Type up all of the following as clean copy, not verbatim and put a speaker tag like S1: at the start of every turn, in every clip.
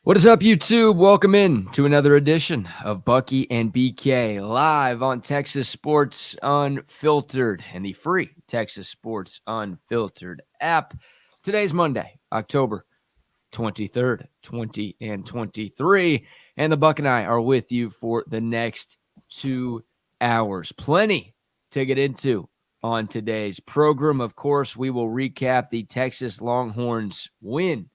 S1: What is up, YouTube? Welcome in to another edition of Bucky and BK live on Texas Sports Unfiltered and the free Texas Sports Unfiltered app. Today's Monday, October 23rd, 2023, and the Buck and I are with you for the next 2 hours. Plenty to get into on today's program. Of course, we will recap the Texas Longhorns win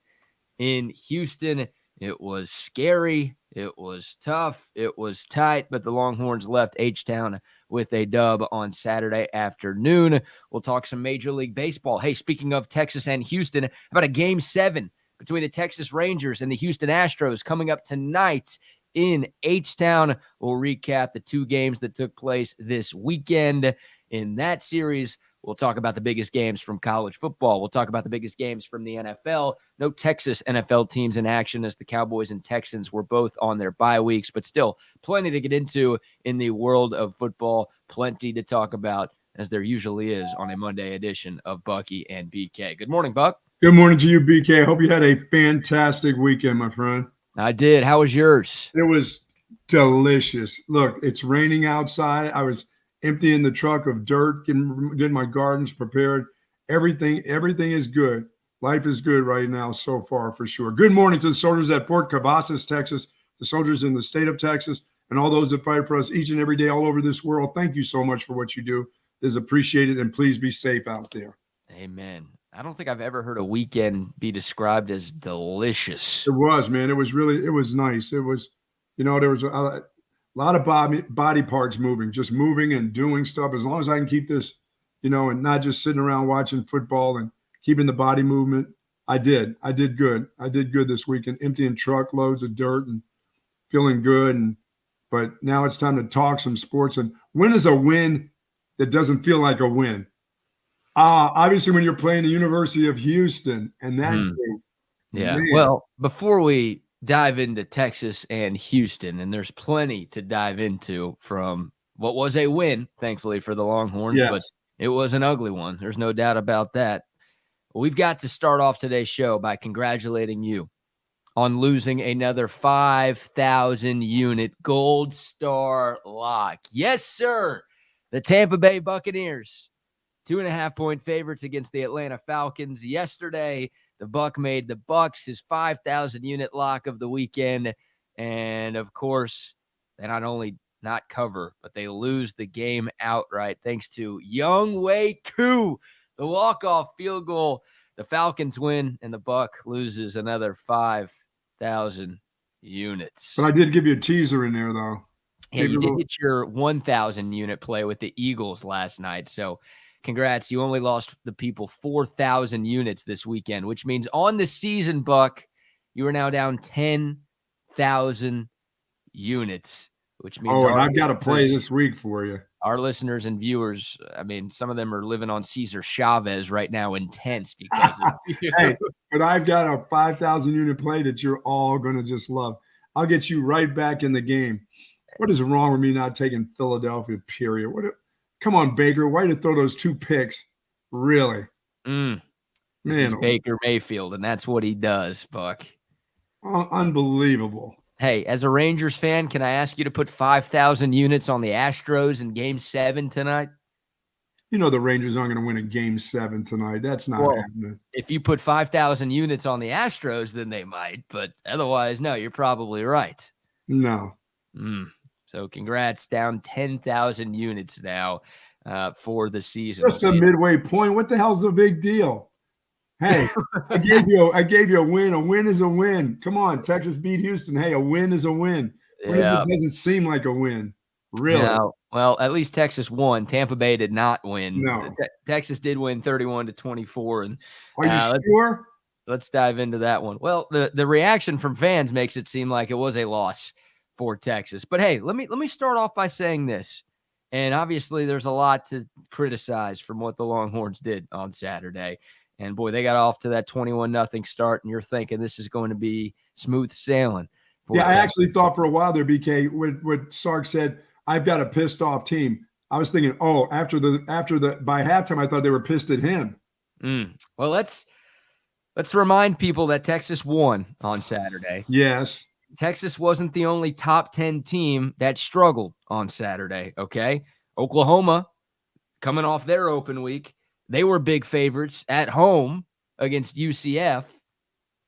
S1: in Houston. It was scary. It was tough. It was tight, but the Longhorns left H-Town with a dub on Saturday afternoon. We'll talk some Major League Baseball. Hey, speaking of Texas and Houston, how about a Game 7 between the Texas Rangers and the Houston Astros coming up tonight in H-Town? We'll recap the two games that took place this weekend in that series. We'll talk about the biggest games from college football. We'll talk about the biggest games from the NFL. No Texas NFL teams in action as the Cowboys and Texans were both on their bye weeks, but still plenty to get into in the world of football. Plenty to talk about, as there usually is on a Monday edition of Bucky and BK. Good morning, Buck.
S2: Good morning to you, BK. I hope you had a fantastic weekend, my friend.
S1: I did. How was yours?
S2: It was delicious. Look, it's raining outside. I was emptying the truck of dirt, getting my gardens prepared. Everything is good. Life is good right now so far, for sure. Good morning to the soldiers at Fort Cavazos, Texas, the soldiers in the state of Texas, and all those that fight for us each and every day all over this world. Thank you so much for what you do. It is appreciated, and please be safe out there.
S1: Amen. I don't think I've ever heard a weekend be described as delicious.
S2: It was, man. It was nice. It was, there was a lot of body parts moving, just moving and doing stuff. As long as I can keep this, and not just sitting around watching football and keeping the body movement, I did good. I did good this weekend, emptying truckloads of dirt and feeling good. But now it's time to talk some sports. And when is a win that doesn't feel like a win? Obviously, when you're playing the University of Houston and that group.
S1: Yeah.
S2: Man.
S1: Well, before we dive into Texas and Houston, and there's plenty to dive into from what was a win, thankfully, for the Longhorns,
S2: Yes.
S1: but it was an ugly one. There's no doubt about that. We've got to start off today's show by congratulating you on losing another 5,000 unit Gold Star lock. Yes, sir. The Tampa Bay Buccaneers, 2.5-point favorites against the Atlanta Falcons yesterday. The Buck made the Bucks his 5,000 unit lock of the weekend. And of course, they not only not cover, but they lose the game outright thanks to Younghoe Koo, the walk-off field goal. The Falcons win, and the Buck loses another 5,000 units.
S2: But I did give you a teaser in there, though.
S1: Yeah, you did get your 1,000 unit play with the Eagles last night. So congrats. You only lost the people 4,000 units this weekend, which means on the season, Buck, you are now down 10,000 units, which means
S2: and I've got to play this week for you.
S1: Our listeners and viewers, I mean, some of them are living on Cesar Chavez right now in tents because of you.
S2: Hey, but I've got a 5,000 unit play that you're all going to just love. I'll get you right back in the game. What is wrong with me not taking Philadelphia, period? Come on, Baker. Why did you throw those two picks? Really?
S1: Man,
S2: he's
S1: Baker Mayfield, and that's what he does, Buck.
S2: Unbelievable.
S1: Hey, as a Rangers fan, can I ask you to put 5,000 units on the Astros in Game 7 tonight?
S2: The Rangers aren't going to win a Game 7 tonight. That's not happening.
S1: If you put 5,000 units on the Astros, then they might. But otherwise, no, you're probably right.
S2: No.
S1: So congrats, down 10,000 units now for the season.
S2: Just a midway point. What the hell's the big deal? Hey, I gave you a win. A win is a win. Come on, Texas beat Houston. Hey, a win is a win. It doesn't seem like a win. Really?
S1: No. Well, at least Texas won. Tampa Bay did not win.
S2: No.
S1: Texas did win 31-24. And
S2: are you sure?
S1: Let's dive into that one. Well, the reaction from fans makes it seem like it was a loss for Texas. But hey, let me start off by saying this. And obviously there's a lot to criticize from what the Longhorns did on Saturday. And boy, they got off to that 21-0 start, and you're thinking this is going to be smooth sailing.
S2: Yeah, Texas. I actually thought for a while there, BK, what Sark said, I've got a pissed off team. I was thinking, after the by halftime, I thought they were pissed at him.
S1: Well, let's Let's remind people that Texas won on Saturday.
S2: Yes.
S1: Texas wasn't the only top 10 team that struggled on Saturday, okay? Oklahoma, coming off their open week, they were big favorites at home against UCF,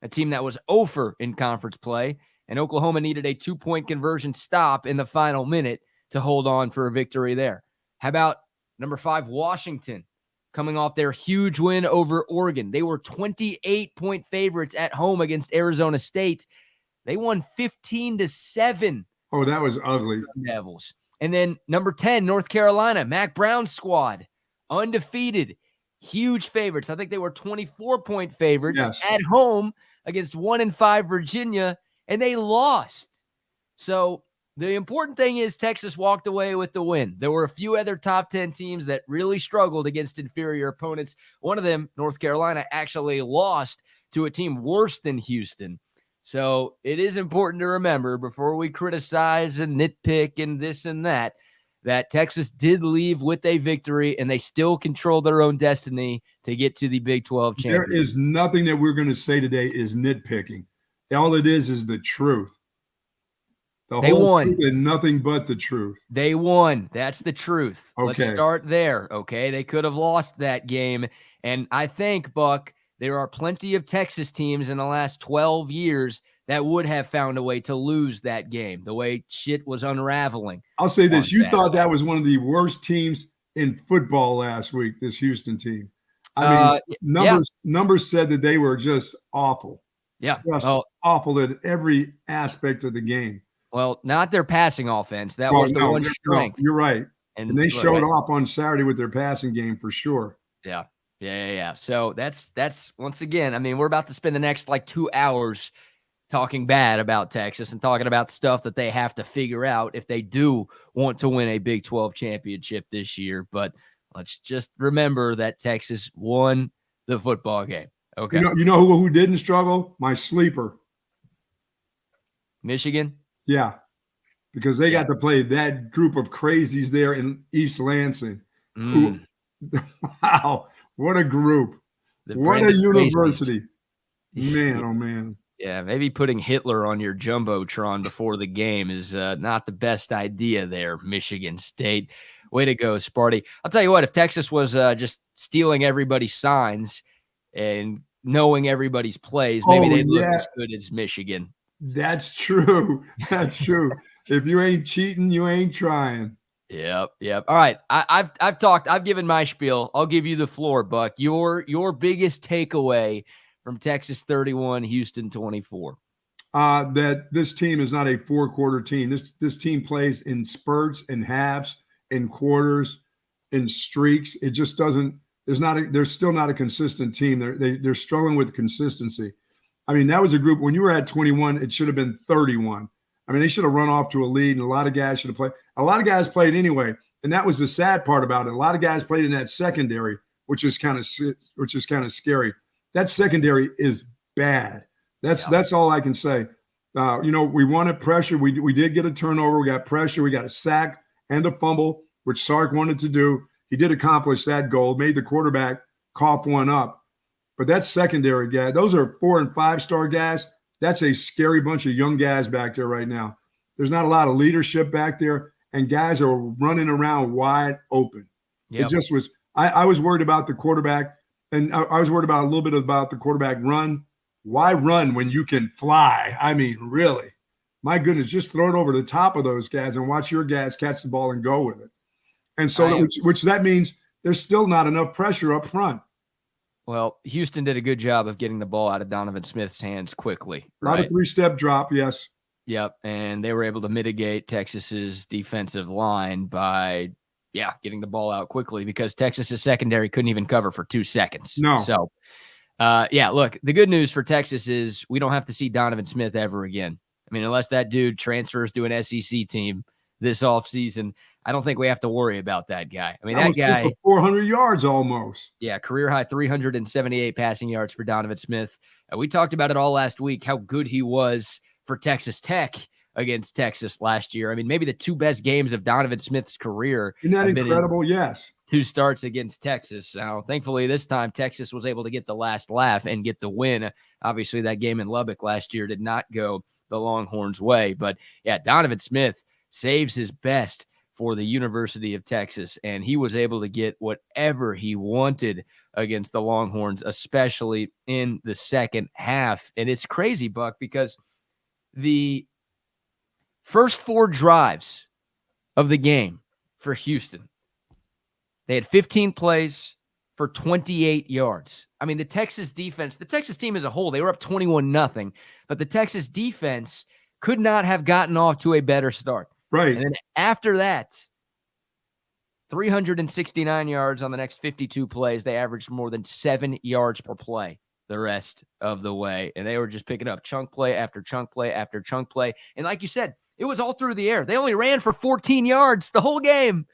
S1: a team that was over in conference play, and Oklahoma needed a 2-point conversion stop in the final minute to hold on for a victory there. How about number 5, Washington, coming off their huge win over Oregon? They were 28-point favorites at home against Arizona State. They won 15-7.
S2: Oh, that was ugly.
S1: Devils. And then number 10, North Carolina, Mac Brown's squad, undefeated, huge favorites. I think they were 24-point favorites at home against 1-5 Virginia, and they lost. So the important thing is Texas walked away with the win. There were a few other top 10 teams that really struggled against inferior opponents. One of them, North Carolina, actually lost to a team worse than Houston. So it is important to remember before we criticize and nitpick and this and that Texas did leave with a victory and they still control their own destiny to get to the Big 12 championship.
S2: There is nothing that we're going to say today is nitpicking. All it is the truth.
S1: They won.
S2: Truth and nothing but the truth.
S1: They won. That's the truth.
S2: Okay.
S1: Let's start there, okay? They could have lost that game. And I think, Buck, there are plenty of Texas teams in the last 12 years that would have found a way to lose that game, the way shit was unraveling.
S2: I'll say this. You thought that was one of the worst teams in football last week, this Houston team. I mean, numbers said that they were just awful.
S1: Yeah.
S2: Just awful at every aspect of the game.
S1: Well, not their passing offense. That was the one strength.
S2: You're right. And they showed off on Saturday with their passing game for sure.
S1: Yeah. So that's once again, I mean, we're about to spend the next 2 hours talking bad about Texas and talking about stuff that they have to figure out if they do want to win a Big 12 championship this year. But let's just remember that Texas won the football game. Okay.
S2: You know who didn't struggle? My sleeper.
S1: Michigan?
S2: Yeah. Because they got to play that group of crazies there in East Lansing. Wow. What a group. What a university. Man, oh, man.
S1: Yeah, maybe putting Hitler on your Jumbotron before the game is not the best idea there, Michigan State. Way to go, Sparty. I'll tell you what, if Texas was just stealing everybody's signs and knowing everybody's plays, maybe they'd look as good as Michigan.
S2: That's true. That's true. If you ain't cheating, you ain't trying.
S1: Yep. All right. I've talked. I've given my spiel. I'll give you the floor, Buck. Your biggest takeaway from Texas 31, Houston 24.
S2: That this team is not a 4-quarter team. This team plays in spurts and halves, in quarters, in streaks. It just doesn't. There's still not a consistent team. They're struggling with consistency. I mean, that was a group when you were at 21, it should have been 31. I mean, they should have run off to a lead, and a lot of guys should have played. A lot of guys played anyway, and that was the sad part about it. A lot of guys played in that secondary, which is kind of scary. That secondary is bad. That's all I can say. We wanted pressure. We did get a turnover. We got pressure. We got a sack and a fumble, which Sark wanted to do. He did accomplish that goal, made the quarterback cough one up. But that secondary guy, those are 4- and 5-star guys. That's a scary bunch of young guys back there right now. There's not a lot of leadership back there, and guys are running around wide open. Yep. It just was – I was worried about the quarterback, and I was worried about a little bit about the quarterback run. Why run when you can fly? I mean, really. My goodness, just throw it over the top of those guys and watch your guys catch the ball and go with it. And so which that means there's still not enough pressure up front.
S1: Well, Houston did a good job of getting the ball out of Donovan Smith's hands quickly.
S2: A lot of 3-step drop, yes.
S1: Yep, and they were able to mitigate Texas's defensive line by, getting the ball out quickly because Texas's secondary couldn't even cover for 2 seconds.
S2: No.
S1: So, look, the good news for Texas is we don't have to see Donovan Smith ever again. I mean, unless that dude transfers to an SEC team this offseason, I don't think we have to worry about that guy. I mean, that guy –
S2: 400 yards almost.
S1: Yeah, career high 378 passing yards for Donovan Smith. We talked about it all last week, how good he was for Texas Tech against Texas last year. I mean, maybe the two best games of Donovan Smith's career.
S2: Isn't that
S1: have
S2: incredible?
S1: been
S2: Yes.
S1: 2 starts against Texas. Now, thankfully, this time Texas was able to get the last laugh and get the win. Obviously, that game in Lubbock last year did not go the Longhorns' way. But, yeah, Donovan Smith saves his best for the University of Texas, and he was able to get whatever he wanted against the Longhorns, especially in the second half. And it's crazy, Buck, because the first 4 drives of the game for Houston, they had 15 plays for 28 yards. I mean, the Texas defense, the Texas team as a whole, they were up 21-0, but the Texas defense could not have gotten off to a better start.
S2: Right.
S1: And then after that, 369 yards on the next 52 plays. They averaged more than 7 yards per play the rest of the way. And they were just picking up chunk play after chunk play after chunk play. And like you said, it was all through the air. They only ran for 14 yards the whole game.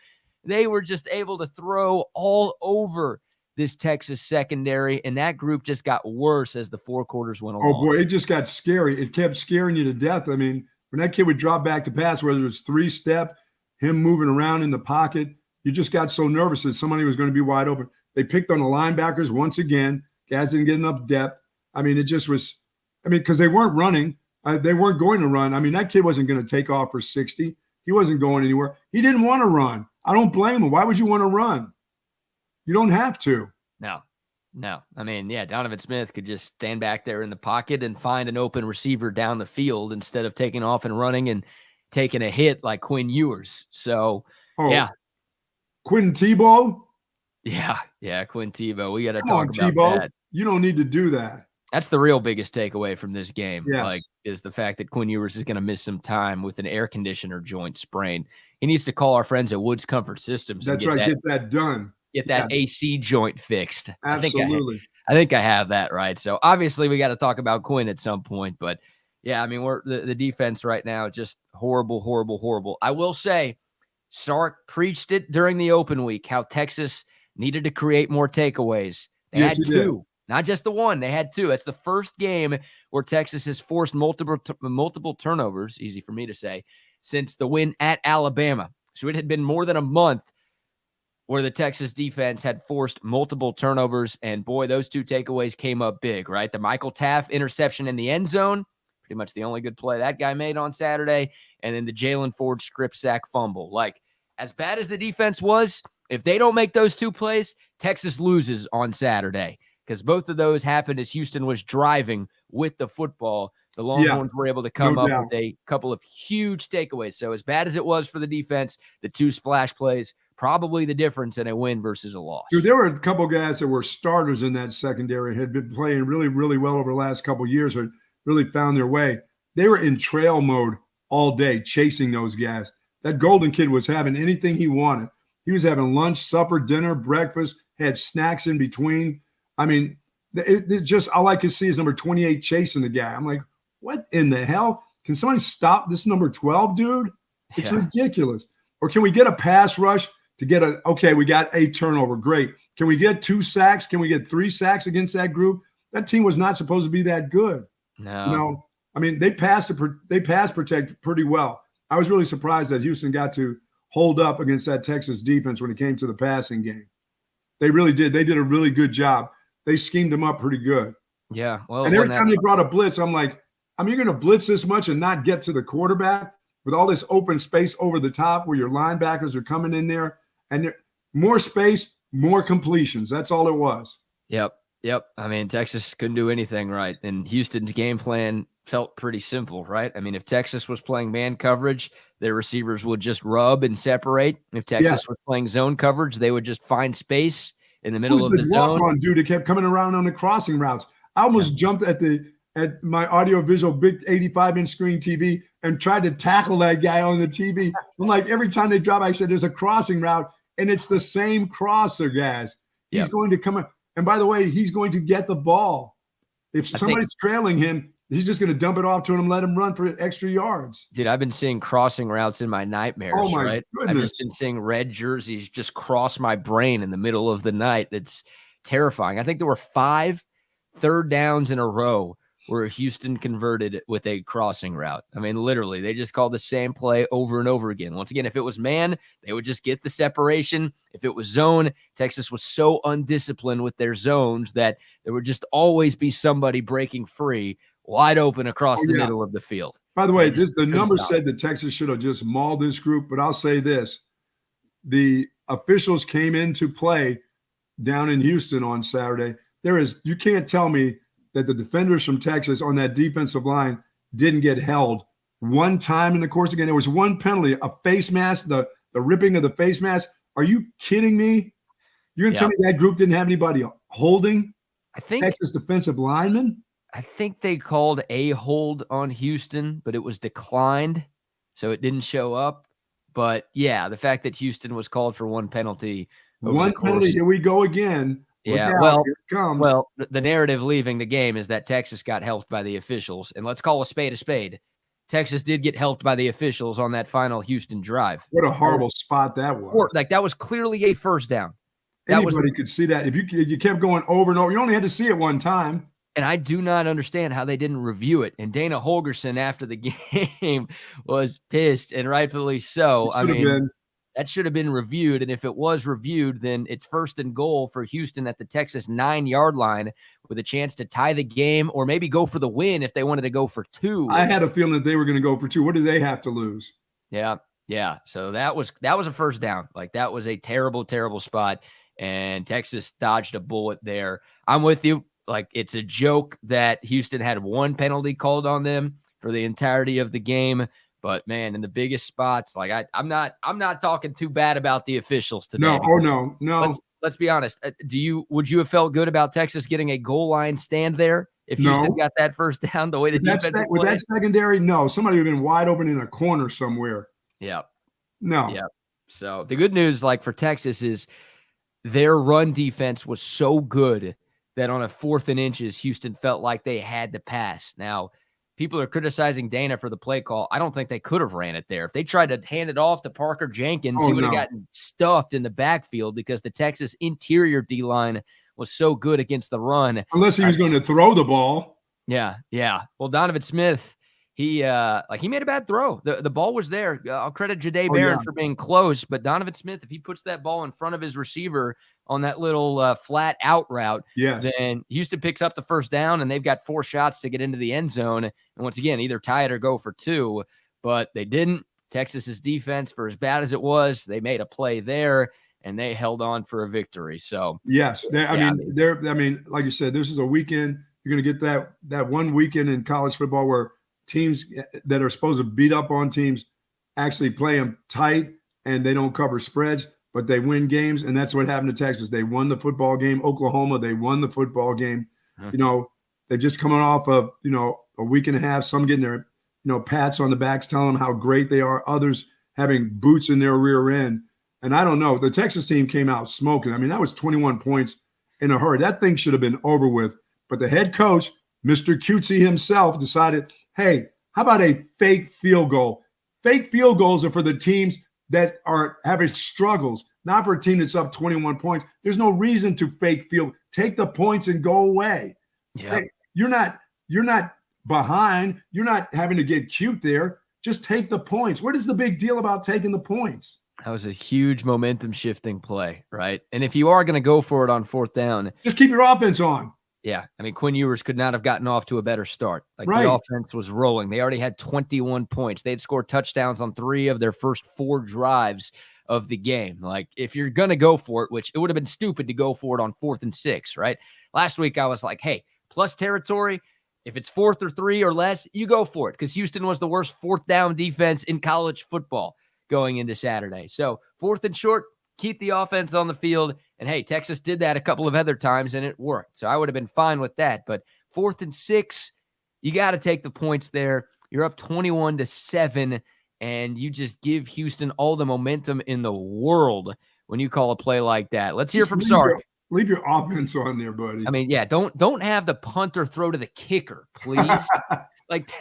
S1: They were just able to throw all over this Texas secondary, and that group just got worse as the 4 quarters went along.
S2: Oh, boy, it just got scary. It kept scaring you to death. I mean, when that kid would drop back to pass, whether it was 3-step, him moving around in the pocket, you just got so nervous that somebody was going to be wide open. They picked on the linebackers once again. Guys didn't get enough depth. I mean, it just was – I mean, because they weren't running. They weren't going to run. I mean, that kid wasn't going to take off for 60. He wasn't going anywhere. He didn't want to run. I don't blame him. Why would you want to run? You don't have to.
S1: No. I mean, yeah, Donovan Smith could just stand back there in the pocket and find an open receiver down the field instead of taking off and running and taking a hit like Quinn Ewers. So, yeah.
S2: Quinn Tebow?
S1: Yeah, Quinn Tebow. We got to
S2: Come
S1: talk
S2: on,
S1: about
S2: Tebow.
S1: that.
S2: You don't need to do that.
S1: That's the real biggest takeaway from this game,
S2: yes.
S1: Is the fact that Quinn Ewers is going to miss some time with an air conditioner joint sprain. He needs to call our friends at Woods Comfort Systems.
S2: That's right. Get that done.
S1: Get that AC joint fixed.
S2: Absolutely.
S1: I think I have that right. So obviously we got to talk about Quinn at some point, but yeah, I mean, the defense right now, just horrible. I will say Sark preached it during the open week, how Texas needed to create more takeaways. They had 2, not just the 1. They had 2. That's the first game where Texas has forced multiple turnovers, easy for me to say, since the win at Alabama. So it had been more than a month where the Texas defense had forced multiple turnovers, and boy, those 2 takeaways came up big, right? The Michael Taft interception in the end zone, pretty much the only good play that guy made on Saturday, and then the Jalen Ford strip sack fumble. Like, as bad as the defense was, if they don't make those 2 plays, Texas loses on Saturday, because both of those happened as Houston was driving with the football. The Longhorns were able to come up with a couple of huge takeaways. So as bad as it was for the defense, the 2 splash plays, probably the difference in a win versus a loss.
S2: Dude, there were a couple guys that were starters in that secondary, had been playing really, really well over the last couple of years, or really found their way. They were in trail mode all day, chasing those guys. That Golden kid was having anything he wanted. He was having lunch, supper, dinner, breakfast, had snacks in between. I mean, it's just all I could see is number 28 chasing the guy. I'm like, what in the hell? Can somebody stop this number 12, dude? It's ridiculous. Or can we get a pass rush to get we got a turnover. Great. Can we get 2 sacks? Can we get 3 sacks against that group? That team was not supposed to be that good.
S1: No.
S2: You know, I mean, they pass protect pretty well. I was really surprised that Houston got to hold up against that Texas defense when it came to the passing game. They really did. They did a really good job. They schemed them up pretty good.
S1: Yeah. Well,
S2: and every time they brought a blitz, I'm like, you're going to blitz this much and not get to the quarterback with all this open space over the top where your linebackers are coming in there, and more space, more completions. That's all it was.
S1: Yep. I mean, Texas couldn't do anything right. And Houston's game plan felt pretty simple, right? I mean, if Texas was playing man coverage, their receivers would just rub and separate. If Texas was playing zone coverage, they would just find space in the middle of the zone.
S2: On, dude, it kept coming around on the crossing routes. I almost jumped at my audio-visual big 85-inch screen TV and tried to tackle that guy on the TV. I'm like, every time they drop, I said, there's a crossing route, and it's the same crosser, guys. He's going to come in. And by the way, he's going to get the ball. If somebody's trailing him, he's just going to dump it off to him and let him run for extra yards.
S1: Dude, I've been seeing crossing routes in my nightmares,
S2: oh my
S1: right?
S2: Goodness.
S1: I've just been seeing red jerseys just cross my brain in the middle of the night. It's terrifying. I think there were 5 third downs in a row where Houston converted with a crossing route. I mean, literally, they just called the same play over and over again. Once again, if it was man, they would just get the separation. If it was zone, Texas was so undisciplined with their zones that there would just always be somebody breaking free wide open across the middle of the field.
S2: By the way, the numbers said that Texas should have just mauled this group, but I'll say this. The officials came into play down in Houston on Saturday. You can't tell me that the defenders from Texas on that defensive line didn't get held one time in the course again. There was one penalty, a face mask, the ripping of the face mask. Are you kidding me? You're going to tell me that group didn't have anybody holding Texas defensive linemen?
S1: I think they called a hold on Houston, but it was declined, so it didn't show up. But, yeah, the fact that Houston was called for one penalty.
S2: One penalty, here we go again.
S1: Yeah, well, the narrative leaving the game is that Texas got helped by the officials. And let's call a spade a spade. Texas did get helped by the officials on that final Houston drive.
S2: What a horrible spot that was.
S1: Like, that was clearly a first down.
S2: Anybody could see that. If you kept going over and over, you only had to see it one time.
S1: And I do not understand how they didn't review it. And Dana Holgerson after the game was pissed, and rightfully so. I mean, that should have been reviewed. And if it was reviewed, then it's 1st and goal for Houston at the Texas 9-yard line with a chance to tie the game or maybe go for the win if they wanted to go for 2.
S2: I had a feeling that they were going to go for 2. What did they have to lose?
S1: Yeah. So that was a first down. Like, that was a terrible, terrible spot. And Texas dodged a bullet there. I'm with you. Like, it's a joke that Houston had one penalty called on them for the entirety of the game. But, man, in the biggest spots, like, I'm not talking too bad about the officials today.
S2: No.
S1: Let's be honest. Would you have felt good about Texas getting a goal line stand there if Houston got that first down the way the defense played?
S2: With that secondary, no. Somebody would have been wide open in a corner somewhere.
S1: Yeah.
S2: No.
S1: Yeah. So the good news, like, for Texas is their run defense was so good that on a 4th and inches, Houston felt like they had to pass. Now, people are criticizing Dana for the play call. I don't think they could have ran it there. If they tried to hand it off to Parker Jenkins, he would have gotten stuffed in the backfield because the Texas interior D-line was so good against the run.
S2: Unless he was going to throw the ball.
S1: Yeah. Well, Donovan Smith, he made a bad throw. The ball was there. I'll credit Jahdae Barron for being close, but Donovan Smith, if he puts that ball in front of his receiver on that little flat out route, then Houston picks up the first down, and they've got 4 shots to get into the end zone. And once again, either tie it or go for 2, but they didn't. Texas's defense, for as bad as it was, they made a play there, and they held on for a victory. So
S2: yes, I mean, like you said, this is a weekend. You're going to get that one weekend in college football where teams that are supposed to beat up on teams actually play them tight, and they don't cover spreads, but they win games. And that's what happened to Texas. They won the football game. Oklahoma, they won the football game. They're just coming off of, a week and a half, some getting their, pats on the backs, telling them how great they are. Others having boots in their rear end. And I don't know, the Texas team came out smoking. I mean, that was 21 points in a hurry. That thing should have been over with. But the head coach, Mr. Cutesy himself, decided, hey, how about a fake field goal? Fake field goals are for the teams that are having struggles, not for a team that's up 21 points. There's no reason to fake field. Take the points and go away.
S1: Yeah.
S2: Hey, you're not behind. You're not having to get cute there. Just take the points. What is the big deal about taking the points?
S1: That was a huge momentum shifting play, right? And if you are going to go for it on 4th down,
S2: just keep your offense on.
S1: Yeah. I mean, Quinn Ewers could not have gotten off to a better start. The offense was rolling. They already had 21 points. They had scored touchdowns on 3 of their first 4 drives of the game. Like, if you're going to go for it, which it would have been stupid to go for it on 4th and 6, right? Last week, I was like, hey, plus territory, if it's 4th or 3 or less, you go for it, because Houston was the worst 4th down defense in college football going into Saturday. So 4th and short, keep the offense on the field. And hey, Texas did that a couple of other times and it worked. So I would have been fine with that. But 4th and 6, you got to take the points there. You're up 21-7, and you just give Houston all the momentum in the world when you call a play like that. Let's hear from Sark.
S2: Leave your offense on there, buddy.
S1: I mean, yeah, don't have the punter throw to the kicker, please. Like,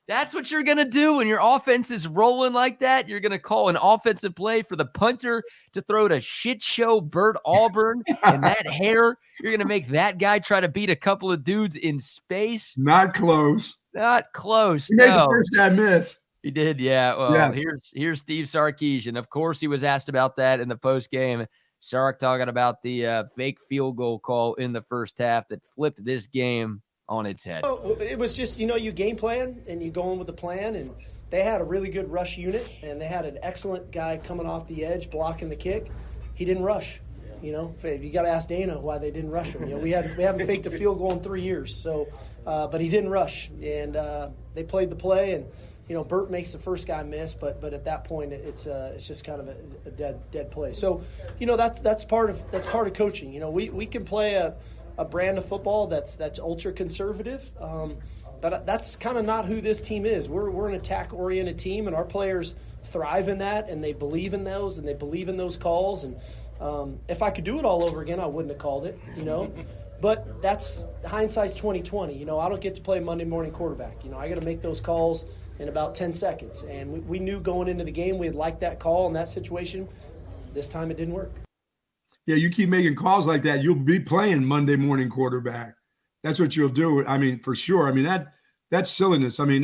S1: That's what you're going to do when your offense is rolling like that. You're going to call an offensive play for the punter to throw to shit show Bert Auburn and that hair. You're going to make that guy try to beat a couple of dudes in space.
S2: Not close.
S1: Not close.
S2: He made the first guy miss.
S1: He did, yeah. Well, here's Steve Sarkisian. Of course, he was asked about that in the post game. Sark talking about the fake field goal call in the first half that flipped this game on its head.
S3: It was just, you game plan and you go in with a plan, and they had a really good rush unit, and they had an excellent guy coming off the edge blocking the kick. He didn't rush. You got to ask Dana why they didn't rush him. We haven't faked a field goal in 3 years, so but he didn't rush, and they played the play, and Bert makes the first guy miss, but at that point it's just kind of a dead play. So that's part of coaching. We can play a brand of football that's ultra conservative, but that's kind of not who this team is. We're an attack oriented team, and our players thrive in that, and they believe in those, and they believe in those calls. And if I could do it all over again, I wouldn't have called it. But that's hindsight's 20/20. I don't get to play Monday morning quarterback. I got to make those calls in about 10 seconds. And we knew going into the game we'd like that call in that situation. This time it didn't work.
S2: Yeah, you keep making calls like that, you'll be playing Monday morning quarterback. That's what you'll do. I mean, for sure. I mean, that's silliness. I mean,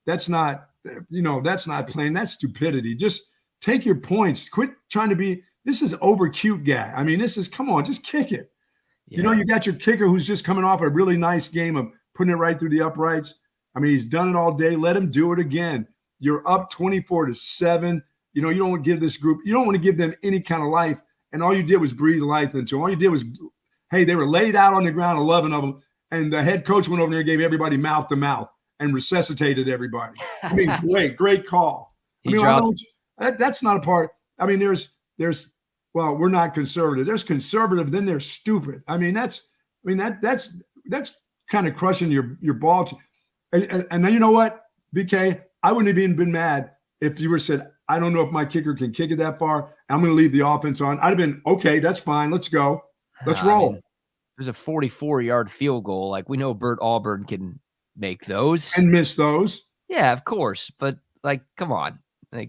S2: that's not, that's not playing. That's stupidity. Just take your points. Quit trying to be, this is over cute guy. I mean, come on, just kick it. Yeah. You got your kicker who's just coming off a really nice game of putting it right through the uprights. I mean, he's done it all day. Let him do it again. You're up 24-7. You don't want to give this group, you don't want to give them any kind of life. And all you did was breathe life into them. All you did was, hey, they were laid out on the ground, 11 of them. And the head coach went over there and gave everybody mouth to mouth and resuscitated everybody. I mean, great call. That's not a part. I mean, well, we're not conservative. There's conservative, then there's stupid. I mean, that's kind of crushing your ball. And then you know what, BK, I wouldn't have even been mad if you were said, I don't know if my kicker can kick it that far. I'm going to leave the offense on. I'd have been, okay, that's fine. Let's go. Let's roll.
S1: There's a 44-yard field goal. Like, we know Bert Auburn can make those.
S2: And miss those.
S1: Yeah, of course. But, come on.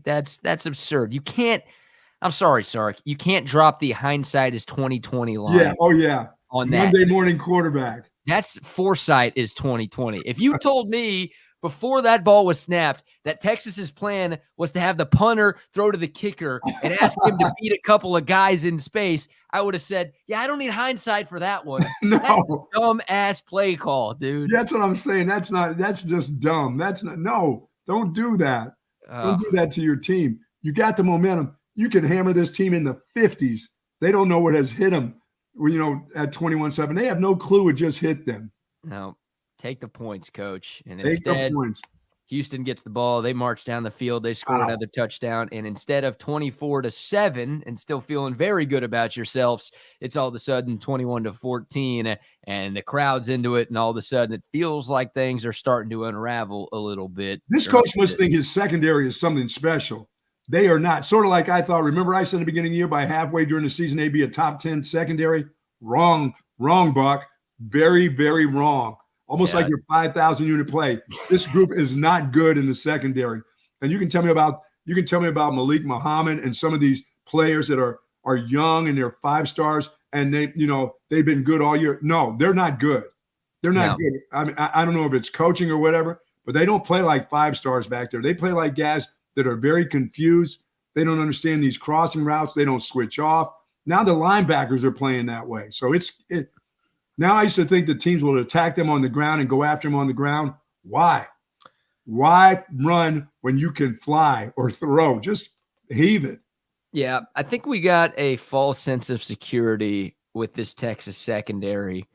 S1: That's absurd. You can't – I'm sorry, Sark. You can't drop the hindsight is 2020 line.
S2: Yeah, oh, yeah.
S1: On that.
S2: Monday morning quarterback.
S1: That's foresight is 2020. If you told me before that ball was snapped that Texas's plan was to have the punter throw to the kicker and ask him to beat a couple of guys in space, I would have said, yeah, I don't need hindsight for that one.
S2: No.
S1: That's a dumb-ass play call, dude.
S2: That's what I'm saying. That's just dumb. Don't do that. Don't do that to your team. You got the momentum. You can hammer this team in the 50s. They don't know what has hit them, at 21-7. They have no clue what just hit them.
S1: No. Take the points, coach. And
S2: Take
S1: instead,
S2: the points.
S1: Houston gets the ball. They march down the field. They score another touchdown. And instead of 24-7 and still feeling very good about yourselves, it's all of a sudden 21-14 and the crowd's into it. And all of a sudden it feels like things are starting to unravel a little bit.
S2: This coach must think his secondary is something special. They are not. Sort of like I thought. Remember I said at the beginning of the year by halfway during the season, they'd be a top 10 secondary? Wrong, Buck. Very, very wrong. Almost like your 5,000 unit play. This group is not good in the secondary. And you can tell me about Malik Muhammad and some of these players that are young and they're 5 stars and they've been good all year. No, they're not good. They're not good. I mean, I don't know if it's coaching or whatever, but they don't play like 5 stars back there. They play like guys that are very confused. They don't understand these crossing routes. They don't switch off. Now the linebackers are playing that way. So now I used to think the teams will attack them on the ground and go after them on the ground. Why? Why run when you can fly or throw? Just heave it.
S1: Yeah, I think we got a false sense of security with this Texas secondary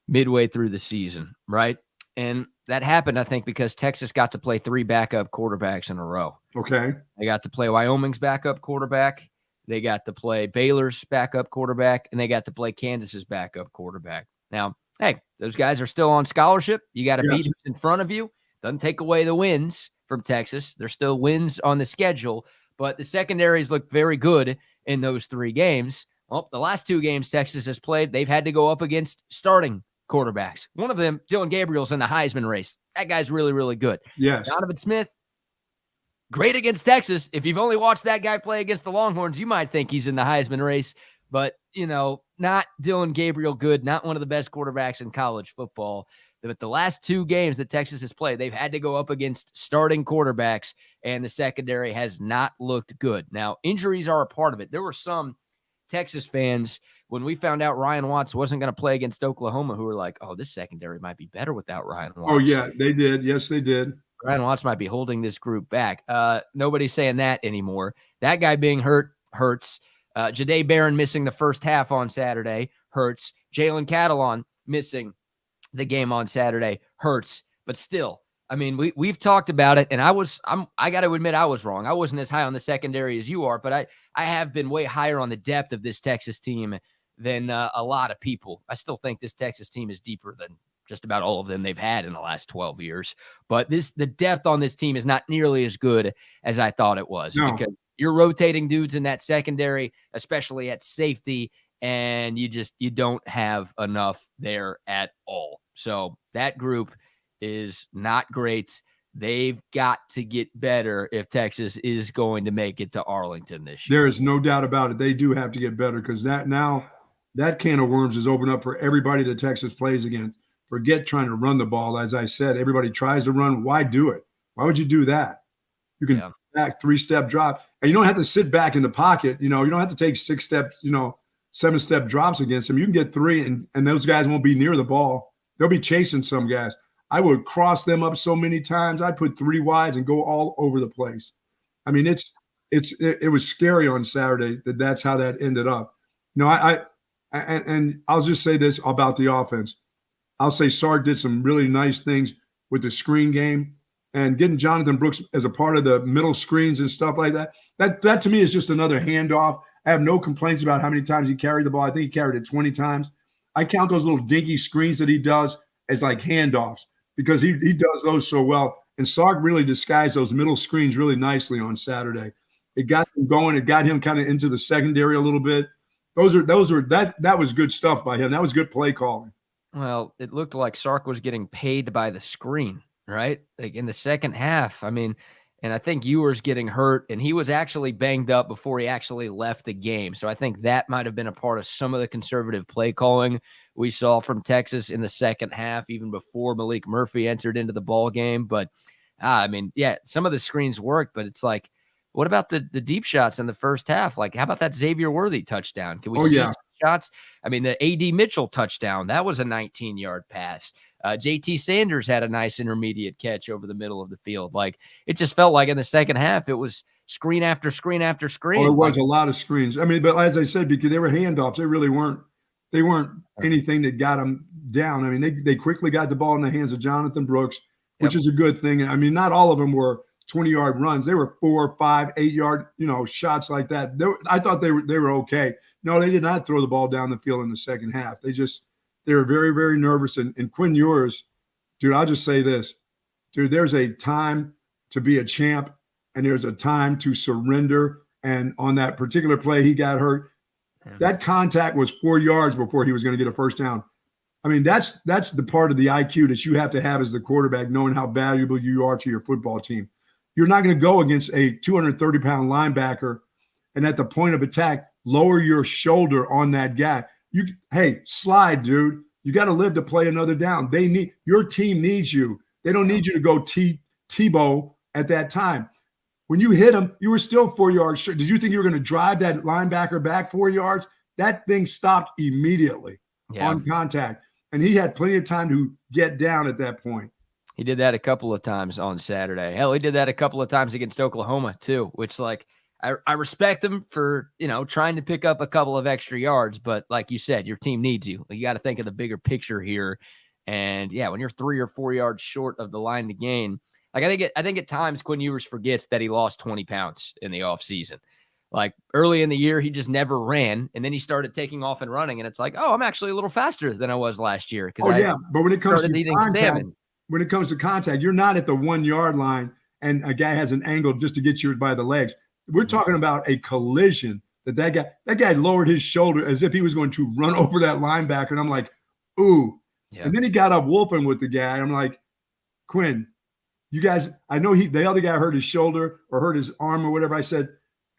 S1: midway through the season, right? And that happened, I think, because Texas got to play 3 backup quarterbacks in a row.
S2: Okay.
S1: They got to play Wyoming's backup quarterback. They got to play Baylor's backup quarterback, and they got to play Kansas's backup quarterback. Now, hey, those guys are still on scholarship. You got to beat who's in front of you. Doesn't take away the wins from Texas. There's still wins on the schedule, but the secondaries look very good in those 3 games. Well, the last 2 games Texas has played, they've had to go up against starting quarterbacks. One of them, Dylan Gabriel's in the Heisman race. That guy's really, really good.
S2: Yes.
S1: Donovan Smith, great against Texas. If you've only watched that guy play against the Longhorns, you might think he's in the Heisman race. But, not Dylan Gabriel good, not one of the best quarterbacks in college football. But the last 2 games that Texas has played, they've had to go up against starting quarterbacks, and the secondary has not looked good. Now, injuries are a part of it. There were some Texas fans, when we found out Ryan Watts wasn't going to play against Oklahoma, who were like, oh, this secondary might be better without Ryan Watts.
S2: Oh, yeah, they did. Yes, they did.
S1: Ryan Watts might be holding this group back. Nobody's saying that anymore. That guy being hurt hurts. Jahdae Barron missing the first half on Saturday hurts. Jalen Catalon missing the game on Saturday hurts. But still, I mean, we've talked about it, and I got to admit I was wrong. I wasn't as high on the secondary as you are, but I have been way higher on the depth of this Texas team than a lot of people. I still think this Texas team is deeper than just about all of them they've had in the last 12 years. But the depth on this team is not nearly as good as I thought it was.
S2: No.
S1: Because you're rotating dudes in that secondary, especially at safety, and you don't have enough there at all. So that group is not great. They've got to get better if Texas is going to make it to Arlington this year.
S2: There is no doubt about it. They do have to get better, because that can of worms is open up for everybody that Texas plays against. Forget trying to run the ball. As I said, everybody tries to run. Why do it? Why would you do that? You can back 3-step drop, and you don't have to sit back in the pocket. You don't have to take 6-step, 7-step drops against them. You can get 3, and those guys won't be near the ball. They'll be chasing some guys. I would cross them up so many times. I'd put 3 wides and go all over the place. I mean, it was scary on Saturday that's how that ended up. And I'll just say this about the offense. I'll say Sark did some really nice things with the screen game and getting Jonathan Brooks as a part of the middle screens and stuff like that. That to me is just another handoff. I have no complaints about how many times he carried the ball. I think he carried it 20 times. I count those little dinky screens that he does as like handoffs, because he does those so well. And Sark really disguised those middle screens really nicely on Saturday. It got him going. It got him kind of into the secondary a little bit. That was good stuff by him. That was good play calling.
S1: Well, it looked like Sark was getting paid by the screen, right? Like in the second half. I mean, and I think Ewers getting hurt, and he was actually banged up before he actually left the game. So I think that might have been a part of some of the conservative play calling we saw from Texas in the second half, even before Malik Murphy entered into the ball game. But I mean, yeah, some of the screens worked, but it's like, what about the deep shots in the first half? Like, how about that Xavier Worthy touchdown? Can we see some shots? I mean, the A.D. Mitchell touchdown, that was a 19-yard pass. J.T. Sanders had a nice intermediate catch over the middle of the field. Like, it just felt like in the second half, it was screen after screen after screen.
S2: Oh, it was a lot of screens. I mean, but as I said, because they were handoffs, they really weren't. They weren't anything that got them down. I mean, they quickly got the ball in the hands of Jonathan Brooks, which is a good thing. I mean, not all of them were 20-yard runs. They were 4, 5, 8-yard, shots like that. I thought they were okay. No, they did not throw the ball down the field in the second half. They were very, very nervous. And Quinn Ewers, dude, I'll just say this. Dude, there's a time to be a champ, and there's a time to surrender. And on that particular play, he got hurt. That contact was 4 yards before he was going to get a first down. I mean, that's the part of the IQ that you have to have as the quarterback, knowing how valuable you are to your football team. You're not going to go against a 230-pound linebacker and at the point of attack, lower your shoulder on that guy. Hey, slide, dude. You got to live to play another down. Your team needs you. They don't need you to go Tebow at that time. When you hit him, you were still 4 yards short. Did you think you were going to drive that linebacker back 4 yards? That thing stopped immediately on contact. And he had plenty of time to get down at that point.
S1: He did that a couple of times on Saturday. Hell, he did that a couple of times against Oklahoma too, which I respect him for, trying to pick up a couple of extra yards. But like you said, your team needs you. You got to think of the bigger picture here. And yeah, when you're 3 or 4 yards short of the line to gain, like I think at times Quinn Ewers forgets that he lost 20 pounds in the offseason. Like early in the year, he just never ran. And then he started taking off and running. And it's like, oh, I'm actually a little faster than I was last year.
S2: But when it comes to contact, you're not at the 1 yard line and a guy has an angle just to get you by the legs. We're talking about a collision that guy lowered his shoulder as if he was going to run over that linebacker. And I'm like, ooh,
S1: Yeah.
S2: And then he got up wolfing with the guy. I'm like, Quinn, you guys, I know the other guy hurt his shoulder or hurt his arm or whatever. I said,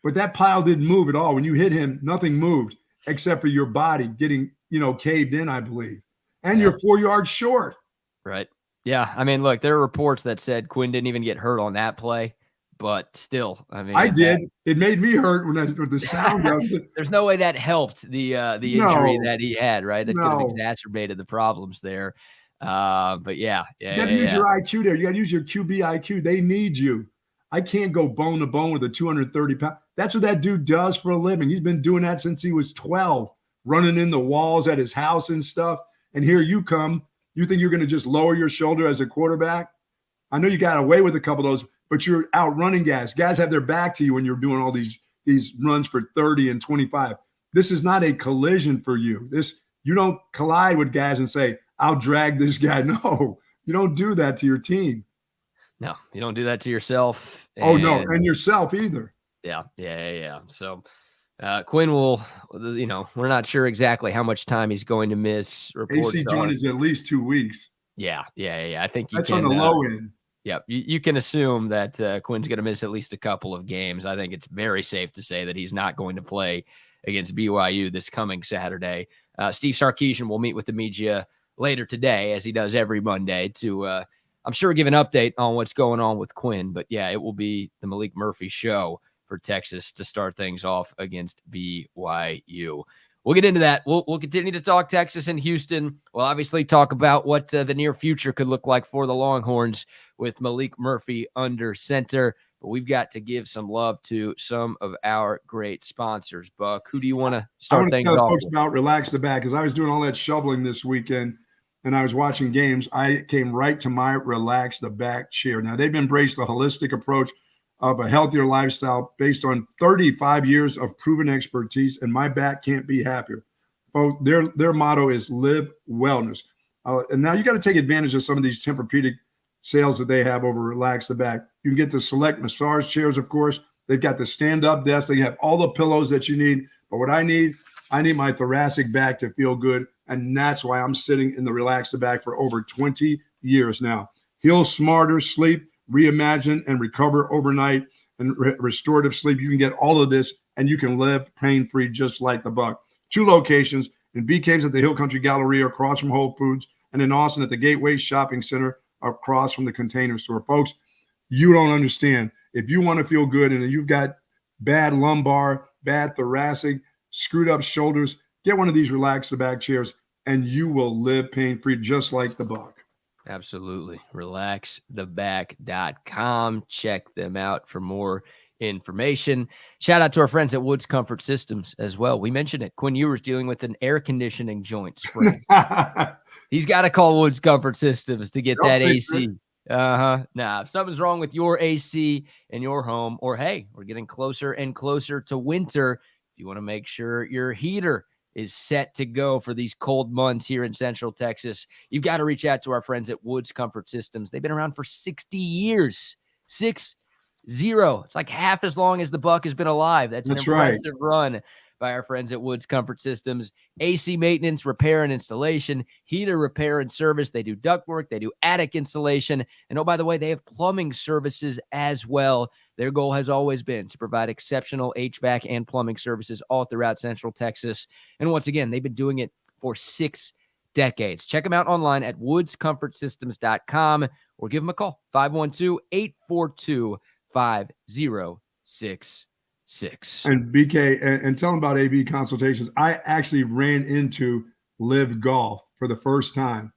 S2: but that pile didn't move at all. When you hit him, nothing moved except for your body getting, caved in, I believe. And you're 4 yards short.
S1: Right. Yeah. I mean, look, there are reports that said Quinn didn't even get hurt on that play, but still, I mean,
S2: I did. It made me hurt with the sound of it.
S1: There's no way that helped the injury that he had, right? That could have
S2: No.
S1: exacerbated the problems there. But yeah.
S2: You got to use your IQ there. You got to use your QB IQ. They need you. I can't go bone to bone with a 230-pound. That's what that dude does for a living. He's been doing that since he was 12, running in the walls at his house and stuff. And here you come. You think you're going to just lower your shoulder as a quarterback? I know you got away with a couple of those, but you're outrunning guys. Guys have their back to you when you're doing all these runs for 30 and 25. This is not a collision for you. You don't collide with guys and say, I'll drag this guy. No, you don't do that to your team.
S1: No, you don't do that to yourself.
S2: And yourself either.
S1: Yeah. So Quinn will, we're not sure exactly how much time he's going to miss.
S2: AC joint is at least 2 weeks.
S1: Yeah. I think
S2: that's on the low end.
S1: Yeah, you can assume that Quinn's going to miss at least a couple of games. I think it's very safe to say that he's not going to play against BYU this coming Saturday. Steve Sarkisian will meet with the media later today, as he does every Monday, to I'm sure give an update on what's going on with Quinn. But yeah, it will be the Malik Murphy show for Texas to start things off against BYU. We'll get into that. We'll continue to talk Texas and Houston. We'll obviously talk about what the near future could look like for the Longhorns with Malik Murphy under center. But we've got to give some love to some of our great sponsors. Buck, who do you want to start things off with? I want to
S2: talk about Relax the Back, because I was doing all that shoveling this weekend and I was watching games. I came right to my Relax the Back chair. Now, they've embraced the holistic approach of a healthier lifestyle based on 35 years of proven expertise, and my back can't be happier. Well, their motto is live wellness. And now you got to take advantage of some of these Tempur-Pedic sales that they have over Relax the Back. You can get the select massage chairs, of course. They've got the stand-up desk. They have all the pillows that you need. But what I need my thoracic back to feel good, and that's why I'm sitting in the Relax the Back for over 20 years now. Heal smarter, sleep, reimagine, and recover overnight, and restorative sleep. You can get all of this, and you can live pain-free just like the Buck. 2 locations, in BK's at the Hill Country Galleria across from Whole Foods, and in Austin at the Gateway Shopping Center across from the Container Store. Folks, you don't understand. If you want to feel good and you've got bad lumbar, bad thoracic, screwed up shoulders, get one of these Relax the Back chairs, and you will live pain-free just like the Buck.
S1: Absolutely. RelaxTheBack.com. Check them out for more information. Shout out to our friends at Woods Comfort Systems as well. We mentioned it. Quinn Ewers dealing with an air conditioning joint sprain. He's got to call Woods Comfort Systems to get that AC. Nah, if something's wrong with your AC in your home, or hey, we're getting closer and closer to winter, you want to make sure your heater is set to go for these cold months here in Central Texas, you've got to reach out to our friends at Woods Comfort Systems. They've been around for 60 years. 60. It's like half as long as the Buck has been alive. That's an impressive run by our friends at Woods Comfort Systems. AC maintenance, repair and installation, heater repair and service. They do ductwork. They do attic installation. And oh, by the way, they have plumbing services as well. Their goal has always been to provide exceptional HVAC and plumbing services all throughout Central Texas. And once again, they've been doing it for 6 decades. Check them out online at woodscomfortsystems.com or give them a call, 512-842-5066.
S2: And BK, and tell them about AB consultations. I actually ran into Live Golf for the first time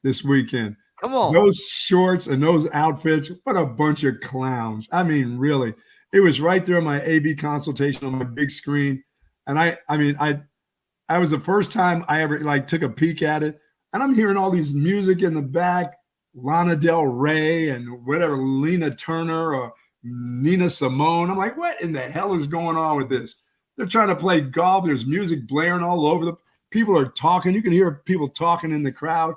S2: this weekend.
S1: Come on.
S2: Those shorts and those outfits, what a bunch of clowns. I mean, really. It was right there on my AB consultation on my big screen. And I was the first time I ever took a peek at it. And I'm hearing all these music in the back, Lana Del Rey and whatever, Lena Turner or Nina Simone. I'm like, what in the hell is going on with this? They're trying to play golf. There's music blaring all over. People are talking. You can hear people talking in the crowd.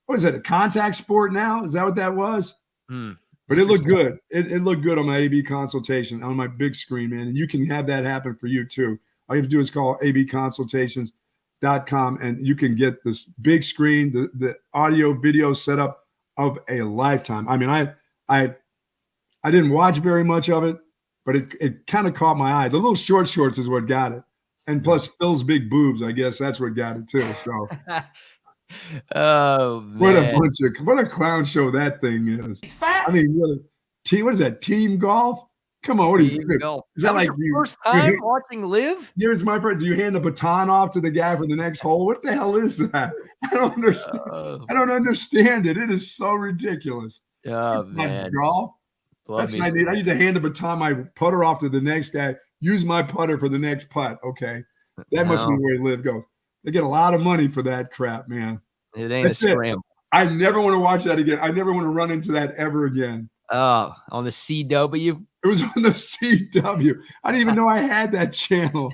S2: What is it, a contact sport now? Is that what that was? But it looked good. It looked good on my AB consultation, on my big screen, man. And you can have that happen for you too. All you have to do is call AB consultations. and you can get this big screen, the audio video setup of a lifetime. I mean, I didn't watch very much of it, but it kind of caught my eye. The little shorts is what got it. And plus Phil's big boobs, I guess that's what got it too. So
S1: oh man.
S2: What a clown show that thing is. I mean, what is that? Team golf? Come on, what are you doing? Is that like
S1: your first time watching live?
S2: Here's my part. Do you hand the baton off to the guy for the next hole? What the hell is that? I don't understand. I don't understand it. It is so ridiculous.
S1: Oh man.
S2: Golf. That's what I need. I need to hand the baton, my putter off to the next guy. Use my putter for the next putt. Okay. That must be the way live goes. They get a lot of money for that crap, man.
S1: It ain't a scramble.
S2: I never want to watch that again. I never want to run into that ever again.
S1: Oh, on the CW?
S2: It was on the CW. I didn't even know I had that channel.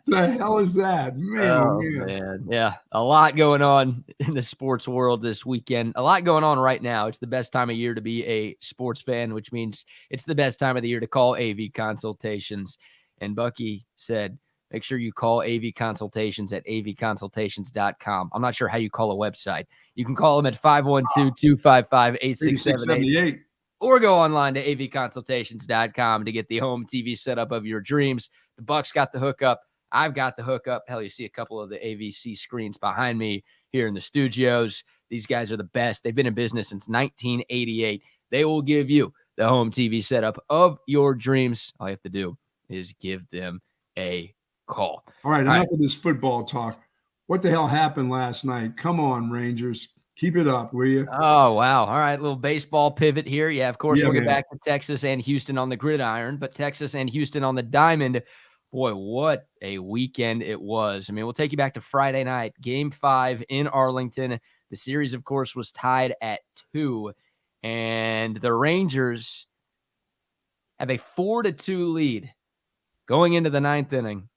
S2: The hell is that? Man,
S1: Yeah, a lot going on in the sports world this weekend. A lot going on right now. It's the best time of year to be a sports fan, which means it's the best time of the year to call AV Consultations. And Bucky said, make sure you call AV Consultations at avconsultations.com. I'm not sure how you call a website. You can call them at 512-255-8678. Or go online to avconsultations.com to get the home TV setup of your dreams. The Bucks got the hookup. I've got the hookup. Hell, you see a couple of the AVC screens behind me here in the studios. These guys are the best. They've been in business since 1988. They will give you the home TV setup of your dreams. All you have to do is give them a call.
S2: All right, enough of this football talk. What the hell happened last night? Come on, Rangers. Keep it up, will you?
S1: Oh, wow. All right, little baseball pivot here. Yeah, of course, we'll get back to Texas and Houston on the gridiron, but Texas and Houston on the diamond. Boy, what a weekend it was. I mean, we'll take you back to Friday night, Game 5 in Arlington. The series, of course, was tied at 2, and the Rangers have a 4-2 lead going into the ninth inning.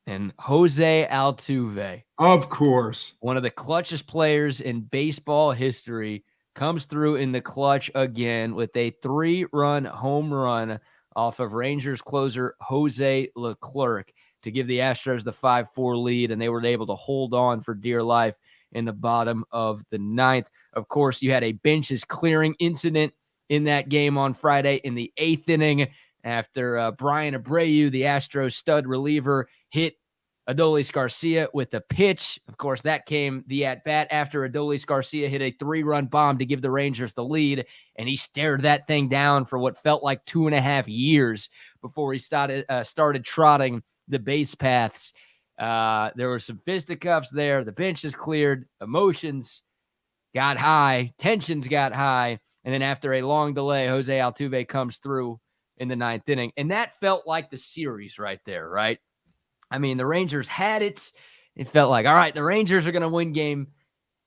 S1: And Jose Altuve,
S2: of course,
S1: one of the clutchest players in baseball history, comes through in the clutch again with a 3-run home run off of Rangers closer Jose Leclerc to give the Astros the 5-4 lead, and they were able to hold on for dear life in the bottom of the ninth. Of course, you had a benches clearing incident in that game on Friday in the 8th inning after Brian Abreu, the Astros stud reliever, hit Adolis Garcia with a pitch. Of course, that came the at-bat after Adolis Garcia hit a 3-run bomb to give the Rangers the lead, and he stared that thing down for what felt like 2.5 years before he started trotting the base paths. There were some fisticuffs there. The bench is cleared. Emotions got high. Tensions got high. And then after a long delay, Jose Altuve comes through in the 9th inning. And that felt like the series right there, right? I mean, the Rangers had it. It felt like, all right, the Rangers are going to win Game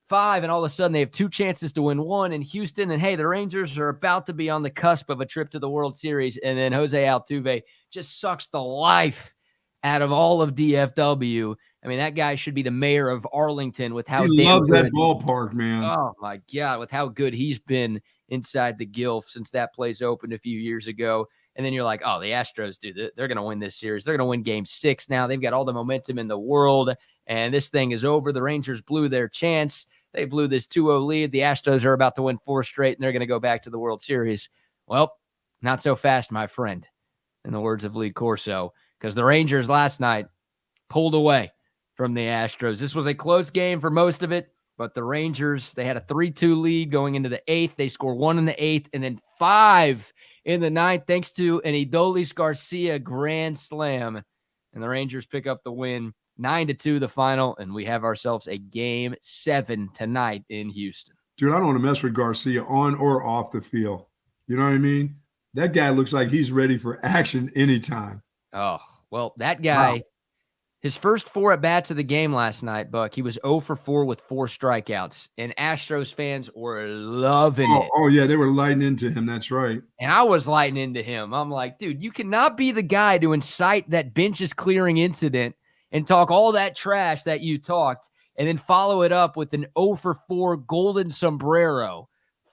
S1: 5, and all of a sudden they have 2 chances to win 1 in Houston. And, hey, the Rangers are about to be on the cusp of a trip to the World Series. And then Jose Altuve just sucks the life out of all of DFW. I mean, that guy should be the mayor of Arlington with how
S2: he loves that ballpark, man.
S1: Oh, my God, with how good he's been inside the Gilf since that place opened a few years ago. And then you're like, oh, the Astros, dude, they're going to win this series. They're going to win Game 6 now. They've got all the momentum in the world, and this thing is over. The Rangers blew their chance. They blew this 2-0 lead. The Astros are about to win 4 straight, and they're going to go back to the World Series. Well, not so fast, my friend, in the words of Lee Corso, because the Rangers last night pulled away from the Astros. This was a close game for most of it, but the Rangers, they had a 3-2 lead going into the 8th. They score 1 in the 8th and then 5 in the 9th, thanks to an Adolis Garcia grand slam. And the Rangers pick up the win, 9-2 the final, and we have ourselves a Game 7 tonight in Houston.
S2: Dude, I don't want to mess with Garcia on or off the field. You know what I mean? That guy looks like he's ready for action anytime.
S1: Oh, well, that guy, his first 4 at-bats of the game last night, Buck, he was 0 for 4 with 4 strikeouts, and Astros fans were loving it.
S2: Oh, yeah, they were lighting into him. That's right.
S1: And I was lighting into him. I'm like, dude, you cannot be the guy to incite that benches clearing incident and talk all that trash that you talked and then follow it up with an 0 for 4 golden sombrero,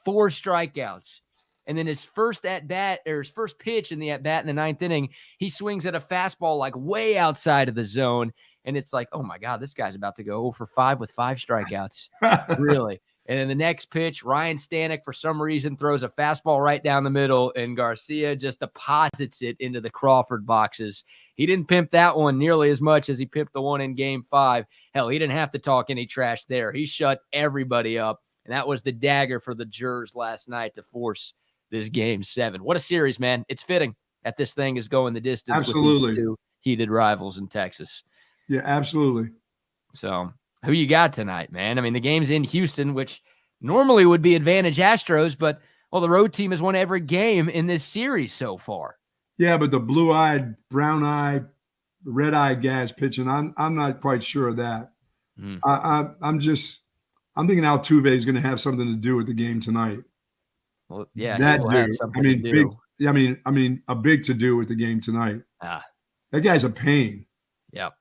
S1: 4 strikeouts. And then his first at-bat, or his first pitch in the at-bat in the 9th inning, he swings at a fastball like way outside of the zone. And it's like, oh my God, this guy's about to go 0 for 5 with 5 strikeouts. Really. And then the next pitch, Ryan Stanek, for some reason, throws a fastball right down the middle, and Garcia just deposits it into the Crawford boxes. He didn't pimp that one nearly as much as he pimped the one in Game 5. Hell, he didn't have to talk any trash there. He shut everybody up, and that was the dagger for the Jers last night to force this Game 7. What a series, man. It's fitting that this thing is going the distance
S2: Absolutely.
S1: with these two heated rivals in Texas.
S2: Yeah, absolutely.
S1: So who you got tonight, man? I mean, the game's in Houston, which normally would be advantage Astros, but, well, the road team has won every game in this series so far.
S2: Yeah, but the blue-eyed, brown-eyed, red-eyed guys pitching, I'm not quite sure of that. I'm thinking Altuve is going to have something to do with the game tonight.
S1: Well, yeah,
S2: that dude. I mean, a big to do with the game tonight. That guy's a pain.
S1: Yep.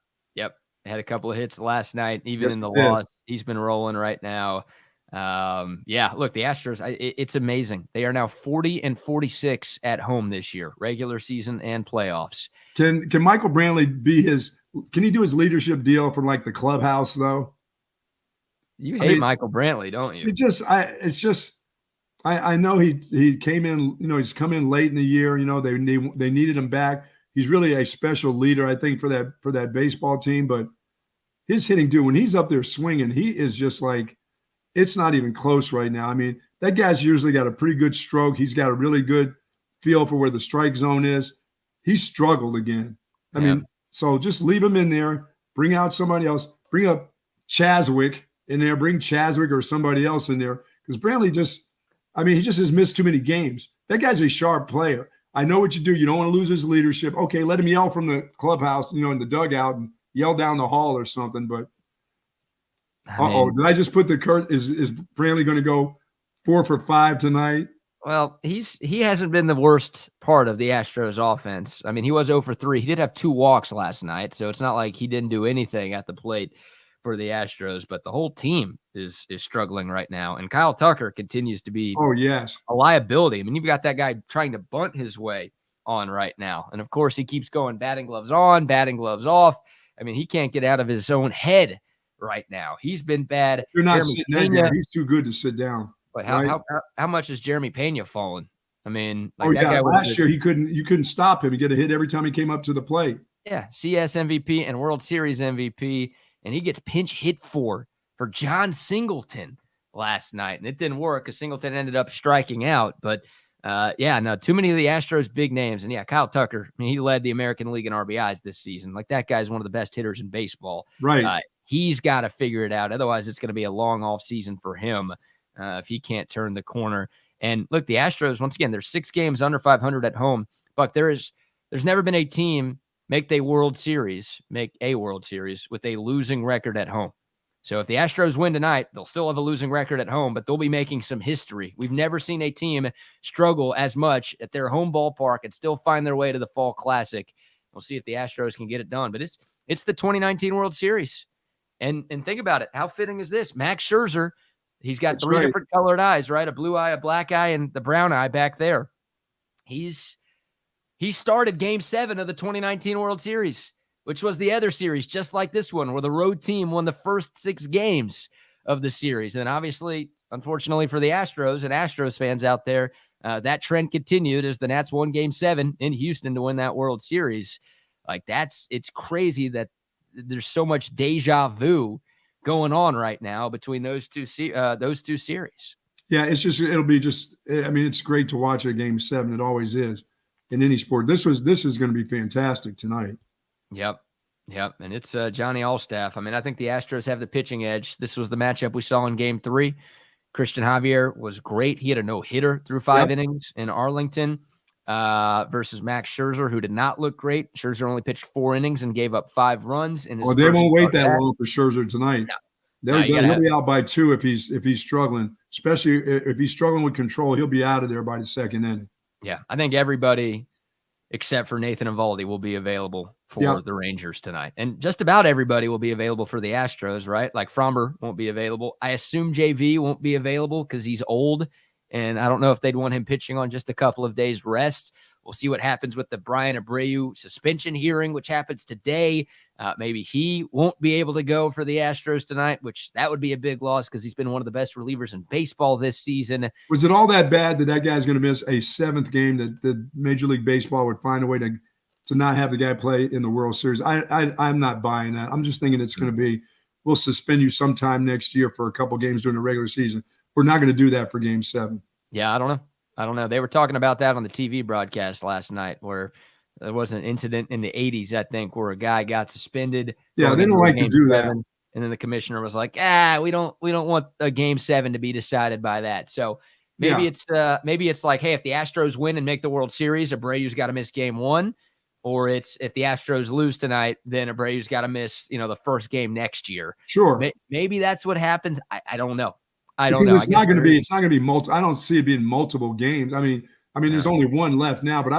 S1: Had a couple of hits last night, even in the loss. He's been rolling right now. Look, the Astros, it's amazing. They are now 40-46 at home this year, regular season and playoffs.
S2: Can Michael Brantley can he do his leadership deal from like the clubhouse though?
S1: You hate Michael Brantley, don't you?
S2: I know he came in, he's come in late in the year, they needed him back. He's really a special leader, I think, for that baseball team. But his hitting, dude, when he's up there swinging, he is just like, it's not even close right now. I mean, that guy's usually got a pretty good stroke. He's got a really good feel for where the strike zone is. He struggled again. I mean, so just leave him in there. Bring out somebody else. Bring up Chaswick in there. Bring Chaswick or somebody else in there. Because Brantley he just has missed too many games. That guy's a sharp player. I know what you do. You don't want to lose his leadership. Okay, let him yell from the clubhouse, in the dugout and yell down the hall or something. But, did I just put the curtain? Is Brantley going to go 4 for 5 tonight?
S1: Well, he hasn't been the worst part of the Astros offense. I mean, he was 0 for 3. He did have 2 walks last night, so it's not like he didn't do anything at the plate for the Astros, but the whole team is struggling right now. And Kyle Tucker continues to be a liability. I mean, you've got that guy trying to bunt his way on right now. And of course, he keeps going batting gloves on, batting gloves off. I mean, he can't get out of his own head right now. He's been bad.
S2: You're not sitting that guy. He's too good to sit down.
S1: But how much has Jeremy Pena fallen? I mean,
S2: guy last year you couldn't stop him. He get a hit every time he came up to the plate.
S1: Yeah, CS MVP and World Series MVP. And he gets pinch hit for John Singleton last night. And it didn't work because Singleton ended up striking out. But, too many of the Astros' big names. And, Kyle Tucker, I mean, he led the American League in RBIs this season. Like, that guy's one of the best hitters in baseball.
S2: Right.
S1: He's got to figure it out. Otherwise, it's going to be a long off season for him if he can't turn the corner. And, look, the Astros, once again, they're 6 games under 500 at home. But there's never been a team make a World Series with a losing record at home. So if the Astros win tonight, they'll still have a losing record at home, but they'll be making some history. We've never seen a team struggle as much at their home ballpark and still find their way to the Fall Classic. We'll see if the Astros can get it done. But it's the 2019 World Series. And think about it. How fitting is this? Max Scherzer, he's got 3 different colored eyes, right? A blue eye, a black eye, and the brown eye back there. He started Game 7 of the 2019 World Series, which was the other series, just like this one, where the road team won the first 6 games of the series. And obviously, unfortunately for the Astros and Astros fans out there, that trend continued as the Nats won Game 7 in Houston to win that World Series. Like, it's crazy that there's so much deja vu going on right now between those two series.
S2: Yeah, it's great to watch a Game 7. It always is. In any sport, this is going to be fantastic tonight.
S1: Yep, and it's Johnny Allstaff. I mean, I think the Astros have the pitching edge. This was the matchup we saw in Game 3. Christian Javier was great. He had a no-hitter through 5 innings in Arlington versus Max Scherzer, who did not look great. Scherzer only pitched 4 innings and gave up 5 runs. They
S2: won't wait that long for Scherzer tonight. He'll be out by 2 if he's struggling, especially if he's struggling with control. He'll be out of there by the 2nd inning.
S1: Yeah, I think everybody except for Nathan Eovaldi will be available for the Rangers tonight. And just about everybody will be available for the Astros, right? Like Fromber won't be available. I assume JV won't be available because he's old, and I don't know if they'd want him pitching on just a couple of days rest. We'll see what happens with the Brian Abreu suspension hearing, which happens today. Maybe he won't be able to go for the Astros tonight, which that would be a big loss because he's been one of the best relievers in baseball this season.
S2: Was it all that bad that guy's going to miss a 7th game, that the Major League Baseball would find a way to not have the guy play in the World Series? I'm not buying that. I'm just thinking it's going to be, we'll suspend you sometime next year for a couple games during the regular season. We're not going to do that for Game 7.
S1: Yeah, I don't know. They were talking about that on the TV broadcast last night, where there was an incident in the 80s, I think, where a guy got suspended.
S2: Yeah, they don't like to do that.
S1: And then the commissioner was like, we don't want a Game 7 to be decided by that. So maybe it's like, hey, if the Astros win and make the World Series, Abreu's got to miss Game 1. Or it's if the Astros lose tonight, then Abreu's got to miss, the first game next year.
S2: Sure.
S1: Maybe that's what happens. I don't know.
S2: It's not going to be multiple. I don't see it being multiple games. I mean, there's only one left now, but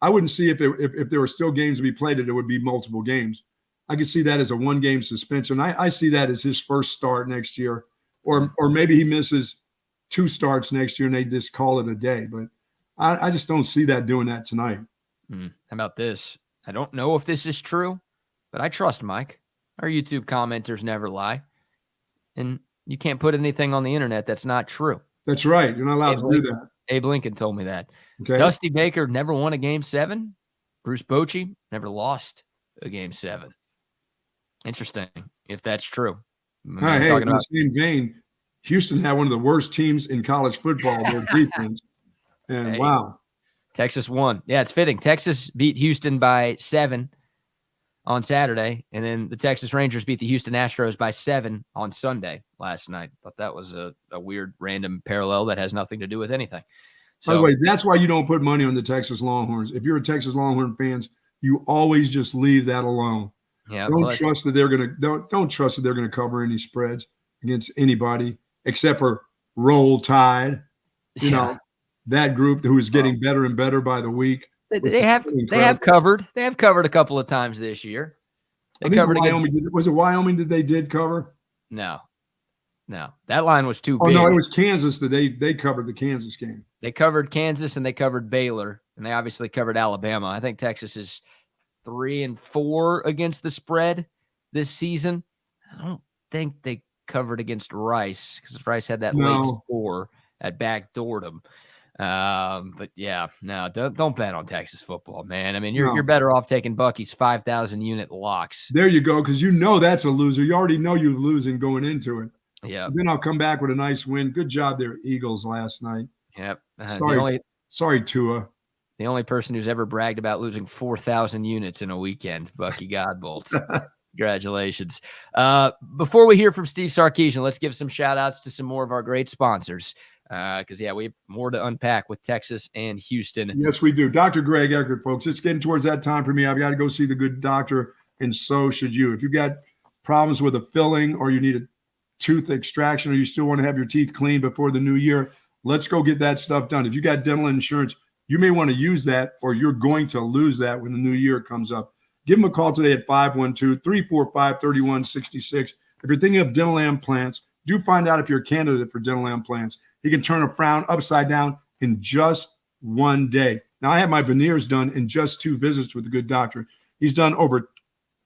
S2: I wouldn't see if there were still games to be played, that it would be multiple games. I could see that as a 1-game suspension. I see that as his first start next year, or maybe he misses 2 starts next year and they just call it a day. But I just don't see that doing that tonight.
S1: How about this? I don't know if this is true, but I trust Mike. Our YouTube commenters never lie. And you can't put anything on the internet that's not true.
S2: That's right. You're not allowed to do that.
S1: Abe Lincoln told me that.
S2: Okay.
S1: Dusty Baker never won a Game 7. Bruce Bochy never lost a Game 7. Interesting, if that's true.
S2: In the same vein, Houston had one of the worst teams in college football, their defense. And wow.
S1: Texas won. Yeah, it's fitting. Texas beat Houston by 7 on Saturday, and then the Texas Rangers beat the Houston Astros by 7 on Sunday last night. Thought that was a weird, random parallel that has nothing to do with anything. So,
S2: by the way, that's why you don't put money on the Texas Longhorns. If you're a Texas Longhorn fans, you always just leave that alone.
S1: Yeah,
S2: don't trust that they're gonna cover any spreads against anybody except for Roll Tide. You know, that group who is getting better and better by the week.
S1: They have covered. They have covered a couple of times this year. They covered
S2: Wyoming. Was it Wyoming that they did cover?
S1: No. That line was too big.
S2: Oh no, it was Kansas that they covered the Kansas game.
S1: They covered Kansas and they covered Baylor, and they obviously covered Alabama. I think Texas is 3-4 against the spread this season. I don't think they covered against Rice because Rice had that late score that backdoored them. But yeah, no, don't bet on Texas football, man. I mean, you're better off taking Bucky's 5,000 unit locks.
S2: There you go, because that's a loser. You already know you're losing going into it.
S1: Yeah.
S2: Then I'll come back with a nice win. Good job there, Eagles, last night.
S1: Yep.
S2: Sorry, Tua.
S1: The only person who's ever bragged about losing 4,000 units in a weekend, Bucky Godbolt. Congratulations. Before we hear from Steve Sarkisian, let's give some shout outs to some more of our great sponsors. Because, we have more to unpack with Texas and Houston.
S2: Yes, we do. Dr. Greg Eckert, folks. It's getting towards that time for me. I've got to go see the good doctor, and so should you. If you've got problems with a filling or you need a tooth extraction or you still want to have your teeth cleaned before the new year, let's go get that stuff done. If you got dental insurance, you may want to use that or you're going to lose that when the new year comes up. Give them a call today at 512-345-3166. If you're thinking of dental implants, do find out if you're a candidate for dental implants. He can turn a frown upside down in just one day. Now, I had my veneers done in just 2 visits with a good doctor. He's done over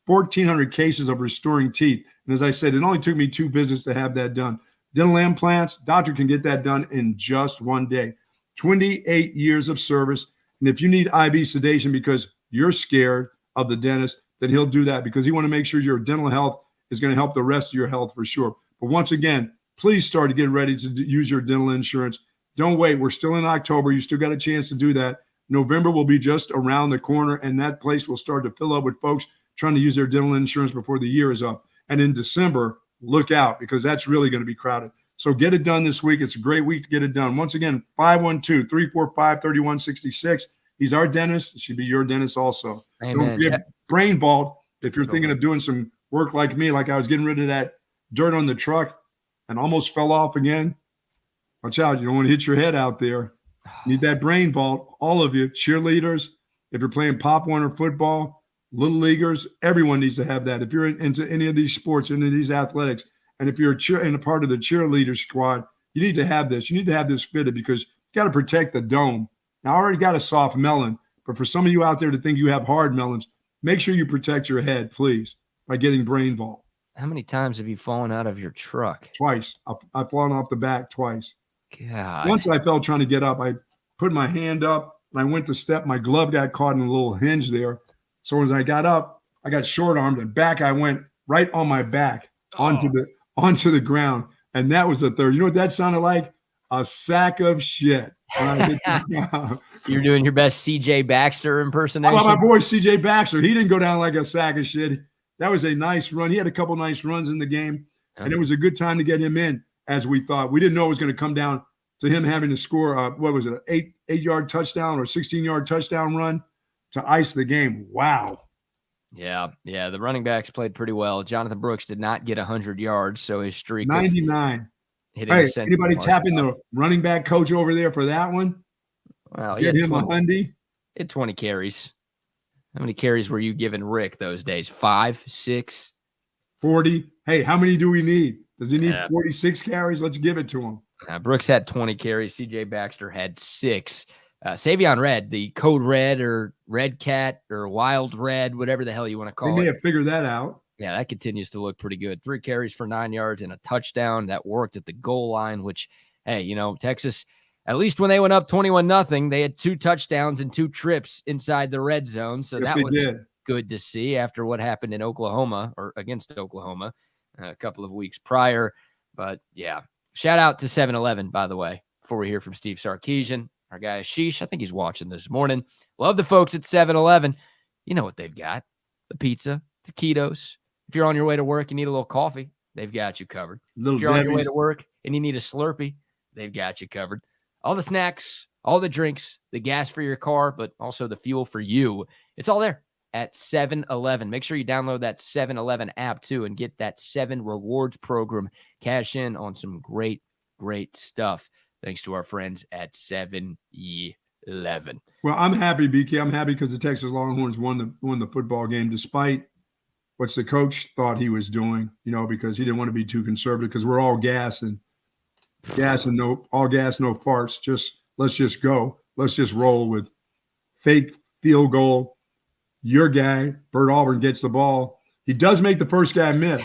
S2: 1,400 cases of restoring teeth. And as I said, it only took me 2 visits to have that done. Dental implants, doctor can get that done in just one day. 28 years of service. And if you need IV sedation because you're scared of the dentist, then he'll do that because he want to make sure your dental health is going to help the rest of your health for sure. But once again, please start to get ready to use your dental insurance. Don't wait. We're still in October. You still got a chance to do that. November will be just around the corner, and that place will start to fill up with folks trying to use their dental insurance before the year is up. And in December, look out because that's really going to be crowded. So get it done this week. It's a great week to get it done. Once again, 512-345-3166. He's our dentist. It should be your dentist also.
S1: Amen.
S2: Don't forget Brain Vault. If you're thinking of doing some work like me, like I was getting rid of that dirt on the truck and almost fell off again, watch out. You don't want to hit your head out there. You need that Brain Vault. All of you, cheerleaders, if you're playing Pop Warner football, little leaguers, everyone needs to have that. If you're into any of these sports, any of these athletics, and if you're a part of the cheerleader squad, you need to have this. You need to have this fitted because you got to protect the dome. Now, I already got a soft melon, But for some of you out there to think you have hard melons, make sure you protect your head, please, by getting brain vault.
S1: How many times have you fallen out of your truck?
S2: Twice. I've fallen off the back twice.
S1: God.
S2: Once I fell trying to get up. I put my hand up and I went to step. My glove got caught in a little hinge there. So as I got up, I got short armed and back I went right on my back onto the ground. And that was the third. You know what that sounded like? A sack of shit.
S1: You're doing your best CJ Baxter impersonation?
S2: How about my boy CJ Baxter? He didn't go down like a sack of shit. That was a nice run. He had a couple nice runs in the game. And it was a good time to get him in, as we thought. We didn't know it was going to come down to him having to score, what was it, an 8-yard touchdown or 16-yard touchdown run to ice the game. Wow.
S1: Yeah. The running backs played pretty well. Jonathan Brooks did not get 100 yards, so his streak
S2: 99.
S1: Hey,
S2: anybody tapping the running back coach over there for that one?
S1: Well,
S2: get him 100.
S1: He had 20 carries. How many carries were you giving Rick those days? 5, 6?
S2: 40. Hey, how many do we need? Does he need 46 carries? Let's give it to him.
S1: Brooks had 20 carries. CJ Baxter had 6. Savion Red, the Code Red or Red Cat or Wild Red, whatever the hell you want to call it.
S2: They may have figured that out.
S1: Yeah, that continues to look pretty good. 3 carries for 9 yards and a touchdown. That worked at the goal line, which, hey, Texas, at least when they went up 21-0, they had 2 touchdowns and 2 trips inside the red zone. So that was good to see after what happened in Oklahoma or against Oklahoma a couple of weeks prior. But, yeah, shout out to 7-Eleven, by the way, before we hear from Steve Sarkisian. Our guy Ashish, I think he's watching this morning. Love the folks at 7-Eleven. You know what they've got. The pizza, taquitos. If you're on your way to work, you need a little coffee, they've got you covered. If you're on your way to work and you need a Slurpee, they've got you covered. All the snacks, all the drinks, the gas for your car, but also the fuel for you. It's all there at 7-Eleven. Make sure you download that 7-Eleven app too and get that 7 rewards program. Cash in on some great stuff. Thanks to our friends at 7-Eleven.
S2: Well, I'm happy, BK. I'm happy because the Texas Longhorns won the football game despite what the coach thought he was doing, because he didn't want to be too conservative because we're all gas and no farts. Let's just go. Let's just roll with fake field goal. Your guy, Bert Auburn, gets the ball. He does make the first guy miss.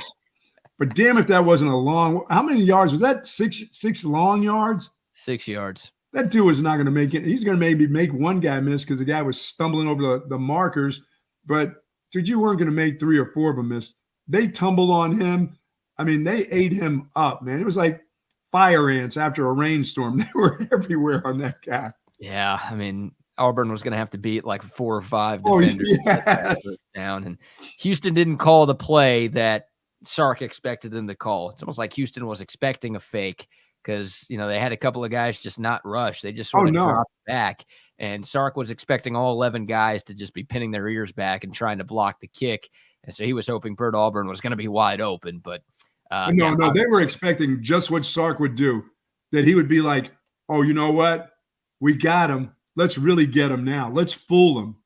S2: But damn if that wasn't a long – how many yards? Was that 6 long yards?
S1: 6 yards.
S2: That dude is not going to make it. He's going to maybe make one guy miss because the guy was stumbling over the markers. But, dude, you weren't going to make 3 or 4 of them miss. They tumbled on him. I mean, they ate him up, man. It was like fire ants after a rainstorm. They were everywhere on that guy.
S1: Yeah, I mean, Auburn was going to have to beat like 4 or 5 defenders down. And Houston didn't call the play that Sark expected them to call. It's almost like Houston was expecting a fake because, they had a couple of guys just not rush. They just sort of dropped back. And Sark was expecting all 11 guys to just be pinning their ears back and trying to block the kick. And so he was hoping Bert Auburn was going to be wide open. But
S2: no, they were expecting just what Sark would do, that he would be like, oh, you know what? We got him. Let's really get him now. Let's fool him,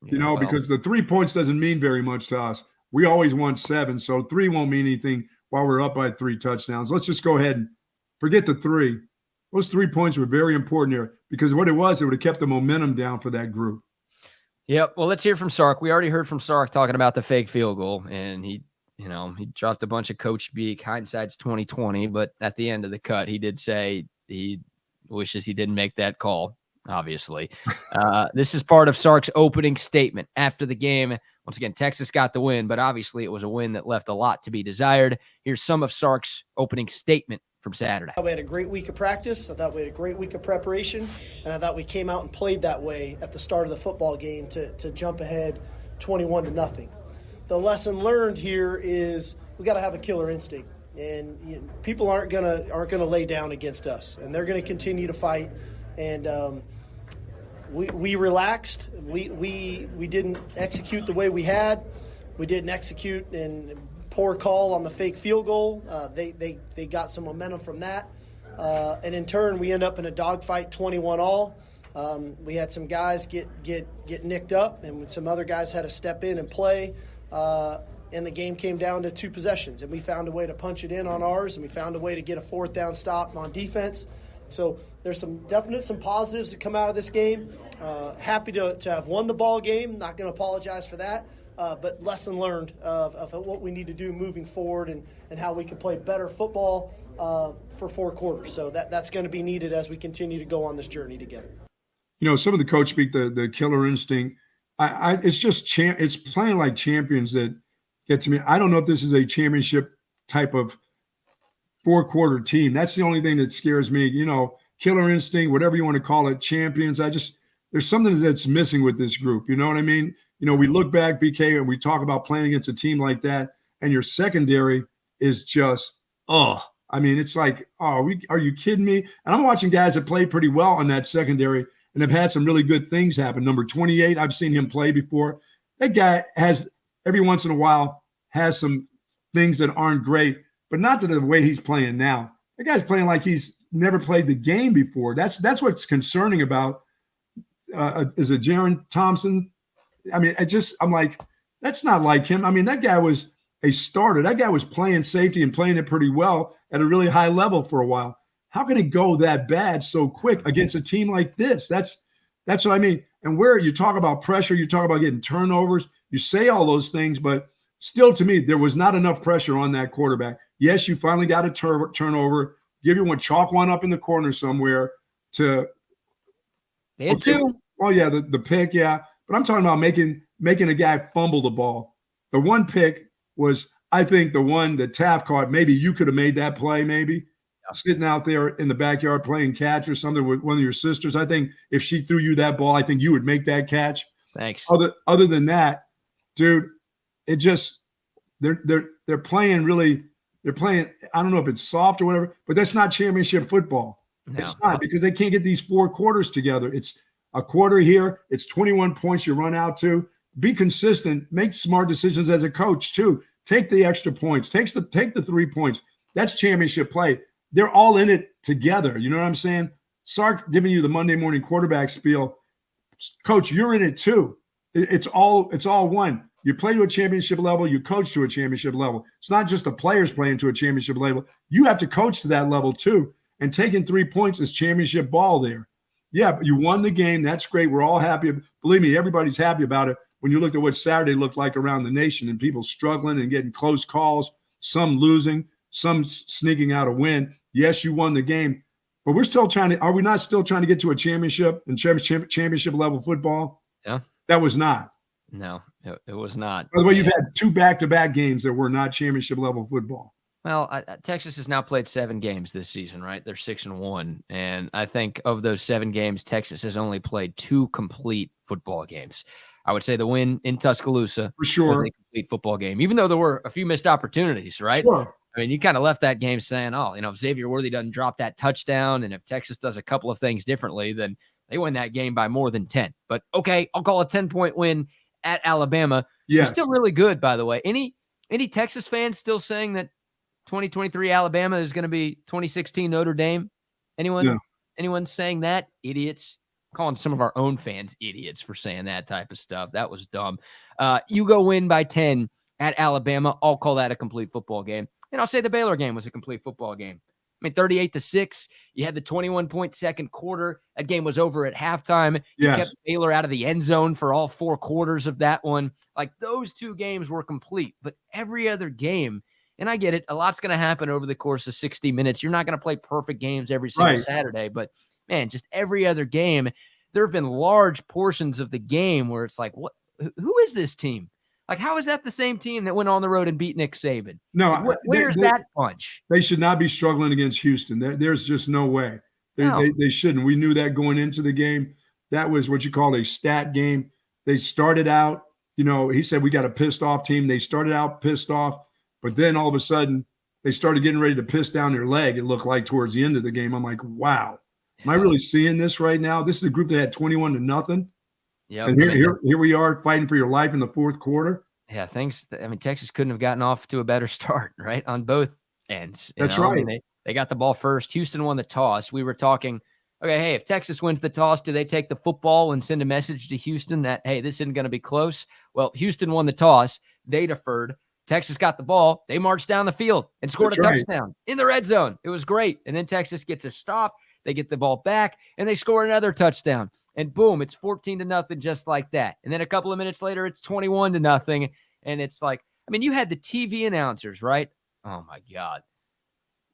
S2: because the 3 points doesn't mean very much to us. We always want 7, so 3 won't mean anything while we're up by 3 touchdowns. Let's just go ahead and forget the 3. Those 3 points were very important here because what it would have kept the momentum down for that group.
S1: Yep. Well, let's hear from Sark. We already heard from Sark talking about the fake field goal, and he dropped a bunch of Coach Beak. Hindsight's 20/20, but at the end of the cut, he did say he wishes he didn't make that call. Obviously, this is part of Sark's opening statement after the game. Once again, Texas got the win, but obviously it was a win that left a lot to be desired. Here's some of Sark's opening statement from Saturday.
S3: We had a great week of practice. I thought we had a great week of preparation, and I thought we came out and played that way at the start of the football game to jump ahead 21-0. The lesson learned here is we got to have a killer instinct, and people aren't gonna lay down against us, and they're going to continue to fight. And we relaxed. We didn't execute the way we had. We didn't execute and poor call on the fake field goal. They got some momentum from that, and in turn we end up in a dogfight 21-all. We had some guys get nicked up, and some other guys had to step in and play. And the game came down to 2 possessions, and we found a way to punch it in on ours, and we found a way to get a 4th down stop on defense. So there's some positives that come out of this game. Happy to have won the ball game. Not going to apologize for that. But lesson learned of what we need to do moving forward and how we can play better football for 4 quarters. So that's going to be needed as we continue to go on this journey together.
S2: Some of the coach speak the killer instinct. It's just it's playing like champions that get to me. I don't know if this is a championship type of 4-quarter team. That's the only thing that scares me. Killer instinct, whatever you want to call it, champions. There's something that's missing with this group. You know what I mean? We look back, BK, and we talk about playing against a team like that, and your secondary is just, it's like, are you kidding me? And I'm watching guys that play pretty well on that secondary and have had some really good things happen. Number 28, I've seen him play before. That guy has, every once in a while, has some things that aren't great, but not to the way he's playing now. That guy's playing like he's never played the game before. That's what's concerning about, is it Jaron Thompson? I'm like, that's not like him. That guy was a starter. That guy was playing safety and playing it pretty well at a really high level for a while. How can it go that bad so quick against a team like this? That's what I mean. And where you talk about pressure, you talk about getting turnovers, you say all those things, but still, to me, there was not enough pressure on that quarterback. Yes, you finally got a turnover. Give you one, chalk one up in the corner somewhere to.
S1: They had 2.
S2: Oh yeah, the pick, yeah. But I'm talking about making a guy fumble the ball. The one pick was, I think, the one that Taft caught. Maybe you could have made that play, maybe. Sitting out there in the backyard playing catch or something with one of your sisters. I think if she threw you that ball, I think you would make that catch.
S1: Thanks.
S2: Other than that, dude, it just they're playing really. They're playing, I don't know if it's soft or whatever, but that's not championship football. No. It's not, because they can't get these 4 quarters together. It's a quarter here. It's 21 points you run out to. Be consistent. Make smart decisions as a coach, too. Take the extra points. Take the 3 points. That's championship play. They're all in it together. You know what I'm saying? Sark giving you the Monday morning quarterback spiel. Coach, you're in it, too. It's all one. You play to a championship level. You coach to a championship level. It's not just the players playing to a championship level. You have to coach to that level too. And taking 3 points is championship ball there. Yeah, but you won the game. That's great. We're all happy. Believe me, everybody's happy about it. When you looked at what Saturday looked like around the nation and people struggling and getting close calls, some losing, some sneaking out a win. Yes, you won the game, but we're still trying to. Are we not still trying to get to a championship and championship level football?
S1: Yeah,
S2: that was not.
S1: No, it was not.
S2: By the way, you've had 2 back-to-back games that were not championship-level football.
S1: Well, Texas has now played 7 games this season, right? They're 6-1, and I think of those 7 games, Texas has only played 2 complete football games. I would say the win in Tuscaloosa
S2: for sure
S1: was a complete football game, even though there were a few missed opportunities, right?
S2: Sure.
S1: You kind of left that game saying, if Xavier Worthy doesn't drop that touchdown, and if Texas does a couple of things differently, then they win that game by more than 10. But okay, I'll call a 10-point win at Alabama.
S2: Yeah.
S1: Still really good, by the way. Any Texas fans still saying that 2023 Alabama is going to be 2016 Notre Dame? Anyone saying that? Idiots. Calling some of our own fans idiots for saying that type of stuff. That was dumb. You go win by 10 at Alabama. I'll call that a complete football game. And I'll say the Baylor game was a complete football game. 38-6. You had the 21-point second quarter. That game was over at halftime. You kept Baylor out of the end zone for all 4 quarters of that one. Like, those 2 games were complete. But every other game, and I get it, a lot's going to happen over the course of 60 minutes. You're not going to play perfect games every single Saturday. But, man, just every other game, there have been large portions of the game where it's like, what? Who is this team? Like, how is that the same team that went on the road and beat Nick Saban?
S2: No,
S1: where's that punch?
S2: They should not be struggling against Houston. There's just no way. They shouldn't. We knew that going into the game. That was what you call a stat game. They started out, he said we got a pissed off team. They started out pissed off, but then all of a sudden they started getting ready to piss down their leg, it looked like, towards the end of the game. I'm like, wow, am I really seeing this right now? This is a group that had 21-0. Yeah, and here we are fighting for your life in the 4th quarter.
S1: Yeah, Texas couldn't have gotten off to a better start, right, on both ends.
S2: That's right.
S1: They got the ball first. Houston won the toss. We were talking, okay, hey, if Texas wins the toss, do they take the football and send a message to Houston that, hey, this isn't going to be close? Well, Houston won the toss. They deferred. Texas got the ball. They marched down the field and scored a touchdown in the red zone. It was great. And then Texas gets a stop. They get the ball back, and they score another touchdown. And boom, it's 14-0 just like that. And then a couple of minutes later, it's 21-0. And it's like, I mean, you had the TV announcers, right? Oh, my God.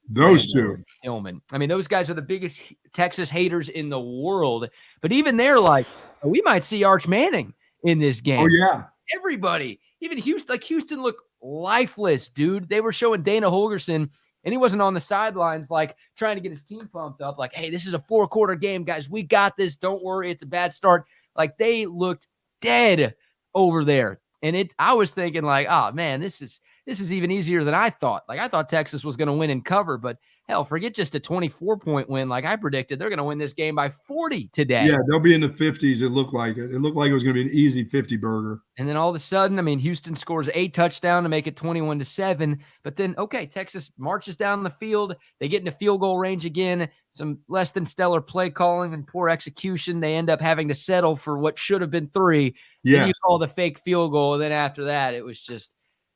S2: Those two.
S1: Hillman. I mean, those guys are the biggest Texas haters in the world. But even they're like, oh, we might see Arch Manning in this game.
S2: Oh, yeah.
S1: Everybody. Even Houston looked lifeless, dude. They were showing Dana Holgerson, and he wasn't on the sidelines, like, trying to get his team pumped up. Like, hey, this is a 4-quarter game, guys. We got this. Don't worry. It's a bad start. Like, they looked dead over there. And I was thinking, like, oh, man, this is even easier than I thought. Like, I thought Texas was going to win and cover, but hell, forget just a 24-point win. Like I predicted, they're going to win this game by 40 today.
S2: Yeah, they'll be in the 50s. It looked like it. It looked like it was going to be an easy 50 burger.
S1: And then all of a sudden, I mean, Houston scores a touchdown to make it 21-7. But then, okay, Texas marches down the field. They get into field goal range again. Some less than stellar play calling and poor execution. They end up having to settle for what should have been 3.
S2: Yeah.
S1: Then you saw the fake field goal. And then after that, it was just,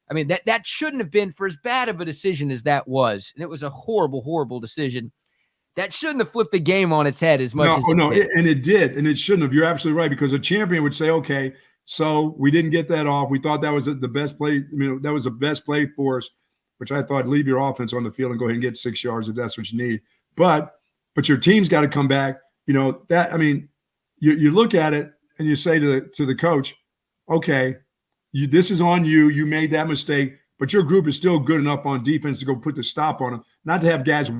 S1: I mean, that shouldn't have been for as bad of a decision as that was. And it was a horrible, horrible decision. That shouldn't have flipped the game on its head as much as it did.
S2: And it did. And it shouldn't have. You're absolutely right, because a champion would say, okay, so we didn't get that off. We thought that was the best play. I mean, that was the best play for us, which I thought, leave your offense on the field and go ahead and get 6 yards if that's what you need. But your team's got to come back. You know, that, I mean, you look at it and you say to the coach, okay, this is on you. You made that mistake, but your group is still good enough on defense to go put the stop on them, not to have guys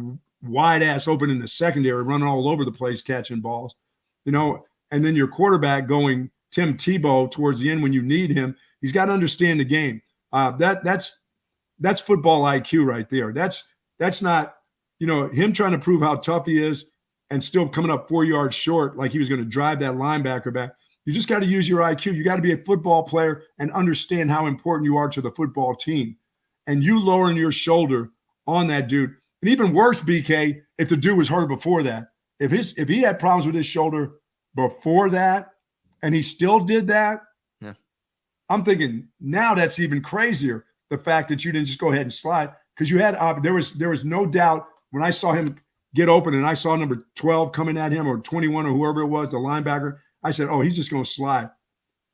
S2: wide ass open in the secondary, running all over the place, catching balls, you know, and then your quarterback going Tim Tebow towards the end when you need him. He's got to understand the game. That's football IQ right there. That's not, you know, him trying to prove how tough he is and still coming up 4 yards short like he was going to drive that linebacker back. You just got to use your IQ. You got to be a football player and understand how important you are to the football team. And you lowering your shoulder on that dude. And even worse, BK, if the dude was hurt before that. If he had problems with his shoulder before that and he still did that,
S1: yeah.
S2: I'm thinking now that's even crazier. The fact that you didn't just go ahead and slide, because you had there was no doubt when I saw him get open and I saw number 12 coming at him, or 21 or whoever it was, the linebacker. I said, oh, he's just going to slide.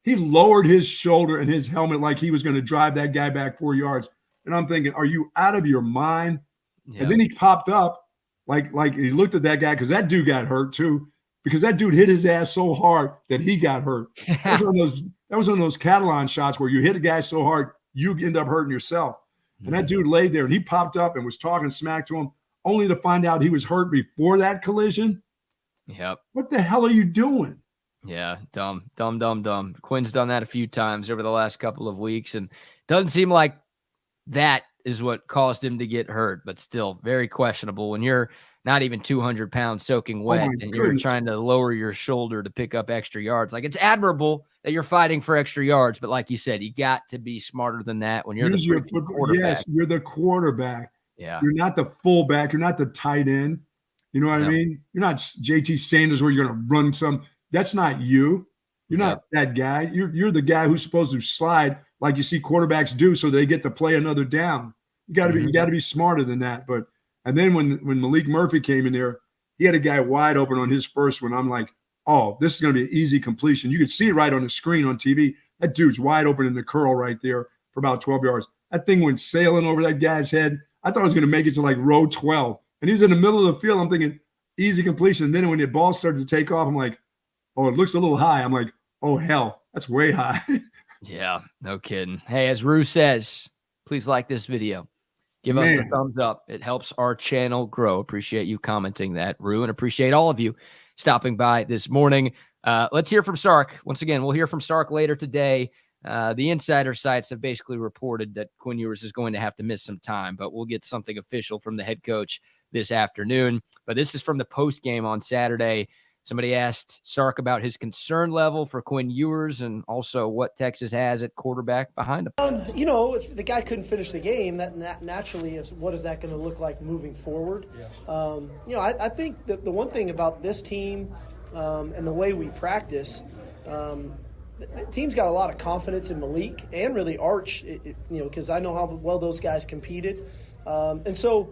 S2: He lowered his shoulder and his helmet like he was going to drive that guy back 4 yards. And I'm thinking, are you out of your mind? Yeah. And then he popped up like he looked at that guy, because that dude got hurt too, because that dude hit his ass so hard that he got hurt. Yeah. That was one of those Catalan shots where you hit a guy so hard, you end up hurting yourself. Mm-hmm. And that dude laid there and he popped up and was talking smack to him, only to find out he was hurt before that collision.
S1: Yep.
S2: What the hell are you doing?
S1: Yeah, dumb. Quinn's done that a few times over the last couple of weeks, and doesn't seem like that is what caused him to get hurt, but still very questionable when you're not even 200 pounds soaking wet and you're trying to lower your shoulder to pick up extra yards. Like, it's admirable that you're fighting for extra yards, but like you said, you got to be smarter than that when you're the quarterback.
S2: Yes, you're the quarterback.
S1: Yeah.
S2: You're not the fullback. You're not the tight end. You know what I mean? You're not JT Sanders where you're going to run some. That's not you. You're not that guy. You're the guy who's supposed to slide like you see quarterbacks do, so they get to play another down. You got to be smarter than that. And then when Malik Murphy came in there, he had a guy wide open on his first one. I'm like, oh, this is going to be an easy completion. You could see it right on the screen on TV. That dude's wide open in the curl right there for about 12 yards. That thing went sailing over that guy's head. I thought I was going to make it to like row 12. And he was in the middle of the field. I'm thinking, easy completion. And then when the ball started to take off, I'm like, oh, it looks a little high. I'm like, oh, hell, that's way high.
S1: Yeah, no kidding. Hey, as Rue says, please like this video. Give us the thumbs up. It helps our channel grow. Appreciate you commenting that, Rue, and appreciate all of you stopping by this morning. Let's hear from Sark. Once again, we'll hear from Sark later today. The insider sites have basically reported that Quinn Ewers is going to have to miss some time, but we'll get something official from the head coach this afternoon. But this is from the post game on Saturday. Somebody asked Sark about his concern level for Quinn Ewers and also what Texas has at quarterback behind him.
S3: You know, if the guy couldn't finish the game, that naturally is what is that going to look like moving forward? Yeah. You know, I think that the one thing about this team and the way we practice, the team's got a lot of confidence in Malik and really Arch, you know, because I know how well those guys competed. And so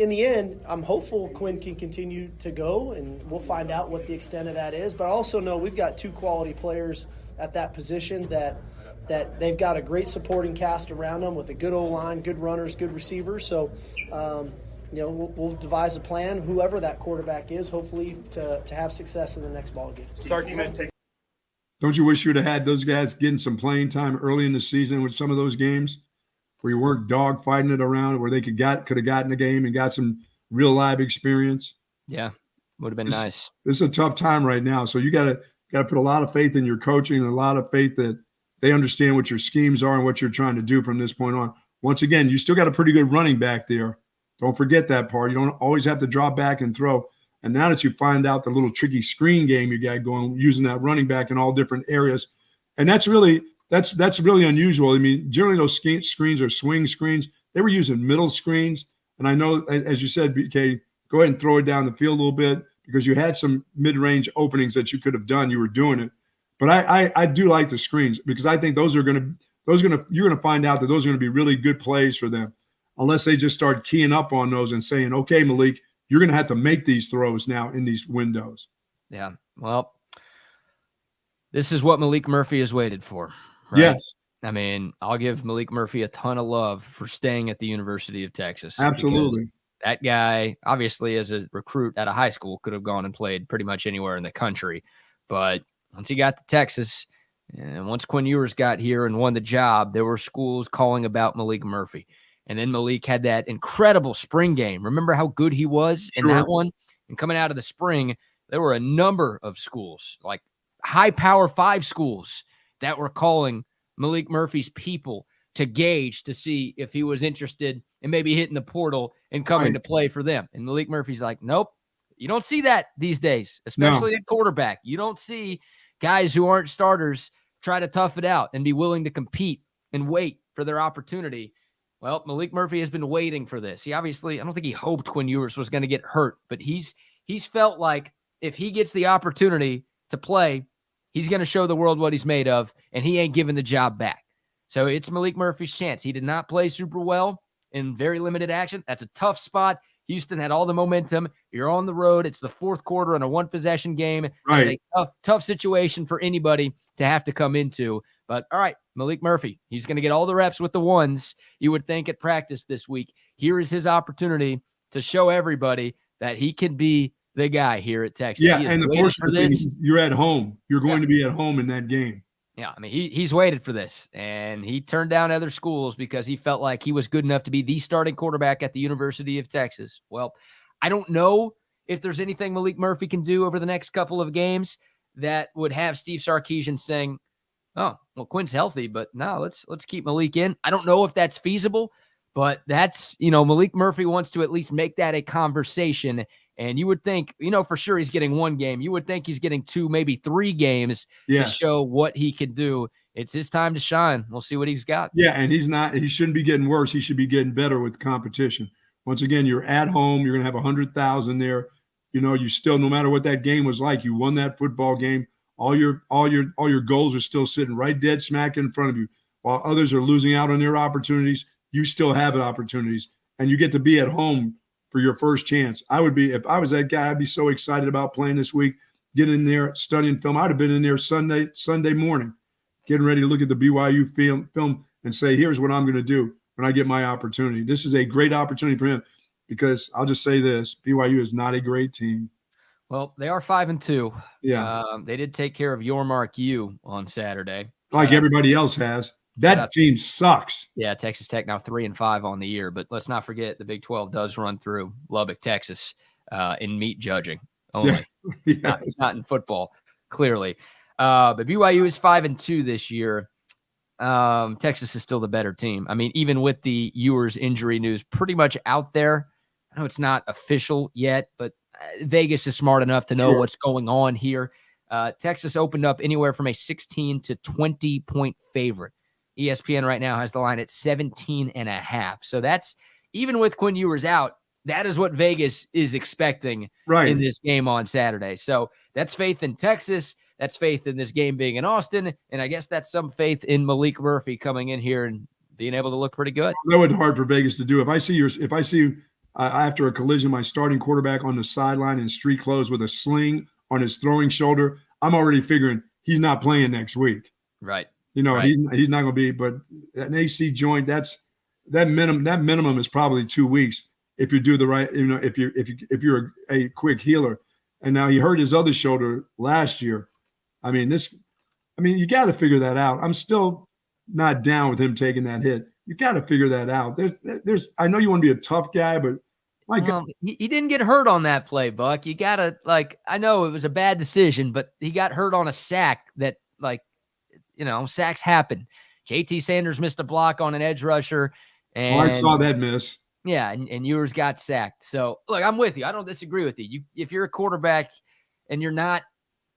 S3: in the end, I'm hopeful Quinn can continue to go, and we'll find out what the extent of that is. But I also know we've got 2 quality players at that position that they've got a great supporting cast around them with a good O-line, good runners, good receivers. So, we'll devise a plan, whoever that quarterback is, hopefully to have success in the next ball game.
S2: Don't you wish you'd have had those guys getting some playing time early in the season with some of those games where you weren't dog fighting it around, where they could have gotten the game and got some real live experience?
S1: Yeah, would have been nice.
S2: This is a tough time right now, so you got to put a lot of faith in your coaching and a lot of faith that they understand what your schemes are and what you're trying to do from this point on. Once again, you still got a pretty good running back there. Don't forget that part. You don't always have to drop back and throw. And now that you find out the little tricky screen game you got going, using that running back in all different areas, and that's really unusual. I mean, generally those screens are swing screens. They were using middle screens. And I know, as you said, BK, go ahead and throw it down the field a little bit because you had some mid-range openings that you could have done. You were doing it. But I do like the screens because I think you're going to find out that those are going to be really good plays for them, unless they just start keying up on those and saying, okay, Malik, you're going to have to make these throws now in these windows.
S1: Yeah. Well, this is what Malik Murphy has waited for. Right?
S2: Yes.
S1: I mean, I'll give Malik Murphy a ton of love for staying at the University of Texas.
S2: Absolutely.
S1: That guy, obviously, as a recruit at a high school, could have gone and played pretty much anywhere in the country. But once he got to Texas, and once Quinn Ewers got here and won the job, there were schools calling about Malik Murphy. And then Malik had that incredible spring game. Remember how good he was in that one? And coming out of the spring, there were a number of schools, like high Power 5 schools, that were calling Malik Murphy's people to gauge to see if he was interested in maybe hitting the portal and coming to play for them. And Malik Murphy's like, nope, you don't see that these days, especially at quarterback. You don't see guys who aren't starters try to tough it out and be willing to compete and wait for their opportunity. Well, Malik Murphy has been waiting for this. He obviously, I don't think he hoped Quinn Ewers was going to get hurt, but he's felt like if he gets the opportunity to play, he's going to show the world what he's made of, and he ain't giving the job back. So it's Malik Murphy's chance. He did not play super well in very limited action. That's a tough spot. Houston had all the momentum. You're on the road. It's the fourth quarter in a one-possession game.
S2: Right.
S1: It's a tough situation for anybody to have to come into. But, all right, Malik Murphy, he's going to get all the reps with the ones you would think at practice this week. Here is his opportunity to show everybody that he can be the guy here at Texas.
S2: Yeah, and the fortunate thing is you're at home. You're going to be at home in that game.
S1: Yeah, I mean, he's waited for this, and he turned down other schools because he felt like he was good enough to be the starting quarterback at the University of Texas. Well, I don't know if there's anything Malik Murphy can do over the next couple of games that would have Steve Sarkisian saying, oh, well, Quinn's healthy, but no, let's keep Malik in. I don't know if that's feasible, but that's, Malik Murphy wants to at least make that a conversation. And you would think, for sure he's getting one game. You would think he's getting 2, maybe 3 games to show what he can do. It's his time to shine. We'll see what he's got.
S2: Yeah, and he shouldn't be getting worse. He should be getting better with competition. Once again, you're at home. You're going to have 100,000 there. You still, no matter what that game was like, you won that football game. All your goals are still sitting right dead smack in front of you. While others are losing out on their opportunities, you still have opportunities, and you get to be at home for your first chance. If I was that guy, I'd be so excited about playing this week, getting in there, studying film. I'd have been in there Sunday morning, getting ready to look at the BYU film and say, here's what I'm going to do when I get my opportunity. This is a great opportunity for him because I'll just say this, BYU is not a great team.
S1: Well, they are 5-2.
S2: Yeah.
S1: They did take care of Yormark U on Saturday.
S2: Like everybody else has. That team sucks.
S1: Yeah, Texas Tech now 3-5 on the year, but let's not forget the Big 12 does run through Lubbock, Texas, in meat judging only, not in football, clearly. But BYU is 5-2 this year. Texas is still the better team. I mean, even with the Ewers injury news pretty much out there, I know it's not official yet, but Vegas is smart enough to know what's going on here. Texas opened up anywhere from a 16 to 20 point favorite. ESPN right now has the line at 17.5. So that's, even with Quinn Ewers out, that is what Vegas is expecting in this game on Saturday. So that's faith in Texas. That's faith in this game being in Austin. And I guess that's some faith in Malik Murphy coming in here and being able to look pretty good.
S2: That would be hard for Vegas to do. If I see after a collision, my starting quarterback on the sideline in street clothes with a sling on his throwing shoulder, I'm already figuring he's not playing next week.
S1: Right.
S2: Right. He's not going to be. But an AC joint, that minimum is probably 2 weeks if you do the right. If you're a quick healer. And now he hurt his other shoulder last year. I mean, you got to figure that out. I'm still not down with him taking that hit. You got to figure that out. There's. I know you want to be a tough guy, but my God,
S1: he didn't get hurt on that play, Buck. You gotta I know it was a bad decision, but he got hurt on a sack that sacks happen. JT Sanders missed a block on an edge rusher, and
S2: I saw that miss.
S1: Yeah, and Ewers got sacked. So look, I'm with you. I don't disagree with you. If you're a quarterback and you're not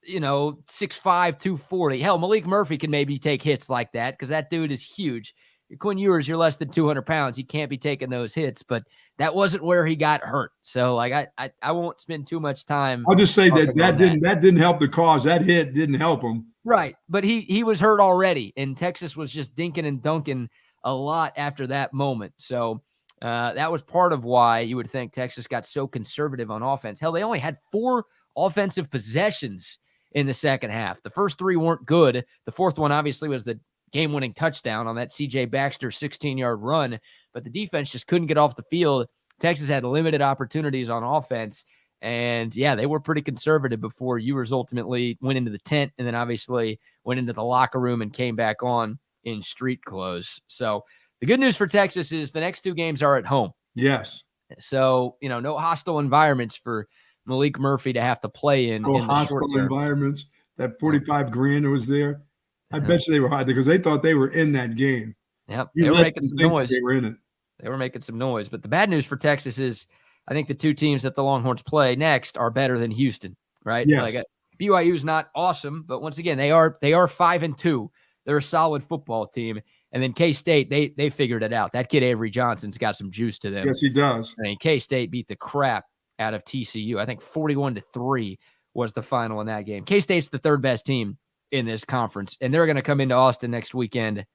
S1: 6'5", 240. Hell, Malik Murphy can maybe take hits like that because that dude is huge. Quinn Ewers, you're less than 200 pounds. You can't be taking those hits, but that wasn't where he got hurt. So I won't spend too much time.
S2: I'll just say that didn't help the cause. That hit didn't help him.
S1: Right. But he was hurt already, and Texas was just dinking and dunking a lot after that moment. So that was part of why you would think Texas got so conservative on offense. Hell, they only had 4 offensive possessions in the second half. The first 3 weren't good. The fourth one obviously was the game-winning touchdown on that C.J. Baxter 16-yard run, but the defense just couldn't get off the field. Texas had limited opportunities on offense, and yeah, they were pretty conservative before Ewers ultimately went into the tent and then obviously went into the locker room and came back on in street clothes. So the good news for Texas is the next 2 games are at home.
S2: Yes.
S1: So, no hostile environments for Malik Murphy to have to play in.
S2: No
S1: in the
S2: hostile
S1: short term.
S2: environments. That 45 grand that was there. I bet you they were hot because they thought they were in that game.
S1: Yep, they were making some noise.
S2: They were in it.
S1: They were making some noise. But the bad news for Texas is I think the 2 teams that the Longhorns play next are better than Houston, right?
S2: Yes.
S1: BYU's not awesome, but once again, they are 5-2. They're a solid football team. And then K-State, they figured it out. That kid Avery Johnson's got some juice to them.
S2: Yes, he does.
S1: I mean, K-State beat the crap out of TCU. I think 41-3 was the final in that game. K-State's the 3rd best team in this conference, and they're going to come into Austin next weekend,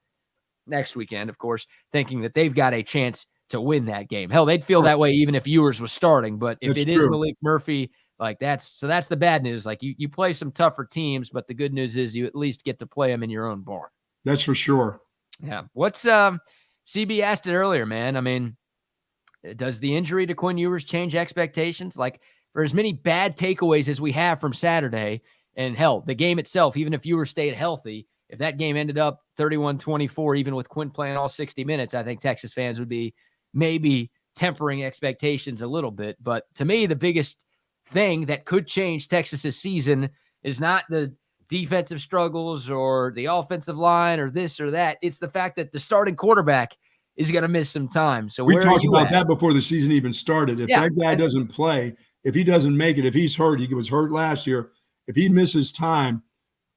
S1: of course, thinking that they've got a chance to win that game. Hell, they'd feel that way even if Ewers was starting, but if it is Malik Murphy, that's the bad news. You play some tougher teams, but the good news is you at least get to play them in your own barn.
S2: That's for sure.
S1: Yeah. What's CB asked it earlier, man. I mean, does the injury to Quinn Ewers change expectations? For as many bad takeaways as we have from Saturday, and hell, the game itself, even if Ewers stayed healthy, if that game ended up 31-24, even with Quinn playing all 60 minutes, I think Texas fans would be maybe tempering expectations a little bit. But to me, the biggest thing that could change Texas's season is not the defensive struggles or the offensive line or this or that. It's the fact that the starting quarterback is going to miss some time. So
S2: we talked about that before the season even started. If that guy doesn't play, if he doesn't make it, if he's hurt, he was hurt last year. If he misses time,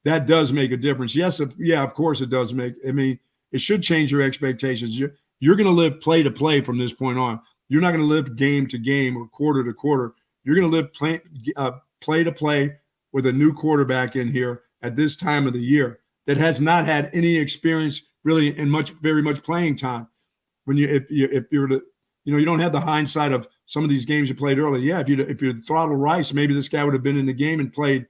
S2: that does make a difference. Yes, of course it does make. I mean, it should change your expectations. You're going to live play to play from this point on. You're not going to live game to game or quarter to quarter. You're going to live play to play with a new quarterback in here at this time of the year that has not had any experience really in very much playing time. When if you're to, you don't have the hindsight of some of these games you played early. Yeah, if you throttle Rice, maybe this guy would have been in the game and played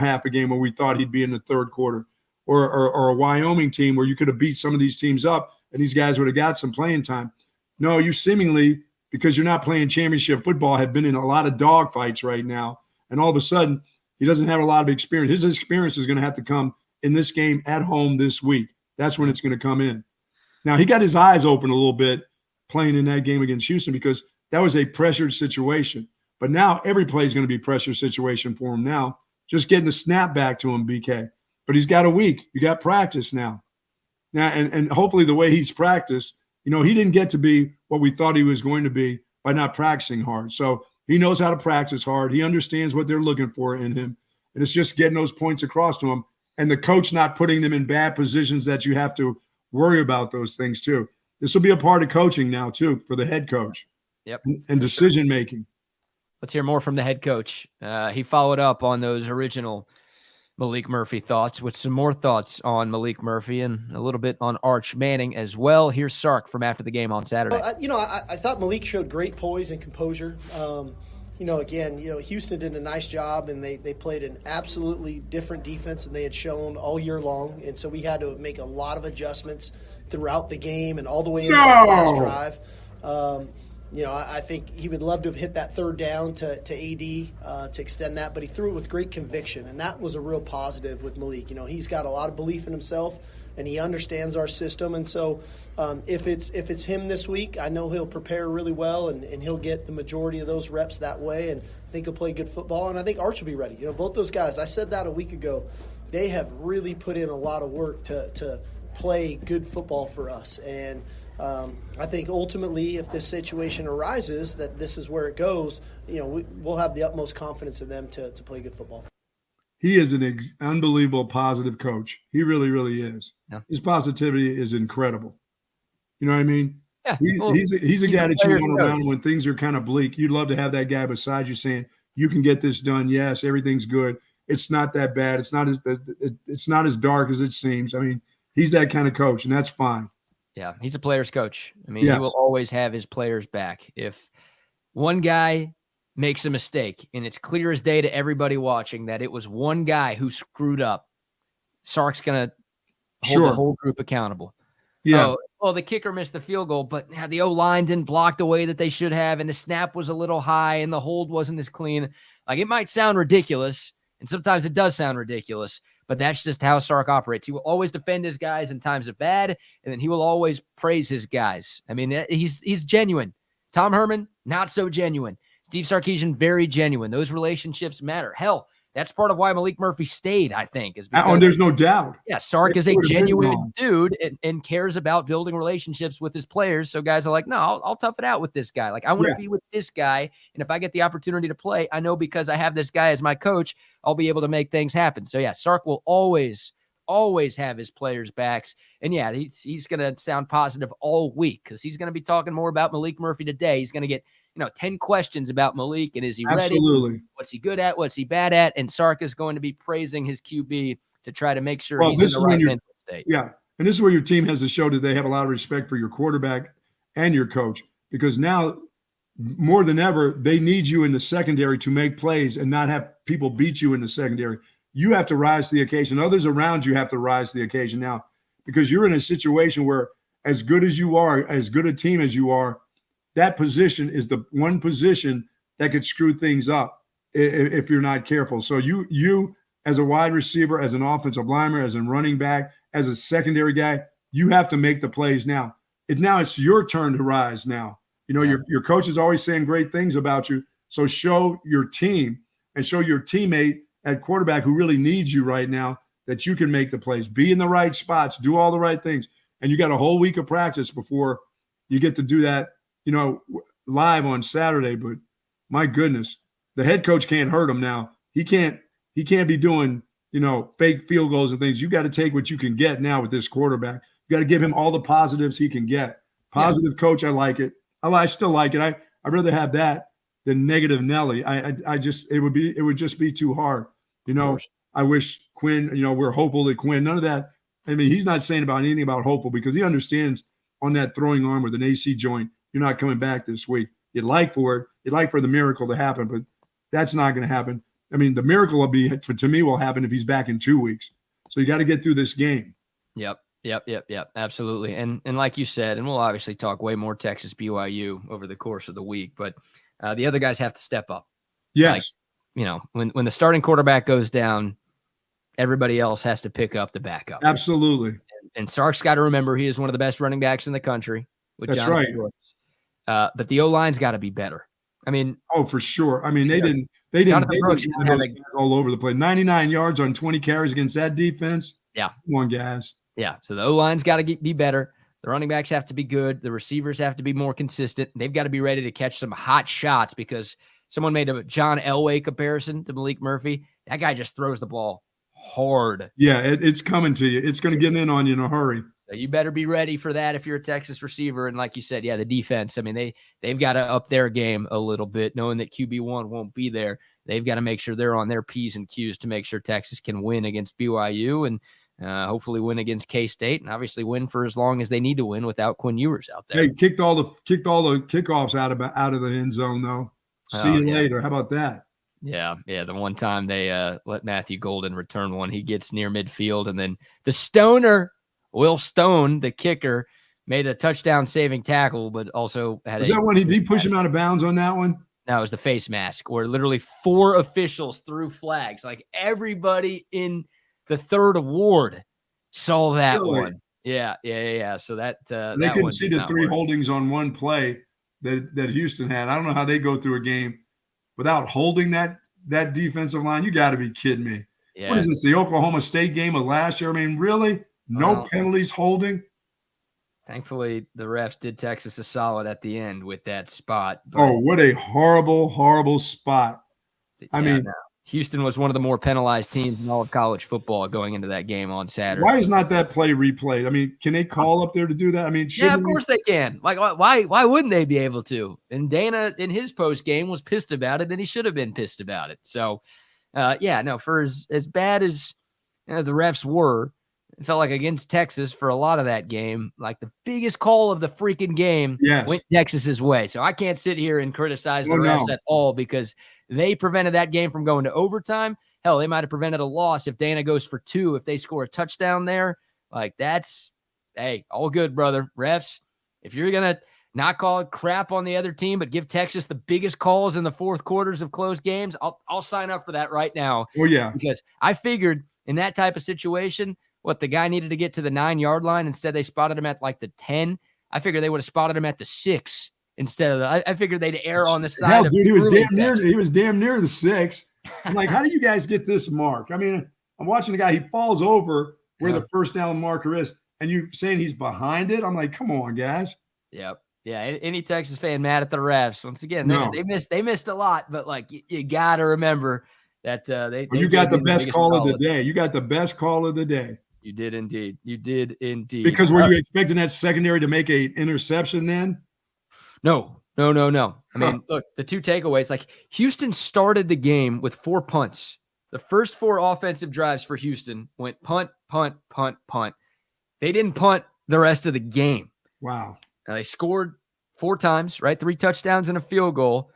S2: half a game where we thought he'd be in the 3rd quarter, or a Wyoming team where you could have beat some of these teams up and these guys would have got some playing time. No, you seemingly, because you're not playing championship football, have been in a lot of dog fights right now. And all of a sudden, he doesn't have a lot of experience. His experience is going to have to come in this game at home this week. That's when it's going to come in. Now, he got his eyes open a little bit playing in that game against Houston because that was a pressured situation. But now every play is going to be a pressure situation for him now. Just getting the snap back to him, BK. But he's got a week. You got practice now. And hopefully the way he's practiced, he didn't get to be what we thought he was going to be by not practicing hard. So he knows how to practice hard. He understands what they're looking for in him. And it's just getting those points across to him. And the coach not putting them in bad positions that you have to worry about those things too. This will be a part of coaching now too for the head coach.
S1: Yep.
S2: And decision-making.
S1: Let's hear more from the head coach. He followed up on those original Malik Murphy thoughts with some more thoughts on Malik Murphy and a little bit on Arch Manning as well. Here's Sark from after the game on Saturday.
S3: Well, I thought Malik showed great poise and composure. Again, Houston did a nice job, and they played an absolutely different defense than they had shown all year long. And so we had to make a lot of adjustments throughout the game and all the way into that last drive. I think he would love to have hit that third down to AD to extend that, but he threw it with great conviction, and that was a real positive with Malik. He's got a lot of belief in himself, and he understands our system. And so if it's him this week, I know he'll prepare really well, and he'll get the majority of those reps that way, and I think he'll play good football, and I think Arch will be ready. Both those guys, I said that a week ago, they have really put in a lot of work to play good football for us. And I think ultimately, if this situation arises, that this is where it goes, we'll have the utmost confidence in them to play good football.
S2: He is an unbelievable positive coach. He really, really is. Yeah. His positivity is incredible. You know what I mean?
S1: Yeah.
S2: He's a guy that you want around when things are kind of bleak. You'd love to have that guy beside you saying, you can get this done. Yes, everything's good. It's not that bad. It's not as dark as it seems. I mean, he's that kind of coach, and that's fine.
S1: Yeah, he's a player's coach. I mean, He will always have his players back. If one guy makes a mistake, and it's clear as day to everybody watching that it was one guy who screwed up, Sark's going to hold the whole group accountable.
S2: Yeah.
S1: Oh, the kicker missed the field goal, but the O-line didn't block the way that they should have, and the snap was a little high, and the hold wasn't as clean. Like, it might sound ridiculous, and sometimes it does sound ridiculous, but that's just how Sark operates. He will always defend his guys in times of bad, and then he will always praise his guys. I mean, he's genuine. Tom Herman, not so genuine. Steve Sarkisian, very genuine. Those relationships matter. Hell, that's part of why Malik Murphy stayed, I think.
S2: There's no doubt.
S1: Yeah, Sark is a genuine dude and cares about building relationships with his players. So guys are like, no, I'll tough it out with this guy. Like, I want to be with this guy. And if I get the opportunity to play, I know because I have this guy as my coach, I'll be able to make things happen. So, yeah, Sark will always have his players' backs. And, yeah, he's going to sound positive all week because he's going to be talking more about Malik Murphy today. He's going to get 10 questions about Malik, and is he ready?
S2: Absolutely.
S1: What's he good at? What's he bad at? And Sark is going to be praising his QB to try to make sure he's in the right mental state.
S2: Yeah, and this is where your team has to show that they have a lot of respect for your quarterback and your coach, because now more than ever, they need you in the secondary to make plays and not have people beat you in the secondary. You have to rise to the occasion. Others around you have to rise to the occasion now, because you're in a situation where as good as you are, as good a team as you are, that position is the one position that could screw things up if you're not careful. So you as a wide receiver, as an offensive lineman, as a running back, as a secondary guy, you have to make the plays now. It's your turn to rise now. Your coach is always saying great things about you. So show your team and show your teammate at quarterback who really needs you right now that you can make the plays. Be in the right spots, do all the right things. And you got a whole week of practice before you get to do that, live on Saturday. But my goodness, the head coach can't hurt him now. He can't be doing, fake field goals and things. You got to take what you can get now with this quarterback. You got to give him all the positives he can get. Positive coach, I like it. I still like it. I'd rather have that than negative Nelly. It would just be too hard. I wish Quinn, we're hopeful that Quinn, none of that. I mean, he's not saying about anything about hopeful because he understands on that throwing arm with an AC joint, you're not coming back this week. You'd like for the miracle to happen, but that's not going to happen. I mean, the miracle will happen if he's back in 2 weeks. So you got to get through this game.
S1: Yep. Absolutely. And like you said, and we'll obviously talk way more Texas BYU over the course of the week, but the other guys have to step up.
S2: Yes.
S1: When the starting quarterback goes down, everybody else has to pick up the backup.
S2: Absolutely.
S1: And Sark's got to remember he is one of the best running backs in the country.
S2: That's right.
S1: But the O-line's got to be better. I mean,
S2: for sure. I mean, they didn't all over the place. 99 yards on 20 carries against that defense.
S1: Yeah.
S2: Come on, guys.
S1: Yeah. So the O-line's got to be better. The running backs have to be good. The receivers have to be more consistent. They've got to be ready to catch some hot shots because someone made a John Elway comparison to Malik Murphy. That guy just throws the ball hard.
S2: Yeah, it's coming to you. It's going to get in on you in a hurry.
S1: So you better be ready for that if you're a Texas receiver. And like you said, the defense, I mean, they've got to up their game a little bit, knowing that QB1 won't be there. they've got to make sure they're on their P's and Q's to make sure Texas can win against BYU and hopefully win against K-State, and obviously win for as long as they need to win without Quinn Ewers out there.
S2: Hey, kicked all the kickoffs out of the end zone though. See you later. How about that?
S1: Yeah. The one time they let Matthew Golden return one, he gets near midfield, and then the stoner, Will Stone, the kicker, made a touchdown saving tackle, but also had
S2: that one? Did he push him out of bounds on that one?
S1: No, it was the face mask, where literally 4 officials threw flags. Like everybody in the 3rd ward saw that one. Yeah. So that
S2: they couldn't see the 3 holdings on one play that Houston had. I don't know how they go through a game without holding that defensive line. You got to be kidding me. Yeah. What is this, the Oklahoma State game of last year? I mean, really? No penalties holding?
S1: Thankfully, the refs did Texas a solid at the end with that spot.
S2: Oh, what a horrible, horrible spot. I mean,
S1: Houston was one of the more penalized teams in all of college football going into that game on Saturday.
S2: Why is not that play replayed? I mean, can they call up there to do that? I mean,
S1: yeah, of course they can. Like, why wouldn't they be able to? And Dana, in his post game, was pissed about it, and he should have been pissed about it. So, for as bad as the refs were, it felt like against Texas for a lot of that game, like the biggest call of the freaking game went Texas's way. So I can't sit here and criticize the refs at all because they prevented that game from going to overtime. Hell, they might have prevented a loss if Dana goes for 2, if they score a touchdown there. Like hey, all good, brother. Refs, if you're going to not call crap on the other team, but give Texas the biggest calls in the 4th quarters of close games, I'll sign up for that right now.
S2: Oh, yeah.
S1: Because I figured in that type of situation, the guy needed to get to the 9-yard line. Instead, they spotted him at like the 10. I figured they would have spotted him at the 6 instead of I figured they'd err on the side.
S2: Dude, he was damn near. He was damn near the 6. I'm like, how do you guys get this mark? I mean, I'm watching the guy. He falls over where the first down marker is, and you're saying he's behind it. I'm like, come on, guys.
S1: Yep. Yeah. Any Texas fan mad at the refs? Once again, they missed a lot, but like you got to remember that
S2: you got the best call of the day. You got the best call of the day.
S1: You did indeed.
S2: Because were you expecting that secondary to make an interception then?
S1: No. I mean, look, the 2 takeaways, like Houston started the game with 4 punts. The first 4 offensive drives for Houston went punt, punt, punt, punt. They didn't punt the rest of the game.
S2: Wow.
S1: Now they scored 4 times, right? 3 touchdowns and a field goal.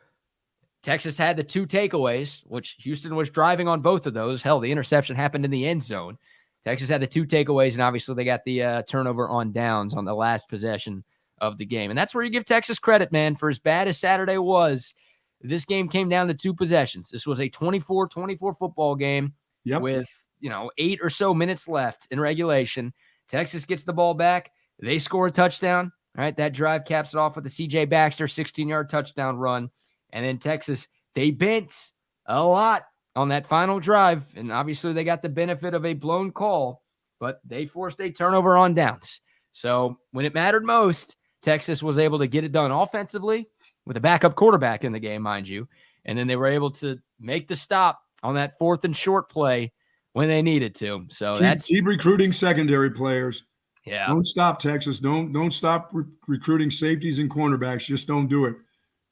S1: Texas had the 2 takeaways, which Houston was driving on both of those. Hell, the interception happened in the end zone. Texas had the 2 takeaways, and obviously they got the turnover on downs on the last possession of the game. And that's where you give Texas credit, man. For as bad as Saturday was, this game came down to 2 possessions. This was a 24-24 football game with, 8 or so minutes left in regulation. Texas gets the ball back. They score a touchdown. All right, that drive caps it off with the C.J. Baxter 16-yard touchdown run. And then Texas, they bent a lot on that final drive, and obviously they got the benefit of a blown call, but they forced a turnover on downs. So when it mattered most, Texas was able to get it done offensively with a backup quarterback in the game, mind you, and then they were able to make the stop on that 4th and short play when they needed to. So
S2: keep recruiting secondary players.
S1: Yeah.
S2: Don't stop, Texas. Don't stop recruiting safeties and cornerbacks. Just don't do it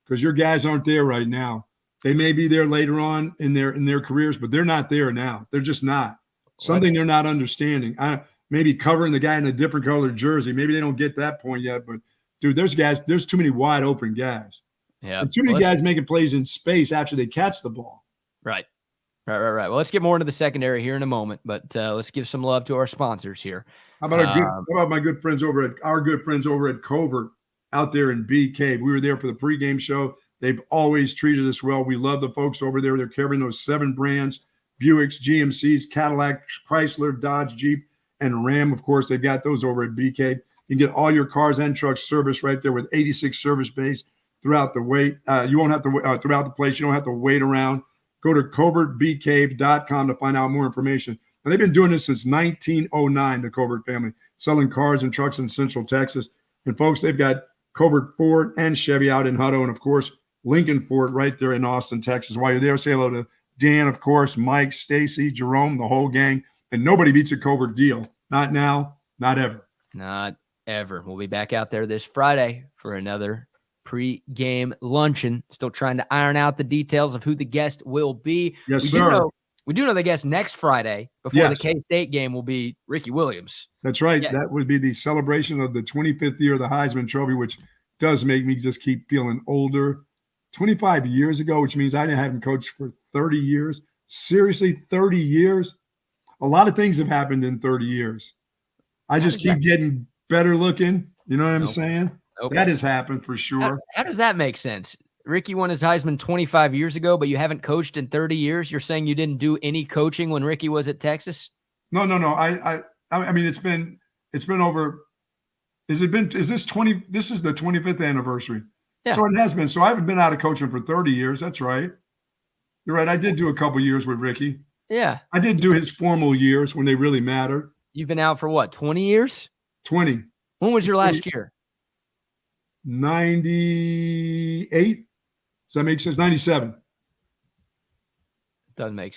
S2: because your guys aren't there right now. They may be there later on in their careers, but they're not there now. They're just not. Something they're not understanding. Maybe covering the guy in a different colored jersey. Maybe they don't get that point yet. But dude, there's too many wide open guys.
S1: Yeah,
S2: and too many guys making plays in space after they catch the ball.
S1: Right. Well, let's get more into the secondary here in a moment, but let's give some love to our sponsors here.
S2: How about my good friends over at Covert out there in BK? We were there for the pregame show. They've always treated us well. We love the folks over there. They're carrying those 7 brands, Buicks, GMCs, Cadillac, Chrysler, Dodge, Jeep, and Ram. Of course, they've got those over at BK. You can get all your cars and trucks serviced right there with 86 service bays throughout the you won't have to throughout the place. You don't have to wait around. Go to covertbcave.com to find out more information. And they've been doing this since 1909, the Covert family, selling cars and trucks in Central Texas. And folks, they've got Covert Ford and Chevy out in Hutto, and of course, Lincoln Ford right there in Austin, Texas. While you're there, say hello to Dan, of course, Mike, Stacy, Jerome, the whole gang. And nobody beats a Covert deal. Not now, not ever.
S1: Not ever. We'll be back out there this Friday for another pre-game luncheon. Still trying to iron out the details of who the guest will be.
S2: Yes, sir.
S1: We do know the guest next Friday before the K-State game will be Ricky Williams.
S2: That's right.
S1: Yeah.
S2: That would be the celebration of the 25th year of the Heisman Trophy, which does make me just keep feeling older. 25 years ago, which means I haven't coached for 30 years. Seriously, 30 years? A lot of things have happened in 30 years. I just keep getting better looking. You know what I'm saying? Okay. That has happened for sure.
S1: How does that make sense? Ricky won his Heisman 25 years ago, but you haven't coached in 30 years? You're saying you didn't do any coaching when Ricky was at Texas?
S2: No. I mean, it's been over. Is this is the 25th anniversary. Yeah. So it has been. So I haven't been out of coaching for 30 years. That's right. You're right. I did do a couple years with Ricky.
S1: Yeah.
S2: I did do his formal years when they really mattered.
S1: You've been out for what, 20 years?
S2: 20.
S1: When was your last year?
S2: 98. Does that make sense? 97.
S1: Doesn't make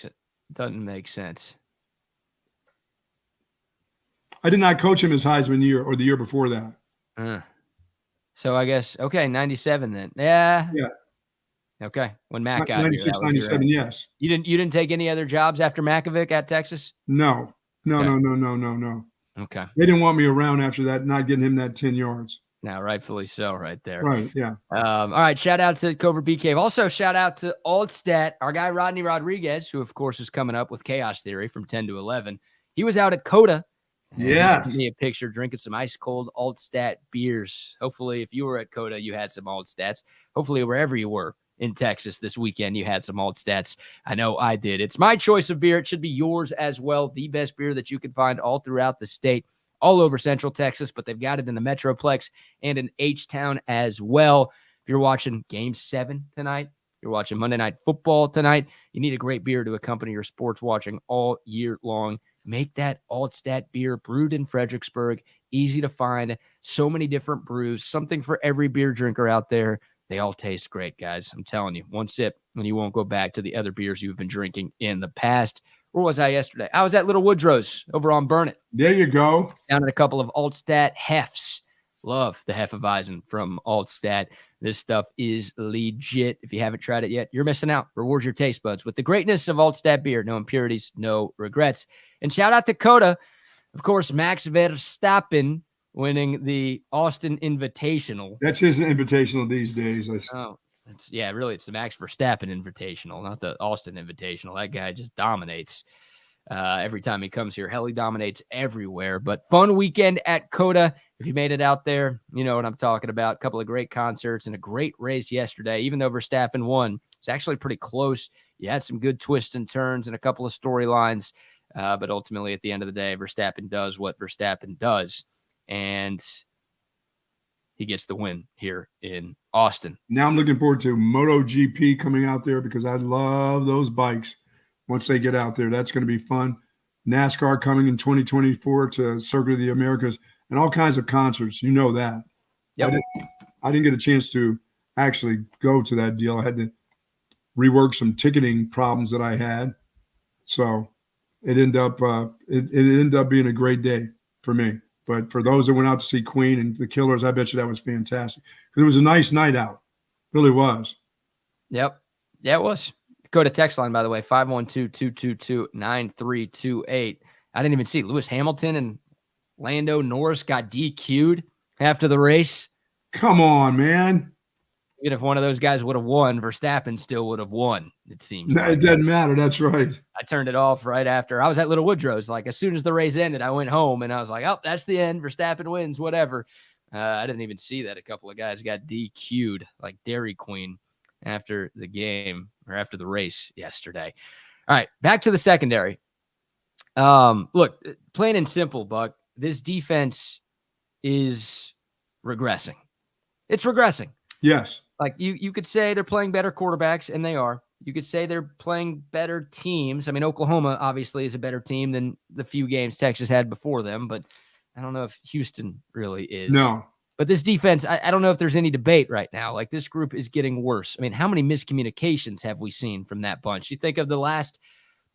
S1: sense.
S2: I did not coach him his Heisman year or the year before that.
S1: So I guess, 97 then. Yeah.
S2: Yeah.
S1: Okay. When Mac got
S2: 96, 97, yes.
S1: You didn't take any other jobs after Makovic at Texas?
S2: No.
S1: Okay.
S2: No.
S1: Okay.
S2: They didn't want me around after that, not getting him that 10 yards.
S1: Now, rightfully so right there.
S2: Right, yeah.
S1: All right, shout out to Cobra BK. Also, shout out to Altstat, our guy Rodney Rodriguez, who, of course, is coming up with Chaos Theory from 10 to 11. He was out at Coda.
S2: Yes.
S1: He sent me a picture drinking some ice-cold Altstat beers. Hopefully, if you were at Coda, you had some Altstats. Hopefully, wherever you were in Texas this weekend, you had some Altstats. I know I did. It's my choice of beer. It should be yours as well. The best beer that you can find all throughout the state, all over Central Texas, but they've got it in the Metroplex and in H-Town as well. If you're watching Game 7 tonight, you're watching Monday Night Football tonight, you need a great beer to accompany your sports watching all year long. Make that Altstat beer brewed in Fredericksburg, easy to find, so many different brews, something for every beer drinker out there. They all taste great, guys. I'm telling you, one sip and you won't go back to the other beers you've been drinking in the past. Where was I yesterday? I was at Little Woodrow's over on Burnett.
S2: There you go.
S1: Down at a couple of Altstat Hefs. Love the Hefeweizen from Altstat. This stuff is legit. If you haven't tried it yet, you're missing out. Reward your taste buds with the greatness of Altstat beer. No impurities, no regrets. And shout out to Coda. Of course, Max Verstappen winning the Austin Invitational.
S2: That's his invitational these days.
S1: It's the Max Verstappen Invitational, not the Austin Invitational. That guy just dominates every time he comes here. Hell, he dominates everywhere. But fun weekend at Coda. If you made it out there, you know what I'm talking about. A couple of great concerts and a great race yesterday. Even though Verstappen won, it's actually pretty close. You had some good twists and turns and a couple of storylines. But ultimately, at the end of the day, Verstappen does what Verstappen does. And he gets the win here in Austin.
S2: Now I'm looking forward to MotoGP coming out there because I love those bikes. Once they get out there, that's going to be fun. NASCAR coming in 2024 to Circuit of the Americas and all kinds of concerts. You know that.
S1: Yep.
S2: I didn't get a chance to actually go to that deal. I had to rework some ticketing problems that I had. So it ended up being a great day for me. But for those that went out to see Queen and the Killers, I bet you that was fantastic. Because it was a nice night out. It really was.
S1: Yep. Yeah, it was. Go to text line, by the way, 512-222-9328. I didn't even see Lewis Hamilton and Lando Norris got DQ'd after the race.
S2: Come on, man.
S1: Even if one of those guys would have won, Verstappen still would have won, it seems.
S2: No, it doesn't matter. That's right.
S1: I turned it off right after. I was at Little Woodrow's. Like, as soon as the race ended, I went home, and I was like, oh, that's the end. Verstappen wins, whatever. I didn't even see that a couple of guys got DQ'd, like Dairy Queen, after the game or after the race yesterday. All right, back to the secondary. Look, plain and simple, Buck, this defense is regressing. It's regressing.
S2: Yes.
S1: Like you could say they're playing better quarterbacks, and they are. You could say they're playing better teams. I mean, Oklahoma obviously is a better team than the few games Texas had before them, but I don't know if Houston really is.
S2: No.
S1: But this defense, I don't know if there's any debate right now. Like, this group is getting worse. I mean, how many miscommunications have we seen from that bunch? You think of the last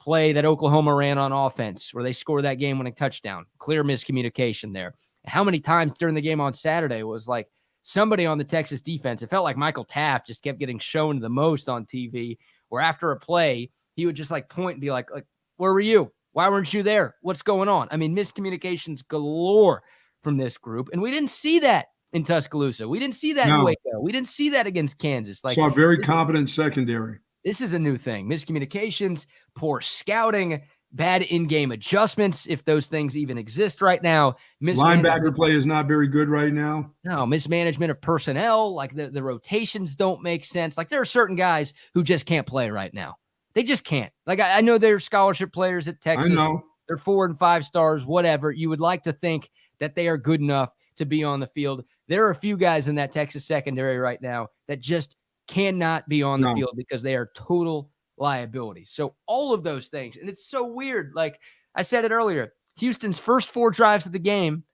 S1: play that Oklahoma ran on offense where they scored that game-winning touchdown. Clear miscommunication there. How many times during the game on Saturday was like somebody on the Texas defense, it felt like Michael Taft just kept getting shown the most on TV, where after a play, he would just like point and be like, where were you? Why weren't you there? What's going on? I mean, miscommunications galore from this group. And we didn't see that in Tuscaloosa. We didn't see that in Waco. We didn't see that against Kansas. Like,
S2: saw a very confident secondary.
S1: This is a new thing. Miscommunications, poor scouting, bad in-game adjustments, if those things even exist right now.
S2: Linebacker play is not very good right now.
S1: No, mismanagement of personnel, like the rotations don't make sense. Like, there are certain guys who just can't play right now. They just can't. Like, I know they're scholarship players at Texas.
S2: I know.
S1: They're 4 and 5 stars, whatever. You would like to think that they are good enough to be on the field. There are a few guys in that Texas secondary right now that just cannot be on the field because they are total liabilities. So all of those things, and it's so weird. Like I said it earlier, Houston's first 4 drives of the game,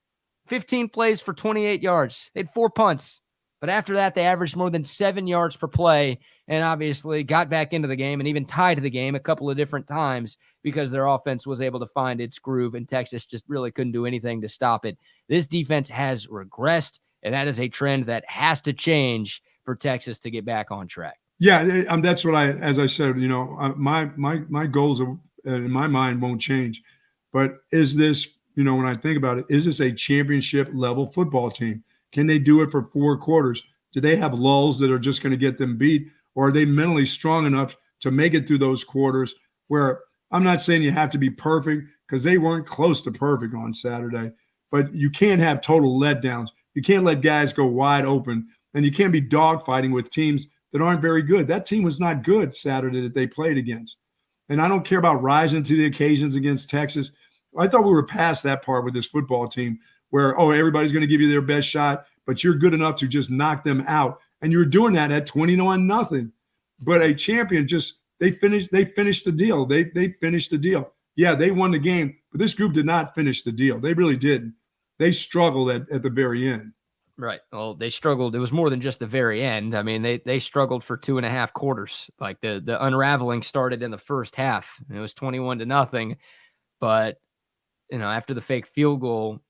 S1: 15 plays for 28 yards. They had 4 punts. But after that, they averaged more than 7 yards per play and obviously got back into the game and even tied the game a couple of different times because their offense was able to find its groove and Texas just really couldn't do anything to stop it. This defense has regressed, and that is a trend that has to change for Texas to get back on track.
S2: Yeah, that's what as I said, my goals in my mind won't change. But is this, when I think about it, is this a championship level football team? Can they do it for 4 quarters? Do they have lulls that are just going to get them beat? Or are they mentally strong enough to make it through those quarters where I'm not saying you have to be perfect because they weren't close to perfect on Saturday, but you can't have total letdowns. You can't let guys go wide open, and you can't be dogfighting with teams that aren't very good. That team was not good Saturday that they played against. And I don't care about rising to the occasions against Texas. I thought we were past that part with this football team where, everybody's going to give you their best shot, but you're good enough to just knock them out. And you're doing that at 20-0. But a champion they finished the deal. They finished the deal. Yeah, they won the game, but this group did not finish the deal. They really didn't. They struggled at the very end.
S1: Right. Well, they struggled. It was more than just the very end. I mean, they struggled for 2.5 quarters. Like the unraveling started in the first half. It was 21-0. But, after the fake field goal.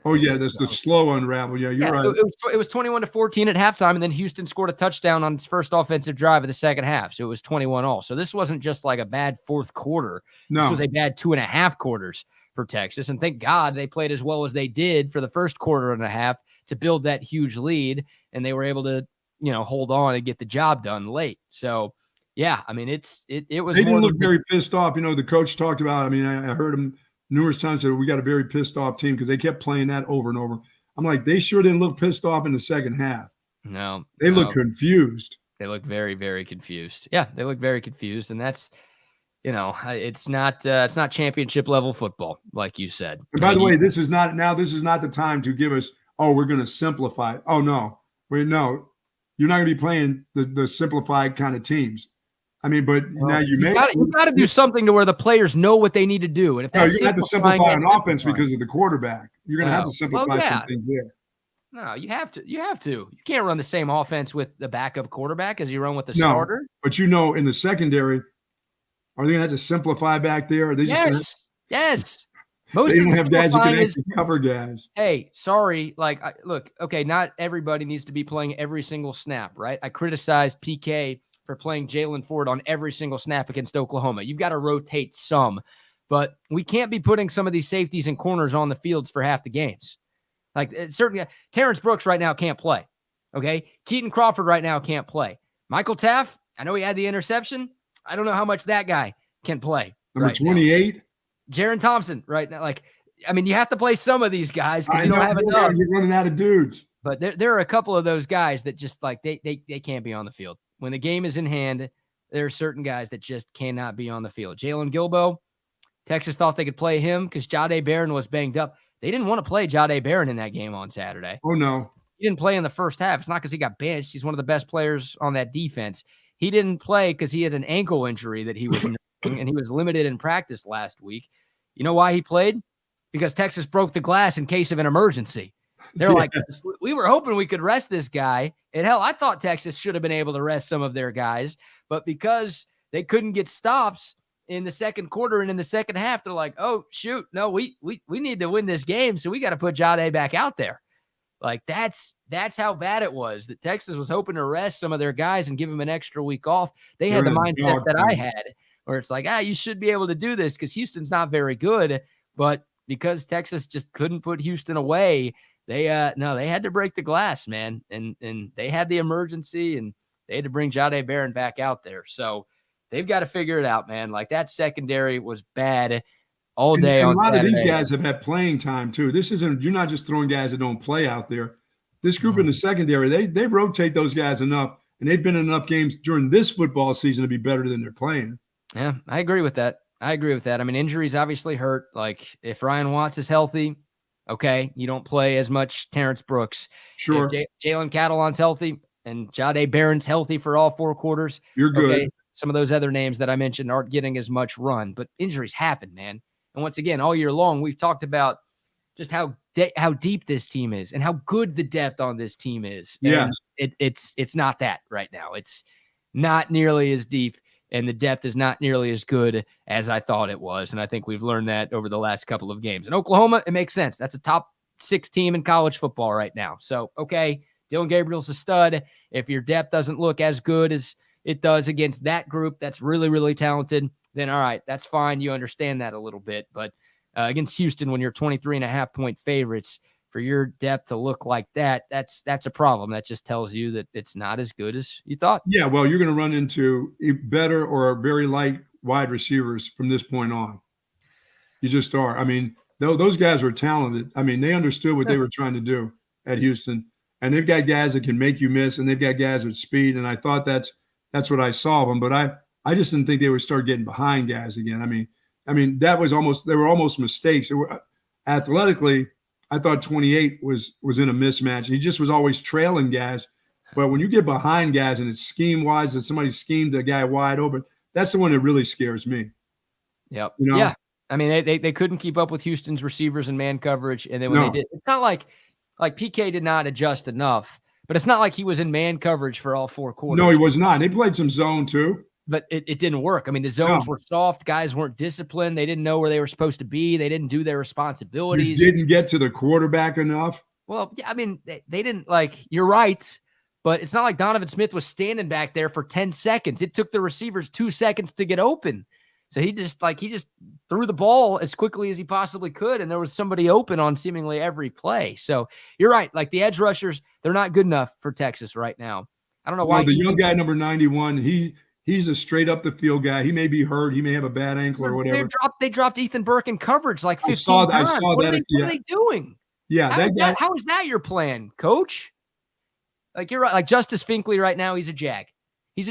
S2: Oh, yeah, that's the slow unravel. Yeah, you're right.
S1: It was 21-14 at halftime, and then Houston scored a touchdown on its first offensive drive of the second half. So it was 21-all. So this wasn't just like a bad fourth quarter.
S2: No.
S1: This was a bad 2.5 quarters for Texas. And thank God they played as well as they did for the first quarter and a half to build that huge lead, and they were able to, hold on and get the job done late. So, yeah, I mean, it was.
S2: They didn't look very pissed off. The coach talked about. I mean, I heard him numerous times say we got a very pissed off team because they kept playing that over and over. I'm like, they sure didn't look pissed off in the second half.
S1: No,
S2: they look confused.
S1: They look very, very confused. Yeah, they look very confused, and that's. It's not championship level football, like you said.
S2: And by the way, this is not the time to give us, we're going to simplify. Oh, no. Wait, no. You're not going to be playing the simplified kind of teams. I mean, but now you
S1: got to do something to where the players know what they need to do. And if
S2: you're going to have to simplify on offense because of the quarterback. You're going to have to simplify some things there.
S1: No, you have to. You can't run the same offense with the backup quarterback as you run with the starter.
S2: But in the secondary, are they going to have to simplify back there? Are they just
S1: yes.
S2: Most they don't have guys who can actually cover guys.
S1: Hey, sorry. Look, okay, not everybody needs to be playing every single snap, right? I criticized PK for playing Jalen Ford on every single snap against Oklahoma. You've got to rotate some, but we can't be putting some of these safeties and corners on the fields for half the games. Certainly, Terrence Brooks right now can't play, okay? Keaton Crawford right now can't play. Michael Taft, I know he had the interception. I don't know how much that guy can play.
S2: Number 28.
S1: Jaron Thompson right now. You have to play some of these guys because you don't have enough.
S2: You're running out of dudes.
S1: But there are a couple of those guys that just they can't be on the field. When the game is in hand, there are certain guys that just cannot be on the field. Jalen Gilbo, Texas thought they could play him because Jahdae Barron was banged up. They didn't want to play Jahdae Barron in that game on Saturday.
S2: Oh, no.
S1: He didn't play in the first half. It's not because he got benched. He's one of the best players on that defense. He didn't play because he had an ankle injury that he was nursing, and he was limited in practice last week. You know why he played? Because Texas broke the glass in case of an emergency. They're like, we were hoping we could rest this guy. And hell, I thought Texas should have been able to rest some of their guys. But because they couldn't get stops in the second quarter and in the second half, they're like, oh, shoot, no, we need to win this game, so we got to put Jahdae back out there. Like that's how bad it was, that Texas was hoping to rest some of their guys and give them an extra week off. They had the mindset that I had, where it's like, you should be able to do this because Houston's not very good. But because Texas just couldn't put Houston away, they had to break the glass, man. And they had the emergency, and they had to bring Jahdae Barron back out there. So they've got to figure it out, man. Like that secondary was bad all day on Saturday.
S2: A lot of these guys have had playing time too. You're not just throwing guys that don't play out there. This group in the secondary, they rotate those guys enough, and they've been in enough games during this football season to be better than they're playing.
S1: Yeah, I agree with that. I mean, injuries obviously hurt. Like if Ryan Watts is healthy, okay, you don't play as much Terrence Brooks.
S2: Sure.
S1: If Jalen Catalon's healthy and Jahdae Barron's healthy for all 4 quarters,
S2: you're good.
S1: Okay, some of those other names that I mentioned aren't getting as much run, but injuries happen, man. And once again, all year long, we've talked about just how deep this team is and how good the depth on this team is.
S2: Yes.
S1: And it's not that right now. It's not nearly as deep, and the depth is not nearly as good as I thought it was. And I think we've learned that over the last couple of games. In Oklahoma, it makes sense. That's a top 6 team in college football right now. So, okay, Dylan Gabriel's a stud. If your depth doesn't look as good as it does against that group that's really, really talented, then all right, that's fine. You understand that a little bit. But against Houston, when you're 23.5-point favorites, for your depth to look like that, that's a problem. That just tells you that it's not as good as you thought.
S2: Yeah, well, you're going to run into better or very light wide receivers from this point on. You just are. I mean, those guys were talented. I mean, they understood what they were trying to do at Houston. And they've got guys that can make you miss, and they've got guys with speed. And I thought that's what I saw of them. But I just didn't think they would start getting behind guys again. I mean, they were almost mistakes. Athletically, I thought 28 was in a mismatch. He just was always trailing guys. But when you get behind guys and it's scheme-wise that somebody schemed a guy wide open, that's the one that really scares me.
S1: Yep.
S2: You know?
S1: Yeah. I mean, they couldn't keep up with Houston's receivers in man coverage. And then when they did, it's not like PK did not adjust enough, but it's not like he was in man coverage for all 4 quarters.
S2: No, he was not. They played some zone too.
S1: But it didn't work. I mean, the zones were soft. Guys weren't disciplined. They didn't know where they were supposed to be. They didn't do their responsibilities.
S2: You didn't get to the quarterback enough.
S1: Well, yeah, I mean, they didn't, you're right, but it's not like Donovan Smith was standing back there for 10 seconds. It took the receivers 2 seconds to get open. So he just threw the ball as quickly as he possibly could, and there was somebody open on seemingly every play. So you're right. Like the edge rushers, they're not good enough for Texas right now. I don't know why.
S2: Well, the young guy, number 91, he's a straight up the field guy. He may be hurt. He may have a bad ankle or whatever.
S1: They dropped Ethan Burke in coverage 15 times.
S2: I saw
S1: what
S2: that.
S1: What are they doing?
S2: Yeah.
S1: How is that your plan, coach? You're right. Like Justice Finkley right now, he's a jag. He's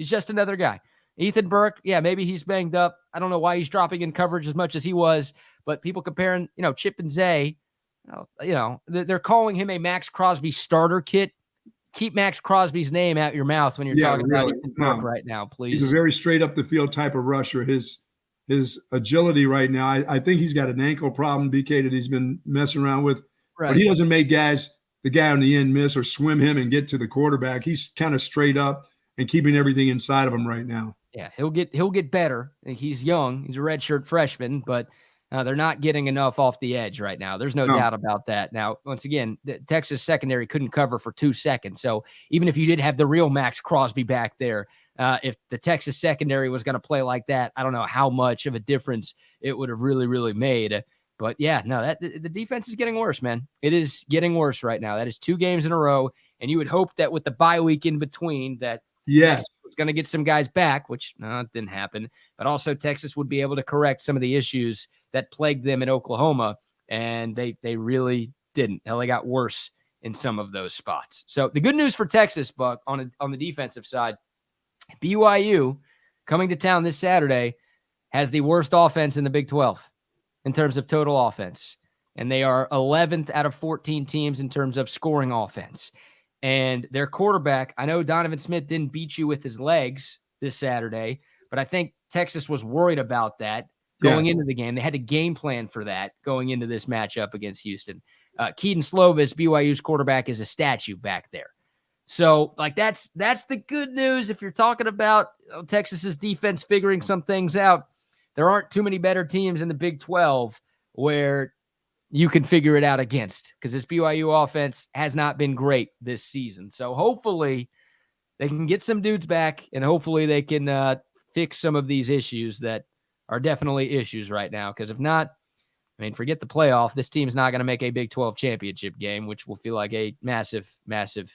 S1: just another guy. Ethan Burke, yeah, maybe he's banged up. I don't know why he's dropping in coverage as much as he was, but people comparing, Chip and Zay, they're calling him a Max Crosby starter kit. Keep Max Crosby's name out your mouth when you're talking about Ethan Burke right now, please.
S2: He's a very straight up the field type of rusher. His agility right now, I think he's got an ankle problem, BK, that he's been messing around with. Right. But he doesn't make the guy on the end miss or swim him and get to the quarterback. He's kind of straight up and keeping everything inside of him right now.
S1: Yeah, he'll get better. He's young. He's a redshirt freshman, but they're not getting enough off the edge right now. There's no doubt about that. Now, once again, the Texas secondary couldn't cover for 2 seconds. So even if you did have the real Max Crosby back there, if the Texas secondary was going to play like that, I don't know how much of a difference it would have really, really made. But yeah, no, the defense is getting worse, man. It is getting worse right now. That is 2 games in a row, and you would hope that with the bye week in between that Texas was going to get some guys back, which it didn't happen. But also Texas would be able to correct some of the issues that plagued them in Oklahoma, and they really didn't. Hell, they got worse in some of those spots. So the good news for Texas, Buck, on the defensive side, BYU coming to town this Saturday has the worst offense in the Big 12 in terms of total offense, and they are 11th out of 14 teams in terms of scoring offense. And their quarterback, I know Donovan Smith didn't beat you with his legs this Saturday, but I think Texas was worried about that going into the game. They had a game plan for that going into this matchup against Houston. Keaton Slovis, BYU's quarterback, is a statue back there. So, that's the good news. If you're talking about Texas's defense figuring some things out, there aren't too many better teams in the Big 12 where you can figure it out against, because this BYU offense has not been great this season. So hopefully they can get some dudes back, and hopefully they can fix some of these issues that are definitely issues right now. Because if not, I mean, forget the playoff. This team's not going to make a Big 12 championship game, which will feel like a massive, massive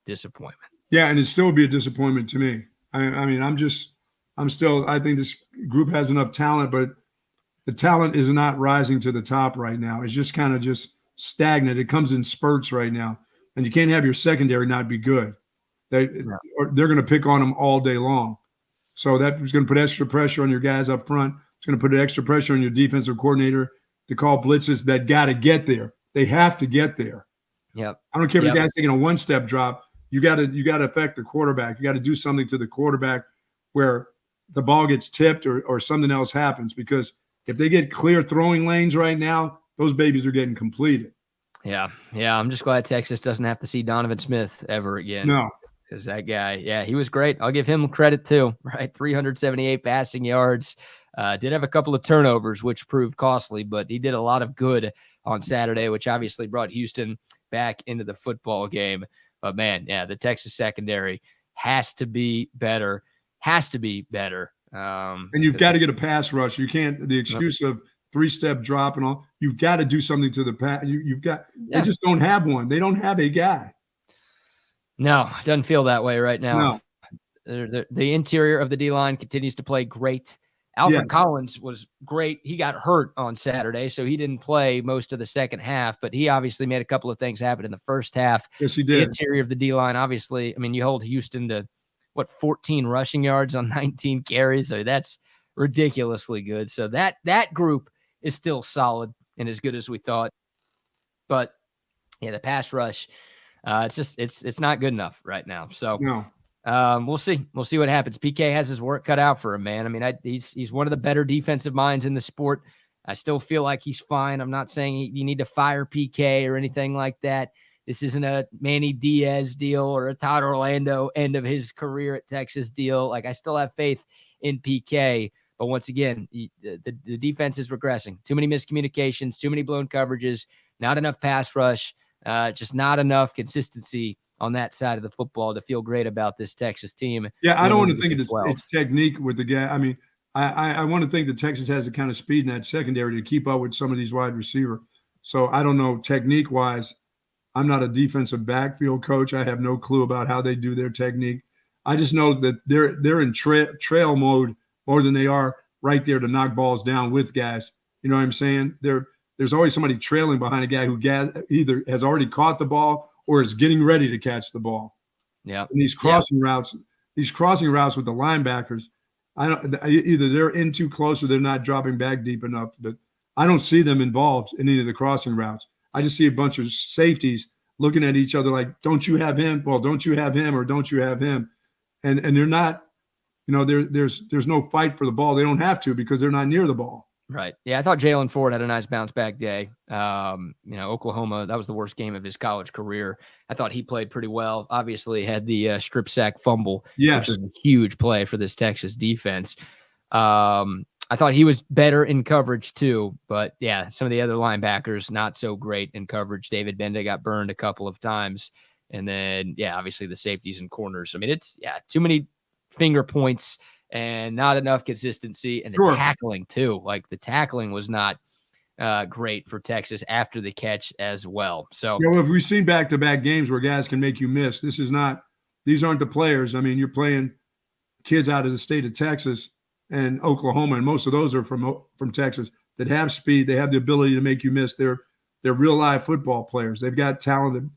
S1: disappointment.
S2: Yeah, and it still would be a disappointment to me. I mean, I think this group has enough talent, but the talent is not rising to the top right now. It's just kind of just stagnant. It comes in spurts right now. And you can't have your secondary not be good. They're going to pick on them all day long. So that's going to put extra pressure on your guys up front. It's going to put extra pressure on your defensive coordinator to call blitzes that got to get there. They have to get there.
S1: Yep.
S2: I don't care if the guy's taking a one-step drop. You got to affect the quarterback. You got to do something to the quarterback where the ball gets tipped or something else happens, because if they get clear throwing lanes right now, those babies are getting completed.
S1: Yeah. I'm just glad Texas doesn't have to see Donovan Smith ever again.
S2: No.
S1: Because that guy, he was great. I'll give him credit too, right? 378 passing yards. Did have a couple of turnovers, which proved costly, but he did a lot of good on Saturday, which obviously brought Houston back into the football game. But, man, the Texas secondary has to be better.
S2: And you've got to get a pass rush. You can't – the excuse of three-step drop and all, you've got to do something to the pass. They just don't have one. They don't have a guy.
S1: No, it doesn't feel that way right now.
S2: No.
S1: The interior of the D-line continues to play great. Alfred Collins was great. He got hurt on Saturday, so he didn't play most of the second half, but he obviously made a couple of things happen in the first half.
S2: Yes, he did.
S1: The interior of the D-line, obviously, I mean, you hold Houston to, 14 rushing yards on 19 carries? So that's ridiculously good. So that group is still solid and as good as we thought. But, the pass rush, it's not good enough right now. So
S2: no.
S1: We'll see. We'll see what happens. PK has his work cut out for him, man. I mean, he's one of the better defensive minds in the sport. I still feel like he's fine. I'm not saying you need to fire PK or anything like that. This isn't a Manny Diaz deal or a Todd Orlando end of his career at Texas deal. Like, I still have faith in PK. But once again, the defense is regressing. Too many miscommunications, too many blown coverages, not enough pass rush, just not enough consistency on that side of the football to feel great about this Texas team.
S2: Yeah, I don't want to think it's technique with the guy. I mean, I want to think that Texas has the kind of speed in that secondary to keep up with some of these wide receiver. So I don't know, technique-wise, I'm not a defensive backfield coach. I have no clue about how they do their technique. I just know that they're in trail mode more than they are right there to knock balls down with guys. You know what I'm saying? There's always somebody trailing behind a guy who either has already caught the ball or is getting ready to catch the ball.
S1: Yeah.
S2: And these crossing routes with the linebackers, either they're in too close or they're not dropping back deep enough. But I don't see them involved in any of the crossing routes. I just see a bunch of safeties looking at each other like, don't you have him? Well, don't you have him or don't you have him? And they're not, there's no fight for the ball. They don't have to because they're not near the ball.
S1: Right. Yeah, I thought Jalen Ford had a nice bounce back day. Oklahoma, that was the worst game of his college career. I thought he played pretty well. Obviously had the strip sack fumble, which was a huge play for this Texas defense. I thought he was better in coverage too, but some of the other linebackers not so great in coverage. David Benda got burned a couple of times. And then, obviously the safeties and corners. I mean, it's too many finger points and not enough consistency, and the tackling too. Like, the tackling was not great for Texas after the catch as well. So
S2: if we've seen back-to-back games where guys can make you miss, these aren't the players. I mean, you're playing kids out of the state of Texas and Oklahoma, and most of those are from Texas that have speed. They have the ability to make you miss. They're real live football players. They've got talented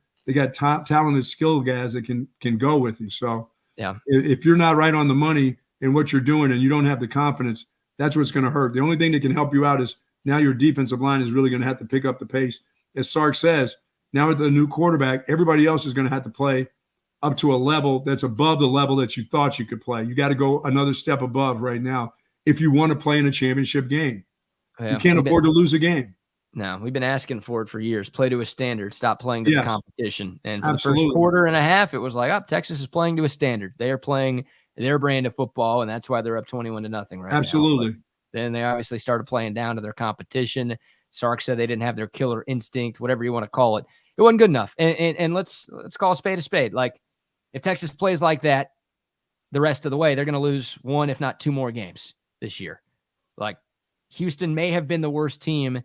S2: skilled guys that can go with you. So if you're not right on the money in what you're doing and you don't have the confidence, that's what's going to hurt. The only thing that can help you out is now your defensive line is really going to have to pick up the pace. As Sark says, now with the new quarterback, everybody else is going to have to play up to a level that's above the level that you thought you could play. You got to go another step above right now if you want to play in a championship game. You can't afford to lose a game.
S1: No, we've been asking for it for years. Play to a standard. Stop playing to the competition. And for the first quarter and a half, it was like, Texas is playing to a standard. They are playing their brand of football, and that's why they're up 21-0 right now.
S2: Absolutely.
S1: But then they obviously started playing down to their competition. Sark said they didn't have their killer instinct, whatever you want to call it. It wasn't good enough. And let's call a spade a spade. Like, if Texas plays like that the rest of the way, they're going to lose one, if not two more games this year. Like, Houston may have been the worst team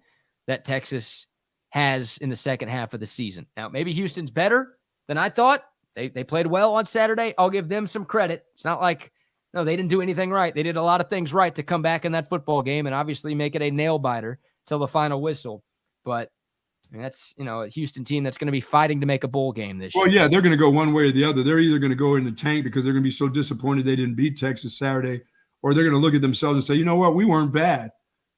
S1: that Texas has in the second half of the season. Now, maybe Houston's better than I thought. They played well on Saturday. I'll give them some credit. It's not like, no, they didn't do anything right. They did a lot of things right to come back in that football game and obviously make it a nail-biter till the final whistle. But that's, a Houston team that's going to be fighting to make a bowl game this year.
S2: Well, yeah, they're going to go one way or the other. They're either going to go in the tank because they're going to be so disappointed they didn't beat Texas Saturday, or they're going to look at themselves and say, you know what, we weren't bad.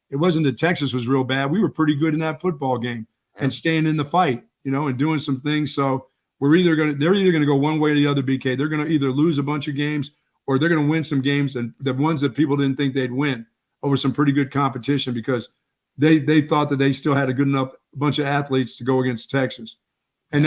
S2: It wasn't that Texas was real bad. We were pretty good in that football game and staying in the fight, and doing some things. So they're either going to go one way or the other, BK. They're going to either lose a bunch of games or they're going to win some games, and the ones that people didn't think they'd win over some pretty good competition because they thought that they still had a good enough bunch of athletes to go against Texas. And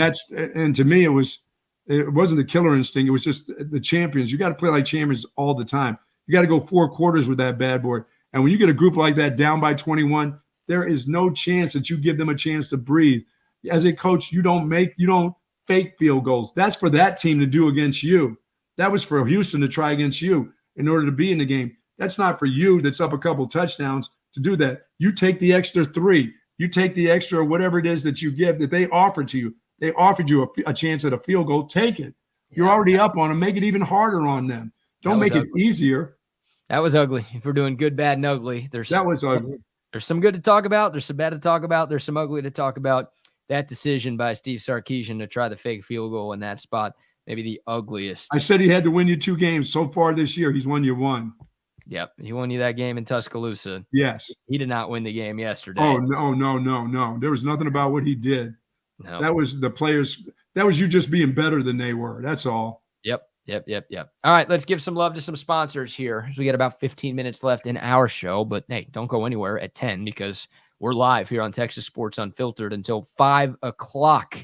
S2: to me, it wasn't the killer instinct. It was just the champions. You got to play like champions all the time. You got to go 4 quarters with that bad boy. And when you get a group like that down by 21, there is no chance that you give them a chance to breathe. As a coach, you don't fake field goals. That's for that team to do against you. That was for Houston to try against you in order to be in the game. That's not for you that's up a couple touchdowns to do that. You take the extra 3. You take the extra whatever it is that you give that they offered to you. They offered you a chance at a field goal. Take it. You're already up on them. Make it even harder on them. Don't make it easier.
S1: That was ugly. If we're doing good, bad, and ugly,
S2: that was ugly.
S1: There's some good to talk about. There's some bad to talk about. There's some ugly to talk about. That decision by Steve Sarkisian to try the fake field goal in that spot, maybe the ugliest.
S2: I said he had to win you 2 games. So far this year, he's won you 1.
S1: Yep. He won you that game in Tuscaloosa.
S2: Yes.
S1: He did not win the game yesterday.
S2: Oh, no. There was nothing about what he did.
S1: No.
S2: That was the players. That was you just being better than they were. That's all.
S1: Yep. All right, let's give some love to some sponsors here. We got about 15 minutes left in our show, but hey, don't go anywhere at 10 because we're live here on Texas Sports Unfiltered until 5 o'clock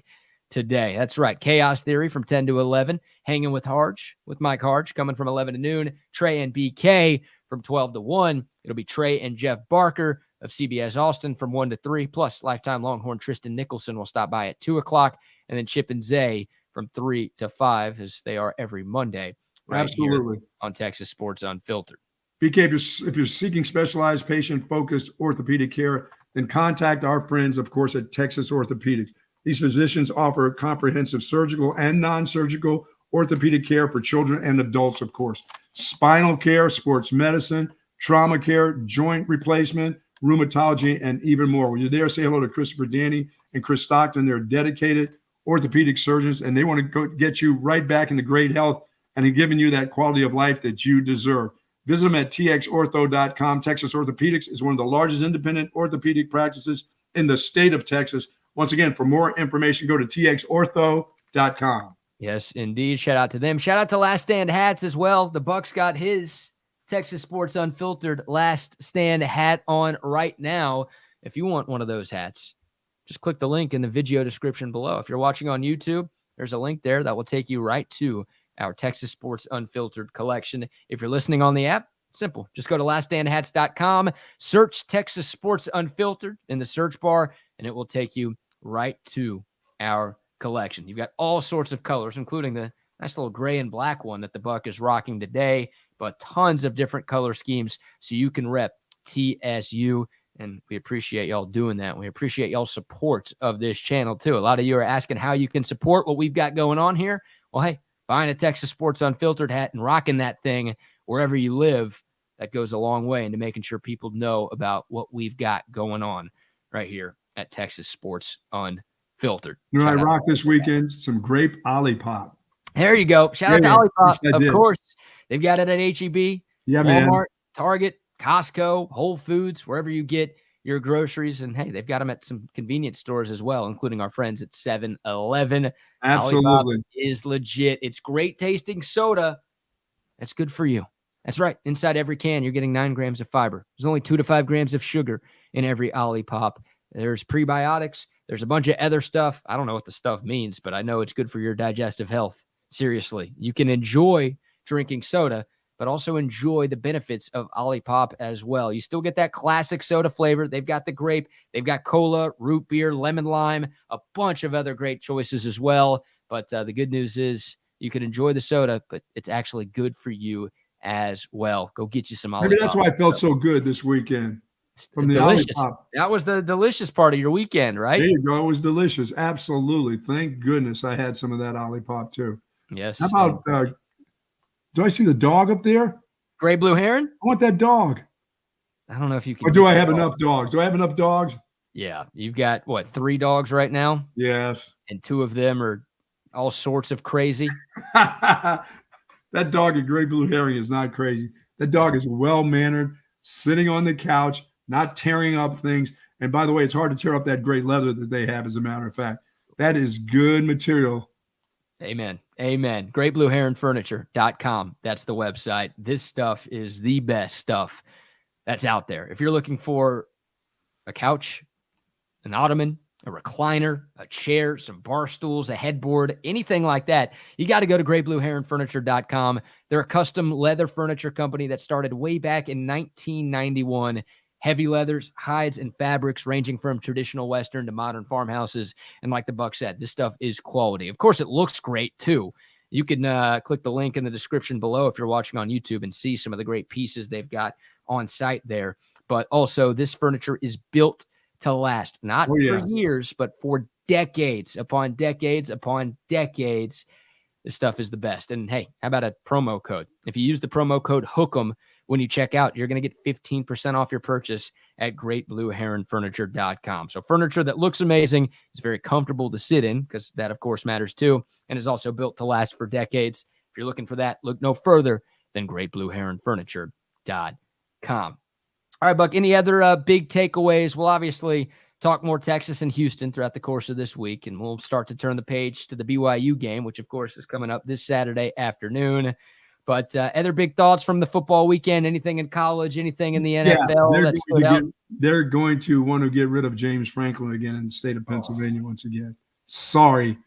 S1: today. That's right. Chaos Theory from 10 to 11. Hanging with Hardge, with Mike Hardge, coming from 11 to noon. Trey and BK from 12 to 1. It'll be Trey and Jeff Barker of CBS Austin from 1 to 3. Plus, lifetime Longhorn Tristan Nicholson will stop by at 2 o'clock. And then Chip and Zay from 3 to 5, as they are every Monday. Right. Absolutely. Here on Texas Sports Unfiltered.
S2: BK, if you're seeking specialized, patient-focused orthopedic care, then contact our friends, of course, at Texas Orthopedics. These physicians offer comprehensive surgical and non-surgical orthopedic care for children and adults, of course. Spinal care, sports medicine, trauma care, joint replacement, rheumatology, and even more. When you're there, say hello to Christopher Danny and Chris Stockton. They're dedicated orthopedic surgeons, and they want to go get you right back into great health and giving you that quality of life that you deserve. Visit them at txortho.com. Texas Orthopedics is one of the largest independent orthopedic practices in the state of Texas. Once again, for more information, go to txortho.com.
S1: Yes, indeed. Shout out to them. Shout out to Last Stand Hats as well. The Bucks got his Texas Sports Unfiltered Last Stand hat on right now. If you want one of those hats, just click the link in the video description below. If you're watching on YouTube, there's a link there that will take you right to our Texas Sports Unfiltered collection. If you're listening on the app, simple. Just go to laststandhats.com, search Texas Sports Unfiltered in the search bar, and it will take you right to our collection. You've got all sorts of colors, including the nice little gray and black one that the Buck is rocking today, but tons of different color schemes so you can rep TSU. And we appreciate y'all doing that. We appreciate y'all's support of this channel, too. A lot of you are asking how you can support what we've got going on here. Well, hey, buying a Texas Sports Unfiltered hat and rocking that thing wherever you live, that goes a long way into making sure people know about what we've got going on right here at Texas Sports Unfiltered.
S2: You know, I rocked this weekend some grape Olipop.
S1: There you go. Shout out to Olipop. Of course, they've got it at HEB, Walmart, Target, Costco, Whole Foods, wherever you get your groceries. And hey, they've got them at some convenience stores as well, including our friends at 7-Eleven.
S2: Absolutely.
S1: Olipop is legit. It's great tasting soda. That's good for you. That's right. Inside every can, you're getting 9 grams of fiber. There's only 2 to 5 grams of sugar in every Olipop. There's prebiotics. There's a bunch of other stuff. I don't know what the stuff means, but I know it's good for your digestive health. Seriously, you can enjoy drinking soda, but also enjoy the benefits of Olipop as well. You still get that classic soda flavor. They've got the grape, they've got cola, root beer, lemon lime, a bunch of other great choices as well. But the good news is you can enjoy the soda, but it's actually good for you as well. Go get you some Olipop.
S2: Maybe that's why I felt so good this weekend. From the
S1: delicious.
S2: Olipop.
S1: That was the delicious part of your weekend, right?
S2: There you go. It was delicious. Absolutely. Thank goodness I had some of that Olipop too.
S1: Yes.
S2: How about, do I see the dog up there?
S1: Gray Blue Heron?
S2: I want that dog.
S1: I don't know if you can.
S2: Or do I have enough dogs? Do I have enough dogs?
S1: Yeah. You've got, what, 3 dogs right now?
S2: Yes.
S1: And 2 of them are all sorts of crazy.
S2: That dog at Gray Blue Heron is not crazy. That dog is well-mannered, sitting on the couch, not tearing up things. And by the way, it's hard to tear up that great leather that they have, as a matter of fact. That is good material.
S1: Amen. Amen. GreatBlueHeronFurniture.com. That's the website. This stuff is the best stuff that's out there. If you're looking for a couch, an ottoman, a recliner, a chair, some bar stools, a headboard, anything like that, you got to go to GreatBlueHeronFurniture.com. They're a custom leather furniture company that started way back in 1991. Heavy leathers, hides, and fabrics ranging from traditional Western to modern farmhouses. And like the Buck said, this stuff is quality. Of course, it looks great too. You can click the link in the description below if you're watching on YouTube and see some of the great pieces they've got on site there. But also, this furniture is built to last, not for years, but for decades upon decades upon decades. This stuff is the best. And hey, how about a promo code? If you use the promo code HOOK'em when you check out, you're going to get 15% off your purchase at GreatBlueHeronFurniture.com. So furniture that looks amazing, is very comfortable to sit in, because that, of course, matters too, and is also built to last for decades. If you're looking for that, look no further than GreatBlueHeronFurniture.com. All right, Buck, any other big takeaways? We'll obviously talk more Texas and Houston throughout the course of this week, and we'll start to turn the page to the BYU game, which, of course, is coming up this Saturday afternoon. But other big thoughts from the football weekend, anything in college, anything in the NFL that stood out?
S2: They're going to want to get rid of James Franklin again in the state of Pennsylvania once again. Sorry,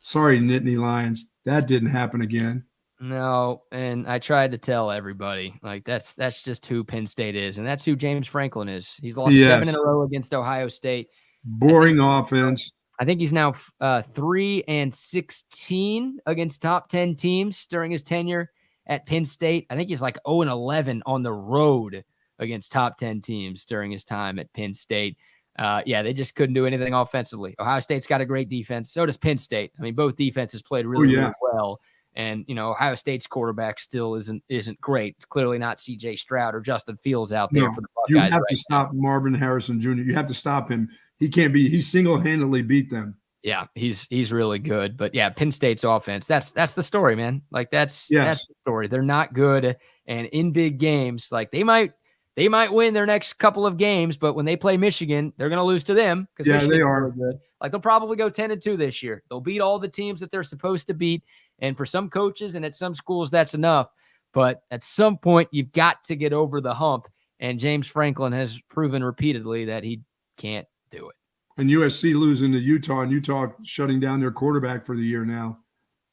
S2: Nittany Lions. That didn't happen again.
S1: No, and I tried to tell everybody, like, that's just who Penn State is, and that's who James Franklin is. He's lost 7 in a row against Ohio State.
S2: Boring offense.
S1: I think he's now 3-16 against top 10 teams during his tenure at Penn State. I think he's like 0-11 on the road against top 10 teams during his time at Penn State. They just couldn't do anything offensively. Ohio State's got a great defense. So does Penn State. I mean, both defenses played really well. And, Ohio State's quarterback still isn't great. It's clearly not C.J. Stroud or Justin Fields out there for the Buckeyes.
S2: You have to stop Marvin Harrison Jr. You have to stop him. He single-handedly beat them. Yeah,
S1: he's really good. But yeah, Penn State's offense, that's the story, man. Like that's the story. They're not good, and in big games, like they might win their next couple of games, but when they play Michigan, they're going to lose to them because
S2: they are
S1: really good. Like they'll probably go 10-2 this year. They'll beat all the teams that they're supposed to beat, and for some coaches and at some schools that's enough. But at some point, you've got to get over the hump, and James Franklin has proven repeatedly that he can't do it.
S2: And USC losing to Utah, and Utah shutting down their quarterback for the year now.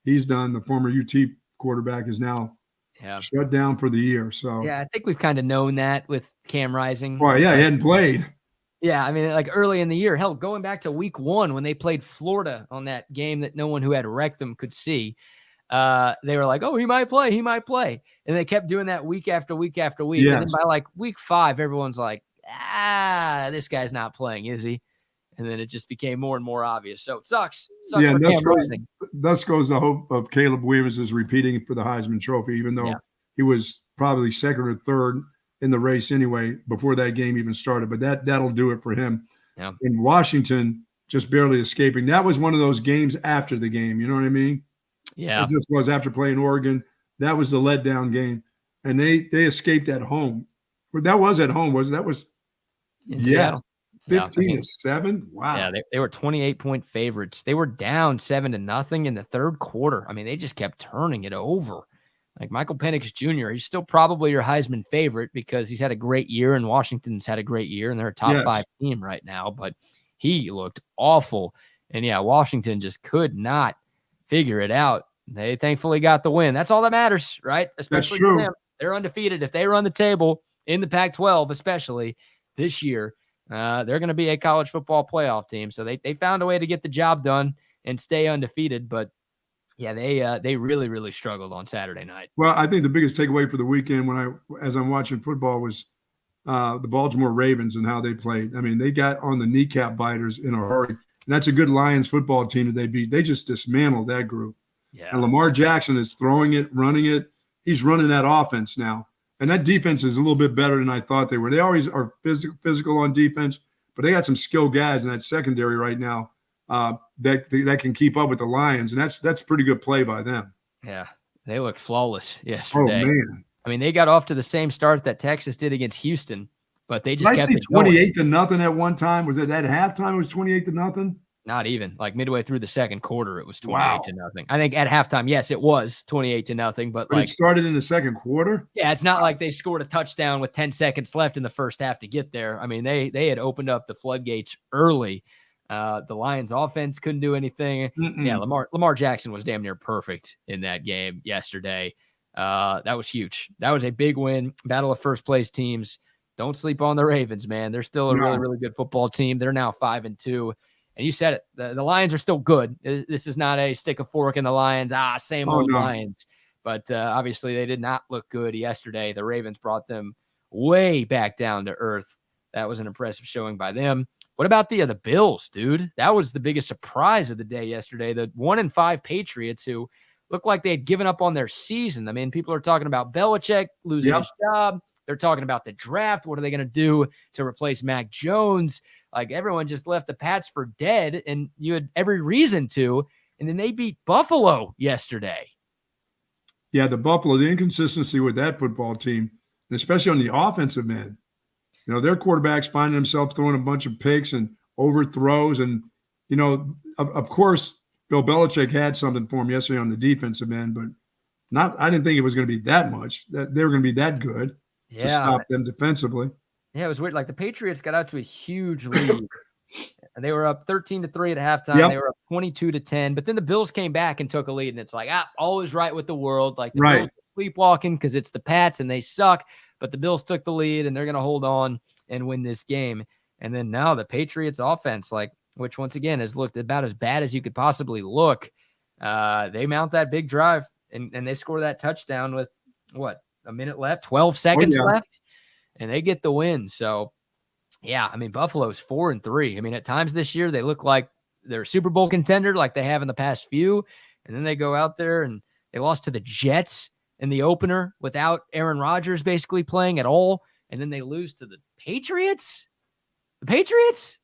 S2: He's done. The former UT quarterback is now shut down for the year. So
S1: I think we've kind of known that with Cam Rising.
S2: Well, he hadn't played.
S1: Yeah, I mean, like early in the year, hell, going back to week 1 when they played Florida on that game that no one who had wrecked them could see, they were like, oh, he might play. And they kept doing that week after week after week. Yes. And then by like week 5, everyone's like, this guy's not playing, is he? And then it just became more and more obvious. So it sucks. For Cam Rising.
S2: Thus goes the hope of Caleb Williams is repeating for the Heisman Trophy, even though he was probably second or third in the race anyway before that game even started. But that'll do it for him. Yeah. In Washington, just barely escaping. That was one of those games after the game. You know what I mean?
S1: Yeah.
S2: It just was after playing Oregon. That was the letdown game. And they escaped at home. But that was at home, wasn't it? That was
S1: in Seattle.
S2: 15-7. Wow.
S1: Yeah, they were 28-point favorites. They were down 7-0 in the third quarter. I mean, they just kept turning it over. Like Michael Penix Jr., he's still probably your Heisman favorite because he's had a great year and Washington's had a great year and they're a top 5 team right now, but he looked awful. And Washington just could not figure it out. They thankfully got the win. That's all that matters, right? Especially for them. They're undefeated. If they run the table in the Pac-12, especially this year, they're going to be a college football playoff team. So they found a way to get the job done and stay undefeated. But yeah, they really, really struggled on Saturday night.
S2: Well, I think the biggest takeaway for the weekend as I'm watching football was the Baltimore Ravens and how they played. I mean, they got on the kneecap biters in a hurry. And that's a good Lions football team that they beat. They just dismantled that group.
S1: Yeah.
S2: And Lamar Jackson is throwing it, running it. He's running that offense now. And that defense is a little bit better than I thought they were. They always are physical on defense, but they got some skilled guys in that secondary right now that can keep up with the Lions, and that's pretty good play by them.
S1: Yeah, they looked flawless yesterday.
S2: Oh, man.
S1: I mean, they got off to the same start that Texas did against Houston, but they just kept it
S2: 28-0 at one time. Was it at halftime? It was 28-0.
S1: Not even. Like midway through the second quarter, it was 28-0. I think at halftime, yes, it was 28-0. But like
S2: it started in the second quarter.
S1: Yeah, it's not like they scored a touchdown with 10 seconds left in the first half to get there. I mean, they had opened up the floodgates early. The Lions offense couldn't do anything. Yeah, Lamar Jackson was damn near perfect in that game yesterday. That was huge. That was a big win. Battle of first place teams. Don't sleep on the Ravens, man. They're still a really, really good football team. They're now 5-2. And you said it. The Lions are still good. This is not a stick a fork in the Lions. Same old Lions. But obviously they did not look good yesterday. The Ravens brought them way back down to earth. That was an impressive showing by them. What about the Bills, dude? That was the biggest surprise of the day yesterday. The 1-5 Patriots, who looked like they had given up on their season. I mean, people are talking about Belichick losing his job. They're talking about the draft. What are they going to do to replace Mac Jones? Like, everyone just left the Pats for dead, and you had every reason to. And then they beat Buffalo yesterday.
S2: Yeah, the inconsistency with that football team, and especially on the offensive end. You know, their quarterbacks finding themselves throwing a bunch of picks and overthrows. And, you know, of course, Bill Belichick had something for him yesterday on the defensive end, but I didn't think it was going to be that much, that they were going to be that good to stop them defensively.
S1: Yeah, it was weird. Like, the Patriots got out to a huge lead. And they were up 13-3 at halftime. They were up 22-10. But then the Bills came back and took a lead. And it's like, all is right with the world. Like, the Bills are sleepwalking because it's the Pats and they suck. But the Bills took the lead, and they're going to hold on and win this game. And then now the Patriots offense, like, which once again has looked about as bad as you could possibly look. They mount that big drive, and they score that touchdown with, a minute left, 12 seconds left, and they get the win. So, yeah, I mean, Buffalo's 4-3. I mean, at times this year they look like they're a Super Bowl contender like they have in the past few, and then they go out there and they lost to the Jets in the opener without Aaron Rodgers basically playing at all, and then they lose to the Patriots? The Patriots?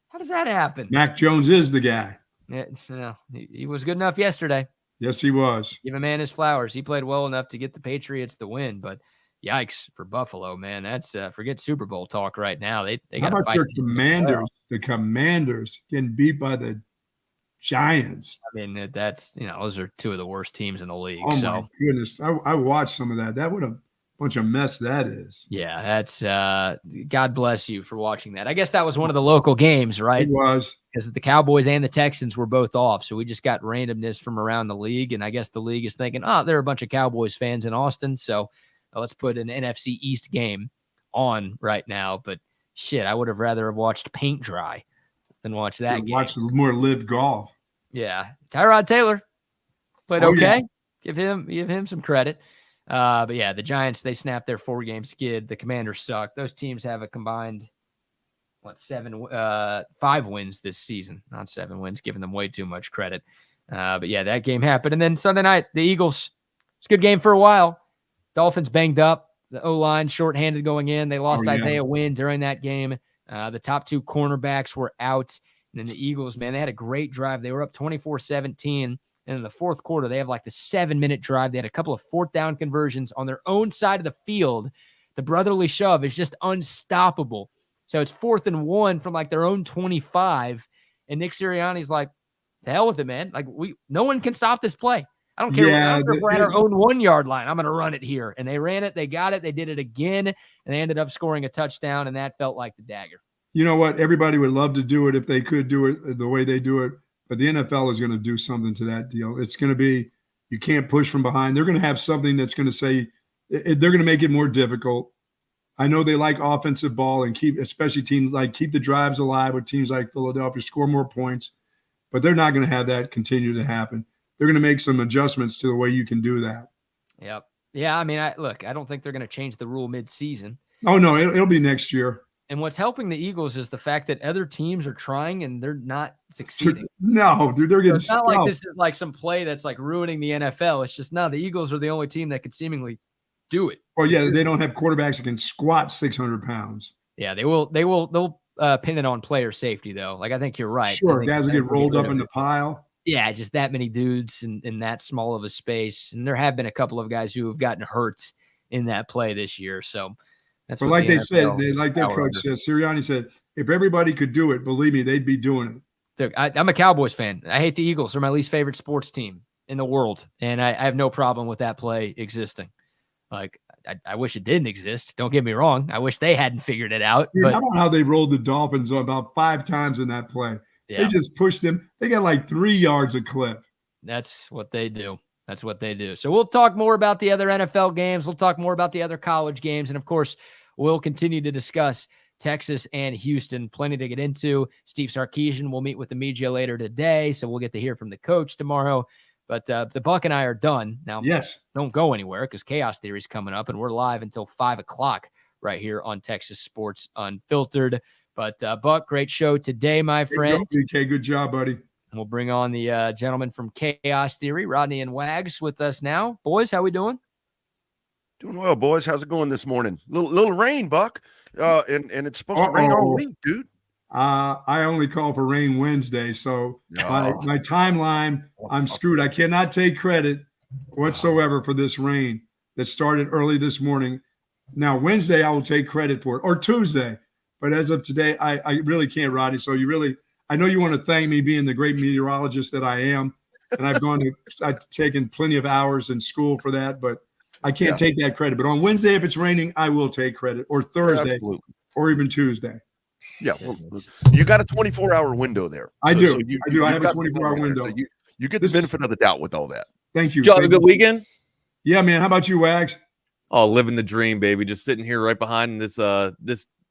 S1: How does that happen?
S2: Mac Jones is the guy.
S1: Yeah, he was good enough yesterday.
S2: Yes, he was.
S1: Give a man his flowers. He played well enough to get the Patriots the win, but yikes for Buffalo, man. That's forget Super Bowl talk right now. They got
S2: How about your Commanders? The Commanders getting beat by the Giants.
S1: I mean, that's, those are two of the worst teams in the league.
S2: Oh, my goodness. I watched some of that. That would have bunch of mess that is.
S1: Yeah, that's God bless you for watching that. I guess that was one of the local games, right?
S2: It was.
S1: Because the Cowboys and the Texans were both off, so we just got randomness from around the league, and I guess the league is thinking, there are a bunch of Cowboys fans in Austin, so let's put an NFC East game on right now. But shit, I would have rather have watched paint dry than watch that game.
S2: Watch more live golf.
S1: Yeah, Tyrod Taylor played okay. Yeah. Give him some credit. But yeah, the Giants, they snapped their 4-game skid. The Commanders suck. Those teams have a combined 5 wins this season, not 7 wins, giving them way too much credit. But yeah, that game happened. And then Sunday night, the Eagles, it's a good game for a while. Dolphins banged up. The O-line shorthanded going in. They lost Isaiah Wynn during that game. The top 2 cornerbacks were out. And then the Eagles, man, they had a great drive. They were up 24-17. And in the fourth quarter, they have like the 7-minute drive. They had a couple of 4th down conversions on their own side of the field. The brotherly shove is just unstoppable. So it's 4th and 1 from like their own 25. And Nick Sirianni's like, to hell with it, man. Like, no one can stop this play. I don't care. I don't care if we're at our own 1-yard line. I'm going to run it here. And they ran it. They got it. They did it again. And they ended up scoring a touchdown. And that felt like the dagger.
S2: You know what? Everybody would love to do it if they could do it the way they do it. But the NFL is going to do something to that deal. It's going to be, you can't push from behind. They're going to have something that's going to say they're going to make it more difficult. I know they like offensive ball and especially teams keep the drives alive with teams like Philadelphia, score more points, but they're not going to have that continue to happen. They're going to make some adjustments to the way you can do that.
S1: Yep. Yeah, I mean, I don't think they're going to change the rule mid-season.
S2: Oh, no, it'll be next year.
S1: And what's helping the Eagles is the fact that other teams are trying and they're not succeeding.
S2: No, dude, they're getting
S1: it's not like this is like some play that's like ruining the NFL. It's just, no, the Eagles are the only team that could seemingly do it.
S2: Well, yeah, they don't have quarterbacks that can squat 600 pounds.
S1: Yeah, they'll pin it on player safety, though. Like, I think you're right.
S2: Sure, guys will get rolled up in the pile.
S1: Yeah, just that many dudes in that small of a space. And there have been a couple of guys who have gotten hurt in that play this year. So that's
S2: but
S1: what
S2: like they said, like their coach said, Sirianni said, if everybody could do it, believe me, they'd be doing it.
S1: Look, I'm a Cowboys fan. I hate the Eagles. They're my least favorite sports team in the world. And I have no problem with that play existing. Like, I wish it didn't exist. Don't get me wrong. I wish they hadn't figured it out.
S2: Dude,
S1: but
S2: how about how they rolled the Dolphins about 5 times in that play? Yeah. They just pushed them. They got like 3 yards a clip.
S1: That's what they do. That's what they do. So we'll talk more about the other NFL games. We'll talk more about the other college games. And, of course, we'll continue to discuss Texas and Houston. Plenty to get into. Steve Sarkisian will meet with the media later today, so we'll get to hear from the coach tomorrow. But the Buck and I are done. Now,
S2: yes,
S1: don't go anywhere because Chaos Theory is coming up, and we're live until 5 o'clock right here on Texas Sports Unfiltered. But, Buck, great show today, my friend.
S2: BK, good job, buddy.
S1: We'll bring on the gentleman from Chaos Theory, Rodney and Wags, with us now. Boys, how we doing?
S4: Doing well, boys. How's it going this morning? Little rain, Buck, and it's supposed to rain all week, dude.
S2: I only call for rain Wednesday, so my timeline, I'm screwed. I cannot take credit whatsoever for this rain that started early this morning. Now, Wednesday, I will take credit for it, or Tuesday. But as of today, I really can't, Rodney. So I know you want to thank me being the great meteorologist that I am. And I've taken plenty of hours in school for that, but I can't take that credit. But on Wednesday, if it's raining, I will take credit, or Thursday, or even Tuesday.
S4: Yeah, well, you got a 24-hour window there.
S2: I do. I have a 24-hour window.
S4: So you get the benefit of the doubt with all that.
S2: Thank you.
S5: Did you have a good weekend?
S2: Yeah, man. How about you, Wags?
S5: Oh, living the dream, baby. Just sitting here right behind this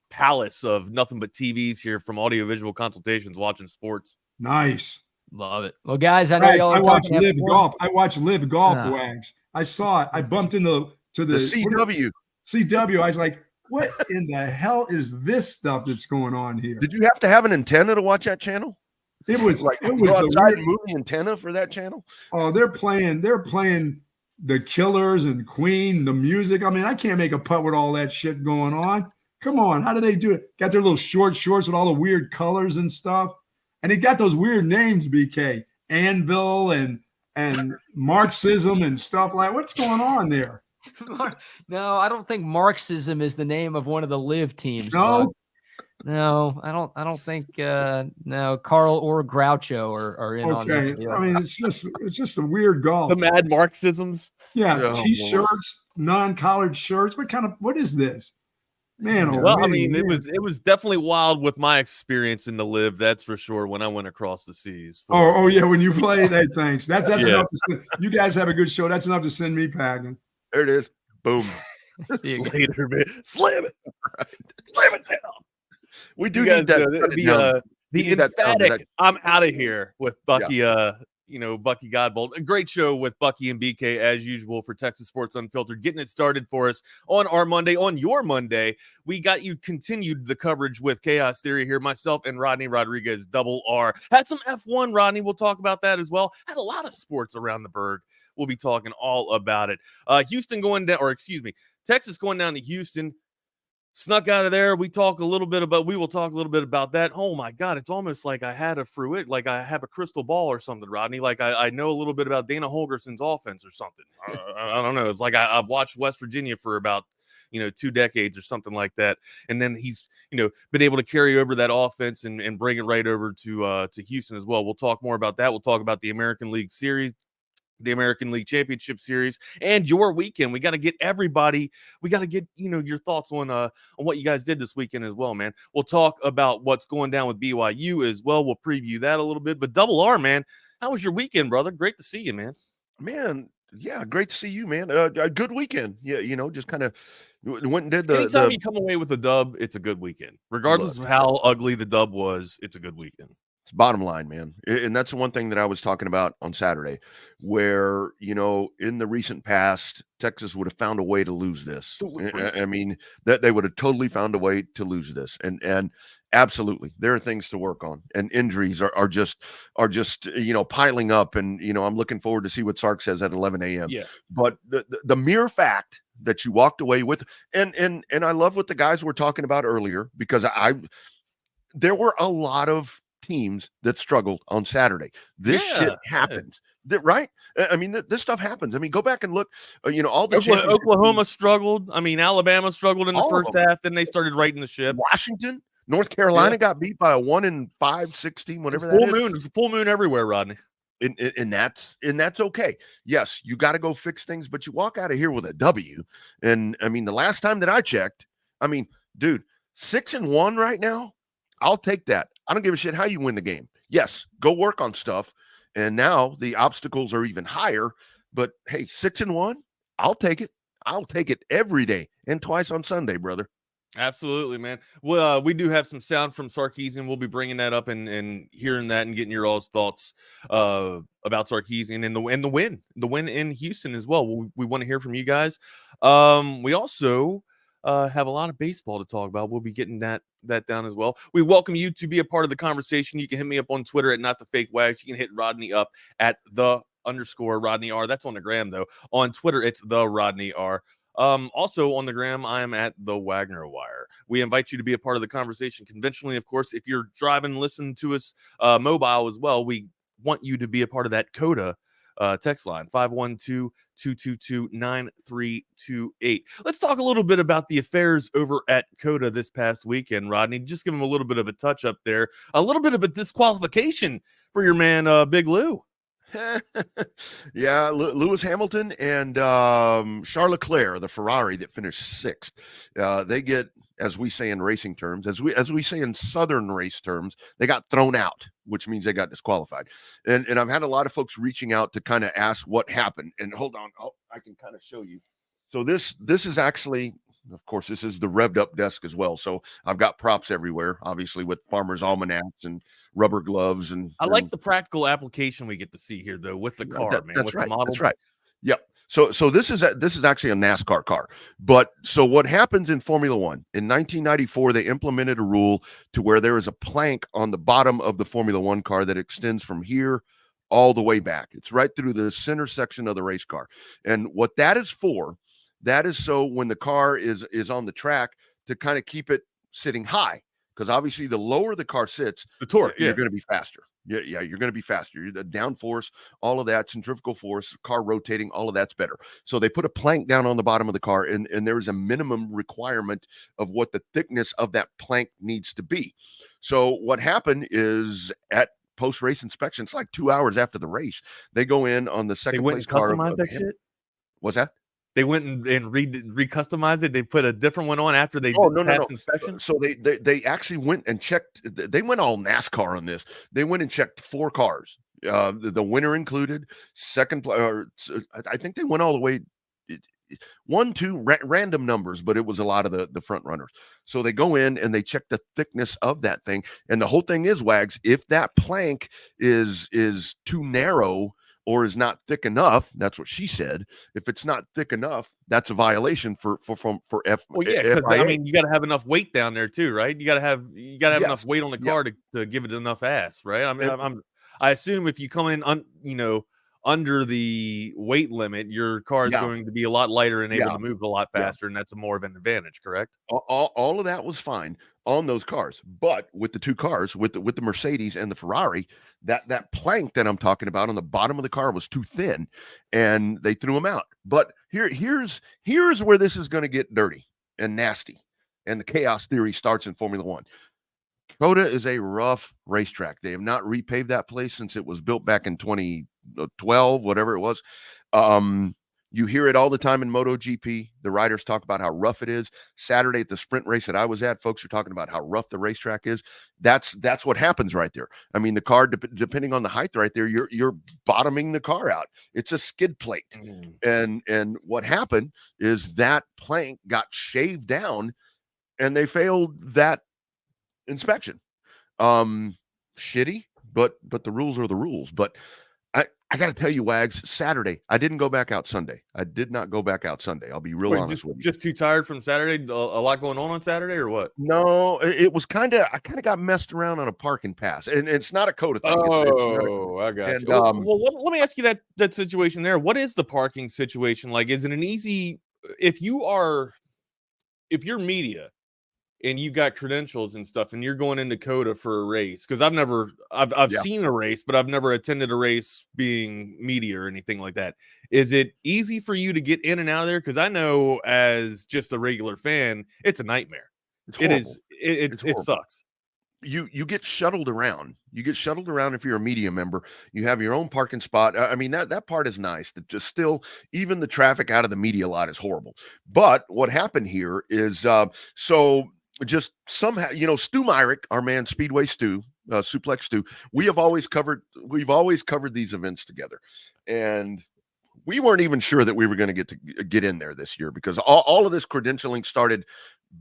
S5: palace of nothing but TVs here from Audiovisual Consultations, watching sports.
S2: Nice.
S1: Love it. Well, guys, I know y'all are
S2: talking Live Golf. I watch Live Golf, Wags. I saw it. I bumped into the
S4: CW.
S2: CW. I was like, what in the hell is this stuff that's going on here?
S4: Did you have to have an antenna to watch that channel?
S2: It was
S4: outside moving antenna for that channel.
S2: Oh, they're playing the Killers and Queen, the music. I mean, I can't make a putt with all that shit going on. Come on, how do they do it? Got their little short shorts with all the weird colors and stuff, and they got those weird names, BK, Anvil and Marxism and stuff like. What's going on there?
S1: No, I don't think Marxism is the name of one of the Live teams.
S2: No,
S1: no, I don't think no Carl or Groucho are in on that.
S2: I mean, it's just a weird golf.
S5: The mad Marxisms.
S2: Yeah, T-shirts, non-collared shirts. What is this? Man,
S5: well, I mean, it was definitely wild with my experience in the Live, that's for sure, when I went across the seas.
S2: Oh yeah, when you played, hey, thanks. That's enough to send. You guys have a good show. That's enough to send me packing.
S4: There it is. Boom.
S5: See you later, man. Slam it.
S4: Right. Slam it down. We do need
S5: that. The emphatic I'm out of here with Bucky, Bucky Godbold. A great show with Bucky and BK as usual for Texas Sports Unfiltered, getting it started for us on our Monday. On your Monday, we got you continued the coverage with Chaos Theory here. Myself and Rodney Rodriguez, double R. Had some F1, Rodney. We'll talk about that as well. Had a lot of sports around the berg. We'll be talking all about it. Texas going down to Houston. Snuck out of there. We will talk a little bit about that. Oh my God, it's almost like I had like I have a crystal ball or something, Rodney. Like I know a little bit about Dana Holgerson's offense or something. I don't know. It's like I've watched West Virginia for about 2 decades or something like that, and then he's been able to carry over that offense and bring it right over to Houston as well. We'll talk more about that. We'll talk about the American League Series, the American League Championship Series, and your weekend. We got to get everybody. We got to get your thoughts on what you guys did this weekend as well, man. We'll talk about what's going down with BYU as well. We'll preview that a little bit. But Double R, man, how was your weekend, brother? Great to see you, man.
S4: Man, Yeah, great to see you, man. A good weekend. Yeah, just kind of went and did
S5: Anytime
S4: the
S5: you come away with a dub, it's a good weekend. Regardless
S4: look.
S5: of how ugly the dub was, it's a good weekend.
S4: It's bottom line, man. And that's the one thing that I was talking about on Saturday, where, in the recent past, Texas would have found a way to lose this. I mean, that they would have totally found a way to lose this. And absolutely, there are things to work on. And injuries are just piling up. And, I'm looking forward to see what Sark says at 11 a.m.
S5: Yeah.
S4: But the mere fact that you walked away with, and I love what the guys were talking about earlier, because there were a lot of teams that struggled on Saturday. This shit happens, right? I mean, this stuff happens. I mean, go back and look. All the
S5: Oklahoma struggled. I mean, Alabama struggled in the first half. Then they started righting the ship.
S4: Washington, North Carolina got beat by a 1-5 team, whatever that is.
S5: It's a full moon everywhere, Rodney.
S4: And that's okay. Yes, you got to go fix things, but you walk out of here with a W. And I mean, the last time that I checked, I mean, dude, 6-1 right now. I'll take that. I don't give a shit how you win the game. Yes, go work on stuff. And now the obstacles are even higher. But hey, 6-1, I'll take it. I'll take it every day and twice on Sunday, brother.
S5: Absolutely, man. Well, we do have some sound from Sarkisian. We'll be bringing that up and hearing that and getting your all's thoughts about Sarkisian and the win in Houston as well. We want to hear from you guys. We also have a lot of baseball to talk about. We'll be getting that down as well. We welcome you to be a part of the conversation. You can hit me up on Twitter at @NotTheFakeWags. You can hit Rodney up at @the_Rodney R. That's on the gram though. On Twitter, it's the Rodney R. Also on the gram, I am at the Wagner Wire. We invite you to be a part of the conversation conventionally. Of course, if you're driving, listen to us mobile as well. We want you to be a part of that CODA text line 512-222-9328. Let's talk a little bit about the affairs over at CODA this past weekend, Rodney. Just give him a little bit of a touch up there, a little bit of a disqualification for your man, Big Lou.
S4: Yeah, Lewis Hamilton and Charles Leclerc, the Ferrari that finished 6th. They get, as we say in racing terms, as we say in Southern race terms, they got thrown out, which means they got disqualified. And I've had a lot of folks reaching out to kind of ask what happened. And hold on, I can kind of show you. So this is actually, of course, this is the revved up desk as well. So I've got props everywhere, obviously, with farmers' almanacs and rubber gloves. And
S5: I like the practical application we get to see here, though, with the car, man.
S4: That's
S5: with
S4: right.
S5: The model.
S4: That's right. Yep. So this is actually a NASCAR car. But so what happens in Formula One in 1994, they implemented a rule to where there is a plank on the bottom of the Formula One car that extends from here all the way back. It's right through the center section of the race car. And what that is for, that is so when the car is on the track to kind of keep it sitting high, because obviously the lower the car sits,
S5: the torque,
S4: you're going to be faster. Yeah, you're going to be faster. The downforce, all of that, centrifugal force, car rotating, all of that's better. So they put a plank down on the bottom of the car, and there is a minimum requirement of what the thickness of that plank needs to be. So what happened is at post-race inspection, it's like 2 hours after the race, they go in on the second place car.
S5: Customized that shit?
S4: What's that?
S5: They went and recustomized it. They put a different one on after they passed inspection.
S4: So they actually went and checked. They went all NASCAR on this. They went and checked 4 cars, the winner included, second. I think they went all the way 1, 2 random numbers, but it was a lot of the front runners. So they go in and they check the thickness of that thing. And the whole thing is, Wags, if that plank is too narrow or is not thick enough, that's what she said. If it's not thick enough, that's a viation for F.
S5: Well, yeah, because I mean, you got to have enough weight down there too, right? You got to have enough weight on the car to give it enough ass, right? I mean, I assume if you come in, under the weight limit, your car is going to be a lot lighter and able to move a lot faster, and that's more of an advantage, correct?
S4: All of that was fine on those cars, but with the 2 cars, with the Mercedes and the Ferrari, that plank that I'm talking about on the bottom of the car was too thin, and they threw them out. But here's where this is going to get dirty and nasty, and the chaos theory starts in Formula One. COTA is a rough racetrack. They have not repaved that place since it was built back in 2012, whatever it was. You hear it all the time in MotoGP. The riders talk about how rough it is. Saturday at the sprint race that I was at, folks are talking about how rough the racetrack is. That's what happens right there. I mean, the car, depending on the height right there, you're bottoming the car out. It's a skid plate. And what happened is that plank got shaved down and they failed that inspection. Shitty, but the rules are the rules. But I got to tell you, Wags, Saturday, I didn't go back out Sunday. I did not go back out Sunday. I'll be real honest with you.
S5: Just too tired from Saturday? A lot going on Saturday or what?
S4: No, it was I kind of got messed around on a parking pass. And it's not a COTA thing.
S5: I got you. Well, let me ask you that situation there. What is the parking situation like? Is it an easy, if you're media, and you've got credentials and stuff, and you're going into COTA for a race, because I've seen a race, but I've never attended a race being media or anything like that. Is it easy for you to get in and out of there? Because I know as just a regular fan, it's a nightmare. It sucks.
S4: You get shuttled around. You get shuttled around if you're a media member. You have your own parking spot. I mean, that part is nice. That just still, even the traffic out of the media lot is horrible. But what happened here is just somehow, Stu Myrick, our man Speedway Stu, Suplex Stu, we've always covered these events together. And we weren't even sure that we were going to get in there this year, because all of this credentialing started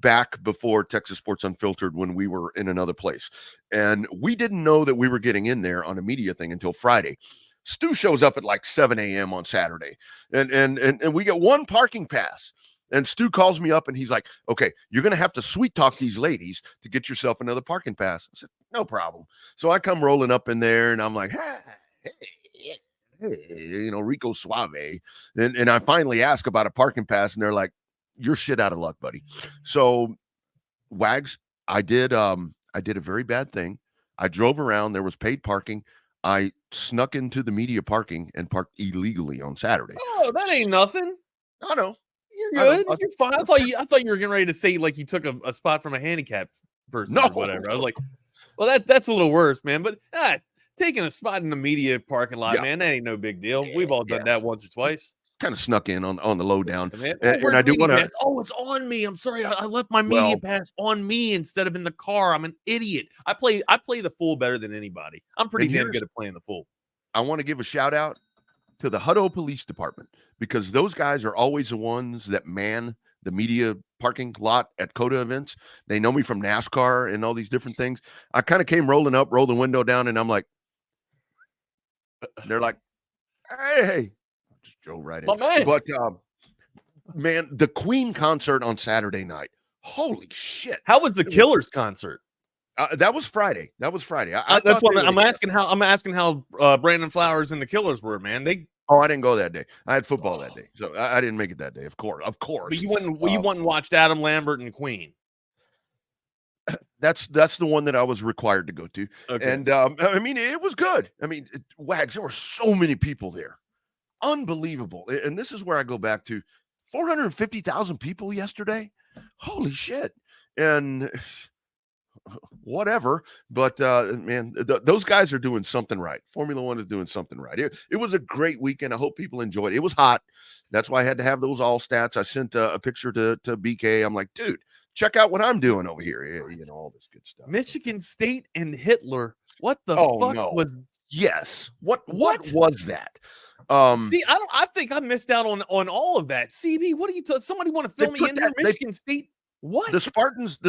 S4: back before Texas Sports Unfiltered, when we were in another place. And we didn't know that we were getting in there on a media thing until Friday. Stu shows up at like 7 a.m. on Saturday, and we get one parking pass. And Stu calls me up and he's like, okay, you're going to have to sweet talk these ladies to get yourself another parking pass. I said, no problem. So I come rolling up in there and I'm like, hey, Rico Suave. And I finally ask about a parking pass and they're like, you're shit out of luck, buddy. So Wags, I did a very bad thing. I drove around. There was paid parking. I snuck into the media parking and parked illegally on Saturday.
S5: Oh, that ain't nothing.
S4: I know.
S5: You're good. You're fine. I thought you were getting ready to say like you took a spot from a handicapped person or whatever. I was like, well, that's a little worse, man. But taking a spot in the media parking lot, man, that ain't no big deal. We've all done that once or twice.
S4: Kind of snuck in on the lowdown.
S5: And I do want to. Oh, it's on me. I'm sorry. I left my media pass on me instead of in the car. I'm an idiot. I play the full better than anybody. I'm pretty damn good at playing the full.
S4: I want to give a shout out to the Hutto Police Department, because those guys are always the ones that man the media parking lot at COTA events. They know me from NASCAR and all these different things. I kind of came rolling up, rolled the window down, and I'm like, they're like, hey, just drove right in.
S5: Man.
S4: But man, the Queen concert on Saturday night. Holy shit!
S5: How was the Killers concert?
S4: That was Friday. That's
S5: what I'm asking. I'm asking how Brandon Flowers and the Killers were, man.
S4: I didn't go that day. I had football that day, so I didn't make it that day. Of course.
S5: But you went and watched Adam Lambert and Queen.
S4: That's the one that I was required to go to, and I mean, it was good. I mean, Wags, there were so many people there, unbelievable. And this is where I go back to 450,000 people yesterday. Holy shit! And whatever, but man, those guys are doing something right. Formula One is doing something right. It was a great weekend. I hope people enjoyed it. It was hot. That's why I had to have those all stats. I sent a picture to BK. I'm like, dude, check out what I'm doing over here. All this good stuff.
S5: Michigan State and Hitler. What the fuck was?
S4: Yes. What was that?
S5: See, I think I missed out on all of that. CB, what are you? Somebody want to fill me in there? Michigan State. What?
S4: The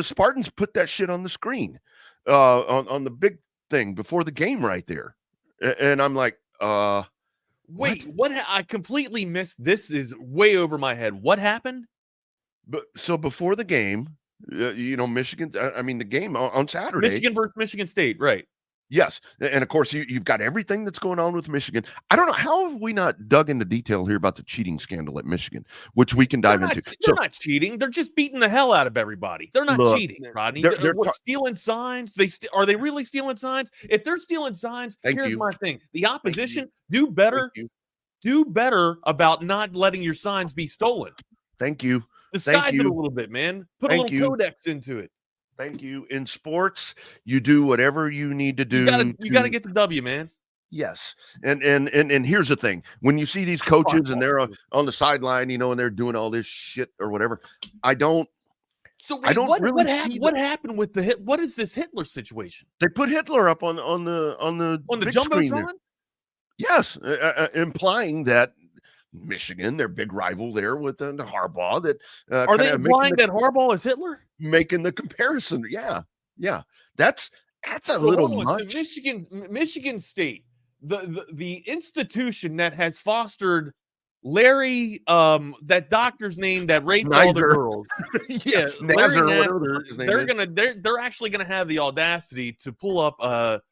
S4: Spartans put that shit on the screen, on the big thing before the game right there, and I'm like,
S5: wait, what? I completely missed. This is way over my head. What happened?
S4: But so before the game, Michigan. I mean, the game on Saturday,
S5: Michigan versus Michigan State, right?
S4: Yes, and of course you've got everything that's going on with Michigan. I don't know, how have we not dug into detail here about the cheating scandal at Michigan, which we can dive into.
S5: They're not cheating. They're just beating the hell out of everybody. They're not cheating, Rodney. They're stealing signs. Are they really stealing signs? If they're stealing signs, here's my thing: the opposition do better about not letting your signs be stolen.
S4: Thank you.
S5: Disguise it a little bit, man. Put a little codex into it.
S4: Thank you. In sports, you do whatever you need to do.
S5: You got to get the W, man.
S4: Yes. And here's the thing. When you see these coaches and they're on the sideline, and they're doing all this shit or whatever, I don't
S5: So wait,
S4: what
S5: happened with the hit? What is this Hitler situation?
S4: They put Hitler up on the big screen there.
S5: Jumbotron?
S4: Yes, implying that Michigan, their big rival there with the Harbaugh, that
S5: are they implying that Harbaugh is Hitler?
S4: Making the comparison, yeah, that's a little much.
S5: So Michigan State, the institution that has fostered Larry, that doctor's name that raped all the girls.
S4: Yeah,
S5: Larry Nassar, they're actually gonna have the audacity to pull up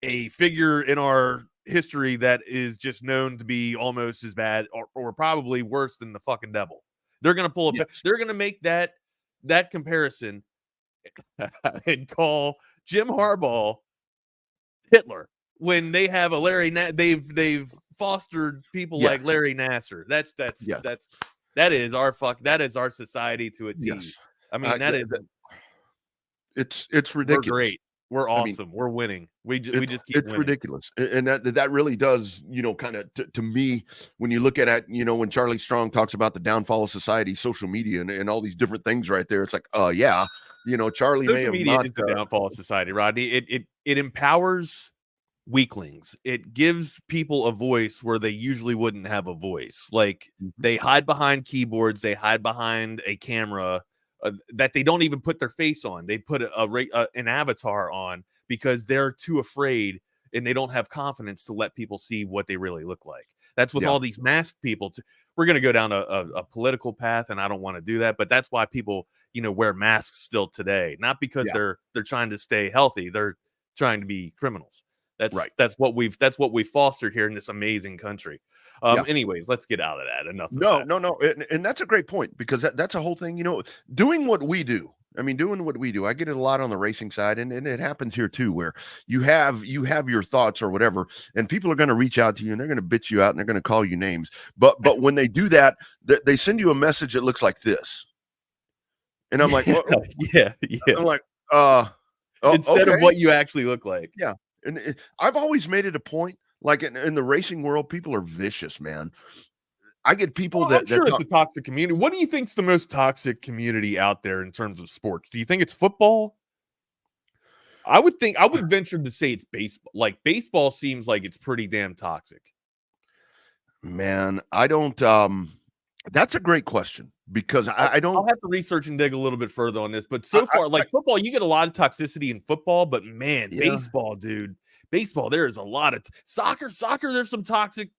S5: a figure in our history that is just known to be almost as bad or probably worse than the fucking devil. They're gonna pull up. Yes. They're gonna make that comparison and call Jim Harbaugh Hitler when they have a Larry. They've fostered people like Larry Nassar. That is our society to a T.
S4: Yes.
S5: I mean,
S4: it's ridiculous.
S5: We're great. We're awesome. We're winning. We just keep winning.
S4: Ridiculous. And that really does, kind of to me, when you look at it, when Charlie Strong talks about the downfall of society, social media and all these different things right there, it's like, Charlie
S5: social media is the downfall of society, Rodney. It empowers weaklings. It gives people a voice where they usually wouldn't have a voice. Like they hide behind keyboards, they hide behind a camera that they don't even put their face on. They put an avatar on because they're too afraid and they don't have confidence to let people see what they really look like. That's with all these masked people. We're going to go down a political path, and I don't want to do that, but that's why people, wear masks still today. Not because they're trying to stay healthy. They're trying to be criminals. That's right. That's what we've fostered here in this amazing country. Anyways, let's get out of that. Enough.
S4: No. And that's a great point because that's a whole thing, doing what we do. I mean, doing what we do, I get it a lot on the racing side, and it happens here too, where you have your thoughts or whatever, and people are going to reach out to you and they're going to bitch you out and they're going to call you names. But when they do that, they send you a message that looks like this. And I'm like,
S5: yeah.
S4: I'm like,
S5: instead of what you actually look like.
S4: Yeah. And I've always made it a point, like in the racing world, people are vicious, man. I get people
S5: I'm sure it's a toxic community. What do you think's the most toxic community out there in terms of sports? Do you think it's football? I would venture to say it's baseball. Like baseball seems like it's pretty damn toxic.
S4: Man, I don't. That's a great question because I don't.
S5: I'll have to research and dig a little bit further on this. But so far, football, you get a lot of toxicity in football. But man, baseball, dude, baseball, there is a lot of soccer. There's some toxic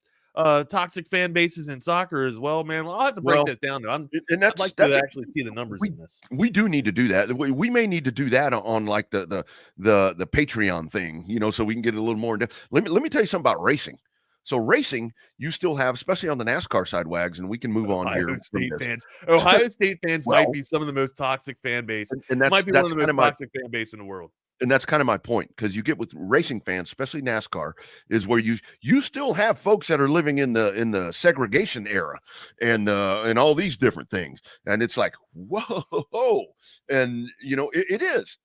S5: fan bases in soccer as well, man. I'll have to break that down. I'd like to actually see the numbers in this.
S4: We do need to do that. We may need to do that on like the Patreon thing, so we can get a little more in depth. Let me tell you something about racing. So racing, you still have, especially on the NASCAR side, Wags, and we can move on here.
S5: Ohio State fans might be some of the most toxic fan base.
S4: And that's
S5: might be one of the most toxic fan base in the world.
S4: And that's kind of my point, because you get with racing fans, especially NASCAR, is where you still have folks that are living in the segregation era and all these different things. And it's like, whoa. And it is.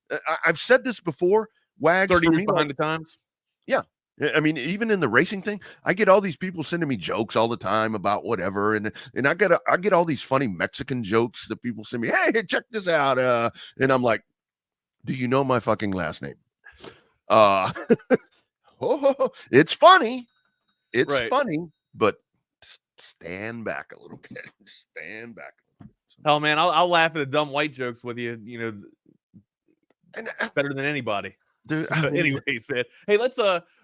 S4: I've said this before, Wags.
S5: 30 years behind the times.
S4: Yeah. I mean, even in the racing thing, I get all these people sending me jokes all the time about whatever, and I get all these funny Mexican jokes that people send me. Hey, check this out, and I'm like, do you know my fucking last name? It's funny, funny, but stand back a little bit. Stand back.
S5: Hell, man, I'll laugh at the dumb white jokes with you. And better than anybody.
S4: Dude,
S5: anyways, man. Hey,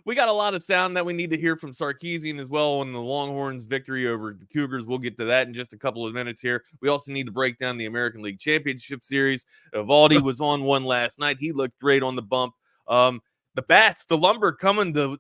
S5: we got a lot of sound that we need to hear from Sarkisian as well on the Longhorns victory over the Cougars. We'll get to that in just a couple of minutes here. We also need to break down the American League Championship Series. Evaldi was on one last night. He looked great on the bump. The bats, the lumber coming to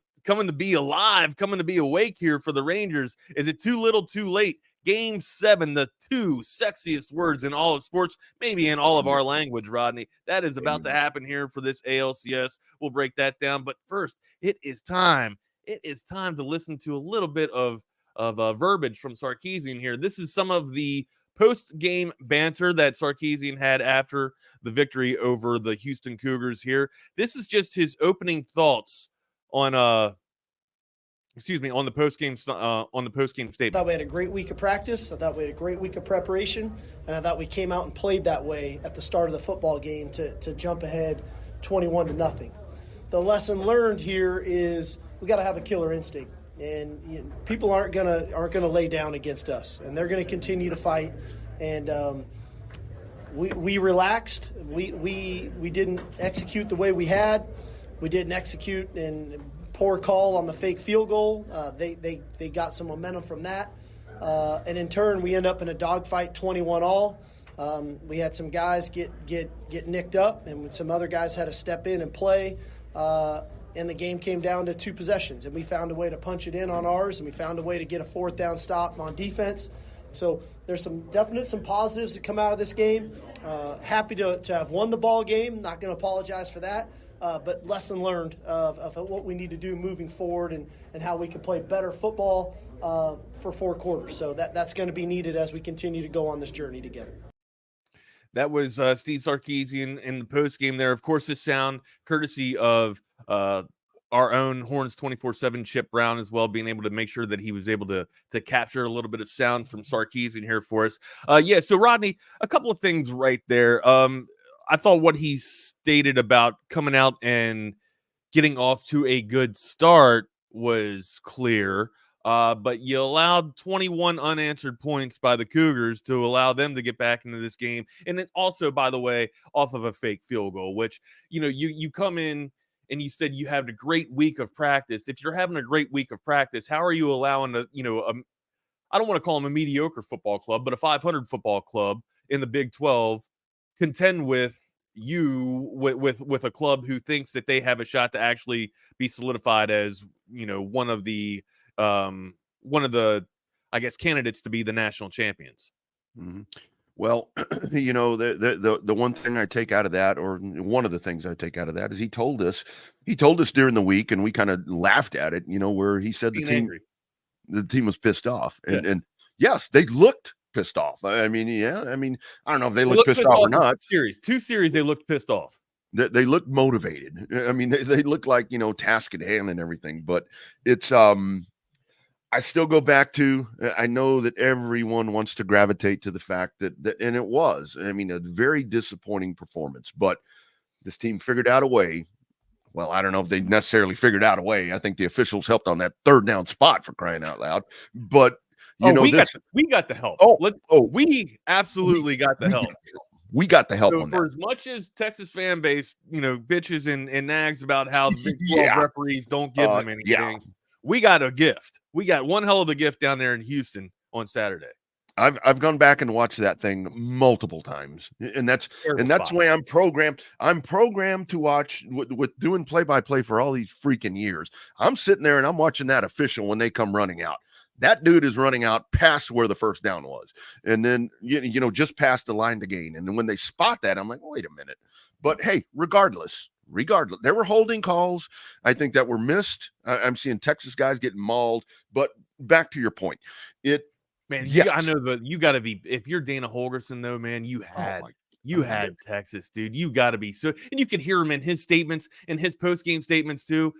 S5: be alive, coming to be awake here for the Rangers. Is it too little, too late? Game 7, the 2 sexiest words in all of sports, maybe in all of our language, Rodney. That is about to happen here for this ALCS. We'll break that down. But first, it is time. It is time to listen to a little bit of verbiage from Sarkisian here. This is some of the post-game banter that Sarkisian had after the victory over the Houston Cougars here. This is just his opening thoughts on on the post game statement.
S3: I thought we had a great week of practice. I thought we had a great week of preparation, and I thought we came out and played that way at the start of the football game to jump ahead 21-0. The lesson learned here is we got to have a killer instinct, and people aren't gonna lay down against us, and they're gonna continue to fight. And we relaxed. We didn't execute the way we had. We didn't execute and poor call on the fake field goal. They got some momentum from that. And in turn, we end up in a dogfight 21-all. We had some guys get nicked up, and some other guys had to step in and play. And the game came down to 2 possessions, and we found a way to punch it in on ours, and we found a way to get a 4th down stop on defense. So there's some positives that come out of this game. Happy to have won the ball game. Not going to apologize for that. But lesson learned of what we need to do moving forward and how we can play better football for 4 quarters. So that's going to be needed as we continue to go on this journey together.
S5: That was Steve Sarkisian in the post game there. Of course, this sound courtesy of our own Horns 24/7 Chip Brown as well, being able to make sure that he was able to capture a little bit of sound from Sarkisian here for us. So Rodney, a couple of things right there. I thought what he stated about coming out and getting off to a good start was clear. But you allowed 21 unanswered points by the Cougars to allow them to get back into this game. And it's also, by the way, off of a fake field goal, which, you come in and you said you had a great week of practice. If you're having a great week of practice, how are you allowing I don't want to call them a mediocre football club, but a 500 football club in the Big 12 contend with with a club who thinks that they have a shot to actually be solidified as, one of the I guess candidates to be the national champions.
S4: Mm-hmm. Well, the one thing I take out of that, or one of the things I take out of that, is he told us during the week, and we kind of laughed at it, where he said the team was pissed off, and yes, they looked pissed off. I mean, I don't know if they looked pissed off or not.
S5: Two series, they looked pissed off.
S4: They looked motivated. I mean, they looked like, task at hand and everything, but it's, I still go back to, I know that everyone wants to gravitate to the fact that, and it was, a very disappointing performance, but this team figured out a way. Well, I don't know if they necessarily figured out a way. I think the officials helped on that 3rd down spot, for crying out loud. But
S5: we got the help. We absolutely got the help.
S4: We got the help on
S5: for
S4: that.
S5: As much as Texas fan base, bitches and nags about how the Big 12 referees don't give them anything. We got a gift. We got one hell of a gift down there in Houston on Saturday.
S4: I've gone back and watched that thing multiple times, and that's the way I'm programmed. I'm programmed to watch with doing play-by-play for all these freaking years. I'm sitting there and I'm watching that official when they come running out. That dude is running out past where the 1st down was, and then just past the line to gain. And then when they spot that, I'm like, wait a minute. But hey, regardless, there were holding calls, I think, that were missed. I'm seeing Texas guys getting mauled. But back to your point, I
S5: know, but you got to be, if you're Dana Holgorsen, though, man, you had Texas, dude. You got to be so, and you could hear him in his statements, in his post game statements too.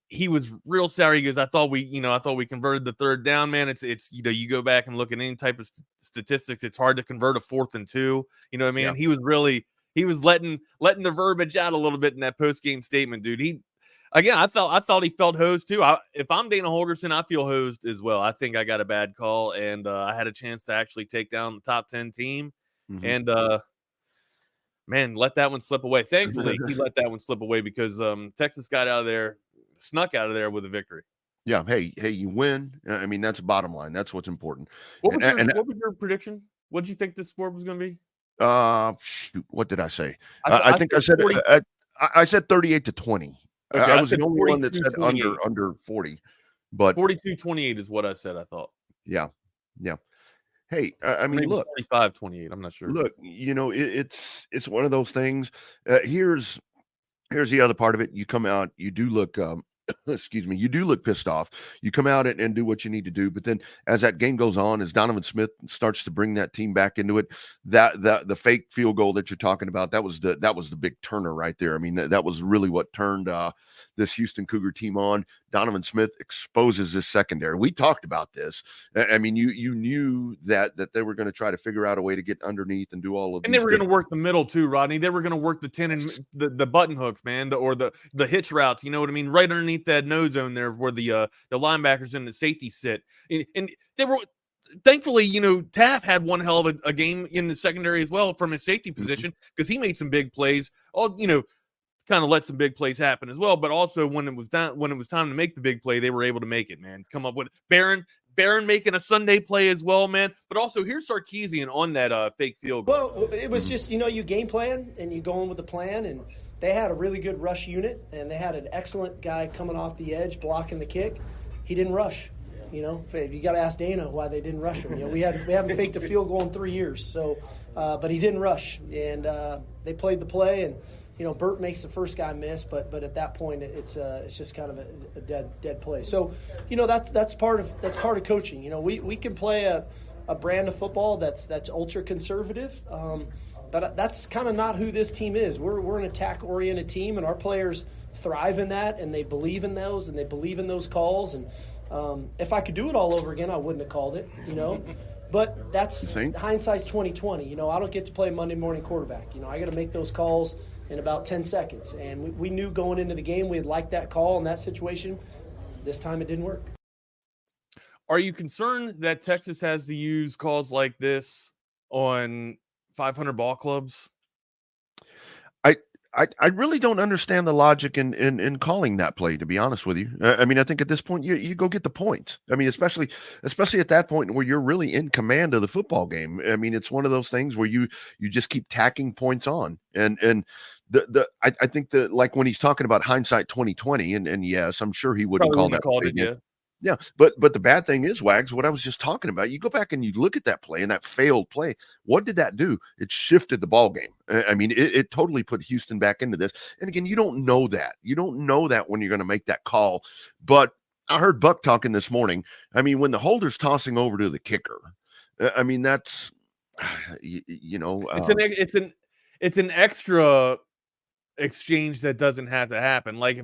S5: He was real sour. He goes, I thought we converted the 3rd down, man. It's you go back and look at any type of statistics, it's hard to convert a 4th and 2. Yeah. He was letting the verbiage out a little bit in that post game statement, dude. I thought he felt hosed too. If I'm Dana Holgorsen, I feel hosed as well. I think I got a bad call, and I had a chance to actually take down the top 10 team, and man, let that one slip away. Thankfully, he let that one slip away because Texas snuck out of there with a victory.
S4: Yeah. Hey, you win. That's bottom line. That's what's important.
S5: What was your prediction? What did you think this score was going to be?
S4: What did I say? I think I said 40. I said 38-20. Okay, I was the only one that said under 40, but
S5: 42-28 is what I said. I thought.
S4: Yeah. Hey, look,
S5: 45-28. I'm not sure.
S4: Look, it's one of those things. Here's the other part of it. You come out, you do look excuse me, you do look pissed off. You come out and do what you need to do. But then as that game goes on, as Donovan Smith starts to bring that team back into it, that the fake field goal that you're talking about, that was the big turner right there. I mean, that was really what turned this Houston Cougar team on. Donovan Smith exposes this secondary. We talked about this. I mean, you knew that they were going to try to figure out a way to get underneath and do all of.
S5: And they were going to work the middle too, Rodney. They were going to work the 10 and the button hooks, man, or the hitch routes. You know what I mean? Right underneath that no zone there, where the linebackers and the safety sit. And they were, thankfully, you know, Taff had one hell of a game in the secondary as well from his safety position, because he made some big plays. All, you know, kind of let some big plays happen as well. But also when it was time to make the big play, they were able to make it, man. Come up with Barron making a Sunday play as well, man. But also here's Sarkisian on that fake field goal.
S3: Well, it was just, you know, you game plan and you go in with a plan, and they had a really good rush unit, and they had an excellent guy coming off the edge blocking the kick. He didn't rush. You know, you got to ask Dana why they didn't rush him. You know, we haven't faked a field goal in 3 years, so but he didn't rush, and they played the play, and you know, Burt makes the first guy miss, but at that point it's just kind of a dead play. So, you know, that's part of coaching. You know, we can play a brand of football that's ultra conservative, but that's kind of not who this team is. We're an attack oriented team, and our players thrive in that, and they believe in those, and they believe in those calls. And if I could do it all over again, I wouldn't have called it. You know. But that's hindsight's 20/20. You know, I don't get to play Monday morning quarterback. You know, I got to make those calls in about 10 seconds. And we knew going into the game we'd like that call in that situation. This time it didn't work.
S5: Are you concerned that Texas has to use calls like this on 500 ball clubs?
S4: I really don't understand the logic in calling that play, to be honest with you. I mean, I think at this point you go get the point. I mean, especially at that point where you're really in command of the football game. I mean, it's one of those things where you just keep tacking points on. And I think that, like when he's talking about hindsight 20/20, and yes, I'm sure he wouldn't call that play again. Yeah, but the bad thing is, Wags, what I was just talking about, you go back and you look at that play and that failed play. What did that do? It shifted the ball game. I mean, it totally put Houston back into this. And again, you don't know that. You don't know that when you're going to make that call. But I heard Buck talking this morning. I mean, when the holder's tossing over to the kicker, I mean, that's, you know.
S5: It's an extra exchange that doesn't have to happen. Like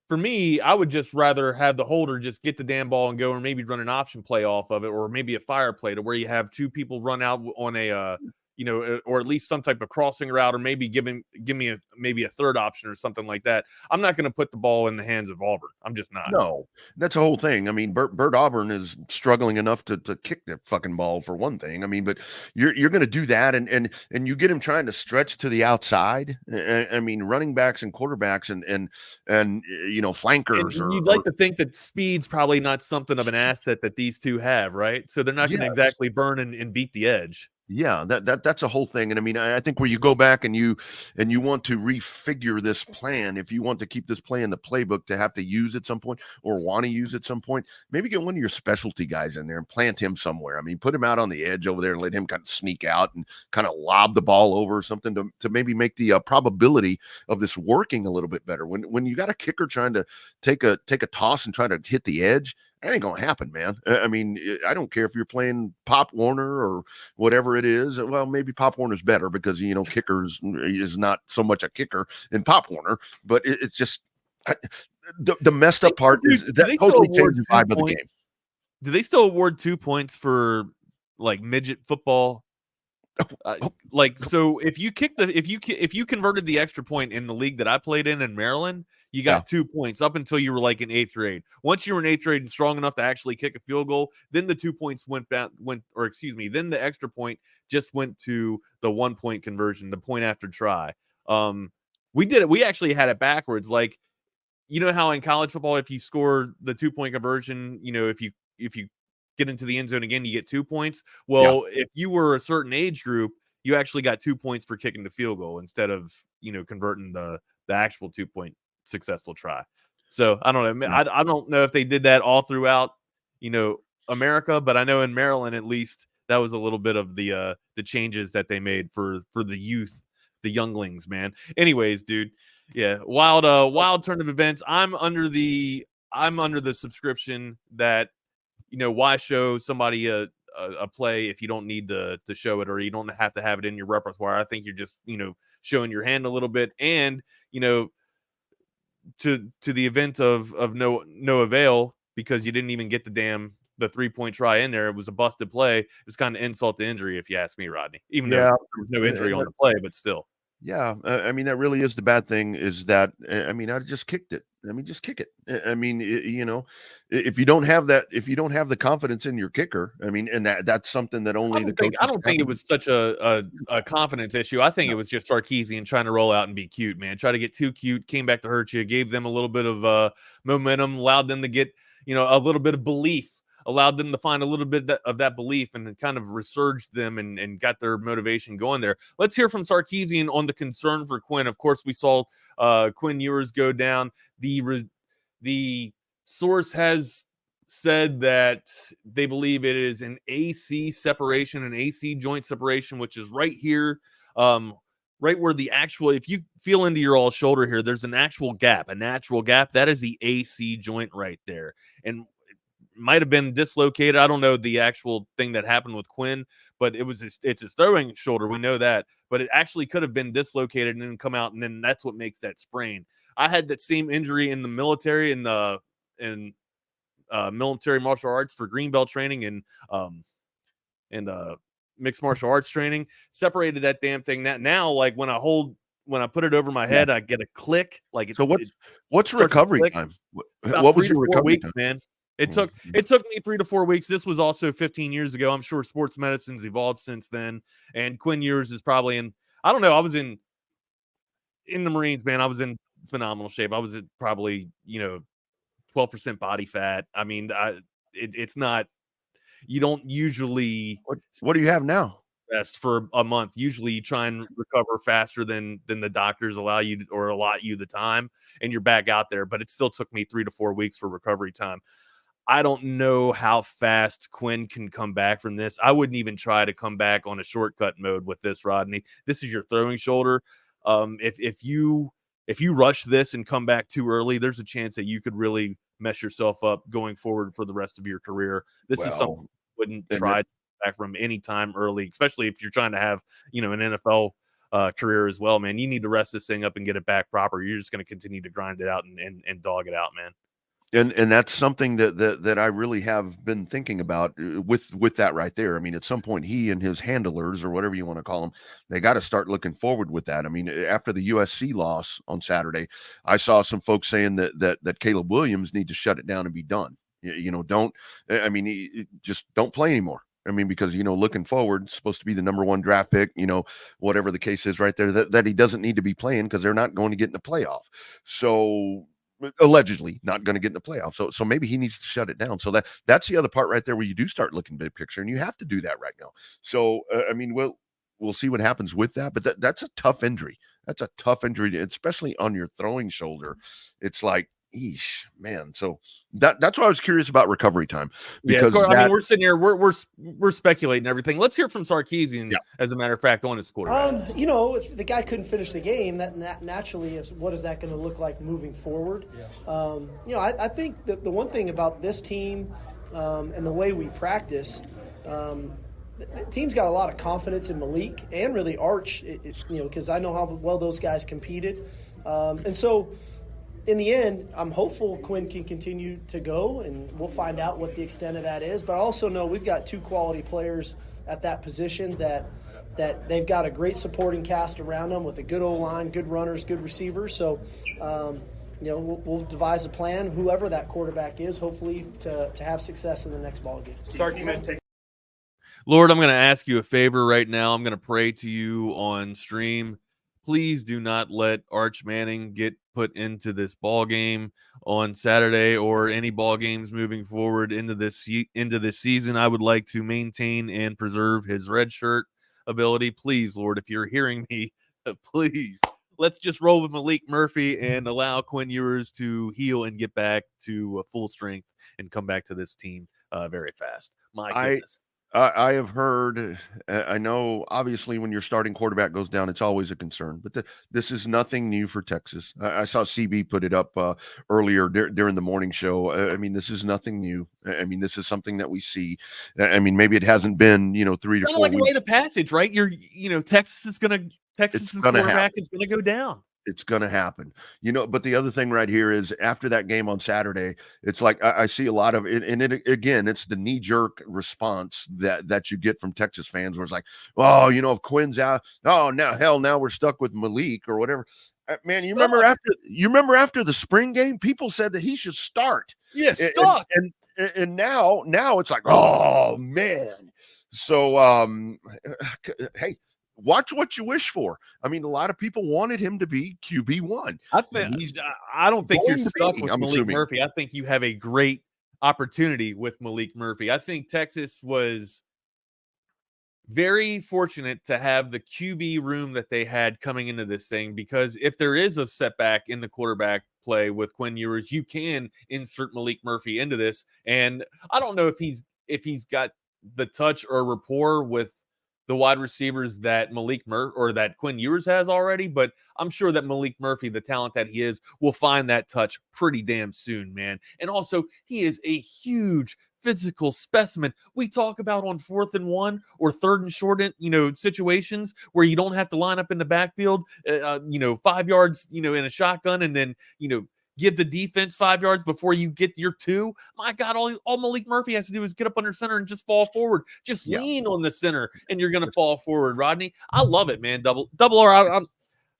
S5: for me, I would just rather have the holder just get the damn ball and go, or maybe run an option play off of it, or maybe a fire play to where you have two people run out on a, you know, or at least some type of crossing route, or maybe give me maybe a third option or something like that. I'm not going to put the ball in the hands of Auburn. I'm just not.
S4: No, that's the whole thing. I mean, Bert Auburn is struggling enough to kick that fucking ball, for one thing. I mean, but you're going to do that, and you get him trying to stretch to the outside. I mean, running backs and quarterbacks and you know, flankers.
S5: And you'd like to think that speed's probably not something of an asset that these two have, right? So they're not going to exactly burn and beat the edge.
S4: Yeah, that's a whole thing. And I mean, I think where you go back and you want to refigure this plan, if you want to keep this play in the playbook to have to use at some point, or want to use at some point, maybe get one of your specialty guys in there and plant him somewhere. I mean, put him out on the edge over there and let him kind of sneak out and kind of lob the ball over or something to maybe make the probability of this working a little bit better. When you got a kicker trying to take a toss and try to hit the edge, that ain't gonna happen, man. I mean, I don't care if you're playing Pop Warner or whatever it is. Well, maybe Pop Warner's better because, you know, kickers is not so much a kicker in Pop Warner, but it's just the messed up part is that totally changes the vibe of the game.
S5: Do they still award 2 points for like midget football? Like, so if you converted the extra point in the league that I played in Maryland, you got 2 points up until you were like in 8th grade. Once you were in 8th grade and strong enough to actually kick a field goal, then the 2 points then the extra point just went to the 1 point conversion, the point after try. We did it. We actually had it backwards. Like, you know how in college football, if you score the 2 point conversion, you know, if you get into the end zone again, you get 2 points. Well, if you were a certain age group, you actually got 2 points for kicking the field goal instead of, you know, converting the actual 2 point successful try. So I don't know. I don't know if they did that all throughout, you know, America, but I know in Maryland, at least, that was a little bit of the changes that they made for the youth, the younglings, man. Anyways, dude, Yeah, wild turn of events. I'm under the subscription that, why show somebody a play if you don't need to show it, or you don't have to have it in your repertoire. I think you're just, showing your hand a little bit, and, to the event of no avail, because you didn't even get the 3-point try in there. It was a busted play. It was kind of insult to injury, if you ask me, Rodney, even though
S4: Yeah,
S5: there was no injury on the play, but still.
S4: yeah. I mean, that really is the bad thing, is that, I mean, I just kicked it. I mean, just kick it. I mean, if you don't have the confidence in your kicker, I mean, and that's something that only the coaches.
S5: I don't think it was such a confidence issue. I think it was just Sarkisian trying to roll out and be cute, man. Try to get too cute, came back to hurt you, gave them a little bit of momentum, allowed them to get, a little bit of belief, allowed them to find a little bit of that belief, and it kind of resurged them and got their motivation going there. Let's hear from Sarkisian on the concern for Quinn. Of course, we saw Quinn Ewers go down. The source has said that they believe it is an AC separation, an AC joint separation, which is right here, right where the actual, if you feel into your all shoulder here, there's a natural gap. That is the AC joint right there. And might have been dislocated. I don't know the actual thing that happened with Quinn, but it's his throwing shoulder. We know that, but it actually could have been dislocated and then come out, and then that's what makes that sprain. I had that same injury in the military, in military martial arts for green belt training and mixed martial arts training. Separated that damn thing. Now, like when I put it over my head, I get a click. Like it's,
S4: so what's recovery time? What was your recovery
S5: weeks, time? Man. It took me 3 to 4 weeks. This was also 15 years ago. I'm sure sports medicine's evolved since then. And Quinn Ewers is probably in, I don't know, I was in the Marines, man. I was in phenomenal shape. I was at probably, 12% body fat. I mean, it's not, you don't usually.
S4: What do you have now?
S5: Rest for a month. Usually you try and recover faster than the doctors allow you or allot you the time, and you're back out there. But it still took me 3 to 4 weeks for recovery time. I don't know how fast Quinn can come back from this. I wouldn't even try to come back on a shortcut mode with this, Rodney. This is your throwing shoulder. If you rush this and come back too early, there's a chance that you could really mess yourself up going forward for the rest of your career. This is something you wouldn't try to come back from any time early, especially if you're trying to have, an NFL career as well, man. You need to rest this thing up and get it back proper. You're just going to continue to grind it out and dog it out, man.
S4: And that's something that I really have been thinking about with that right there. I mean, at some point, he and his handlers, or whatever you want to call them, they got to start looking forward with that. I mean, after the USC loss on Saturday, I saw some folks saying that Caleb Williams needs to shut it down and be done. Just don't play anymore. I mean, because, looking forward, it's supposed to be the number 1 draft pick, whatever the case is right there, that he doesn't need to be playing because they're not going to get in the playoff. So allegedly not going to get in the playoffs. So maybe he needs to shut it down. So that's the other part right there where you do start looking big picture, and you have to do that right now. So, we'll see what happens with that, but that's a tough injury. That's a tough injury, especially on your throwing shoulder. It's like, eesh, man. So that's why I was curious about recovery time, because
S5: we're sitting here, we're speculating everything. Let's hear from Sarkisian. As a matter of fact, on his quarterback.
S3: If the guy couldn't finish the game, that naturally is, what is that going to look like moving forward? Yeah. I think that the one thing about this team and the way we practice, the team's got a lot of confidence in Malik and really Arch, because I know how well those guys competed, and so. In the end, I'm hopeful Quinn can continue to go, and we'll find out what the extent of that is. But I also know we've got 2 quality players at that position that they've got a great supporting cast around them with a good O-line, good runners, good receivers. So, we'll devise a plan, whoever that quarterback is, hopefully to have success in the next ball game.
S5: Lord, I'm going to ask you a favor right now. I'm going to pray to you on stream. Please do not let Arch Manning get put into this ball game on Saturday or any ball games moving forward into this season. I would like to maintain and preserve his red shirt ability. Please, Lord, if you're hearing me, please, let's just roll with Malik Murphy and allow Quinn Ewers to heal and get back to full strength and come back to this team very fast. My goodness.
S4: I have heard. I know. Obviously, when your starting quarterback goes down, it's always a concern. But this is nothing new for Texas. I saw CB put it up earlier during the morning show. I mean, this is nothing new. I mean, this is something that we see. I mean, maybe it hasn't been 3 to
S5: Kind of
S4: 4
S5: like a
S4: weeks.
S5: rite of passage, right? Texas's quarterback
S4: Happen.
S5: is gonna go down.
S4: It's going to happen, but the other thing right here is after that game on Saturday, it's like I see a lot of it. And again, it's the knee jerk response that you get from Texas fans where it's like, oh, if Quinn's out, oh, now we're stuck with Malik or whatever. Man, you remember after the spring game, people said that he should start.
S5: Yes, stuck.
S4: And now it's like, oh man. So hey, watch what you wish for. I mean, a lot of people wanted him to be QB1.
S5: I don't think you're stuck with Malik
S4: assuming.
S5: Murphy. I think you have a great opportunity with Malik Murphy. I think Texas was very fortunate to have the QB room that they had coming into this thing, because if there is a setback in the quarterback play with Quinn Ewers, you can insert Malik Murphy into this. And I don't know if he's got the touch or rapport with the wide receivers that that Quinn Ewers has already, but I'm sure that Malik Murphy, the talent that he is, will find that touch pretty damn soon, man. And also, he is a huge physical specimen. We talk about on 4th and 1 or 3rd and short, situations where you don't have to line up in the backfield, 5 yards, in a shotgun, and then, give the defense 5 yards before you get your 2. My God, all Malik Murphy has to do is get up under center and just fall forward. Just lean on the center, and you're going to fall forward, Rodney. I love it, man. Double R.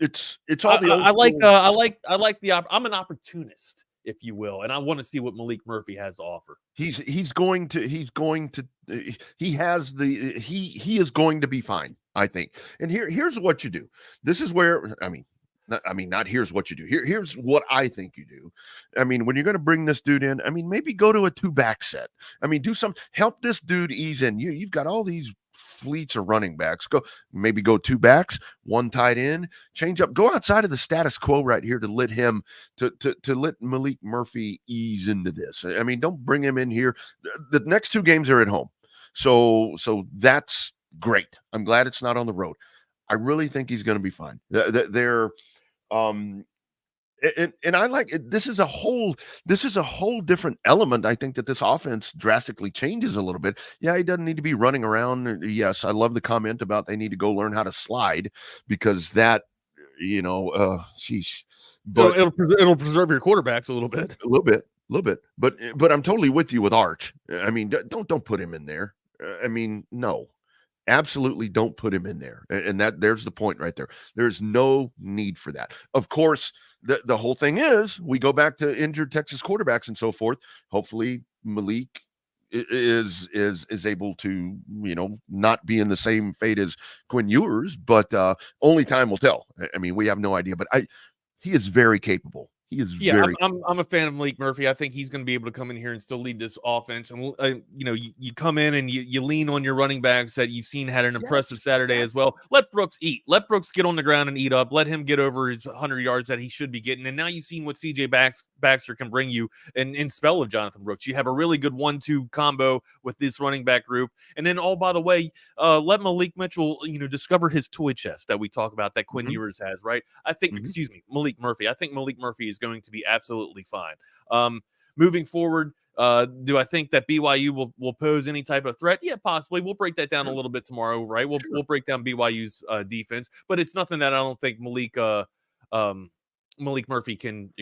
S4: It's all the.
S5: I'm an opportunist, if you will, and I want to see what Malik Murphy has to offer.
S4: He is going to be fine, I think. And here's what you do. This is where not here's what you do. Here's what I think you do. I mean, when you're going to bring this dude in, maybe go to a 2-back set. Help this dude ease in. You've got all these fleets of running backs. Go 2 backs, 1 tight end, change up, go outside of the status quo right here to let him to let Malik Murphy ease into this. Don't bring him in here. The next 2 games are at home. So that's great. I'm glad it's not on the road. I really think he's going to be fine. They're and I like it. This is a whole different element. I think that this offense drastically changes a little bit. Yeah, he doesn't need to be running around. Yes, I love the comment about they need to go learn how to slide, because that, sheesh.
S5: But it'll preserve your quarterbacks a little bit.
S4: But I'm totally with you with Arch. Don't put him in there. No. Absolutely don't put him in there. And there's the point right there. There's no need for that. Of course, the whole thing is we go back to injured Texas quarterbacks and so forth. Hopefully Malik is able to, not be in the same fate as Quinn Ewers, but only time will tell. We have no idea, but he is very capable. He is
S5: I'm a fan of Malik Murphy. I think he's going to be able to come in here and still lead this offense. And you come in and you lean on your running backs that you've seen had an impressive Saturday as well. Let Brooks eat. Let Brooks get on the ground and eat up. Let him get over his 100 yards that he should be getting. And now you've seen what CJ Baxter can bring you in spell of Jonathan Brooks. You have a really good 1-2 combo with this running back group. And then, by the way, let Malik Mitchell, discover his toy chest that we talk about that Quinn Ewers has, right? I think, Malik Murphy. I think Malik Murphy is going to be absolutely fine. Moving forward, do I think that BYU will pose any type of threat? Yeah, possibly. We'll break that down a little bit tomorrow, right? We'll break down BYU's defense, but it's nothing that I don't think Malik Murphy can.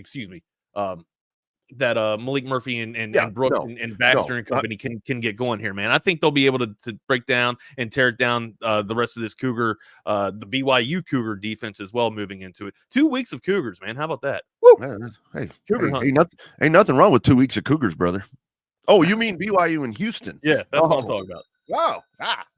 S5: Malik Murphy and Brooks and Baxter and company can get going here, man. I think they'll be able to break down and tear it down the rest of this Cougar, the BYU Cougar defense as well moving into it. 2 weeks of Cougars, man. How about that? Woo!
S4: Hey, ain't nothing wrong with 2 weeks of Cougars, brother. Oh, you mean BYU in Houston?
S5: Yeah, that's what I'm talking about.
S4: Wow.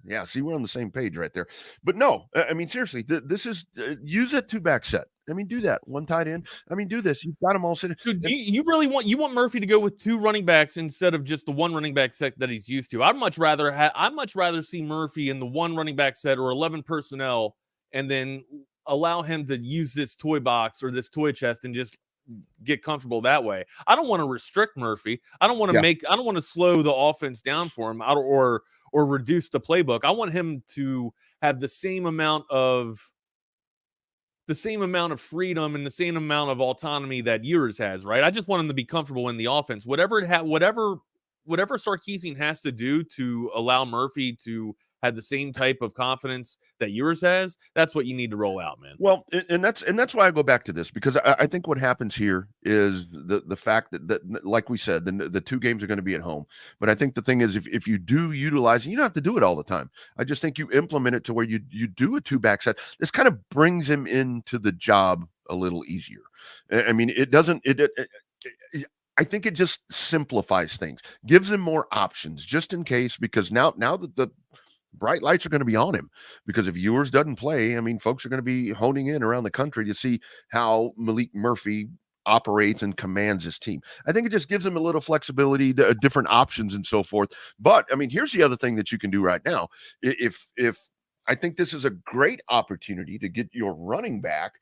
S4: Yeah. See, we're on the same page right there. But no, seriously, this is use a 2-back set. Do that. 1 tight end. Do this. You've got them all sitting.
S5: So do you really want Murphy to go with 2 running backs instead of just the 1 running back set that he's used to? I'd much rather see Murphy in the 1 running back set or 11 personnel, and then allow him to use this toy box or this toy chest and just get comfortable that way. I don't want to restrict Murphy. I don't want to slow the offense down for him or or reduce the playbook. I want him to have the same amount of freedom and the same amount of autonomy that Ewers has, right? I just want him to be comfortable in the offense. Whatever Sarkisian has to do to allow Murphy to have the same type of confidence that Ewers has, that's what you need to roll out, man.
S4: Well, and that's why I go back to this, because I think what happens here is the fact that like we said, the 2 games are going to be at home. But I think the thing is, if you do utilize, you don't have to do it all the time. I just think you implement it to where you do a 2-back set. This kind of brings him into the job a little easier. I mean, it doesn't. I think it just simplifies things, gives him more options, just in case, because now that the bright lights are going to be on him, because if Ewers doesn't play, I mean, folks are going to be honing in around the country to see how Malik Murphy operates and commands his team. I think it just gives him a little flexibility, different options and so forth. But I mean, here's the other thing that you can do right now. If I think this is a great opportunity to get your running back,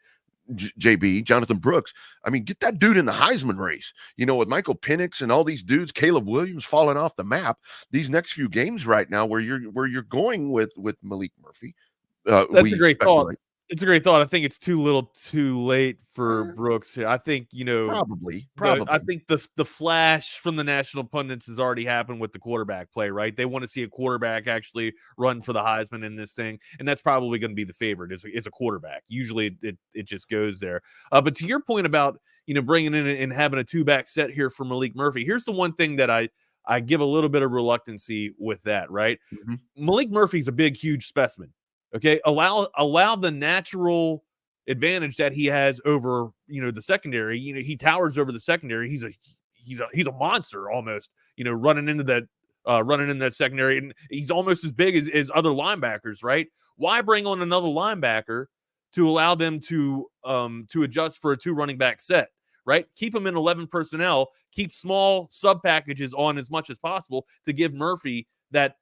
S4: JB, Jonathan Brooks. I mean, get that dude in the Heisman race. You know, with Michael Penix and all these dudes, Caleb Williams falling off the map. These next few games right now, where you're going with Malik Murphy.
S5: That's a great thought. It's a great thought. I think it's too late for Brooks. I think,
S4: probably.
S5: I think the flash from the national pundits has already happened with the quarterback play, right? They want to see a quarterback actually run for the Heisman in this thing, and that's probably going to be the favorite is a quarterback. Usually it just goes there. But to your point about, bringing in and having a 2-back set here for Malik Murphy, here's the one thing that I give a little bit of reluctancy with that, right?
S4: Mm-hmm.
S5: Malik Murphy's a big, huge specimen. Okay, allow the natural advantage that he has over, the secondary. He towers over the secondary. He's a monster almost. Running into that secondary, and he's almost as big as other linebackers, right? Why bring on another linebacker to allow them to adjust for a 2 running back set, right? Keep them in 11 personnel. Keep small sub packages on as much as possible to give Murphy that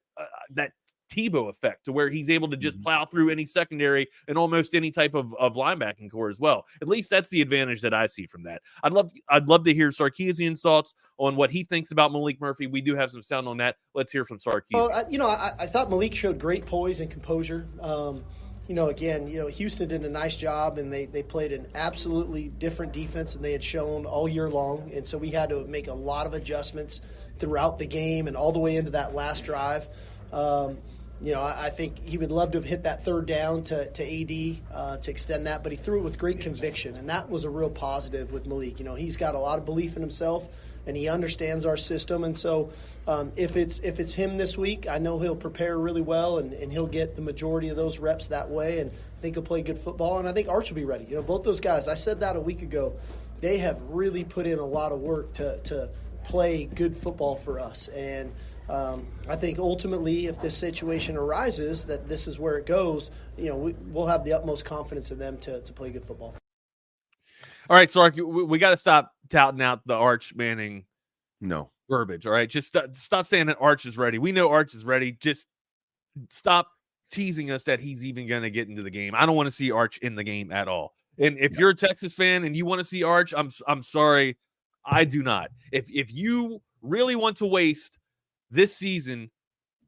S5: Tebow effect, to where he's able to just plow through any secondary and almost any type of linebacking core as well. At least that's the advantage that I see from that. I'd love to hear Sarkisian's thoughts on what he thinks about Malik Murphy. We do have some sound on that. Let's hear from Sarkisian.
S3: Well, I thought Malik showed great poise and composure. Houston did a nice job, and they played an absolutely different defense than they had shown all year long. And so we had to make a lot of adjustments throughout the game and all the way into that last drive. I think he would love to have hit that 3rd down to AD to extend that, but he threw it with great conviction, and that was a real positive with Malik. He's got a lot of belief in himself, and he understands our system. And so if it's him this week, I know he'll prepare really well, and he'll get the majority of those reps that way, and I think he'll play good football, and I think Arch will be ready. Both those guys, I said that a week ago, they have really put in a lot of work to play good football for us. And I think ultimately, if this situation arises, that this is where it goes, we'll have the utmost confidence in them to play good football.
S5: All right, Sark, we got to stop touting out the Arch Manning verbiage, all right? Just stop saying that Arch is ready. We know Arch is ready. Just stop teasing us that he's even going to get into the game. I don't want to see Arch in the game at all. And if you're a Texas fan and you want to see Arch, I'm sorry, I do not. If you really want to waste this season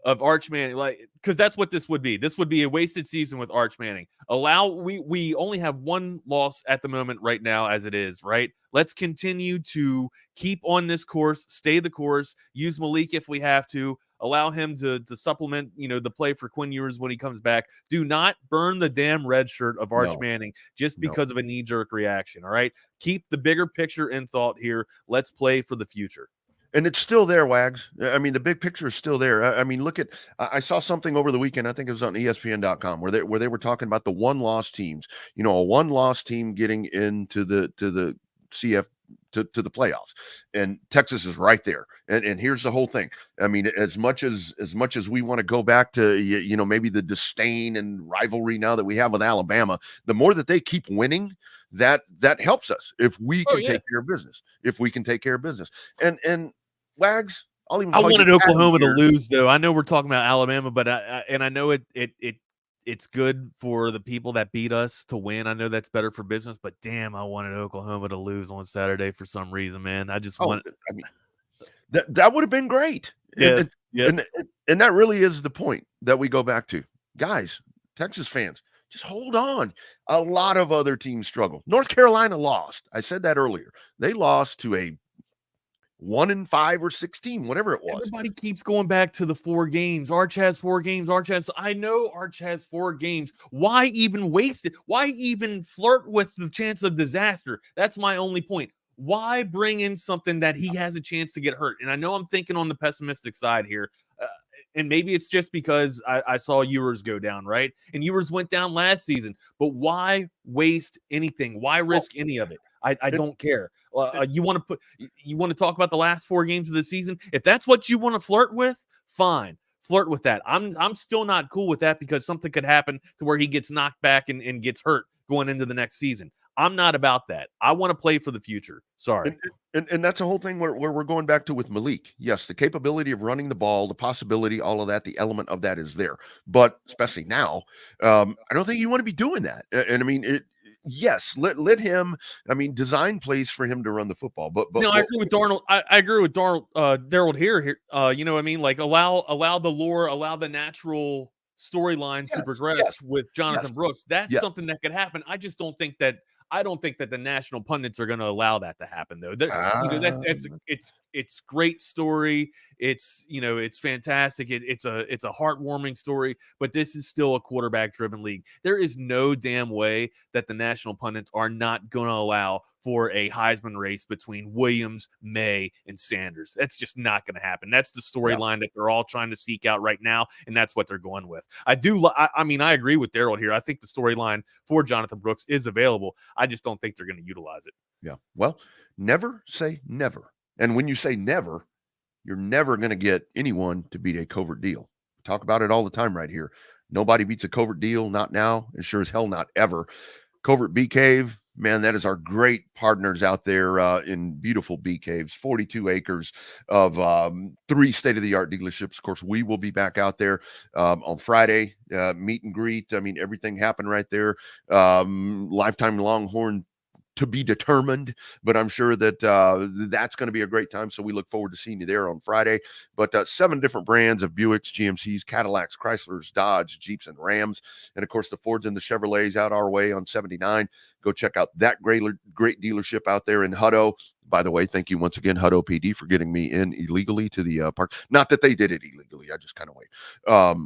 S5: of Arch Manning, because that's what this would be. This would be a wasted season with Arch Manning. We only have 1 loss at the moment right now as it is, right? Let's continue to keep on this course, stay the course, use Malik if we have to, allow him to supplement, the play for Quinn Ewers when he comes back. Do not burn the damn red shirt of Arch Manning just because of a knee-jerk reaction, all right? Keep the bigger picture in thought here. Let's play for the future.
S4: And it's still there, Wags. I mean, the big picture is still there. I mean, look at, I saw something over the weekend, I think it was on ESPN.com, where they were talking about the 1-loss teams, a 1-loss team getting into the CF to the playoffs. And Texas is right there. And here's the whole thing. I mean, as much as we want to go back to, maybe the disdain and rivalry now that we have with Alabama, the more that they keep winning, that helps us if we can take care of business. If we can take care of business. And Wags, I
S5: wanted Oklahoma to lose, though. I know we're talking about Alabama, but I know it's good for the people that beat us to win. I know that's better for business, but damn, I wanted Oklahoma to lose on Saturday for some reason, man. I just wanted.
S4: I mean, that would have been great.
S5: Yeah.
S4: And And that really is the point that we go back to. Guys, Texas fans, just hold on. A lot of other teams struggle. North Carolina lost. I said that earlier. They lost to a 1-5 or 16, whatever it was.
S5: Everybody keeps going back to the 4 games. Arch has 4 games. I know Arch has 4 games. Why even waste it? Why even flirt with the chance of disaster? That's my only point. Why bring in something that he has a chance to get hurt? And I know I'm thinking on the pessimistic side here. And maybe it's just because I saw Ewers go down, right? And Ewers went down last season. But why waste anything? Why risk any of it? I don't care. You want to talk about the last 4 games of the season? If that's what you want to flirt with, fine. Flirt with that. I'm still not cool with that because something could happen to where he gets knocked back and gets hurt going into the next season. I'm not about that. I want to play for the future. Sorry.
S4: And that's the whole thing where we're going back to with Malik. Yes, the capability of running the ball, the possibility, all of that, the element of that is there. But especially now, I don't think you want to be doing that. And I mean, yes, let him. I mean, design plays for him to run the football. But
S5: no, I agree with Darnold. I agree with Darnold here. You know what I mean? Like allow the lore, allow the natural storyline to progress with Jonathan Brooks. That's something that could happen. I just don't think that. I don't think that the national pundits are going to allow that to happen, though. You know, it's great story. It's it's fantastic. It's a heartwarming story. But this is still a quarterback-driven league. There is no damn way that the national pundits are not going to allow for a Heisman race between Williams, May, and Sanders. That's just not going to happen. That's the storyline that they're all trying to seek out right now, and that's what they're going with. I agree with Daryl here. I think the storyline for Jonathan Brooks is available. I just don't think they're going to utilize it.
S4: Yeah. Well, never say never. And when you say never, you're never going to get anyone to beat a covert deal. We talk about it all the time right here. Nobody beats a covert deal, not now, and sure as hell not ever. Covert Bee Cave, man, that is our great partners out there in beautiful bee caves, 42 acres of 3 state-of-the-art dealerships. Of course, we will be back out there on Friday, meet and greet. I mean, everything happened right there. Lifetime Longhorn to be determined, but I'm sure that that's going to be a great time. So we look forward to seeing you there on Friday. But 7 different brands of Buicks, GMCs, Cadillacs, Chryslers, Dodge, Jeeps, and Rams. And of course, the Fords and the Chevrolets out our way on 79. Go check out that great dealership out there in Hutto. By the way, thank you once again, Hutto PD, for getting me in illegally to the park. Not that they did it illegally. I just kind of wait.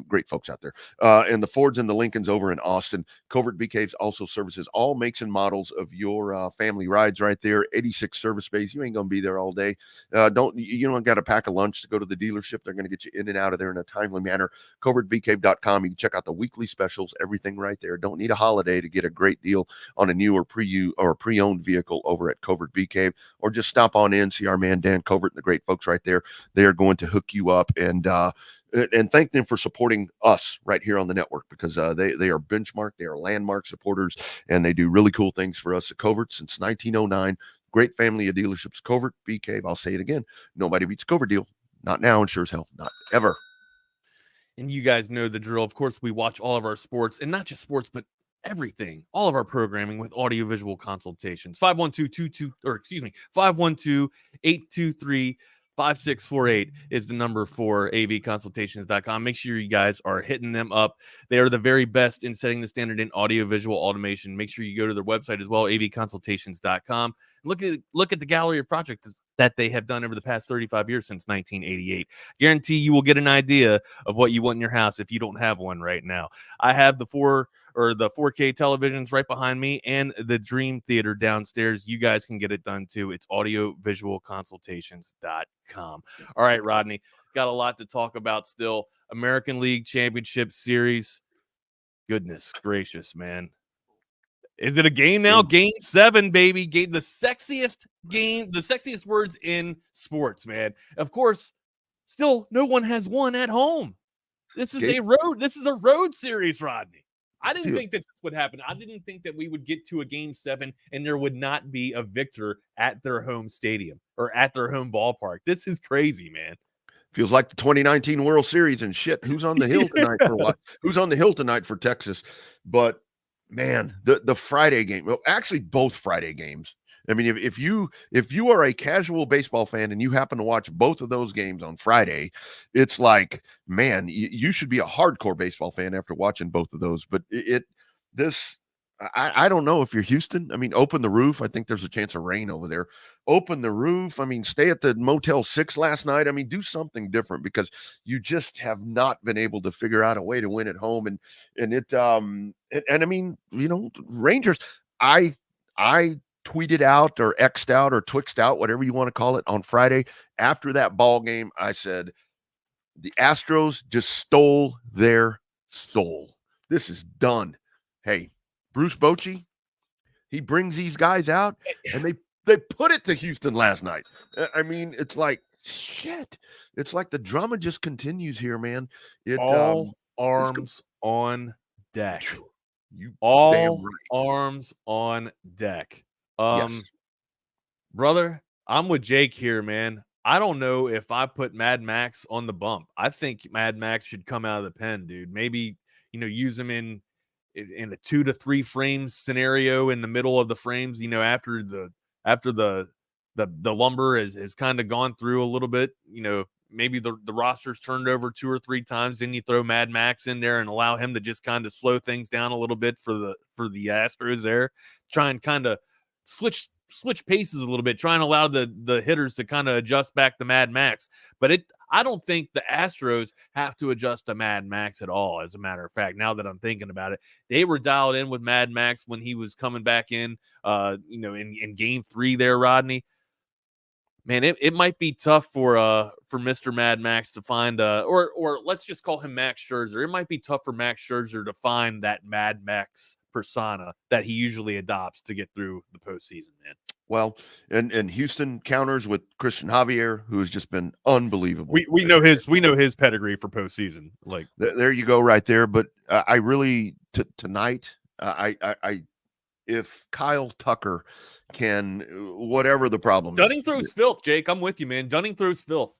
S4: Great folks out there. And the Fords and the Lincolns over in Austin. Covert Bee Caves also services all makes and models of your family rides right there. 86 service bays. You ain't going to be there all day. You don't got to pack a lunch to go to the dealership. They're going to get you in and out of there in a timely manner. CovertBeeCave.com. You can check out the weekly specials, everything right there. Don't need a holiday to get a great deal on a new or pre-owned vehicle over at Covert Bee Cave, or just stop on in, see our man Dan Covert and the great folks right there. They are going to hook you up, and thank them for supporting us right here on the network, because they are benchmark, they are landmark supporters, and they do really cool things for us at Covert since 1909. Great family of dealerships. Covert Bee Cave. I'll say it again. Nobody beats Covert deal. Not now, and sure as hell not ever.
S5: And you guys know the drill. Of course, we watch all of our sports, and not just sports, but everything, all of our programming with audiovisual consultations. 512-823-5648 is the number for avconsultations.com. Make sure you guys are hitting them up. They are the very best in setting the standard in audiovisual automation. Make sure you go to their website as well, avconsultations.com. Look at the gallery of projects that they have done over the past 35 years since 1988. Guarantee you will get an idea of what you want in your house if you don't have one right now. I have the 4K televisions right behind me and the Dream Theater downstairs. You guys can get it done too. It's audiovisualconsultations.com. All right, Rodney, got a lot to talk about still. American League Championship Series. Goodness gracious, man. Is it a game now? Game 7, baby. The sexiest words in sports, man. Of course, still no one has won at home. This is a road series, Rodney. I didn't think that this would happen. I didn't think that we would get to a game 7 and there would not be a victor at their home stadium or at their home ballpark. This is crazy, man.
S4: Feels like the 2019 World Series and shit. Who's on the hill tonight for what? Who's on the hill tonight for Texas? But man, the Friday game, well, actually both Friday games, I mean, if you are a casual baseball fan and you happen to watch both of those games on Friday, it's like, man, you should be a hardcore baseball fan after watching both of those. But I don't know if you're Houston. I mean, open the roof. I think there's a chance of rain over there. Open the roof. I mean, stay at the Motel 6 last night. I mean, do something different because you just have not been able to figure out a way to win at home. And I mean, Rangers, I tweeted out or X'd out or Twixed out, whatever you want to call it, on Friday after that ball game. I said, the Astros just stole their soul. This is done. Hey, Bruce Bochy, he brings these guys out, and they put it to Houston last night. I mean, it's like, shit. It's like the drama just continues here, man.
S5: All arms on deck.
S4: You
S5: All
S4: damn right.
S5: arms on deck.
S4: Yes.
S5: Brother, I'm with Jake here, man. I don't know if I put Mad Max on the bump. I think Mad Max should come out of the pen, dude. Maybe, use him in a 2 to 3 frames scenario in the middle of the frames, after the lumber has kind of gone through a little bit, maybe the roster's turned over 2 or 3 times. Then you throw Mad Max in there and allow him to just kind of slow things down a little bit for the Astros there. Try and kind of switch paces a little bit, trying to allow the hitters to kind of adjust back to Mad Max. But I don't think the Astros have to adjust to Mad Max at all. As a matter of fact, now that I'm thinking about it, they were dialed in with Mad Max when he was coming back in, in Game 3 there, Rodney. Man, it might be tough for Mr. Mad Max to find or let's just call him Max Scherzer. It might be tough for Max Scherzer to find that Mad Max persona that he usually adopts to get through the postseason, man.
S4: Well, and Houston counters with Christian Javier, who has just been unbelievable.
S5: We know his pedigree for postseason. Like
S4: there you go, right there. But I really tonight, if Kyle Tucker can, whatever the problem
S5: Dunning throws filth, Jake. I'm with you, man. Dunning throws filth.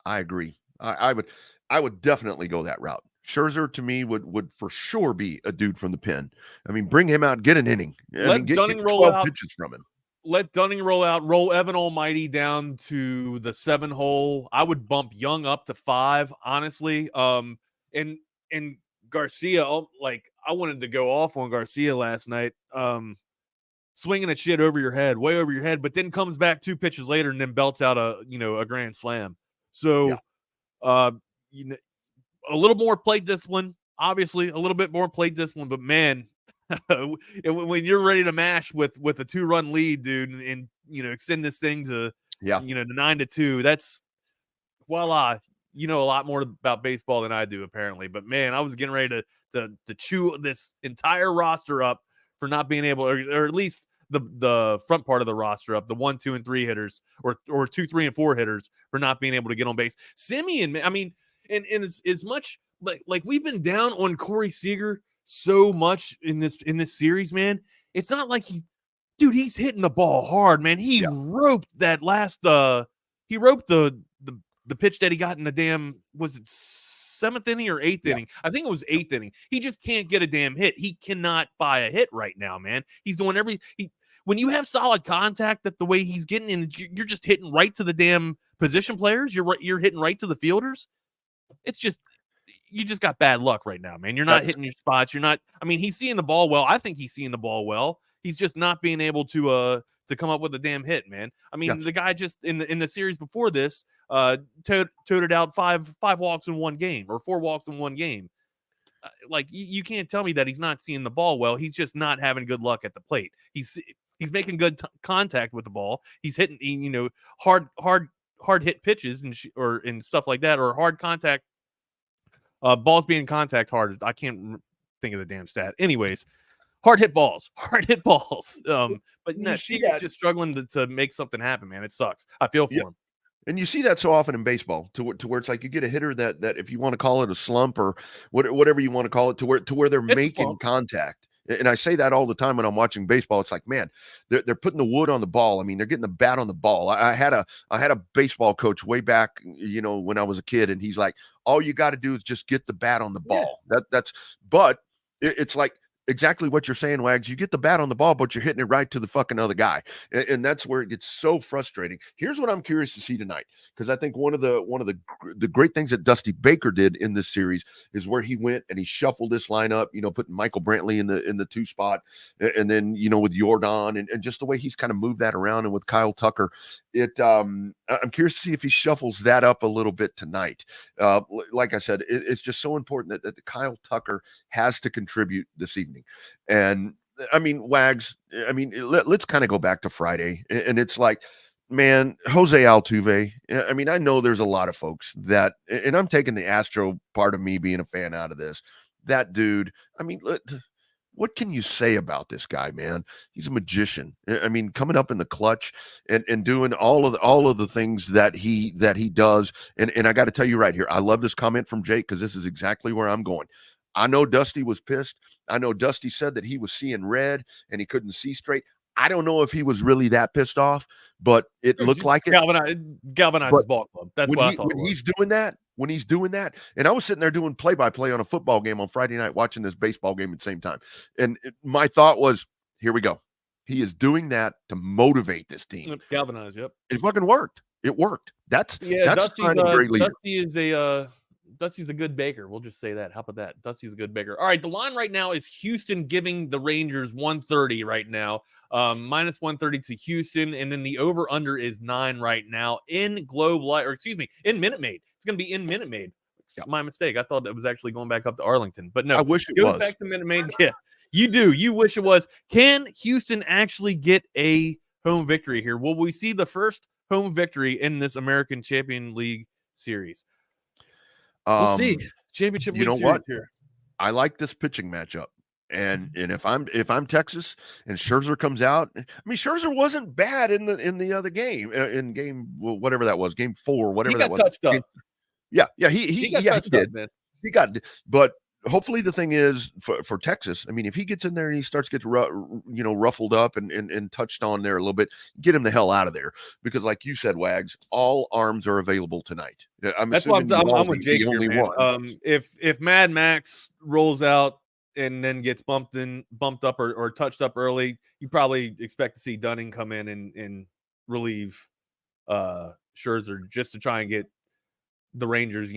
S4: I agree. I would definitely go that route. Scherzer to me would for sure be a dude from the pen. I mean, bring him out, get an inning.
S5: Let Dunning
S4: get
S5: roll out
S4: pitches from him.
S5: Let Dunning roll out, roll Evan Almighty down to the 7 hole. I would bump Young up to 5, honestly. And Garcia, like I wanted to go off on Garcia last night. Swinging a shit over your head, way over your head, but then comes back 2 pitches later and then belts out a grand slam. So, a little more plate discipline, obviously, a little bit more plate discipline, but man, when you're ready to mash with a 2-run lead, dude, and extend this thing to the 9-2, that's voila. You know a lot more about baseball than I do, apparently. But man, I was getting ready to chew this entire roster up for not being able, or at least the front part of the roster up, the 1, 2, and 3 hitters, or 2, 3, and 4 hitters for not being able to get on base. Simeon, I mean, and as much like we've been down on Corey Seager so much in this series, man. It's not like he's hitting the ball hard, man. He roped that last he roped the pitch that he got in the damn, was it 7th inning or 8th inning? I think it was 8th inning. He just can't get a damn hit. He cannot buy a hit right now, man. He's doing when you have solid contact that the way he's getting in, you're just hitting right to the damn position players. You're hitting right to the fielders. It's just, you just got bad luck right now, man. You're not hitting your spots. You're not, I mean, he's seeing the ball well. I think he's seeing the ball well. He's just not being able to come up with a damn hit, man. I mean, the guy just in the series before this toted out five walks in one game, or 4 walks in one game. Like you can't tell me that he's not seeing the ball well. He's just not having good luck at the plate. He's making contact with the ball. He's hitting hard hit pitches and stuff like that, or hard contact balls being contact hard. I can't think of the damn stat. Anyways, hard hit balls. But no, she's just struggling to make something happen, man. It sucks. I feel for him.
S4: And you see that so often in baseball, to where it's like you get a hitter that if you want to call it a slump or whatever you want to call it, to where they're making contact. And I say that all the time when I'm watching baseball. It's like, man, they're putting the wood on the ball. I mean, they're getting the bat on the ball. I had a baseball coach way back, when I was a kid, and he's like, all you got to do is just get the bat on the ball. But it's like, exactly what you're saying, Wags. You get the bat on the ball, but you're hitting it right to the fucking other guy, and that's where it gets so frustrating. Here's what I'm curious to see tonight, because I think one of the great things that Dusty Baker did in this series is where he went and he shuffled this lineup, putting Michael Brantley in the 2 spot, and then with Jordan and just the way he's kind of moved that around, and with Kyle Tucker. I'm curious to see if he shuffles that up a little bit tonight. Like I said, it's just so important that Kyle Tucker has to contribute this evening. And I mean, Wags, let's kind of go back to Friday. And it's like, man, Jose Altuve. I mean, I know there's a lot of folks that, and I'm taking the Astro part of me being a fan out of this. That dude, I mean, what can you say about this guy, man? He's a magician. I mean, coming up in the clutch and doing all of the things that he does. And I got to tell you right here, I love this comment from Jake, because this is exactly where I'm going. I know Dusty was pissed. I know Dusty said that he was seeing red and he couldn't see straight. I don't know if he was really that pissed off, but it looked like it.
S5: Galvanized his ball club. That's what I thought.
S4: When he's doing that, and I was sitting there doing play-by-play on a football game on Friday night, watching this baseball game at the same time. And my thought was, here we go. He is doing that to motivate this team.
S5: Galvanize, yep.
S4: It fucking worked. It worked. That's
S5: Dusty's a good baker. We'll just say that. How about that? Dusty's a good baker. All right, the line right now is Houston giving the Rangers 130 right now. Minus 130 to Houston, and then the over-under is 9 right now in in Minute Maid. It's going to be in Minute Maid. Yeah. My mistake. I thought that was actually going back up to Arlington, but no.
S4: I wish it was.
S5: Back to Minute Maid. Yeah, you do. You wish it was. Can Houston actually get a home victory here? Will we see the first home victory in this American Champion League series? We'll see. Championship.
S4: You know what? Here. I like this pitching matchup, and if I'm Texas and Scherzer comes out, I mean, Scherzer wasn't bad in the other game, in game whatever that was, game 4, whatever that was.
S5: Touched up.
S4: He did. Man. He got, but hopefully the thing is for Texas, I mean, if he gets in there and he starts getting ruffled up and touched on there a little bit, get him the hell out of there, because like you said, Wags, all arms are available tonight.
S5: That's why I'm with Jake here, man. If Mad Max rolls out and then gets bumped up or touched up early, you probably expect to see Dunning come in and relieve Scherzer, just to try and get the Rangers,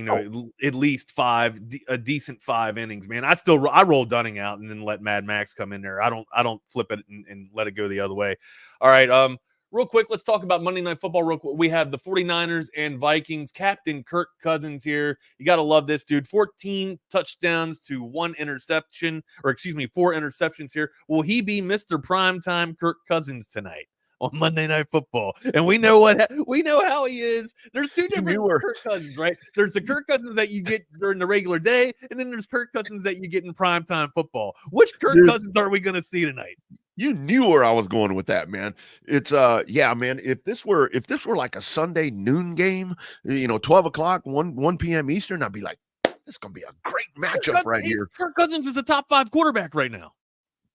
S5: at least a decent 5 innings, man. I roll Dunning out and then let Mad Max come in there. I don't flip it and let it go the other way. All right. Real quick, let's talk about Monday Night Football real quick. We have the 49ers and Vikings. Captain Kirk Cousins here. You got to love this dude. 14 touchdowns to 1 interception, 4 interceptions here. Will he be Mr. Primetime Kirk Cousins tonight on Monday Night Football? And we know how he is. There's 2 different Kirk Cousins, right? There's the Kirk Cousins that you get during the regular day, and then there's Kirk Cousins that you get in primetime football. Which Kirk Cousins are we going to see tonight?
S4: You knew where I was going with that, man. It's man. If this were like a Sunday noon game, 12 o'clock, 1 p.m. Eastern, I'd be like, this is gonna be a great matchup right here.
S5: Kirk Cousins is a top 5 quarterback right now,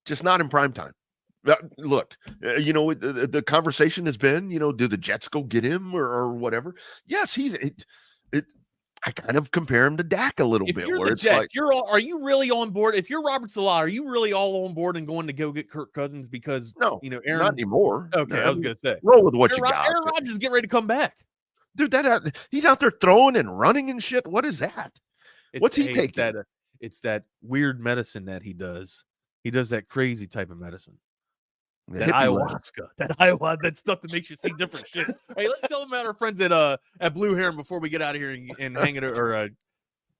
S4: just not in prime time. Look, the conversation has been, do the Jets go get him or whatever? Yes, I kind of compare him to Dak a little bit.
S5: Where it's Jets, like, are you really on board? If you're Robert Saleh, are you really all on board and going to go get Kirk Cousins? Because Aaron,
S4: not anymore.
S5: Okay, I was gonna say,
S4: roll with what you got.
S5: Aaron Rodgers is getting ready to come back,
S4: dude. He's out there throwing and running and shit. What is that? What's he taking?
S5: It's that weird medicine that he does. He does that crazy type of medicine. That ayahuasca, that stuff that makes you see different shit. Hey, let's tell them about our friends at Blue Heron before we get out of here and hang it or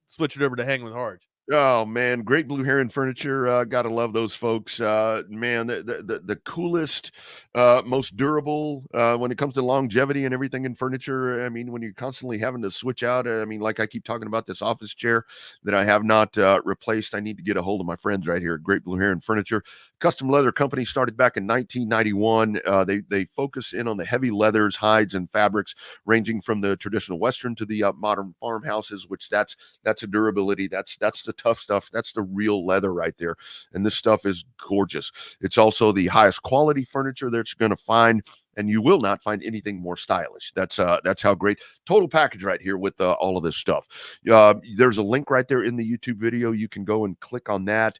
S5: switch it over to Hangin with Hardge.
S4: Oh man, great Blue Heron furniture. Gotta love those folks. Man, the coolest, most durable when it comes to longevity and everything in furniture. I mean, when you're constantly having to switch out, I mean, like I keep talking about this office chair that I have not replaced. I need to get a hold of my friends right here at Great Blue Heron Furniture. Custom leather company, started back in 1991. They focus in on the heavy leathers, hides, and fabrics, ranging from the traditional Western to the modern farmhouses, which that's a durability. That's the tough stuff. That's the real leather right there. And this stuff is gorgeous. It's also the highest quality furniture that you're going to find, and you will not find anything more stylish. That's how great. Total package right here with all of this stuff. There's a link right there in the YouTube video. You can go and click on that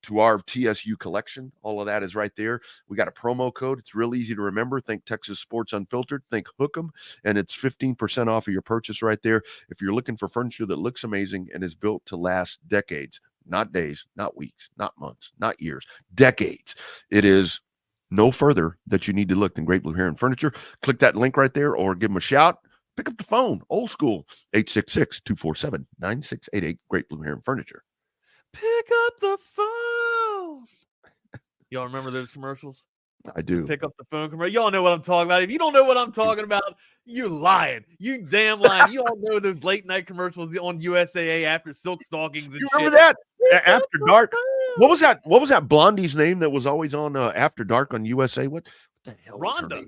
S4: to our TSU collection. All of that is right there. We got a promo code. It's real easy to remember. Think Texas Sports Unfiltered. Think Hook 'em, and it's 15% off of your purchase right there. If you're looking for furniture that looks amazing and is built to last decades, not days, not weeks, not months, not years, decades, it is no further that you need to look than Great Blue Heron Furniture. Click that link right there or give them a shout. Pick up the phone, old school, 866-247-9688, Great Blue Heron Furniture.
S5: Pick up the phone. Y'all remember those commercials?
S4: I do.
S5: Pick up the phone commercial. Y'all know what I'm talking about. If you don't know what I'm talking about, you're lying. You damn lying. You all know those late night commercials on USAA after Silk Stockings and
S4: You
S5: shit.
S4: remember that? After Dark. What was that? What was that Blondie's name that was always on After Dark on USA? What the hell?
S5: Rhonda.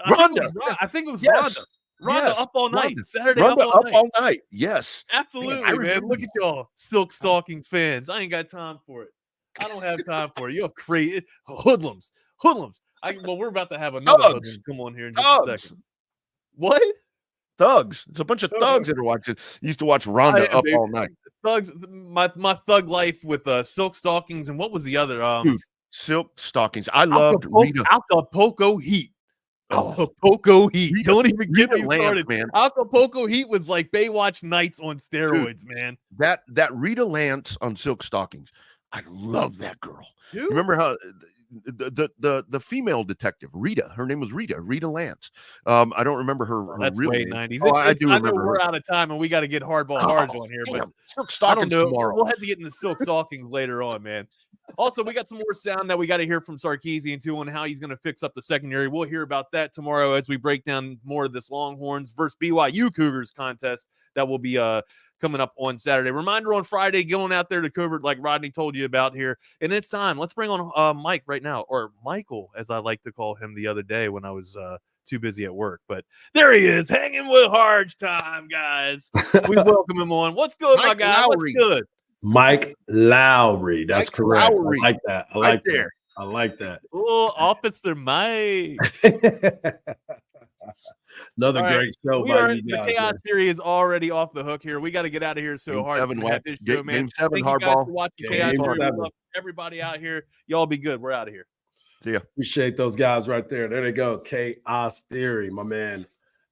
S4: Rhonda.
S5: I think it was
S4: Yes.
S5: Rhonda. Rhonda
S4: Yes.
S5: up all night.
S4: Rhonda.
S5: Saturday
S4: Rhonda
S5: up all night.
S4: Yes.
S5: Absolutely,
S4: Man,
S5: man. Look at y'all, Silk Stockings fans. I ain't got time for it. I don't have time for it. You're crazy. Hoodlums. Well, we're about to have another
S4: Thugs.
S5: hoodlum come on here in just a second. What?
S4: Thugs. It's a bunch of thugs that are watching. Used to watch Rhonda up
S5: baby.
S4: all night.
S5: Thugs. My thug life with Silk Stockings and what was the other?
S4: Dude, Silk Stockings. I loved Rita.
S5: Acapulco Heat.
S4: Oh.
S5: Acapulco Heat.
S4: Rita-
S5: Don't even get
S4: Rita
S5: me
S4: Lance,
S5: started,
S4: man.
S5: Acapulco Heat was like Baywatch Nights on steroids, man.
S4: That Rita Lance on Silk Stockings. I love that girl.
S5: Dude.
S4: Remember how the female detective, Rita, her name was Rita Lance. I don't remember her
S5: That's
S4: real
S5: way
S4: name.
S5: 90s.
S4: Oh, I do
S5: I know
S4: remember
S5: we're
S4: her.
S5: out of time and we got to get Hardball Hardge on here, but
S4: Damn, Silk
S5: I don't
S4: Stockings
S5: know.
S4: tomorrow.
S5: We'll have to get into Silk Stockings later on, man. Also, we got some more sound that we got to hear from Sarkisian too on how he's going to fix up the secondary. We'll hear about that tomorrow as we break down more of this Longhorns versus BYU Cougars contest that will be coming up on Saturday. Reminder on Friday, going out there to Covert like Rodney told you about here. And it's time. Let's bring on Mike right now, or Michael, as I like to call him the other day when I was too busy at work. But there he is, hanging with Hardge time, guys. We welcome him on. What's good, my guy?
S4: Lowry.
S5: What's good?
S6: Mike Lowry. That's
S4: Mike
S6: correct.
S4: Lowry.
S6: I like that. I
S4: Right
S6: like
S4: there.
S6: that. I like that.
S5: Oh, Officer Mike.
S6: Another
S5: All right.
S6: great show
S5: We
S6: by
S5: are,
S6: you
S5: the
S6: guys.
S5: Chaos
S6: man.
S5: Theory is already off the hook here. We got to get out of here so
S4: Game
S5: hard
S4: seven,
S5: to have this show, man.
S4: Game 7,
S5: Thank you guys
S4: Hardball.
S5: for watching
S6: Game
S5: Chaos Theory. We
S6: 7.
S5: love everybody out here. Y'all be good. We're out of here.
S4: See ya.
S6: Appreciate those guys right there. There they go. Chaos Theory, my man,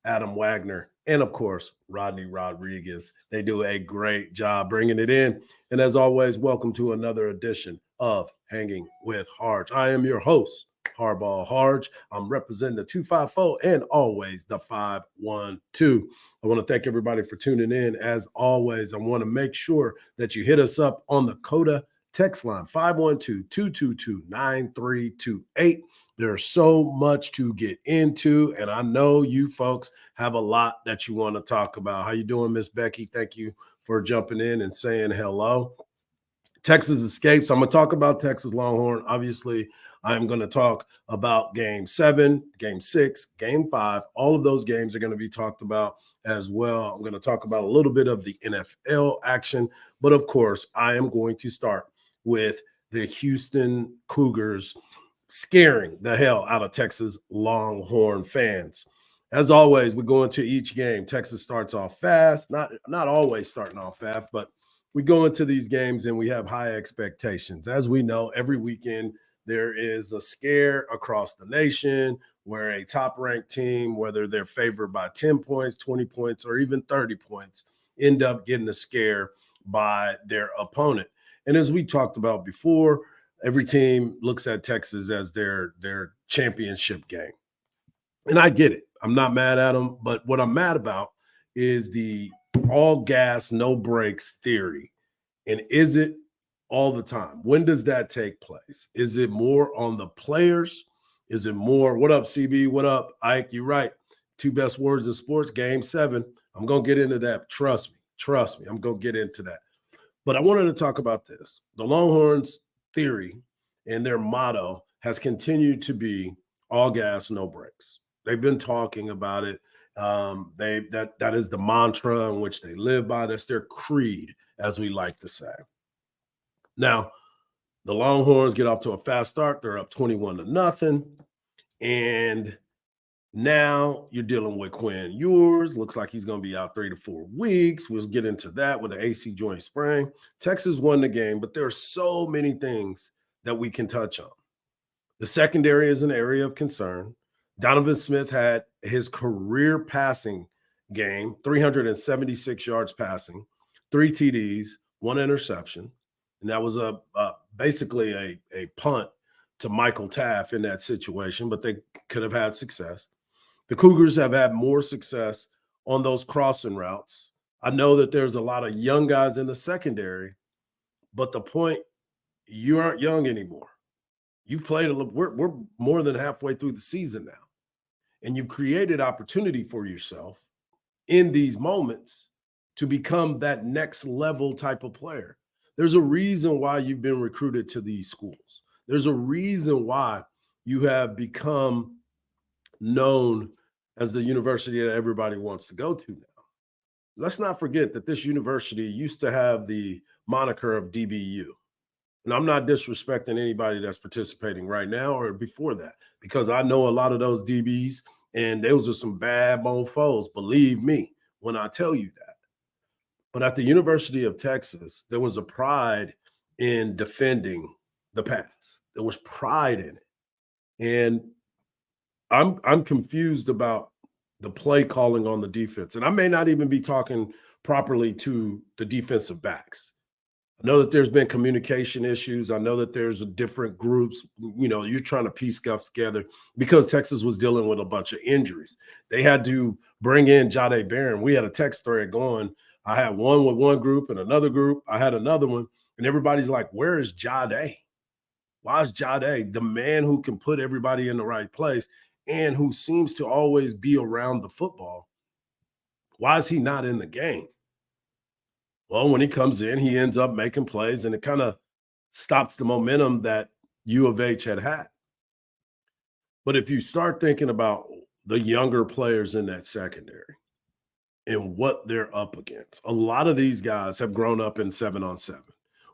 S6: Adam Wagner, and of course, Rodney Rodriguez. They do a great job bringing it in. And as always, welcome to another edition of Hanging with Hardge. I am your host, Hardball Hardge. I'm representing the 254 and always the 512. I want to thank everybody for tuning in. As always, I want to make sure that you hit us up on the CODA text line, 512-222-9328. There's so much to get into, and I know you folks have a lot that you want to talk about. How you doing, Miss Becky? Thank you for jumping in and saying hello. Texas escapes. I'm going to talk about Texas Longhorn. Obviously, I'm going to talk about Game 7, Game 6, Game 5. All of those games are going to be talked about as well. I'm going to talk about a little bit of the NFL action. But, of course, I am going to start with the Houston Cougars scaring the hell out of Texas Longhorn fans. As always, we go into each game. Texas starts off fast, not always starting off fast, but we go into these games and we have high expectations. As we know, every weekend there is a scare across the nation where a top-ranked team, whether they're favored by 10 points, 20 points, or even 30 points, end up getting a scare by their opponent. And as we talked about before, every team looks at Texas as their championship game. And I get it. I'm not mad at them. But what I'm mad about is the all gas, no brakes theory. And is it all the time? When does that take place? Is it more on the players? Is it more, what up, CB? What up, Ike? You're right. 2 best words in sports, Game 7. I'm going to get into that. Trust me. I'm going to get into that. But I wanted to talk about this. The Longhorns theory and their motto has continued to be all gas, no brakes. They've been talking about it. That is the mantra in which they live by. That's their creed, as we like to say. Now, the Longhorns get off to a fast start. They're up 21-0. And Now you're dealing with Quinn Ewers. Looks like he's going to be out 3 to 4 weeks. We'll get into that with the AC joint sprain. Texas won the game, but there are so many things that we can touch on. The secondary is an area of concern. Donovan Smith had his career passing game, 376 yards passing, 3 TDs, 1 interception. And that was basically a punt to Michael Taft in that situation, but they could have had success. The Cougars have had more success on those crossing routes. I know that there's a lot of young guys in the secondary, but the point, you aren't young anymore. You've played we're more than halfway through the season now, and you've created opportunity for yourself in these moments to become that next level type of player. There's a reason why you've been recruited to these schools. There's a reason why you have become known as the university that everybody wants to go to now. Let's not forget that this university used to have the moniker of DBU. And I'm not disrespecting anybody that's participating right now or before that, because I know a lot of those DBs, and those are some bad mofos, believe me, when I tell you that. But at the University of Texas, there was a pride in defending the pass. There was pride in it. And I'm confused about the play calling on the defense. And I may not even be talking properly to the defensive backs. I know that there's been communication issues. I know that there's different groups. You're trying to piece stuff together because Texas was dealing with a bunch of injuries. They had to bring in Jahdae Barron. We had a text thread going. I had one with one group and another group. I had another one. And everybody's like, where is Jahdae? Why is Jahdae, the man who can put everybody in the right place and who seems to always be around the football, why is he not in the game? Well, when he comes in, he ends up making plays, and it kind of stops the momentum that U of H had. But if you start thinking about the younger players in that secondary and what they're up against, a lot of these guys have grown up in 7-on-7,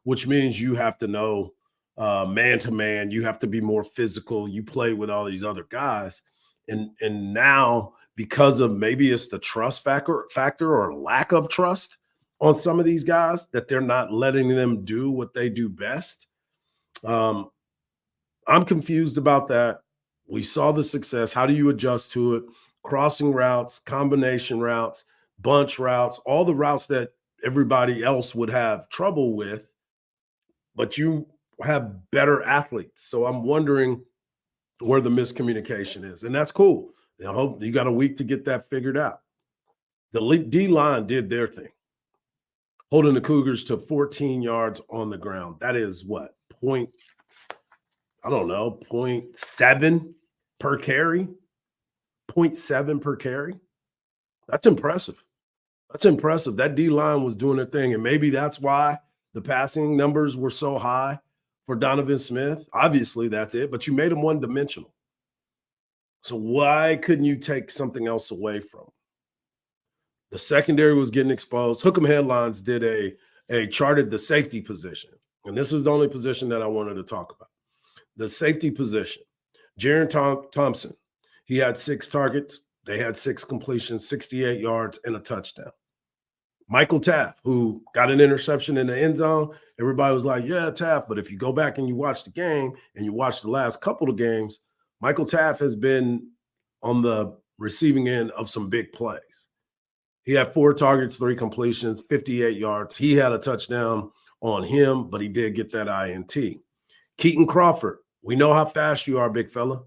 S6: which means you have to know man-to-man. You have to be more physical. You play with all these other guys. And now, because of maybe it's the trust factor or lack of trust on some of these guys, that they're not letting them do what they do best. I'm confused about that. We saw the success. How do you adjust to it? Crossing routes, combination routes, bunch routes, all the routes that everybody else would have trouble with, but you have better athletes. So I'm wondering where the miscommunication is, and that's cool. I hope you got a week to get that figured out. The D-line did their thing, holding the Cougars to 14 yards on the ground. That is what, 0.7 per carry? 0.7 per carry? That's impressive. That's impressive. That D-line was doing their thing, and maybe that's why the passing numbers were so high for Donovan Smith. Obviously, that's it, but you made him one-dimensional. So why couldn't you take something else away from him? The secondary was getting exposed. Hook'em Headlines did charted the safety position, and this is the only position that I wanted to talk about. The safety position. Jaron Thompson, he had 6 targets. They had 6 completions, 68 yards, and a touchdown. Michael Taft, who got an interception in the end zone, everybody was like, yeah, Taft. But if you go back and you watch the game and you watch the last couple of games, Michael Taft has been on the receiving end of some big plays. He had 4 targets, 3 completions, 58 yards. He had a touchdown on him, but he did get that INT. Keaton Crawford, we know how fast you are, big fella,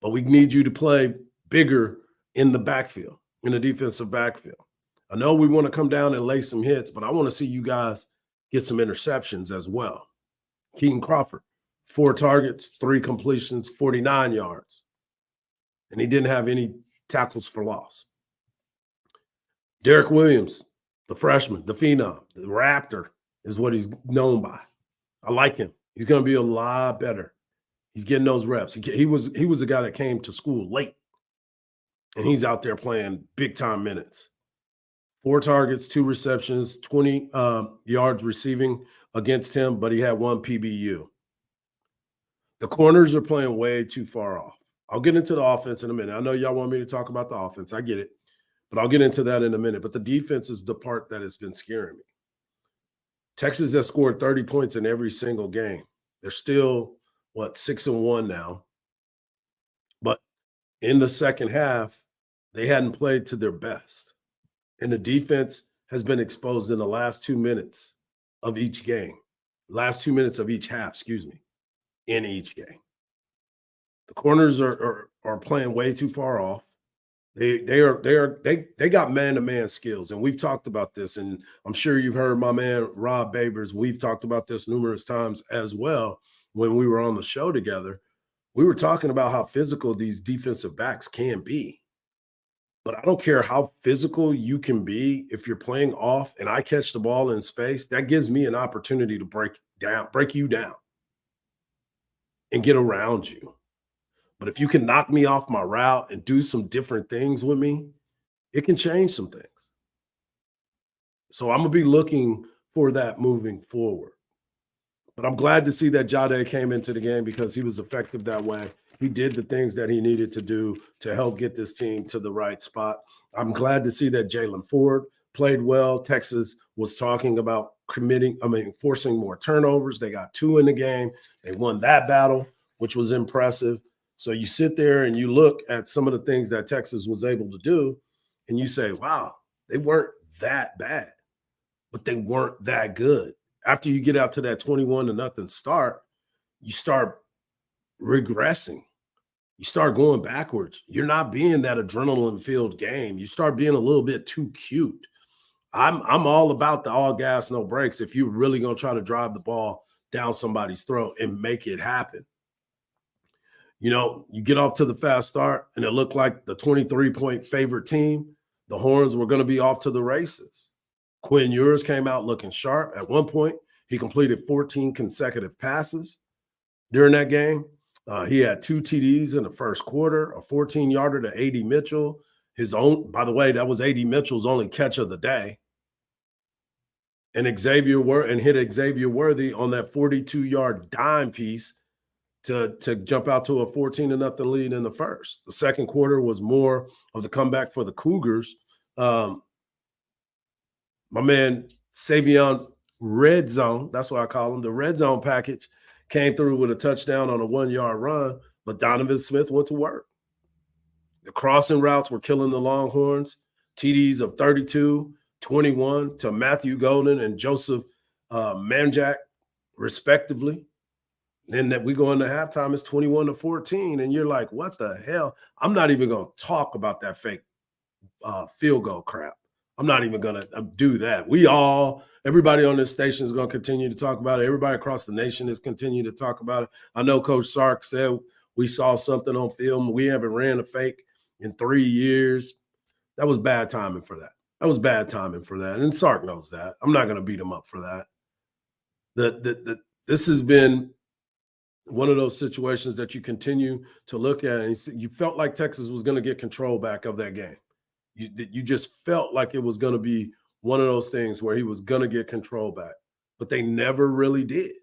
S6: but we need you to play bigger in the backfield, in the defensive backfield. I know we want to come down and lay some hits, but I want to see you guys get some interceptions as well. Keaton Crawford, 4 targets, 3 completions, 49 yards. And he didn't have any tackles for loss. Derek Williams, the freshman, the phenom, the Raptor is what he's known by. I like him. He's going to be a lot better. He's getting those reps. He was a guy that came to school late, and he's out there playing big-time minutes. 4 targets, 2 receptions, 20 yards receiving against him, but he had 1 PBU. The corners are playing way too far off. I'll get into the offense in a minute. I know y'all want me to talk about the offense. I get it. But I'll get into that in a minute. But the defense is the part that has been scaring me. Texas has scored 30 points in every single game. They're still, 6-1 now. But in the second half, they hadn't played to their best. And the defense has been exposed in the last 2 minutes of each game. Last 2 minutes of each half, in each game. The corners are playing way too far off. They got man-to-man skills, and we've talked about this, and I'm sure you've heard my man Rob Babers. We've talked about this numerous times as well when we were on the show together. We were talking about how physical these defensive backs can be. But I don't care how physical you can be if you're playing off and I catch the ball in space, that gives me an opportunity to break you down and get around you. But if you can knock me off my route and do some different things with me, it can change some things. So I'm going to be looking for that moving forward. But I'm glad to see that Jade came into the game because he was effective that way. He did the things that he needed to do to help get this team to the right spot. I'm glad to see that Jalen Ford played well. Texas was talking about forcing more turnovers. They got 2 in the game. They won that battle, which was impressive. So you sit there and you look at some of the things that Texas was able to do, and you say, wow, they weren't that bad, but they weren't that good. After you get out to that 21-0 start, you start regressing. You start going backwards. You're not being that adrenaline-filled game. You start being a little bit too cute. I'm all about the all gas, no brakes if you're really going to try to drive the ball down somebody's throat and make it happen. You know, you get off to the fast start, and it looked like the 23-point favorite team. The Horns were going to be off to the races. Quinn Ewers came out looking sharp. At one point, he completed 14 consecutive passes during that game. He had 2 TDs in the first quarter, a 14-yarder to A.D. Mitchell. By the way, that was A.D. Mitchell's only catch of the day. And hit Xavier Worthy on that 42-yard dime piece to jump out to a 14-0 lead in the first. The second quarter was more of the comeback for the Cougars. My man Savion Red Zone, that's what I call him, the Red Zone package, came through with a touchdown on a 1-yard run, but Donovan Smith went to work. The crossing routes were killing the Longhorns. TDs of 32, 21 to Matthew Golden and Joseph Manjack, respectively. Then that we go into halftime, it's 21-14, and you're like, what the hell? I'm not even going to talk about that fake field goal crap. I'm not even going to do that. Everybody on this station is going to continue to talk about it. Everybody across the nation is continuing to talk about it. I know Coach Sark said we saw something on film. We haven't ran a fake in 3 years. That was bad timing for that. And Sark knows that. I'm not going to beat him up for that. This has been one of those situations that you continue to look at, and you felt like Texas was going to get control back of that game. You just felt like it was going to be one of those things where he was going to get control back, but they never really did.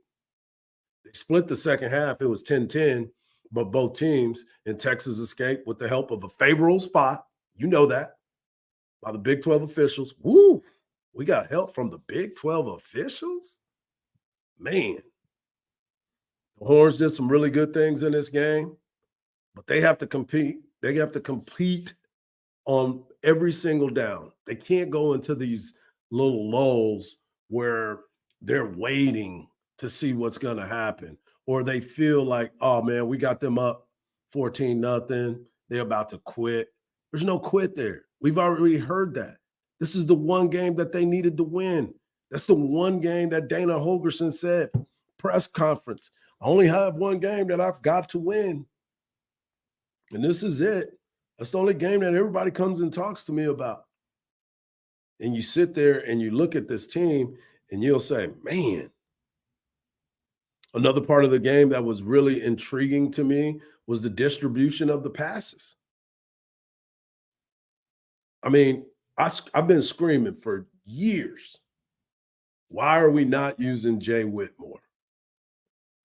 S6: They split the second half. It was 10-10, but both teams in Texas escaped with the help of a favorable spot. You know that. By the Big 12 officials. Woo! We got help from the Big 12 officials? Man. The Horns did some really good things in this game, but they have to compete. They have to compete on every single down. They can't go into these little lulls where they're waiting to see what's going to happen, or they feel like, oh, man, we got them up 14-0. They're about to quit. There's no quit there. We've already heard that. This is the one game that they needed to win. That's the one game that Dana Holgerson said, press conference, I only have one game that I've got to win. And this is it. That's the only game that everybody comes and talks to me about. And you sit there and you look at this team and you'll say, man. Another part of the game that was really intriguing to me was the distribution of the passes. I mean, I've been screaming for years. Why are we not using Jay Whitmore?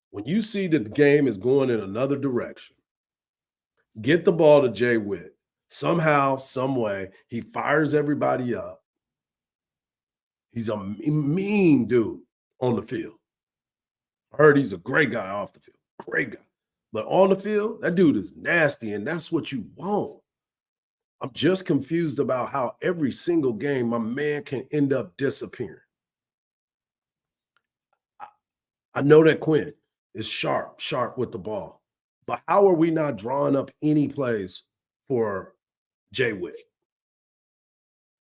S6: When you see that the game is going in another direction, get the ball to Jay Witt. Somehow, some way, he fires everybody up. He's a mean dude on the field. I heard he's a great guy off the field. Great guy. But on the field, that dude is nasty, and that's what you want. I'm just confused about how every single game my man can end up disappearing. I know that Quinn is sharp with the ball. But how are we not drawing up any plays for Jay Witt?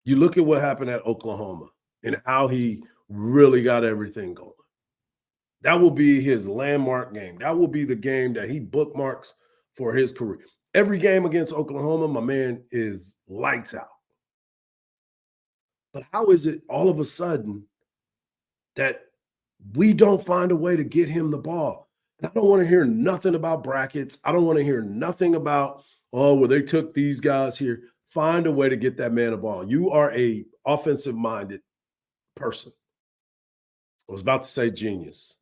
S6: You look at what happened at Oklahoma and how he really got everything going. That will be his landmark game. That will be the game that he bookmarks for his career. Every game against Oklahoma, my man is lights out. But how is it all of a sudden that we don't find a way to get him the ball? I don't want to hear nothing about brackets. I don't want to hear nothing about, oh, well, they took these guys here. Find a way to get that man a ball. You are a offensive-minded person. I was about to say genius.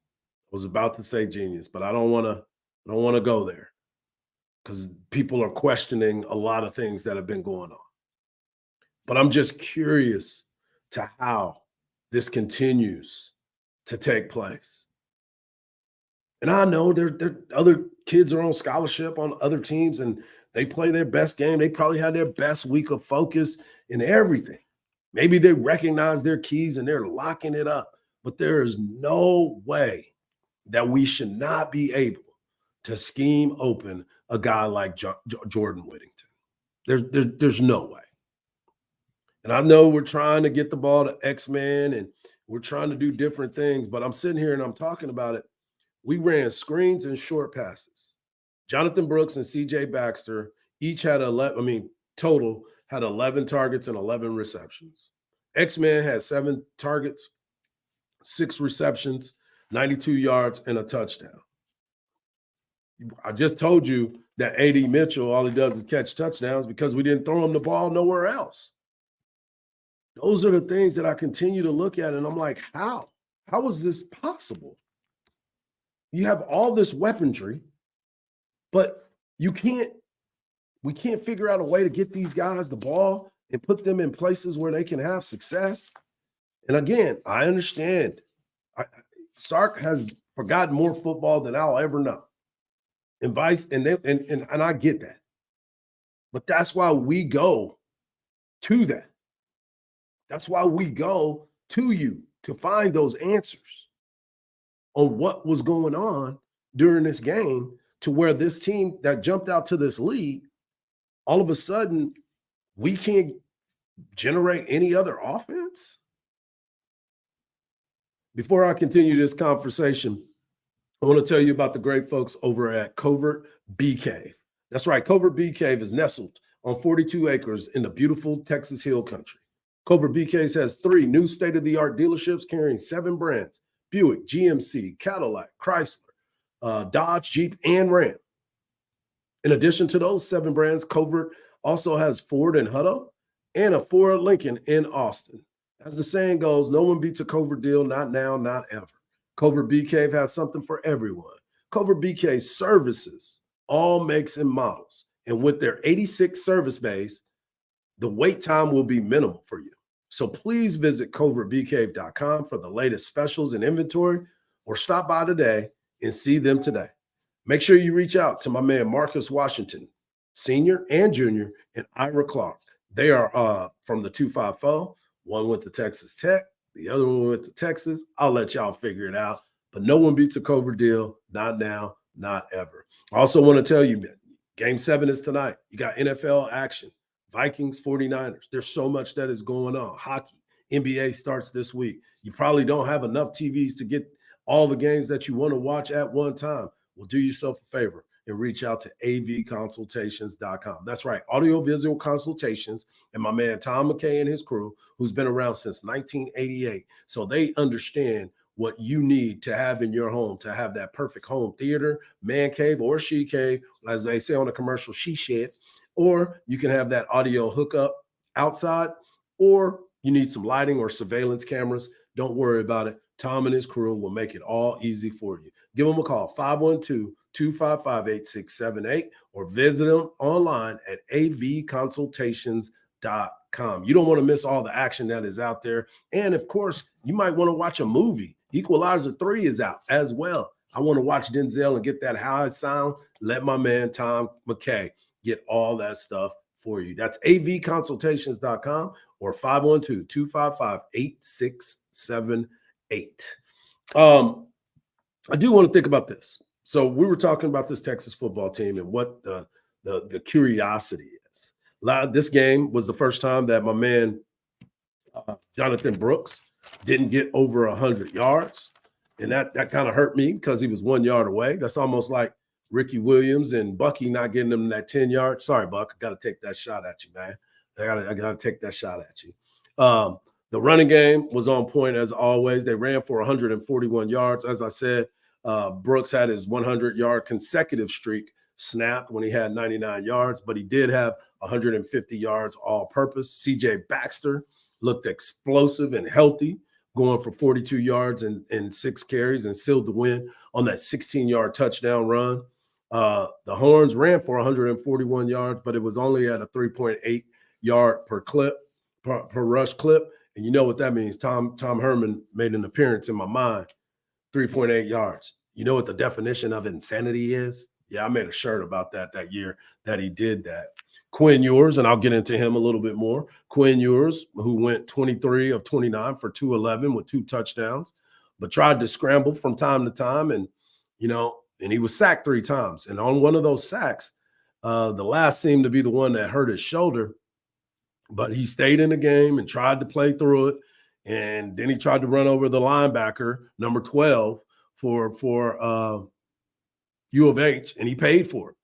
S6: But I don't want to go there because people are questioning a lot of things that have been going on. But I'm just curious to how this continues to take place. And I know there other kids are on scholarship on other teams and they play their best game. They probably had their best week of focus and everything. Maybe they recognize their keys and they're locking it up. But there is no way that we should not be able to scheme open a guy like Jordan Whittington. There's no way. And I know we're trying to get the ball to X-Men and we're trying to do different things, but I'm sitting here and I'm talking about it. We ran screens and short passes. Jonathan Brooks and CJ Baxter each had total had 11 targets and 11 receptions. X-Men had 7 targets, 6 receptions, 92 yards, and a touchdown. I just told you that A.D. Mitchell, all he does is catch touchdowns because we didn't throw him the ball nowhere else. Those are the things that I continue to look at, and I'm like, how? How is this possible? You have all this weaponry, but we can't figure out a way to get these guys the ball and put them in places where they can have success. And again, I understand. Sark has forgotten more football than I'll ever know. And I get that. But that's why we go to that. That's why we go to you to find those answers on what was going on during this game to where this team that jumped out to this lead, all of a sudden, we can't generate any other offense. Before I continue this conversation, I want to tell you about the great folks over at Covert BK. That's right, Covert BK is nestled on 42 acres in the beautiful Texas Hill Country. Covert BK has 3 new state-of-the-art dealerships carrying 7 brands: Buick, GMC, Cadillac, Chrysler, Dodge, Jeep, and Ram. In addition to those 7 brands, Covert also has Ford in Hutto and a Ford Lincoln in Austin. As the saying goes, no one beats a Covert deal, not now, not ever. Covert BK has something for everyone. Covert BK services all makes and models. And with their 86 service bays, the wait time will be minimal for you. So please visit covertbk.com for the latest specials and inventory, or stop by today and see them today. Make sure you reach out to my man Marcus Washington, Senior and Junior, and Ira Clark. They are from the 250. One went to Texas Tech, the other one went to Texas. I'll let y'all figure it out. But no one beats a Covert deal, not now, not ever. I also want to tell you, man, Game 7 is tonight. You got NFL action. Vikings, 49ers. There's so much that is going on. Hockey, NBA starts this week. You probably don't have enough TVs to get all the games that you want to watch at one time. Well, do yourself a favor and reach out to avconsultations.com. That's right, audiovisual consultations, and my man Tom McKay and his crew, who's been around since 1988. So they understand what you need to have in your home to have that perfect home theater, man cave, or she cave, as they say on the commercial, she shed. Or you can have that audio hookup outside, or you need some lighting or surveillance cameras. Don't worry about it. Tom and his crew will make it all easy for you. Give them a call, 512-255-8678, or visit them online at avconsultations.com. You don't want to miss all the action that is out there. And of course, you might want to watch a movie. Equalizer 3 is out as well. I want to watch Denzel and get that high sound. Let my man Tom McKay get all that stuff for you. That's avconsultations.com or 512-255-8678. I do want to think about this. So we were talking about this Texas football team and what the curiosity is. This game was the first time that my man Jonathan Brooks didn't get over 100 yards. And that kind of hurt me because he was 1 yard away. That's almost like Ricky Williams and Bucky not getting them that 10 yards. Sorry, Buck. I got to take that shot at you, man. I got to take that shot at you. The running game was on point as always. They ran for 141 yards. As I said, Brooks had his 100-yard consecutive streak snapped when he had 99 yards, but he did have 150 yards all-purpose. C.J. Baxter looked explosive and healthy, going for 42 yards and 6 carries and sealed the win on that 16-yard touchdown run. The Horns ran for 141 yards, but it was only at a 3.8 yard per rush clip. And you know what that means. Tom Herman made an appearance in my mind, 3.8 yards. You know what the definition of insanity is? Yeah, I made a shirt about that year that he did that. Quinn Ewers, and I'll get into him a little bit more. Quinn Ewers, who went 23 of 29 for 211 with 2 touchdowns, but tried to scramble from time to time. And, and he was sacked 3 times. And on one of those sacks, the last seemed to be the one that hurt his shoulder, but he stayed in the game and tried to play through it. And then he tried to run over the linebacker, number 12, for U of H, and he paid for it.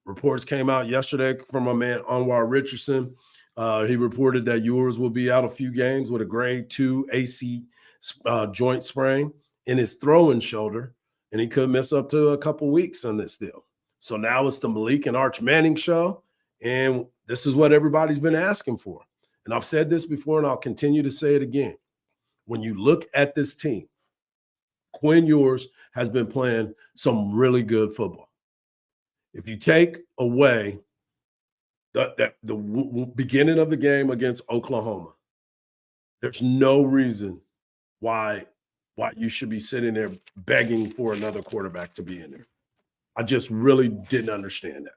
S6: Reports came out yesterday from my man Anwar Richardson. He reported that Ewers will be out a few games with a grade 2 AC joint sprain in his throwing shoulder, and he could miss up to a couple weeks on this deal. So now it's the Malik and Arch Manning show, and this is what everybody's been asking for. And I've said this before, and I'll continue to say it again. When you look at this team, Quinn Ewers has been playing some really good football. If you take away the beginning of the game against Oklahoma, there's no reason why you should be sitting there begging for another quarterback to be in there. I just really didn't understand that.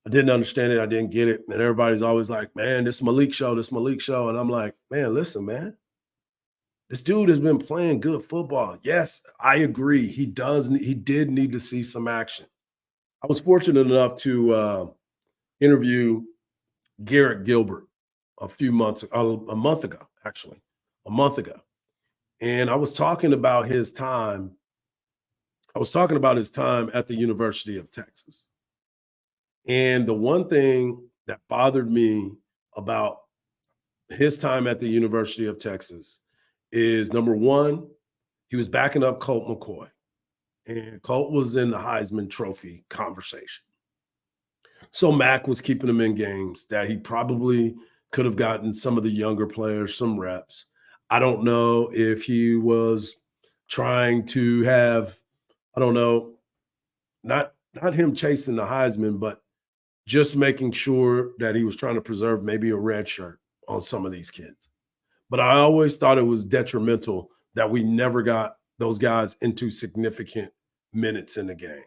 S6: I didn't understand it. I didn't get it. And everybody's always like, man, this Malik show. And I'm like, man, listen, man. This dude has been playing good football. Yes, I agree. He did need to see some action. I was fortunate enough to interview Garrett Gilbert a month ago. And I was talking about his time. at the University of Texas. And the one thing that bothered me about his time at the University of Texas is, number one, he was backing up Colt McCoy. And Colt was in the Heisman Trophy conversation. So Mac was keeping him in games that he probably could have gotten some of the younger players some reps. I don't know if he was trying to have, not him chasing the Heisman, but just making sure that he was trying to preserve maybe a red shirt on some of these kids. But I always thought it was detrimental that we never got those guys into significant minutes in the game.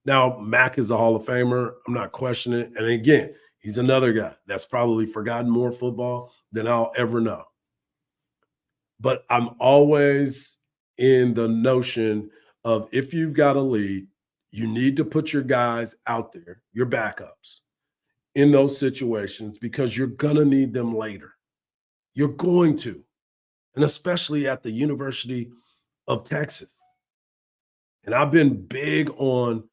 S6: Now, Mac is a Hall of Famer. I'm not questioning it. And again, he's another guy that's probably forgotten more football than I'll ever know. But I'm always in the notion of, if you've got a lead, you need to put your guys out there, your backups, in those situations, because you're going to need them later. You're going to. And especially at the University of Texas. And I've been big on,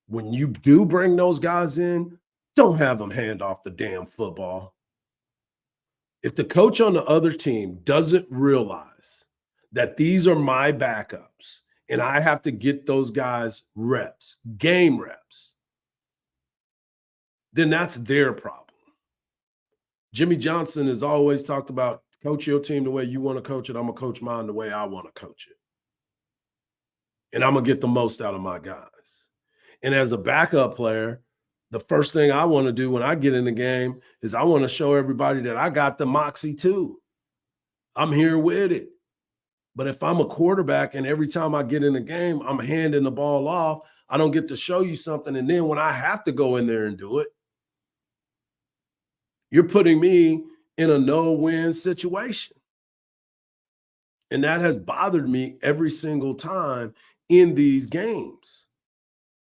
S6: when you do bring those guys in, don't have them hand off the damn football. If the coach on the other team doesn't realize that these are my backups and I have to get those guys reps, game reps, then that's their problem. Jimmy Johnson has always talked about Coach your team the way you want to coach it. I'm going to coach mine the way I want to coach it. And I'm going to get the most out of my guys. And as a backup player, the first thing I want to do when I get in the game is I want to show everybody that I got the moxie too. I'm here with it. But if I'm a quarterback and every time I get in the game, I'm handing the ball off, I don't get to show you something. And then when I have to go in there and do it, you're putting me in a no-win situation. And that has bothered me every single time in these games.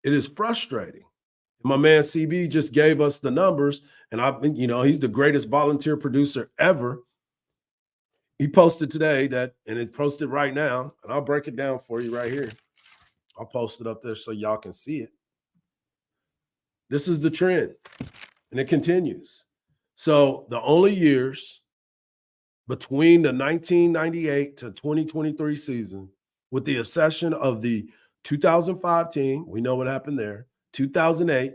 S6: It is frustrating. My man CB just gave us the numbers, and he's the greatest volunteer producer ever. He posted today that, and it's posted right now, and I'll break it down for you right here. I'll post it up there so y'all can see it. This is the trend, and it continues. So the only years between the 1998 to 2023 season, with the exception of the 2005 team, we know what happened there, 2008,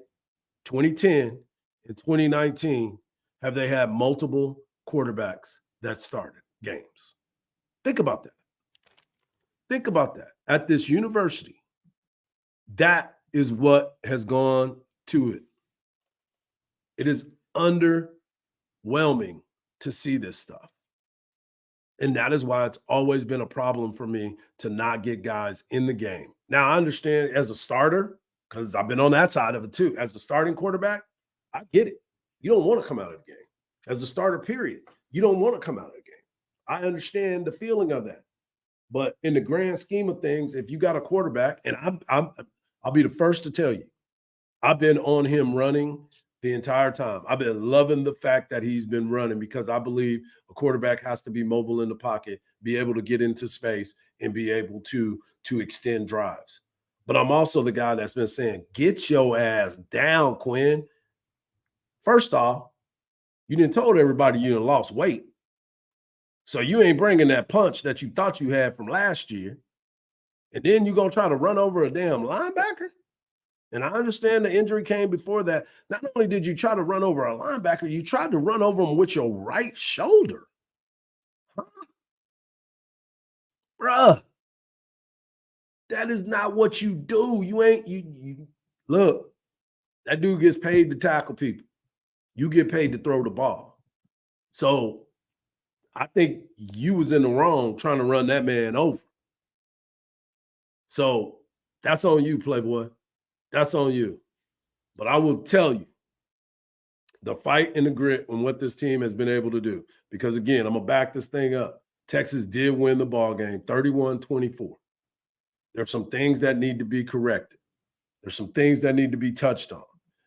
S6: 2010, and 2019, have they had multiple quarterbacks that started games. Think about that. Think about that. At this university, that is what has gone to it. It is underwhelming to see this stuff. And that is why it's always been a problem for me to not get guys in the game. Now, I understand as a starter, because I've been on that side of it too. As a starting quarterback, I get it. You don't want to come out of the game. As a starter, period, you don't want to come out of the game. I understand the feeling of that. But in the grand scheme of things, if you got a quarterback, and I'll be the first to tell you, I've been on him running the entire time. I've been loving the fact that he's been running because I believe a quarterback has to be mobile in the pocket, be able to get into space, and be able to extend drives. But I'm also the guy that's been saying, get your ass down, Quinn. First off, you done told everybody you done lost weight. So you ain't bringing that punch that you thought you had from last year. And then you're going to try to run over a damn linebacker? And I understand the injury came before that. Not only did you try to run over a linebacker, you tried to run over him with your right shoulder. Huh? Bruh. That is not what you do. You look, that dude gets paid to tackle people. You get paid to throw the ball. So I think you was in the wrong trying to run that man over. So that's on you, Playboy. That's on you. But I will tell you, the fight and the grit and what this team has been able to do. Because, again, I'm going to back this thing up. Texas did win the ball game, 31-24. There's some things that need to be corrected. There's some things that need to be touched on.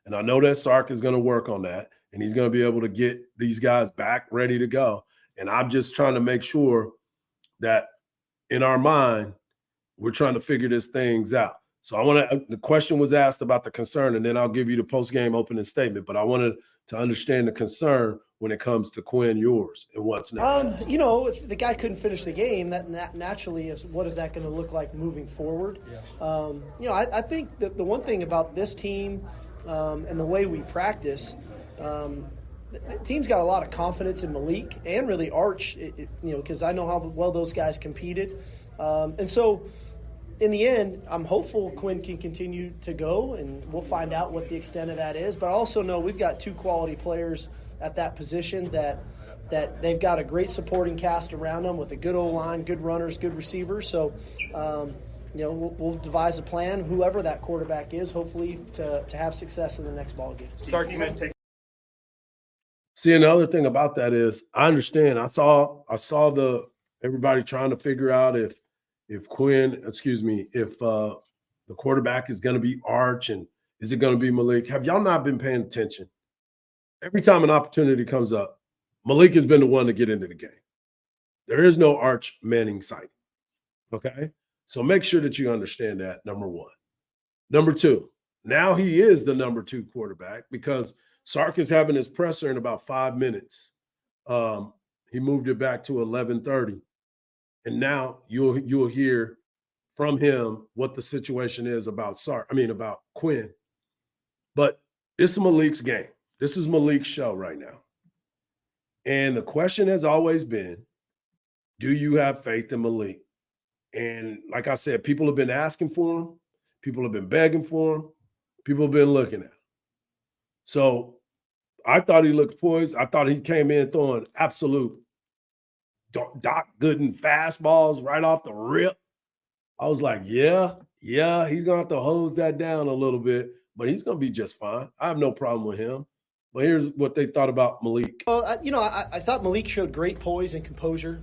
S6: And I know that Sark is going to work on that, and he's going to be able to get these guys back ready to go. And I'm just trying to make sure that in our mind, we're trying to figure these things out. So the question was asked about the concern, and then I'll give you the post-game opening statement. But I wanted to understand the concern when it comes to Quinn, yours, and what's next.
S3: If the guy couldn't finish the game, that naturally is what is that going to look like moving forward? Yeah. I think that the one thing about this team and the way we practice, the team's got a lot of confidence in Malik and really Arch, because I know how well those guys competed. And so in the end, I'm hopeful Quinn can continue to go, and we'll find out what the extent of that is. But I also know we've got two quality players at that position that they've got a great supporting cast around them with a good O-line, good runners, good receivers. So, we'll devise a plan, whoever that quarterback is, hopefully to have success in the next ball game.
S6: See, another thing about that is I understand. I saw everybody trying to figure out if the quarterback is going to be Arch and is it going to be Malik. Have y'all not been paying attention? Every time an opportunity comes up, Malik has been the one to get into the game. There is no Arch Manning sighting. Okay? So make sure that you understand that, number one. Number two, now he is the number 2 quarterback because Sark is having his presser in about 5 minutes. He moved it back to 11:30. And now you'll hear from him what the situation is about about Quinn. But this is Malik's game. This is Malik's show right now. And the question has always been, do you have faith in Malik? And like I said, people have been asking for him. People have been begging for him. People have been looking at him. So I thought he looked poised. I thought he came in throwing absolute Doc Gooden fastballs right off the rip. I was like, yeah, he's going to have to hose that down a little bit, but he's going to be just fine. I have no problem with him. But here's what they thought about Malik.
S3: Well, I thought Malik showed great poise and composure.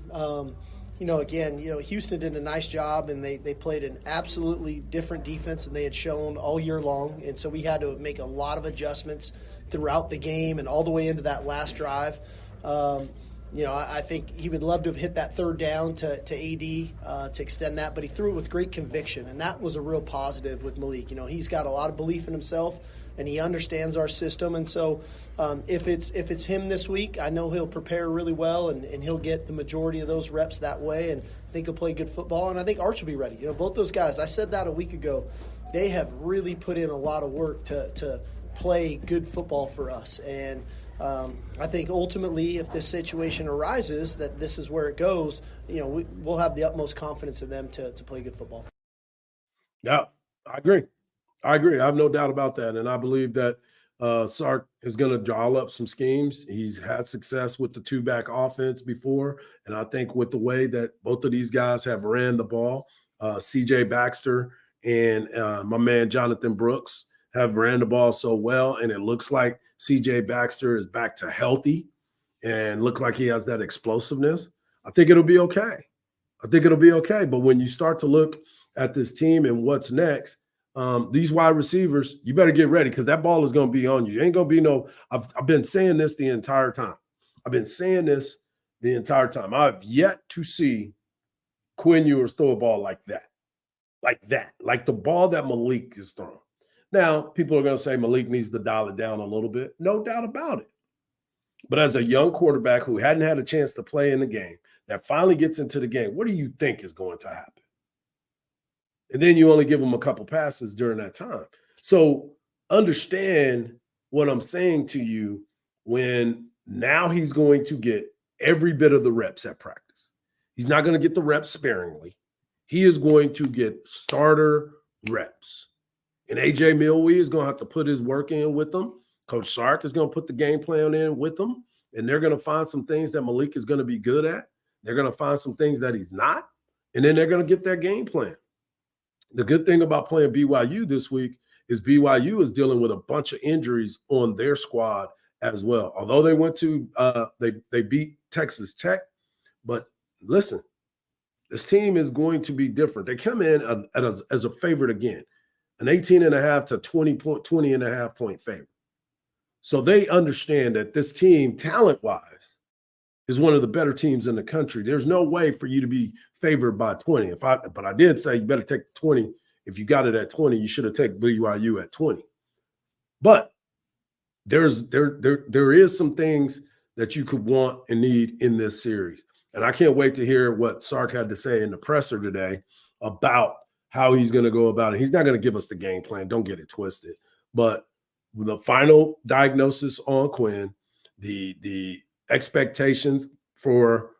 S3: Houston did a nice job, and they played an absolutely different defense than they had shown all year long. And so we had to make a lot of adjustments throughout the game and all the way into that last drive. I think he would love to have hit that third down to AD to extend that, but he threw it with great conviction, and that was a real positive with Malik. He's got a lot of belief in himself, and he understands our system. And so if it's him this week, I know he'll prepare really well, and he'll get the majority of those reps that way, and I think he'll play good football, and I think Arch will be ready. Both those guys, I said that a week ago, they have really put in a lot of work to play good football for us. And I think ultimately, if this situation arises, that this is where it goes, we'll have the utmost confidence in them to play good football.
S6: Yeah, I agree. I have no doubt about that. And I believe that Sark is going to draw up some schemes. He's had success with the two-back offense before. And I think with the way that both of these guys have ran the ball, CJ Baxter and my man Jonathan Brooks have ran the ball so well. And it looks like CJ Baxter is back to healthy and look like he has that explosiveness. I think it'll be okay. But when you start to look at this team and what's next, these wide receivers, you better get ready because that ball is going to be on you. It ain't going to be no – I've been saying this the entire time. I've yet to see Quinn Ewers throw a ball like that. Like the ball that Malik is throwing. Now, people are going to say Malik needs to dial it down a little bit. No doubt about it. But as a young quarterback who hadn't had a chance to play in the game, that finally gets into the game, what do you think is going to happen? And then you only give him a couple passes during that time. So understand what I'm saying to you when now he's going to get every bit of the reps at practice. He's not going to get the reps sparingly. He is going to get starter reps. And A.J. Milwee is going to have to put his work in with them. Coach Sark is going to put the game plan in with them. And they're going to find some things that Malik is going to be good at. They're going to find some things that he's not. And then they're going to get their game plan. The good thing about playing BYU this week is BYU is dealing with a bunch of injuries on their squad as well. Although they went to they beat Texas Tech. But listen, this team is going to be different. They come in as a favorite again. An 18.5 to 20.5 point favorite. So they understand that this team, talent-wise, is one of the better teams in the country. There's no way for you to be favored by 20. But I did say you better take 20. If you got it at 20, you should have taken BYU at 20. But there is some things that you could want and need in this series. And I can't wait to hear what Sark had to say in the presser today about how he's going to go about it. He's not going to give us the game plan. Don't get it twisted. But the final diagnosis on Quinn, the expectations for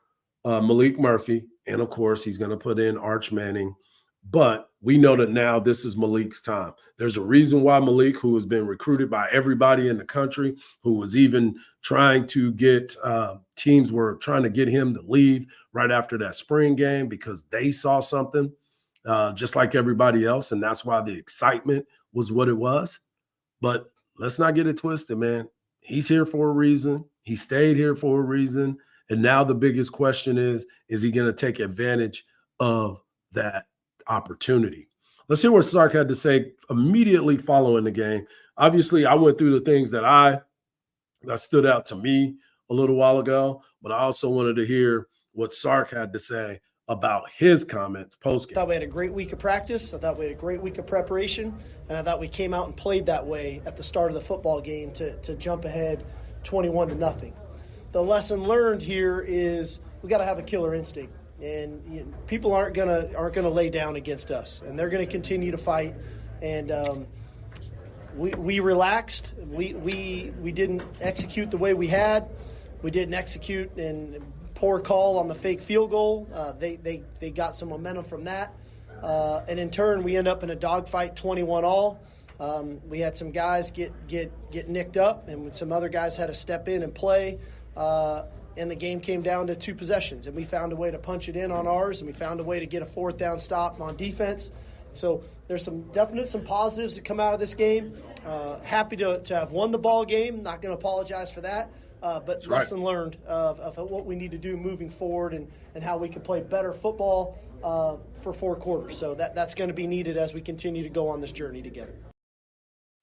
S6: Malik Murphy, and, of course, he's going to put in Arch Manning. But we know that now this is Malik's time. There's a reason why Malik, who has been recruited by everybody in the country, who was even trying to get teams were trying to get him to leave right after that spring game because they saw something. Just like everybody else, and that's why the excitement was what it was. But let's not get it twisted, man. He's here for a reason. He stayed here for a reason. And now the biggest question is he going to take advantage of that opportunity? Let's hear what Sark had to say immediately following the game. Obviously, I went through the things that stood out to me a little while ago, but I also wanted to hear what Sark had to say about his comments post-game.
S3: I thought we had a great week of practice. I thought we had a great week of preparation. And I thought we came out and played that way at the start of the football game to jump ahead 21-0. The lesson learned here is we got to have a killer instinct. And people aren't gonna lay down against us. And they're going to continue to fight. And we relaxed. We didn't execute the way we had. we didn't execute, and poor call on the fake field goal. They got some momentum from that. And in turn, we end up in a dogfight 21-all. We had some guys get nicked up, and some other guys had to step in and play. And the game came down to 2 possessions, and we found a way to punch it in on ours, and we found a way to get a 4th down stop on defense. So there's some positives that come out of this game. Happy to have won the ball game. Not going to apologize for that. But lesson learned of what we need to do moving forward and how we can play better football for 4 quarters. So that's going to be needed as we continue to go on this journey together.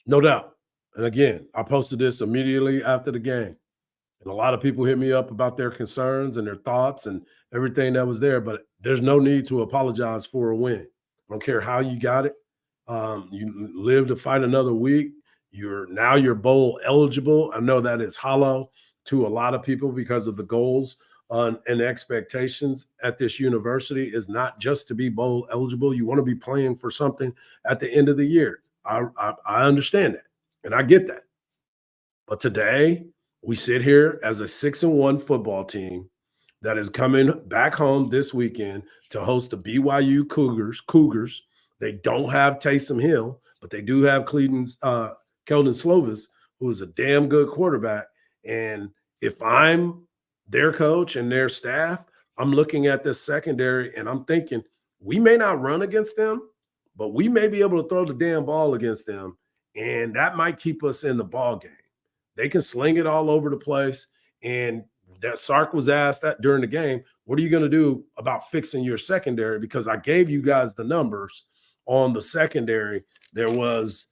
S6: No doubt. And again, I posted this immediately after the game. And a lot of people hit me up about their concerns and their thoughts and everything that was there. But there's no need to apologize for a win. I don't care how you got it. You live to fight another week. You're bowl eligible. I know that is hollow to a lot of people because of the goals and expectations at this university is not just to be bowl eligible. You want to be playing for something at the end of the year. I understand that, and I get that. But today, we sit here as a 6-1 football team that is coming back home this weekend to host the BYU Cougars. They don't have Taysom Hill, but they do have Keldon Slovis, who is a damn good quarterback. And if I'm their coach and their staff, I'm looking at this secondary and I'm thinking we may not run against them, but we may be able to throw the damn ball against them, and that might keep us in the ball game. They can sling it all over the place. And that Sark was asked that during the game, what are you going to do about fixing your secondary? Because I gave you guys the numbers on the secondary. There was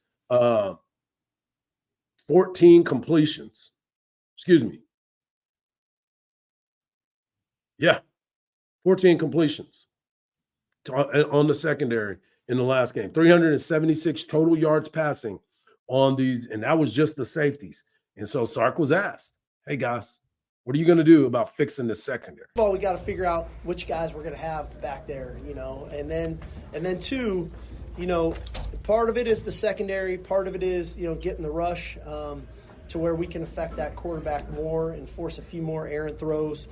S6: 14 completions. Excuse me. Yeah, 14 completions on the secondary in the last game. 376 total yards passing on these, and that was just the safeties. And so Sark was asked, hey, guys, what are you going to do about fixing the secondary?
S3: Well, we got to figure out which guys we're going to have back there, and then 2, part of it is the secondary. Part of it is, getting the rush to where we can affect that quarterback more and force a few more errant throws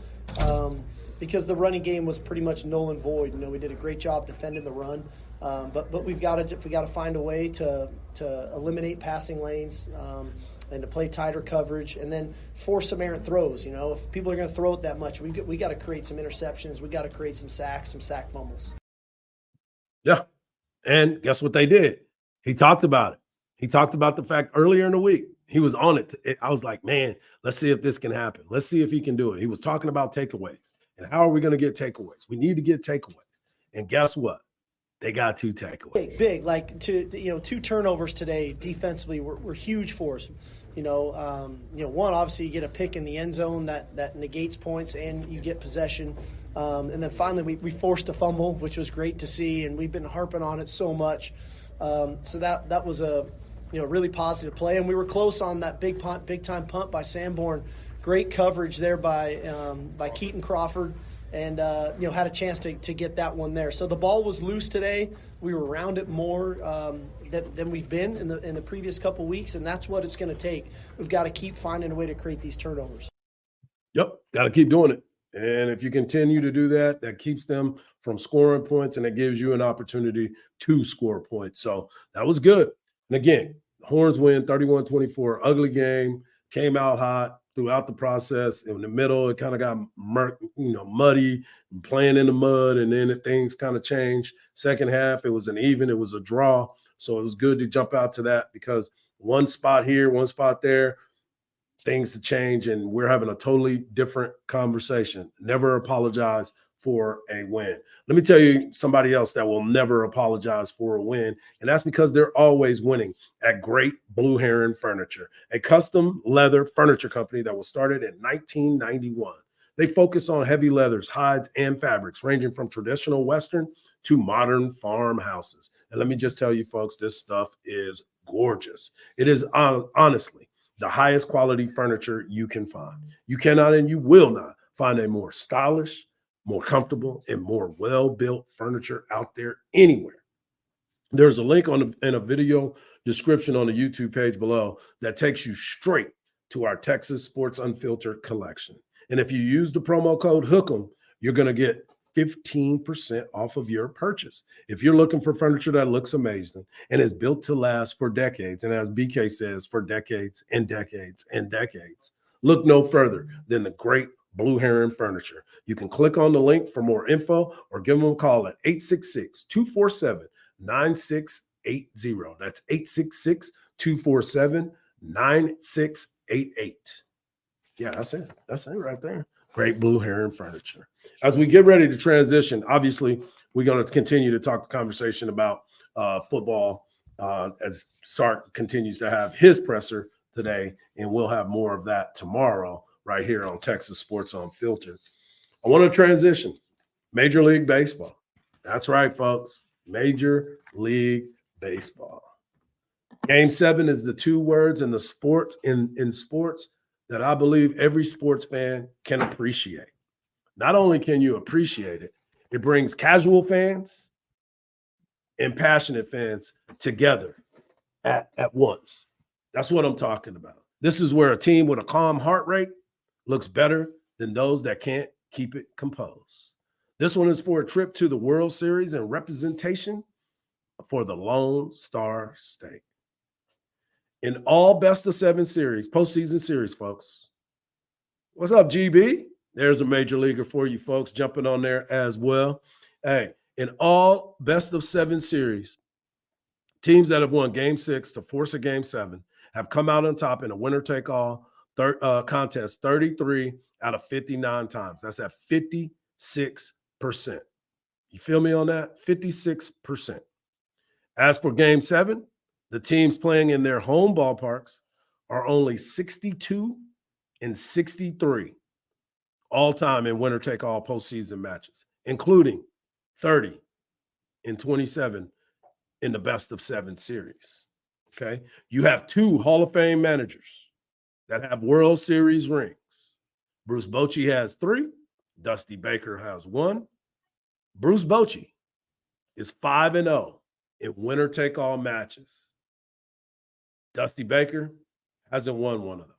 S3: because the running game was pretty much null and void. We did a great job defending the run, but we got to find a way to eliminate passing lanes. And to play tighter coverage, and then force some errant throws. If people are going to throw it that much, we got to create some interceptions. We got to create some sacks, some sack fumbles.
S6: Yeah, and guess what they did? He talked about it. He talked about the fact earlier in the week he was on it. I was like, man, let's see if this can happen. Let's see if he can do it. He was talking about takeaways and how are we going to get takeaways? We need to get takeaways, and guess what? They got 2 takeaways.
S3: Big, like 2 turnovers today defensively were huge for us. One, obviously you get a pick in the end zone that negates points and you get possession. And then finally we forced a fumble, which was great to see, and we've been harping on it so much. So that was a really positive play, and we were close on that big time punt by Sanborn. Great coverage there by Keaton Crawford, and had a chance to get that one there. So the ball was loose today. We were around it more than we've been in the previous couple weeks, and that's what it's going to take. We've got to keep finding a way to create these turnovers.
S6: Yep, got to keep doing it. And if you continue to do that, that keeps them from scoring points, and it gives you an opportunity to score points. So that was good. And again, Horns win 31-24, ugly game, came out hot throughout the process. In the middle, it kind of got muddy, playing in the mud, and then things kind of changed. Second half, it was it was a draw. So it was good to jump out to that because one spot here, one spot there, things to change, and we're having a totally different conversation. Never apologize for a win. Let me tell you somebody else that will never apologize for a win, and that's because they're always winning at Great Blue Heron Furniture, a custom leather furniture company that was started in 1991. They focus on heavy leathers, hides, and fabrics, ranging from traditional Western to modern farmhouses. And let me just tell you, folks, this stuff is gorgeous. It is honestly the highest quality furniture you can find. You cannot and you will not find a more stylish, more comfortable, and more well-built furniture out there anywhere. There's a link in a video description on the YouTube page below that takes you straight to our Texas Sports Unfiltered collection. And if you use the promo code HOOK'em, you're going to get 15% off of your purchase. If you're looking for furniture that looks amazing and is built to last for decades, and as BK says, for decades and decades and decades, look no further than the great Blue Heron Furniture. You can click on the link for more info or give them a call at 866-247-9680. That's 866-247-9688. Yeah, that's it. That's it right there. Great Blue Heron Furniture. As we get ready to transition, obviously, we're going to continue to talk the conversation about football as Sark continues to have his presser today, and we'll have more of that tomorrow right here on Texas Sports Unfiltered. I want to transition. Major League Baseball. That's right, folks. Major League Baseball. Game 7 is the two words in the sports in sports that I believe every sports fan can appreciate. Not only can you appreciate it, it brings casual fans and passionate fans together at once. That's what I'm talking about. This is where a team with a calm heart rate looks better than those that can't keep it composed. This one is for a trip to the World Series and representation for the Lone Star State. In all best-of-7 series, postseason series, folks. What's up, GB? There's a major leaguer for you folks jumping on there as well. Hey, in all best-of-7 series, teams that have won Game 6 to force a Game 7 have come out on top in a winner-take-all contest 33 out of 59 times. That's at 56%. You feel me on that? 56%. As for Game 7, the teams playing in their home ballparks are only 62 and 63 all-time in winner-take-all postseason matches, including 30 and 27 in the best-of-7 series. Okay? You have 2 Hall of Fame managers that have World Series rings. Bruce Bochy has 3. Dusty Baker has 1. Bruce Bochy is 5-0 in winner-take-all matches. Dusty Baker hasn't won one of those.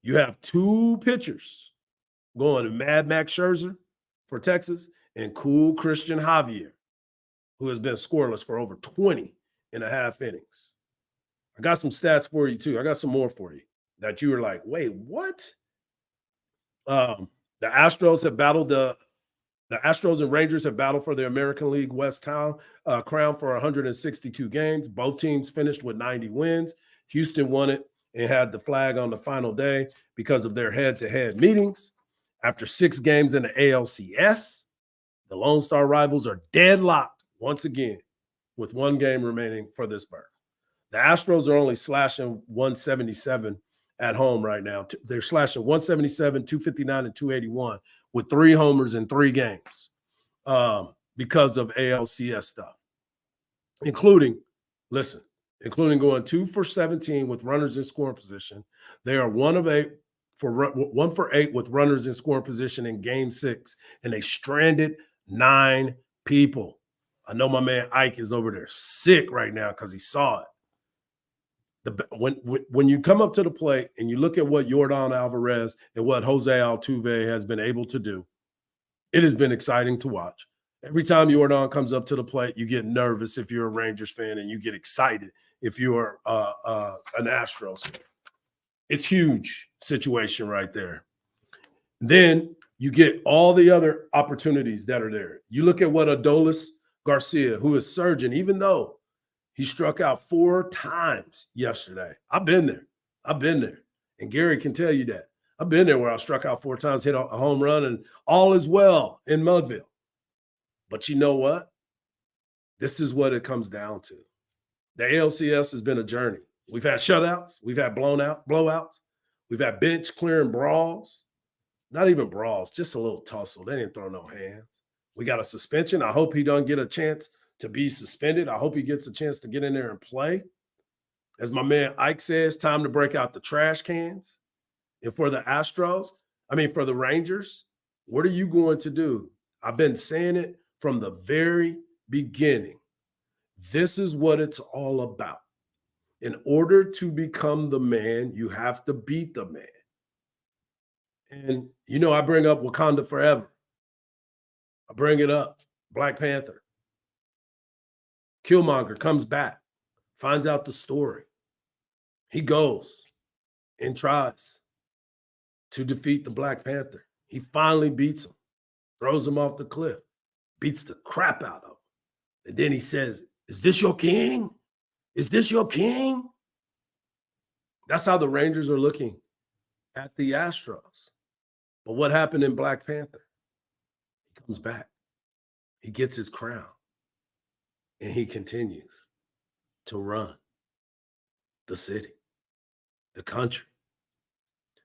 S6: You have 2 pitchers going to Mad Max Scherzer for Texas and cool Christian Javier, who has been scoreless for over 20 and a half innings. I got some stats for you, too. I got some more for you that you were like, wait, what? The Astros have battled the Astros and Rangers have battled for the American League West crown for 162 games. Both teams finished with 90 wins. Houston won it and had the flag on the final day because of their head-to-head meetings. After 6 games in the ALCS, the Lone Star rivals are deadlocked once again with 1 game remaining for this berth. The Astros are only slashing 177 at home right now. They're slashing 177, 259, and 281 with 3 homers in 3 games because of ALCS stuff, including going 2 for 17 with runners in scoring position. They are 1 for 8 with runners in scoring position in Game 6, and they stranded 9 people. I know my man Ike is over there sick right now because he saw it. When you come up to the plate and you look at what Yordan Alvarez and what Jose Altuve has been able to do, it has been exciting to watch. Every time Yordan comes up to the plate, you get nervous if you're a Rangers fan, and you get excited if you're an Astros fan. It's huge situation right there. Then you get all the other opportunities that are there. You look at what Adolis Garcia, who is surging, even though he struck out 4 times yesterday. I've been there. And Gary can tell you that. I've been there where I struck out 4 times, hit a home run, and all is well in Mudville. But you know what? This is what it comes down to. The ALCS has been a journey. We've had shutouts. We've had blowouts. We've had bench clearing brawls. Not even brawls, just a little tussle. They didn't throw no hands. We got a suspension. I hope he doesn't get a chance to be suspended. I hope he gets a chance to get in there and play. As my man Ike says, time to break out the trash cans. And for the for the Rangers, what are you going to do? I've been saying it from the very beginning. This is what it's all about. In order to become the man, you have to beat the man. And, you know, I bring up Wakanda Forever. I bring it up. Black Panther. Killmonger comes back, finds out the story. He goes and tries to defeat the Black Panther. He finally beats him, throws him off the cliff, beats the crap out of him. And then he says, "Is this your king? Is this your king?" That's how the Rangers are looking at the Astros. But what happened in Black Panther? He comes back. He gets his crown. And he continues to run the city, the country.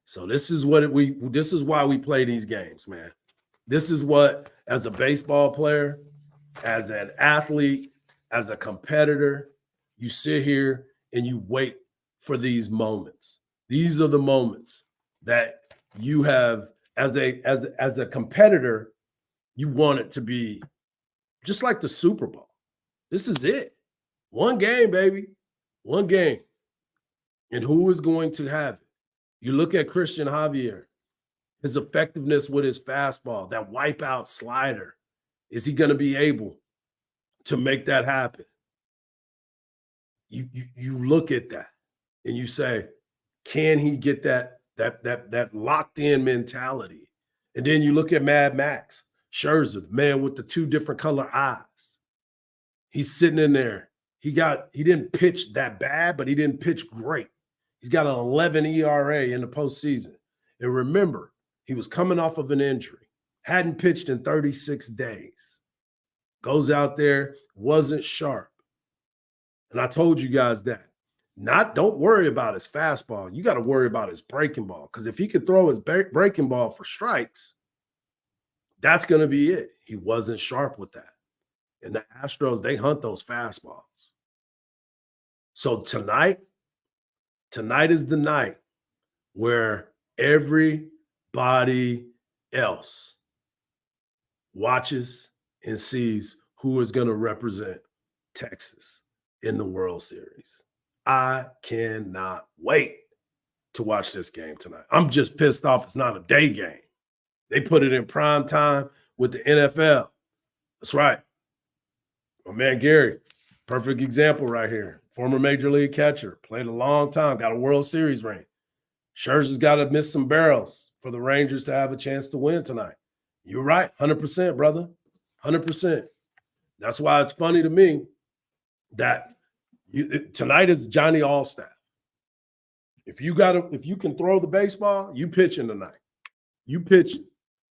S6: So this is why we play these games, man. This is what, as a baseball player, as an athlete, as a competitor, you sit here and you wait for these moments. These are the moments that you have as a competitor, you want it to be just like the Super Bowl. This is it. One game, baby. One game. And who is going to have it? You look at Christian Javier, his effectiveness with his fastball, that wipeout slider. Is he going to be able to make that happen? You look at that and you say, can he get that locked in mentality? And then you look at Mad Max Scherzer, the man with the two different color eyes. He's sitting in there. He didn't pitch that bad, but he didn't pitch great. He's got an 11 ERA in the postseason. And remember, he was coming off of an injury, hadn't pitched in 36 days. Goes out there, wasn't sharp. And I told you guys that. Don't worry about his fastball. You got to worry about his breaking ball. Because if he could throw his breaking ball for strikes, that's going to be it. He wasn't sharp with that. And the Astros, they hunt those fastballs. So tonight is the night where everybody else watches and sees who is going to represent Texas in the World Series. I cannot wait to watch this game tonight. I'm just pissed off it's not a day game. They put it in prime time with the NFL. That's right. My man Gary, perfect example right here. Former Major League catcher, played a long time, got a World Series ring. Scherzer's got to miss some barrels for the Rangers to have a chance to win tonight. You're right, 100%, brother, 100%. That's why it's funny to me that tonight is Johnny Allstaff. If you can throw the baseball, you pitching tonight. You pitching.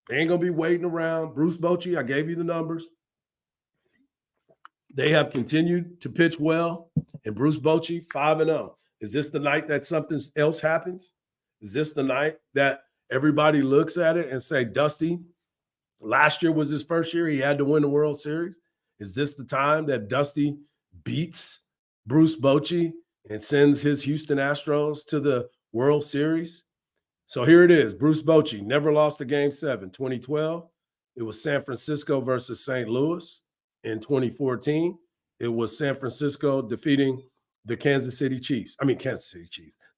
S6: They ain't gonna be waiting around. Bruce Bochy, I gave you the numbers. They have continued to pitch well, and Bruce Bochy 5-0. Is this the night that something else happens? Is this the night that everybody looks at it and say, Dusty, last year was his first year, he had to win the World Series? Is this the time that Dusty beats Bruce Bochy and sends his Houston Astros to the World Series? So here it is. Bruce Bochy never lost a Game 7. 2012, it was San Francisco versus St. Louis. In 2014, it was San Francisco defeating the Kansas City Chiefs, the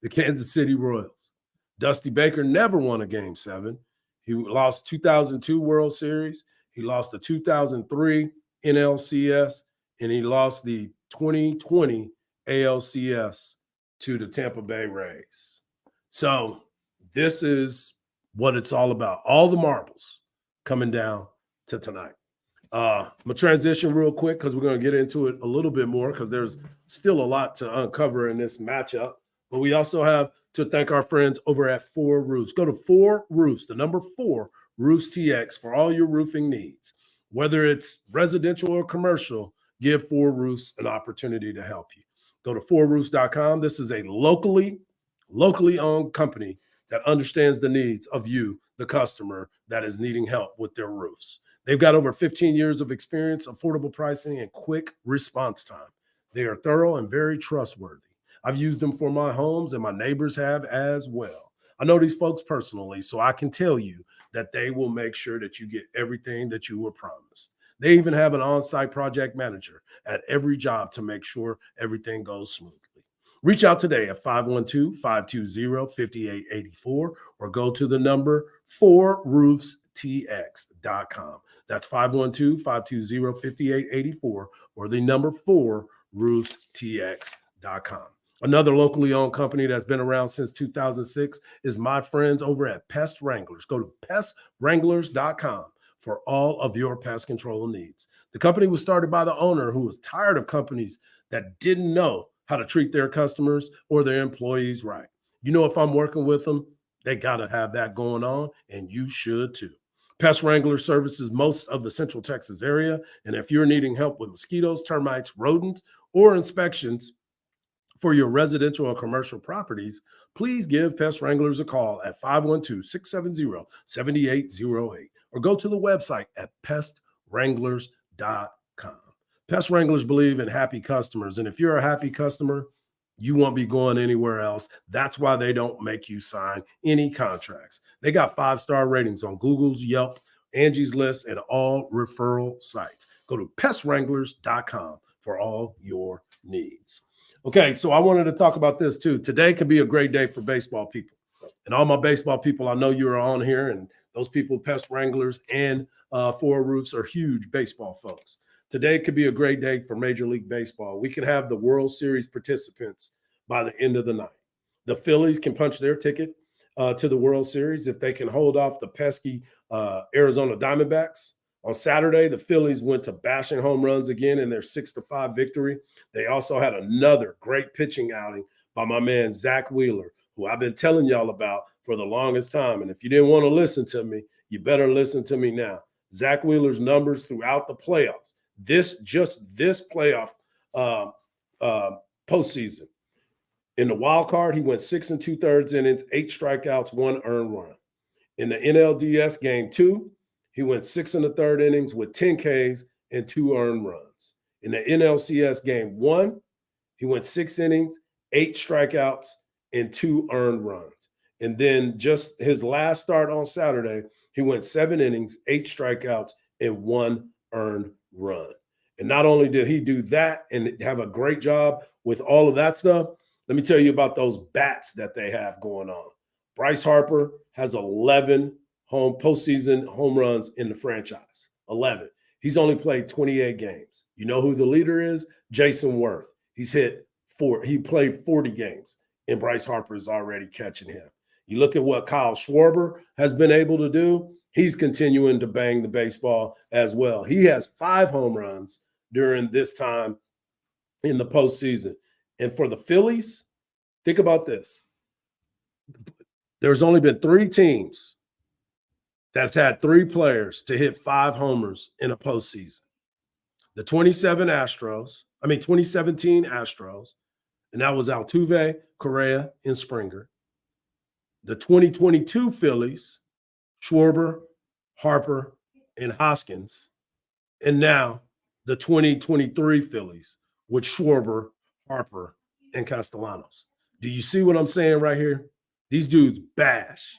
S6: Kansas City Royals. Dusty Baker never won a Game 7. He lost 2002 World Series. He lost the 2003 NLCS, and he lost the 2020 ALCS to the Tampa Bay Rays. So this is what it's all about. All the marbles coming down to tonight. I'm going to transition real quick because we're going to get into it a little bit more because there's still a lot to uncover in this matchup. But we also have to thank our friends over at 4 Roofs. Go to 4 Roofs, the number 4, Roofs TX for all your roofing needs. Whether it's residential or commercial, give 4 Roofs an opportunity to help you. Go to 4roofs.com. This is a locally owned company that understands the needs of you, the customer that is needing help with their roofs. They've got over 15 years of experience, affordable pricing, and quick response time. They are thorough and very trustworthy. I've used them for my homes, and my neighbors have as well. I know these folks personally, so I can tell you that they will make sure that you get everything that you were promised. They even have an on-site project manager at every job to make sure everything goes smoothly. Reach out today at 512-520-5884 or go to the number 4roofstx.com. That's 512-520-5884 or the number 4roofstx.com. Another locally owned company that's been around since 2006 is my friends over at Pest Wranglers. Go to pestwranglers.com for all of your pest control needs. The company was started by the owner who was tired of companies that didn't know how to treat their customers or their employees right. You know, if I'm working with them, they got to have that going on, and you should too. Pest Wrangler services most of the Central Texas area, and if you're needing help with mosquitoes, termites, rodents, or inspections for your residential or commercial properties, please give Pest Wranglers a call at 512-670-7808 or go to the website at pestwranglers.com. Pest Wranglers believe in happy customers, and if you're a happy customer, you won't be going anywhere else. That's why they don't make you sign any contracts. They got 5-star ratings on Google's, Yelp, Angie's List, and all referral sites. Go to pestwranglers.com for all your needs. Okay, so I wanted to talk about this too. Today could be a great day for baseball people. And all my baseball people, I know you're on here, and those people, Pest Wranglers and Four Roofs, are huge baseball folks. Today could be a great day for Major League Baseball. We can have the World Series participants by the end of the night. The Phillies can punch their ticket to the World Series if they can hold off the pesky Arizona Diamondbacks. On Saturday, the Phillies went to bashing home runs again in their 6-5 victory. They also had another great pitching outing by my man, Zach Wheeler, who I've been telling y'all about for the longest time. And if you didn't want to listen to me, you better listen to me now. Zach Wheeler's numbers throughout the playoffs, this playoff postseason. In the wild card, he went 6 2/3 innings, 8 strikeouts, 1 earned run. In the NLDS game 2, he went 6 1/3 innings with 10 Ks and 2 earned runs. In the NLCS game 1, he went 6 innings, 8 strikeouts, and 2 earned runs. And then just his last start on Saturday, he went 7 innings, 8 strikeouts, and 1 earned run. And not only did he do that and have a great job with all of that stuff, let me tell you about those bats that they have going on. Bryce Harper has 11 postseason home runs in the franchise. 11. He's only played 28 games. You know who the leader is? Jason Worth. He played 40 games, and Bryce Harper is already catching him. You look at what Kyle Schwarber has been able to do. He's continuing to bang the baseball as well. He has 5 home runs during this time in the postseason. And for the Phillies, think about this. There's only been 3 teams that's had 3 players to hit 5 homers in a postseason. The 2017 Astros, and that was Altuve, Correa, and Springer. The 2022 Phillies, Schwarber, Harper, and Hoskins. And now the 2023 Phillies with Schwarber, Harper, and Castellanos. Do you see what I'm saying right here? These dudes bash.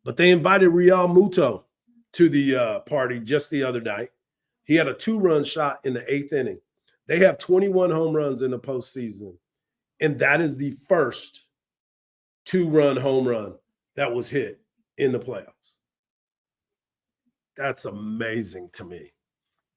S6: But they invited Real Muto to the party just the other night. He had a 2-run shot in the 8th inning. They have 21 home runs in the postseason, and that is the first 2-run home run that was hit in the playoffs. That's amazing to me.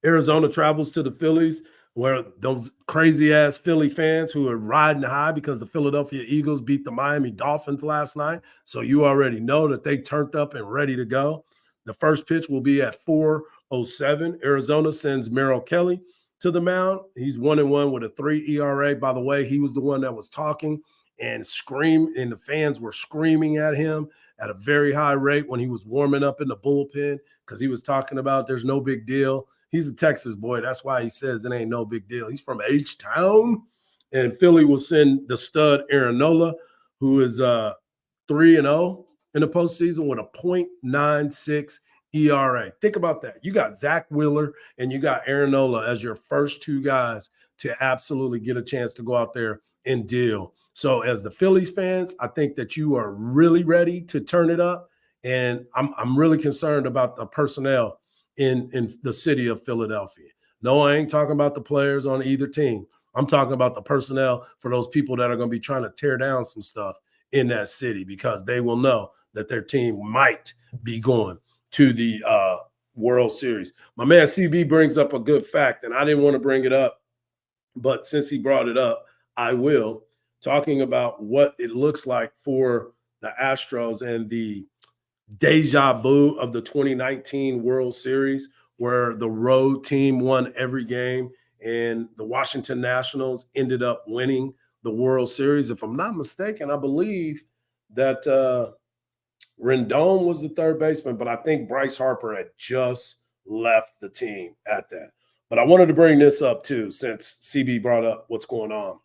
S6: Arizona travels to the Phillies, where those crazy-ass Philly fans who are riding high because the Philadelphia Eagles beat the Miami Dolphins last night. So you already know that they turned up and ready to go. The first pitch will be at 4:07. Arizona sends Merrill Kelly to the mound. He's 1-1 with a 3 ERA. By the way, he was the one that was talking and and the fans were screaming at him at a very high rate when he was warming up in the bullpen because he was talking about there's no big deal. He's a Texas boy. That's why he says it ain't no big deal. He's from H-Town. And Philly will send the stud Aaron Nola, who is 3-0 in the postseason with a .96 ERA. Think about that. You got Zach Wheeler and you got Aaron Nola as your first 2 guys to absolutely get a chance to go out there and deal. So as the Phillies fans, I think that you are really ready to turn it up. And I'm really concerned about the personnel in the city of Philadelphia. No, I ain't talking about the players on either team. I'm talking about the personnel for those people that are going to be trying to tear down some stuff in that city, because they will know that their team might be going to the World Series. My man CB brings up a good fact, and I didn't want to bring it up, but since he brought it up, I will. Talking about what it looks like for the Astros and the deja vu of the 2019 World Series, where the road team won every game and the Washington Nationals ended up winning the World Series. If I'm not mistaken, I believe that Rendon was the third baseman, but I think Bryce Harper had just left the team at that. But I wanted to bring this up too, since CB brought up what's going on.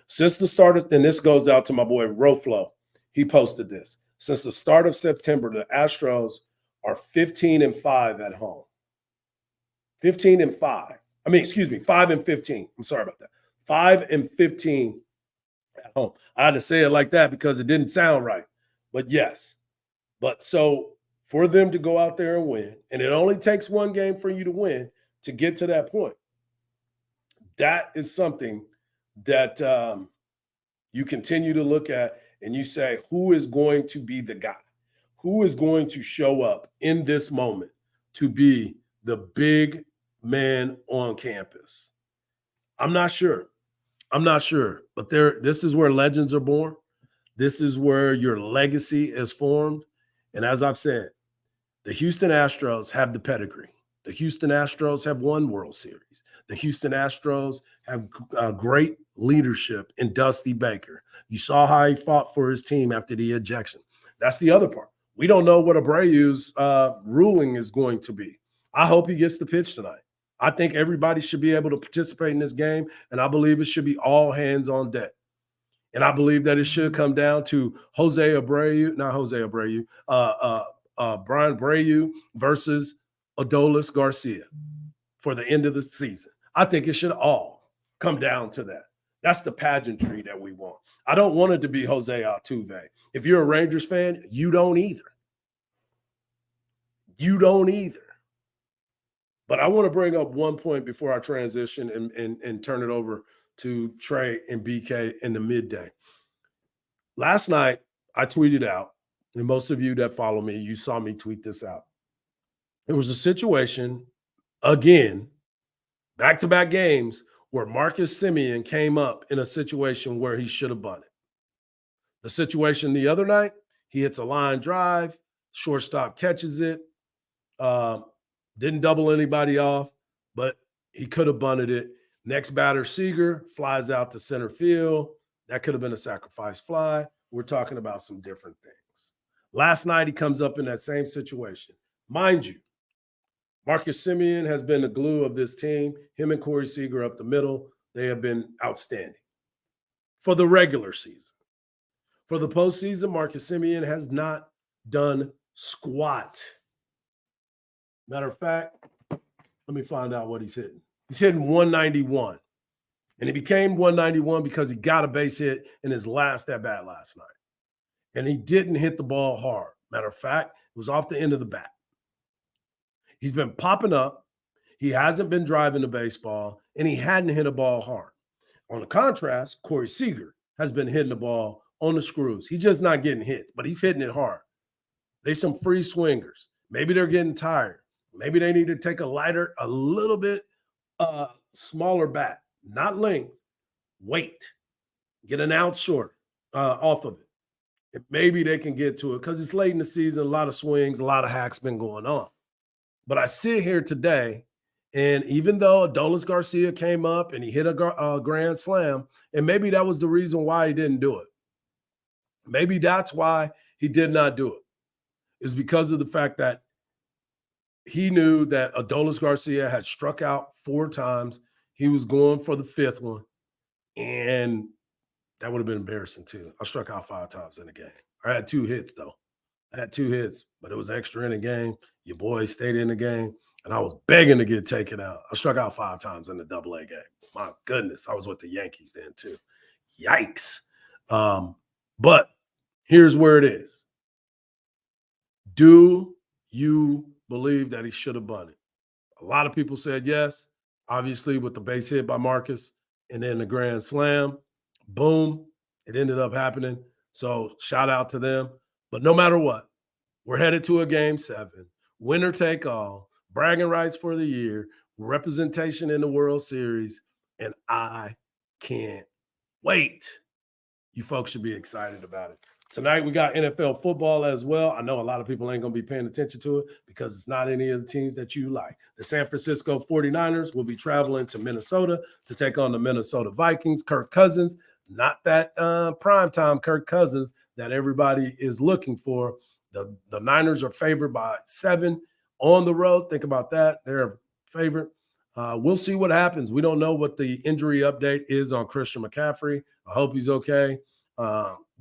S6: Since the start of, and this goes out to my boy Roflo, he posted this. Since the start of September, the Astros are 15-5 at home. 15-5. I mean, excuse me, 5-15. I'm sorry about that. 5-15 at home. I had to say it like that because it didn't sound right. But yes. But so for them to go out there and win, and it only takes one game for you to win to get to that point. That is something that you continue to look at and you say, who is going to be the guy? Who is going to show up in this moment to be the big man on campus? I'm not sure. But this is where legends are born. This is where your legacy is formed. And as I've said, the Houston Astros have the pedigree. The Houston Astros have won World Series. The Houston Astros have great leadership in Dusty Baker. You saw how he fought for his team after the ejection. That's the other part. We don't know what Abreu's ruling is going to be. I hope he gets the pitch tonight. I think everybody should be able to participate in this game, and I believe it should be all hands on deck. And I believe that it should come down to Brian Abreu versus Adolis Garcia for the end of the season. I think it should all come down to that. That's the pageantry that we want. I don't want it to be Jose Altuve. If you're a Rangers fan, you don't either. You don't either. But I want to bring up one point before I transition and turn it over to Trey and BK in the midday. Last night, I tweeted out, and most of you that follow me, you saw me tweet this out. It was a situation, again, back-to-back games, where Marcus Semien came up in a situation where he should have bunted. The situation the other night, he hits a line drive, shortstop catches it, didn't double anybody off, but he could have bunted it. Next batter, Seager, flies out to center field. That could have been a sacrifice fly. We're talking about some different things. Last night, he comes up in that same situation. Mind you, Marcus Semien has been the glue of this team. Him and Corey Seager up the middle, they have been outstanding for the regular season. For the postseason, Marcus Semien has not done squat. Matter of fact, let me find out what he's hitting. He's hitting 191. And he became 191 because he got a base hit in his last at-bat last night. And he didn't hit the ball hard. Matter of fact, it was off the end of the bat. He's been popping up. He hasn't been driving the baseball, and he hadn't hit a ball hard. On the contrast, Corey Seager has been hitting the ball on the screws. He's just not getting hit, but he's hitting it hard. They some free swingers. Maybe they're getting tired. Maybe they need to take a little bit smaller bat, not length, weight, get an ounce short off of it. And maybe they can get to it because it's late in the season, a lot of swings, a lot of hacks been going on. But I sit here today, and even though Adolis Garcia came up and he hit a grand slam, and maybe that was the reason why he didn't do it. Maybe that's why he did not do it, is because of the fact that he knew that Adolis Garcia had struck out 4 times. He was going for the 5th one, and that would have been embarrassing too. I struck out 5 times in the game. I had 2 hits, though. I had 2 hits, but it was extra in the game. Your boys stayed in the game, and I was begging to get taken out. I struck out 5 times in the AA game. My goodness, I was with the Yankees then too. Yikes. But here's where it is. Do you believe that he should have bunted? A lot of people said yes, obviously with the base hit by Marcus and then the Grand Slam. Boom, it ended up happening. So shout out to them. But no matter what, we're headed to a Game 7. Winner take all, bragging rights for the year, representation in the World Series, and I can't wait. You folks should be excited about it. Tonight, we got NFL football as well. I know a lot of people ain't going to be paying attention to it because it's not any of the teams that you like. The San Francisco 49ers will be traveling to Minnesota to take on the Minnesota Vikings. Kirk Cousins, not that primetime Kirk Cousins that everybody is looking for. The Niners are favored by 7 on the road. Think about that. They're a favorite. We'll see what happens. We don't know what the injury update is on Christian McCaffrey. I hope he's okay.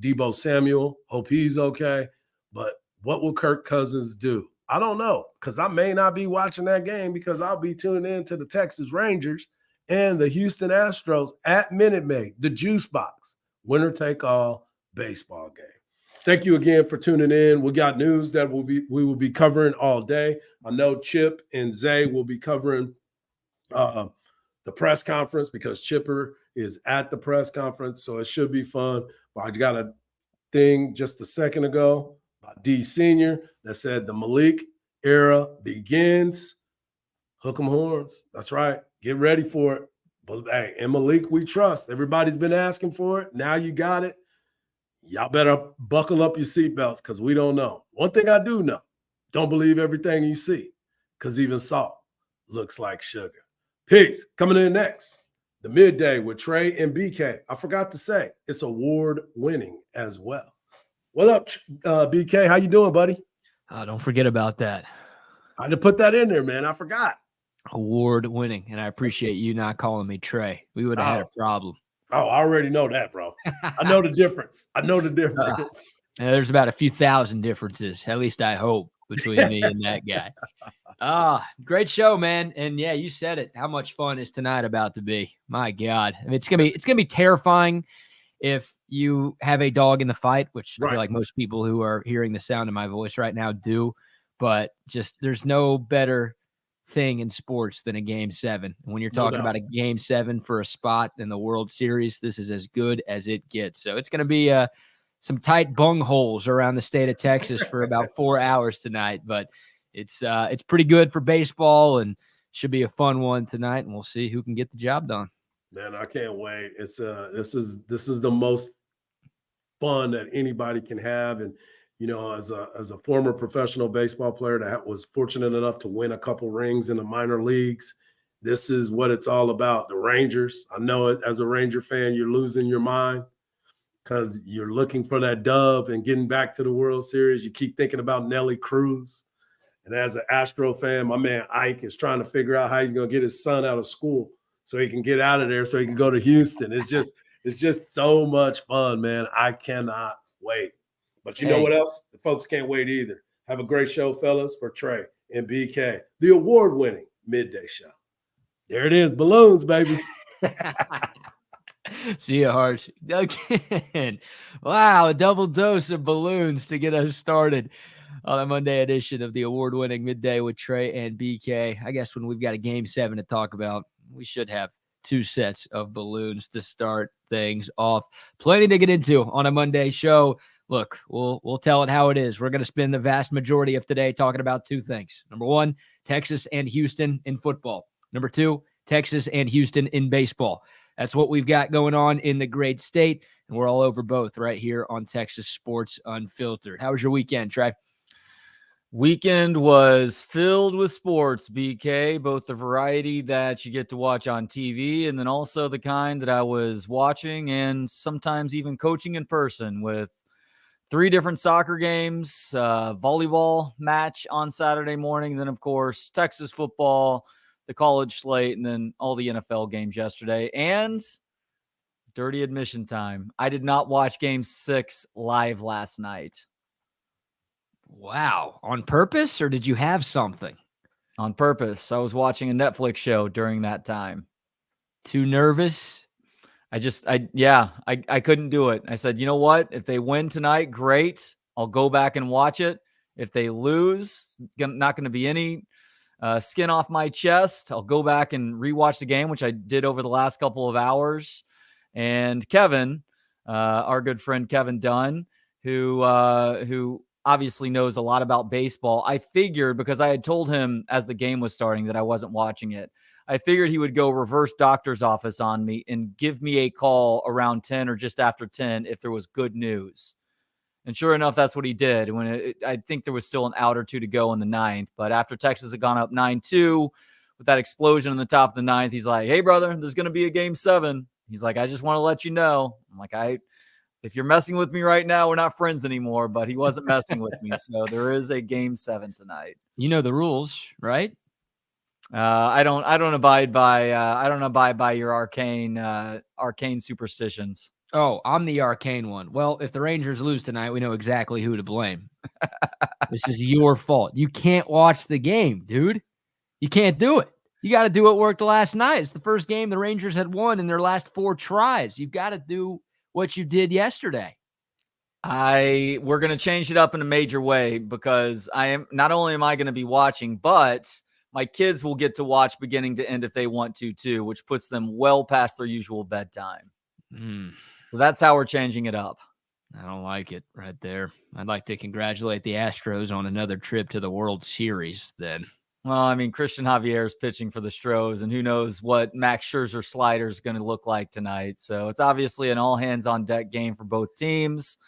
S6: Deebo Samuel, hope he's okay. But what will Kirk Cousins do? I don't know, because I may not be watching that game because I'll be tuning in to the Texas Rangers and the Houston Astros at Minute Maid, the juice box, winner take all baseball game. Thank you again for tuning in. We got news that we will be covering all day. I know Chip and Zay will be covering the press conference because Chipper is at the press conference, so it should be fun. But I got a thing just a second ago by D Senior that said the Malik era begins. Hook 'em horns. That's right. Get ready for it. But hey, and Malik, we trust. Everybody's been asking for it. Now you got it. Y'all better buckle up your seatbelts because we don't know. One thing I do know, don't believe everything you see because even salt looks like sugar. Peace. Coming in next, the midday with Trey and BK. I forgot to say, it's award-winning as well. What up, BK? How you doing, buddy?
S1: Don't forget about that.
S6: I had to put that in there, man. I forgot.
S1: Award-winning, and I appreciate you not calling me Trey. We would have had a problem.
S6: Oh, I already know that, bro. I know the difference.
S1: There's about a few thousand differences, at least I hope, between me and that guy. Great show, man. And yeah, you said it. How much fun is tonight about to be? My God. I mean, it's gonna be terrifying if you have a dog in the fight, which I feel like most people who are hearing the sound of my voice right now do. But just there's no better thing in sports than a Game 7. When you're talking about a Game 7 for a spot in the World Series, this is as good as it gets. So it's going to be some tight bungholes around the state of Texas for about 4 hours tonight, but it's pretty good for baseball and should be a fun one tonight, and we'll see who can get the job done.
S6: Man, I can't wait. It's this is the most fun that anybody can have. And you know, as a former professional baseball player that was fortunate enough to win a couple rings in the minor leagues, this is what it's all about. The Rangers. I know it, as a Ranger fan, you're losing your mind because you're looking for that dub and getting back to the World Series. You keep thinking about Nelly Cruz. And as an Astro fan, my man Ike is trying to figure out how he's going to get his son out of school so he can get out of there so he can go to Houston. It's just so much fun, man. I cannot wait. But you know what else? The folks can't wait either. Have a great show, fellas, for Trey and BK, the award-winning midday show. There it is, balloons, baby.
S1: See you, Hardge. Again. Wow, a double dose of balloons to get us started on a Monday edition of the award-winning midday with Trey and BK. I guess when we've got a Game 7 to talk about, we should have 2 sets of balloons to start things off. Plenty to get into on a Monday show. Look, we'll tell it how it is. We're going to spend the vast majority of today talking about 2 things. Number 1, Texas and Houston in football. Number 2, Texas and Houston in baseball. That's what we've got going on in the great state, and we're all over both right here on Texas Sports Unfiltered. How was your weekend, Trey?
S7: Weekend was filled with sports, BK, both the variety that you get to watch on TV and then also the kind that I was watching and sometimes even coaching in person with 3 different soccer games, volleyball match on Saturday morning, and then, of course, Texas football, the college slate, and then all the NFL games yesterday. And dirty admission time, I did not watch Game 6 live last night.
S1: Wow. On purpose, or did you have something?
S7: On purpose. I was watching a Netflix show during that time.
S1: Too nervous?
S7: I couldn't do it. I said, you know what? If they win tonight, great. I'll go back and watch it. If they lose, not going to be any skin off my chest. I'll go back and rewatch the game, which I did over the last couple of hours. And Kevin, our good friend Kevin Dunn, who obviously knows a lot about baseball. I figured, because I had told him as the game was starting that I wasn't watching it, I figured he would go reverse doctor's office on me and give me a call around 10 or just after 10 if there was good news. And sure enough, that's what he did. I think there was still an out or two to go in the ninth. But after Texas had gone up 9-2 with that explosion in the top of the ninth, he's like, "Hey, brother, there's going to be a game 7." He's like, "I just want to let you know." I'm like, if you're messing with me right now, we're not friends anymore. But he wasn't messing with me. So there is a game 7 tonight.
S1: You know the rules, right?
S7: I don't abide by your arcane superstitions.
S1: Oh, I'm the arcane one. Well, if the Rangers lose tonight, we know exactly who to blame. This is your fault. You can't watch the game, dude. You can't do it. You got to do what worked last night. It's the first game the Rangers had won in their last 4 tries. You've got to do what you did yesterday.
S7: We're going to change it up in a major way, because not only am I going to be watching, but my kids will get to watch beginning to end if they want to too, which puts them well past their usual bedtime. So that's how we're changing it up.
S1: I don't like it right there. I'd like to congratulate the Astros on another trip to the World Series then.
S7: Well, I mean, Christian Javier is pitching for the Stros, and who knows what Max Scherzer slider is going to look like tonight. So it's obviously an all-hands-on-deck game for both teams.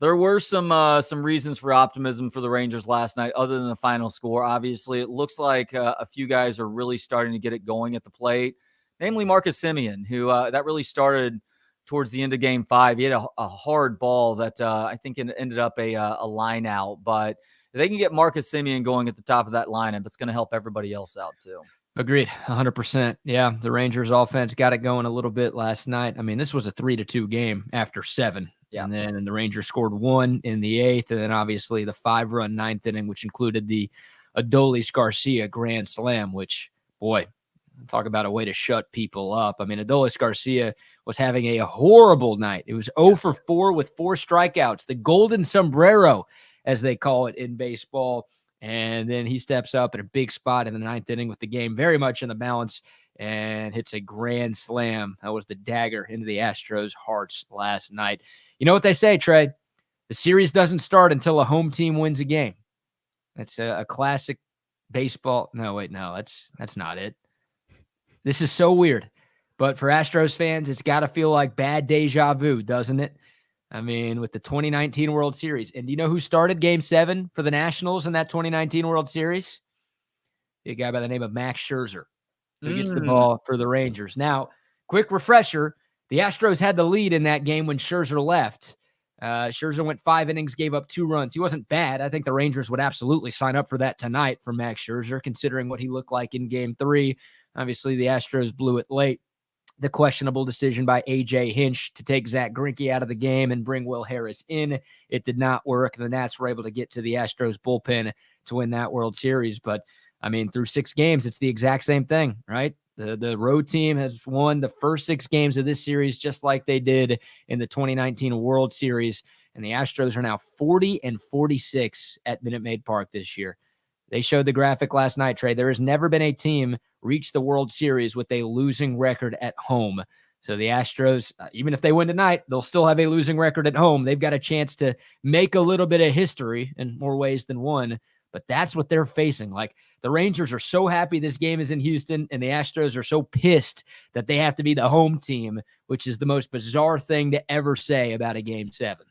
S7: There were some reasons for optimism for the Rangers last night, other than the final score. Obviously, it looks like a few guys are really starting to get it going at the plate, namely Marcus Semien, who that really started towards the end of Game 5. He had a hard ball that I think it ended up a line out. But if they can get Marcus Semien going at the top of that lineup, it's going to help everybody else out too.
S1: Agreed, 100%. Yeah, the Rangers offense got it going a little bit last night. I mean, this was a 3-2 game after 7. Yeah. And then the Rangers scored 1 in the 8th, and then obviously the 5-run 9th inning, which included the Adolis Garcia grand slam, which, boy, talk about a way to shut people up. I mean, Adolis Garcia was having a horrible night. It was 0 for 4 with 4 strikeouts, the golden sombrero, as they call it in baseball. And then he steps up in a big spot in the 9th inning with the game very much in the balance and hits a grand slam. That was the dagger into the Astros' hearts last night. You know what they say, Trey? The series doesn't start until a home team wins a game. That's a classic baseball. No, wait, no, that's not it. This is so weird. But for Astros fans, it's got to feel like bad deja vu, doesn't it? I mean, with the 2019 World Series. And do you know who started Game 7 for the Nationals in that 2019 World Series? A guy by the name of Max Scherzer, who gets the ball for the Rangers. Now, quick refresher, the Astros had the lead in that game when Scherzer left. Scherzer went 5 innings, gave up 2 runs. He wasn't bad. I think the Rangers would absolutely sign up for that tonight for Max Scherzer, considering what he looked like in Game 3. Obviously, the Astros blew it late. The questionable decision by A.J. Hinch to take Zach Greinke out of the game and bring Will Harris in. It did not work. The Nats were able to get to the Astros bullpen to win that World Series. But, I mean, through 6 games, it's the exact same thing, right? The road team has won the first 6 games of this series just like they did in the 2019 World Series. And the Astros are now 40-46 at Minute Maid Park this year. They showed the graphic last night, Trey. There has never been a team reach the World Series with a losing record at home. So the Astros, even if they win tonight, they'll still have a losing record at home. They've got a chance to make a little bit of history in more ways than one, but that's what they're facing. Like, the Rangers are so happy this game is in Houston, and the Astros are so pissed that they have to be the home team, which is the most bizarre thing to ever say about a Game 7.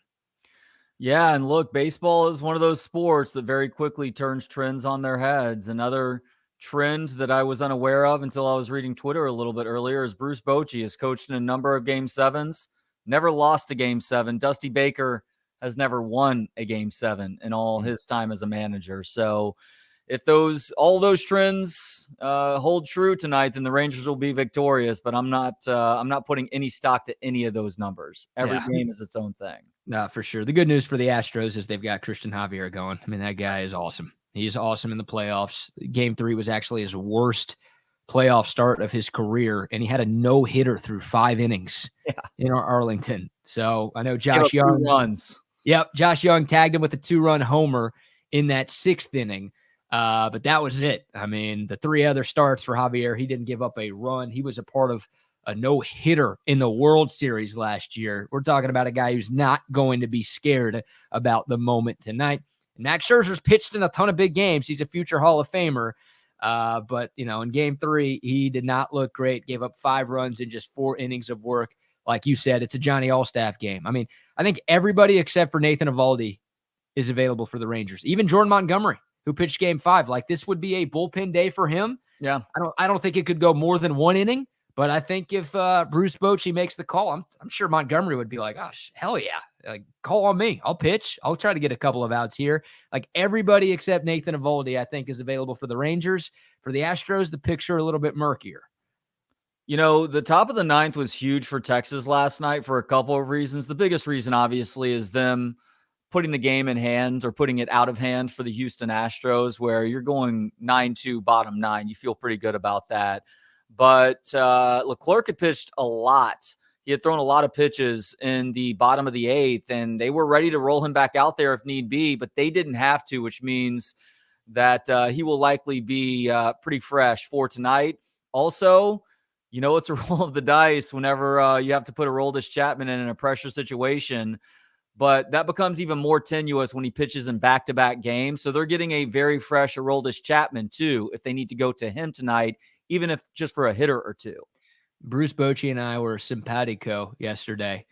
S7: Yeah, and look, baseball is one of those sports that very quickly turns trends on their heads. Another trend that I was unaware of until I was reading Twitter a little bit earlier is Bruce Bochy has coached in a number of Game 7s, never lost a Game 7. Dusty Baker has never won a Game 7 in all his time as a manager. So if all those trends hold true tonight, then the Rangers will be victorious. But I'm not putting any stock to any of those numbers. Every game is its own thing.
S1: No, for sure. The good news for the Astros is they've got Christian Javier going. I mean, that guy is awesome. He's awesome in the playoffs. Game 3 was actually his worst playoff start of his career, and he had a no-hitter through 5 innings in Arlington. So I know Josh Young.
S7: 2 runs.
S1: Yep, Josh Young tagged him with a 2-run homer in that 6th inning. But that was it. I mean, the 3 other starts for Javier, he didn't give up a run. He was a part of a no-hitter in the World Series last year. We're talking about a guy who's not going to be scared about the moment tonight. Max Scherzer's pitched in a ton of big games. He's a future Hall of Famer. But, in Game 3, he did not look great, gave up 5 runs in just 4 innings of work. Like you said, it's a Johnny Allstaff game. I mean, I think everybody except for Nathan Eovaldi is available for the Rangers. Even Jordan Montgomery, who pitched Game 5. Like, this would be a bullpen day for him.
S7: Yeah.
S1: I don't think it could go more than 1 inning. But I think if Bruce Bochy makes the call, I'm sure Montgomery would be like, gosh, hell yeah. Like, call on me. I'll pitch. I'll try to get a couple of outs here. Like, everybody except Nathan Eovaldi, I think, is available for the Rangers. For the Astros, the picture a little bit murkier.
S7: The top of the 9th was huge for Texas last night for a couple of reasons. The biggest reason, obviously, is them putting the game in hand or putting it out of hand for the Houston Astros, where you're going 9-2 bottom 9. You feel pretty good about that. But Leclerc had pitched a lot. He had thrown a lot of pitches in the bottom of the 8th, and they were ready to roll him back out there if need be, but they didn't have to, which means that he will likely be pretty fresh for tonight. Also, it's a roll of the dice whenever you have to put Aroldis Chapman in a pressure situation, but that becomes even more tenuous when he pitches in back-to-back games. So they're getting a very fresh Aroldis Chapman, too, if they need to go to him tonight, even if just for a hitter or 2.
S1: Bruce Bochy and I were simpatico yesterday.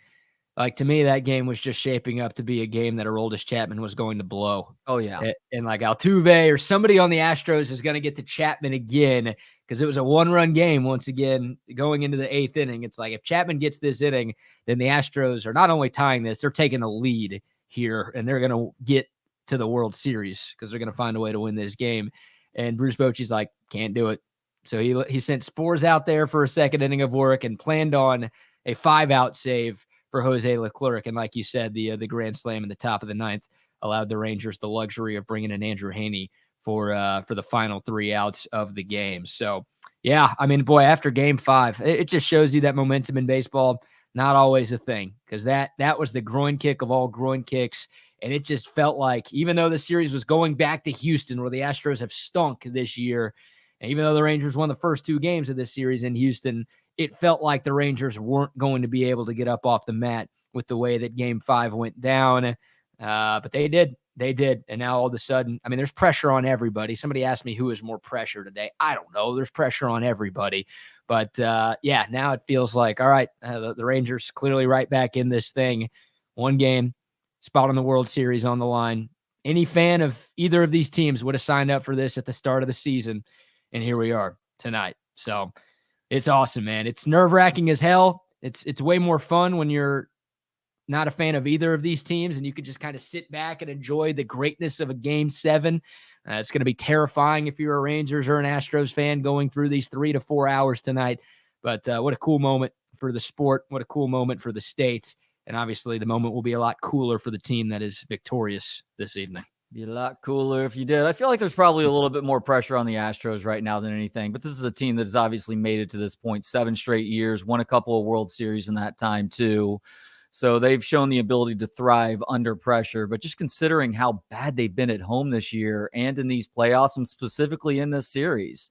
S1: Like, to me, that game was just shaping up to be a game that Aroldis Chapman was going to blow.
S7: Oh, yeah.
S1: And like Altuve or somebody on the Astros is going to get to Chapman again, because it was a 1-run game once again going into the 8th inning. It's like, if Chapman gets this inning, then the Astros are not only tying this, they're taking the lead here, and they're going to get to the World Series because they're going to find a way to win this game. And Bruce Bochy's like, can't do it. So he sent Spores out there for a 2nd inning of work and planned on a 5-out save for Jose Leclerc. And like you said, the grand slam in the top of the 9th allowed the Rangers the luxury of bringing in Andrew Haney for the final 3 outs of the game. So, yeah, I mean, boy, after Game 5, it just shows you that momentum in baseball, not always a thing, because that was the groin kick of all groin kicks. And it just felt like, even though the series was going back to Houston, where the Astros have stunk this year, and even though the Rangers won the first 2 games of this series in Houston, it felt like the Rangers weren't going to be able to get up off the mat with the way that Game 5 went down. But they did. They did. And now all of a sudden, I mean, there's pressure on everybody. Somebody asked me who is more pressure today. I don't know. There's pressure on everybody. But, yeah, now it feels like, all right, the Rangers clearly right back in this thing. 1 game, spot in the World Series on the line. Any fan of either of these teams would have signed up for this at the start of the season. And here we are tonight. So it's awesome, man. It's nerve-wracking as hell. It's way more fun when you're not a fan of either of these teams and you can just kind of sit back and enjoy the greatness of a Game 7. It's going to be terrifying if you're a Rangers or an Astros fan going through these 3 to 4 hours tonight. But what a cool moment for the sport. What a cool moment for the States. And obviously the moment will be a lot cooler for the team that is victorious this evening.
S7: Be a lot cooler if you did. I feel like there's probably a little bit more pressure on the Astros right now than anything, but this is a team that has obviously made it to this point 7 straight years, won a couple of World Series in that time too. So they've shown the ability to thrive under pressure, but just considering how bad they've been at home this year and in these playoffs and specifically in this series,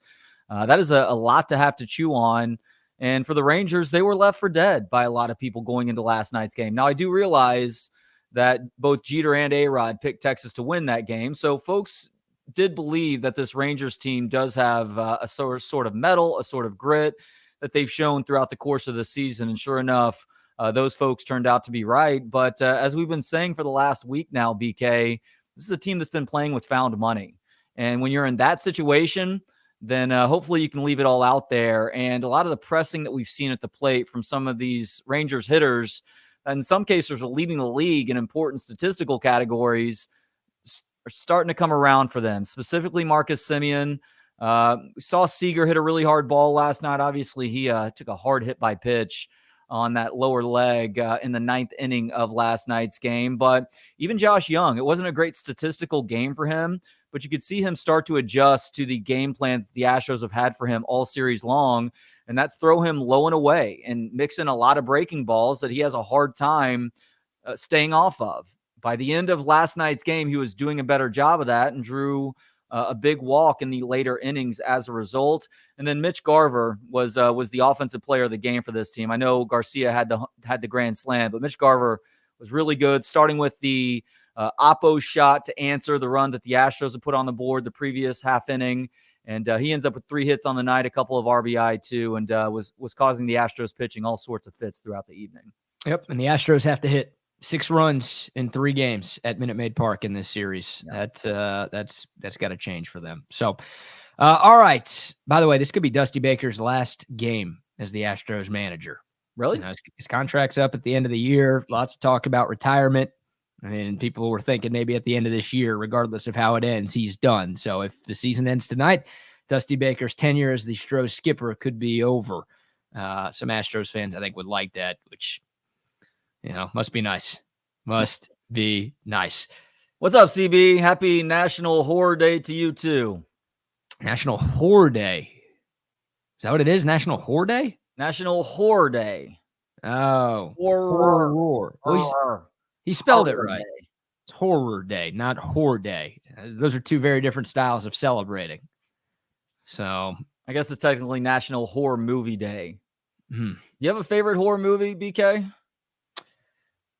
S7: that is a lot to have to chew on. And for the Rangers, they were left for dead by a lot of people going into last night's game. Now, I do realize that both Jeter and A-Rod picked Texas to win that game. So folks did believe that this Rangers team does have a sort of mettle, a sort of grit that they've shown throughout the course of the season. And sure enough, those folks turned out to be right. But as we've been saying for the last week now, BK, this is a team that's been playing with found money. And when you're in that situation, then hopefully you can leave it all out there. And a lot of the pressing that we've seen at the plate from some of these Rangers hitters, in some cases are leading the league in important statistical categories, are starting to come around for them, specifically Marcus Semien. We saw Seager hit a really hard ball last night. Obviously, he took a hard hit by pitch on that lower leg in the 9th inning of last night's game. But even Josh Young, it wasn't a great statistical game for him, but you could see him start to adjust to the game plan that the Astros have had for him all series long. And that's throw him low and away and mix in a lot of breaking balls that he has a hard time staying off of. By the end of last night's game, he was doing a better job of that and drew a big walk in the later innings as a result. And then Mitch Garver was the offensive player of the game for this team. I know Garcia had the grand slam, but Mitch Garver was really good, starting with the Oppo shot to answer the run that the Astros had put on the board the previous half inning. And he ends up with 3 hits on the night, a couple of RBI too, and was causing the Astros pitching all sorts of fits throughout the evening.
S1: Yep, and the Astros have to hit 6 runs in 3 games at Minute Maid Park in this series. Yeah. That's got to change for them. So, all right. By the way, this could be Dusty Baker's last game as the Astros manager.
S7: Really?
S1: His contract's up at the end of the year. Lots of talk about retirement. I mean, people were thinking maybe at the end of this year, regardless of how it ends, he's done. So if the season ends tonight, Dusty Baker's tenure as the Astros skipper could be over. Some Astros fans, I think, would like that, which, must be nice. Must be nice.
S7: What's up, CB? Happy National Horror Day to you, too.
S1: National Horror Day. Is that what it is? National Horror Day?
S7: National Horror Day.
S1: Oh.
S7: Horror.
S1: Well, he spelled it right. Day. It's Horror Day, not Horror Day. Those are 2 very different styles of celebrating. So
S7: I guess it's technically National Horror Movie Day. You have a favorite horror movie, BK?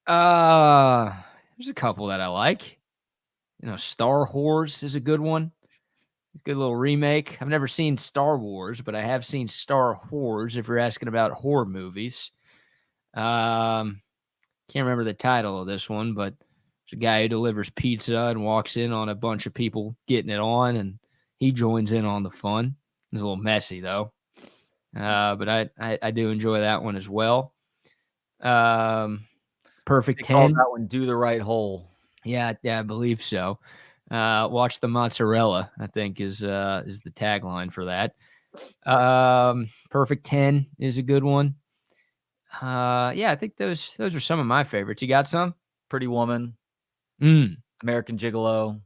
S1: There's a couple that I like. Star Wars is a good one. Good little remake. I've never seen Star Wars, but I have seen Star Wars, if you're asking about horror movies. Can't remember the title of this one, but there's a guy who delivers pizza and walks in on a bunch of people getting it on, and he joins in on the fun. It's a little messy, though. But I do enjoy that one as well. Perfect 10.
S7: That one, Do the Right Hole.
S1: Yeah, I believe so. Watch the mozzarella, I think is the tagline for that. Perfect 10 is a good one. I think those are some of my favorites. You got some?
S7: Pretty Woman. American Gigolo.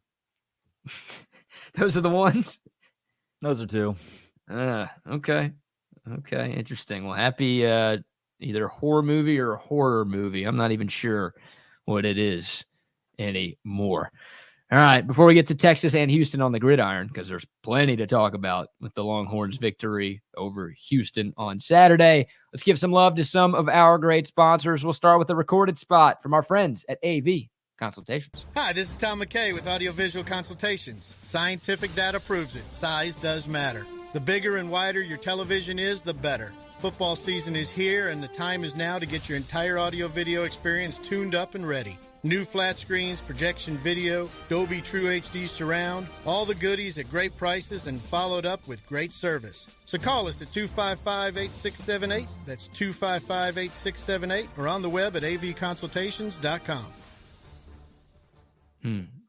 S1: Those are the ones?
S7: Those are 2.
S1: Okay. Interesting. Well, happy either horror movie or horror movie. I'm not even sure what it is anymore. All right, before we get to Texas and Houston on the gridiron, because there's plenty to talk about with the Longhorns' victory over Houston on Saturday, let's give some love to some of our great sponsors. We'll start with a recorded spot from our friends at AV Consultations.
S8: Hi, this is Tom McKay with Audiovisual Consultations. Scientific data proves it. Size does matter. The bigger and wider your television is, the better. Football season is here, and the time is now to get your entire audio-video experience tuned up and ready. New flat screens, projection video, Dolby True HD surround, all the goodies at great prices and followed up with great service. So call us at 255-8678. That's 255-8678 or on the web at avconsultations.com.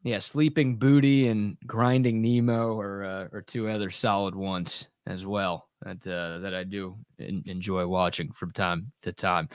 S1: Yeah, Sleeping Booty and Grinding Nemo are 2 other solid ones as well that I do enjoy watching from time to time.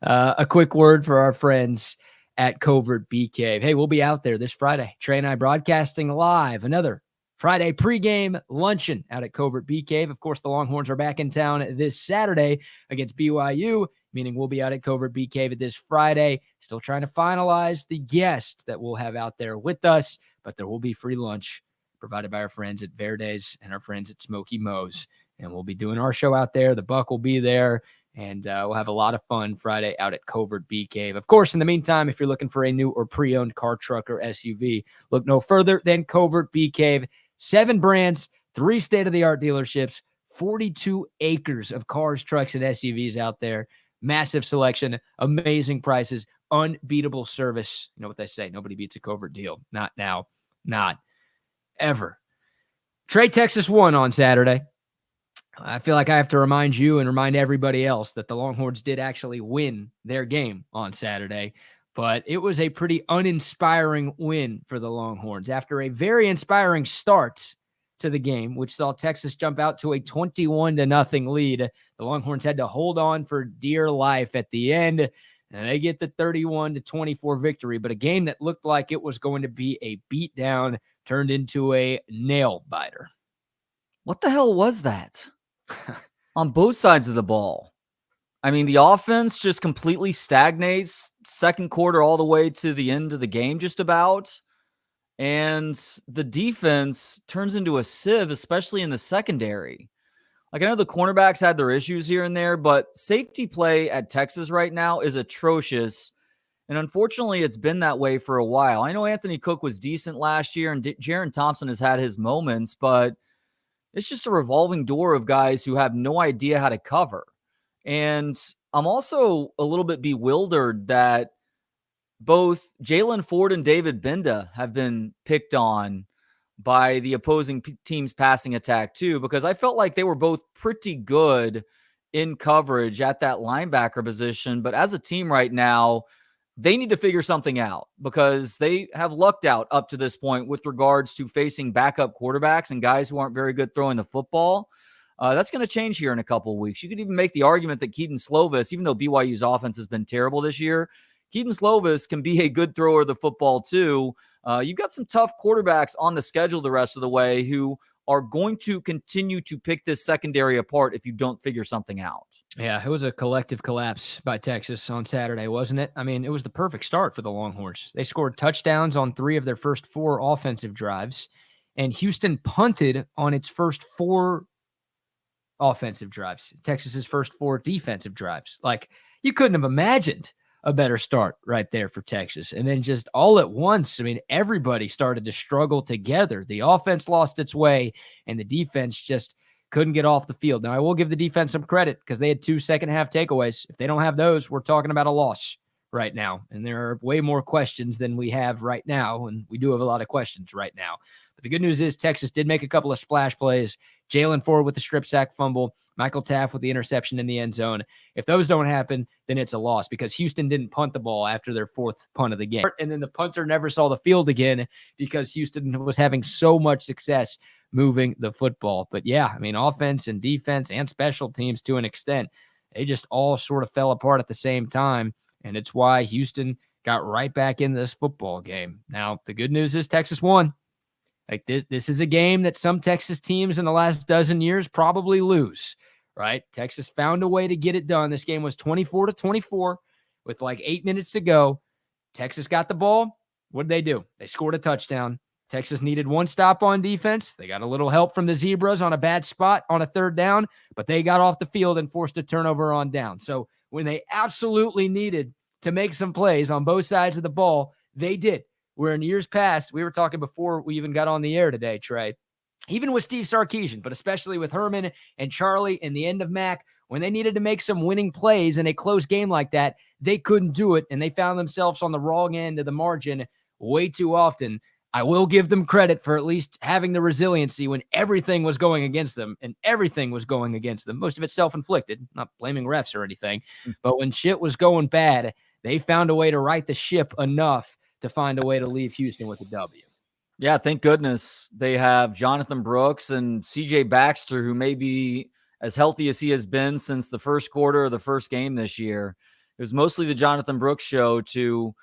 S1: A quick word for our friends at Covert BK. Hey, we'll be out there this Friday. Trey and I broadcasting live another Friday pregame luncheon out at Covert BK. Of course, the Longhorns are back in town this Saturday against BYU, meaning we'll be out at Covert BK this Friday. Still trying to finalize the guest that we'll have out there with us, but there will be free lunch provided by our friends at Verde's and our friends at Smoky Moe's. And we'll be doing our show out there. The Buck will be there. And we'll have a lot of fun Friday out at Covert BK. Of course, in the meantime, if you're looking for a new or pre-owned car, truck, or SUV, look no further than Covert BK. 7 brands, 3 state-of-the-art dealerships, 42 acres of cars, trucks, and SUVs out there. Massive selection, amazing prices, unbeatable service. You know what they say, nobody beats a Covert deal. Not now, not ever. Trey, Texas won on Saturday. I feel like I have to remind you and remind everybody else that the Longhorns did actually win their game on Saturday, but it was a pretty uninspiring win for the Longhorns after a very inspiring start to the game, which saw Texas jump out to a 21-0 lead. The Longhorns had to hold on for dear life at the end, and they get the 31-24 victory, but a game that looked like it was going to be a beatdown turned into a nail-biter.
S7: What the hell was that? On both sides of the ball. I mean, the offense just completely stagnates second quarter all the way to the end of the game just about. and the defense turns into a sieve, especially in the secondary. Like, I know the cornerbacks had their issues here and there, but safety play at Texas right now is atrocious. And unfortunately, it's been that way for a while. I know Anthony Cook was decent last year, and Jaron Thompson has had his moments, but it's just a revolving door of guys who have no idea how to cover. And I'm also a little bit bewildered that both Jalen Ford and David Binda have been picked on by the opposing team's passing attack too, because I felt like they were both pretty good in coverage at that linebacker position. But as a team right now, they need to figure something out because they have lucked out up to this point with regards to facing backup quarterbacks and guys who aren't very good throwing the football. That's going to change here in a couple of weeks. You could even make the argument that Keaton Slovis, even though BYU's offense has been terrible this year, Keaton Slovis can be a good thrower of the football too. You've got some tough quarterbacks on the schedule the rest of the way who are going to continue to pick this secondary apart if you don't figure something out.
S1: Yeah, it was a collective collapse by Texas on Saturday, wasn't it? I mean, it was the perfect start for the Longhorns. They scored touchdowns on 3 of their first 4 offensive drives, and Houston punted on its first 4 offensive drives, Texas's first 4 defensive drives. Like, you couldn't have imagined a better start right there for Texas. And then just all at once, I mean, everybody started to struggle together. The offense lost its way, and the defense just couldn't get off the field. Now, I will give the defense some credit because they had 2 second-half takeaways. If they don't have those, we're talking about a loss right now. And there are way more questions than we have right now, and we do have a lot of questions right now. But the good news is Texas did make a couple of splash plays. Jalen Ford with the strip sack fumble, Michael Taft with the interception in the end zone. If those don't happen, then it's a loss because Houston didn't punt the ball after their 4th punt of the game. And then the punter never saw the field again because Houston was having so much success moving the football. But yeah, I mean, offense and defense and special teams to an extent, they just all sort of fell apart at the same time. And it's why Houston got right back in this football game. Now, the good news is Texas won. Like this is a game that some Texas teams in the last dozen years probably lose, right? Texas found a way to get it done. This game was 24-24 with like 8 minutes to go. Texas got the ball. What did they do? They scored a touchdown. Texas needed 1 stop on defense. They got a little help from the Zebras on a bad spot on a 3rd down, but they got off the field and forced a turnover on down. So when they absolutely needed to make some plays on both sides of the ball, they did. Where in years past, we were talking before we even got on the air today, Trey, even with Steve Sarkisian, but especially with Herman and Charlie and the end of Mac, when they needed to make some winning plays in a close game like that, they couldn't do it, and they found themselves on the wrong end of the margin way too often. I will give them credit for at least having the resiliency when everything was going against them, and everything was going against them. Most of it self-inflicted, not blaming refs or anything, but when shit was going bad, they found a way to right the ship enough to find a way to leave Houston with a W.
S7: Yeah, thank goodness they have Jonathan Brooks and CJ Baxter, who may be as healthy as he has been since the first quarter of the first game this year. It was mostly the Jonathan Brooks show to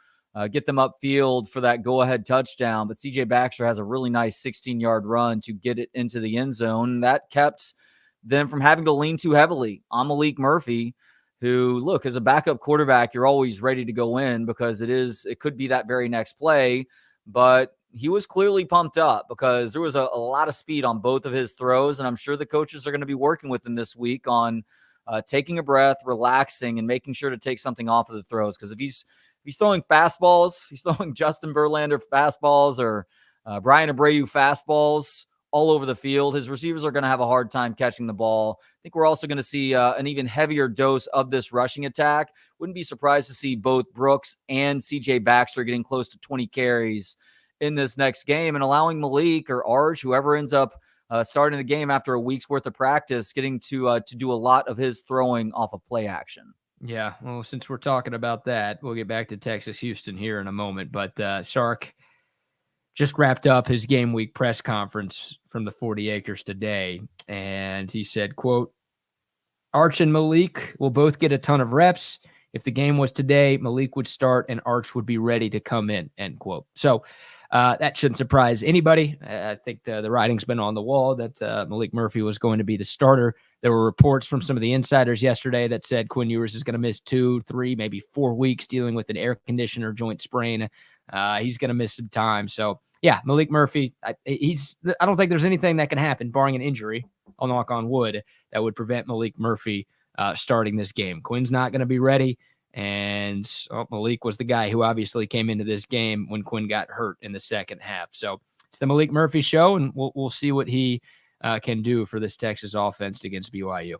S7: get them upfield for that go-ahead touchdown, but CJ Baxter has a really nice 16-yard run to get it into the end zone. That kept them from having to lean too heavily on Malik Murphy, who, look, as a backup quarterback, you're always ready to go in because it could be that very next play, but he was clearly pumped up because there was a lot of speed on both of his throws, and I'm sure the coaches are going to be working with him this week on taking a breath, relaxing, and making sure to take something off of the throws, because if he's throwing fastballs, if he's throwing Justin Verlander fastballs or Brian Abreu fastballs all over the field, his receivers are going to have a hard time catching the ball. I think we're also going to see an even heavier dose of this rushing attack. Wouldn't be surprised to see both Brooks and CJ Baxter getting close to 20 carries in this next game and allowing Malik or Hardge, whoever ends up starting the game after a week's worth of practice, getting to do a lot of his throwing off of play action.
S1: Yeah, well, since we're talking about that, we'll get back to Texas-Houston here in a moment. But Sark just wrapped up his game week press conference from the 40 Acres today, and he said, quote, Arch and Malik will both get a ton of reps. If the game was today, Malik would start and Arch would be ready to come in, end quote. So that shouldn't surprise anybody. I think the writing's been on the wall that Malik Murphy was going to be the starter. There were reports from some of the insiders yesterday that said Quinn Ewers is going to miss 2, 3, maybe 4 weeks dealing with an air conditioner joint sprain. He's going to miss some time. So, yeah, Malik Murphy, I don't think there's anything that can happen, barring an injury, I'll knock on wood, that would prevent Malik Murphy starting this game. Quinn's not going to be ready. And Malik was the guy who obviously came into this game when Quinn got hurt in the second half. So it's the Malik Murphy show, and we'll see what he can do for this Texas offense against BYU.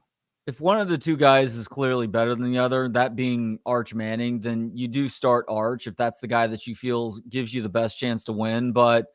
S7: If one of the two guys is clearly better than the other, that being Arch Manning, then you do start Arch if that's the guy that you feel gives you the best chance to win. But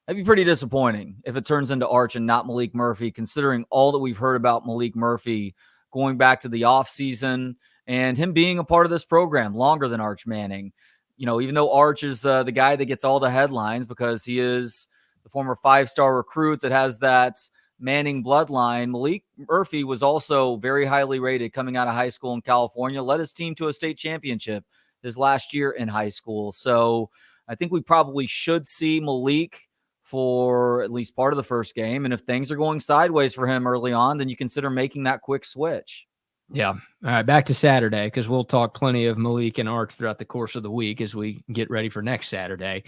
S7: that'd be pretty disappointing if it turns into Arch and not Malik Murphy, considering all that we've heard about Malik Murphy going back to the offseason and him being a part of this program longer than Arch Manning. You know, even though Arch is the guy that gets all the headlines because he is the former 5-star recruit that has that Manning bloodline, Malik Murphy was also very highly rated coming out of high school in California, led his team to a state championship his last year in high school. So I think we probably should see Malik for at least part of the first game. And if things are going sideways for him early on, then you consider making that quick switch.
S1: Yeah. All right. Back to Saturday, because we'll talk plenty of Malik and Arch throughout the course of the week as we get ready for next Saturday.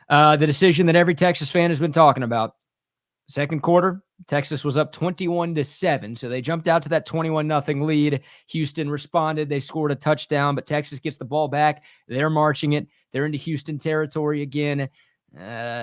S1: The decision that every Texas fan has been talking about. Second quarter, Texas was up 21-7. So they jumped out to that 21-0 lead. Houston responded. They scored a touchdown, but Texas gets the ball back. They're marching it. They're into Houston territory again.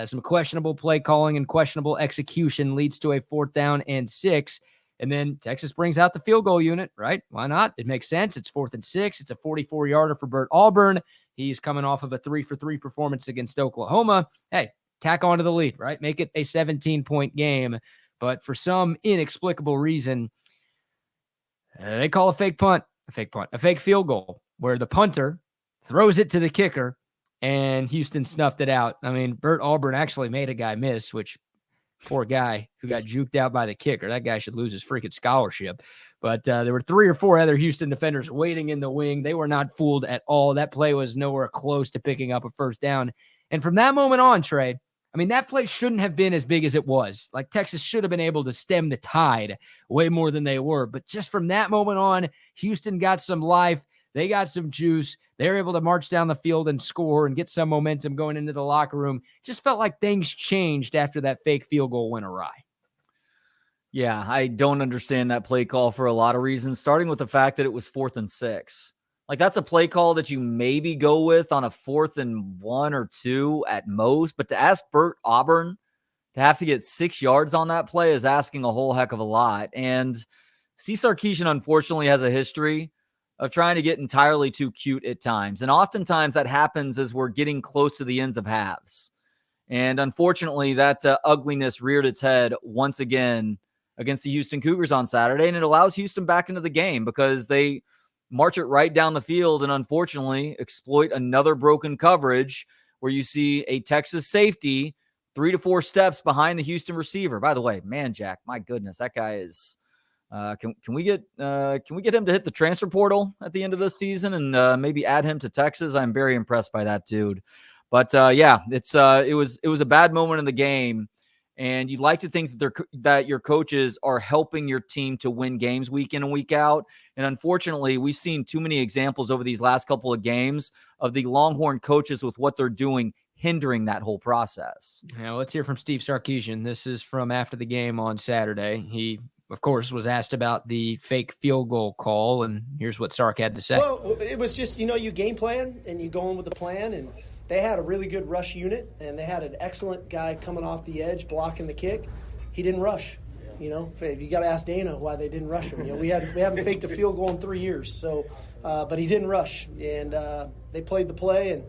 S1: Some questionable play calling and questionable execution leads to a 4th down and 6. And then Texas brings out the field goal unit, right? Why not? It makes sense. It's 4th and 6. It's a 44-yarder for Burt Auburn. He's coming off of a 3-for-3 performance against Oklahoma. Hey, tack on to the lead, right? Make it a 17-point game. But for some inexplicable reason, they call a fake field goal where the punter throws it to the kicker and Houston snuffed it out. I mean, Burt Auburn actually made a guy miss, which poor guy who got juked out by the kicker. That guy should lose his freaking scholarship. But there were 3 or 4 other Houston defenders waiting in the wing. They were not fooled at all. That play was nowhere close to picking up a first down. And from that moment on, Trey, I mean, that play shouldn't have been as big as it was. Like, Texas should have been able to stem the tide way more than they were. But just from that moment on, Houston got some life. They got some juice. They were able to march down the field and score and get some momentum going into the locker room. Just felt like things changed after that fake field goal went awry.
S7: Yeah, I don't understand that play call for a lot of reasons, starting with the fact that it was 4th and 6. Like, that's a play call that you maybe go with on a 4th and 1 or 2 at most. But to ask Burt Auburn to have to get 6 yards on that play is asking a whole heck of a lot. And Steve Sarkisian, unfortunately, has a history of trying to get entirely too cute at times. And oftentimes that happens as we're getting close to the ends of halves. And unfortunately, that ugliness reared its head once again against the Houston Cougars on Saturday. And it allows Houston back into the game because they march it right down the field and unfortunately exploit another broken coverage where you see a Texas safety 3 to 4 steps behind the Houston receiver. By the way, man, Jack, my goodness, that guy is can we get him to hit the transfer portal at the end of this season and maybe add him to Texas? I'm very impressed by that dude. But yeah, it was a bad moment in the game. And you'd like to think that your coaches are helping your team to win games week in and week out. And unfortunately, we've seen too many examples over these last couple of games of the Longhorn coaches with what they're doing hindering that whole process.
S1: Now, let's hear from Steve Sarkisian. This is from after the game on Saturday. He, of course, was asked about the fake field goal call, and here's what Sark had to say.
S3: Well, it was just, you game plan, and you go in with a plan, and they had a really good rush unit, and they had an excellent guy coming off the edge blocking the kick. He didn't rush. You got to ask Dana why they didn't rush him. We haven't faked a field goal in 3 years. So, but he didn't rush, and they played the play, and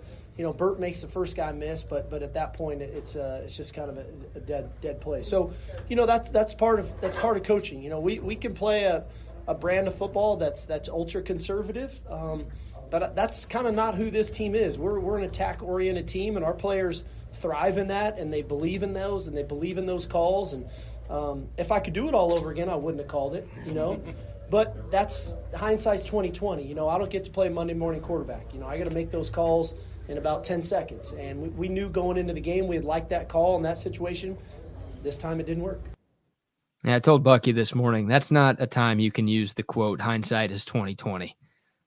S3: Burt makes the first guy miss, but at that point it's just kind of a dead play. So, that's part of coaching. We can play a brand of football that's ultra conservative. But that's kind of not who this team is. We're an attack-oriented team, and our players thrive in that, and they believe in those, and they believe in those calls. And if I could do it all over again, I wouldn't have called it, But that's hindsight's 20/20. I don't get to play Monday morning quarterback. I got to make those calls in about 10 seconds. And we knew going into the game we'd like that call in that situation. This time it didn't work.
S1: Yeah, I told Bucky this morning, that's not a time you can use the quote, hindsight is 20/20.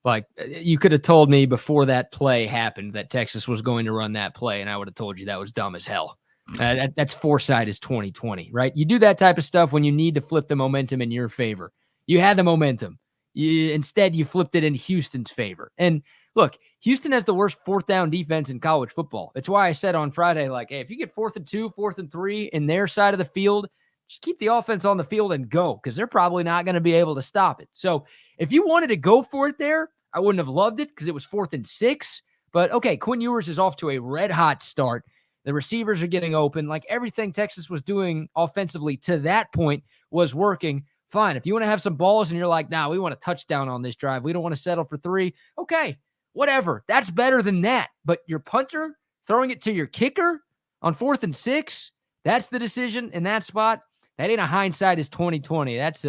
S1: Like, you could have told me before that play happened that Texas was going to run that play, and I would have told you that was dumb as hell. That's foresight is 2020, right? You do that type of stuff when you need to flip the momentum in your favor. You had the momentum. Instead, you flipped it in Houston's favor. And look, Houston has the worst fourth down defense in college football. It's why I said on Friday, like, hey, if you get 4th and 2, 4th and 3 in their side of the field, just keep the offense on the field and go, because they're probably not going to be able to stop it. So if you wanted to go for it there, I wouldn't have loved it because it was 4th and 6. But okay, Quinn Ewers is off to a red hot start. The receivers are getting open. Like, everything Texas was doing offensively to that point was working. Fine. If you want to have some balls and you're like, nah, we want a touchdown on this drive, we don't want to settle for 3. Okay, whatever. That's better than that. But your punter throwing it to your kicker on 4th and 6, that's the decision in that spot. That ain't a hindsight is 2020. That's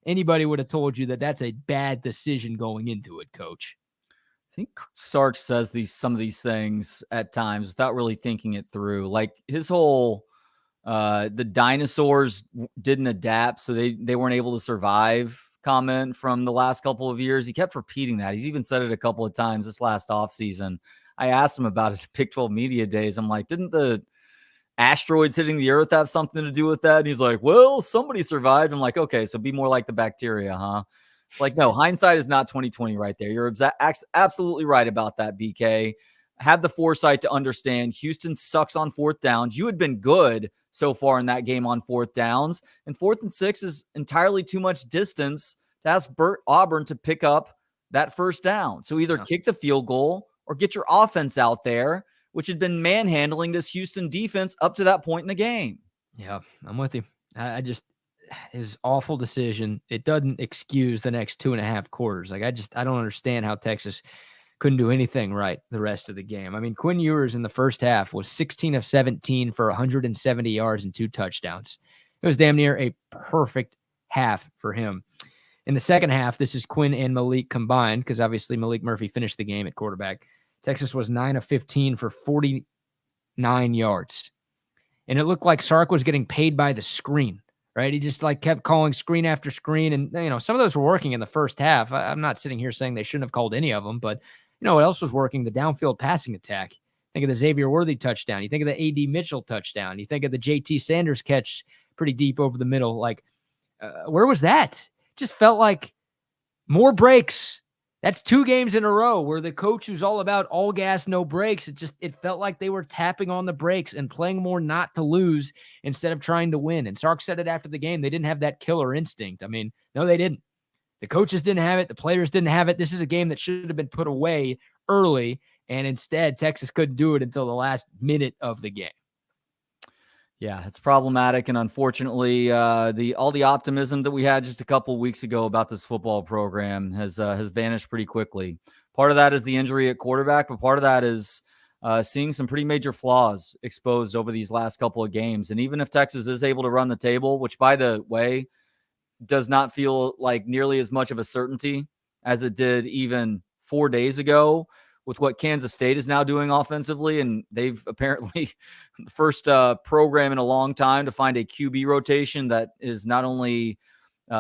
S1: anybody would have told you that that's a bad decision going into it, Coach.
S7: I think Sark says some of these things at times without really thinking it through. Like his whole the dinosaurs didn't adapt, so they weren't able to survive comment from the last couple of years. He kept repeating that. He's even said it a couple of times this last offseason. I asked him about it at Big 12 Media Days. I'm like, didn't the asteroids hitting the earth have something to do with that? And he's like, well, somebody survived. I'm like, okay, so be more like the bacteria, huh? It's like, no, hindsight is not 2020 right there. You're absolutely right about that, BK. Had the foresight to understand Houston sucks on 4th downs. You had been good so far in that game on 4th downs, and 4th and 6 is entirely too much distance to ask Auburn to pick up that 1st down. So either kick the field goal or get your offense out there, which had been manhandling this Houston defense up to that point in the game.
S1: Yeah, I'm with you. I just, his awful decision, it doesn't excuse the next 2.5 quarters. Like, I don't understand how Texas couldn't do anything right the rest of the game. I mean, Quinn Ewers in the first half was 16 of 17 for 170 yards and 2 touchdowns. It was damn near a perfect half for him. In the second half, this is Quinn and Malik combined, because obviously Malik Murphy finished the game at quarterback. Texas was 9 of 15 for 49 yards. And it looked like Sark was getting paid by the screen, right? He just like kept calling screen after screen. And, you know, some of those were working in the first half. I'm not sitting here saying they shouldn't have called any of them, but you know what else was working? The downfield passing attack. Think of the Xavier Worthy touchdown. You think of the A.D. Mitchell touchdown. You think of the J.T. Sanders catch pretty deep over the middle. Like, where was that? Just felt like more breaks. That's 2 games in a row where the coach who's all about all gas, no breaks. It felt like they were tapping on the brakes and playing more not to lose instead of trying to win. And Sark said it after the game. They didn't have that killer instinct. I mean, no, they didn't. The coaches didn't have it. The players didn't have it. This is a game that should have been put away early, and instead Texas couldn't do it until the last minute of the game.
S7: Yeah, it's problematic, and unfortunately, all the optimism that we had just a couple of weeks ago about this football program has vanished pretty quickly. Part of that is the injury at quarterback, but part of that is seeing some pretty major flaws exposed over these last couple of games. And even if Texas is able to run the table, which, by the way, does not feel like nearly as much of a certainty as it did even 4 days ago with what Kansas State is now doing offensively. And they've apparently the first program in a long time to find a QB rotation that is not only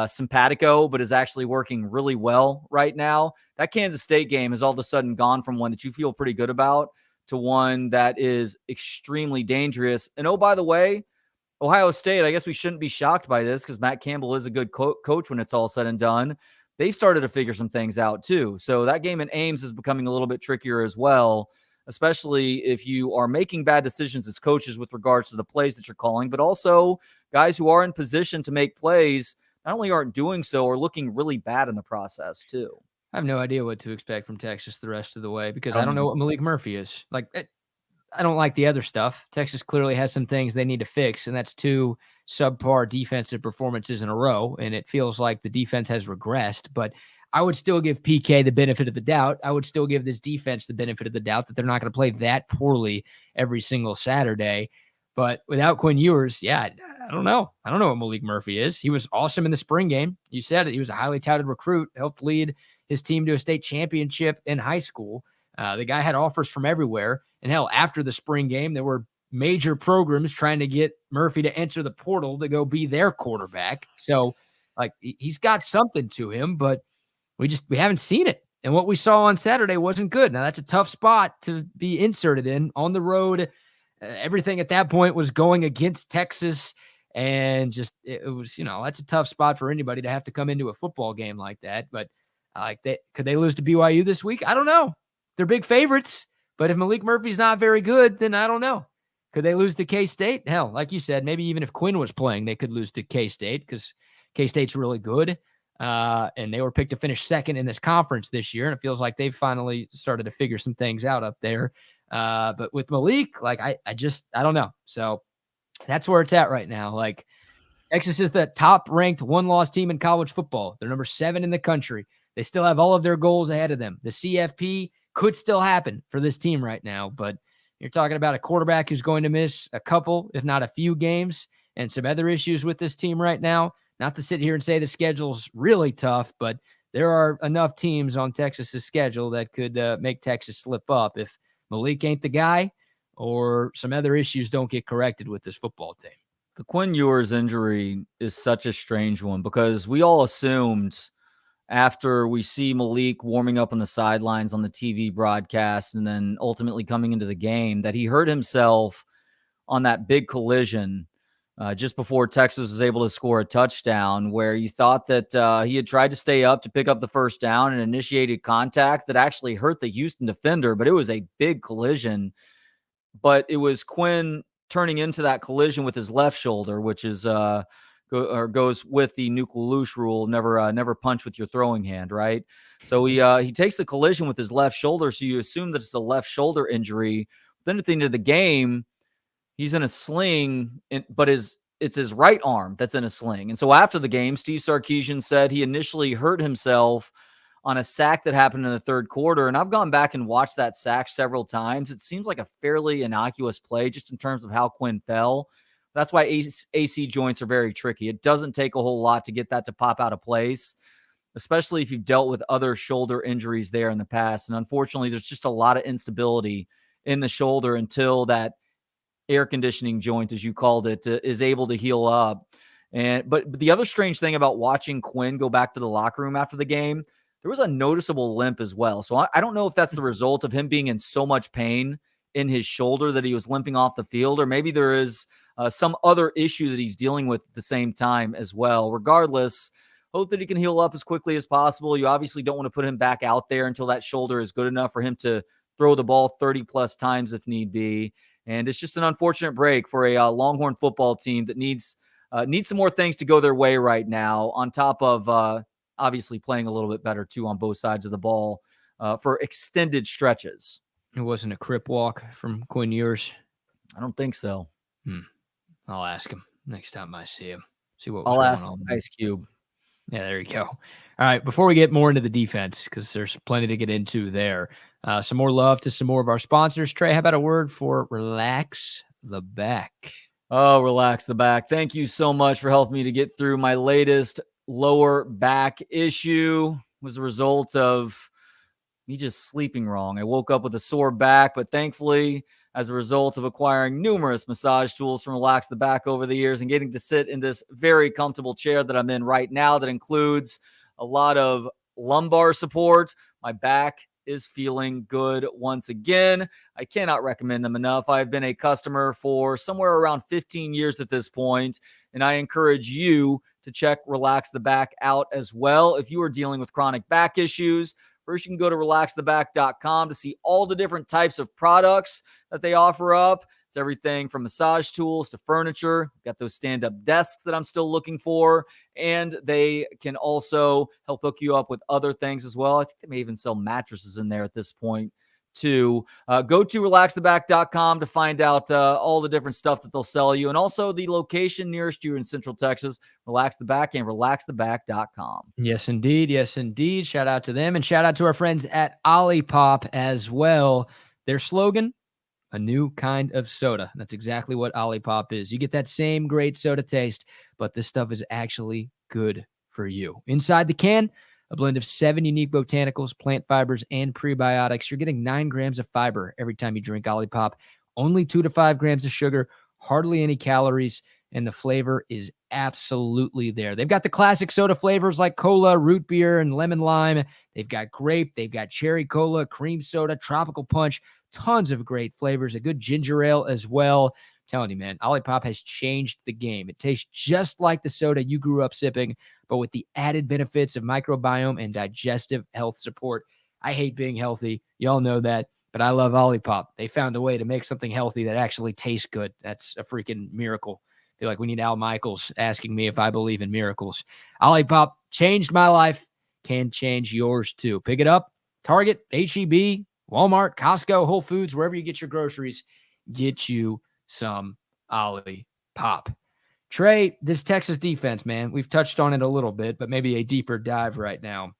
S7: simpatico, but is actually working really well right now. That Kansas State game has all of a sudden gone from one that you feel pretty good about to one that is extremely dangerous. And oh, by the way, Ohio State, I guess we shouldn't be shocked by this because Matt Campbell is a good coach when it's all said and done. They've started to figure some things out too. So that game in Ames is becoming a little bit trickier as well, especially if you are making bad decisions as coaches with regards to the plays that you're calling, but also guys who are in position to make plays not only aren't doing so or looking really bad in the process too.
S1: I have no idea what to expect from Texas the rest of the way because I don't know what Malik Murphy is. Like, I don't like the other stuff. Texas clearly has some things they need to fix, and that's 2 subpar defensive performances in a row, and it feels like the defense has regressed. But I would still give PK the benefit of the doubt. I would still give this defense the benefit of the doubt that they're not going to play that poorly every single Saturday. But without Quinn Ewers, yeah, I don't know. I don't know what Malik Murphy is. He was awesome in the spring game. You said it. He was a highly touted recruit, helped lead his team to a state championship in high school. The guy had offers from everywhere. And hell, after the spring game, there were major programs trying to get Murphy to enter the portal to go be their quarterback. So, like, he's got something to him, but we haven't seen it. And what we saw on Saturday wasn't good. Now, that's a tough spot to be inserted in on the road everything at that point was going against Texas. And just, it was, that's a tough spot for anybody to have to come into a football game like that. But could they lose to BYU this week? I don't know. They're big favorites. But if Malik Murphy's not very good, then I don't know. Could they lose to K-State? Hell, like you said, maybe even if Quinn was playing, they could lose to K-State because K-State's really good. And they were picked to finish second in this conference this year. And it feels like they've finally started to figure some things out up there. But with Malik, like, I don't know. So that's where it's at right now. Like, Texas is the top-ranked one-loss team in college football. They're number 7 in the country. They still have all of their goals ahead of them. The CFP could still happen for this team right now, but you're talking about a quarterback who's going to miss a couple, if not a few games, and some other issues with this team right now. Not to sit here and say the schedule's really tough, but there are enough teams on Texas's schedule that could make Texas slip up if Malik ain't the guy or some other issues don't get corrected with this football team.
S7: The Quinn Ewers injury is such a strange one because we all assumed after we see Malik warming up on the sidelines on the TV broadcast and then ultimately coming into the game that he hurt himself on that big collision just before Texas was able to score a touchdown, where you thought that he had tried to stay up to pick up the first down and initiated contact that actually hurt the Houston defender, but it was a big collision. But it was Quinn turning into that collision with his left shoulder, which is goes with the Nuke LaLoosh rule, never punch with your throwing hand, right? So he takes the collision with his left shoulder, so you assume that it's a left shoulder injury. Then at the end of the game, he's in a sling, but it's his right arm that's in a sling. And so after the game, Steve Sarkisian said he initially hurt himself on a sack that happened in the third quarter. And I've gone back and watched that sack several times. It seems like a fairly innocuous play just in terms of how Quinn fell. That's why AC joints are very tricky. It doesn't take a whole lot to get that to pop out of place, especially if you've dealt with other shoulder injuries there in the past. And unfortunately, there's just a lot of instability in the shoulder until that air conditioning joint, as you called it, is able to heal up. But the other strange thing about watching Quinn go back to the locker room after the game, there was a noticeable limp as well. So I don't know if that's the result of him being in so much pain in his shoulder that he was limping off the field, or maybe there is some other issue that he's dealing with at the same time as well. Regardless, hope that he can heal up as quickly as possible. You obviously don't want to put him back out there until that shoulder is good enough for him to throw the ball 30 plus times if need be. And it's just an unfortunate break for a Longhorn football team that needs some more things to go their way right now, on top of obviously playing a little bit better too on both sides of the ball for extended stretches.
S1: It wasn't a crip walk from Quinn Ewers?
S7: I don't think so.
S1: I'll ask him next time I see him. See what
S7: I'll ask Ice Cube.
S1: Yeah, there you go. All right, before we get more into the defense, because there's plenty to get into there, some more love to some more of our sponsors. Trey, how about a word for Relax the Back?
S7: Oh, Relax the Back. Thank you so much for helping me to get through my latest lower back issue. It was a result of me just sleeping wrong. I woke up with a sore back, but thankfully, as a result of acquiring numerous massage tools from Relax the Back over the years and getting to sit in this very comfortable chair that I'm in right now that includes a lot of lumbar support, my back is feeling good once again. I cannot recommend them enough. I've been a customer for somewhere around 15 years at this point, and I encourage you to check Relax the Back out as well. If you are dealing with chronic back issues, first, you can go to relaxtheback.com to see all the different types of products that they offer up. It's everything from massage tools to furniture. Got those stand-up desks that I'm still looking for. And they can also help hook you up with other things as well. I think they may even sell mattresses in there at this point too. Go to relaxtheback.com to find out all the different stuff that they'll sell you. And also the location nearest you in Central Texas, Relax the Back and relaxtheback.com.
S1: Yes, indeed. Yes, indeed. Shout out to them, and shout out to our friends at Olipop as well. Their slogan, a new kind of soda. That's exactly what Olipop is. You get that same great soda taste, but this stuff is actually good for you. Inside the can, a blend of 7 unique botanicals, plant fibers, and prebiotics. You're getting 9 grams of fiber every time you drink Olipop. Only 2 to 5 grams of sugar, hardly any calories, and the flavor is absolutely there. They've got the classic soda flavors like cola, root beer, and lemon lime. They've got grape. They've got cherry cola, cream soda, tropical punch, tons of great flavors, a good ginger ale as well. I'm telling you, man, Olipop has changed the game. It tastes just like the soda you grew up sipping, but with the added benefits of microbiome and digestive health support. I hate being healthy. Y'all know that, but I love Olipop. They found a way to make something healthy that actually tastes good. That's a freaking miracle. I feel like we need Al Michaels asking me if I believe in miracles. Olipop changed my life, can change yours too. Pick it up. Target, H-E-B, Walmart, Costco, Whole Foods, wherever you get your groceries, get you some Olipop. Trey, this Texas defense, man, we've touched on it a little bit, but maybe a deeper dive right now.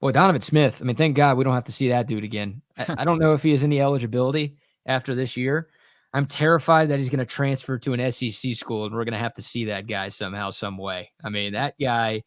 S1: Boy, Donovan Smith, I mean, thank God we don't have to see that dude again. I don't know if he has any eligibility after this year. I'm terrified that he's going to transfer to an SEC school, and we're going to have to see that guy somehow, some way. I mean, that guy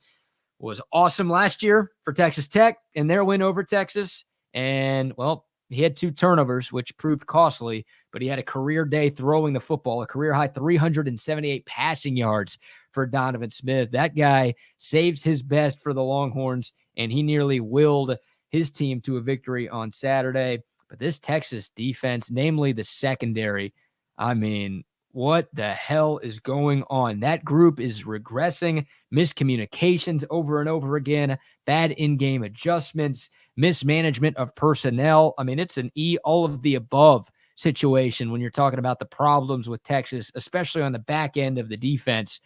S1: was awesome last year for Texas Tech in their win over Texas. And, well, he had 2 turnovers, which proved costly, but he had a career day throwing the football, a career high 378 passing yards for Donovan Smith. That guy saves his best for the Longhorns, and he nearly willed his team to a victory on Saturday. But this Texas defense, namely the secondary, I mean, what the hell is going on? That group is regressing, miscommunications over and over again, bad in-game adjustments, mismanagement of personnel. I mean, it's an all of the above situation when you're talking about the problems with Texas, especially on the back end of the defense.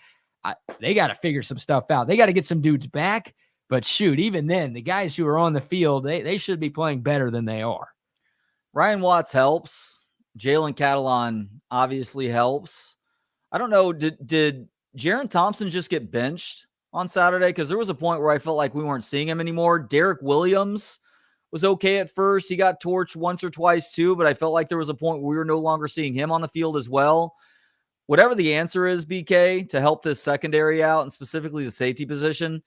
S1: They got to figure some stuff out. They got to get some dudes back, but shoot, even then, the guys who are on the field, they should be playing better than they are.
S7: Ryan Watts helps. Jalen Catalon obviously helps. I don't know, did Jaron Thompson just get benched on Saturday? Because there was a point where I felt like we weren't seeing him anymore. Derek Williams was okay at first. He got torched once or twice too, but I felt like there was a point where we were no longer seeing him on the field as well. Whatever the answer is, BK, to help this secondary out, and specifically the safety position,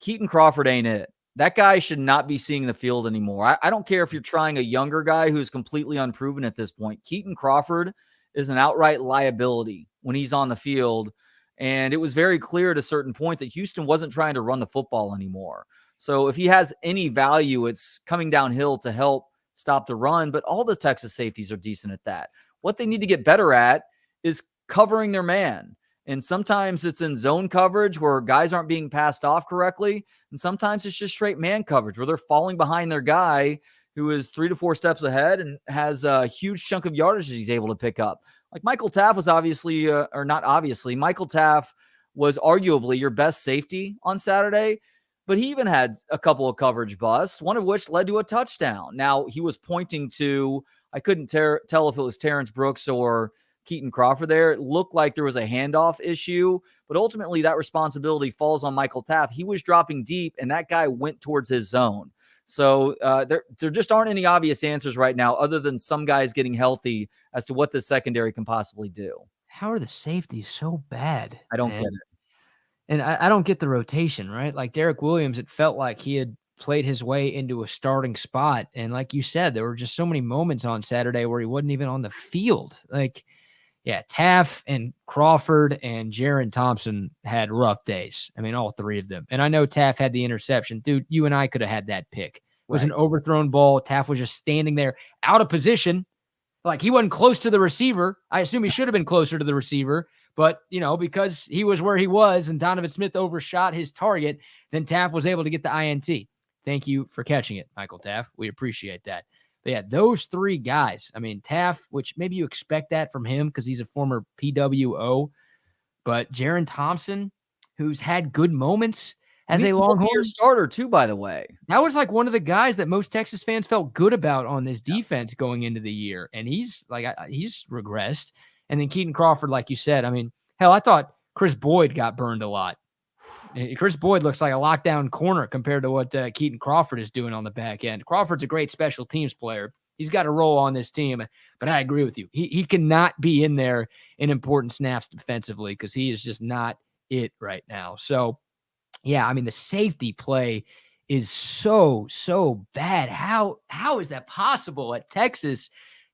S7: Keaton Crawford ain't it. That guy should not be seeing the field anymore. I don't care if you're trying a younger guy who's completely unproven at this point. Keaton Crawford is an outright liability when he's on the field. And it was very clear at a certain point that Houston wasn't trying to run the football anymore. So if he has any value, it's coming downhill to help stop the run. But all the Texas safeties are decent at that. What they need to get better at is covering their man. And sometimes it's in zone coverage where guys aren't being passed off correctly. And sometimes it's just straight man coverage where they're falling behind their guy who is 3 to 4 steps ahead and has a huge chunk of yardage he's able to pick up. Like Michael Taff was Michael Taff was arguably your best safety on Saturday, but he even had a couple of coverage busts, one of which led to a touchdown. Now, he was pointing to, I couldn't tell if it was Terrence Brooks or Keaton Crawford there. It looked like there was a handoff issue, but ultimately that responsibility falls on Michael Taff. He was dropping deep, and that guy went towards his zone. So there just aren't any obvious answers right now other than some guys getting healthy as to what this secondary can possibly do.
S1: How are the safeties so bad?
S7: I don't get it.
S1: And I don't get the rotation, right? Like Derek Williams, it felt like he had played his way into a starting spot. And like you said, there were just so many moments on Saturday where he wasn't even on the field. Like, yeah, Taff and Crawford and Jaron Thompson had rough days. I mean, all 3 of them. And I know Taff had the interception. Dude, you and I could have had that pick. It was an overthrown ball. Taff was just standing there out of position. Like he wasn't close to the receiver. I assume he should have been closer to the receiver. But, you know, because he was where he was and Donovan Smith overshot his target, then Taff was able to get the INT. Thank you for catching it, Michael Taff. We appreciate that. But yeah, those 3 guys, I mean, Taff, which maybe you expect that from him because he's a former PWO, but Jaron Thompson, who's had good moments as a Longhorn
S7: starter too, by the way.
S1: That was like one of the guys that most Texas fans felt good about on this defense going into the year. And he's regressed. And then Keaton Crawford, like you said, I mean, hell, I thought Chris Boyd got burned a lot. Chris Boyd looks like a lockdown corner compared to what Keaton Crawford is doing on the back end. Crawford's a great special teams player. He's got a role on this team, but I agree with you. He cannot be in there in important snaps defensively because he is just not it right now. So, yeah, I mean, the safety play is so bad. How is that possible at Texas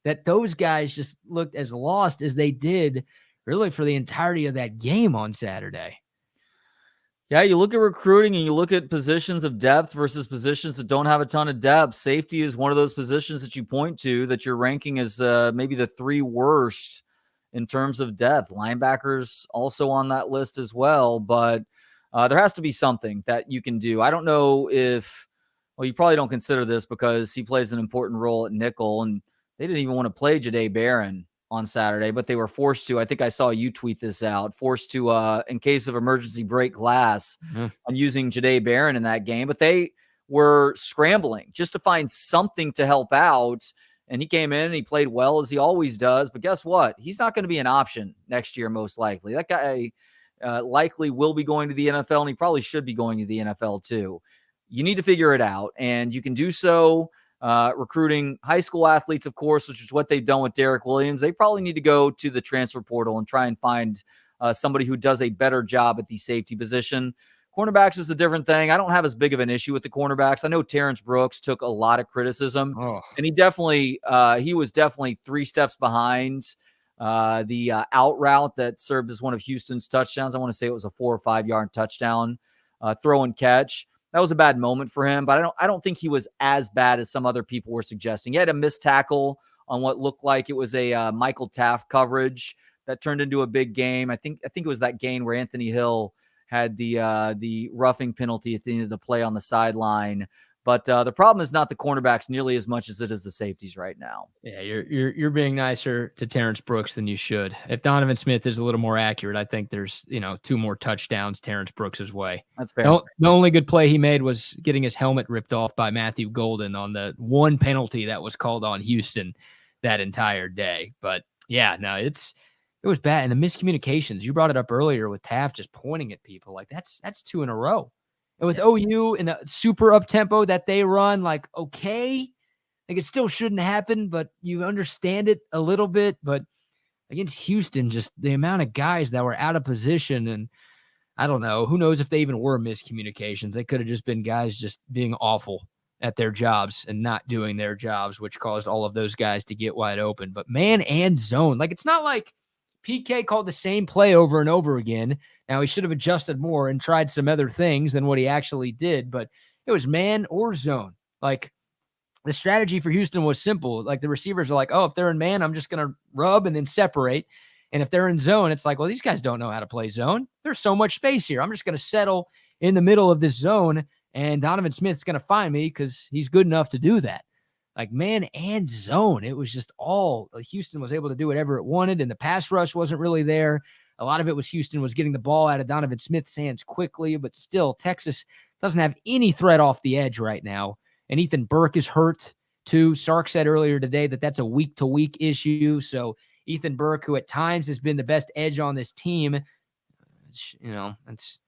S1: that those guys just looked as lost as they did really for the entirety of that game on Saturday.
S7: Yeah, you look at recruiting and you look at positions of depth versus positions that don't have a ton of depth. Safety is one of those positions that you point to that you're ranking as maybe the 3 worst in terms of depth. Linebackers also on that list as well, but there has to be something that you can do. I don't know if, well, you probably don't consider this because he plays an important role at nickel, and they didn't even want to play Jahdae Barron on Saturday, but they were forced to. I think I saw you tweet this out, forced to, in case of emergency, break glass on using Jahdae Barron in that game. But they were scrambling just to find something to help out. And he came in and he played well, as he always does. But guess what? He's not going to be an option next year, most likely. That guy likely will be going to the NFL, and he probably should be going to the NFL too. You need to figure it out, and you can do so recruiting high school athletes, of course, which is what they've done with Derek Williams. They probably need to go to the transfer portal and try and find somebody who does a better job at the safety position. Cornerbacks is a different thing. I don't have as big of an issue with the cornerbacks. I know Terrence Brooks took a lot of criticism, and he was definitely 3 steps behind the out route that served as one of Houston's touchdowns. I want to say it was a 4 or 5 yard touchdown throw and catch. That was a bad moment for him, but I don't think he was as bad as some other people were suggesting. He had a missed tackle on what looked like it was a Michael Taft coverage that turned into a big game. I think it was that game where Anthony Hill had the roughing penalty at the end of the play on the sideline. But the problem is not the cornerbacks nearly as much as it is the safeties right now.
S1: Yeah, you're being nicer to Terrence Brooks than you should. If Donovan Smith is a little more accurate, I think there's 2 more touchdowns Terrence Brooks' way.
S7: That's fair.
S1: The only good play he made was getting his helmet ripped off by Matthew Golden on the one penalty that was called on Houston that entire day. But yeah, no, it was bad. And the miscommunications, you brought it up earlier with Taft just pointing at people, like that's 2 in a row. And with OU in a super up tempo that they run, like, okay, like it still shouldn't happen, but you understand it a little bit. But against Houston, just the amount of guys that were out of position, and I don't know, who knows if they even were miscommunications. They could have just been guys just being awful at their jobs and not doing their jobs, which caused all of those guys to get wide open. But man and zone, like it's not like PK called the same play over and over again. Now, he should have adjusted more and tried some other things than what he actually did, but it was man or zone. Like, the strategy for Houston was simple. Like, the receivers are like, oh, if they're in man, I'm just going to rub and then separate. And if they're in zone, it's like, well, these guys don't know how to play zone. There's so much space here. I'm just going to settle in the middle of this zone, and Donovan Smith's going to find me because he's good enough to do that. Like, man and zone, it was just all Houston was able to do whatever it wanted, and the pass rush wasn't really there. A lot of it was Houston was getting the ball out of Donovan Smith's hands quickly, but still Texas doesn't have any threat off the edge right now. And Ethan Burke is hurt too. Sark said earlier today that that's a week-to-week issue. So Ethan Burke, who at times has been the best edge on this team, that's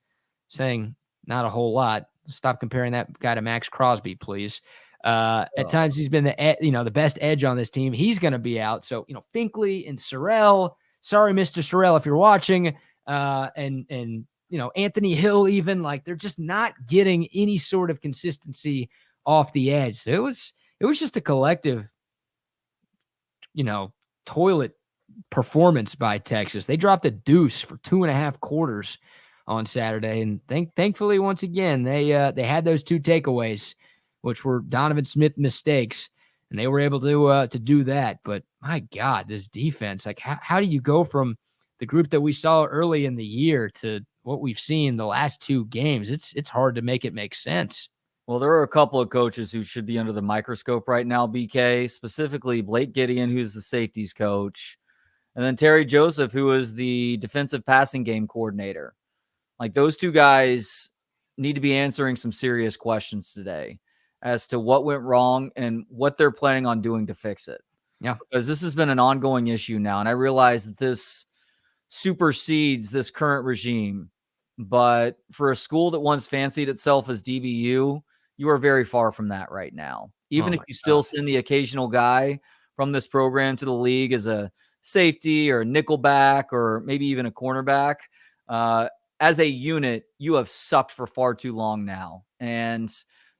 S1: saying not a whole lot. Stop comparing that guy to Max Crosby, please. At times he's been the best edge on this team. He's going to be out. So, Finkley and Sorrell, sorry, Mr. Sorrell, if you're watching, and Anthony Hill, even, like, they're just not getting any sort of consistency off the edge. So it was just a collective, toilet performance by Texas. They dropped a deuce for 2.5 quarters on Saturday. And thankfully, once again, they had those 2 takeaways, which were Donovan Smith mistakes, and they were able to do that. But my God, this defense, like, how do you go from the group that we saw early in the year to what we've seen the last 2 games? It's hard to make it make sense.
S7: Well, there are a couple of coaches who should be under the microscope right now, BK, specifically Blake Gideon, who's the safeties coach, and then Terry Joseph, who is the defensive passing game coordinator. Like, those 2 guys need to be answering some serious questions today as to what went wrong and what they're planning on doing to fix it.
S1: Yeah.
S7: Because this has been an ongoing issue now. And I realize that this supersedes this current regime. But for a school that once fancied itself as DBU, you are very far from that right now. Even if you still send the occasional guy from this program to the league as a safety or a nickelback or maybe even a cornerback, as a unit, you have sucked for far too long now. And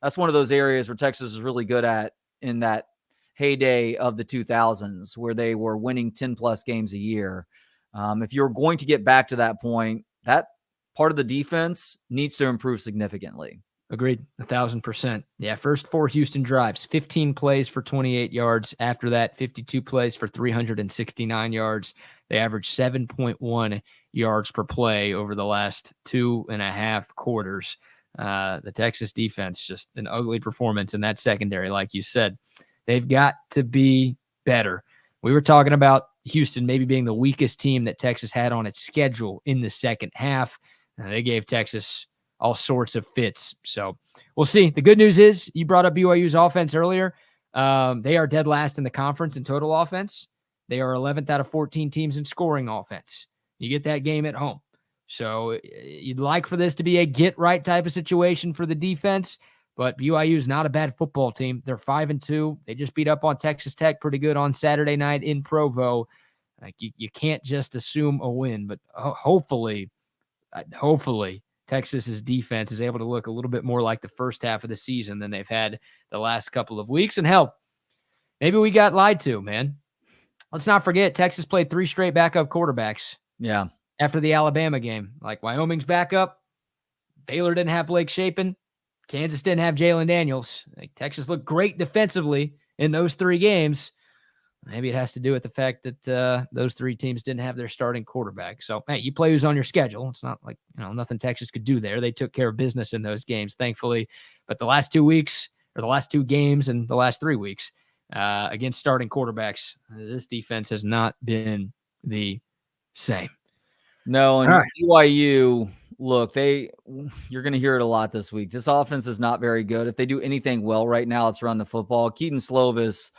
S7: that's one of those areas where Texas is really good at, in that heyday of the 2000s where they were winning 10-plus games a year. If you're going to get back to that point, that part of the defense needs to improve significantly.
S1: Agreed. 1,000%. Yeah. First 4 Houston drives, 15 plays for 28 yards. After that, 52 plays for 369 yards. They averaged 7.1 yards per play over the last 2.5 quarters. The Texas defense, just an ugly performance in that secondary. Like you said, they've got to be better. We were talking about Houston maybe being the weakest team that Texas had on its schedule in the second half. They gave Texas all sorts of fits. So we'll see. The good news is you brought up BYU's offense earlier. They are dead last in the conference in total offense. They are 11th out of 14 teams in scoring offense. You get that game at home. So you'd like for this to be a get right type of situation for the defense, but BYU is not a bad football team. They're 5-2. They just beat up on Texas Tech pretty good on Saturday night in Provo. Like you can't just assume a win, but hopefully Texas's defense is able to look a little bit more like the first half of the season than they've had the last couple of weeks. And hell, maybe we got lied to, man. Let's not forget Texas played 3 straight backup quarterbacks.
S7: Yeah.
S1: After the Alabama game, like Wyoming's backup, Baylor didn't have Blake Shapen, Kansas didn't have Jalen Daniels. Like Texas looked great defensively in those 3 games. Maybe it has to do with the fact that those 3 teams didn't have their starting quarterback. So, hey, you play who's on your schedule. It's not like, nothing Texas could do there. They took care of business in those games, thankfully. But the last 2 weeks, or the last 2 games and the last 3 weeks against starting quarterbacks, this defense has not been the same.
S7: No, and BYU, look, you're going to hear it a lot this week. This offense is not very good. If they do anything well right now, it's run the football. Keaton Slovis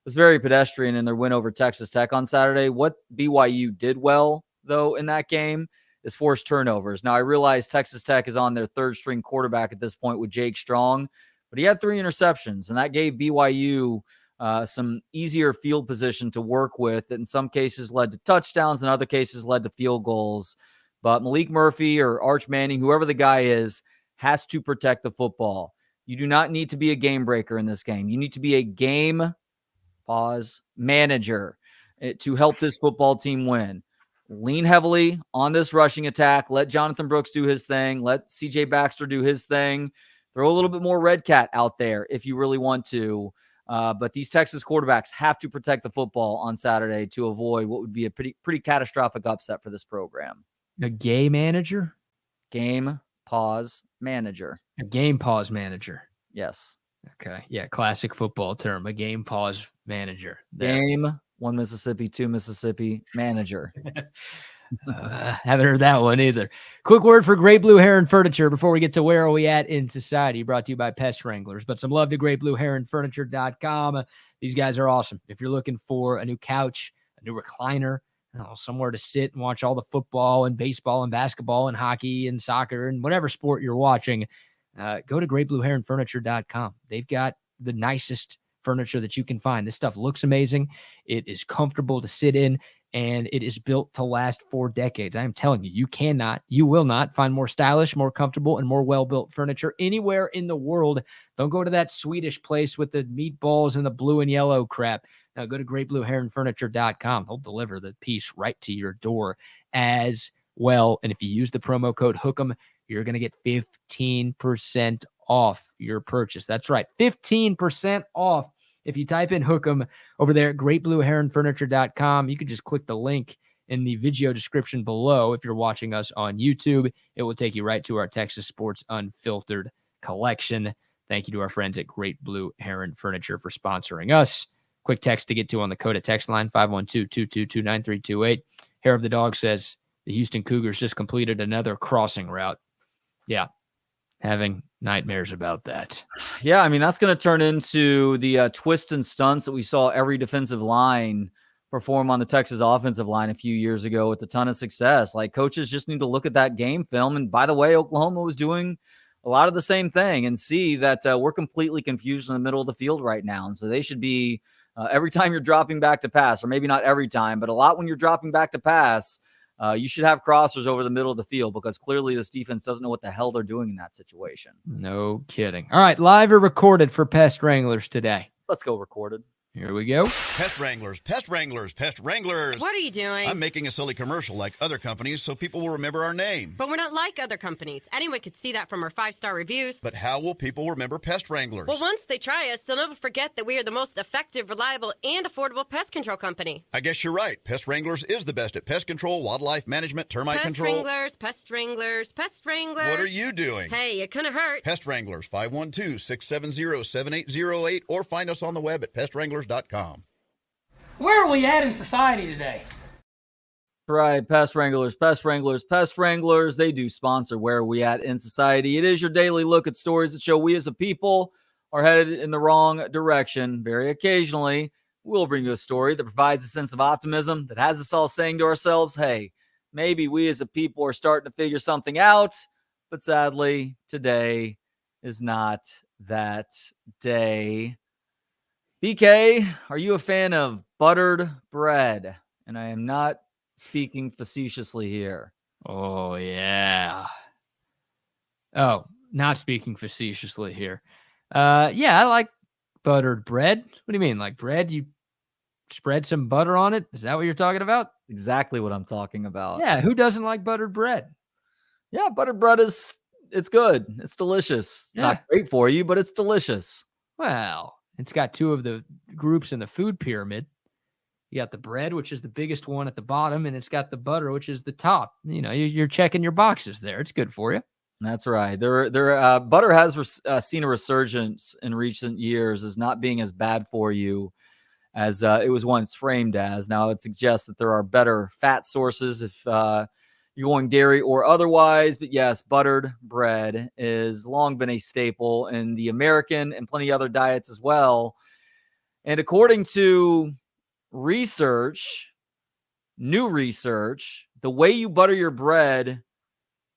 S7: was very pedestrian in their win over Texas Tech on Saturday. What BYU did well, though, in that game is force turnovers. Now, I realize Texas Tech is on their 3rd-string quarterback at this point with Jake Strong, but he had 3 interceptions, and that gave BYU some easier field position to work with that in some cases led to touchdowns, in other cases led to field goals. But Malik Murphy or Arch Manning, whoever the guy is, has to protect the football. You do not need to be a game breaker in this game. You need to be a game manager to help this football team win. Lean heavily on this rushing attack. Let Jonathan Brooks do his thing. Let CJ Baxter do his thing. Throw a little bit more Red Cat out there if you really want to. But these Texas quarterbacks have to protect the football on Saturday to avoid what would be a pretty catastrophic upset for this program.
S1: A gay manager?
S7: Game pause manager.
S1: A game pause manager.
S7: Yes.
S1: Okay. Yeah. Classic football term. A game pause manager. There.
S7: Game 1 Mississippi, 2 Mississippi manager.
S1: Haven't heard that one either. Quick word for Great Blue Heron Furniture before we get to where are we at in society, brought to you by Pest Wranglers. But some love to greatblueheronfurniture.com. These guys are awesome. If you're looking for a new couch, a new recliner, somewhere to sit and watch all the football and baseball and basketball and hockey and soccer and whatever sport you're watching, go to greatblueheronfurniture.com. They've got the nicest furniture that you can find. This stuff looks amazing. It is comfortable to sit in, and it is built to last for decades. I am telling you, you will not find more stylish, more comfortable, and more well-built furniture anywhere in the world. Don't go to that Swedish place with the meatballs and the blue and yellow crap. Now go to greatblueheronfurniture.com. They'll deliver the piece right to your door as well. And if you use the promo code HOOK'em, you're going to get 15% off your purchase. That's right, 15% off. If you type in HOOK'em over there at greatblueheronfurniture.com, you can just click the link in the video description below. If you're watching us on YouTube, it will take you right to our Texas Sports Unfiltered collection. Thank you to our friends at Great Blue Heron Furniture for sponsoring us. Quick text to get to on the Coda text line, 512-222-9328. Hair of the Dog says the Houston Cougars just completed another crossing route. Yeah, having nightmares about that.
S7: Yeah, I mean, that's going to turn into the twists and stunts that we saw every defensive line perform on the Texas offensive line a few years ago with a ton of success. Like, coaches just need to look at that game film. And by the way, Oklahoma was doing a lot of the same thing and see that we're completely confused in the middle of the field right now. And so they should be, every time you're dropping back to pass, or maybe not every time, but a lot when you're dropping back to pass, you should have crossers over the middle of the field because clearly this defense doesn't know what the hell they're doing in that situation.
S1: No kidding. All right, live or recorded for Pest Wranglers today?
S7: Let's go recorded.
S1: Here we go.
S9: Pest Wranglers, Pest Wranglers, Pest Wranglers.
S10: What are you doing?
S9: I'm making a silly commercial like other companies so people will remember our name.
S10: But we're not like other companies. Anyone could see that from our 5-star reviews.
S9: But how will people remember Pest Wranglers?
S10: Well, once they try us, they'll never forget that we are the most effective, reliable, and affordable pest control company.
S9: I guess you're right. Pest Wranglers is the best at pest control, wildlife management, termite
S10: Pest
S9: control.
S10: Wranglers, Pest Wranglers, Pest Wranglers.
S9: What are you doing?
S10: Hey, it couldn't hurt.
S9: Pest Wranglers, 512-670-7808, or find us on the web at pestwranglers.com.
S11: Where are we at in society today?
S7: Right, Pest Wranglers, Pest Wranglers, Pest Wranglers. They do sponsor Where Are We At in Society. It is your daily look at stories that show we as a people are headed in the wrong direction. Very occasionally, we'll bring you a story that provides a sense of optimism, that has us all saying to ourselves, hey, maybe we as a people are starting to figure something out. But sadly, today is not that day. BK, are you a fan of buttered bread? And I am not speaking facetiously here.
S1: Oh, yeah. Oh, not speaking facetiously here. Yeah, I like buttered bread. What do you mean? Like bread? You spread some butter on it? Is that what you're talking about?
S7: Exactly what I'm talking about.
S1: Yeah, who doesn't like buttered bread?
S7: Yeah, buttered bread it's good. It's delicious.
S1: Yeah.
S7: Not great for you, but it's delicious.
S1: Well, it's got two of the groups in the food pyramid. You got the bread, which is the biggest one at the bottom, and it's got the butter, which is the top. You know, you're checking your boxes there. It's good for you.
S7: That's right. Butter has seen a resurgence in recent years as not being as bad for you as it was once framed as. Now, it suggests that there are better fat sources if you're going dairy or otherwise. But yes, buttered bread has long been a staple in the American and plenty of other diets as well. And according to new research, the way you butter your bread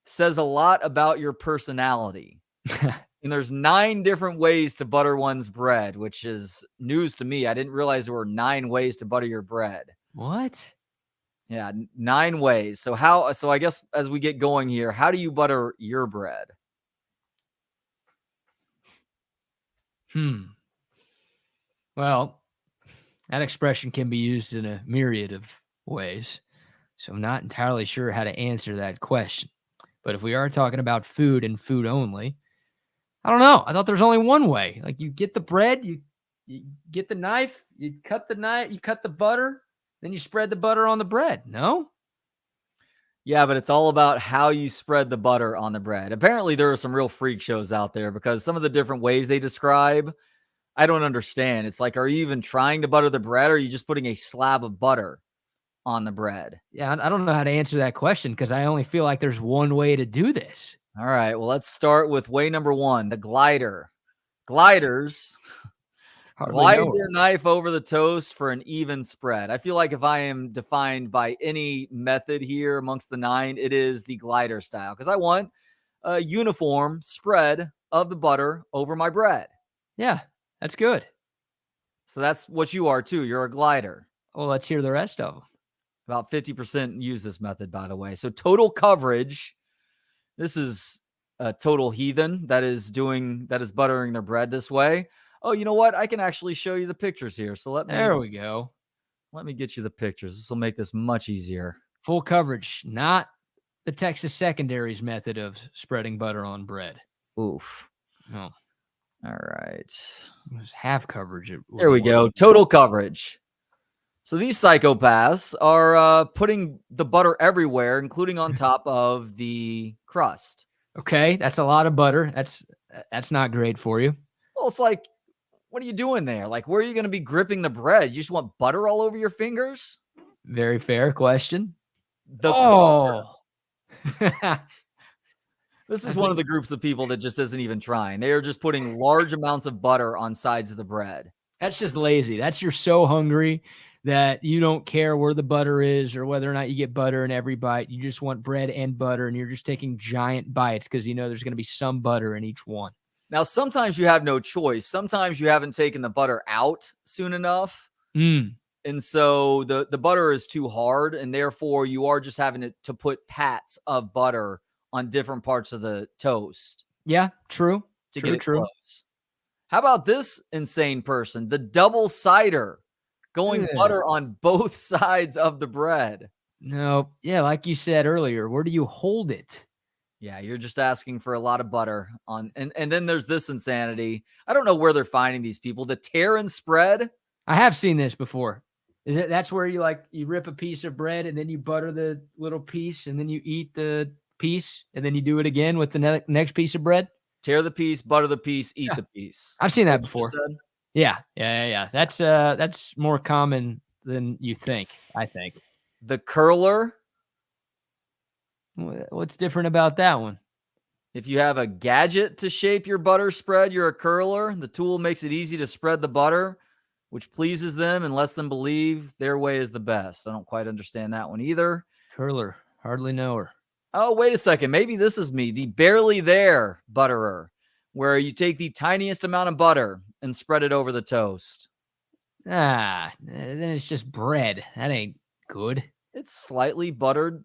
S7: says a lot about your personality. And there's 9 different ways to butter one's bread, which is news to me. I didn't realize there were 9 ways to butter your bread.
S1: What?
S7: Yeah, 9 ways. So I guess as we get going here, how do you butter your bread?
S1: Well, that expression can be used in a myriad of ways. So I'm not entirely sure how to answer that question. But if we are talking about food and food only, I don't know. I thought there's only one way. Like you get the bread, you get the knife, you cut the butter, then you spread the butter on the bread. No?
S7: Yeah, but it's all about how you spread the butter on the bread. Apparently, there are some real freak shows out there because some of the different ways they describe, I don't understand. It's like, are you even trying to butter the bread, or are you just putting a slab of butter on the bread?
S1: Yeah, I don't know how to answer that question because I only feel like there's one way to do this.
S7: All right, well, let's start with way number 1, the glider. Gliders glide their knife over the toast for an even spread. I feel like if I am defined by any method here amongst the 9, it is the glider style because I want a uniform spread of the butter over my bread.
S1: Yeah, that's good.
S7: So that's what you are too. You're a glider.
S1: Well, let's hear the rest of them.
S7: About 50% use this method, by the way. So total coverage. This is a total heathen that is buttering their bread this way. Oh, you know what? I can actually show you the pictures here. So
S1: there we go.
S7: Let me get you the pictures. This will make this much easier.
S1: Full coverage, not the Texas secondaries method of spreading butter on bread.
S7: Oof.
S1: No.
S7: All right.
S1: It was half coverage.
S7: There we go. Total coverage. So these psychopaths are putting the butter everywhere, including on top of the crust.
S1: Okay, that's a lot of butter. That's not great for you.
S7: Well, it's like, what are you doing there? Like, where are you going to be gripping the bread? You just want butter all over your fingers?
S1: Very fair question.
S7: This is one of the groups of people that just isn't even trying. They are just putting large amounts of butter on sides of the bread.
S1: That's just lazy. You're so hungry that you don't care where the butter is or whether or not you get butter in every bite. You just want bread and butter, and you're just taking giant bites because you know there's going to be some butter in each one.
S7: Now, sometimes you have no choice. Sometimes you haven't taken the butter out soon enough. And so the butter is too hard, and therefore you are just having to put pats of butter on different parts of the toast.
S1: Yeah, true.
S7: To get it close. How about this insane person? The double cider, going butter on both sides of the bread.
S1: No, yeah, like you said earlier, where do you hold it?
S7: Yeah, you're just asking for a lot of butter on, and then there's this insanity. I don't know where they're finding these people. The tear and spread.
S1: I have seen this before. That's where you rip a piece of bread and then you butter the little piece and then you eat the piece and then you do it again with the next piece of bread?
S7: Tear the piece, butter the piece, eat the piece.
S1: I've seen that before. Yeah. That's more common than you think, I think.
S7: The curler.
S1: What's different about that one?
S7: If you have a gadget to shape your butter spread, you're a curler. The tool makes it easy to spread the butter, which pleases them and lets them believe their way is the best. I don't quite understand that one either.
S1: Curler. Hardly know her.
S7: Oh, wait a second. Maybe this is me. The barely there butterer, where you take the tiniest amount of butter and spread it over the toast.
S1: Then it's just bread. That ain't good.
S7: It's slightly buttered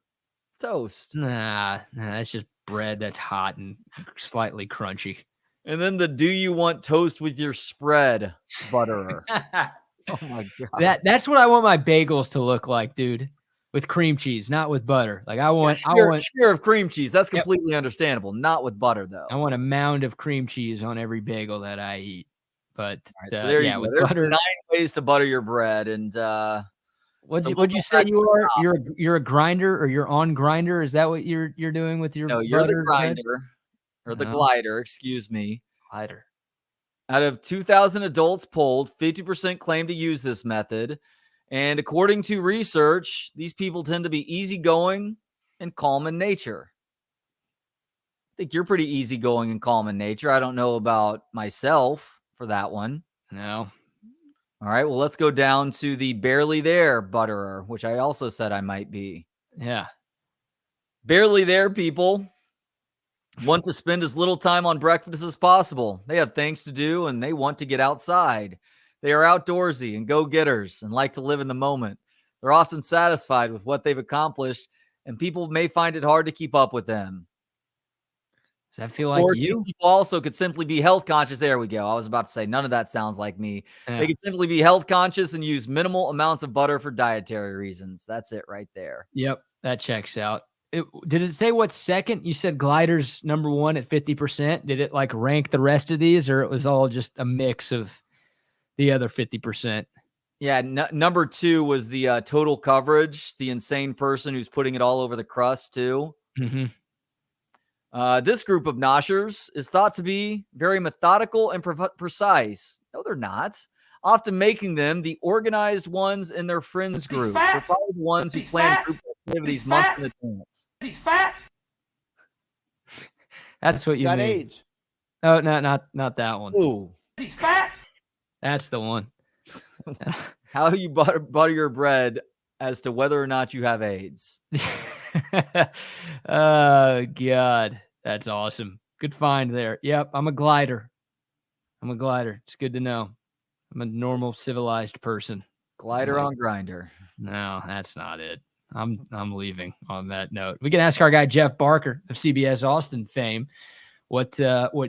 S7: toast.
S1: Nah, that's just bread that's hot and slightly crunchy.
S7: And then the do you want toast with your spread butterer. Oh my God.
S1: That's what I want my bagels to look like, dude. With cream cheese, not with butter. Like I want
S7: share of cream cheese. That's completely understandable. Not with butter though.
S1: I want a mound of cream cheese on every bagel that I eat. But
S7: so there you go. There's
S1: butter,
S7: 9 ways to butter your bread. And
S1: what'd you say you are? You're a grinder or you're on grinder? Is that what you're doing with your
S7: No, you're the grinder or the glider, excuse me.
S1: Glider.
S7: Out of 2,000 adults polled, 50% claim to use this method. And according to research, these people tend to be easygoing and calm in nature. I think you're pretty easygoing and calm in nature. I don't know about myself for that one.
S1: No.
S7: All right, well, let's go down to the barely there butterer, which I also said I might be.
S1: Yeah.
S7: Barely there people want to spend as little time on breakfast as possible. They have things to do and they want to get outside. They are outdoorsy and go-getters and like to live in the moment. They're often satisfied with what they've accomplished, and people may find it hard to keep up with them.
S1: Does that feel like you?
S7: These people also could simply be health conscious. There we go. I was about to say none of that sounds like me.
S1: Yeah.
S7: They could simply be health conscious and use minimal amounts of butter for dietary reasons. That's it right there.
S1: Yep, that checks out. Did it say what's second? You said glider's number 1 at 50%. Did it like rank the rest of these, or it was all just a mix of the other 50%?
S7: Yeah, number 2 was the total coverage, the insane person who's putting it all over the crust too.
S1: Mm-hmm.
S7: This group of noshers is thought to be very methodical and precise. No, they're not. Often making them the organized ones in their friends group. They're probably the ones who plan group activities months in advance.
S11: He's fat.
S1: That's what you
S12: got
S1: mean.
S12: AIDS.
S1: Oh, not that one.
S7: Ooh.
S11: He's fat.
S1: That's the one.
S7: How you butter your bread as to whether or not you have AIDS.
S1: Oh, God. That's awesome. Good find there. Yep, I'm a glider. It's good to know. I'm a normal, civilized person.
S7: Glider on grinder.
S1: No, that's not it. I'm leaving on that note. We can ask our guy Jeff Barker of CBS Austin fame what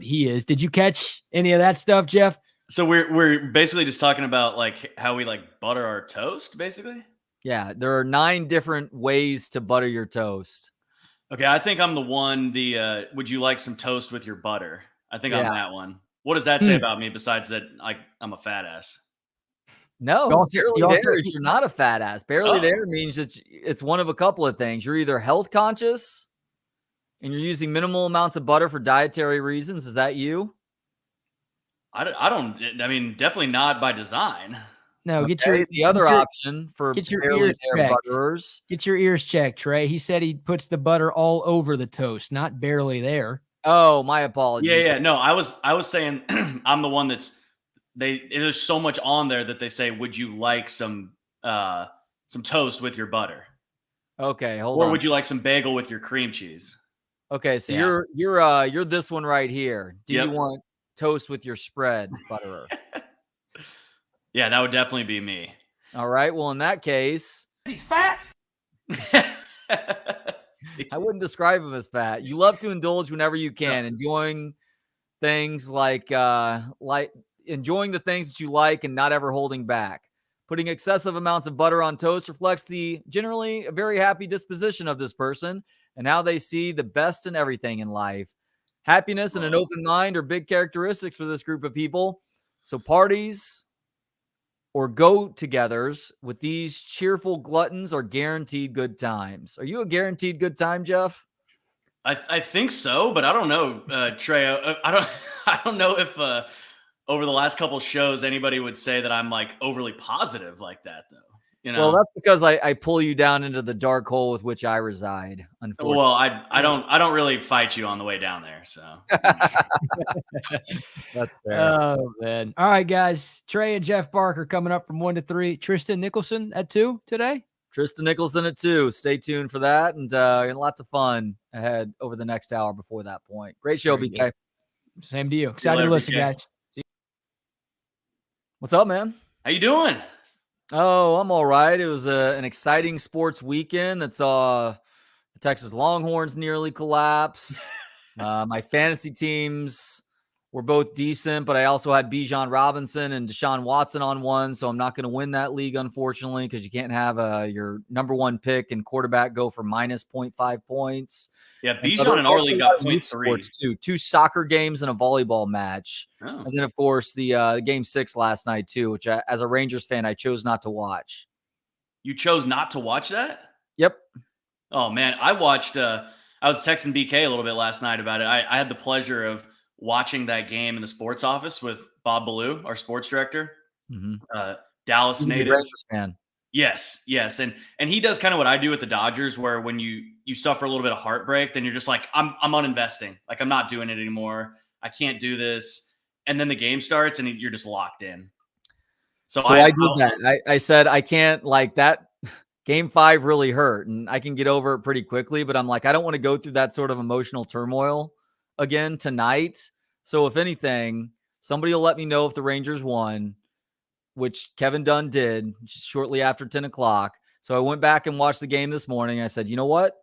S1: he is. Did you catch any of that stuff, Jeff?
S13: So we're basically just talking about like how we like butter our toast, basically.
S7: Yeah, there are 9 different ways to butter your toast.
S13: Okay, I think I'm the one. Would you like some toast with your butter? I think I'm that one. What does that say about me besides that I'm a fat ass?
S7: No, barely there is you're not a fat ass. Barely there means it's one of a couple of things. You're either health conscious and you're using minimal amounts of butter for dietary reasons. Is that you?
S13: I mean, definitely not by design.
S1: No,
S7: get the other option for
S1: get your
S7: barely
S1: ears
S7: there
S1: checked.
S7: butterers.
S1: Get your ears checked, Trey. He said he puts the butter all over the toast, not barely there.
S7: Oh, my apologies.
S13: Yeah. No, I was saying I'm the one that's there's so much on there that they say, would you like some toast with your butter?
S7: Okay, hold on.
S13: Or would you like some bagel with your cream cheese?
S7: Okay, so you're this one right here. Do you want toast with your spread butterer?
S13: Yeah, that would definitely be me.
S7: All right. Well, in that case,
S11: he's fat.
S7: I wouldn't describe him as fat. You love to indulge whenever you can, enjoying things like enjoying the things that you like and not ever holding back. Putting excessive amounts of butter on toast reflects the generally very happy disposition of this person and how they see the best in everything in life. Happiness and an open mind are big characteristics for this group of people. So parties or go-togethers with these cheerful gluttons are guaranteed good times. Are you a guaranteed good time, Jeff?
S13: I think so, but I don't know, Trey. I don't know if over the last couple shows anybody would say that I'm like overly positive like that, though. You know?
S7: Well, that's because I pull you down into the dark hole with which I reside. Unfortunately,
S13: well, I don't really fight you on the way down there, so
S7: that's fair.
S1: Oh man! All right, guys. Trey and Jeff Barker coming up from 1 to 3. Tristan Nicholson at 2 today.
S7: Tristan Nicholson at 2. Stay tuned for that, and lots of fun ahead over the next hour before that point. Great show,
S1: Very
S7: BK.
S1: good. Same to you. Excited to listen,
S13: BK.
S1: guys.
S7: What's up, man?
S13: How you doing?
S7: Oh, I'm all right. It was an exciting sports weekend that saw the Texas Longhorns nearly collapse. My fantasy teams were both decent, but I also had Bijan Robinson and Deshaun Watson on one, so I'm not going to win that league, unfortunately, because you can't have your number one pick and quarterback go for minus 0.5 points.
S13: Yeah, Bijan in our league got 0.3.
S7: Too. 2 soccer games and a volleyball match.
S13: Oh.
S7: And then, of course, the Game 6 last night, too, which as a Rangers fan, I chose not to watch.
S13: You chose not to watch that?
S7: Yep.
S13: Oh, man. I watched I was texting BK a little bit last night about it. I had the pleasure of watching that game in the sports office with Bob Ballou, our sports director, Dallas native.
S7: Rangers fan.
S13: Yes. And he does kind of what I do with the Dodgers, where when you suffer a little bit of heartbreak, then you're just like, I'm uninvesting. Like, I'm not doing it anymore. I can't do this. And then the game starts and you're just locked in. So
S7: I did that. I said, I can't, like, that Game 5 really hurt and I can get over it pretty quickly, but I'm like, I don't want to go through that sort of emotional turmoil again tonight. So if anything, somebody will let me know if the Rangers won, which Kevin Dunn did just shortly after 10 o'clock. So I went back and watched the game this morning. I said, you know what?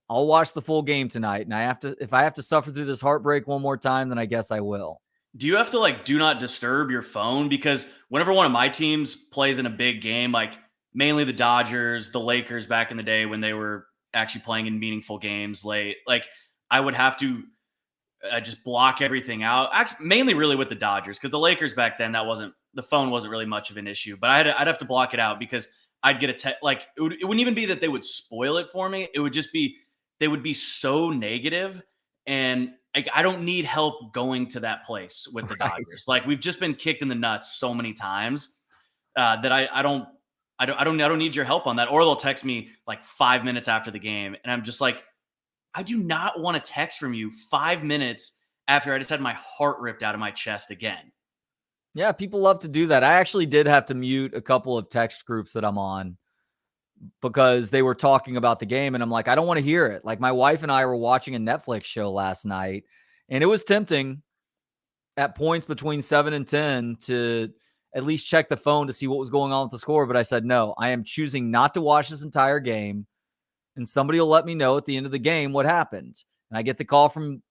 S7: I'll watch the full game tonight. And if I have to suffer through this heartbreak one more time, then I guess I will.
S13: Do you have to like do not disturb your phone? Because whenever one of my teams plays in a big game, like mainly the Dodgers, the Lakers back in the day when they were actually playing in meaningful games late, like I would have to just block everything out. Actually, mainly really with the Dodgers, because the Lakers back then, the phone wasn't really much of an issue, but I'd have to block it out because I'd get it wouldn't even be that they would spoil it for me. It would just be, they would be so negative, and I don't need help going to that place with the Dodgers. Like, we've just been kicked in the nuts so many times that I don't need your help on that. Or they'll text me like 5 minutes after the game, and I'm just like, I do not want a text from you 5 minutes after I just had my heart ripped out of my chest again.
S7: Yeah, people love to do that. I actually did have to mute a couple of text groups that I'm on because they were talking about the game, and I'm like, I don't want to hear it. Like, my wife and I were watching a Netflix show last night, and it was tempting at points between 7 and 10 to at least check the phone to see what was going on with the score. But I said, no, I am choosing not to watch this entire game, and somebody will let me know at the end of the game what happened. And I get the call from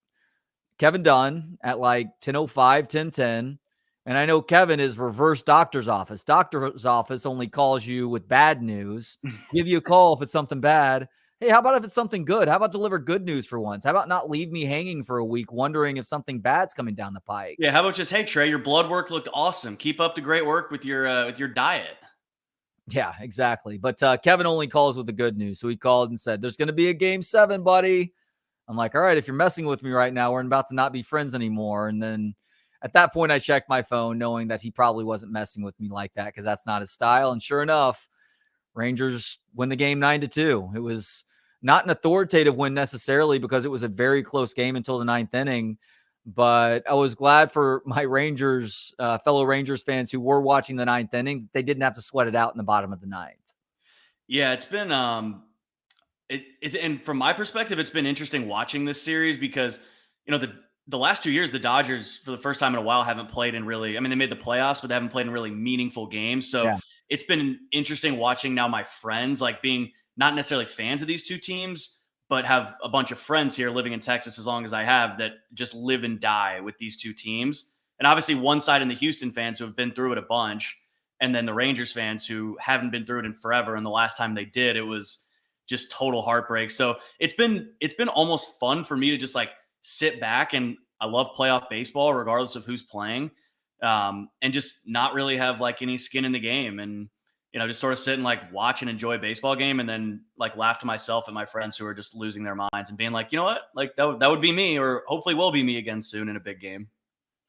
S7: Kevin Dunn at like 10:05, 10:10. And I know Kevin is reverse doctor's office. Doctor's office only calls you with bad news, give you a call if it's something bad. Hey, how about if it's something good? How about deliver good news for once? How about not leave me hanging for a week wondering if something bad's coming down the pike?
S13: Yeah, how about just, hey, Trey, your blood work looked awesome. Keep up the great work with your diet.
S7: Yeah, exactly. But Kevin only calls with the good news. So he called and said, there's going to be a Game 7, buddy. I'm like, all right, if you're messing with me right now, we're about to not be friends anymore. And then at that point, I checked my phone knowing that he probably wasn't messing with me like that because that's not his style. And sure enough, Rangers win the game 9-2. It was not an authoritative win necessarily because it was a very close game until the 9th inning. But I was glad for my Rangers, fellow Rangers fans who were watching the 9th inning. They didn't have to sweat it out in the bottom of the 9th.
S13: Yeah, it's been and from my perspective, it's been interesting watching this series because, you know, the last 2 years, the Dodgers, for the first time in a while, haven't played in really, I mean, they made the playoffs, but they haven't played in really meaningful games. So It's been interesting watching now my friends, like being not necessarily fans of these two teams, but have a bunch of friends here living in Texas as long as I have that just live and die with these two teams. And obviously one side in the Houston fans who have been through it a bunch, and then the Rangers fans who haven't been through it in forever. And the last time they did, it was just total heartbreak. So it's been almost fun for me to just like sit back, and I love playoff baseball regardless of who's playing, and just not really have like any skin in the game, and just sort of sit and like watch and enjoy a baseball game, and then like laugh to myself and my friends who are just losing their minds and being like, you know what, like that would be me, or hopefully will be me again soon in a big game.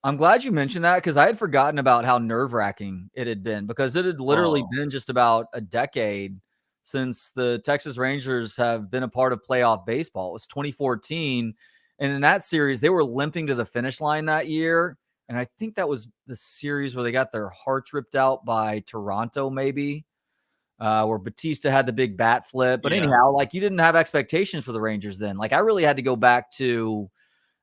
S7: I'm glad you mentioned that, because I had forgotten about how nerve-wracking it had been, because it had literally been just about a decade since the Texas Rangers have been a part of playoff baseball. It was 2014, and in that series, they were limping to the finish line that year, and I think that was the series where they got their hearts ripped out by Toronto, maybe, where Batista had the big bat flip. But anyhow, like, you didn't have expectations for the Rangers then. Like, I really had to go back to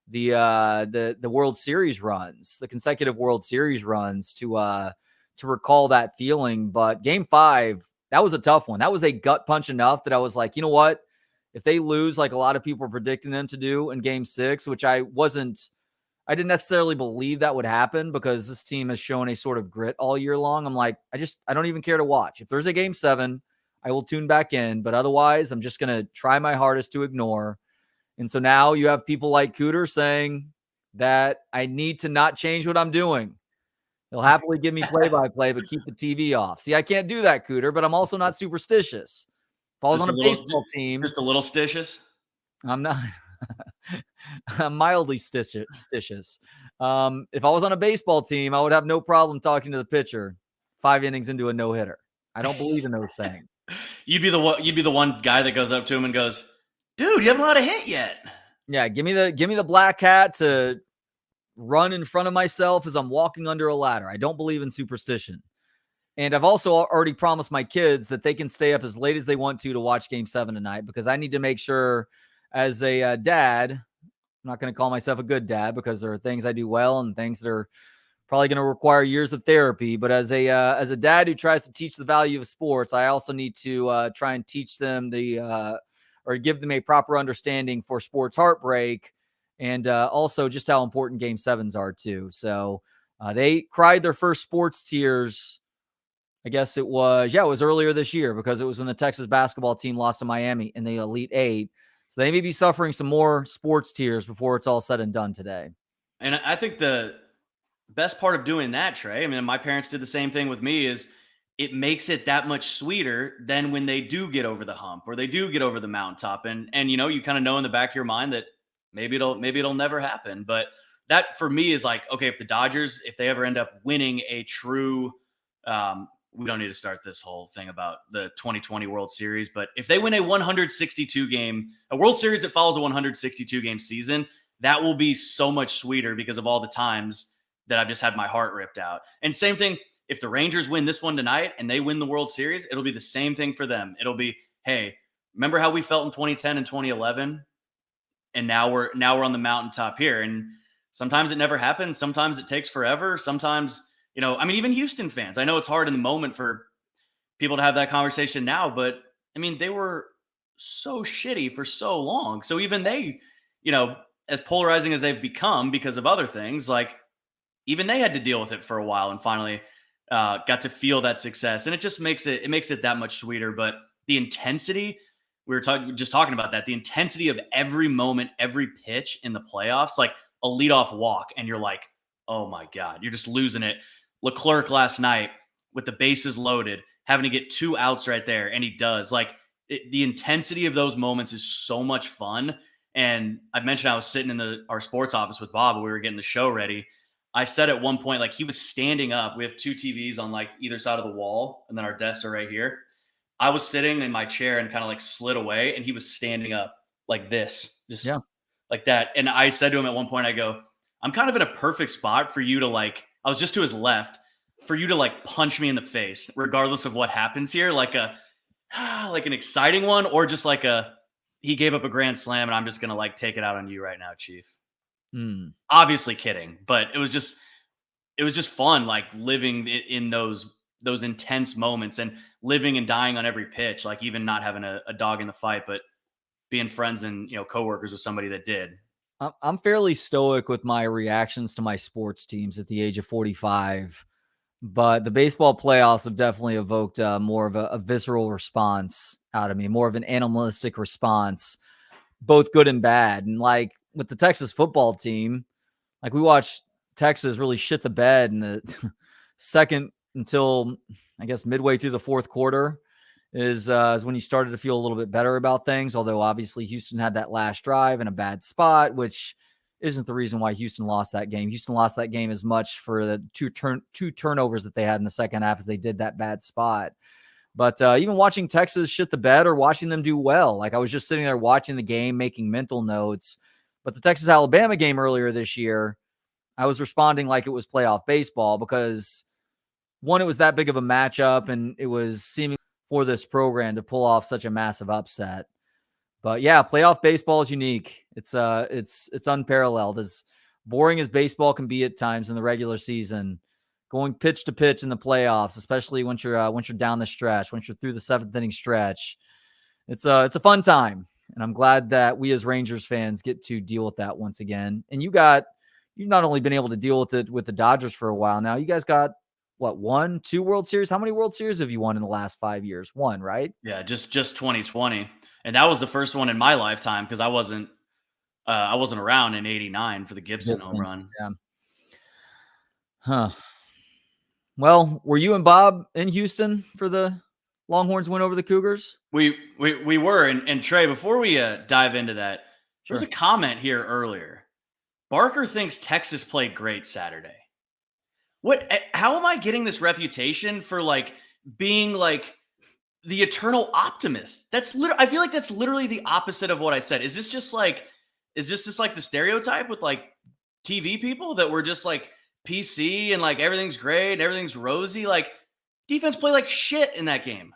S7: the World Series runs, the consecutive World Series runs to recall that feeling. But Game 5, that was a tough one. That was a gut punch enough that I was like, you know what? If they lose, like a lot of people are predicting them to do in Game 6, which I didn't necessarily believe that would happen, because this team has shown a sort of grit all year long. I'm like, I don't even care to watch. If there's a Game 7, I will tune back in, but otherwise I'm just going to try my hardest to ignore. And so now you have people like Cooter saying that I need to not change what I'm doing. He'll happily give me play-by-play, but keep the TV off. See, I can't do that, Cooter, but I'm also not superstitious. If I was on a baseball team.
S13: Just a little stitious?
S7: I'm not. I'm mildly stitious. If I was on a baseball team, I would have no problem talking to the pitcher 5 innings into a no-hitter. I don't believe in those things.
S13: You'd be the one guy that goes up to him and goes, dude, you haven't let a hit yet.
S7: Yeah, give me the black hat to run in front of myself as I'm walking under a ladder. I don't believe in superstition. And I've also already promised my kids that they can stay up as late as they want to watch Game 7 tonight, because I need to make sure, as a dad, I'm not going to call myself a good dad, because there are things I do well and things that are probably going to require years of therapy. But as a dad who tries to teach the value of sports, I also need to try and teach them or give them a proper understanding for sports heartbreak, and also just how important Game 7s are too. So they cried their first sports tears. I guess it was earlier this year, because it was when the Texas basketball team lost to Miami in the Elite Eight. So they may be suffering some more sports tears before it's all said and done today.
S13: And I think the best part of doing that, Trey, I mean, my parents did the same thing with me, is it makes it that much sweeter than when they do get over the hump, or they do get over the mountaintop. And you kind of know in the back of your mind that maybe it'll never happen. But that for me is like, okay, if the Dodgers, if they ever end up winning a true, we don't need to start this whole thing about the 2020 World Series, but if they win a 162-game World Series that follows a 162-game season, that will be so much sweeter because of all the times that I've just had my heart ripped out. And same thing, if the Rangers win this one tonight and they win the World Series, it'll be the same thing for them. It'll be, hey, remember how we felt in 2010 and 2011? And now we're on the mountaintop here. And sometimes it never happens. Sometimes it takes forever. Sometimes, even Houston fans, I know it's hard in the moment for people to have that conversation now, but I mean, they were so shitty for so long. So even they, as polarizing as they've become because of other things, like even they had to deal with it for a while and finally got to feel that success. And it just makes it that much sweeter. But the intensity, we were talking about that, the intensity of every moment, every pitch in the playoffs, like a leadoff walk, and you're like, oh my God, you're just losing it. Leclerc last night with the bases loaded, having to get 2 outs right there, and he does. Like the intensity of those moments is so much fun. And I mentioned I was sitting in our sports office with Bob when we were getting the show ready. I said at one point, like, he was standing up. We have 2 TVs on like either side of the wall, and then our desks are right here. I was sitting in my chair and kind of like slid away, and he was standing up like this, just like that. And I said to him at one point, I go, I'm kind of in a perfect spot for you to like, I was just to his left, for you to like punch me in the face, regardless of what happens here, like an exciting one, or just like he gave up a grand slam and I'm just going to like take it out on you right now, Chief. Obviously kidding, but it was just fun, like living in those intense moments and living and dying on every pitch, like even not having a dog in the fight, but being friends and, coworkers with somebody that did.
S7: I'm fairly stoic with my reactions to my sports teams at the age of 45, but the baseball playoffs have definitely evoked more of a visceral response out of me, more of an animalistic response, both good and bad. And like with the Texas football team, like we watched Texas really shit the bed in the second until I guess midway through the fourth quarter is when you started to feel a little bit better about things. Although obviously Houston had that last drive in a bad spot, which isn't the reason why Houston lost that game. Houston lost that game as much for the two turnovers that they had in the second half as they did that bad spot. But even watching Texas shit the bed or watching them do well, like I was just sitting there watching the game, making mental notes. But the Texas-Alabama game earlier this year, I was responding like it was playoff baseball because, one, it was that big of a matchup, and it was seeming for this program to pull off such a massive upset. But yeah, playoff baseball is unique. It's unparalleled. As boring as baseball can be at times in the regular season, going pitch to pitch in the playoffs, especially once you're down the stretch, once you're through the seventh inning stretch, it's a fun time. And I'm glad that we as Rangers fans get to deal with that once again. And you've not only been able to deal with it with the Dodgers for a while now, you guys got what, 2 World Series? How many World Series have you won in the last 5 years? 1, right?
S13: Yeah, just 2020. And that was the first one in my lifetime because I wasn't around in '89 for the Gibson home run.
S7: Yeah. Huh. Well, were you and Bob in Houston for the Longhorns win over the Cougars?
S13: We were. And Trey, before we dive into that, there was a comment here earlier. Barker thinks Texas played great Saturday. How am I getting this reputation for like being like the eternal optimist? I feel like that's literally the opposite of what I said. Is this just like the stereotype with like TV people that we're just like PC and like everything's great and everything's rosy? Like defense played like shit in that game.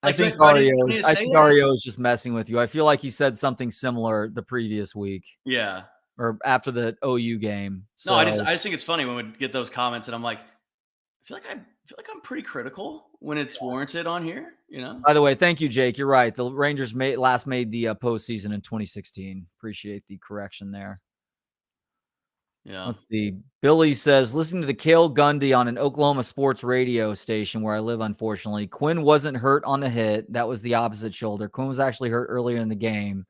S13: Like,
S7: I think Ario is just messing with you. I feel like he said something similar the previous week.
S13: Yeah.
S7: Or after the OU game. So,
S13: no, I just think it's funny when we get those comments, and I'm like, I feel like I'm pretty critical when it's warranted on here. You know.
S7: By the way, thank you, Jake. You're right. The Rangers last made the postseason in 2016. Appreciate the correction there.
S13: Yeah.
S7: Let's see. Billy says, listening to Cale Gundy on an Oklahoma sports radio station where I live, unfortunately, Quinn wasn't hurt on the hit. That was the opposite shoulder. Quinn was actually hurt earlier in the game.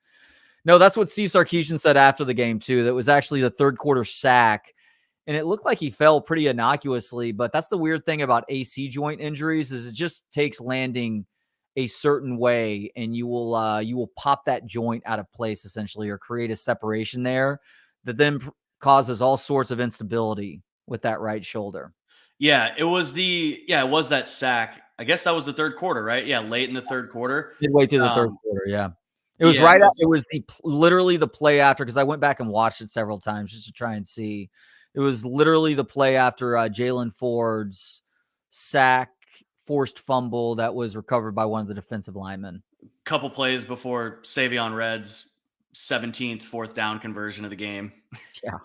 S7: No, that's what Steve Sarkisian said after the game, too. That was actually the third quarter sack. And it looked like he fell pretty innocuously. But that's the weird thing about AC joint injuries is it just takes landing a certain way. And you will pop that joint out of place, essentially, or create a separation there that then causes all sorts of instability with that right shoulder.
S13: Yeah, it was that sack. I guess that was the third quarter, right? Yeah, late in the third quarter.
S7: Midway through the third quarter, yeah. It was it was literally the play after, because I went back and watched it several times just to try and see. It was literally the play after Jalen Ford's sack, forced fumble that was recovered by one of the defensive linemen.
S13: Couple plays before Savion Red's 17th fourth down conversion of the game.
S7: Yeah.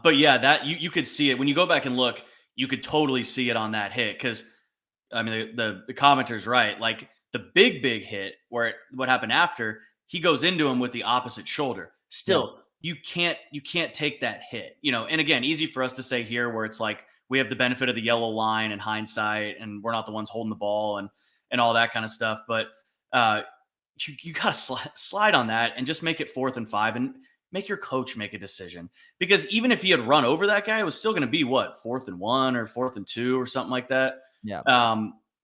S13: But yeah, that you could see it when you go back and look. You could totally see it on that hit because, I mean, the commenter's right. Like the big hit what happened after, he goes into him with the opposite shoulder. Still, you can't take that hit, you know. And again, easy for us to say here where it's like we have the benefit of the yellow line and hindsight, and we're not the ones holding the ball and all that kind of stuff. But you got to slide on that and just make it 4th and 5 and make your coach make a decision. Because even if he had run over that guy, it was still going to be 4th and 1 or 4th and 2 or something like that.
S7: Yeah.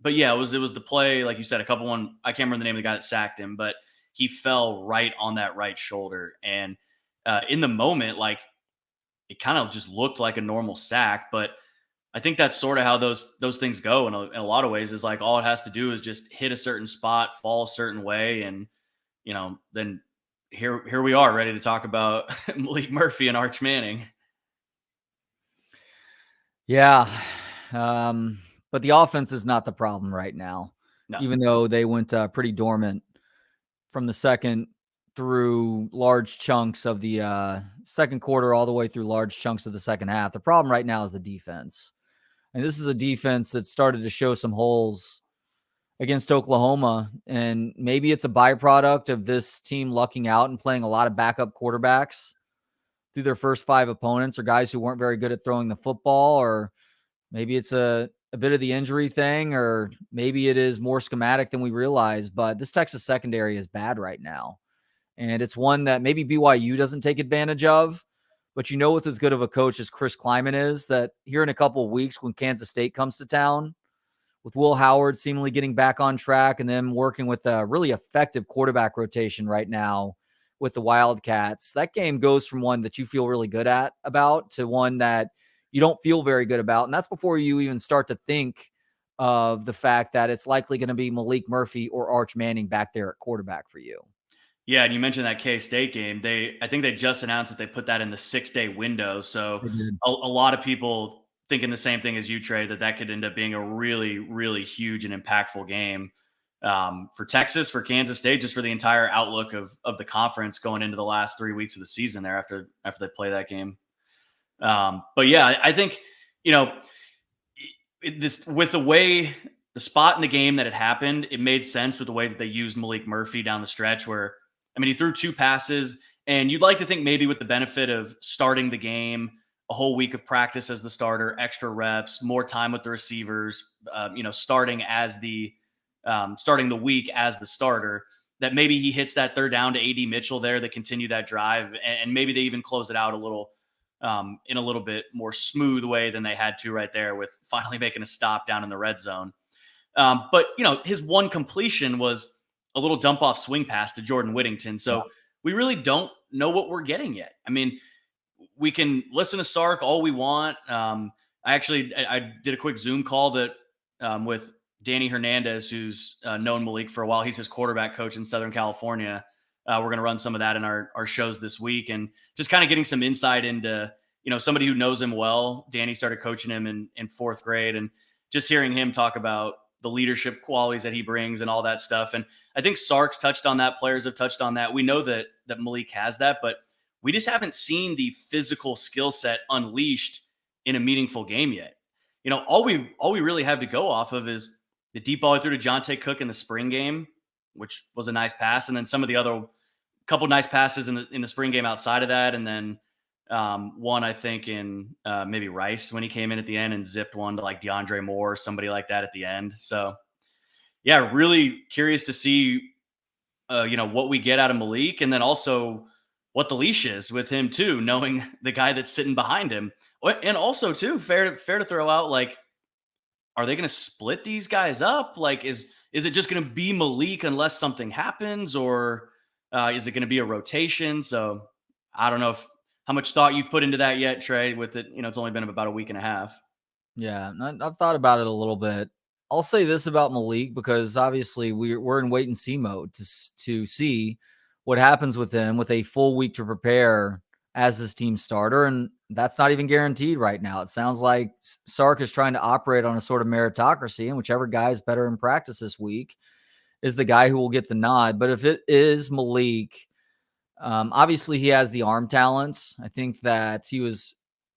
S13: But yeah, it was the play, like you said, I can't remember the name of the guy that sacked him, but he fell right on that right shoulder. And in the moment, like it kind of just looked like a normal sack, but I think that's sort of how those things go in a lot of ways. Is like all it has to do is just hit a certain spot, fall a certain way, and you know, then here we are ready to talk about Malik Murphy and Arch Manning.
S7: Yeah, but the offense is not the problem right now.
S13: No.
S7: Even though they went pretty dormant from the second through large chunks of the second quarter all the way through large chunks of the second half. The problem right now is the defense. And this is a defense that started to show some holes against Oklahoma. And maybe it's a byproduct of this team lucking out and playing a lot of backup quarterbacks through their first 5 opponents, or guys who weren't very good at throwing the football, or maybe it's a bit of the injury thing, or maybe it is more schematic than we realize. But this Texas secondary is bad right now. And it's one that maybe BYU doesn't take advantage of. But with as good of a coach as Chris Kleiman is, that here in a couple of weeks when Kansas State comes to town, with Will Howard seemingly getting back on track and then working with a really effective quarterback rotation right now with the Wildcats, that game goes from one that you feel really good about to one that you don't feel very good about. And that's before you even start to think of the fact that it's likely going to be Malik Murphy or Arch Manning back there at quarterback for you.
S13: Yeah, and you mentioned that K-State game. I think they just announced that they put that in the 6-day window. So a lot of people thinking the same thing as you, Trey, that could end up being a really, really huge and impactful game for Texas, for Kansas State, just for the entire outlook of the conference going into the last 3 weeks of the season there after they play that game. But yeah, I think, this with the way the spot in the game that it happened, it made sense with the way that they used Malik Murphy down the stretch where, he threw 2 passes, and you'd like to think maybe with the benefit of starting the game, a whole week of practice as the starter, extra reps, more time with the receivers, starting the week as the starter, that maybe he hits that third down to AD Mitchell there that continue that drive. And maybe they even close it out a little in a little bit more smooth way than they had to right there with finally making a stop down in the red zone. But his one completion was a little dump off swing pass to Jordan Whittington. So we really don't know what we're getting yet. We can listen to Sark all we want. I did a quick Zoom call with Danny Hernandez, who's known Malik for a while. He's his quarterback coach in Southern California. We're going to run some of that in our shows this week, and just kind of getting some insight into, somebody who knows him well. Danny started coaching him in 4th grade, and just hearing him talk about the leadership qualities that he brings and all that stuff. And I think Sark's touched on that. Players have touched on that. We know that Malik has that, but we just haven't seen the physical skill set unleashed in a meaningful game yet. All we really have to go off of is the deep ball he threw to Jonte Cook in the spring game, which was a nice pass. And then some of the other couple nice passes in the spring game outside of that. And then one, I think in maybe Rice when he came in at the end and zipped one to like DeAndre Moore, somebody like that at the end. So yeah, really curious to see, what we get out of Malik, and then also what the leash is with him too, knowing the guy that's sitting behind him. And also too, fair to throw out, like, are they going to split these guys up? Like, is it just going to be Malik unless something happens, or is it going to be a rotation? So I don't know how much thought you've put into that yet, Trey, with it. It's only been about a week and a half.
S7: Yeah, I've thought about it a little bit. I'll say this about Malik, because obviously we're in wait and see mode to see what happens with him with a full week to prepare as his team starter. And that's not even guaranteed right now. It sounds like Sark is trying to operate on a sort of meritocracy, and whichever guy is better in practice this week is the guy who will get the nod. But if it is Malik, obviously he has the arm talents. I think that he was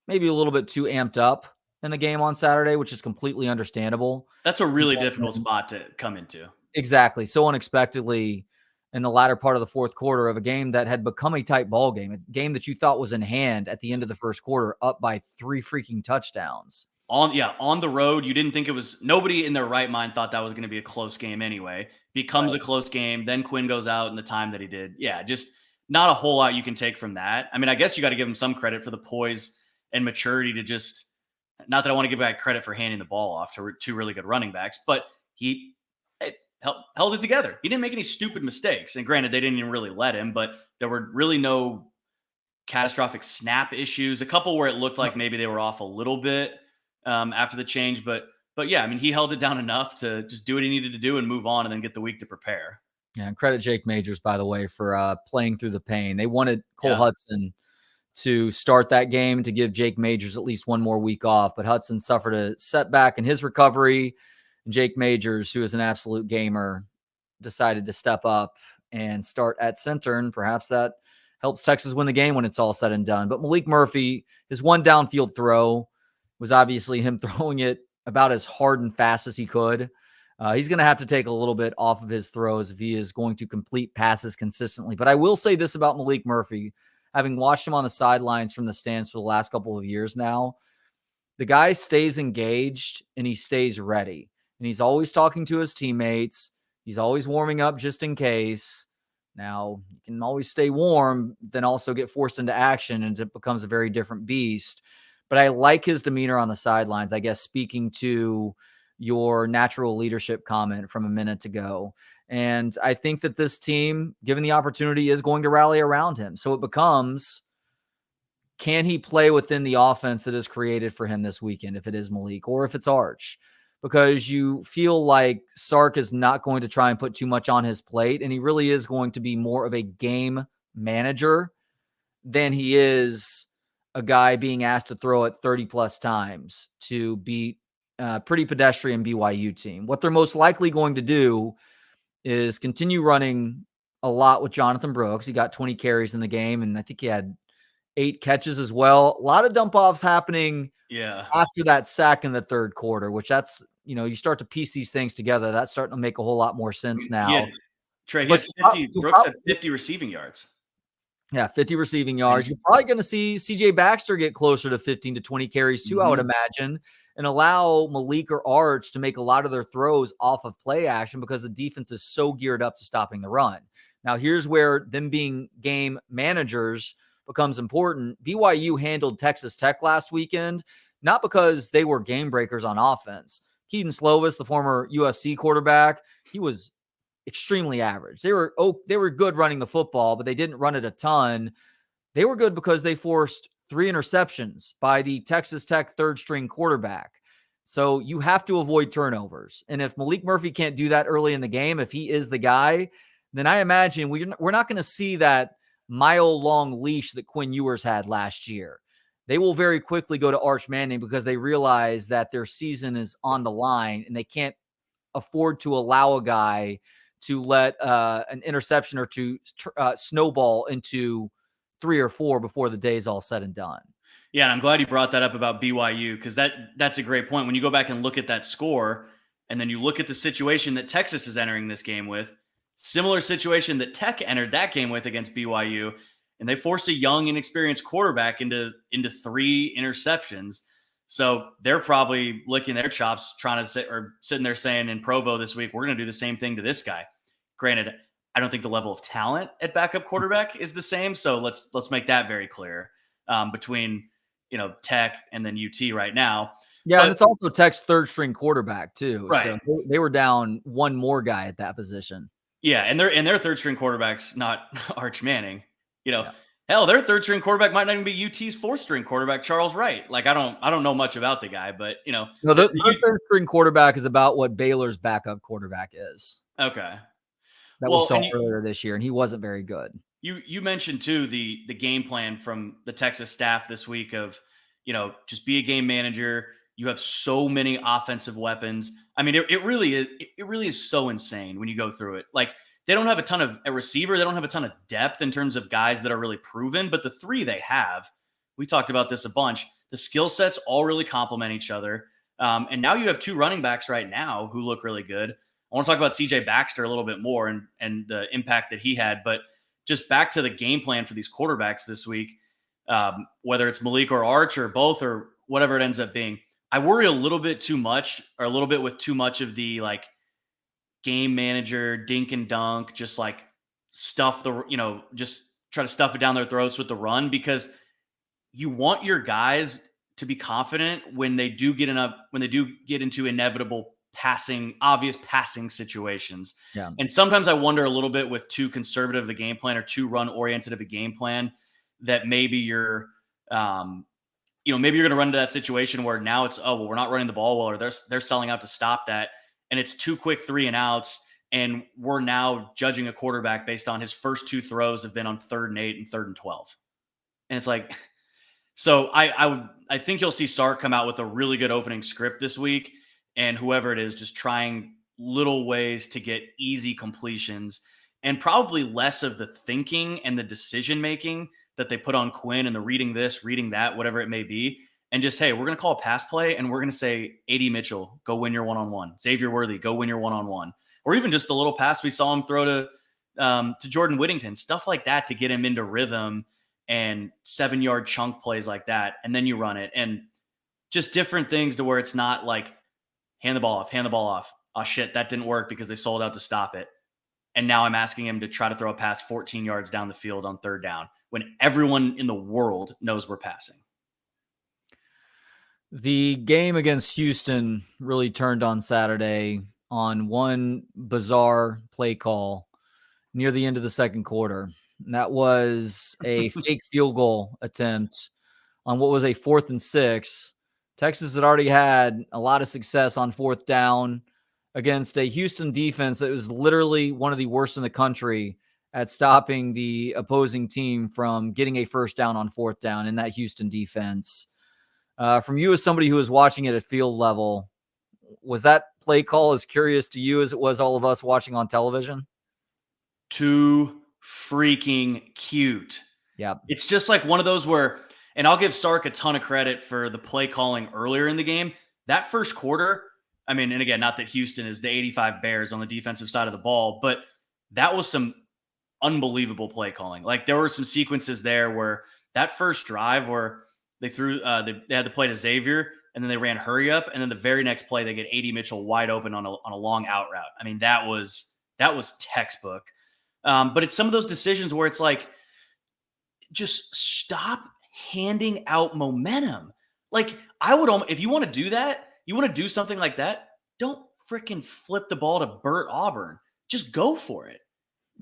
S7: maybe a little bit too amped up in the game on Saturday, which is completely understandable.
S13: That's a really difficult spot to come into.
S7: Exactly. So unexpectedly in the latter part of the 4th quarter of a game that had become a tight ball game, a game that you thought was in hand at the end of the 1st quarter, up by 3 freaking touchdowns.
S13: On the road, you didn't think it was, nobody in their right mind thought that was going to be a close game anyway. Becomes a close game. Then Quinn goes out in the time that he did. Yeah, just not a whole lot you can take from that. I guess you got to give him some credit for the poise and maturity to just, not that I want to give a guy credit for handing the ball off to 2 really good running backs, but he held it together. He didn't make any stupid mistakes. And granted, they didn't even really let him, but there were really no catastrophic snap issues. A couple where it looked like maybe they were off a little bit after the change. But yeah, he held it down enough to just do what he needed to do and move on and then get the week to prepare.
S7: Yeah, and credit Jake Majors, by the way, for playing through the pain. They wanted Cole Hudson to start that game to give Jake Majors at least one more week off, but Hudson suffered a setback in his recovery. Jake Majors, who is an absolute gamer, decided to step up and start at center, and perhaps that helps Texas win the game when it's all said and done. But Malik Murphy, his one downfield throw was obviously him throwing it about as hard and fast as he could. He's going to have to take a little bit off of his throws if he is going to complete passes consistently. But I will say this about Malik Murphy, having watched him on the sidelines from the stands for the last couple of years now, the guy stays engaged and he stays ready. And he's always talking to his teammates. He's always warming up just in case. Now, you can always stay warm, then also get forced into action, and it becomes a very different beast. But I like his demeanor on the sidelines, I guess, speaking to your natural leadership comment from a minute ago. And I think that this team, given the opportunity, is going to rally around him. So it becomes, can he play within the offense that is created for him this weekend, if it is Malik or if it's Hardge? Because you feel like Sark is not going to try and put too much on his plate, and he really is going to be more of a game manager than he is a guy being asked to throw it 30-plus times to beat a pretty pedestrian BYU team. What they're most likely going to do is continue running a lot with Jonathan Brooks. He got 20 carries in the game, and I think he had 8 catches as well. A lot of dump-offs happening after that sack in the third quarter, which that's, you start to piece these things together. That's starting to make a whole lot more sense now.
S13: Yeah. Trey, he had 50, Brooks had 50 receiving yards.
S7: Yeah, 50 receiving yards. You're probably going to see CJ Baxter get closer to 15 to 20 carries too, I would imagine, and allow Malik or Hardge to make a lot of their throws off of play action because the defense is so geared up to stopping the run. Now, here's where them being game managers becomes important. BYU handled Texas Tech last weekend, not because they were game breakers on offense. Keaton Slovis, the former USC quarterback, he was extremely average. They were good running the football, but they didn't run it a ton. They were good because they forced 3 interceptions by the Texas Tech third-string quarterback. So you have to avoid turnovers. And if Malik Murphy can't do that early in the game, if he is the guy, then I imagine we're not going to see that mile-long leash that Quinn Ewers had last year. They will very quickly go to Arch Manning because they realize that their season is on the line and they can't afford to allow a guy to let an interception or two snowball into 3 or 4 before the day is all said and done.
S13: Yeah, and I'm glad you brought that up about BYU because that's a great point. When you go back and look at that score and then you look at the situation that Texas is entering this game with, similar situation that Tech entered that game with against BYU, and they forced a young, inexperienced quarterback into 3 interceptions. So they're probably licking their chops, trying to sitting there saying in Provo this week, we're going to do the same thing to this guy. Granted, I don't think the level of talent at backup quarterback is the same. So let's make that very clear between Tech and then UT right now.
S7: Yeah, and it's also Tech's third-string quarterback too.
S13: Right.
S7: So they were down one more guy at that position.
S13: Yeah, and their third-string quarterback's not Arch Manning. Hell, their third-string quarterback might not even be UT's fourth-string quarterback, Charles Wright. Like I don't know much about the guy, but
S7: no, the third-string quarterback is about what Baylor's backup quarterback is.
S13: Okay.
S7: That we saw earlier this year, and he wasn't very good.
S13: You mentioned too the game plan from the Texas staff this week of just be a game manager. You have so many offensive weapons. I mean, it really is so insane when you go through it. Like they don't have a ton of a receiver, they don't have a ton of depth in terms of guys that are really proven, but the 3 they have, we talked about this a bunch. The skill sets all really complement each other, and now you have 2 running backs right now who look really good. I want to talk about CJ Baxter a little bit more and the impact that he had, but just back to the game plan for these quarterbacks this week, whether it's Malik or Arch or both or whatever it ends up being, I worry a little bit too much or a little bit with too much of the like game manager dink and dunk, just like stuff just try to stuff it down their throats with the run because you want your guys to be confident when they do get into inevitable obvious passing situations.
S7: Yeah.
S13: And sometimes I wonder a little bit with too conservative of a game plan or too run oriented of a game plan that maybe you're, maybe you're going to run into that situation where now it's, we're not running the ball well, or they're selling out to stop that. And it's 2 quick 3 and outs. And we're now judging a quarterback based on his first 2 throws have been on 3rd and 8 and 3rd and 12. And it's like, so I think you'll see Sark come out with a really good opening script this week. And whoever it is, just trying little ways to get easy completions and probably less of the thinking and the decision-making that they put on Quinn and the reading this, reading that, whatever it may be. and just, hey, we're going to call a pass play and we're going to say, A.D. Mitchell, go win your one-on-one. Xavier Worthy, go win your one-on-one. Or even just the little pass we saw him throw to Jordan Whittington, stuff like that to get him into rhythm and 7-yard chunk plays like that. And then you run it and just different things to where it's not like hand the ball off. Oh shit, that didn't work because they sold out to stop it. And now I'm asking him to try to throw a pass 14 yards down the field on 3rd down when everyone in the world knows we're passing.
S7: The game against Houston really turned on Saturday on one bizarre play call near the end of the second quarter. And that was a fake field goal attempt on what was a 4th and 6. Texas had already had a lot of success on 4th down against a Houston defense that was literally one of the worst in the country at stopping the opposing team from getting a first down on 4th down in that Houston defense. From you as somebody who was watching it at field level, was that play call as curious to you as it was all of us watching on television?
S13: Too freaking cute.
S7: Yeah.
S13: It's just like one of those where, and I'll give Sark a ton of credit for the play calling earlier in the game. That first quarter, I mean, and again, not that Houston is the 85 Bears on the defensive side of the ball, but that was some unbelievable play calling. Like there were some sequences there where that first drive where they threw, they had the play to Xavier and then they ran hurry up. And then the very next play, they get A.D. Mitchell wide open on a long out route. I mean, that was textbook. But it's some of those decisions where it's like, just stop handing out momentum. Like I would, if you want to do that, you want to do something like that, don't freaking flip the ball to Burt Auburn. Just go for it.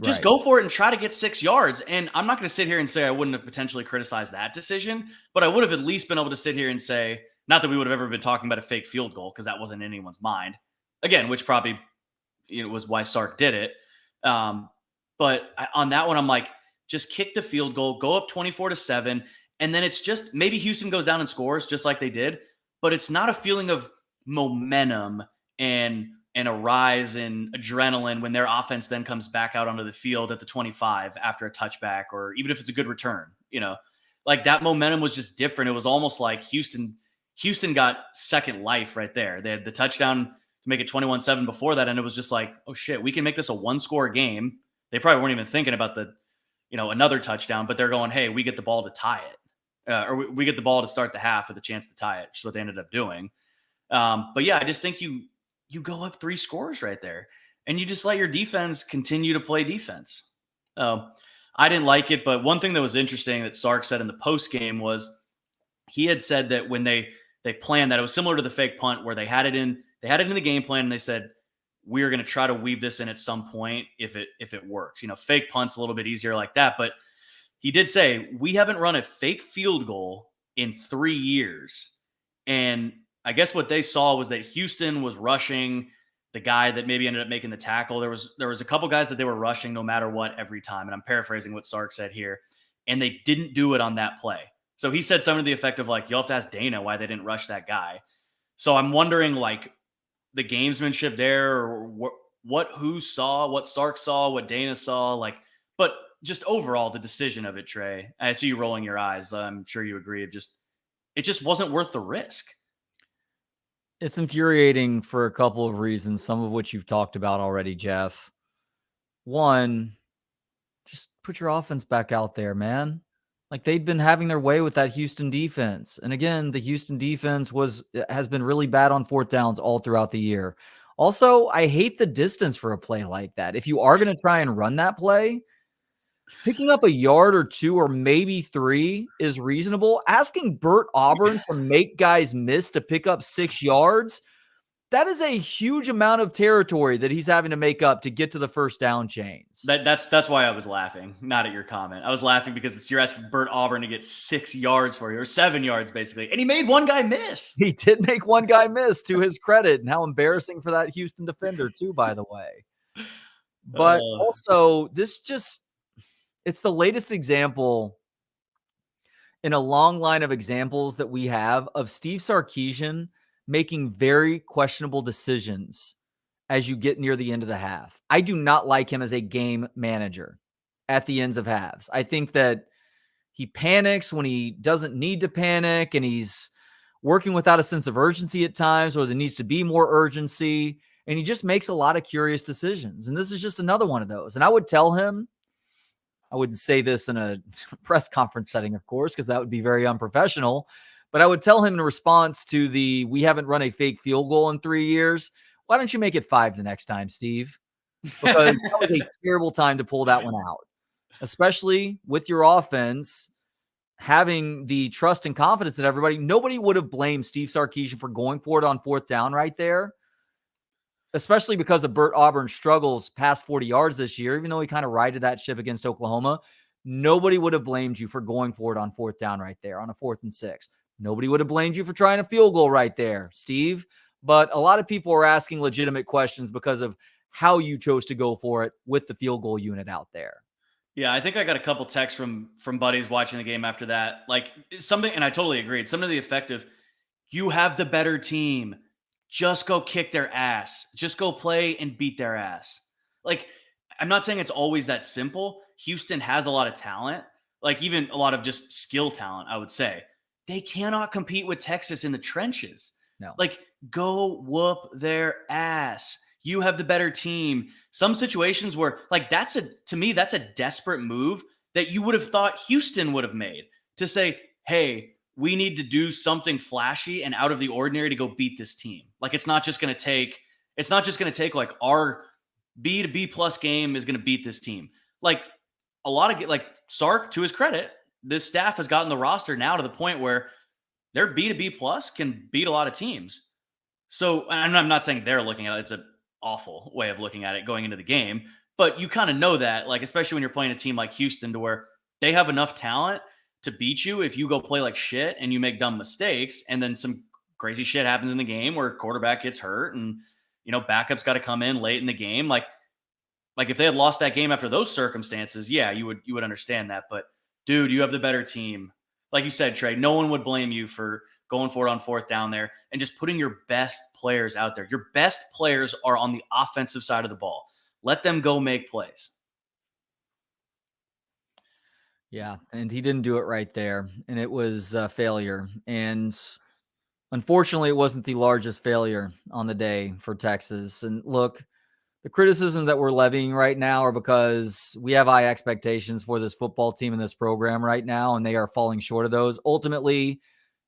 S13: Just go for it and try to get 6 yards. And I'm not going to sit here and say I wouldn't have potentially criticized that decision, but I would have at least been able to sit here and say, not that we would have ever been talking about a fake field goal because that wasn't in anyone's mind. Again, which probably was why Sark did it. But on that one, I'm like, just kick the field goal, go up 24-7. And then it's just maybe Houston goes down and scores just like they did, but it's not a feeling of momentum and a rise in adrenaline when their offense then comes back out onto the field at the 25 after a touchback, or even if it's a good return, like that momentum was just different. It was almost like Houston got second life right there. They had the touchdown to make it 21-7 before that. And it was just like, oh shit, we can make this a 1-score game. They probably weren't even thinking about another touchdown, but they're going, hey, we get the ball to tie it. Or we get the ball to start the half with a chance to tie it, which is what they ended up doing. But yeah, I just think you go up 3 scores right there and you just let your defense continue to play defense. I didn't like it, but one thing that was interesting that Sark said in the post game was he had said that when they planned that, it was similar to the fake punt where they had it in the game plan and they said, we're going to try to weave this in at some point if it works. Fake punt's a little bit easier like that, but he did say, we haven't run a fake field goal in 3 years. And I guess what they saw was that Houston was rushing the guy that maybe ended up making the tackle. There was a couple guys that they were rushing no matter what every time. And I'm paraphrasing what Sark said here. And they didn't do it on that play. So he said something to the effect of like, you'll have to ask Dana why they didn't rush that guy. So I'm wondering like the gamesmanship there, or who saw, what Sark saw, what Dana saw, like, but just overall the decision of it, Trey. I see you rolling your eyes. I'm sure you agree. It just wasn't worth the risk.
S7: It's infuriating for a couple of reasons, some of which you've talked about already, Jeff. One, just put your offense back out there, man. Like they'd been having their way with that Houston defense. And again, the Houston defense has been really bad on 4th downs all throughout the year. Also, I hate the distance for a play like that. If you are going to try and run that play, picking up a yard or 2 or maybe 3 is reasonable. Asking Burt Auburn to make guys miss to pick up 6 yards, that is a huge amount of territory that he's having to make up to get to the first down chains.
S13: That's why I was laughing, not at your comment. I was laughing because you're asking Burt Auburn to get 6 yards for you, or 7 yards basically, and he made one guy miss.
S7: He did make one guy miss, to his credit, and how embarrassing for that Houston defender too, by the way. But also, it's the latest example in a long line of examples that we have of Steve Sarkisian making very questionable decisions as you get near the end of the half. I do not like him as a game manager at the ends of halves. I think that he panics when he doesn't need to panic, and he's working without a sense of urgency at times, or there needs to be more urgency. And he just makes a lot of curious decisions. And this is just another one of those. And I would tell him, I wouldn't say this in a press conference setting, of course, because that would be very unprofessional. But I would tell him in response to we haven't run a fake field goal in 3 years. Why don't you make it 5 the next time, Steve? Because that was a terrible time to pull that one out, especially with your offense having the trust and confidence in everybody. Nobody would have blamed Steve Sarkisian for going for it on 4th down right there, especially because of Burt Auburn's struggles past 40 yards this year, even though he kind of righted that ship against Oklahoma. Nobody would have blamed you for going for it on 4th down right there on a 4th and 6. Nobody would have blamed you for trying a field goal right there, Steve. But a lot of people are asking legitimate questions because of how you chose to go for it with the field goal unit out there.
S13: Yeah, I think I got a couple texts from buddies watching the game after that. Like something, and I totally agreed. Something to the effect of, you have the better team. Just go kick their ass. Just go play and beat their ass. Like, I'm not saying it's always that simple. Houston has a lot of talent, like even a lot of just skill talent, I would say. They cannot compete with Texas in the trenches.
S7: No.
S13: Like, go whoop their ass. You have the better team. Some situations where, like, to me, that's a desperate move that you would have thought Houston would have made, to say, hey, we need to do something flashy and out of the ordinary to go beat this team. Like, it's not just going to take like our B to B plus game is going to beat this team. Like, a lot of, like, Sark, to his credit, this staff has gotten the roster now to the point where their B to B plus can beat a lot of teams. So, and I'm not saying they're looking at it. It's an awful way of looking at it going into the game, but you kind of know that, like, especially when you're playing a team like Houston, to where they have enough talent to beat you if you go play like shit and you make dumb mistakes, and then some crazy shit happens in the game where quarterback gets hurt and, you know, backups got to come in late in the game. Like if they had lost that game after those circumstances, yeah, you would understand that. But dude, you have the better team. Like you said, Trey, no one would blame you for going for it on 4th down there and just putting your best players out there. Your best players are on the offensive side of the ball. Let them go make plays.
S7: Yeah, and he didn't do it right there, and it was a failure. And unfortunately, it wasn't the largest failure on the day for Texas. And look, the criticism that we're levying right now are because we have high expectations for this football team and this program right now, and they are falling short of those. Ultimately,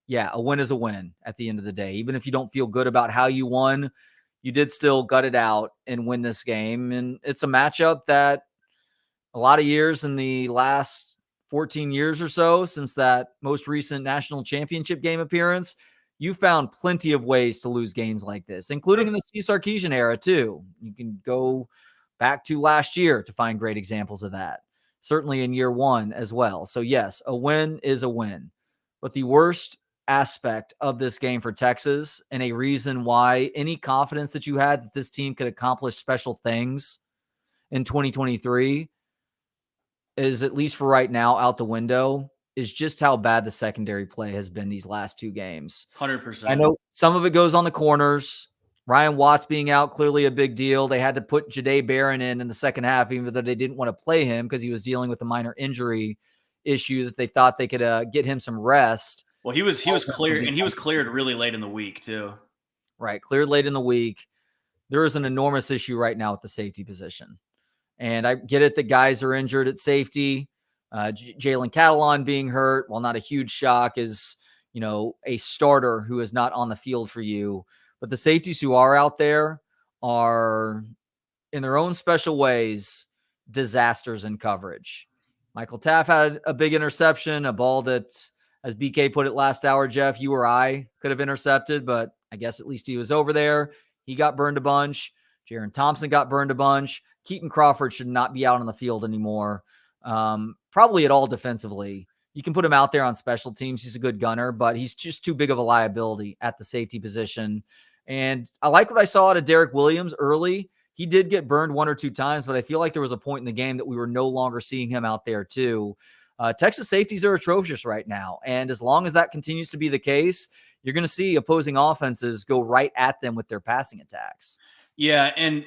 S7: yeah, a win is a win at the end of the day. Even if you don't feel good about how you won, you did still gut it out and win this game. And it's a matchup that a lot of years in the last 14 years or so since that most recent national championship game appearance, you found plenty of ways to lose games like this, including in the Steve Sarkisian era too. You can go back to last year to find great examples of that. Certainly in year one as well. So yes, a win is a win. But the worst aspect of this game for Texas, and a reason why any confidence that you had that this team could accomplish special things in 2023 is, at least for right now, out the window, is just how bad the secondary play has been these last 2 games.
S13: 100%.
S7: I know some of it goes on the corners. Ryan Watts being out, clearly a big deal. They had to put Jahdae Barron in the second half, even though they didn't want to play him because he was dealing with a minor injury issue that they thought they could get him some rest.
S13: Well, he was cleared, and he was cleared really late in the week too.
S7: Right, cleared late in the week. There is an enormous issue right now with the safety position. And I get it that guys are injured at safety. Jalen Catalon being hurt, while not a huge shock, is, you know, a starter who is not on the field for you. But the safeties who are out there are, in their own special ways, disasters in coverage. Michael Taff had a big interception, a ball that, as BK put it last hour, Jeff, you or I could have intercepted, but I guess at least he was over there. He got burned a bunch. Jaron Thompson got burned a bunch. Keaton Crawford should not be out on the field anymore, probably at all defensively. You can put him out there on special teams. He's a good gunner, but he's just too big of a liability at the safety position. And I like what I saw out of Derek Williams early. He did get burned 1 or 2 times, but I feel like there was a point in the game that we were no longer seeing him out there too. Texas safeties are atrocious right now. And as long as that continues to be the case, you're going to see opposing offenses go right at them with their passing attacks.
S13: Yeah. And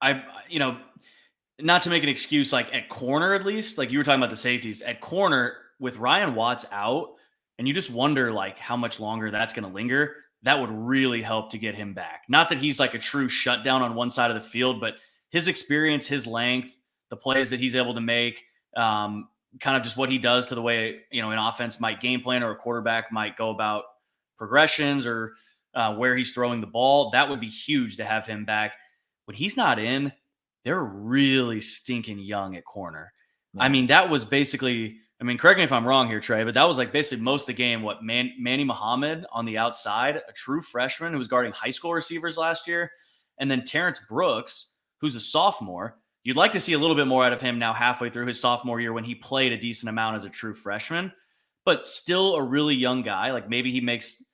S13: not to make an excuse, like at corner, at least, like you were talking about the safeties at corner with Ryan Watts out, And you just wonder like how much longer that's going to linger. That would really help to get him back. Not that he's like a true shutdown on one side of the field, but his experience, his length, the plays that he's able to make, kind of just what he does to the way, an offense might game plan or a quarterback might go about progressions or where he's throwing the ball. That would be huge to have him back. When he's not in, they're really stinking young at corner. Yeah. I mean, that was basically, correct me if I'm wrong here, Trey, but that was like basically most of the game. Manny Muhammad on the outside, a true freshman who was guarding high school receivers last year. And then Terrence Brooks, who's a sophomore. You'd like to see a little bit more out of him now halfway through his sophomore year when he played a decent amount as a true freshman, but still a really young guy. Like maybe he makes,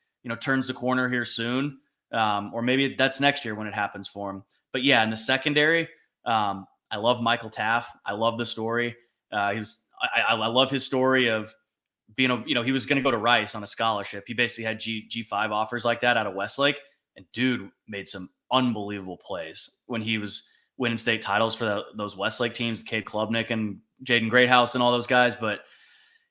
S13: turns the corner here soon. Or maybe that's next year when it happens for him. But yeah, in the secondary, I love Michael Taff. I love the story. I love his story of being, he was going to go to Rice on a scholarship. He basically had G5 offers like that out of Westlake, and dude made some unbelievable plays when he was winning state titles for those Westlake teams, Cade Klubnik and Jaden Greathouse and all those guys. But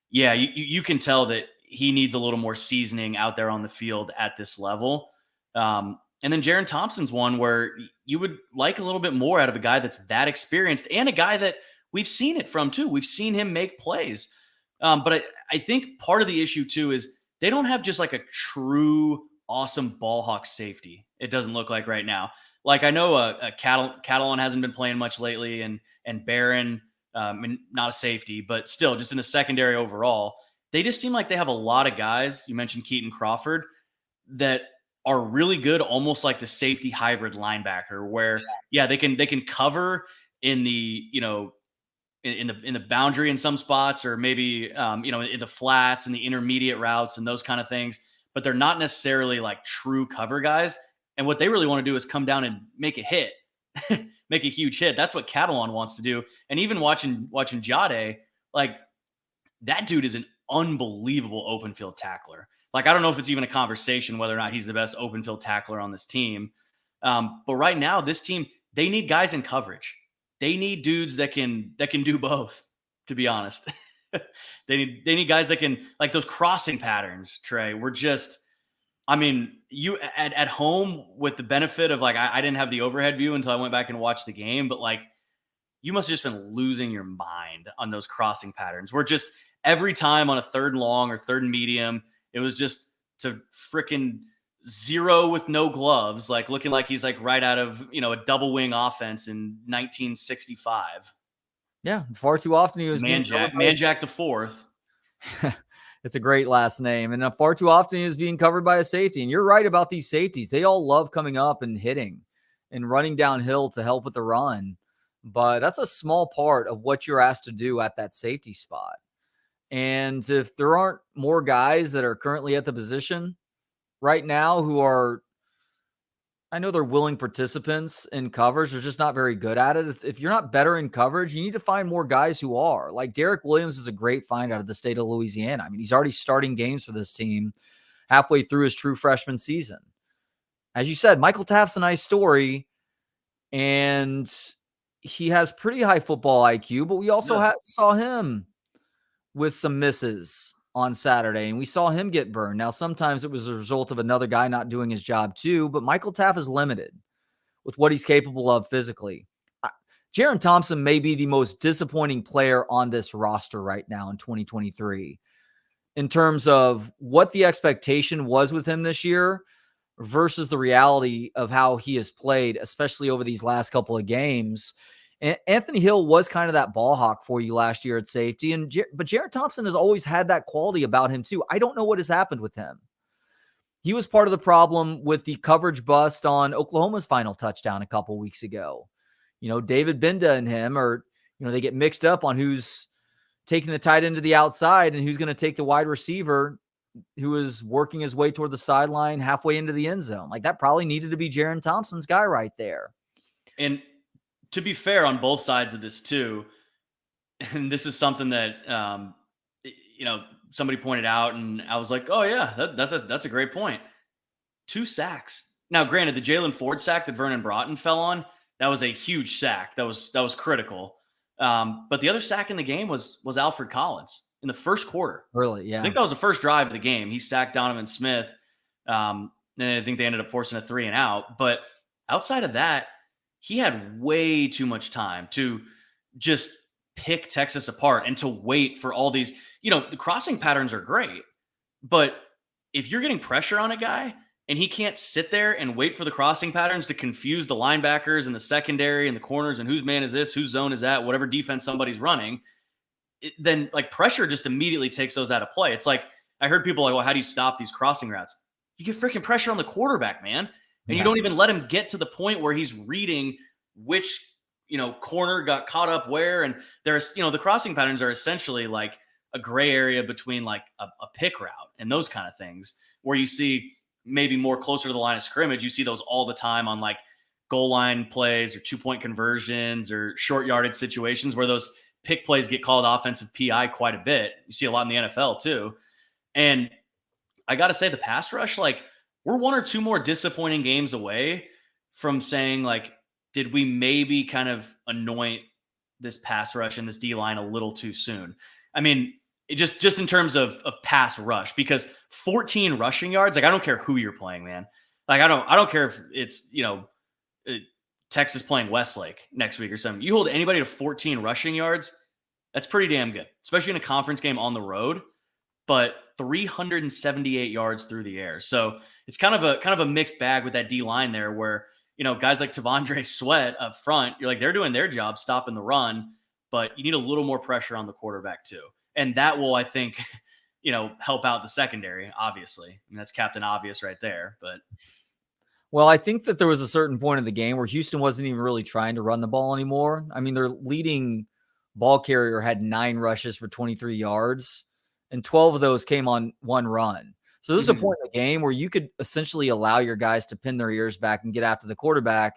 S13: yeah, you can tell that he needs a little more seasoning out there on the field at this level. And then Jaron Thompson's one where you would like a little bit more out of a guy that's that experienced and a guy that we've seen it from too. We've seen him make plays. But I think part of the issue too is they don't have just like a true awesome ball hawk safety. It doesn't look like right now. Like I know Catalan hasn't been playing much lately, and Barron, not a safety, but still just in the secondary overall, they just seem like they have a lot of guys. You mentioned Keaton Crawford that are really good, almost like the safety hybrid linebacker, where they can cover in the in the boundary in some spots, or maybe in the flats and the intermediate routes and those kind of things, but they're not necessarily like true cover guys. And what they really want to do is come down and make a hit, make a huge hit. That's what Catalan wants to do. And even watching Jade, like that dude is an unbelievable open field tackler. Like, I don't know if it's even a conversation whether or not he's the best open field tackler on this team. But right now, this team, they need guys in coverage. They need dudes that can do both, to be honest. They need guys that can, like those crossing patterns, Trey, were just, you at home with the benefit of like, I didn't have the overhead view until I went back and watched the game, but like, you must have just been losing your mind on those crossing patterns where just every time on a 3rd and long or 3rd and medium, it was just to frickin' zero with no gloves, like looking like he's like right out of, a double wing offense in 1965.
S7: Yeah. Far too often he was
S13: Manjack the fourth.
S7: It's a great last name. And far too often he is being covered by a safety. And you're right about these safeties. They all love coming up and hitting and running downhill to help with the run. But that's a small part of what you're asked to do at that safety spot. And if there aren't more guys that are currently at the position right now who are, I know they're willing participants in coverage, they're just not very good at it. If you're not better in coverage, you need to find more guys who are. Like Derek Williams is a great find out of the state of Louisiana. He's already starting games for this team halfway through his true freshman season. As you said, Michael Taft's a nice story, and he has pretty high football IQ, but we also saw him with some misses on Saturday, and we saw him get burned. Now, sometimes it was a result of another guy not doing his job too, but Michael Taft is limited with what he's capable of physically. Jaron Thompson may be the most disappointing player on this roster right now in 2023 in terms of what the expectation was with him this year versus the reality of how he has played, especially over these last couple of games. Anthony Hill was kind of that ball hawk for you last year at safety, but Jaron Thompson has always had that quality about him too. I don't know what has happened with him. He was part of the problem with the coverage bust on Oklahoma's final touchdown a couple weeks ago. David Binda and him they get mixed up on who's taking the tight end to the outside and who's going to take the wide receiver who is working his way toward the sideline halfway into the end zone. Like that probably needed to be Jaron Thompson's guy right there.
S13: And to be fair on both sides of this too, and this is something that, somebody pointed out and I was like, oh yeah, that's a great point. 2 sacks. Now, granted, the Jalen Ford sack that Vernon Broughton fell on, that was a huge sack. That was critical. But the other sack in the game was Alfred Collins. in the first quarter.
S7: Early, yeah.
S13: I think that was the first drive of the game. He sacked Donovan Smith. And I think they ended up forcing a 3-and-out. But outside of that, he had way too much time to just pick Texas apart and to wait for all these, the crossing patterns are great, but if you're getting pressure on a guy and he can't sit there and wait for the crossing patterns to confuse the linebackers and the secondary and the corners and whose man is this, whose zone is that, whatever defense somebody's running, then like pressure just immediately takes those out of play. It's like, I heard people like, well, how do you stop these crossing routes? You get freaking pressure on the quarterback, man. And you don't even let him get to the point where he's reading which, corner got caught up where. And there's, the crossing patterns are essentially like a gray area between like a pick route and those kind of things where you see maybe more closer to the line of scrimmage. You see those all the time on like goal line plays or 2-point conversions or short yardage situations where those pick plays get called offensive PI quite a bit. You see a lot in the NFL too. And I got to say the pass rush, like we're one or two more disappointing games away from saying like, did we maybe kind of anoint this pass rush and this D-line a little too soon? I mean, it just in terms of pass rush, because 14 rushing yards, like I don't care who you're playing, man. Like I don't care if it's, Texas playing Westlake next week or something. You hold anybody to 14 rushing yards, that's pretty damn good, especially in a conference game on the road, but 378 yards through the air. So it's kind of a mixed bag with that D-line there where, guys like Tavondre Sweat up front, you're like, they're doing their job stopping the run, but you need a little more pressure on the quarterback too. And that will, I think, help out the secondary, obviously. I mean, that's Captain Obvious right there, but.
S7: Well, I think that there was a certain point in the game where Houston wasn't even really trying to run the ball anymore. I mean, their leading ball carrier had 9 rushes for 23 yards, and 12 of those came on one run. So this is a point in the game where you could essentially allow your guys to pin their ears back and get after the quarterback.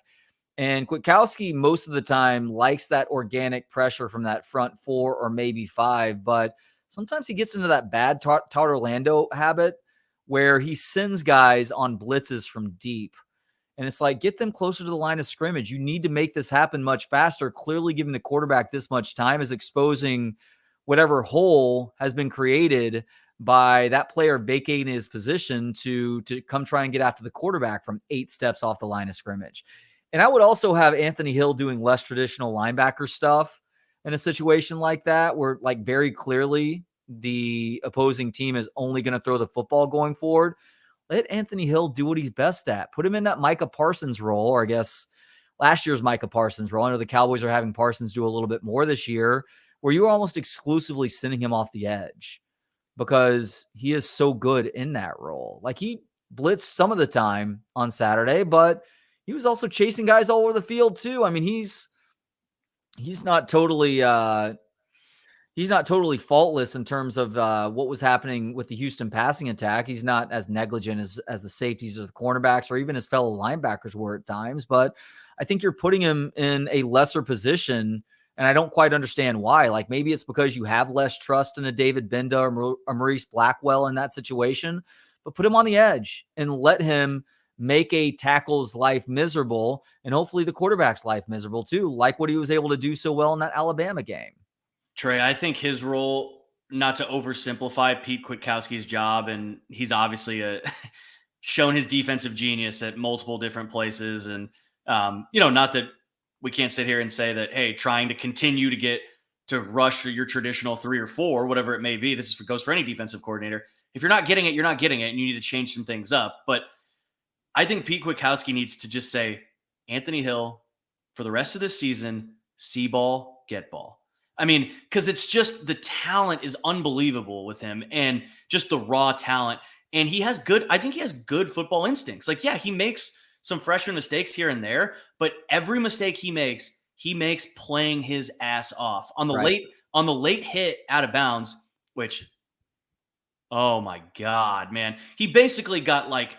S7: And Kwiatkowski most of the time likes that organic pressure from that front 4 or maybe 5, but sometimes he gets into that bad Todd Orlando habit where he sends guys on blitzes from deep. And it's like, get them closer to the line of scrimmage. You need to make this happen much faster. Clearly giving the quarterback this much time is exposing whatever hole has been created by that player vacating his position to come try and get after the quarterback from 8 steps off the line of scrimmage. And I would also have Anthony Hill doing less traditional linebacker stuff in a situation like that, where like very clearly the opposing team is only going to throw the football going forward. Let Anthony Hill do what he's best at. Put him in that Micah Parsons role, or I guess last year's Micah Parsons role. I know the Cowboys are having Parsons do a little bit more this year, where you're almost exclusively sending him off the edge because he is so good in that role. Like he blitzed some of the time on Saturday, but he was also chasing guys all over the field too. I mean, he's not totally faultless in terms of what was happening with the Houston passing attack. He's not as negligent as the safeties or the cornerbacks or even his fellow linebackers were at times, but I think you're putting him in a lesser position, and I don't quite understand why. Like maybe it's because you have less trust in a David Benda or Maurice Blackwell in that situation, but put him on the edge and let him make a tackle's life miserable, and hopefully the quarterback's life miserable too, like what he was able to do so well in that Alabama game.
S13: Trey, I think his role, not to oversimplify Pete Kwiatkowski's job, and he's obviously shown his defensive genius at multiple different places. And, not that we can't sit here and say that, hey, trying to continue to get to rush your traditional 3 or 4, whatever it may be, goes for any defensive coordinator. If you're not getting it, you're not getting it, and you need to change some things up. But I think Pete Kwiatkowski needs to just say, Anthony Hill, for the rest of the season, see ball, get ball. I mean, because it's just the talent is unbelievable with him and just the raw talent. And I think he has good football instincts. Like, yeah, he makes some freshman mistakes here and there, but every mistake he makes playing his ass off on the late hit out of bounds, which, oh my God, man, he basically got like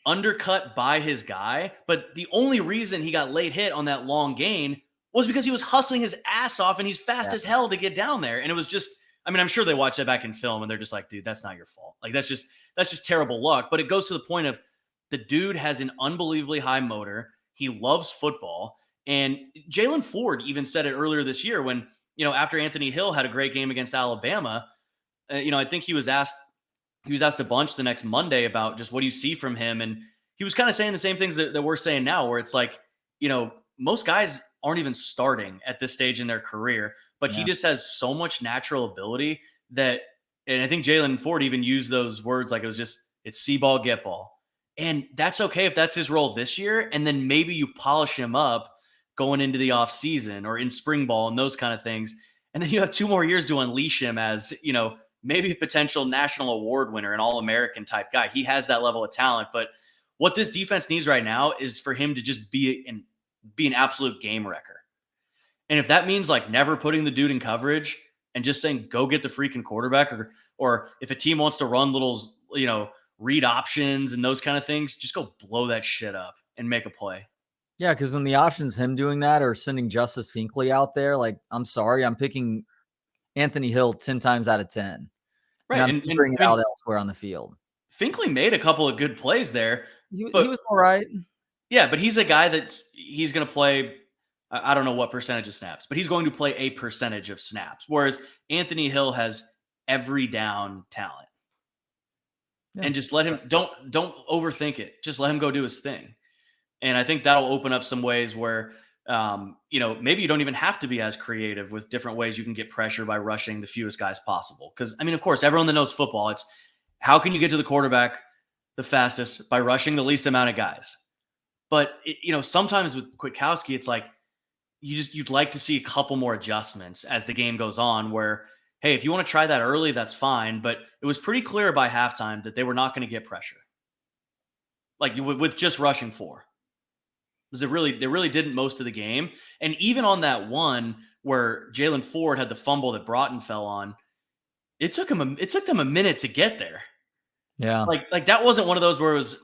S13: undercut by his guy. But the only reason he got late hit on that long gain was because he was hustling his ass off and he's fast as hell to get down there. And it was just, I mean, I'm sure they watch that back in film and they're just like, dude, that's not your fault. Like, that's just terrible luck. But it goes to the point of the dude has an unbelievably high motor. He loves football. And Jalen Ford even said it earlier this year when, after Anthony Hill had a great game against Alabama, I think he was asked a bunch the next Monday about just what do you see from him, and he was kind of saying the same things that we're saying now, where it's like, most guys aren't even starting at this stage in their career, but he just has so much natural ability that, and I think Jalen Ford even used those words like it's see ball, get ball. And that's okay if that's his role this year. And then maybe you polish him up going into the off season or in spring ball and those kind of things. And then you have 2 more years to unleash him as, maybe a potential national award winner, an All-American type guy. He has that level of talent. But what this defense needs right now is for him to just be an absolute game wrecker. And if that means like never putting the dude in coverage and just saying, go get the freaking quarterback, or if a team wants to run little, read options and those kind of things, just go blow that shit up and make a play.
S7: Yeah, because when the options him doing that or sending Justice Finkley out there, like, I'm sorry, I'm picking Anthony Hill 10 times out of 10.
S13: Right.
S7: And I'm figuring it out elsewhere on the field.
S13: Finkley made a couple of good plays there.
S7: He was all right.
S13: Yeah, but he's a guy he's going to play, I don't know what percentage of snaps, but he's going to play a percentage of snaps. Whereas Anthony Hill has every down talent. Yeah. And just let him, don't overthink it. Just let him go do his thing. And I think that'll open up some ways where, maybe you don't even have to be as creative with different ways you can get pressure by rushing the fewest guys possible. Because, of course, everyone that knows football, it's how can you get to the quarterback the fastest by rushing the least amount of guys? But, sometimes with Kwiatkowski, it's like you'd like to see a couple more adjustments as the game goes on where, hey, if you want to try that early, that's fine. But it was pretty clear by halftime that they were not going to get pressure. Like with just rushing 4. Because they really didn't most of the game. And even on that one where Jalen Ford had the fumble that Broughton fell on, it took them a minute to get there.
S7: Yeah.
S13: Like that wasn't one of those where it was,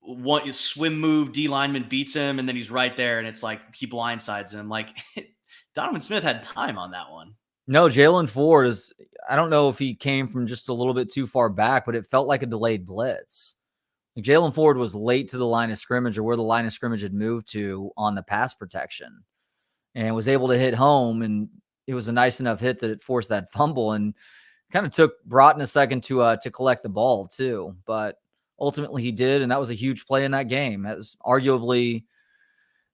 S13: one swim move, D lineman beats him, and then he's right there, and it's like he blindsides him. Like Donovan Smith had time on that one.
S7: No, Jalen Ford I don't know if he came from just a little bit too far back, but it felt like a delayed blitz. Like Jalen Ford was late to the line of scrimmage or where the line of scrimmage had moved to on the pass protection and was able to hit home. And it was a nice enough hit that it forced that fumble and kind of took Broughton a second to collect the ball too. But ultimately he did. And that was a huge play in that game. That was arguably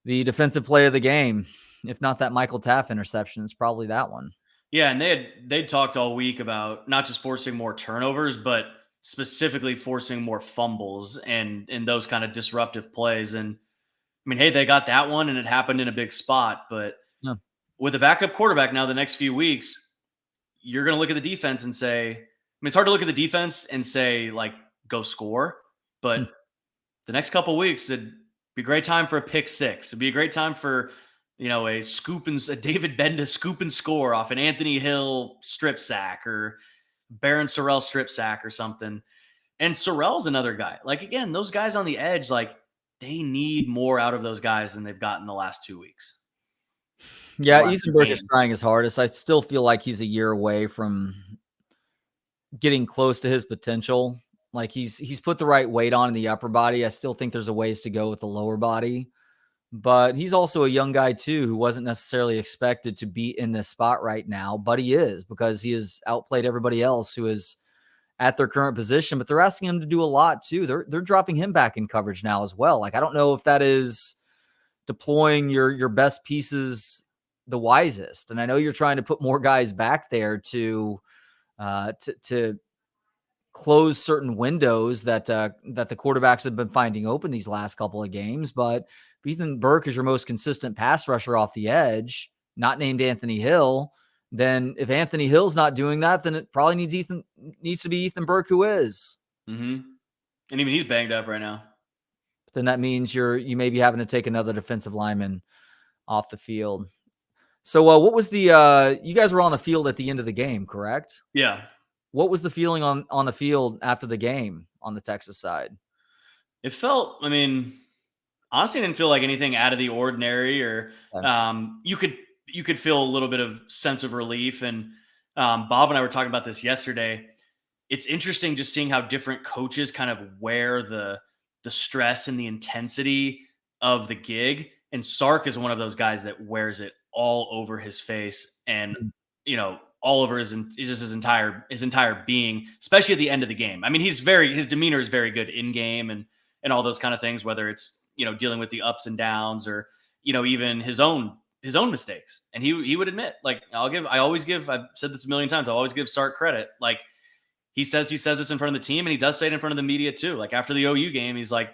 S7: the defensive play of the game. If not that Michael Taff interception, it's probably that one.
S13: Yeah. And they'd talked all week about not just forcing more turnovers, but specifically forcing more fumbles and those kind of disruptive plays. And hey, they got that one and it happened in a big spot, but with a backup quarterback now the next few weeks, you're going to look at the defense and say, it's hard to look at the defense and say like, go score, but the next couple of weeks, it'd be a great time for a pick 6. It'd be a great time for, a David Benda scoop and score off an Anthony Hill strip sack or Baron Sorrell strip sack or something. And Sorrell's another guy. Like, again, those guys on the edge, like they need more out of those guys than they've gotten the last 2 weeks.
S7: Yeah, Ethan Burke is trying his hardest. I still feel like he's a year away from getting close to his potential. Like he's put the right weight on in the upper body. I still think there's a ways to go with the lower body. But he's also a young guy too, who wasn't necessarily expected to be in this spot right now, but he is because he has outplayed everybody else who is at their current position, but they're asking him to do a lot too. They're dropping him back in coverage now as well. Like, I don't know if that is deploying your best pieces the wisest. And I know you're trying to put more guys back there to close certain windows that the quarterbacks have been finding open these last couple of games, but Ethan Burke is your most consistent pass rusher off the edge, not named Anthony Hill. Then if Anthony Hill's not doing that, then it probably needs to be Ethan Burke who is.
S13: Mm-hmm. And even he's banged up right now.
S7: Then that means you may be having to take another defensive lineman off the field. So what was you guys were on the field at the end of the game, correct?
S13: Yeah.
S7: What was the feeling on the field after the game on the Texas side?
S13: It felt, honestly, didn't feel like anything out of the ordinary, or you could feel a little bit of sense of relief. And Bob and I were talking about this yesterday. It's interesting just seeing how different coaches kind of wear the stress and the intensity of the gig. And Sark is one of those guys that wears it all over his face. And, all over his entire being, especially at the end of the game. I mean, his demeanor is very good in game and all those kind of things, whether it's, dealing with the ups and downs or, even his own mistakes. And he would admit, like, I've said this a million times, I'll always give Sark credit. Like, he says this in front of the team, and he does say it in front of the media too. Like, after the OU game, he's like,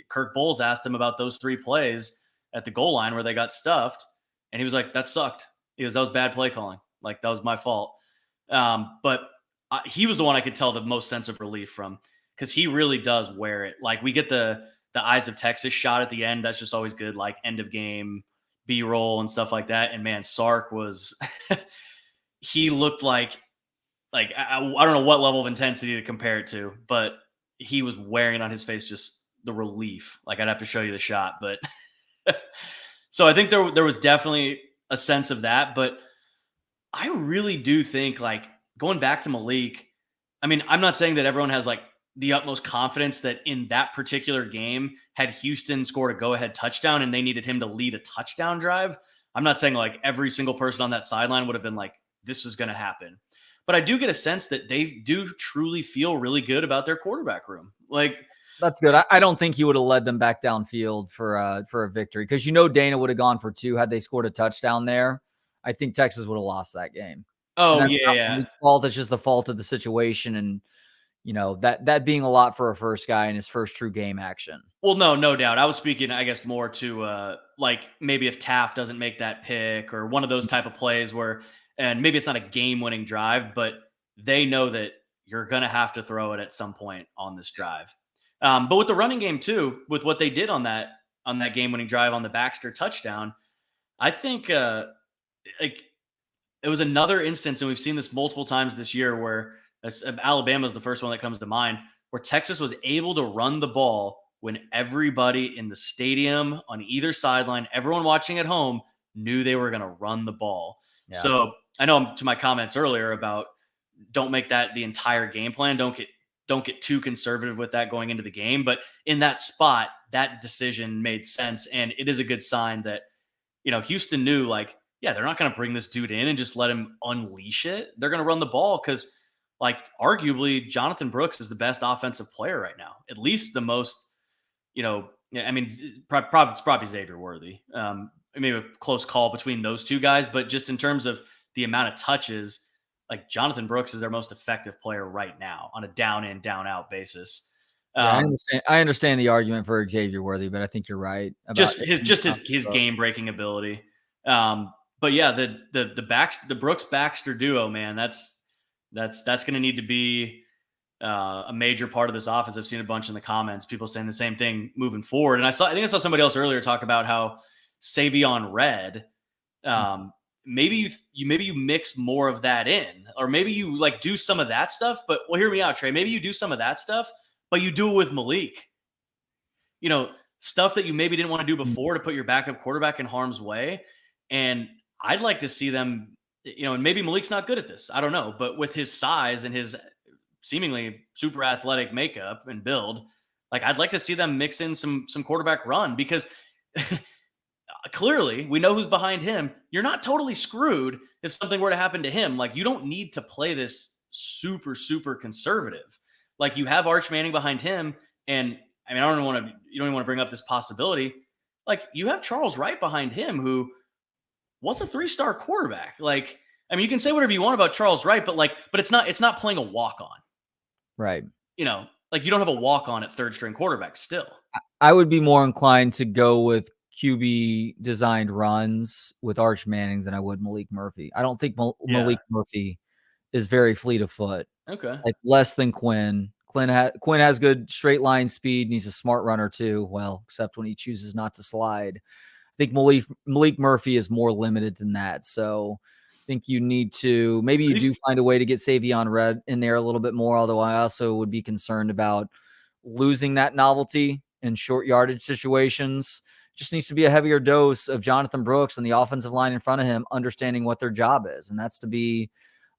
S13: Kirk Bowles asked him about those 3 plays at the goal line where they got stuffed. And he was like, that sucked. He goes, that was bad play calling. Like, that was my fault. But he was the one I could tell the most sense of relief from, because he really does wear it. Like, we get the Eyes of Texas shot at the end. That's just always good, like end of game B-roll and stuff like that. And man, Sark was he looked like I don't know what level of intensity to compare it to, but he was wearing on his face just the relief. Like, I'd have to show you the shot, but so I think there was definitely a sense of that. But I really do think, like, going back to Malik, I mean, I'm not saying that everyone has like the utmost confidence that in that particular game, had Houston scored a go-ahead touchdown and they needed him to lead a touchdown drive, I'm not saying like every single person on that sideline would have been like, this is going to happen. But I do get a sense that they do truly feel really good about their quarterback room. Like,
S7: that's good. I don't think he would have led them back downfield for a victory, because Dana would have gone for 2 had they scored a touchdown there. I think Texas would have lost that game.
S13: Oh, yeah.
S7: It's fault. It's just the fault of the situation, and that being a lot for a first guy in his first true game action.
S13: Well, no doubt. I was speaking, I guess, more to like maybe if Taft doesn't make that pick or one of those type of plays where, and maybe it's not a game-winning drive, but they know that you're going to have to throw it at some point on this drive. But with the running game too, with what they did on that game-winning drive on the Baxter touchdown, I think like it was another instance, and we've seen this multiple times this year, where Alabama is the first one that comes to mind, where Texas was able to run the ball when everybody in the stadium, on either sideline, everyone watching at home knew they were going to run the ball. Yeah. So I know, to my comments earlier about don't make that the entire game plan. Don't get too conservative with that going into the game. But in that spot, that decision made sense. And it is a good sign that, Houston knew, like, yeah, they're not going to bring this dude in and just let him unleash it. They're going to run the ball because, like, arguably Jonathan Brooks is the best offensive player right now, at least the most, I mean, it's probably Xavier Worthy. Maybe a close call between those two guys, but just in terms of the amount of touches, like, Jonathan Brooks is their most effective player right now on a down in, down out basis.
S7: I understand the argument for Xavier Worthy, but I think you're right.
S13: Just his game breaking ability. But yeah, the Brooks Baxter duo, man, that's going to need to be a major part of this offense. I've seen a bunch in the comments, people saying the same thing moving forward. And I think I saw somebody else earlier talk about how Savion Red, maybe you mix more of that in, or maybe you like do some of that stuff. But well, hear me out, Trey. Maybe you do some of that stuff, but you do it with Malik. Stuff that you maybe didn't want to do before to put your backup quarterback in harm's way. And I'd like to see them, and maybe Malik's not good at this, I don't know, but with his size and his seemingly super athletic makeup and build, like, I'd like to see them mix in some quarterback run, because clearly we know who's behind him. You're not totally screwed if something were to happen to him. Like, you don't need to play this super, super conservative. Like, you have Arch Manning behind him. And I mean, you don't even want to bring up this possibility. Like, you have Charles Wright behind him, who was a 3-star quarterback. Like, I mean, you can say whatever you want about Charles Wright, but it's not playing a walk-on.
S7: Right.
S13: Like, you don't have a walk-on at third-string quarterback still.
S7: I would be more inclined to go with QB designed runs with Arch Manning than I would Malik Murphy. I don't think Malik Murphy is very fleet of foot.
S13: Okay.
S7: Like, less than Quinn. Quinn has good straight line speed, and he's a smart runner too. Well, except when he chooses not to slide. I think Malik Murphy is more limited than that. So I think you need to, maybe you do find a way to get Savion Red in there a little bit more, although I also would be concerned about losing that novelty in short yardage situations. Just needs to be a heavier dose of Jonathan Brooks and the offensive line in front of him understanding what their job is, and that's to be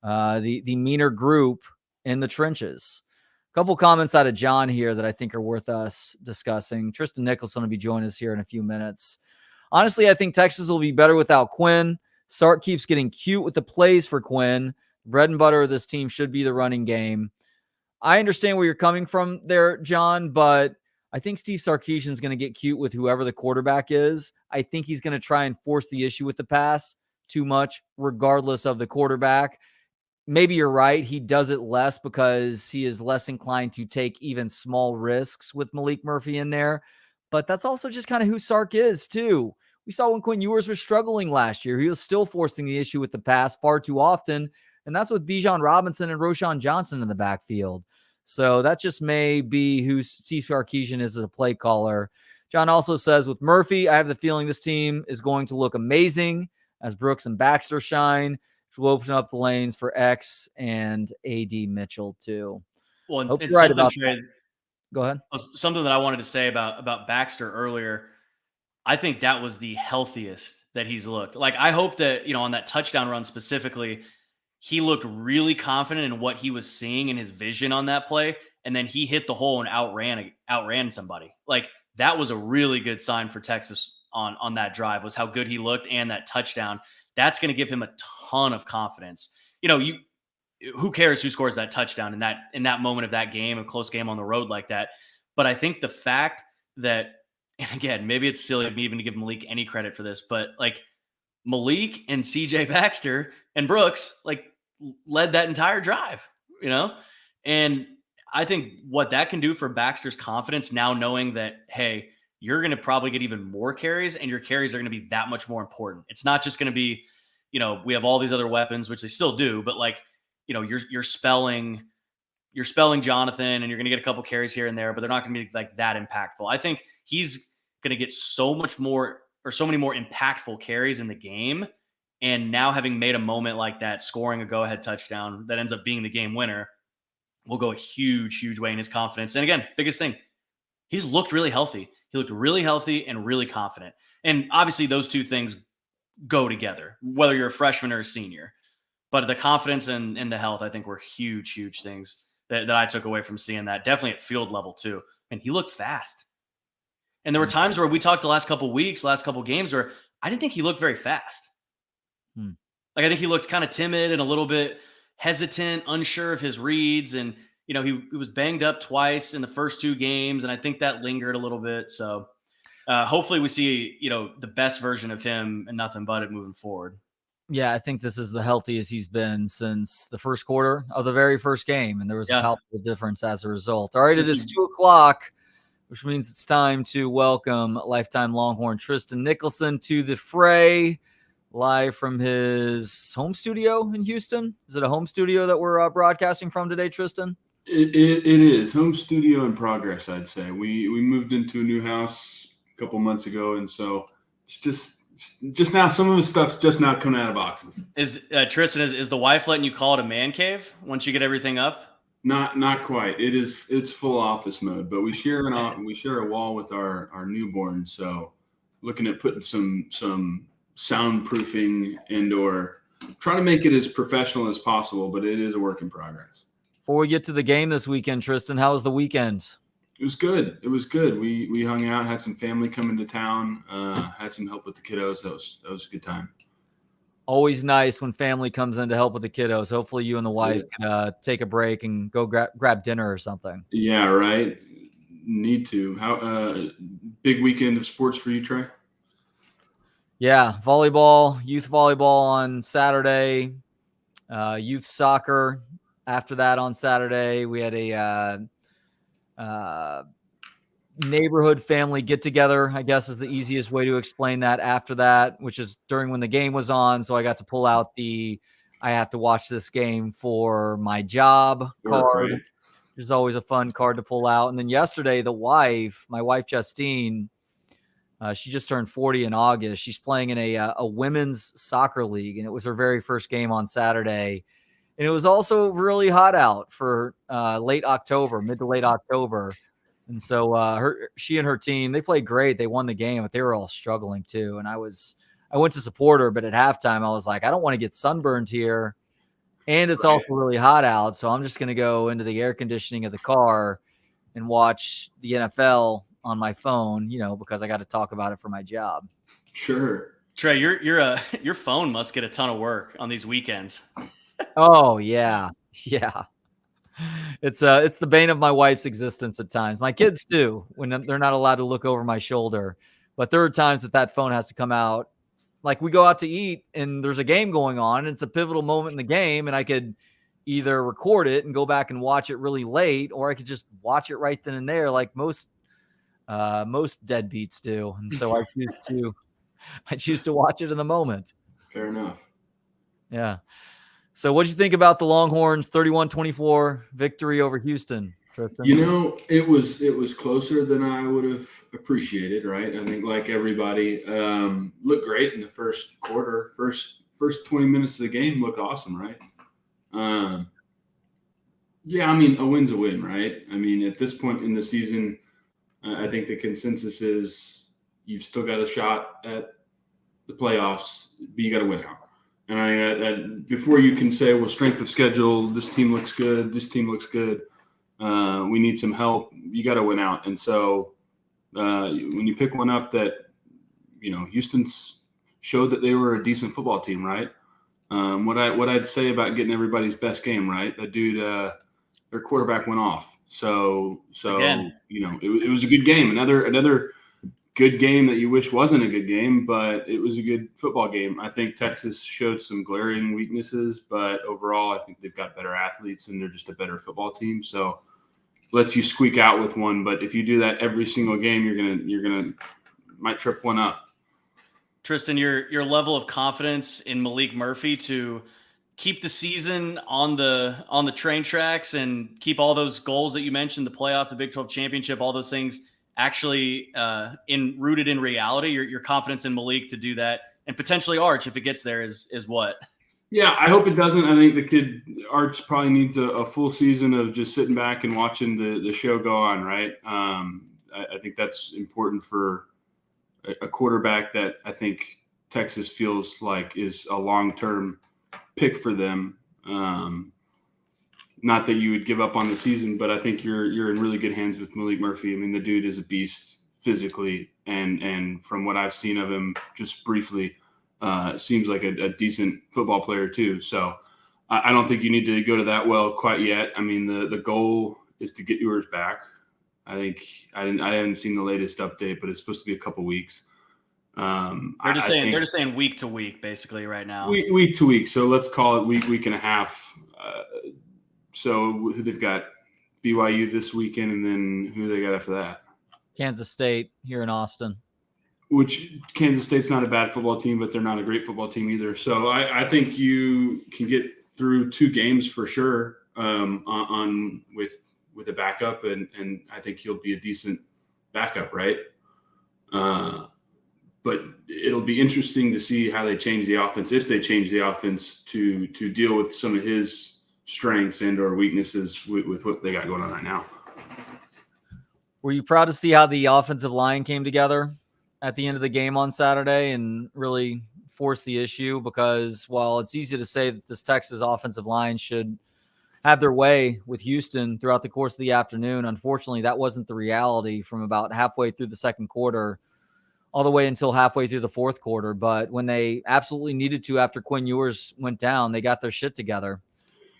S7: the meaner group in the trenches. A couple comments out of John here that I think are worth us discussing. Tristan Nicholson will be joining us here in a few minutes. Honestly, I think Texas will be better without Quinn. Sark keeps getting cute with the plays for Quinn. Bread and butter of this team should be the running game. I understand where you're coming from there, John, but I think Steve Sarkisian is going to get cute with whoever the quarterback is. I think he's going to try and force the issue with the pass too much, regardless of the quarterback. Maybe you're right. He does it less because he is less inclined to take even small risks with Malik Murphy in there. But that's also just kind of who Sark is, too. We saw when Quinn Ewers was struggling last year. He was still forcing the issue with the pass far too often. And that's with Bijan Robinson and Roshan Johnson in the backfield. So that just may be who Steve Sarkisian is as a play caller. John also says with Murphy, I have the feeling this team is going to look amazing as Brooks and Baxter shine, which will open up the lanes for X and AD Mitchell too.
S13: Well,
S7: Hope
S13: and
S7: you're right
S13: something,
S7: about
S13: Trey,
S7: that. Go ahead.
S13: something that I wanted to say about Baxter earlier. I think that was the healthiest that he's looked. Like, I hope that, on that touchdown run specifically, he looked really confident in what he was seeing in his vision on that play. And then he hit the hole and outran somebody. Like, that was a really good sign for Texas on that drive, was how good he looked and that touchdown. That's going to give him a ton of confidence. Who cares who scores that touchdown in that moment of that game, a close game on the road like that. But I think the fact that, and again, maybe it's silly of me even to give Malik any credit for this, but like Malik and CJ Baxter and Brooks, like, led that entire drive, and I think what that can do for Baxter's confidence now, knowing that, hey, you're going to probably get even more carries and your carries are going to be that much more important. It's not just going to be, we have all these other weapons, which they still do, but like, you're spelling Jonathan and you're going to get a couple carries here and there, but they're not going to be like that impactful. I think he's going to get so many more impactful carries in the game. And now having made a moment like that, scoring a go-ahead touchdown that ends up being the game winner, will go a huge, huge way in his confidence. And again, biggest thing, he's looked really healthy. He looked really healthy and really confident. And obviously those two things go together, whether you're a freshman or a senior. But the confidence and the health, I think, were huge, huge things that I took away from seeing that. Definitely at field level too. And he looked fast. And there were times where we talked the last couple weeks, last couple games, where I didn't think he looked very fast. Like, I think he looked kind of timid and a little bit hesitant, unsure of his reads. And, he was banged up twice in the first two games. And I think that lingered a little bit. So hopefully we see, the best version of him and nothing but it moving forward.
S7: Yeah, I think this is the healthiest he's been since the first quarter of the very first game. And there was a palpable difference as a result. All right, it is 2:00, which means it's time to welcome lifetime Longhorn Tristan Nicholson to the fray. Live from his home studio in Houston. Is it a home studio that we're broadcasting from today, Tristan?
S12: It is. Home studio in progress, I'd say. We moved into a new house a couple months ago, and so it's just now, some of the stuff's just now coming out of boxes.
S13: Tristan, is the wife letting you call it a man cave once you get everything up?
S12: Not quite. It's full office mode, but we share a wall with our newborn, so looking at putting some soundproofing and/or trying to make it as professional as possible, but it is a work in progress.
S7: Before we get to the game this weekend, Tristan, how was the weekend?
S12: It was good. We hung out, had some family come into town, had some help with the kiddos. That was a good time.
S7: Always nice when family comes in to help with the kiddos. Hopefully you and the wife can take a break and go grab dinner or something.
S12: Yeah, right. Need to. How big weekend of sports for you, Trey?
S7: Yeah, youth volleyball on Saturday, youth soccer after that on Saturday. We had a neighborhood family get together, I guess is the easiest way to explain that after that, which is during when the game was on. So I got to pull out I have to watch this game for my job card, which is always a fun card to pull out. And then yesterday, my wife, Justine, she just turned 40 in August. She's playing in a women's soccer league, and it was her very first game on Saturday. And it was also really hot out for mid to late October. And so she and her team, they played great. They won the game, but they were all struggling too. And I went to support her, but at halftime, I was like, I don't want to get sunburned here. And it's also really hot out. So I'm just going to go into the air conditioning of the car and watch the NFL on my phone, because I got to talk about it for my job.
S12: Sure.
S13: Trey, your phone must get a ton of work on these weekends.
S7: Oh yeah. Yeah. It's the bane of my wife's existence at times. My kids too, when they're not allowed to look over my shoulder. But there are times that phone has to come out. Like we go out to eat and there's a game going on. And it's a pivotal moment in the game, and I could either record it and go back and watch it really late, or I could just watch it right then and there, like most deadbeats do. And so I choose to watch it in the moment.
S12: Fair enough.
S7: Yeah. So what did you think about the Longhorns 31-24 victory over Houston, Tristan?
S12: You know, it was closer than I would have appreciated, right? I think like everybody looked great in the first quarter. First 20 minutes of the game looked awesome, right? Yeah, I mean, a win's a win, right? I mean, at this point in the season, I think the consensus is you've still got a shot at the playoffs, but you got to win out. And before you can say, well, strength of schedule, this team looks good, we need some help, you got to win out. And so when you pick one up that, you know, Houston's showed that they were a decent football team, right? What I'd say about getting everybody's best game, right? That dude, their quarterback went off. So again, you know, it was a good game. Another good game that you wish wasn't a good game, but it was a good football game. I think Texas showed some glaring weaknesses, but overall, I think they've got better athletes and they're just a better football team. So lets you squeak out with one, but if you do that every single game, you're gonna might trip one up.
S13: Tristan, your level of confidence in Malik Murphy to keep the season on the train tracks and keep all those goals that you mentioned, the playoff, the Big 12 championship, all those things actually rooted in reality, your confidence in Malik to do that, and potentially Arch if it gets there is what?
S12: Yeah, I hope it doesn't. I think the kid Arch probably needs a full season of just sitting back and watching the show go on, right? I think that's important for a quarterback that I think Texas feels like is a long-term pick for them. Not that you would give up on the season, but I think you're in really good hands with Malik Murphy. I mean, the dude is a beast physically, and from what I've seen of him just briefly, seems like a decent football player too. So I don't think you need to go to that well quite yet. I mean, the goal is to get yours back. I think I haven't seen the latest update, but it's supposed to be a couple weeks.
S13: They're just saying week to week basically right now.
S12: Week to week. So let's call it week and a half. So they've got BYU this weekend, and then who they got after that?
S7: Kansas State here in Austin.
S12: Which Kansas State's not a bad football team, but they're not a great football team either. So I think you can get through two games for sure on with a backup, and I think he'll be a decent backup, right? But it'll be interesting to see how they change the offense, if they change the offense to deal with some of his strengths and or weaknesses with what they got going on right now.
S7: Were you proud to see how the offensive line came together at the end of the game on Saturday and really force the issue? Because while it's easy to say that this Texas offensive line should have their way with Houston throughout the course of the afternoon, unfortunately, that wasn't the reality from about halfway through the second quarter all the way until halfway through the fourth quarter. But when they absolutely needed to after Quinn Ewers went down, they got their shit together.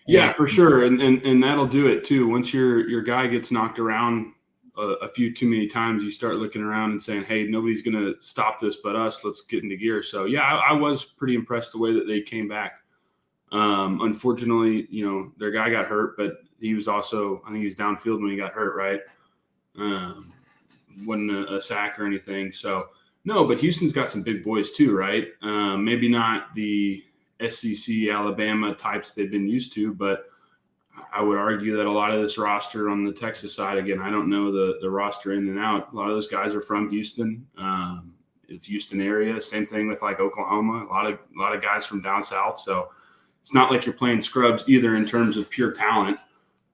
S12: Yeah, for sure. And that'll do it too. Once your guy gets knocked around a few too many times, you start looking around and saying, hey, nobody's going to stop this but us. Let's get into gear. So, yeah, I was pretty impressed the way that they came back. Unfortunately, you know, their guy got hurt, but he was also, I think he was downfield when he got hurt, right? Wasn't a sack or anything. So, no, but Houston's got some big boys too, right? Maybe not the SEC, Alabama types they've been used to, but I would argue that a lot of this roster on the Texas side, again, I don't know the roster in and out. A lot of those guys are from Houston. It's Houston area. Same thing with like Oklahoma. A lot of guys from down south. So it's not like you're playing scrubs either in terms of pure talent.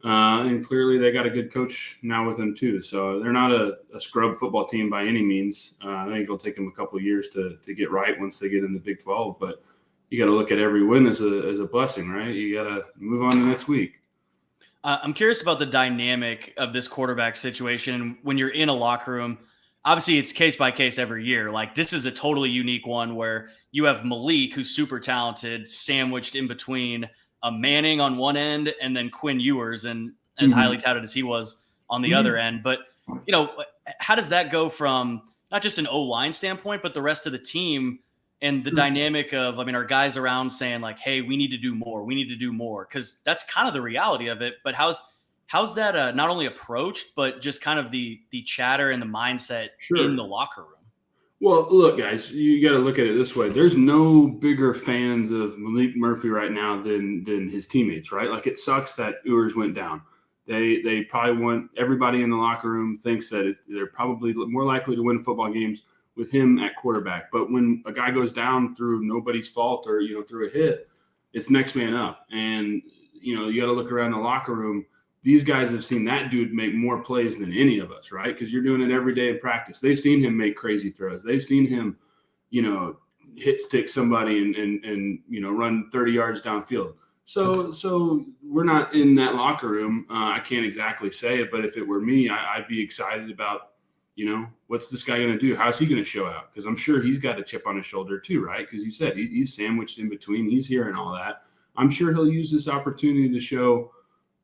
S12: And clearly they got a good coach now with them too. So they're not a scrub football team by any means. I think it'll take them a couple of years to get right once they get in the Big 12. But you got to look at every win as a blessing, right? You got to move on to next week.
S13: I'm curious about the dynamic of this quarterback situation when you're in a locker room. Obviously, it's case by case every year. Like, this is a totally unique one where you have Malik, who's super talented, sandwiched in between a Manning on one end and then Quinn Ewers, and as highly touted as he was on the other end. But, you know, how does that go from not just an O-line standpoint, but the rest of the team and the dynamic of, I mean, are guys around saying like, hey, we need to do more. We need to do more. Because that's kind of the reality of it. But how's that not only approached, but just kind of the chatter and the mindset in the locker room?
S12: Well, look, guys, you got to look at it this way. There's no bigger fans of Malik Murphy right now than his teammates, right? Like, it sucks that Ewers went down. They probably want – everybody in the locker room thinks that they're probably more likely to win football games with him at quarterback. But when a guy goes down through nobody's fault or, you know, through a hit, it's next man up. And, you know, you got to look around the locker room. These guys have seen that dude make more plays than any of us, right? Because you're doing it every day in practice. They've seen him make crazy throws. They've seen him, you know, hit stick somebody and you know, run 30 yards downfield. So we're not in that locker room. I can't exactly say it, but if it were me, I'd be excited about, you know, what's this guy going to do? How's he going to show out? Because I'm sure he's got a chip on his shoulder too, right? Because you said he's sandwiched in between. He's hearing all that. I'm sure he'll use this opportunity to show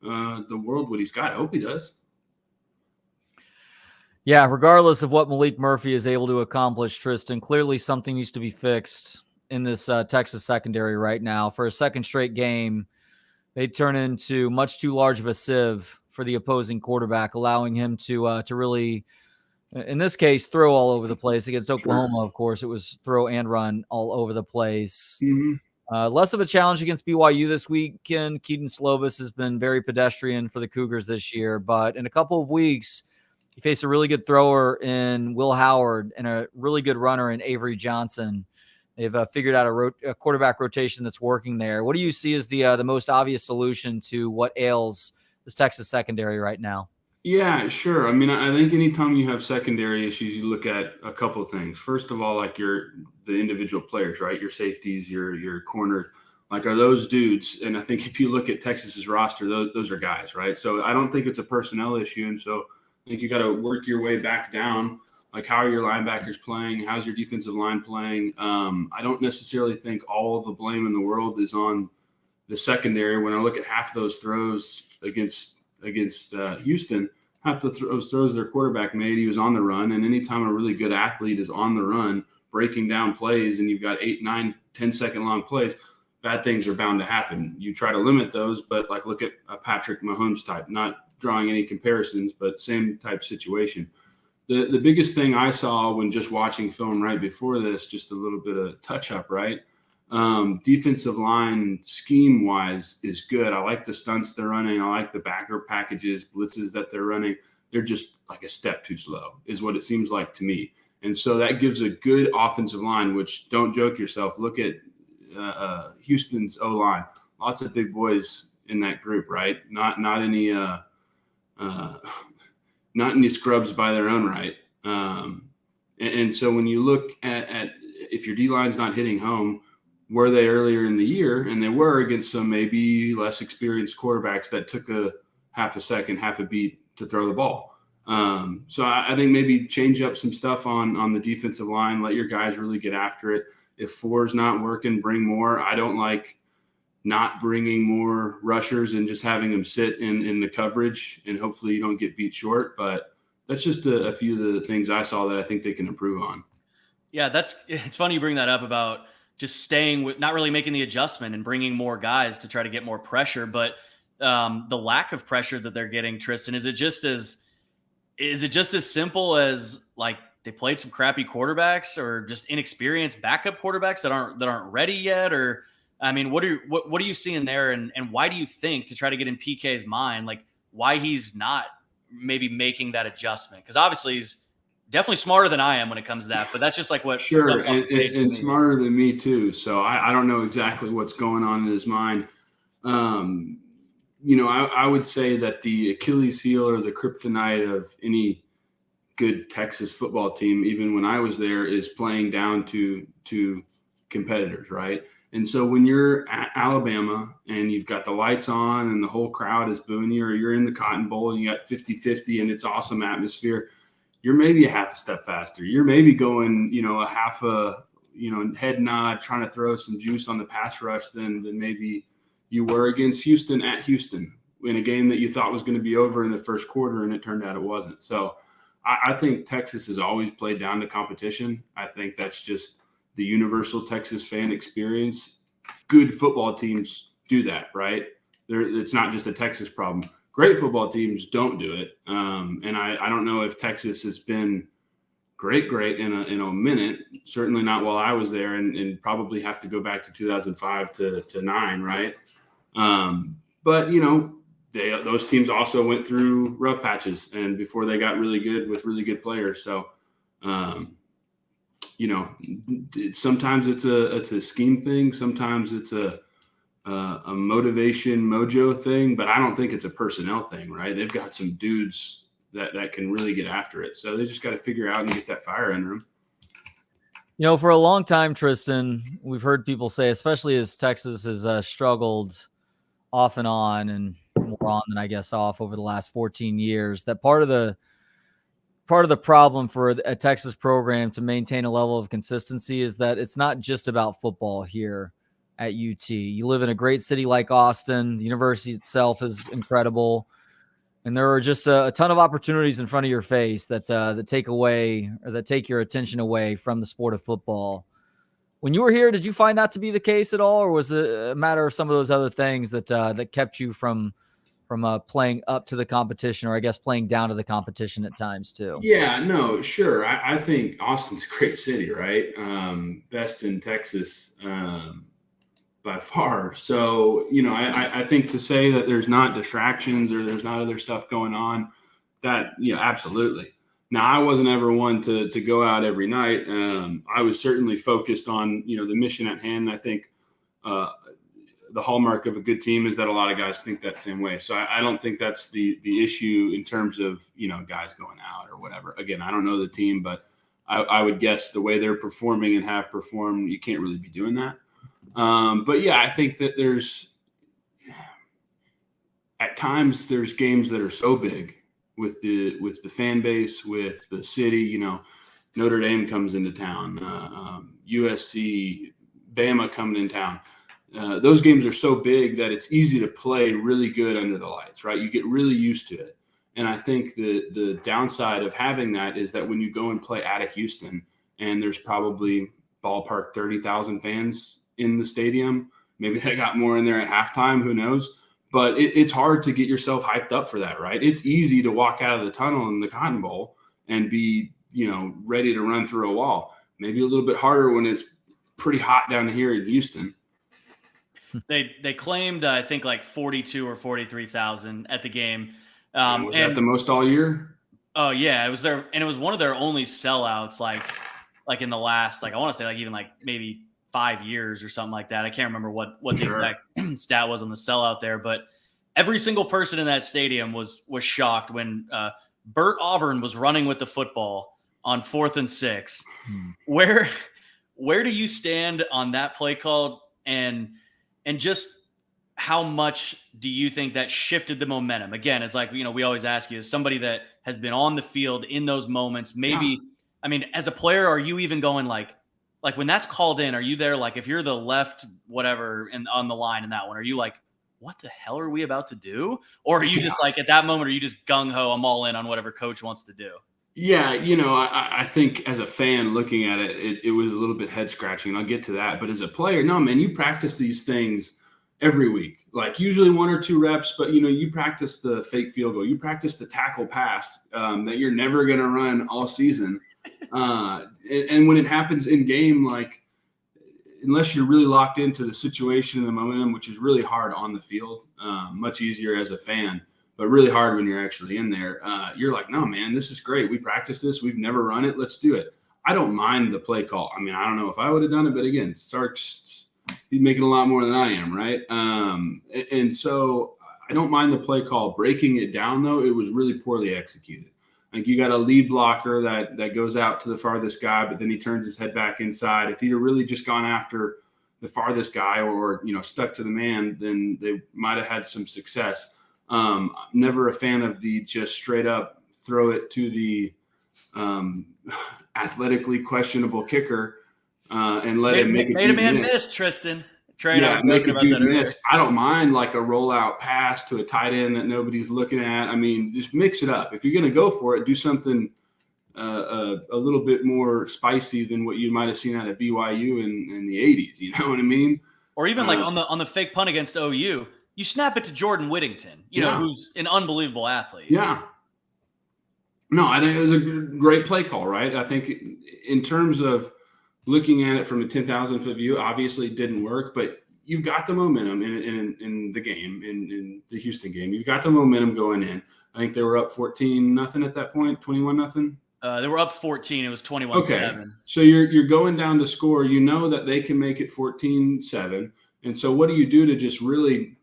S12: the world what he's got. I hope he does.
S7: Yeah, regardless of what Malik Murphy is able to accomplish, Tristan, clearly something needs to be fixed in this Texas secondary right now. For a second straight game, they turn into much too large of a sieve for the opposing quarterback, allowing him to really, in this case, throw all over the place. Against Oklahoma, of course, it was throw and run all over the place. Less of a challenge against BYU this weekend. Keaton Slovis has been very pedestrian for the Cougars this year, but in a couple of weeks, he faced a really good thrower in Will Howard and a really good runner in Avery Johnson. They've figured out a quarterback rotation that's working there. What do you see as the most obvious solution to what ails this Texas secondary right now?
S12: Yeah, sure. I mean, I think anytime you have secondary issues, you look at a couple of things. First of all, like the individual players, right? Your safeties, your corners, like, are those dudes? And I think if you look at Texas's roster, those are guys, right? So I don't think it's a personnel issue. And so I think you got to work your way back down. Like, how are your linebackers playing? How's your defensive line playing? I don't necessarily think all of the blame in the world is on the secondary. When I look at half of those throws against Houston, half the those throws their quarterback made, he was on the run. And anytime a really good athlete is on the run, breaking down plays, and you've got 8, 9, 10-second long plays, bad things are bound to happen. You try to limit those, but like, look at a Patrick Mahomes type, not drawing any comparisons, but same type situation. The biggest thing I saw when just watching film right before this, just a little bit of touch up, right? Defensive line scheme wise is good. I like the stunts they're running. I like the backer packages, blitzes that they're running. They're just like a step too slow is what it seems like to me. And so that gives a good offensive line, which, don't joke yourself. Look at Houston's O-line. Lots of big boys in that group, right? Not any not any scrubs by their own right. And so when you look at if your D-line's not hitting home, were they earlier in the year? And they were against some maybe less experienced quarterbacks that took a half a second, half a beat to throw the ball. So I think maybe change up some stuff on the defensive line, let your guys really get after it. If 4's not working, bring more. I don't like not bringing more rushers and just having them sit in the coverage, and hopefully you don't get beat short. But that's just a few of the things I saw that I think they can improve on.
S13: Yeah, it's funny you bring that up about just staying with, not really making the adjustment and bringing more guys to try to get more pressure. But the lack of pressure that they're getting, Tristan, is it just as simple as, like, they played some crappy quarterbacks or just inexperienced backup quarterbacks that aren't ready yet? Or, I mean, what are you seeing there? And why do you think, to try to get in PK's mind, like, why he's not maybe making that adjustment? Because obviously he's definitely smarter than I am when it comes to that, but that's just like what.
S12: Sure. And smarter than me too. So I don't know exactly what's going on in his mind. You know, I would say that the Achilles heel or the kryptonite of any good Texas football team, even when I was there, is playing down to competitors, right? And so when you're at Alabama and you've got the lights on and the whole crowd is booing you, or you're in the Cotton Bowl and you got 50-50 and it's awesome atmosphere, you're maybe a half a step faster. You're maybe going, you know, a half a, you know, head nod, trying to throw some juice on the pass rush than maybe, you were against Houston at Houston in a game that you thought was going to be over in the first quarter, and it turned out it wasn't. So I think Texas has always played down to competition. I think that's just the universal Texas fan experience. Good football teams do that, right? It's not just a Texas problem. Great football teams don't do it. And I don't know if Texas has been great in a minute. Certainly not while I was there, and probably have to go back to 2005 to 9, right? But, those teams also went through rough patches, and before they got really good with really good players. So, sometimes it's a scheme thing. Sometimes it's a motivation mojo thing, but I don't think it's a personnel thing, right? They've got some dudes that can really get after it. So they just got to figure out and get that fire in them.
S7: For a long time, Tristan, we've heard people say, especially as Texas has struggled off and on, and more on than I guess off over the last 14 years, that part of the problem for a Texas program to maintain a level of consistency is that it's not just about football here at UT. You live in a great city like Austin. The university itself is incredible. And there are just a ton of opportunities in front of your face that take your attention away from the sport of football. When you were here, did you find that to be the case at all, or was it a matter of some of those other things that kept you from playing up to the competition, or I guess playing down to the competition at times too?
S12: Yeah, no, sure. I think Austin's a great city, right? Best in Texas by far. So, I think to say that there's not distractions or there's not other stuff going on, that, absolutely. Now, I wasn't ever one to go out every night. I was certainly focused on, the mission at hand. I think the hallmark of a good team is that a lot of guys think that same way. So I don't think that's the issue in terms of, guys going out or whatever. Again, I don't know the team, but I would guess the way they're performing and have performed, you can't really be doing that. But yeah, I think that at times there's games that are so big with the fan base, with the city, Notre Dame comes into town, USC, Bama coming in town. Those games are so big that it's easy to play really good under the lights, right? You get really used to it. And I think the downside of having that is that when you go and play out of Houston and there's probably ballpark 30,000 fans in the stadium, maybe they got more in there at halftime, who knows? But it's hard to get yourself hyped up for that, right? It's easy to walk out of the tunnel in the Cotton Bowl and be, ready to run through a wall. Maybe a little bit harder when it's pretty hot down here in Houston.
S13: They claimed, I think, like 42 or 43,000 at the game.
S12: Was that the most all year?
S13: Oh yeah, it was there, and it was one of their only sellouts, like in the last, I want to say, even maybe 5 years or something like that. I can't remember what the exact stat was on the sellout there, but every single person in that stadium was shocked when Bert Auburn was running with the football on 4th and 6. Where do you stand on that play call, and just how much do you think that shifted the momentum? Again, it's we always ask you, as somebody that has been on the field in those moments, maybe, I mean, as a player, are you even going like when that's called in, are you there? If you're the left, whatever, and on the line in that one, are you like, what the hell are we about to do? Or are you just at that moment, are you just gung ho, I'm all in on whatever coach wants to do?
S12: Yeah. I think as a fan looking at it was a little bit head scratching. I'll get to that. But as a player, no, man, you practice these things every week, usually 1 or 2 reps, but you practice the fake field goal. You practice the tackle pass that you're never going to run all season. And when it happens in game, unless you're really locked into the situation and the momentum, which is really hard on the field, much easier as a fan, but really hard when you're actually in there. You're like, no, man, this is great. We practice this. We've never run it. Let's do it. I don't mind the play call. I mean, I don't know if I would have done it, but again, Stark's, he's making a lot more than I am, right? And so I don't mind the play call. Breaking it down, though, it was really poorly executed. You got a lead blocker that goes out to the farthest guy, but then he turns his head back inside. If he'd have really just gone after the farthest guy or stuck to the man, then they might have had some success. Never a fan of the just straight up throw it to the athletically questionable kicker and let him make it.
S13: Made a man miss, Tristan. Trey and I were
S12: make
S13: talking
S12: a
S13: about
S12: dude
S13: that earlier.
S12: miss. I don't mind like a rollout pass to a tight end that nobody's looking at. I mean, just mix it up. If you're going to go for it, do something a little bit more spicy than what you might have seen out of BYU in the 80s. You know what I mean?
S13: Or even like on the fake punt against OU, you snap it to Jordan Whittington, you know, who's an unbelievable athlete.
S12: Yeah. No, I think it was a great play call, right? I think in terms of looking at it from a 10,000-foot view, obviously it didn't work, but you've got the momentum in the game, in the Houston game. You've got the momentum going in. I think they were up 14-0 at that point, 21-0.
S13: They were up 14. It was 21-7.
S12: Okay. So you're going down to score. You know that they can make it 14-7. And so what do you do to just really,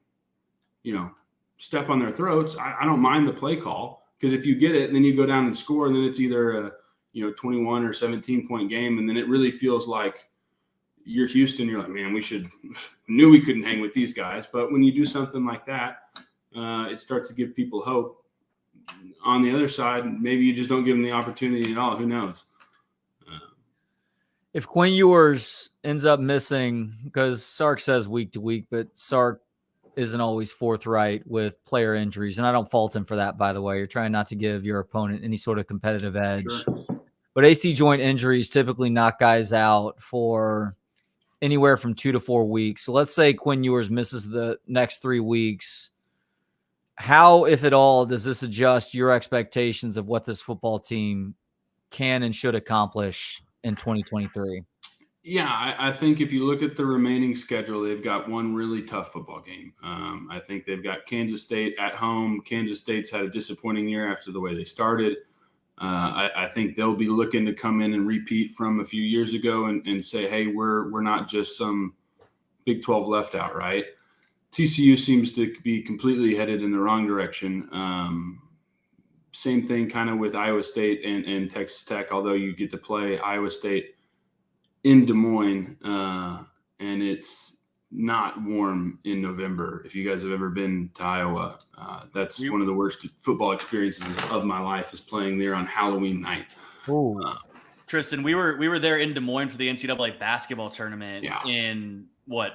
S12: step on their throats? I don't mind the play call, because if you get it, then you go down and score, and then it's either a 21 or 17-point game, and then it really feels like you're Houston. You're like, man, we knew we couldn't hang with these guys. But when you do something like that, it starts to give people hope. On the other side, maybe you just don't give them the opportunity at all. Who knows?
S7: If Quinn Ewers ends up missing, because Sark says week to week, but Sark isn't always forthright with player injuries, and I don't fault him for that, by the way. You're trying not to give your opponent any sort of competitive edge.
S12: Sure.
S7: But AC joint injuries typically knock guys out for anywhere from 2 to 4 weeks. So let's say Quinn Ewers misses the next 3 weeks. How, if at all, does this adjust your expectations of what this football team can and should accomplish in 2023?
S12: Yeah, I think if you look at the remaining schedule, they've got one really tough football game. I think they've got Kansas State at home. Kansas State's had a disappointing year after the way they started. I think they'll be looking to come in and repeat from a few years ago and say, hey, we're not just some Big 12 left out, right? TCU seems to be completely headed in the wrong direction. Same thing kind of with Iowa State and Texas Tech, although you get to play Iowa State in Des Moines, and it's not warm in November. If you guys have ever been to Iowa, that's one of the worst football experiences of my life, is playing there on Halloween night.
S13: Tristan, we were there in Des Moines for the NCAA basketball tournament in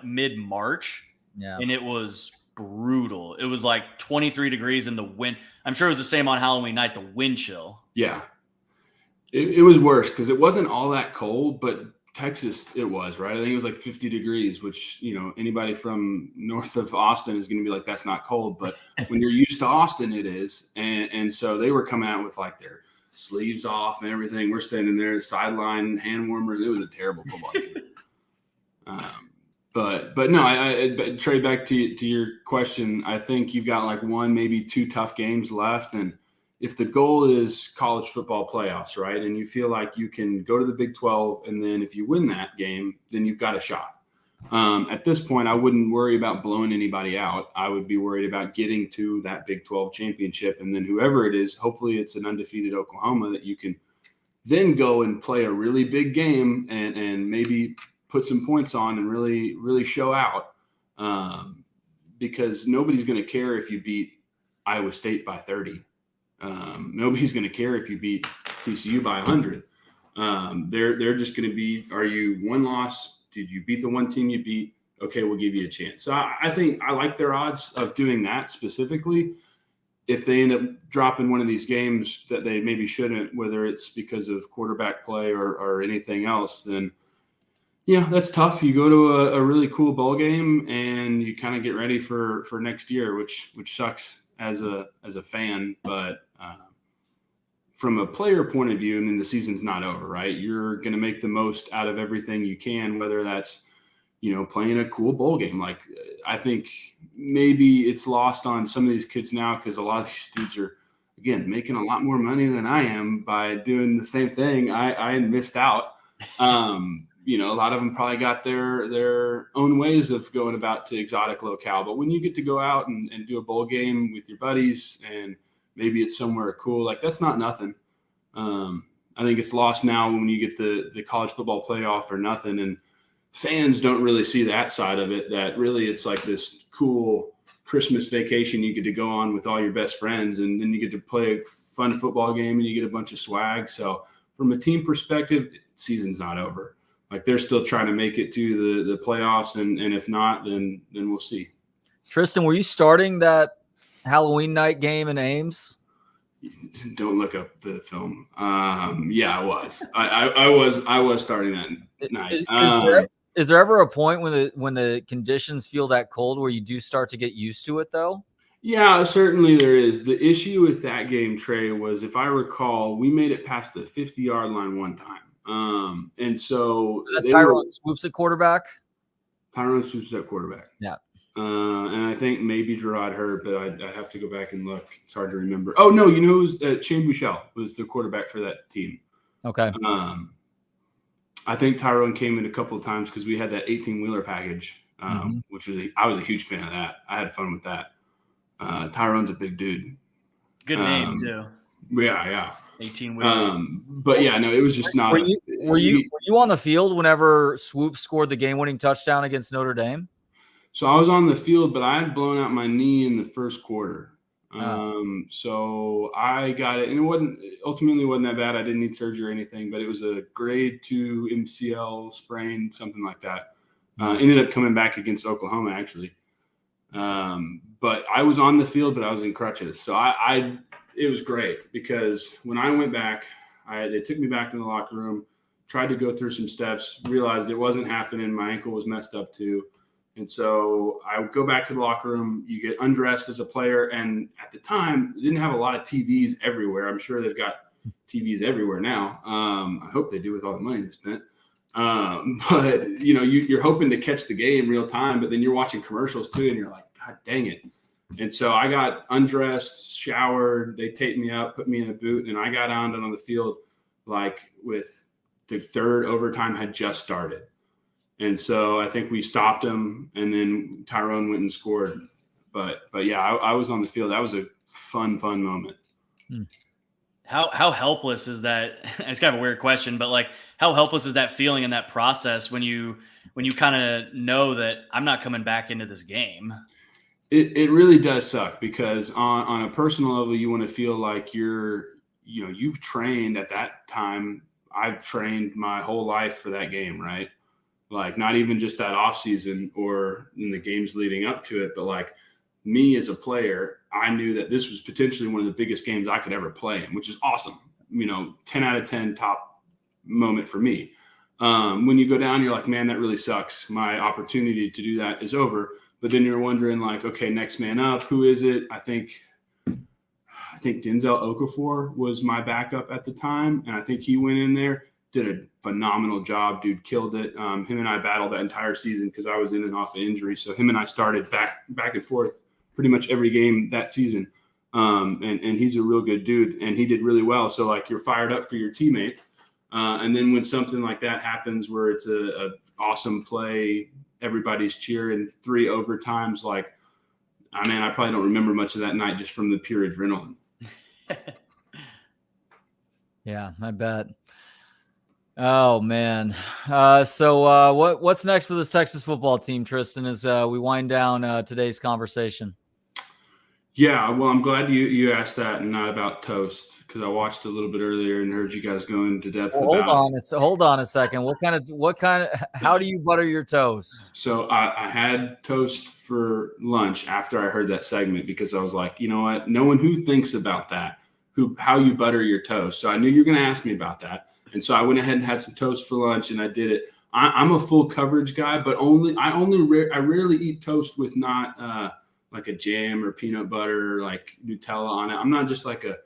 S13: mid-March.
S7: Yeah.
S13: And it was brutal. It was like 23 degrees in the wind. I'm sure it was the same on Halloween night, the wind chill.
S12: Yeah. It was worse because it wasn't all that cold, but Texas, it was, right? I think it was like 50 degrees, which, anybody from north of Austin is going to be like, that's not cold. But when you're used to Austin, it is. And so they were coming out with like their sleeves off and everything. We're standing there, sideline, hand warmers. It was a terrible football game. But no, Trey, back to your question, I think you've got like one, maybe two tough games left. And if the goal is college football playoffs, right, and you feel like you can go to the Big 12, and then if you win that game, then you've got a shot. At this point, I wouldn't worry about blowing anybody out. I would be worried about getting to that Big 12 championship. And then whoever it is, hopefully it's an undefeated Oklahoma that you can then go and play a really big game and maybe – put some points on and really, really show out, because nobody's going to care if you beat Iowa State by 30. Nobody's going to care if you beat TCU by 100. They're just going to be, are you one loss? Did you beat the one team you beat? Okay, we'll give you a chance. So I think I like their odds of doing that specifically. If they end up dropping one of these games that they maybe shouldn't, whether it's because of quarterback play or anything else, then yeah, that's tough. You go to a really cool bowl game and you kind of get ready for next year, which sucks as a fan. But from a player point of view, I mean, the season's not over, right? You're going to make the most out of everything you can, whether that's, playing a cool bowl game. Like, I think maybe it's lost on some of these kids now because a lot of these dudes are, again, making a lot more money than I am by doing the same thing. I missed out. A lot of them probably got their own ways of going about to exotic locale. But when you get to go out and do a bowl game with your buddies, and maybe it's somewhere cool, like, that's not nothing. I think it's lost now when you get the college football playoff or nothing. And fans don't really see that side of it, that really it's like this cool Christmas vacation you get to go on with all your best friends. And then you get to play a fun football game and you get a bunch of swag. So from a team perspective, season's not over. like they're still trying to make it to the playoffs, and if not, then we'll see.
S7: Tristan, were you starting that Halloween night game in Ames?
S12: Don't look up the film. Yeah, I was. I was starting that night.
S7: Is there ever a point when the conditions feel that cold where you do start to get used to it though?
S12: Yeah, certainly there is. The issue with that game, Trey, was, if I recall, we made it past the 50-yard line one time. And so
S7: was that Tyrone Swoops at quarterback?
S12: Tyrone Swoops at quarterback.
S7: Yeah.
S12: And I think maybe Gerard Hurt, but I have to go back and look. It's hard to remember. Oh, no, you know who's Shane Buechele was the quarterback for that team.
S7: Okay.
S12: I think Tyrone came in a couple of times because we had that 18-wheeler package, which was I was a huge fan of that. I had fun with that. Tyrone's a big dude.
S13: Good name too.
S12: Yeah.
S13: 18-wheeler.
S12: But yeah, no, it was just not.
S7: Were you on the field whenever Swoop scored the game-winning touchdown against Notre Dame?
S12: So I was on the field, but I had blown out my knee in the first quarter. So I got it, and it ultimately wasn't that bad. I didn't need surgery or anything, but it was a grade 2 MCL sprain, something like that. Ended up coming back against Oklahoma, actually. But I was on the field, but I was in crutches. So it was great because when I went back, they took me back in the locker room, tried to go through some steps, realized it wasn't happening. My ankle was messed up too. And so I would go back to the locker room. You get undressed as a player. And at the time, they didn't have a lot of TVs everywhere. I'm sure they've got TVs everywhere now. I hope they do with all the money they spent. But, you're hoping to catch the game real time, but then you're watching commercials too, and you're like, God dang it. And so I got undressed, showered. They taped me up, put me in a boot, and I got out on the field like with the third overtime had just started. And so I think we stopped him, and then Tyrone went and scored. But yeah, I was on the field. That was a fun moment.
S13: How helpless is that? It's kind of a weird question, but like, how helpless is that feeling in that process when you kind of know that I'm not coming back into this game?
S12: It really does suck because on a personal level, you want to feel like you've trained at that time. I've trained my whole life for that game, right? Like not even just that off season or in the games leading up to it, but like me as a player, I knew that this was potentially one of the biggest games I could ever play in, which is awesome. 10 out of 10 top moment for me. When you go down, you're like, man, that really sucks. My opportunity to do that is over. But then you're wondering like, okay, next man up, who is it? I think Denzel Okafor was my backup at the time. And I think he went in there, did a phenomenal job. Dude killed it. Him and I battled that entire season because I was in and off of injury. So him and I started back and forth pretty much every game that season. And he's a real good dude and he did really well. So like you're fired up for your teammate. And then when something like that happens where it's a awesome play, everybody's cheering, 3 overtimes, like, I probably don't remember much of that night just from the pure adrenaline.
S7: Yeah, I bet. Oh man. So what's next for this Texas football team, Tristan, as we wind down today's conversation?
S12: Yeah, well, I'm glad you asked that and not about toast because I watched a little bit earlier and heard you guys go into depth about.
S7: Hold on a second. What kind of how do you butter your toast?
S12: So I had toast for lunch after I heard that segment because I was like, you know what? No one who thinks about that, how you butter your toast. So I knew you were going to ask me about that. And so I went ahead and had some toast for lunch and I did it. I'm a full coverage guy, but I rarely eat toast with not like a jam or peanut butter, like Nutella on it. I'm not just like a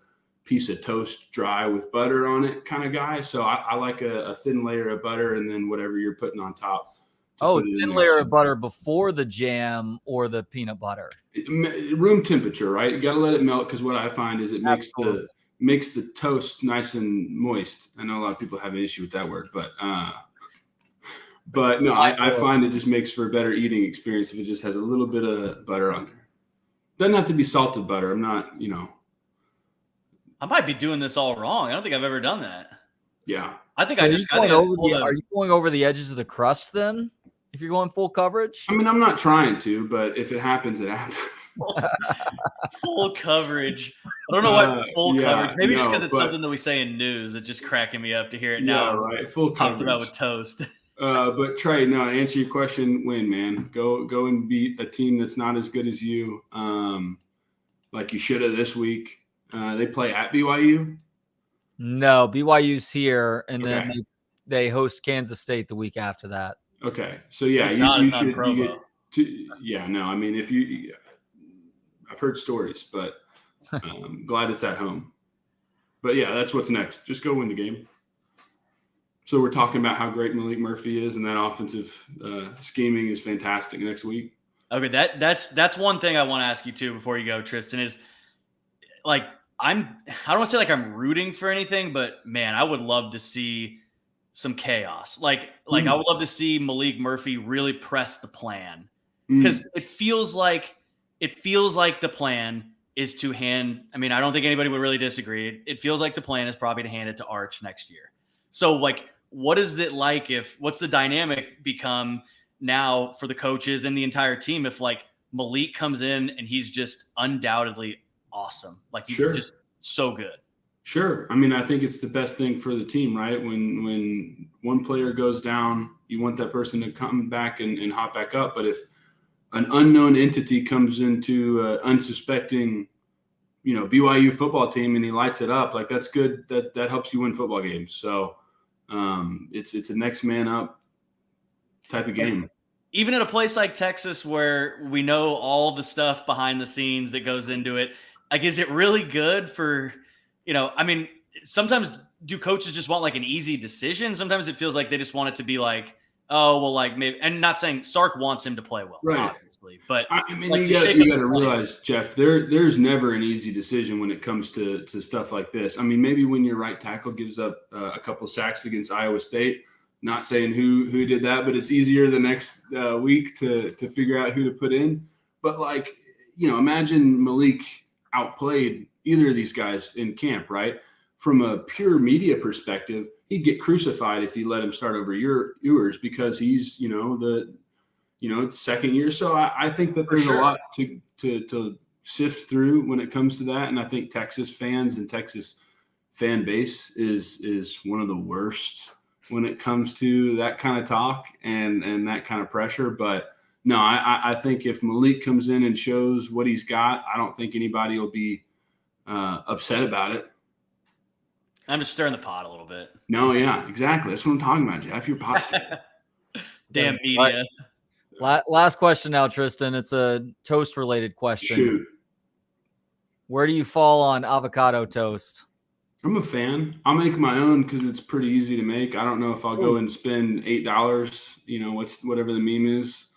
S12: piece of toast dry with butter on it kind of guy. So I like a thin layer of butter and then whatever you're putting on top.
S7: Oh, thin layer of butter before the jam or the peanut butter.
S12: Room temperature, right? You got to let it melt because what I find is it makes the toast nice and moist. I know a lot of people have an issue with that word, but no, I find it just makes for a better eating experience if it just has a little bit of butter on there. Doesn't have to be salted butter. I'm not,
S13: I might be doing this all wrong. I don't think I've ever done that.
S12: Yeah.
S13: I think
S7: are you going over the edges of the crust then? If you're going full coverage?
S12: I'm not trying to, but if it happens, it happens.
S13: Full coverage. I don't know why full coverage. Maybe just because it's something that we say in news. It's just cracking me up to hear it now.
S12: Yeah, right. Full
S13: talked
S12: coverage.
S13: about with toast.
S12: But Trey, no, to answer your question, win, man. Go and beat a team that's not as good as you, like you should have this week. They play at BYU.
S7: No, BYU's here, and
S12: Okay.
S7: then they host Kansas State the week after that.
S12: Okay, so yeah, you should. You get yeah, no, I mean, I've heard stories, but glad it's at home. But yeah, that's what's next. Just go win the game. So we're talking about how great Malik Murphy is, and that offensive scheming is fantastic next week.
S13: Okay, that's one thing I want to ask you too before you go, Tristan, is like I don't want to say like I'm rooting for anything, but man, I would love to see some chaos. Like I would love to see Malik Murphy really press the plan, because it feels like the plan is to hand. I mean, I don't think anybody would really disagree. It feels like the plan is probably to hand it to Arch next year. So like, what is it like what's the dynamic become now for the coaches and the entire team if like Malik comes in and he's just undoubtedly awesome, like he's just so good?
S12: Sure. I mean, I think it's the best thing for the team, right? When one player goes down, you want that person to come back and hop back up. But if an unknown entity comes into unsuspecting, BYU football team and he lights it up, like that's good. That helps you win football games. So it's a next man up type of game.
S13: Even at a place like Texas where we know all the stuff behind the scenes that goes into it, like, is it really good for, I mean, sometimes do coaches just want like an easy decision? Sometimes it feels like they just want it to be like, oh, well, like maybe, and not saying Sark wants him to play well,
S12: right,
S13: obviously, but
S12: I mean,
S13: like,
S12: you got to realize, Jeff, there's never an easy decision when it comes to stuff like this. I mean, maybe when your right tackle gives up a couple sacks against Iowa State, not saying who did that, but it's easier the next week to figure out who to put in. But like, imagine Malik outplayed either of these guys in camp, right? From a pure media perspective, he'd get crucified if you let him start over yours because he's, second year. So I think that there's a lot to sift through when it comes to that. And I think Texas fans and Texas fan base is one of the worst when it comes to that kind of talk and that kind of pressure. But no, I think if Malik comes in and shows what he's got, I don't think anybody will be upset about it.
S13: I'm just stirring the pot a little bit.
S12: No, yeah, exactly. That's what I'm talking about, Jeff. Your pot's
S13: damn media.
S7: Last question now, Tristan. It's a toast-related question.
S12: Shoot.
S7: Where do you fall on avocado toast?
S12: I'm a fan. I'll make my own because it's pretty easy to make. I don't know if I'll go and spend $8, whatever the meme is,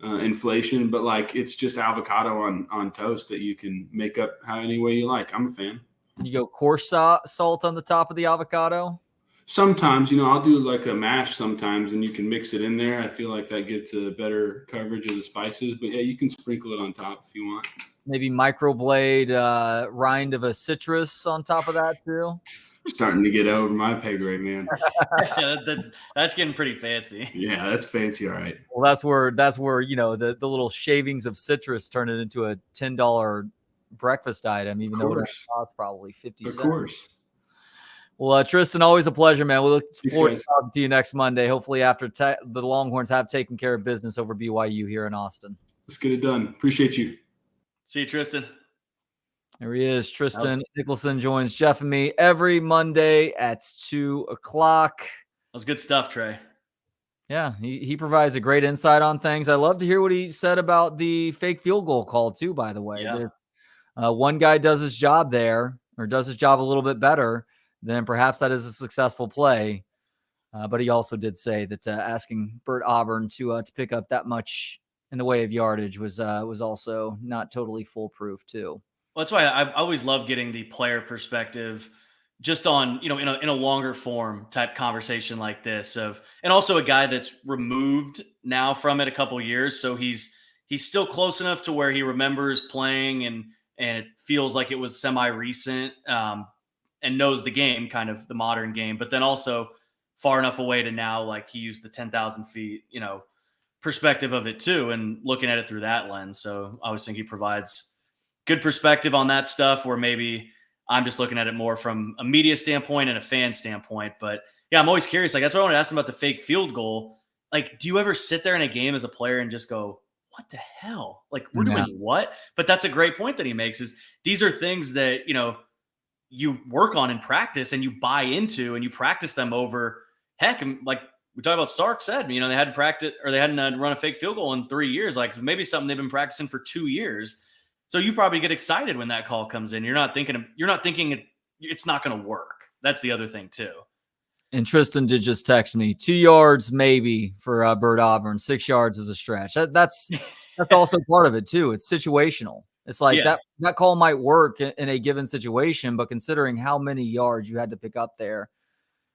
S12: inflation, but like it's just avocado on toast that you can make up any way you like. I'm a fan.
S7: You go coarse salt on the top of the avocado?
S12: Sometimes, I'll do like a mash sometimes and you can mix it in there. I feel like that gives a better coverage of the spices, but yeah, you can sprinkle it on top if you want.
S7: Maybe microblade rind of a citrus on top of that too.
S12: Starting to get over my pay grade, man.
S13: Yeah, that's getting pretty fancy.
S12: Yeah, that's fancy. All right.
S7: Well, that's where the little shavings of citrus turn it into a $10 breakfast item, even though it costs probably 50 cents.
S12: Of course.
S7: Well, Tristan, always a pleasure, man. We look forward to talking to you next Monday. Hopefully, after the Longhorns have taken care of business over BYU here in Austin.
S12: Let's get it done. Appreciate you.
S13: See you, Tristan.
S7: There he is. Tristan Nicholson joins Jeff and me every Monday at 2:00.
S13: That was good stuff, Trey.
S7: Yeah, he provides a great insight on things. I love to hear what he said about the fake field goal call too, by the way.
S13: Yeah.
S7: One guy does his job there, or does his job a little bit better, then perhaps that is a successful play. But he also did say that asking Bert Auburn to pick up that much in the way of yardage was also not totally foolproof too.
S13: Well, that's why I always love getting the player perspective just on, in a longer form type conversation like this and also a guy that's removed now from it a couple years. So he's still close enough to where he remembers playing and it feels like it was semi-recent and knows the game, kind of the modern game, but then also far enough away to now, like he used the 10,000 feet, perspective of it too, and looking at it through that lens. So I always think he provides good perspective on that stuff where maybe I'm just looking at it more from a media standpoint and a fan standpoint. But yeah, I'm always curious. Like, that's why I wanted to ask him about the fake field goal, like, do you ever sit there in a game as a player and just go, what the hell? Like, we're
S7: Yeah.
S13: doing what? But that's a great point that he makes, is these are things that, you work on in practice and you buy into and you practice them over, heck, and like we talked about, Sark said, they hadn't practiced, or they hadn't run a fake field goal in 3 years. Like, maybe something they've been practicing for 2 years. So you probably get excited when that call comes in. You're not thinking it's not going to work. That's the other thing too.
S7: And Tristan did just text me 2 yards maybe for Bert Auburn. 6 yards is a stretch. That's also part of it too. It's situational. It's like that call might work in a given situation, but considering how many yards you had to pick up there,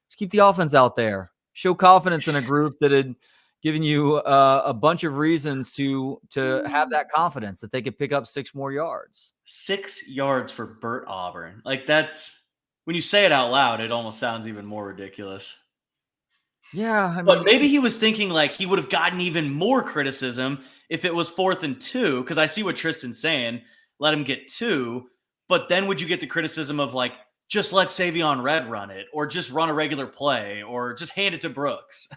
S7: just keep the offense out there. Show confidence in a group that had given you a bunch of reasons to have that confidence that they could pick up 6 more yards.
S13: 6 yards for Bert Auburn. Like, that's, when you say it out loud, it almost sounds even more ridiculous.
S7: Yeah,
S13: but maybe he was thinking like he would have gotten even more criticism if it was 4th and 2, because I see what Tristan's saying. Let him get 2, but then would you get the criticism of like, just let Savion Red run it, or just run a regular play, or just hand it to Brooks?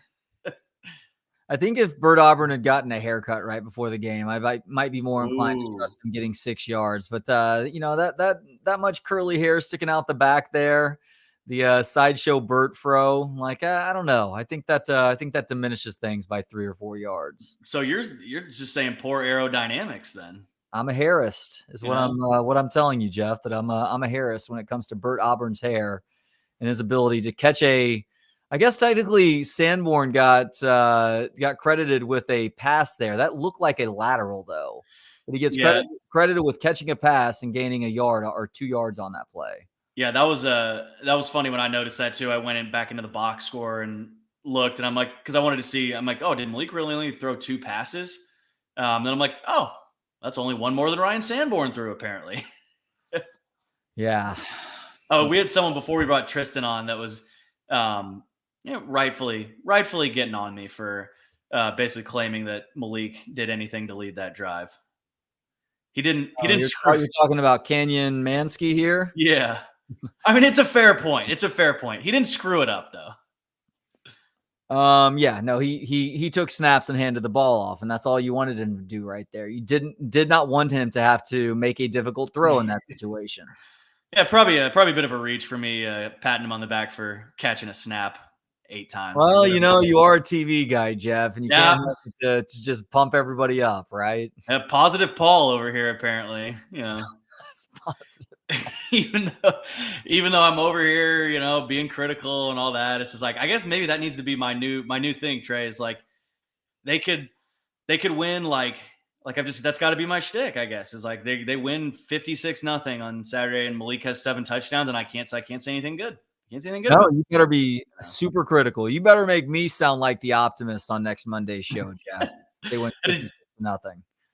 S7: I think if Bert Auburn had gotten a haircut right before the game, I might be more inclined to trust him getting 6 yards. But that much curly hair sticking out the back there, the sideshow Bert fro, like I don't know. I think that diminishes things by 3 or 4 yards.
S13: So you're just saying poor aerodynamics then.
S7: I'm a Harrist, is what I'm telling you, Jeff. That I'm a Harrist when it comes to Bert Auburn's hair and his ability to catch a. I guess technically Sanborn got credited with a pass there. That looked like a lateral though, but he gets credited with catching a pass and gaining a yard or 2 yards on that play.
S13: Yeah, that was funny when I noticed that too. I went back into the box score and looked, and I'm like, because I wanted to see. I'm like, oh, did Malik really only throw 2 passes? Then I'm like, oh, that's only 1 more than Ryan Sanborn threw apparently.
S7: Yeah.
S13: Oh, we had someone before we brought Tristan on that was. Rightfully getting on me for basically claiming that Malik did anything to lead that drive. He didn't. You're
S7: talking about Canyon Mansky here.
S13: Yeah, I mean it's a fair point. He didn't screw it up though.
S7: Yeah, no, he took snaps and handed the ball off, and that's all you wanted him to do right there. You did not want him to have to make a difficult throw in that situation.
S13: Yeah, probably a bit of a reach for me patting him on the back for catching a snap 8 times.
S7: Well, you are a TV guy, Jeff, and you can't help it to just pump everybody up, right?
S13: A positive Paul over here, apparently.
S7: That's positive.
S13: even though I'm over here, being critical and all that, it's just like, I guess maybe that needs to be my new thing, Trey. Is like they could win that's got to be my shtick, I guess. Is like they win 56-0 on Saturday, and Malik has 7 touchdowns, and I can't say anything good.
S7: No, you better be super critical. You better make me sound like the optimist on next Monday's show, Jeff. They went 56-0.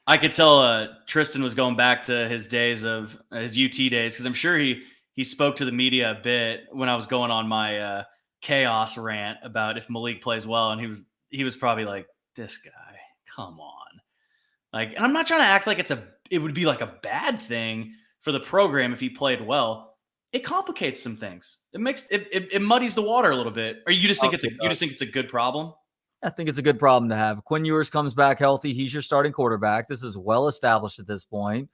S13: I could tell Tristan was going back to his days of his UT days, because I'm sure he spoke to the media a bit when I was going on my chaos rant about if Malik plays well, and he was probably like, this guy, come on. Like, and I'm not trying to act like it would be like a bad thing for the program if he played well. It complicates some things. It makes it muddies the water a little bit. Or you just think it's a good problem?
S7: I think it's a good problem to have. Quinn Ewers comes back healthy. He's your starting quarterback. This is well established at this point.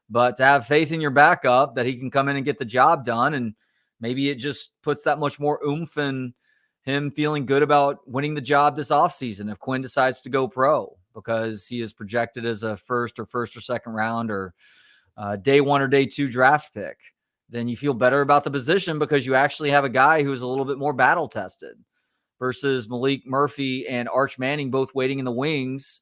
S7: But to have faith in your backup that he can come in and get the job done, and maybe it just puts that much more oomph in him feeling good about winning the job this offseason if Quinn decides to go pro, because he is projected as a first or second round or day 1 or day 2 draft pick. Then you feel better about the position because you actually have a guy who's a little bit more battle tested versus Malik Murphy and Arch Manning both waiting in the wings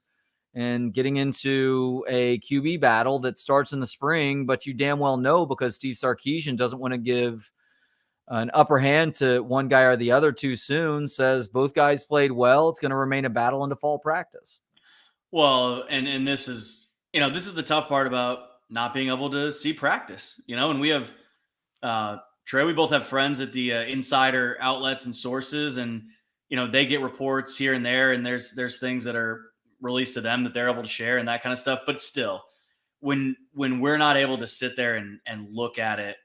S7: and getting into a QB battle that starts in the spring, but you damn well know, because Steve Sarkisian doesn't want to give an upper hand to one guy or the other too soon, says both guys played well. It's going to remain a battle into fall practice.
S13: Well, and this is the tough part about not being able to see practice, and we have, Trey, we both have friends at the insider outlets and sources, and they get reports here and there, and there's things that are released to them that they're able to share and that kind of stuff. But still, when we're not able to sit there and look at it,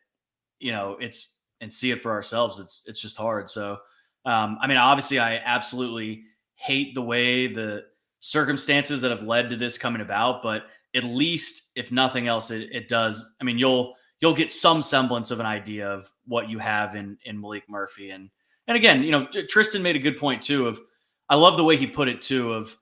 S13: and see it for ourselves, it's just hard. So, I mean, obviously, I absolutely hate the way the circumstances that have led to this coming about, but at least, if nothing else, it does. I mean, you'll get some semblance of an idea of what you have in Malik Murphy. And again, you know, Tristan made a good point too of, I love the way he put it too of,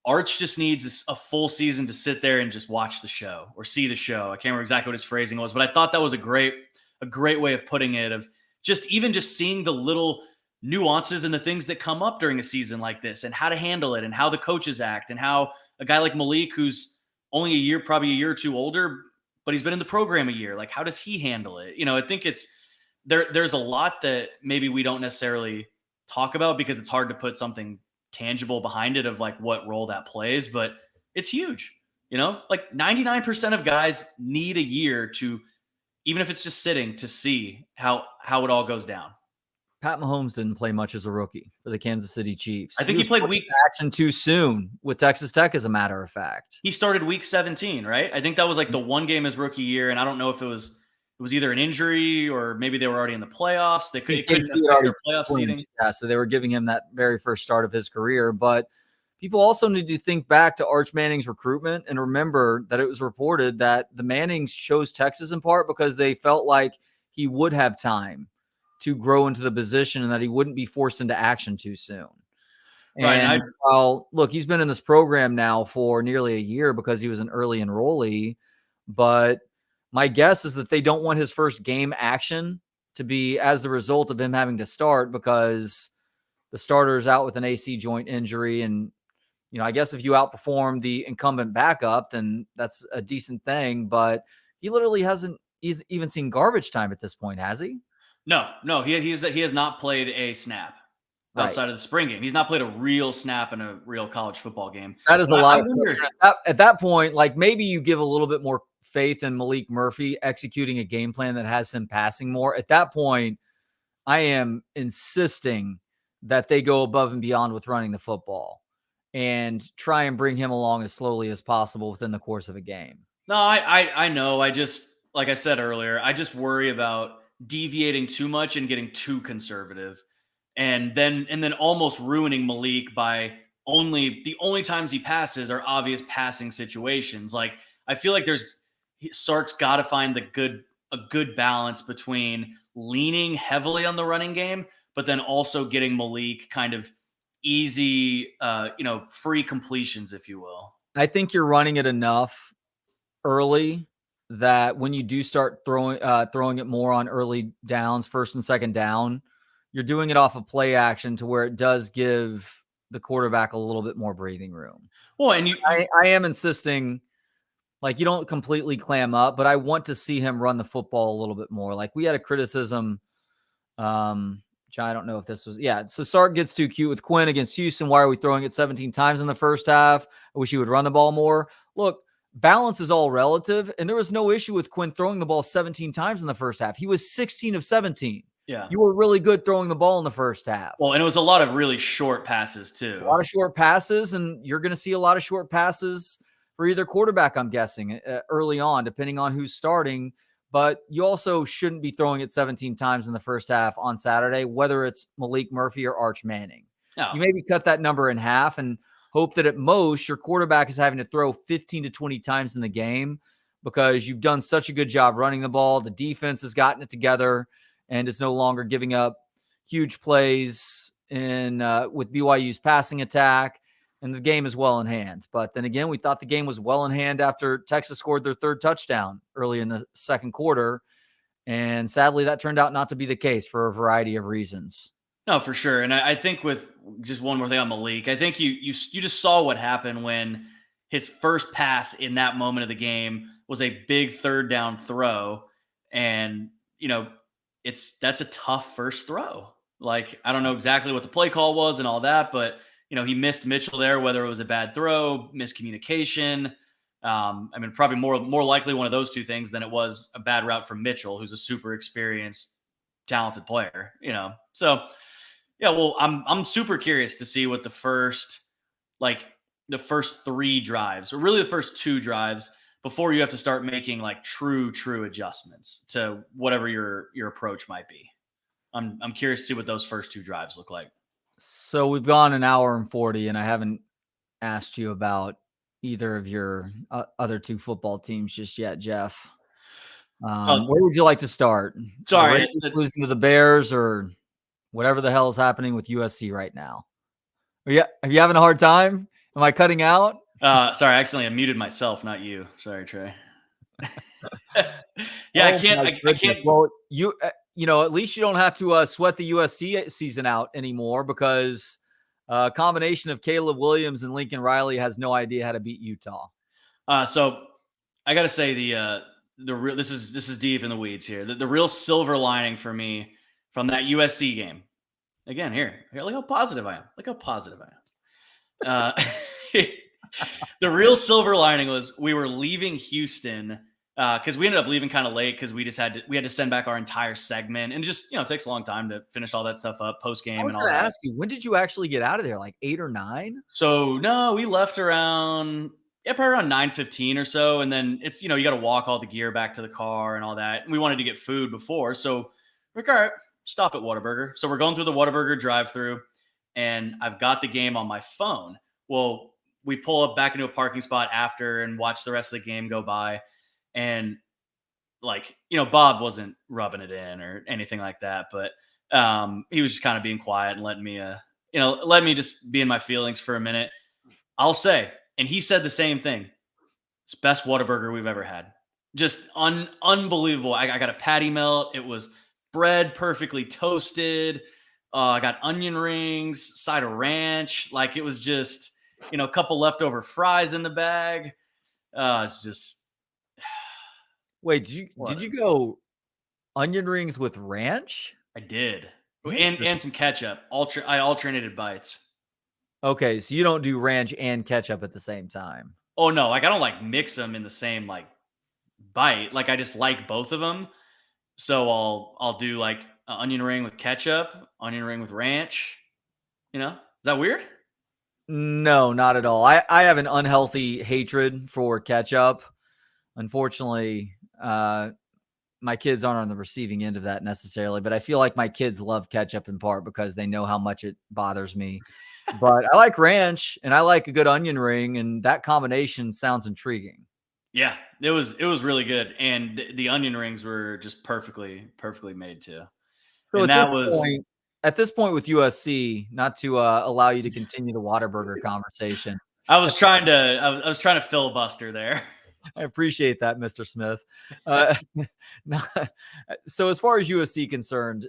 S13: Arch just needs a full season to sit there and just watch the show or see the show. I can't remember exactly what his phrasing was, but I thought that was a great way of putting it, of just seeing the little nuances and the things that come up during a season like this and how to handle it and how the coaches act and how a guy like Malik, who's only probably a year or two older, but he's been in the program a year. Like, how does he handle it? You know, I think there's a lot that maybe we don't necessarily talk about because it's hard to put something tangible behind it of like what role that plays, but it's huge. You know, like 99% of guys need a year to, even if it's just sitting, to see how it all goes down.
S7: Pat Mahomes didn't play much as a rookie for the Kansas City Chiefs.
S13: I think he played week
S7: action too soon with Texas Tech, as a matter of fact.
S13: He started week 17, right? I think that was like the one game his rookie year, and I don't know if it was either an injury or maybe they were already in the playoffs. They couldn't affect their playoff seeding.
S7: Yeah, so they were giving him that very first start of his career. But people also need to think back to Arch Manning's recruitment and remember that it was reported that the Mannings chose Texas in part because they felt like he would have time to grow into the position and that he wouldn't be forced into action too soon. And well, look, he's been in this program now for nearly a year because he was an early enrollee. But my guess is that they don't want his first game action to be as the result of him having to start because the starter's out with an AC joint injury. And, you know, I guess if you outperform the incumbent backup, then that's a decent thing. But he literally hasn't even seen garbage time at this point, has he?
S13: No, he has not played a snap outside of the spring game. He's not played a real snap in a real college football game.
S7: That is a lot of pressure. At that point, like maybe you give a little bit more faith in Malik Murphy executing a game plan that has him passing more. At that point, I am insisting that they go above and beyond with running the football and try and bring him along as slowly as possible within the course of a game.
S13: No, I know. I just, like I said earlier, I just worry about deviating too much and getting too conservative and then almost ruining Malik by the only times he passes are obvious passing situations. Like, I feel like Sark's got to find a good balance between leaning heavily on the running game, but then also getting Malik kind of easy, free completions, if you will.
S7: I think you're running it enough early that when you do start throwing it more on early downs, first and second down, you're doing it off of play action to where it does give the quarterback a little bit more breathing room.
S13: Well, and
S7: I am insisting, like, you don't completely clam up, but I want to see him run the football a little bit more. Like, we had a criticism. John, I don't know if this was, so Sark gets too cute with Quinn against Houston. Why are we throwing it 17 times in the first half? I wish he would run the ball more. Look, balance is all relative, and there was no issue with Quinn throwing the ball 17 times in the first half. He was 16 of 17.
S13: Yeah.
S7: You were really good throwing the ball in the first half.
S13: Well, and it was a lot of really short passes too.
S7: A lot of short passes, and you're going to see a lot of short passes for either quarterback, I'm guessing, early on, depending on who's starting. But you also shouldn't be throwing it 17 times in the first half on Saturday, whether it's Malik Murphy or Arch Manning.
S13: No.
S7: You maybe cut that number in half and hope that at most your quarterback is having to throw 15 to 20 times in the game because you've done such a good job running the ball. The defense has gotten it together and is no longer giving up huge plays with BYU's passing attack, and the game is well in hand. But then again, we thought the game was well in hand after Texas scored their third touchdown early in the second quarter, and sadly that turned out not to be the case for a variety of reasons.
S13: No, for sure. And I think with just one more thing on Malik, I think you just saw what happened when his first pass in that moment of the game was a big third down throw. And, that's a tough first throw. Like, I don't know exactly what the play call was and all that, but, he missed Mitchell there, whether it was a bad throw, miscommunication. Probably more likely one of those two things than it was a bad route from Mitchell, who's a super experienced, talented player, So, yeah, well, I'm super curious to see what the first three drives, or really the first two drives, before you have to start making like true adjustments to whatever your approach might be. I'm curious to see what those first two drives look like.
S7: So we've gone an hour and 40, and I haven't asked you about either of your other two football teams just yet, Jeff. Where would you like to start?
S13: Sorry,
S7: the Raiders losing to the Bears, or whatever the hell is happening with USC right now? Are you having a hard time? Am I cutting out?
S13: Sorry, I accidentally unmuted myself, not you. Sorry, Trey. Yeah, I can't.
S7: Well, at least you don't have to sweat the USC season out anymore, because a combination of Caleb Williams and Lincoln Riley has no idea how to beat Utah.
S13: So I got to say the real, this is deep in the weeds here. The real silver lining for me from that USC game. Again, here, look how positive I am. The real silver lining was we were leaving Houston because we ended up leaving kind of late because we had to send back our entire segment, and it just it takes a long time to finish all that stuff up post game. I was
S7: going to ask you, when did you actually get out of there? Like 8 or 9?
S13: So no, we left around probably around 9:15 or so, and then it's you got to walk all the gear back to the car and all that. And we wanted to get food before, so we're like, all right, stop at Whataburger. So we're going through the Whataburger drive-through, and I've got the game on my phone. Well, we pull up back into a parking spot after and watch the rest of the game go by. And Bob wasn't rubbing it in or anything like that, but he was just kind of being quiet and letting me just be in my feelings for a minute. I'll say, and he said the same thing. It's best Whataburger we've ever had. Just unbelievable. I got a patty melt. It was bread perfectly toasted. I got onion rings, side of ranch. Like, it was just, a couple leftover fries in the bag. It's just.
S7: Wait, did you go onion rings with ranch?
S13: I did. And some ketchup. I alternated bites.
S7: Okay, so you don't do ranch and ketchup at the same time.
S13: Oh no, I don't mix them in the same bite. I just like both of them. So I'll do an onion ring with ketchup, onion ring with ranch. Is that weird?
S7: No, not at all. I have an unhealthy hatred for ketchup. Unfortunately, my kids aren't on the receiving end of that necessarily, but I feel like my kids love ketchup in part because they know how much it bothers me. But I like ranch and I like a good onion ring, and that combination sounds intriguing.
S13: Yeah, it was really good, and the onion rings were just perfectly made too.
S7: So at this point with USC, not to allow you to continue the Whataburger conversation,
S13: I was trying to filibuster there.
S7: I appreciate that, Mr. Smith. So as far as USC concerned,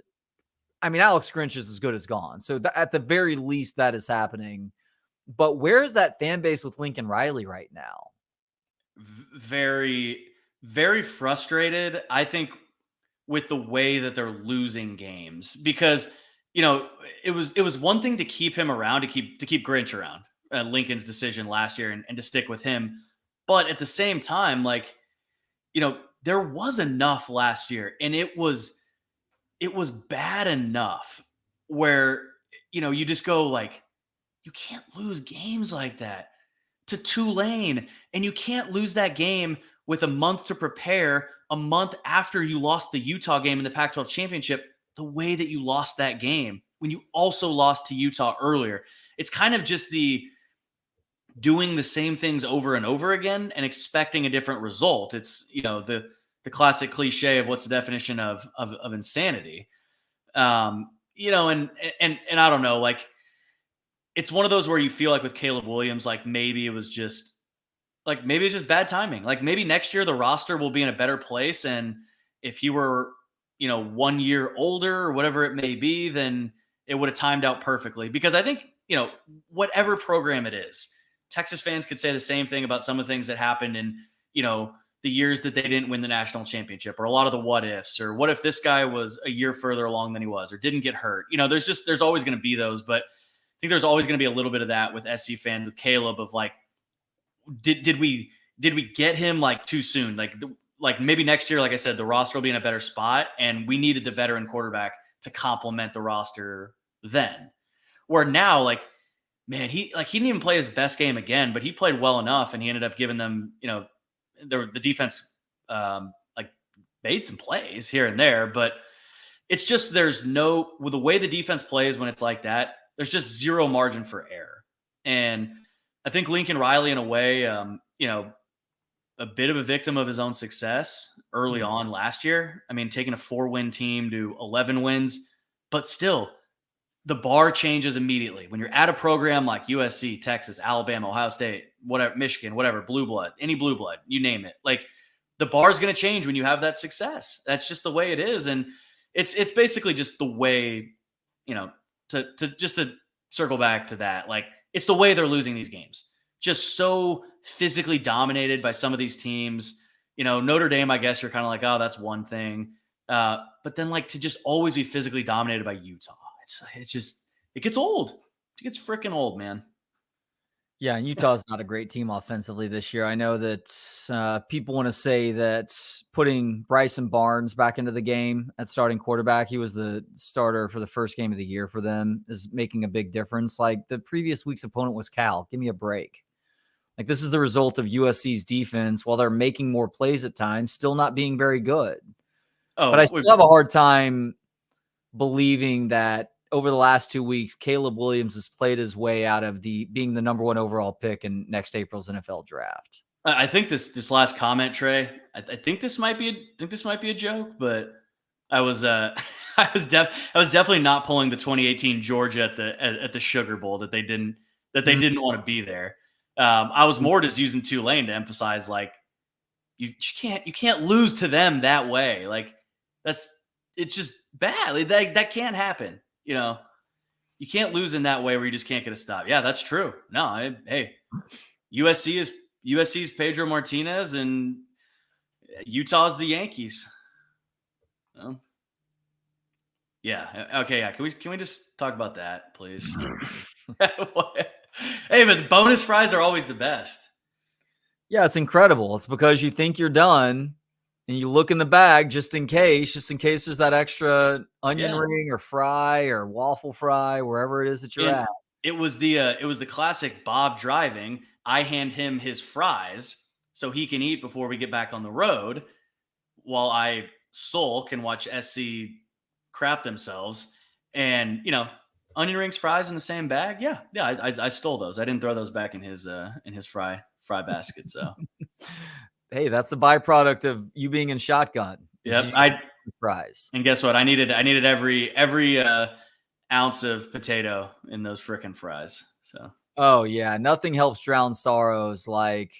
S7: I mean, Alex Grinch is as good as gone. So at the very least, that is happening. But where is that fan base with Lincoln Riley right now?
S13: Very, very frustrated, I think, with the way that they're losing games, because it was one thing to keep him around, to keep Grinch around, Lincoln's decision last year, and to stick with him. But at the same time, there was enough last year, and it was bad enough where, you just go you can't lose games like that to Tulane, and you can't lose that game with a month to prepare, a month after you lost the Utah game in the Pac-12 championship, the way that you lost that game when you also lost to Utah earlier. It's kind of just doing the same things over and over again and expecting a different result. It's, the classic cliche of what's the definition of insanity. And I don't know, it's one of those where you feel like with Caleb Williams, maybe it was just bad timing. Maybe next year the roster will be in a better place. And if he were, 1 year older or whatever it may be, then it would have timed out perfectly. Because I think, whatever program it is, Texas fans could say the same thing about some of the things that happened in, the years that they didn't win the national championship, or a lot of the what ifs, or what if this guy was a year further along than he was, or didn't get hurt. There's always going to be those, but I think there's always going to be a little bit of that with SC fans, with Caleb, of did we get him too soon? Maybe next year, like I said, the roster will be in a better spot, and we needed the veteran quarterback to complement the roster then. Where now, man, he didn't even play his best game again, but he played well enough, and he ended up giving them, the defense made some plays here and there, but it's just with the way the defense plays when it's like that, there's just zero margin for error. And I think Lincoln Riley, in a way, you know, a bit of a victim of his own success early on last year. I mean, taking a 4-win team to 11 wins, but still the bar changes immediately. When you're at a program like USC, Texas, Alabama, Ohio State, whatever, Michigan, whatever, blue blood, any blue blood, you name it. Like, the bar is going to change when you have that success. That's just the way it is. And it's basically just the way, you know, to circle back to that, like, it's the way they're losing these games. Just so physically dominated by some of these teams. You know, Notre Dame, I guess you're kind of like, oh, that's one thing. But then, like, to just always be physically dominated by Utah, it's just, it gets old. It gets freaking old, man.
S7: Yeah, and Utah's not a great team offensively this year. I know that people want to say that putting Bryson Barnes back into the game at starting quarterback, he was the starter for the first game of the year for them, is making a big difference. Like, the previous week's opponent was Cal. Give me a break. Like, this is the result of USC's defense, while they're making more plays at times, still not being very good. But I still have a hard time believing that over the last 2 weeks, Caleb Williams has played his way out of being the number 1 overall pick in next April's NFL draft.
S13: I think this last comment, Trey, I think this might be a joke, but I was definitely not pulling the 2018 Georgia at the Sugar Bowl that they didn't want to be there. I was more just using Tulane to emphasize, like, you can't lose to them that way. Like, it's just bad. Like, that can't happen. You know, you can't lose in that way where you just can't get a stop. Yeah, that's true. No, hey, USC's Pedro Martinez and Utah's the Yankees. Well, yeah. Okay. Yeah. Can we just talk about that, please? Hey, but the bonus fries are always the best.
S7: Yeah, it's incredible. It's because you think you're done and you look in the bag just in case there's that extra onion ring or fry or waffle fry, wherever it is that you're at.
S13: It was the classic Bob driving. I hand him his fries so he can eat before we get back on the road, while I sulk and watch SC crap themselves. And, you know, onion rings, fries in the same bag. Yeah. I stole those. I didn't throw those back in his fry basket. So.
S7: Hey, that's the byproduct of you being in shotgun.
S13: Yep.
S7: Fries.
S13: And guess what? I needed every ounce of potato in those frickin' fries. So.
S7: Oh yeah, nothing helps drown sorrows like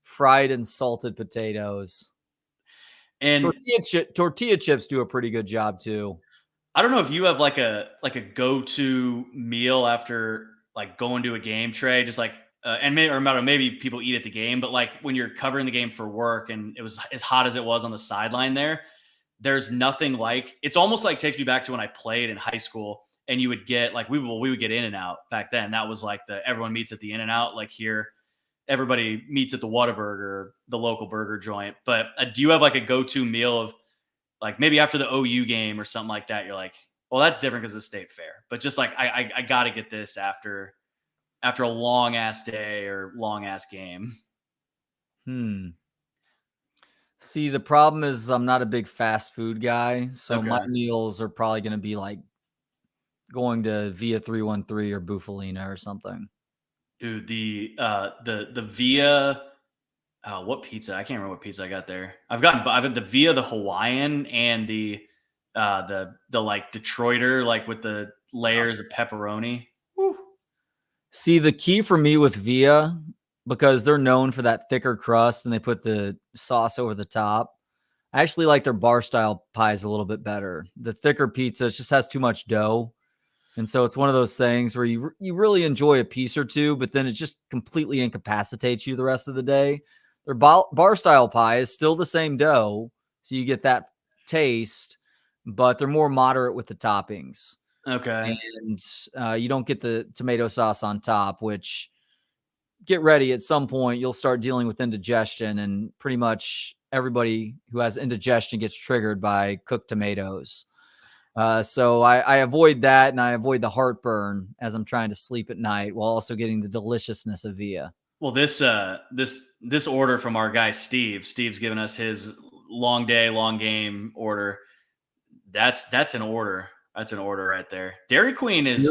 S7: fried and salted potatoes.
S13: And
S7: tortilla chips do a pretty good job too.
S13: I don't know if you have like a go-to meal after, like, going to a game, Trey, just like. And maybe people eat at the game, but, like, when you're covering the game for work and it was as hot as it was on the sideline there's nothing like, it's almost like takes me back to when I played in high school and you would get, like, we would get In-N-Out back then. That was like everyone meets at the In-N-Out. Like, here, everybody meets at the Whataburger, the local burger joint. But do you have like a go-to meal of, like, maybe after the OU game or something like that, you're like, well, that's different because it's state fair, but just like, I got to get this after a long ass day or long ass game?
S7: See, the problem is I'm not a big fast food guy. So my meals are probably going to be like going to Via 313 or Bufalina or something.
S13: Dude, the Via, what pizza? I can't remember what pizza I got there. I've had the Via, the Hawaiian, and the like Detroiter, like with the layers of pepperoni. Woo.
S7: See, the key for me with Via, because they're known for that thicker crust and they put the sauce over the top, I actually like their bar style pies a little bit better. The thicker pizza just has too much dough. And so it's one of those things where you really enjoy a piece or two, but then it just completely incapacitates you the rest of the day. Their bar style pie is still the same dough, so you get that taste, but they're more moderate with the toppings.
S13: Okay.
S7: And you don't get the tomato sauce on top, which, get ready, at some point you'll start dealing with indigestion, and pretty much everybody who has indigestion gets triggered by cooked tomatoes. So I avoid that, and I avoid the heartburn as I'm trying to sleep at night while also getting the deliciousness of Via.
S13: Well, this order from our guy Steve's given us his long day, long game order. That's an order. That's an order right there. Dairy Queen is,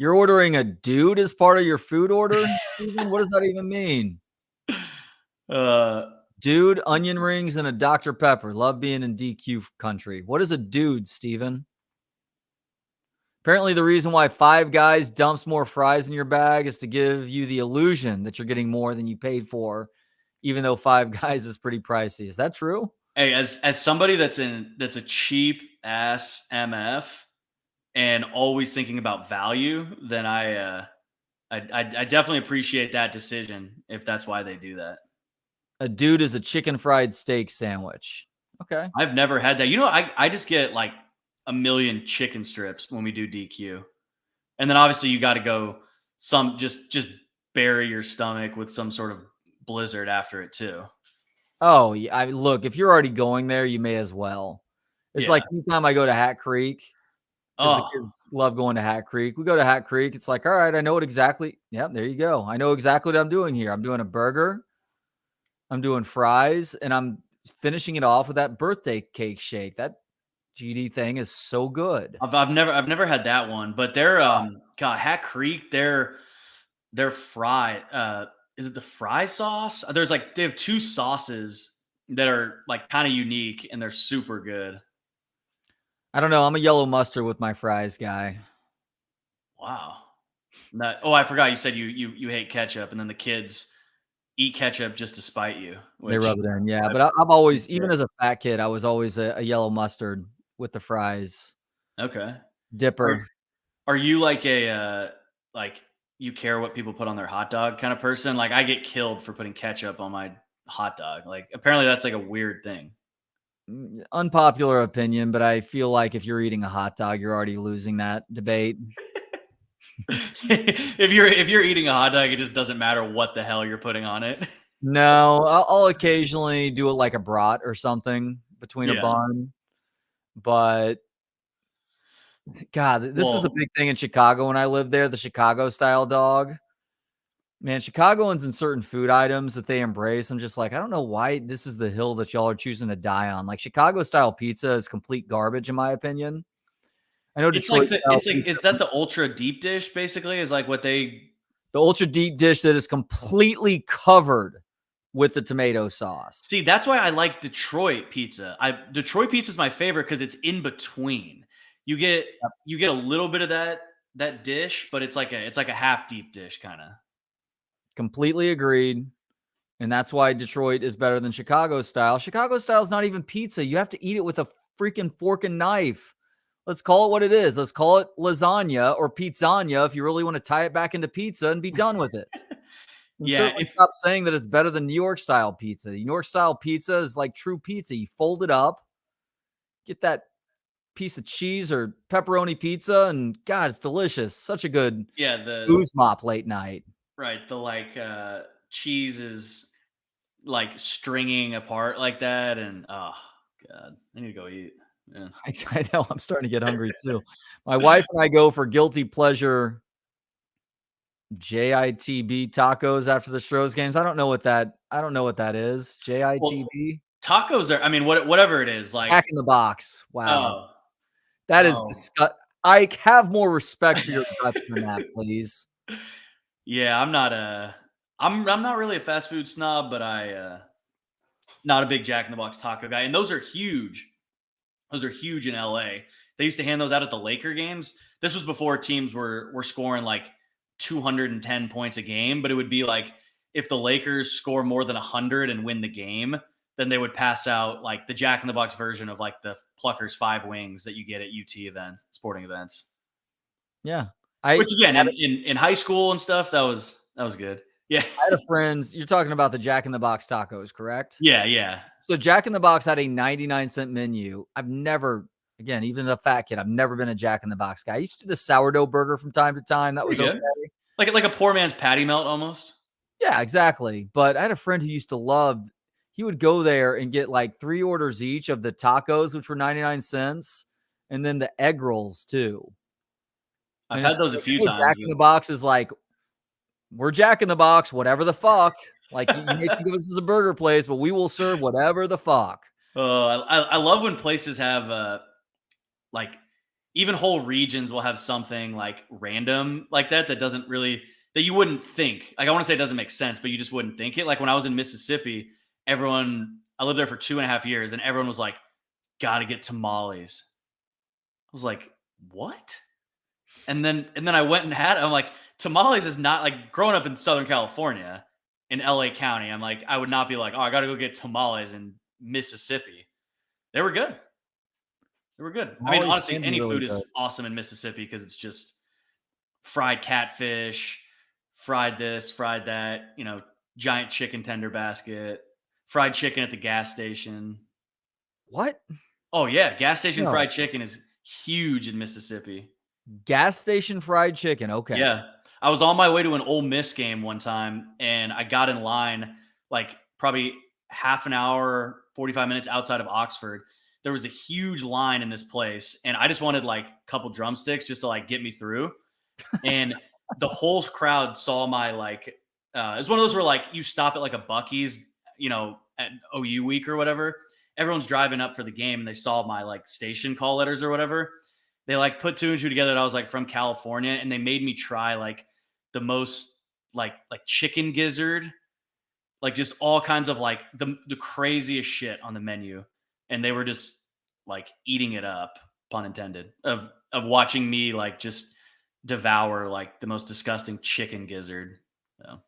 S7: You're ordering a dude as part of your food order, Steven? What does that even mean? Dude, onion rings, and a Dr. Pepper. Love being in DQ country. What is a dude, Steven? Apparently, the reason why Five Guys dumps more fries in your bag is to give you the illusion that you're getting more than you paid for, even though Five Guys is pretty pricey. Is that true?
S13: Hey, as somebody that's a cheap ass MF and always thinking about value, then I definitely appreciate that decision if that's why they do that.
S7: A dude is a chicken fried steak sandwich. Okay.
S13: I've never had that. You know, I just get like a million chicken strips when we do DQ. And then obviously you got to go just bury your stomach with some sort of blizzard after it too.
S7: Oh, yeah. Look, if you're already going there, you may as well. It's like anytime I go to Hat Creek, the kids love going to Hat Creek. We go to Hat Creek. It's like, all right, I know what exactly. Yeah, there you go. I know exactly what I'm doing here. I'm doing a burger. I'm doing fries, and I'm finishing it off with that birthday cake shake. That GD thing is so good.
S13: I've never had that one, but they're God, Hat Creek, their fry, is it the fry sauce? There's like they have two sauces that are like kind of unique and they're super good.
S7: I don't know. I'm a yellow mustard with my fries guy.
S13: Wow. I forgot you said you hate ketchup, and then the kids eat ketchup just to spite you.
S7: They rub it in, yeah. But I've always, even as a fat kid, I was always a yellow mustard with the fries.
S13: Okay.
S7: Dipper.
S13: Are you like a like you care what people put on their hot dog kind of person? Like I get killed for putting ketchup on my hot dog. Like apparently that's like a weird thing.
S7: Unpopular opinion, but I feel like if you're eating a hot dog, you're already losing that debate.
S13: If you're eating a hot dog, it just doesn't matter what the hell you're putting on it.
S7: No, I'll occasionally do it like a brat or something between a bun. But God, this is a big thing in Chicago when I lived there, the Chicago style dog. Man, Chicagoans in certain food items that they embrace, I'm just like, I don't know why this is the hill that y'all are choosing to die on. Like Chicago style pizza is complete garbage, in my opinion. I know
S13: It's like is that the ultra deep dish basically is like what the
S7: ultra deep dish that is completely covered with the tomato sauce.
S13: See, that's why I like Detroit pizza. Detroit pizza is my favorite because it's in between. You get a little bit of that dish, but it's like a half deep dish kind of.
S7: Completely agreed. And that's why Detroit is better than Chicago style. Chicago style is not even pizza. You have to eat it with a freaking fork and knife. Let's call it what it is. Let's call it lasagna or pizzagna if you really want to tie it back into pizza and be done with it. Certainly stop saying that it's better than New York style pizza. New York style pizza is like true pizza. You fold it up, get that piece of cheese or pepperoni pizza, and God, it's delicious. Such a good booze mop late night.
S13: Right. The cheese is like stringing apart like that. And oh God, I need to go eat. Yeah.
S7: I know. I'm starting to get hungry too. My wife and I go for guilty pleasure JITB tacos after the Stros games. I don't know what that is. JITB.
S13: Well, tacos are, I mean, whatever it is, like
S7: Jack in the Box. Wow. That is disgusting. I have more respect for your guts than that, please.
S13: Yeah, I'm not really a fast food snob, but not a big Jack in the Box taco guy. And those are huge. Those are huge in LA. They used to hand those out at the Laker games. This was before teams were scoring like 210 points a game, but it would be like if the Lakers score more than 100 and win the game, then they would pass out like the Jack in the Box version of like the Pluckers 5 wings that you get at UT events, sporting events.
S7: Yeah.
S13: Which again, in high school and stuff, that was good. Yeah.
S7: I had a friend, you're talking about the Jack in the Box tacos, correct?
S13: Yeah.
S7: So Jack in the Box had a 99-cent menu. I've never, again, even as a fat kid, I've never been a Jack in the Box guy. I used to do the sourdough burger from time to time. That was okay.
S13: Like a poor man's patty melt almost.
S7: Yeah, exactly. But I had a friend who used to love, he would go there and get like 3 orders each of the tacos, which were 99 cents, and then the egg rolls too.
S13: I've had those a few times.
S7: Jack in the Box is like, we're Jack in the Box, whatever the fuck. Like, you may think of us as a burger place, but we will serve whatever the fuck.
S13: I love when places have like even whole regions will have something like random like that doesn't really, that you wouldn't think. Like, I want to say it doesn't make sense, but you just wouldn't think it. Like when I was in Mississippi, I lived there for 2.5 years, and everyone was like, gotta get tamales. I was like, what? And then I went and had it. I'm like, tamales is not, like, growing up in Southern California in LA County, I'm like, I would not be like, oh, I gotta go get tamales in Mississippi. They were good. They were good. I mean, honestly, any food is awesome in Mississippi because it's just fried catfish, fried this, fried that, giant chicken tender basket, fried chicken at the gas station.
S7: What?
S13: Oh, yeah. Gas station fried chicken is huge in Mississippi.
S7: Gas station fried chicken. Okay.
S13: Yeah. I was on my way to an Ole Miss game one time, and I got in line like probably half an hour, 45 minutes outside of Oxford. There was a huge line in this place, and I just wanted like a couple drumsticks just to like get me through. And the whole crowd saw my it's one of those where like you stop at like a Bucky's, at OU week or whatever. Everyone's driving up for the game, and they saw my like station call letters or whatever. They like put 2 and 2 together that I was like from California, and they made me try like the most like chicken gizzard, like just all kinds of like the craziest shit on the menu. And they were just like eating it up, pun intended, of watching me like just devour like the most disgusting chicken gizzard. So,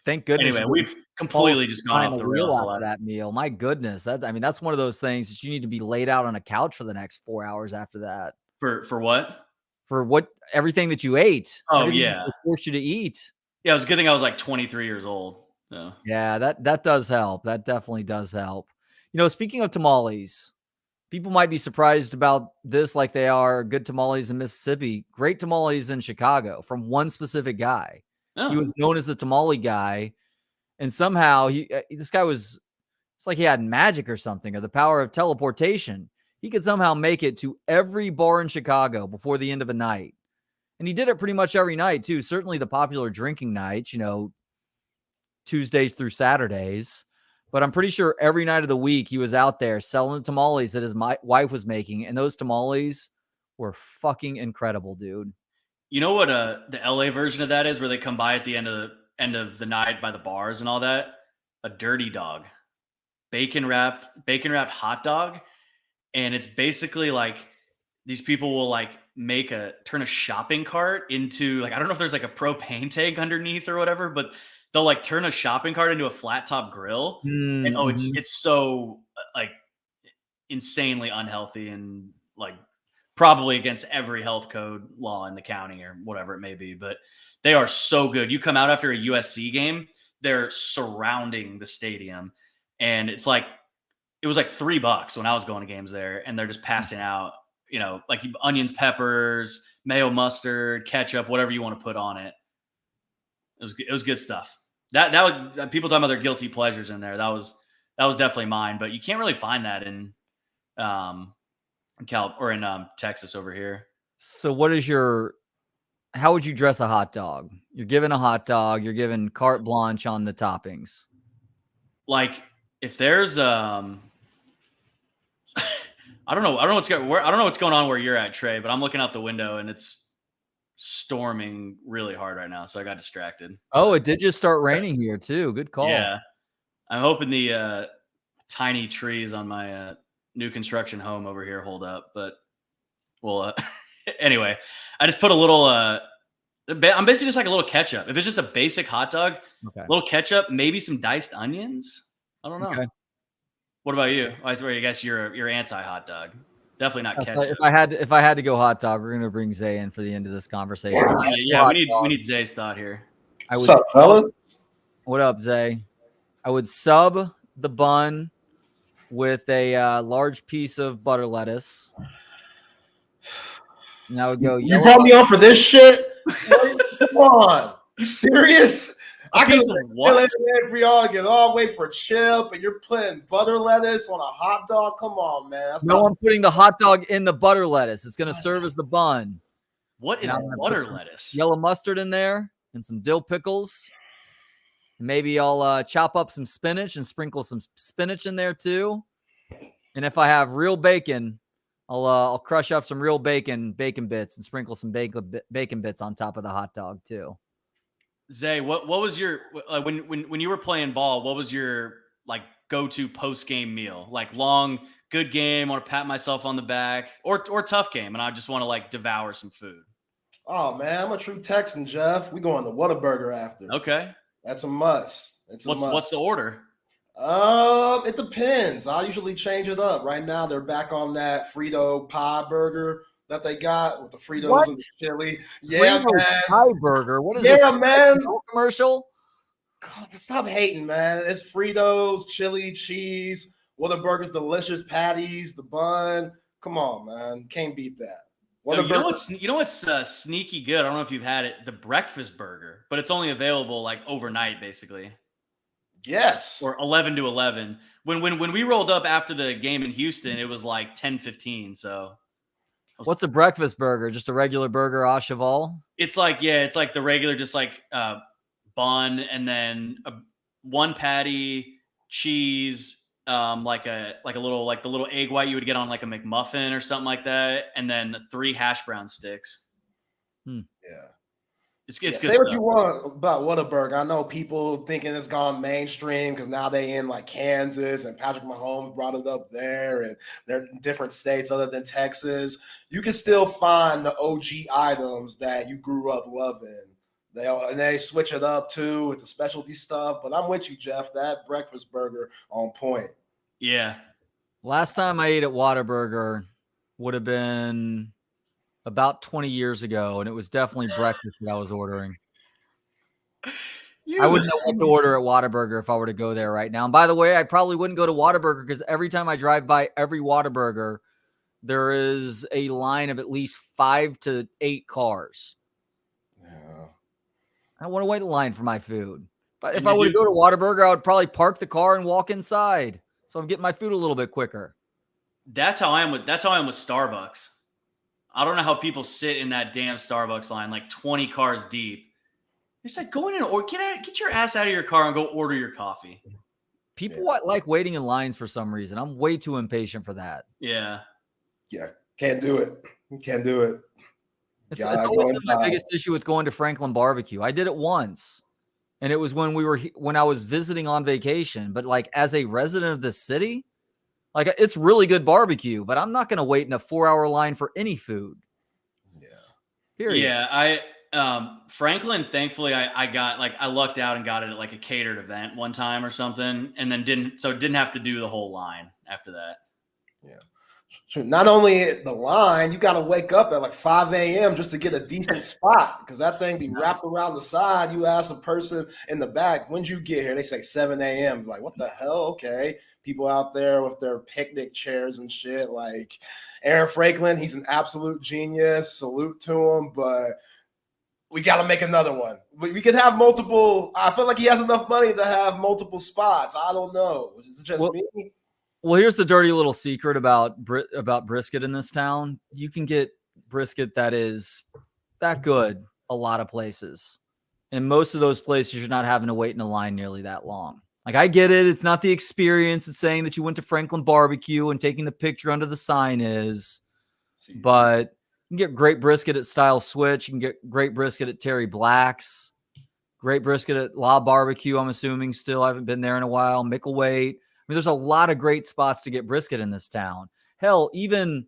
S7: thank goodness.
S13: Anyway, we've completely just gone off the rails
S7: after that meal. My goodness, that's one of those things that you need to be laid out on a couch for the next 4 hours after that.
S13: For what?
S7: For what? Everything that you ate.
S13: Oh yeah,
S7: they forced you to eat.
S13: Yeah, it was a good thing I was like 23 years old. So.
S7: Yeah, that does help. That definitely does help. Speaking of tamales, people might be surprised about this, like they are good tamales in Mississippi. Great tamales in Chicago from one specific guy. Oh. He was known as the tamale guy, and somehow this guy was. It's like he had magic or something, or the power of teleportation. He could somehow make it to every bar in Chicago before the end of a night. And he did it pretty much every night, too. Certainly the popular drinking nights, Tuesdays through Saturdays. But I'm pretty sure every night of the week he was out there selling the tamales that his wife was making. And those tamales were fucking incredible, dude.
S13: You know what the LA version of that is, where they come by at the end of the night by the bars and all that? A dirty dog. Bacon wrapped hot dog. And it's basically like these people will like turn a shopping cart into like, I don't know if there's like a propane tank underneath or whatever, but they'll like turn a shopping cart into a flat top grill. Mm-hmm. And it's so like insanely unhealthy and like probably against every health code law in the county or whatever it may be, but they are so good. You come out after a USC game, they're surrounding the stadium, and it's like, it was like $3 when I was going to games there, and they're just passing out, like onions, peppers, mayo, mustard, ketchup, whatever you want to put on it. It was good stuff. That was people talking about their guilty pleasures in there. That was definitely mine, but you can't really find that in Texas over here.
S7: So how would you dress a hot dog? You're given a hot dog, you're given carte blanche on the toppings.
S13: Like if there's I don't know what's going on where you're at, Trey, but I'm looking out the window and it's storming really hard right now, so I got distracted.
S7: Oh, it did just start raining here too. Good call.
S13: Yeah, I'm hoping the tiny trees on my new construction home over here hold up, but well, anyway, I just put a little. I'm basically just like a little ketchup. If it's just a basic hot dog, okay. A little ketchup, maybe some diced onions. I don't know. Okay. What about you? I guess you're anti hot dog. Definitely not ketchup.
S7: If I had to go hot dog, we're gonna bring Zay in for the end of this conversation.
S13: Yeah, we need Zay's thought here.
S14: What's up, fellas?
S7: What up, Zay? I would sub the bun with a large piece of butter lettuce. And I would go.
S14: You brought me on for this shit? Come on, you serious? I can every get all the way for a chip, and you're putting butter lettuce on a hot dog. Come on, man.
S7: I'm putting the hot dog in the butter lettuce. It's going to serve as the bun.
S13: What is butter lettuce?
S7: Yellow mustard in there and some dill pickles. Maybe I'll chop up some spinach and sprinkle some spinach in there too. And if I have real bacon, I'll crush up some real bacon bits and sprinkle some bacon bits on top of the hot dog too.
S13: Zay, what was your when you were playing ball? What was your like go-to post-game meal? Like long, good game, want to pat myself on the back, or tough game, and I just want to like devour some food.
S14: Oh man, I'm a true Texan, Jeff. We going to Whataburger after.
S13: Okay,
S14: that's a must.
S13: What's the order?
S14: It depends. I usually change it up. Right now, they're back on that Frito pie burger that they got with the Fritos and the chili. Yeah,
S7: Frito
S14: man.
S7: pie burger. What is this?
S14: Yeah, man.
S7: Commercial.
S14: God, stop hating, man. It's Fritos, chili, cheese. Whataburger's delicious patties, the bun. Come on, man. Can't beat that.
S13: You know what's sneaky good? I don't know if you've had it. The breakfast burger, but it's only available like overnight, basically.
S14: Yes.
S13: Or 11 to 11. When we rolled up after the game in Houston, it was like 10:15. So
S7: what's a breakfast burger? Just a regular burger au cheval?
S13: It's like the regular, just like bun, and then one patty, cheese, like the little egg white you would get on like a McMuffin or something like that, and then 3 hash brown sticks.
S14: Yeah.
S13: It's good.
S14: Say what you want about Whataburger. I know people thinking it's gone mainstream because now they in like Kansas, and Patrick Mahomes brought it up there, and they're in different states other than Texas. You can still find the OG items that you grew up loving. They switch it up too with the specialty stuff. But I'm with you, Jeff. That breakfast burger on point.
S13: Yeah.
S7: Last time I ate at Whataburger would have been about 20 years ago, and it was definitely breakfast that I was ordering. I wouldn't know what to order at Whataburger if I were to go there right now. And by the way, I probably wouldn't go to Whataburger because every time I drive by every Whataburger, there is a line of at least 5 to 8 cars.
S14: Yeah.
S7: I don't want to wait in line for my food. But if I were to go to Whataburger, I would probably park the car and walk inside, so I'm getting my food a little bit quicker.
S13: That's how I am with Starbucks. I don't know how people sit in that damn Starbucks line, like 20 cars deep. It's like, go in and or get your ass out of your car and go order your coffee.
S7: People like waiting in lines for some reason. I'm way too impatient for that.
S13: Yeah.
S14: Yeah. Can't do it. Can't do it.
S7: It's always been my biggest issue with going to Franklin Barbecue. I did it once, and it was when I was visiting on vacation. But like as a resident of the city, like it's really good barbecue, but I'm not going to wait in a 4-hour line for any food.
S14: Yeah.
S7: Period.
S13: Yeah. Franklin, thankfully I lucked out and got it at like a catered event one time or something, and then didn't have to do the whole line after that.
S14: Yeah. So not only the line, you got to wake up at like 5 a.m. just to get a decent spot because that thing be wrapped around the side. You ask a person in the back, when'd you get here? They say 7 a.m. Like, what the hell? Okay. People out there with their picnic chairs and shit. Like Aaron Franklin, he's an absolute genius. Salute to him. But we got to make another one. We could have multiple. I feel like he has enough money to have multiple spots. I don't know. Is it just me?
S7: Well, here's the dirty little secret about brisket in this town. You can get brisket that is that good a lot of places. And most of those places, you're not having to wait in a line nearly that long. Like, I get it. It's not the experience. It's saying that you went to Franklin Barbecue and taking the picture under the sign is. But you can get great brisket at Style Switch. You can get great brisket at Terry Black's. Great brisket at La Barbecue, I'm assuming still. I haven't been there in a while. Micklethwait. I mean, there's a lot of great spots to get brisket in this town. Hell, even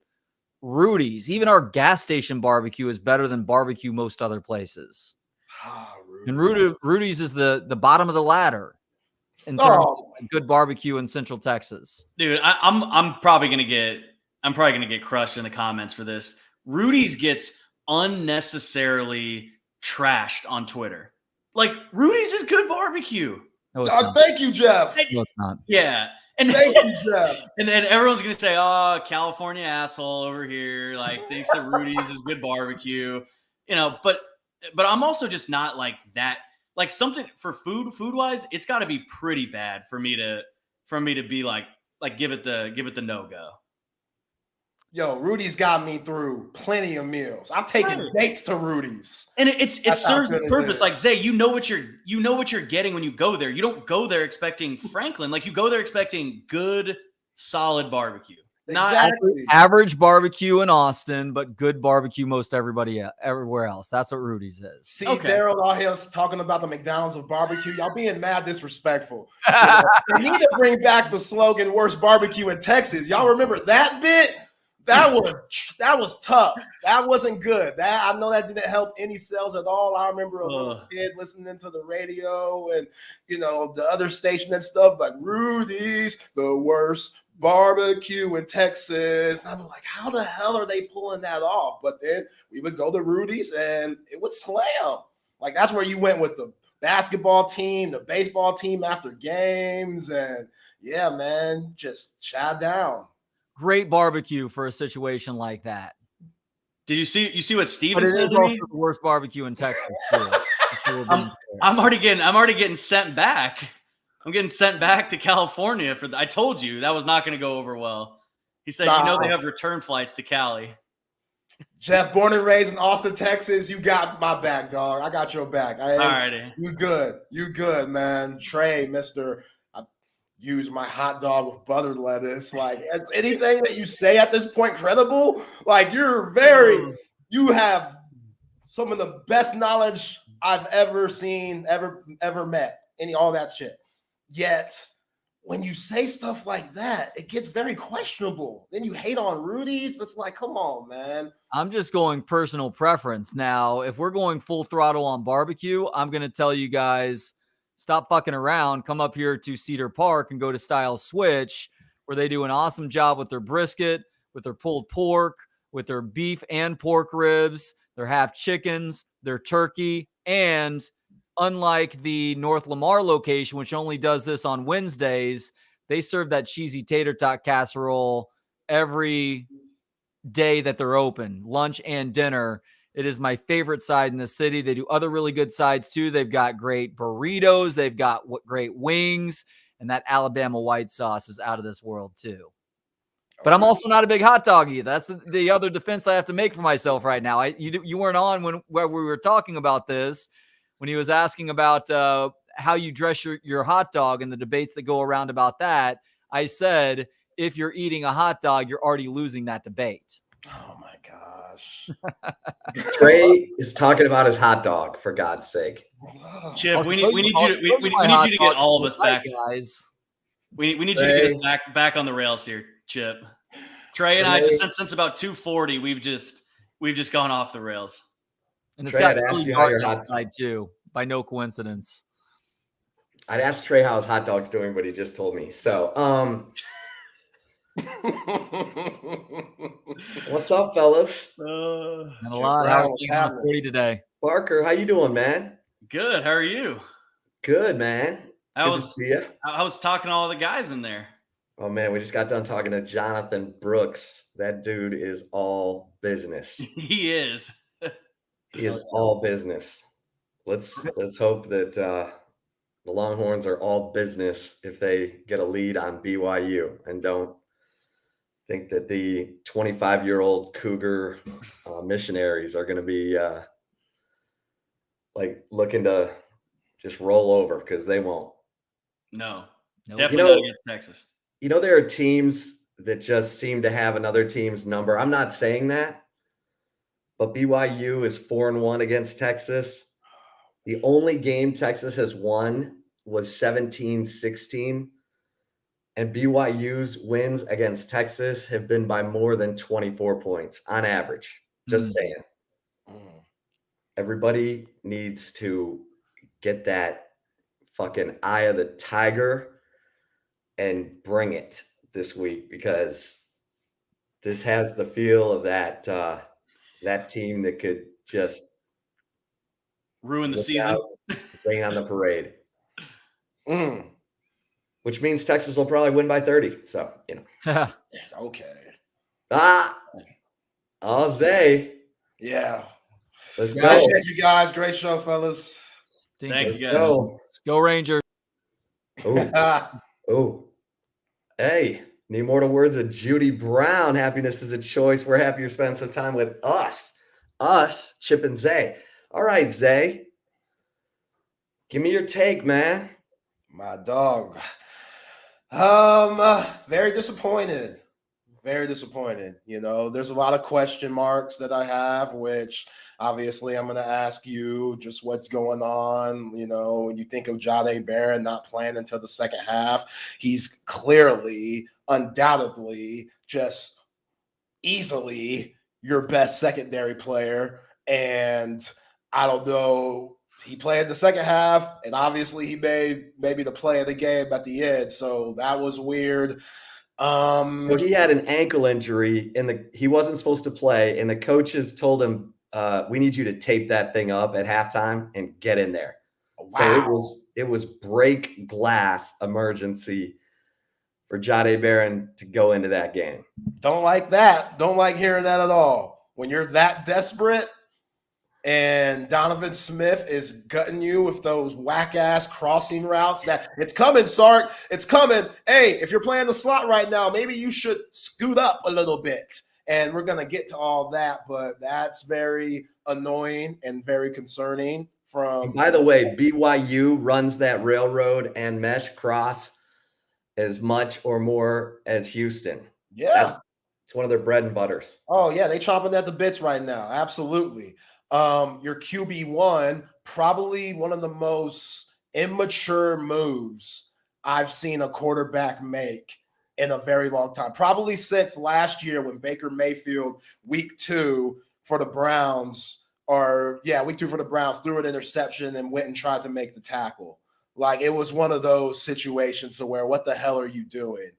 S7: Rudy's, even our gas station barbecue is better than barbecue most other places. And Rudy's is the bottom of the ladder in terms of good barbecue in Central Texas.
S13: Dude, I'm probably gonna get crushed in the comments for this. Rudy's gets unnecessarily trashed on Twitter. Like, Rudy's is good barbecue.
S7: No,
S14: thank you, Jeff.
S7: No, it's not.
S13: Yeah. And
S14: thank you, Jeff.
S13: And then everyone's gonna say, "Oh, California asshole over here, like thinks that Rudy's is good barbecue," you know. But I'm also just not like that. Like something for food wise, it's got to be pretty bad for me to be like give it the no go.
S14: Yo, Rudy's got me through plenty of meals. I'm taking dates to Rudy's,
S13: and it serves the purpose. Like, Zay, you know what you're getting when you go there. You don't go there expecting Franklin. Like, you go there expecting good, solid barbecue.
S14: Exactly.
S7: Average barbecue in Austin, but good barbecue most everywhere else. That's what Rudy's is.
S14: See, Daryl out here talking about the McDonald's of barbecue. Y'all being mad disrespectful. You know, they need to bring back the slogan "Worst barbecue in Texas." Y'all remember that bit? That was tough. That wasn't good. I know that didn't help any sales at all. I remember a little kid listening to the radio and the other station and stuff like Rudy's, the worst barbecue in Texas. And I'm like, how the hell are they pulling that off? But then we would go to Rudy's and it would slam. Like that's where you went with the basketball team, the baseball team after games, and yeah, man, just chow down.
S7: Great barbecue for a situation like that.
S13: Did you see what Steven said to
S7: also
S13: me?
S7: the worst barbecue in Texas too.
S13: I'm already getting sent back. I'm getting sent back to California I told you that was not going to go over well. He said, they have return flights to Cali.
S14: Jeff, born and raised in Austin, Texas, you got my back, dog. I got your back.
S13: Alrighty.
S14: You good, man. Trey, Mr. I use my hot dog with butter lettuce. Like, is anything that you say at this point credible? Like, you have some of the best knowledge I've ever seen, ever met. All that shit. Yet, when you say stuff like that, it gets very questionable. Then you hate on Rudy's. It's like, come on, man.
S7: I'm just going personal preference. Now, if we're going full throttle on barbecue, I'm going to tell you guys, stop fucking around. Come up here to Cedar Park and go to Style Switch, where they do an awesome job with their brisket, with their pulled pork, with their beef and pork ribs, their half chickens, their turkey, and unlike the North Lamar location, which only does this on Wednesdays, they serve that cheesy tater tot casserole every day that they're open, lunch and dinner. It is my favorite side in the city. They do other really good sides too. They've got great burritos. They've got great wings, and that Alabama white sauce is out of this world too. But I'm also not a big hot dog either. That's the other defense I have to make for myself right now. You weren't on when we were talking about this, when he was asking about how you dress your hot dog and the debates that go around about that. I said, if you're eating a hot dog, you're already losing that debate.
S14: Oh my gosh.
S15: Trey is talking about his hot dog, for God's sake.
S13: Chip, we need you to get all of us back,
S7: guys.
S13: We need you to get us back on the rails here, Chip. Trey and I just since about 2:40, we've just gone off the rails.
S7: And it's got really dark outside too, by no coincidence.
S15: I'd ask Trey how his hot dog's doing, but he just told me. So, what's up, fellas?
S7: Not a lot. How are things on 40 today?
S15: Barker, how you doing, man?
S13: Good. How are you?
S15: Good, man. Good to see you.
S13: I was talking to all the guys in there.
S15: Oh man, we just got done talking to Jonathan Brooks. That dude is all business.
S13: He is.
S15: He is all business. Let's hope that the Longhorns are all business if they get a lead on BYU and don't think that the 25-year-old Cougar missionaries are going to be like looking to just roll over, because they won't.
S13: No, definitely not against Texas.
S15: There are teams that just seem to have another team's number. I'm not saying that, but BYU is 4-1 against Texas. The only game Texas has won was 17-16. And BYU's wins against Texas have been by more than 24 points on average. Just saying. Everybody needs to get that fucking eye of the tiger and bring it this week, because this has the feel of that team that could just
S13: ruin the season,
S15: rain on the parade. Which means Texas will probably win by 30. So,
S14: Okay.
S15: Zay.
S14: Yeah.
S15: Let's go.
S14: Appreciate you guys. Great show, fellas.
S13: Thanks, guys.
S15: Go.
S7: Let's go Rangers.
S15: Oh. Hey, the immortal words of Judy Brown. Happiness is a choice. We're happy you're spending some time with us. Chip and Zay. All right, Zay. Give me your take, man.
S14: My dog. Very disappointed. Very disappointed. You know, there's a lot of question marks that I have, which obviously I'm going to ask you just what's going on. You know, when you think of Jahdae Barron not playing until the second half, he's clearly, undoubtedly, just easily your best secondary player. And I don't know, he played the second half, and obviously he made maybe the play of the game at the end. So that was weird.
S15: So he had an ankle injury he wasn't supposed to play, and the coaches told him, we need you to tape that thing up at halftime and get in there.
S14: Wow.
S15: So it was break glass emergency for Jahdae Barron to go into that game.
S14: Don't like that. Don't like hearing that at all. When you're that desperate and Donovan Smith is gutting you with those whack-ass crossing routes, that it's coming, Sark. It's coming. Hey, if you're playing the slot right now, maybe you should scoot up a little bit. And we're going to get to all that, but that's very annoying and very concerning.
S15: And by the way, BYU runs that railroad and mesh cross as much or more as Houston.
S14: Yeah.
S15: It's one of their bread and butters.
S14: Oh, yeah. They chomping at the bits right now. Absolutely. Your QB1, probably one of the most immature moves I've seen a quarterback make in a very long time. Probably since last year when Baker Mayfield, week 2 for the Browns, week 2 for the Browns, threw an interception and went and tried to make the tackle. Like, it was one of those situations to where, what the hell are you doing?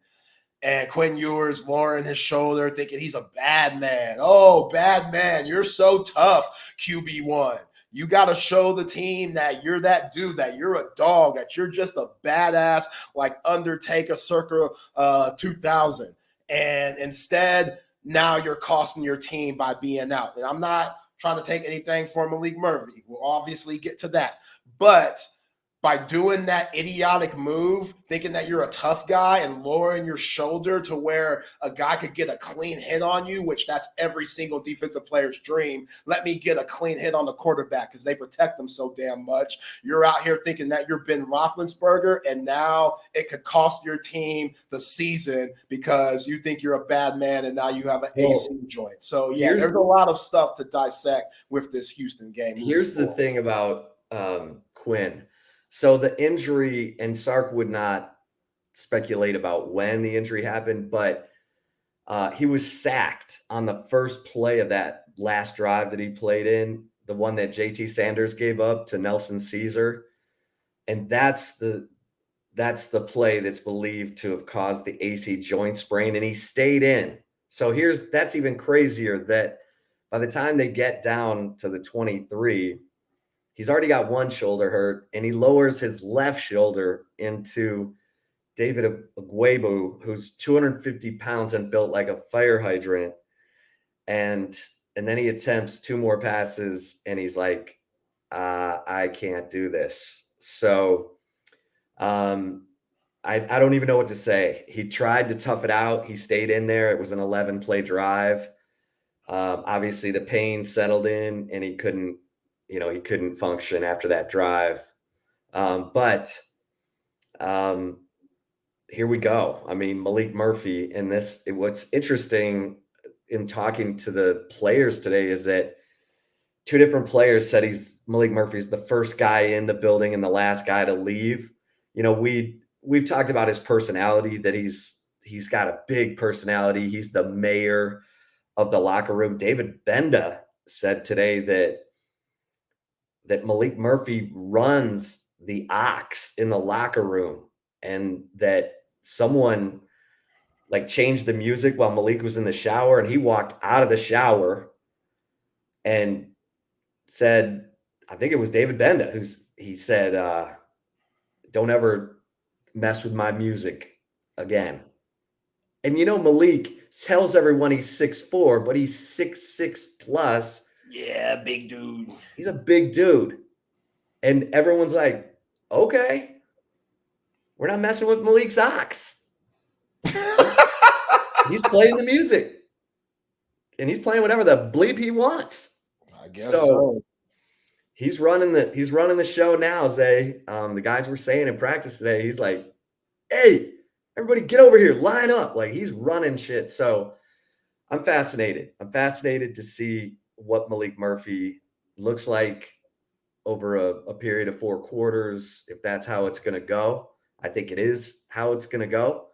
S14: And Quinn Ewers lowering his shoulder, thinking he's a bad man. Oh, bad man. You're so tough, QB1. You got to show the team that you're that dude, that you're a dog, that you're just a badass like Undertaker circa 2000. And instead, now you're costing your team by being out. And I'm not trying to take anything from Malik Murphy. We'll obviously get to that. But by doing that idiotic move, thinking that you're a tough guy and lowering your shoulder to where a guy could get a clean hit on you, which that's every single defensive player's dream. Let me get a clean hit on the quarterback because they protect them so damn much. You're out here thinking that you're Ben Roethlisberger, and now it could cost your team the season because you think you're a bad man and now you have an AC joint. So, yeah, there's a lot of stuff to dissect with this Houston game.
S15: Here's the thing about Quinn. So the injury, and Sark would not speculate about when the injury happened, but he was sacked on the first play of that last drive that he played in, the one that JT Sanders gave up to Nelson Caesar. And that's the play that's believed to have caused the AC joint sprain, and he stayed in. So that's even crazier, that by the time they get down to the 23, he's already got one shoulder hurt, and he lowers his left shoulder into David Agwebu, who's 250 pounds and built like a fire hydrant. And then he attempts 2 more passes, and he's like, I can't do this. So I don't even know what to say. He tried to tough it out. He stayed in there. It was an 11-play drive. Obviously, the pain settled in, and he couldn't function after that drive. But here we go. I mean, Malik Murphy in this, what's interesting in talking to the players today is that 2 different players said Malik Murphy's the first guy in the building and the last guy to leave. You know, we've talked about his personality, that he's got a big personality. He's the mayor of the locker room. David Benda said today that Malik Murphy runs the ox in the locker room, and that someone like changed the music while Malik was in the shower, and he walked out of the shower and said, I think it was David Benda, he said, don't ever mess with my music again. And Malik tells everyone he's 6'4", but he's 6'6" plus.
S14: Yeah, big dude.
S15: He's a big dude. And everyone's like, okay, we're not messing with Malik's ox. He's playing the music. And he's playing whatever the bleep he wants.
S14: I guess so.
S15: He's running the show now, Zay. The guys were saying in practice today, he's like, hey, everybody get over here, line up. Like he's running shit. So I'm fascinated. I'm fascinated to see what Malik Murphy looks like over a period of 4 quarters, if that's how it's going to go. I think it is how it's going to go.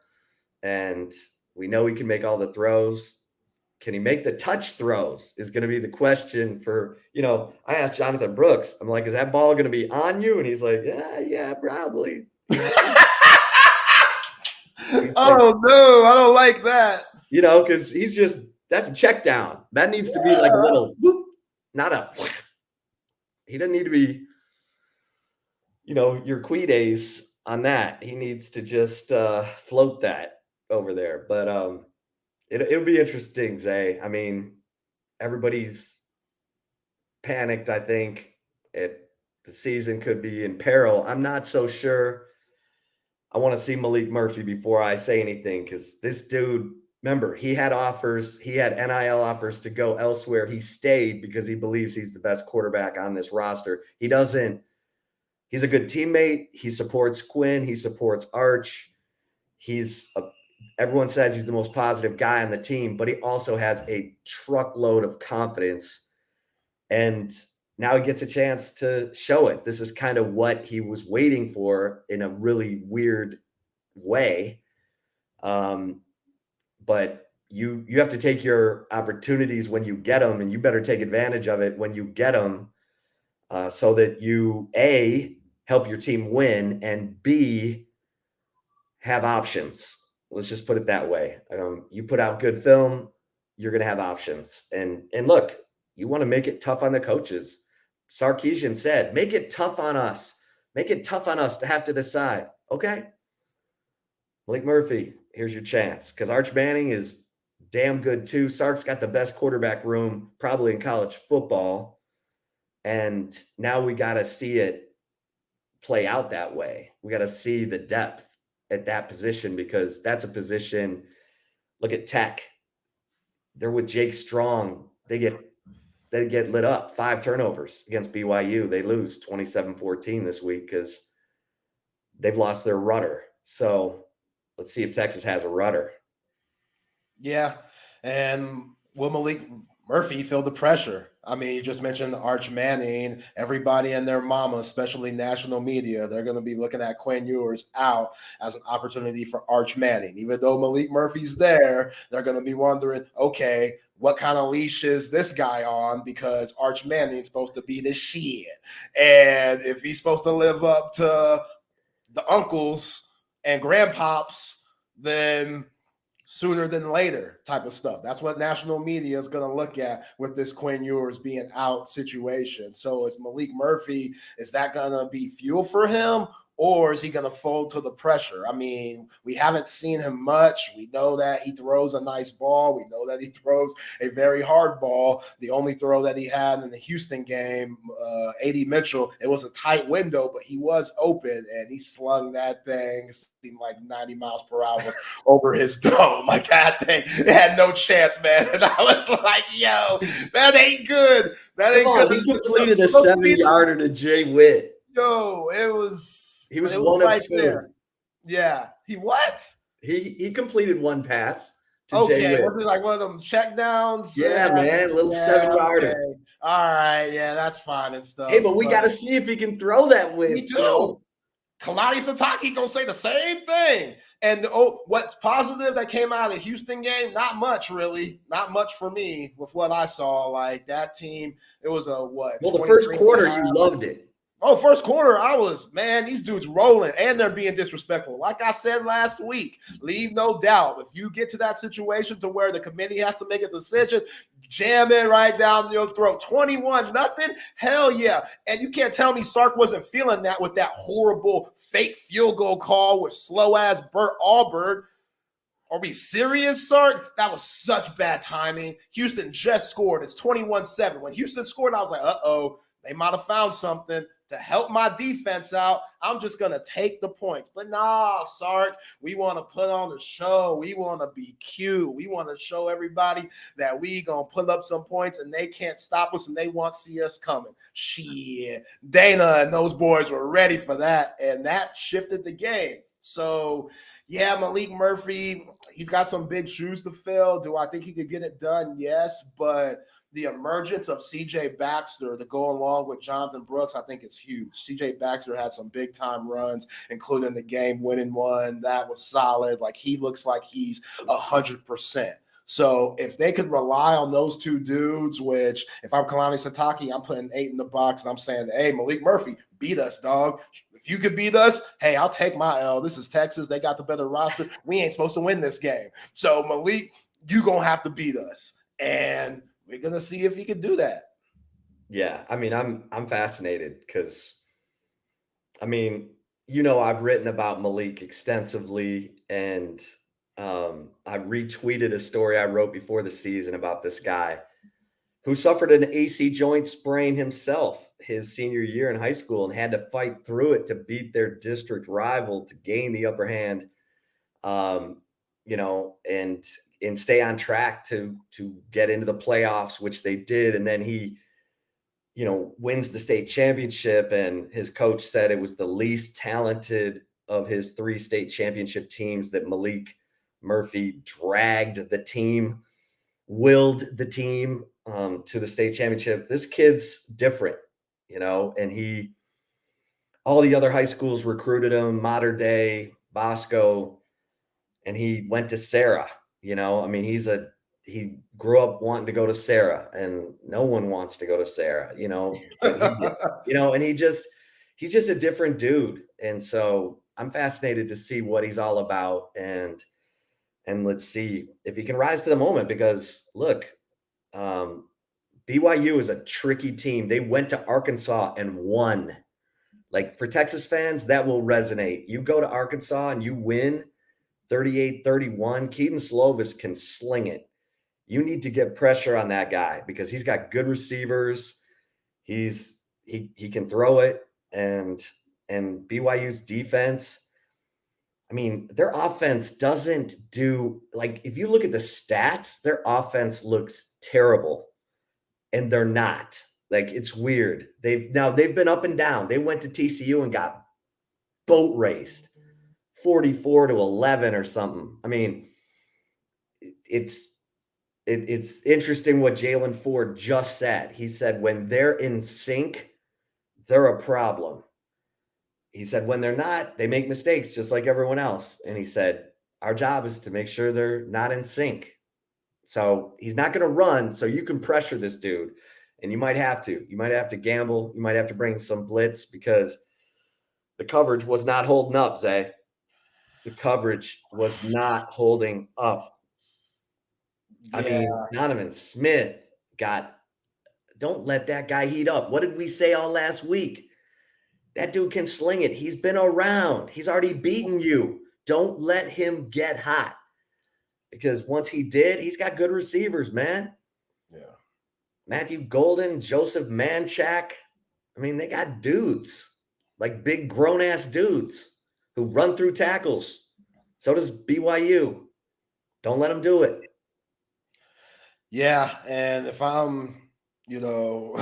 S15: And we know he can make all the throws. Can he make the touch throws is going to be the question for, I asked Jonathan Brooks, I'm like, is that ball going to be on you? And he's like, yeah, probably.
S14: Oh, no, I don't like that.
S15: Because that's a check down. That needs to be like a little whoop, not a whap. He doesn't need to be, your Quides on that. He needs to just float that over there. But it'll be interesting, Zay. I mean, everybody's panicked, I think. The season could be in peril. I'm not so sure. I want to see Malik Murphy before I say anything, because this dude, remember, he had offers. He had NIL offers to go elsewhere. He stayed because he believes he's the best quarterback on this roster. He's a good teammate. He supports Quinn. He supports Arch. Everyone says he's the most positive guy on the team, but he also has a truckload of confidence. And now he gets a chance to show it. This is kind of what he was waiting for in a really weird way. But you have to take your opportunities when you get them, and you better take advantage of it when you get them, so that you, A, help your team win, and B, have options. Let's just put it that way. You put out good film, you're going to have options. And look, you want to make it tough on the coaches. Sarkisian said, make it tough on us. Make it tough on us to have to decide. Okay. Malik Murphy, here's your chance. Because Arch Manning is damn good too. Sark's got the best quarterback room probably in college football. And now we got to see it play out that way. We got to see the depth at that position, because that's a position. Look at Tech. They're with Jake Strong. They get lit up. 5 turnovers against BYU. They lose 27-14 this week because they've lost their rudder. So let's see if Texas has a rudder.
S14: Yeah. And will Malik Murphy feel the pressure? I mean, you just mentioned Arch Manning. Everybody and their mama, especially national media, they're going to be looking at Quinn Ewers out as an opportunity for Arch Manning. Even though Malik Murphy's there, they're going to be wondering, okay, what kind of leash is this guy on? Because Arch Manning's supposed to be the shit. And if he's supposed to live up to the uncles and grandpops, then sooner than later type of stuff. That's what national media is going to look at with this Quinn Ewers being out situation. So is Malik Murphy, is that going to be fuel for him? Or is he going to fold to the pressure? I mean, we haven't seen him much. We know that he throws a nice ball. We know that he throws a very hard ball. The only throw that he had in the Houston game, A.D. Mitchell, it was a tight window, but he was open, and he slung that thing, seemed like 90 miles per hour over his dome. Like that thing, it had no chance, man. And I was like, yo, that ain't good. That ain't good.
S15: He completed a 7-yarder to Jay Witt.
S14: Yo, it was...
S15: He was one of two.
S14: There. Yeah. He what?
S15: He completed one pass to
S14: okay.
S15: Jay Witt.
S14: Was it like one of them check downs?
S15: Yeah, man. A little 7-yarder.
S14: Okay. All right. Yeah, that's fine and stuff.
S15: Hey, but we got to see if he can throw that with.
S14: We do. Kalani Sitake gonna say the same thing. And what's positive that came out of the Houston game? Not much, really. Not much for me with what I saw. Like that team, it was a what?
S15: Well, the first quarter, you loved it.
S14: Oh, first quarter, I was, man, these dudes rolling, and they're being disrespectful. Like I said last week, leave no doubt. If you get to that situation to where the committee has to make a decision, jam it right down your throat. 21-0, hell yeah. And you can't tell me Sark wasn't feeling that with that horrible fake field goal call with slow-ass Burt Auburn. Are we serious, Sark? That was such bad timing. Houston just scored. It's 21-7. When Houston scored, I was like, uh-oh, they might have found something to help my defense out. I'm just going to take the points. But nah, Sark, we want to put on the show. We want to be cute. We want to show everybody that we going to put up some points and they can't stop us and they want to see us coming. Shit. Dana and those boys were ready for that, and that shifted the game. So, yeah, Malik Murphy, he's got some big shoes to fill. Do I think he could get it done? Yes, but the emergence of CJ Baxter to go along with Jonathan Brooks, I think it's huge. CJ Baxter had some big time runs, including the game winning one. That was solid. Like, he looks like he's 100%. So if they could rely on those two dudes, which if I'm Kalani Sitake, I'm putting 8 in the box and I'm saying, hey, Malik Murphy, beat us, dog. If you could beat us, hey, I'll take my L. This is Texas. They got the better roster. We ain't supposed to win this game. So Malik, you going to have to beat us. And we're going to see if he can do that.
S15: Yeah, I mean, I'm fascinated because, I mean, you know, I've written about Malik extensively, and I retweeted a story I wrote before the season about this guy who suffered an AC joint sprain himself his senior year in high school and had to fight through it to beat their district rival to gain the upper hand, you know, and stay on track to get into the playoffs, which they did. And then he, you know, wins the state championship, and his coach said it was the least talented of his 3 state championship teams that Malik Murphy dragged the team, willed the team to the state championship. This kid's different, you know, and all the other high schools recruited him, Mater Dei, Bosco, and he went to Sarah, you know. I mean, he grew up wanting to go to Sarah, and no one wants to go to Sarah, you know. You know, and he's just a different dude. And so I'm fascinated to see what he's all about, and let's see if he can rise to the moment, because look, BYU is a tricky team. They went to Arkansas and won. Like, for Texas fans, that will resonate. You go to Arkansas and you win 38-31. Keaton Slovis can sling it. You need to get pressure on that guy because he's got good receivers. He can throw it, and BYU's defense, I mean, their offense doesn't do, like, if you look at the stats, their offense looks terrible, and they're not. Like, it's weird. They've been up and down. They went to TCU and got boat raced 44-11 or something. I mean, it's interesting what Jalen Ford just said. He said, when they're in sync, they're a problem. He said, when they're not, they make mistakes just like everyone else. And he said, our job is to make sure they're not in sync. So he's not going to run, so you can pressure this dude. And you might have to. You might have to gamble. You might have to bring some blitz, because the coverage was not holding up, Zay. The coverage was not holding up. I mean, Donovan Smith don't let that guy heat up. What did we say all last week? That dude can sling it. He's been around. He's already beaten you. Don't let him get hot, because once he did, he's got good receivers, man.
S14: Yeah.
S15: Matthew Golden, Joseph Manchak. I mean, they got dudes, like big grown-ass dudes who run through tackles. So does BYU. Don't let them do it.
S14: Yeah, and if I'm, you know,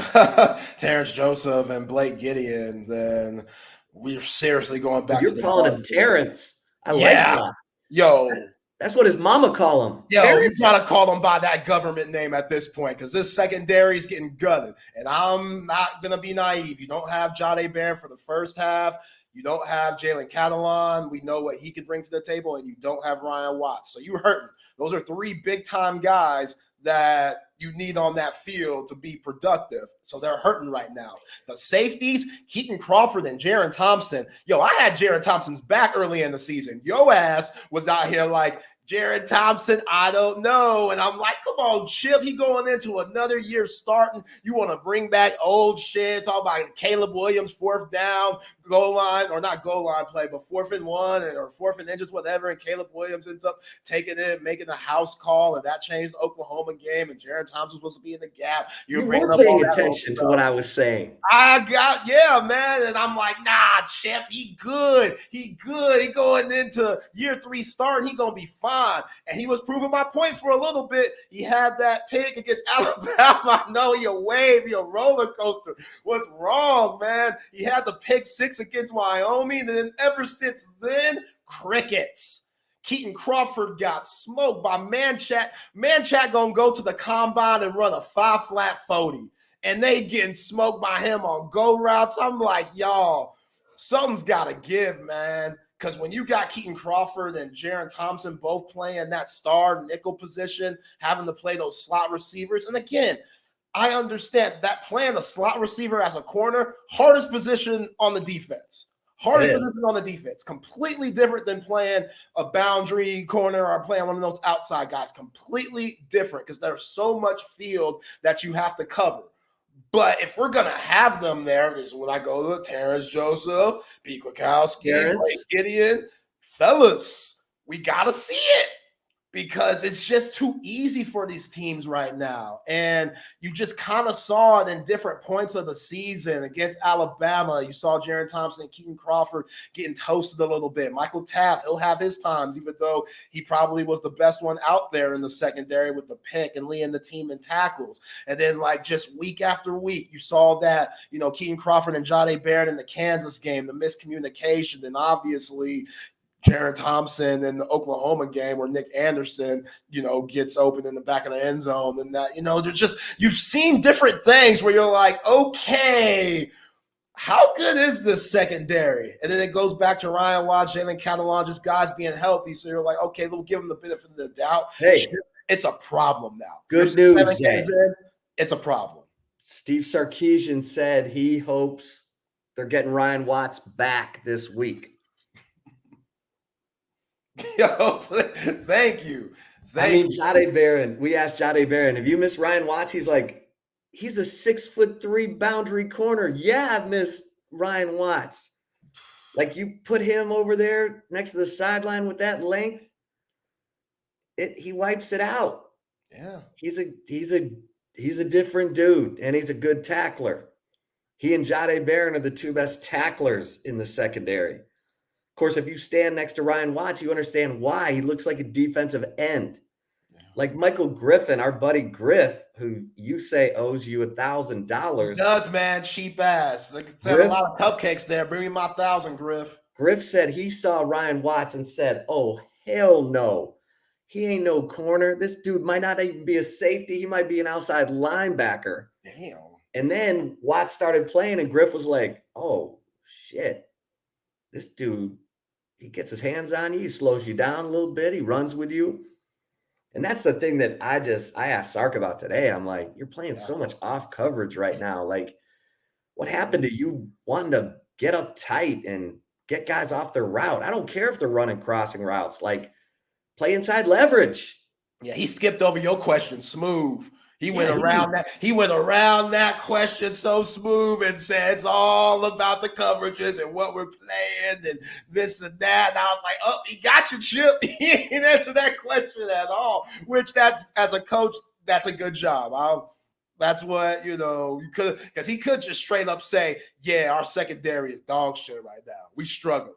S14: Terrence Joseph and Blake Gideon, then we're seriously going back.
S15: You're calling him Terrence. I like that.
S14: Yo.
S15: That's what his mama call him.
S14: Yo, Terrence? You got to call him by that government name at this point, because this secondary is getting gutted. And I'm not going to be naive. You don't have Jahdae Barron for the first half. You don't have Jalen Catalon. We know what he could bring to the table. And you don't have Ryan Watts. So you're hurting. Those are 3 big-time guys that you need on that field to be productive. So they're hurting right now. The safeties, Keaton Crawford and Jaron Thompson. Yo, I had Jaron Thompson's back early in the season. Yo ass was out here like, Jaron Thompson, I don't know. And I'm like, come on, Chip. He going into another year starting. You want to bring back old shit. Talk about Caleb Williams, 4th down, goal line, or not goal line play, but 4th and 1 or 4th and inches, whatever. And Caleb Williams ends up taking it, making a house call, and that changed the Oklahoma game. And Jaron Thompson was supposed to be in the gap.
S15: You were paying attention to what I was saying.
S14: Yeah, man. And I'm like, nah, Chip, he good. He good. He going into year 3 starting. He going to be fine. And he was proving my point for a little bit. He had that pick against Alabama. I know he a wave, he a roller coaster. What's wrong, man? He had the pick 6 against Wyoming, and then ever since then, crickets. Keaton Crawford got smoked by Manchac. Manchac gonna go to the combine and run a 5-flat 40. And they getting smoked by him on go routes. I'm like, y'all, something's got to give, man. Because when you got Keaton Crawford and Jaron Thompson both playing that star nickel position, having to play those slot receivers. And again, I understand that playing a slot receiver as a corner, hardest position on the defense. Hardest position on the defense. Completely different than playing a boundary corner or playing one of those outside guys. Completely different because there's so much field that you have to cover. But if we're going to have them there, this is when I go to Terrence Joseph, Pete Kwiatkowski, Blake Gideon. Fellas, we got to see it because it's just too easy for these teams right now. And you just kind of saw it in different points of the season. Against Alabama, you saw Jaron Thompson and Keaton Crawford getting toasted a little bit. Michael Taft, he'll have his times, even though he probably was the best one out there in the secondary with the pick and leading the team in tackles. And then like just week after week, you saw that, you know, Keaton Crawford and Jahdae Barrett in the Kansas game, the miscommunication, and obviously Jaron Thompson in the Oklahoma game where Nick Anderson, you know, gets open in the back of the end zone. And that, you know, there's just, you've seen different things where you're like, okay, how good is this secondary? And then it goes back to Ryan Watts, Jalen Catalon, just guys being healthy. So you're like, okay, we'll give them the benefit of the doubt.
S15: Hey,
S14: it's a problem now.
S15: Good news.
S14: It's a problem.
S15: Steve Sarkisian said he hopes they're getting Ryan Watts back this week.
S14: Yo, thank you.
S15: Jahdae Barrett, we asked Jahdae Barrett, have you missed Ryan Watts? He's like, he's a 6'3" boundary corner. Yeah, I've missed Ryan Watts. Like you put him over there next to the sideline with that length, he wipes it out.
S14: Yeah.
S15: He's a different dude, and he's a good tackler. He and Jahdae Barrett are the two best tacklers in the secondary. Of course, if you stand next to Ryan Watts, you understand why. He looks like a defensive end. Yeah. Like Michael Griffin, our buddy Griff, who you say owes you $1,000.
S14: Does, man, cheap ass. Like, a lot of cupcakes there. Bring me my 1,000, Griff.
S15: Griff said he saw Ryan Watts and said, oh, hell no. He ain't no corner. This dude might not even be a safety. He might be an outside linebacker.
S14: Damn.
S15: And then Watts started playing, and Griff was like, oh, shit. This dude, he gets his hands on you. He slows you down a little bit. He runs with you. And that's the thing that I asked Sark about today. I'm like, you're playing so much off coverage right now. Like, what happened to you wanting to get up tight and get guys off their route? I don't care if they're running crossing routes. Like, play inside leverage.
S14: Yeah, he skipped over your question smooth. He went around that. He went around that question so smooth and said it's all about the coverages and what we're playing and this and that. And I was like, oh, he got you, Chip. He didn't answer that question at all. Which that's, as a coach, that's a good job. That's what, you know, you could, because he could just straight up say, yeah, our secondary is dog shit right now. We struggling.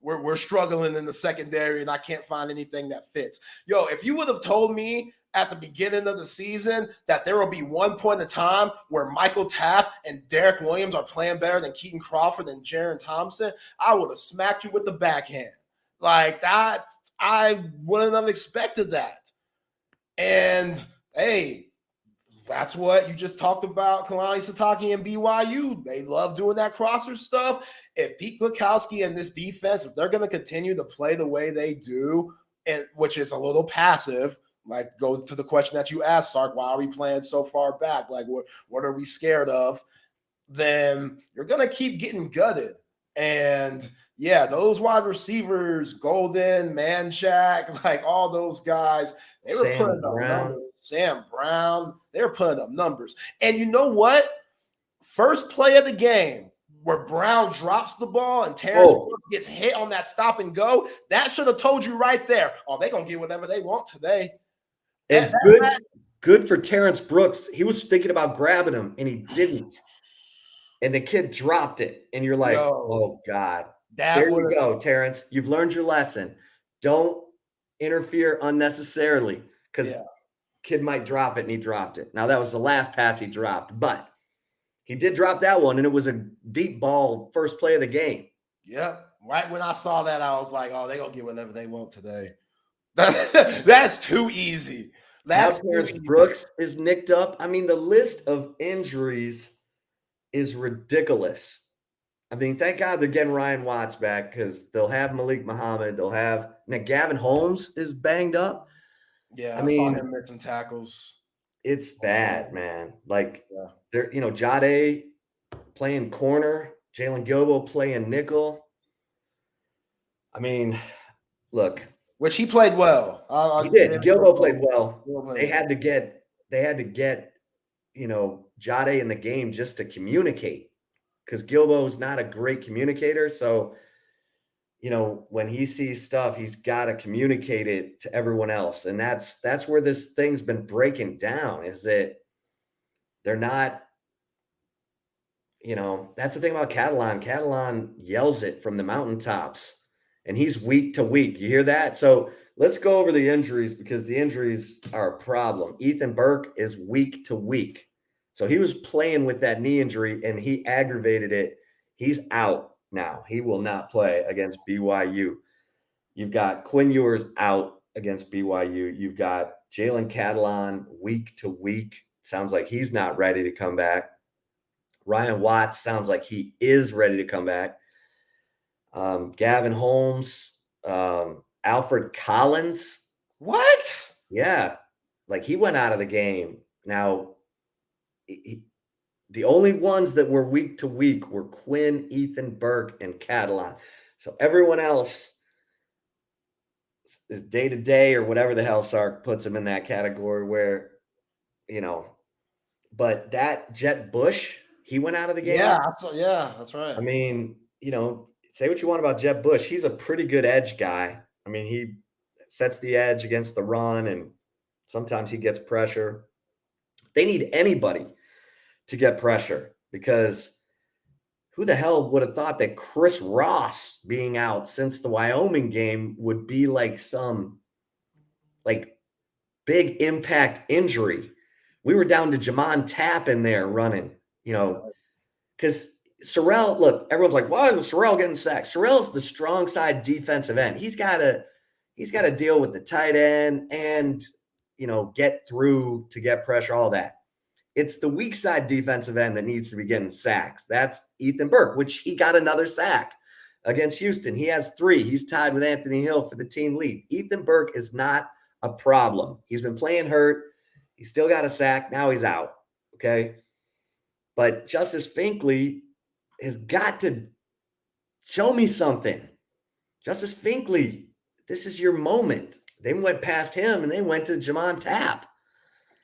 S14: We're struggling in the secondary, and I can't find anything that fits. Yo, if you would have told me at the beginning of the season that there will be one point in time where Michael Taft and Derek Williams are playing better than Keaton Crawford and Jaron Thompson, I would have smacked you with the backhand. Like that, I wouldn't have expected that. And hey, that's what you just talked about, Kalani Sitake and BYU. They love doing that crosser stuff. If Pete Kwiatkowski and this defense, if they're going to continue to play the way they do, and which is a little passive, like go to the question that you asked, Sark, why are we playing so far back? Like what are we scared of? Then you're going to keep getting gutted. And yeah, those wide receivers, Golden, Manchac, like all those guys, they were putting up numbers. Sam Brown, they were putting up numbers. And you know what? First play of the game where Brown drops the ball and Terrence Brooks gets hit on that stop and go, that should have told you right there, oh, they're going to get whatever they want today.
S15: And good for Terrence Brooks. He was thinking about grabbing him, and he didn't. And the kid dropped it. And you're like, oh, God. There you go, Terrence. You've learned your lesson. Don't interfere unnecessarily because kid might drop it, and he dropped it. Now, that was the last pass he dropped, but he did drop that one, and it was a deep ball first play of the game.
S14: Yeah. Right when I saw that, I was like, oh, they're going to get whatever they want today. That's too easy. That's
S15: now Terrence Brooks is nicked up. I mean, the list of injuries is ridiculous. I mean, thank God they're getting Ryan Watts back because they'll have Malik Muhammad. They'll have now Gavin Holmes is banged up.
S14: Yeah,
S15: I mean,
S14: saw him missing tackles.
S15: It's bad, man. Like they're, Jade playing corner, Jalen Gilbo playing nickel. I mean, look,
S14: which he played well.
S15: He did. Gilbo played well. They had to get, Jade in the game just to communicate because Gilbo's not a great communicator. So, when he sees stuff, he's got to communicate it to everyone else. And that's where this thing's been breaking down is that they're not, that's the thing about Catalan. Catalan yells it from the mountaintops and he's week to week. You hear that? So let's go over the injuries because the injuries are a problem. Ethan Burke is week to week. So he was playing with that knee injury and he aggravated it. He's out now. He will not play against BYU. You've got Quinn Ewers out against BYU. You've got Jalen Catalan week to week. Sounds like he's not ready to come back. Ryan Watts sounds like he is ready to come back. Gavin Holmes, Alfred Collins.
S14: What?
S15: Yeah. Like he went out of the game. Now, the only ones that were week to week were Quinn, Ethan Burke, and Catalan. So everyone else is day to day or whatever the hell Sark puts them in that category where, but that Jet Bush, he went out of the game.
S14: Yeah, that's right.
S15: I mean, say what you want about Jet Bush. He's a pretty good edge guy. I mean, he sets the edge against the run and sometimes he gets pressure. They need anybody to get pressure because who the hell would have thought that Chris Ross being out since the Wyoming game would be like some big impact injury. We were down to Jamon Tapp in there running, because Sorrell, look, everyone's like, why is Sorrell getting sacked? Sorrell's the strong side defensive end. He's got to deal with the tight end and, get through to get pressure, all that. It's the weak side defensive end that needs to be getting sacks. That's Ethan Burke, which he got another sack against Houston. He has 3. He's tied with Anthony Hill for the team lead. Ethan Burke is not a problem. He's been playing hurt. He still got a sack. Now he's out. Okay. But Justice Finkley has got to show me something. Justice Finkley, this is your moment. They went past him and they went to Jamon Tapp.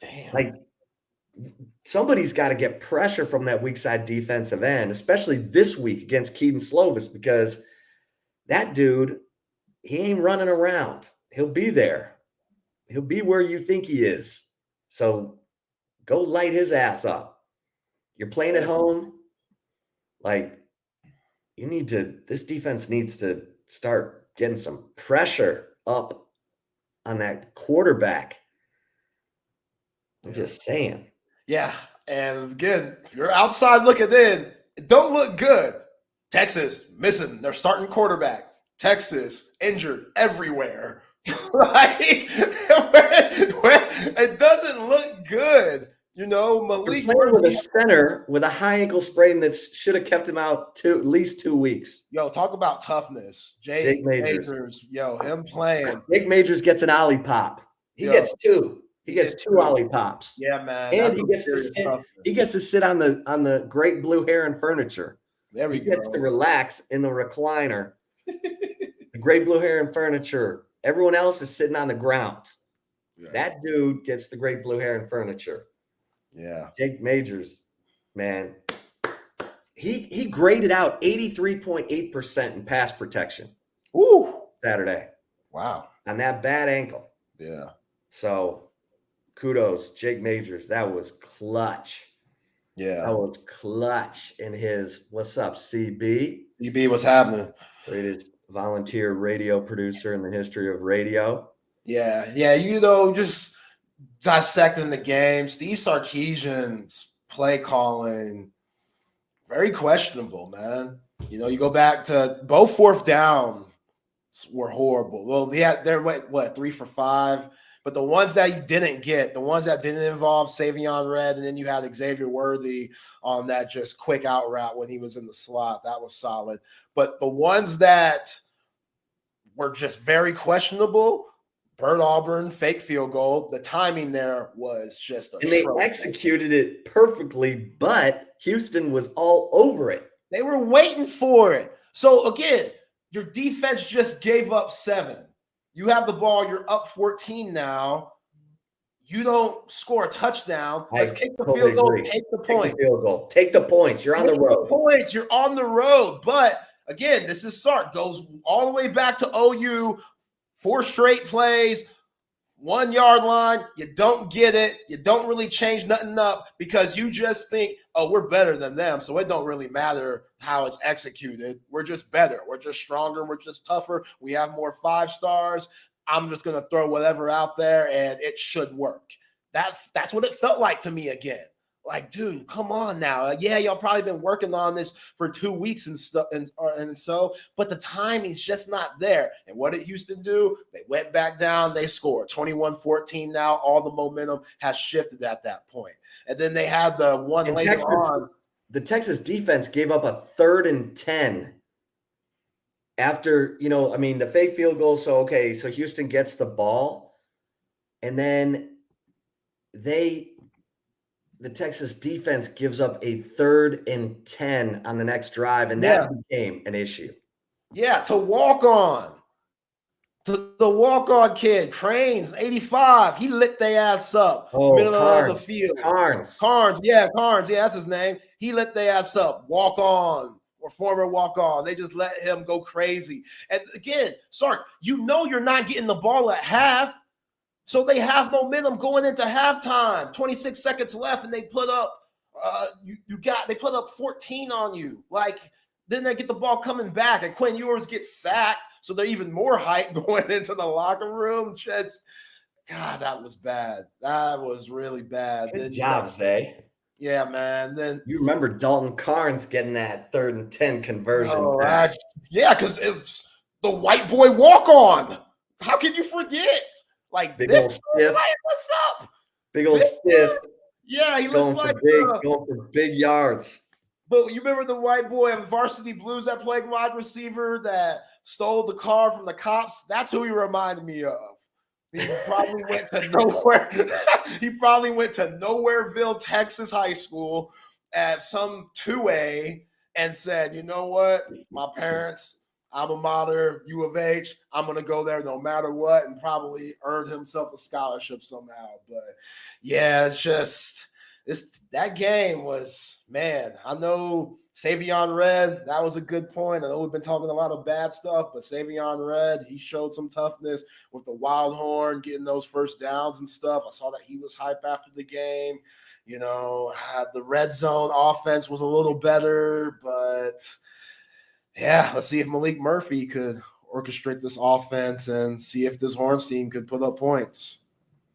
S14: Damn.
S15: Somebody's got to get pressure from that weak side defensive end, especially this week against Keaton Slovis, because that dude, he ain't running around. He'll be there. He'll be where you think he is. So go light his ass up. You're playing at home. This defense needs to start getting some pressure up on that quarterback. I'm just saying.
S14: Yeah. And again, if you're outside looking in, it don't look good. Texas missing their starting quarterback. Texas injured everywhere. It doesn't look good. Malik
S15: playing with a center with a high ankle sprain that should have kept him out at least 2 weeks.
S14: Yo, talk about toughness. Jake Majors. Yo, him playing.
S15: Jake Majors gets an ollie pop. He gets 2. He gets 2 ollie pops.
S14: Yeah, man.
S15: And he gets to sit on the great blue hair and furniture.
S14: There we
S15: go. He gets to relax in the recliner. The great blue hair and furniture. Everyone else is sitting on the ground. Yeah. That dude gets the great blue hair and furniture.
S14: Yeah.
S15: Jake Majors, man. He graded out 83.8% in pass protection.
S14: Ooh.
S15: Saturday.
S14: Wow.
S15: On that bad ankle.
S14: Yeah.
S15: So kudos, Jake Majors. That was clutch.
S14: Yeah.
S15: That was clutch in his what's up, CB?
S14: CB, what's happening?
S15: Greatest volunteer radio producer in the history of radio.
S14: Yeah. Just dissecting the game. Steve Sarkisian's play calling, very questionable, man. You know, you go back to both fourth down were horrible. Well, they went what 3 for 5, but the ones that you didn't get, the ones that didn't involve Savion Red, and then you had Xavier Worthy on that just quick out route when he was in the slot, that was solid. But the ones that were just very questionable, Bert Auburn, fake field goal. The timing there was just
S15: and they executed it perfectly, but Houston was all over it.
S14: They were waiting for it. So again, your defense just gave up 7. You have the ball. You're up 14 now. You don't score a touchdown. Let's kick the field goal. Take the point.
S15: Take the field goal. Take the points. You're on the road.
S14: Points. You're on the road. But again, this is Sark. Goes all the way back to OU. 4 straight plays. 1 yard line, you don't get it. You don't really change nothing up because you just think, oh, we're better than them. So it don't really matter how it's executed. We're just better. We're just stronger. We're just tougher. We have more 5 stars. I'm just going to throw whatever out there and it should work. That's what it felt like to me again. Like, dude, come on now. Yeah, y'all probably been working on this for 2 weeks and stuff, and so, but the timing's just not there. And what did Houston do? They went back down. They scored 21-14. Now all the momentum has shifted at that point. And then they had the one later on.
S15: The Texas defense gave up a 3rd and 10 after, the fake field goal. So Houston gets the ball, and then the Texas defense gives up a 3rd and 10 on the next drive, and that became an issue.
S14: Yeah, to walk on. To the walk-on kid, Cranes, 85. He lit their ass up. Middle of the field. Carnes. Yeah, that's his name. He lit their ass up. Walk on. Or former walk-on. They just let him go crazy. And again, Sark, you know you're not getting the ball at half. So they have momentum going into halftime. 26 seconds left, and they put up they put up 14 on you. Like, then they get the ball coming back, and Quinn Ewers gets sacked, so they're even more hype going into the locker room. God, that was bad. That was really bad.
S15: Good job, Zay.
S14: Yeah, man. Then
S15: you remember Dalton Carnes getting that 3rd and 10 conversion.
S14: Because it's the white boy walk on. How can you forget? Like
S15: big
S14: this
S15: old stiff.
S14: What's up?
S15: Big old stiff.
S14: Yeah, he
S15: going
S14: looked
S15: for going for big yards.
S14: But you remember the white boy on Varsity Blues that played wide receiver that stole the car from the cops? That's who he reminded me of. He probably went to nowhere. He probably went to Nowhereville, Texas high school at some 2A and said, you know what? My parents, alma mater, U of H, I'm going to go there no matter what, and probably earned himself a scholarship somehow. But yeah, it's just that game was, man, I know Savion Red, that was a good point. I know we've been talking a lot of bad stuff, but Savion Red, he showed some toughness with the wild horn, getting those first downs and stuff. I saw that he was hype after the game. The red zone offense was a little better, but yeah, let's see if Malik Murphy could orchestrate this offense and see if this Horns team could put up points.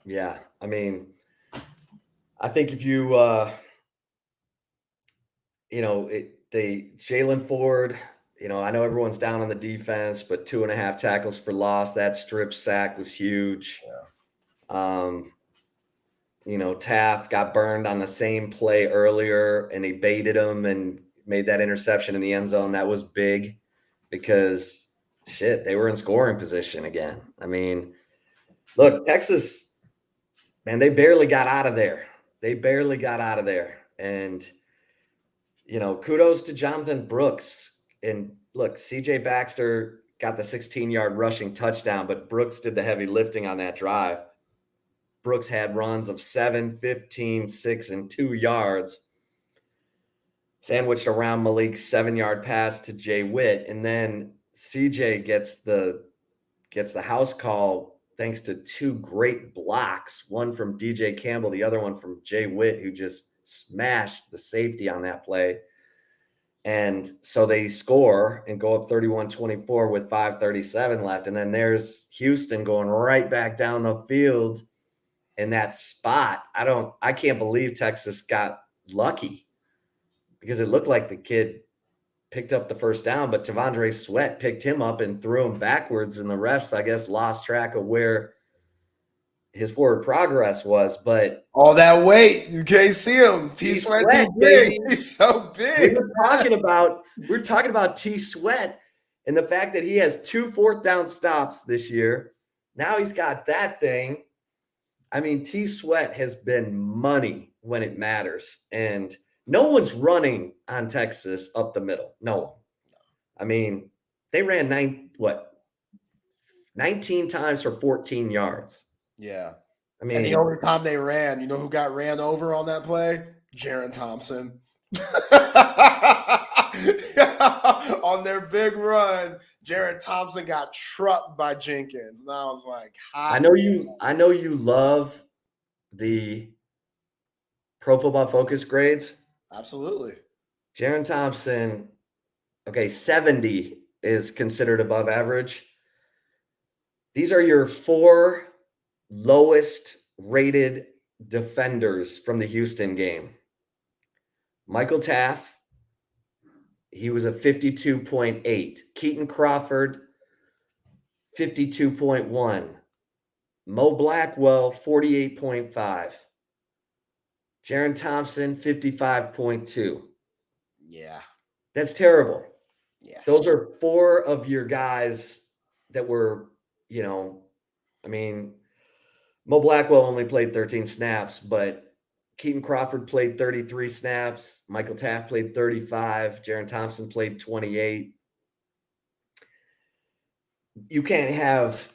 S15: Yeah, I mean, I think if you, Jalen Ford, I know everyone's down on the defense, but 2.5 tackles for loss, that strip sack was huge. Yeah. Taft got burned on the same play earlier, and he baited him and made that interception in the end zone. That was big because, they were in scoring position again. I mean, look, Texas, man, they barely got out of there. And, kudos to Jonathan Brooks. And look, CJ Baxter got the 16-yard rushing touchdown, but Brooks did the heavy lifting on that drive. Brooks had runs of 7, 15, 6, and 2 yards, sandwiched around Malik's 7-yard pass to Jay Witt. And then CJ gets the house call thanks to 2 great blocks, one from DJ Campbell, the other one from Jay Witt, who just smashed the safety on that play. And so they score and go up 31-24 with 5:37 left. And then there's Houston going right back down the field in that spot. I can't believe Texas got lucky because it looked like the kid picked up the first down, but T'Vondre Sweat picked him up and threw him backwards, and the refs, I guess, lost track of where his forward progress was. But
S14: all that weight, you can't see him. T Sweat too big.
S15: Baby.
S14: He's so big.
S15: We're talking about T Sweat and the fact that he has 2 fourth down stops this year. Now he's got that thing. I mean, T Sweat has been money when it matters, and no one's running on Texas up the middle. No one. I mean, they ran 19 times for 14 yards.
S14: Yeah.
S15: I mean,
S14: and the only time they ran, you know who got ran over on that play? Jaron Thompson. On their big run, Jaron Thompson got trucked by Jenkins. And I was like,
S15: I know you love the Pro Football Focus grades.
S14: Absolutely.
S15: Jaron Thompson, okay, 70 is considered above average. These are your 4 lowest rated defenders from the Houston game. Michael Taff, he was a 52.8. Keaton Crawford, 52.1. Mo Blackwell, 48.5. Jaron Thompson, 55.2.
S14: Yeah.
S15: That's terrible.
S14: Yeah.
S15: Those are 4 of your guys that were, I mean, Mo Blackwell only played 13 snaps, but Keaton Crawford played 33 snaps. Michael Taft played 35. Jaron Thompson played 28. You can't have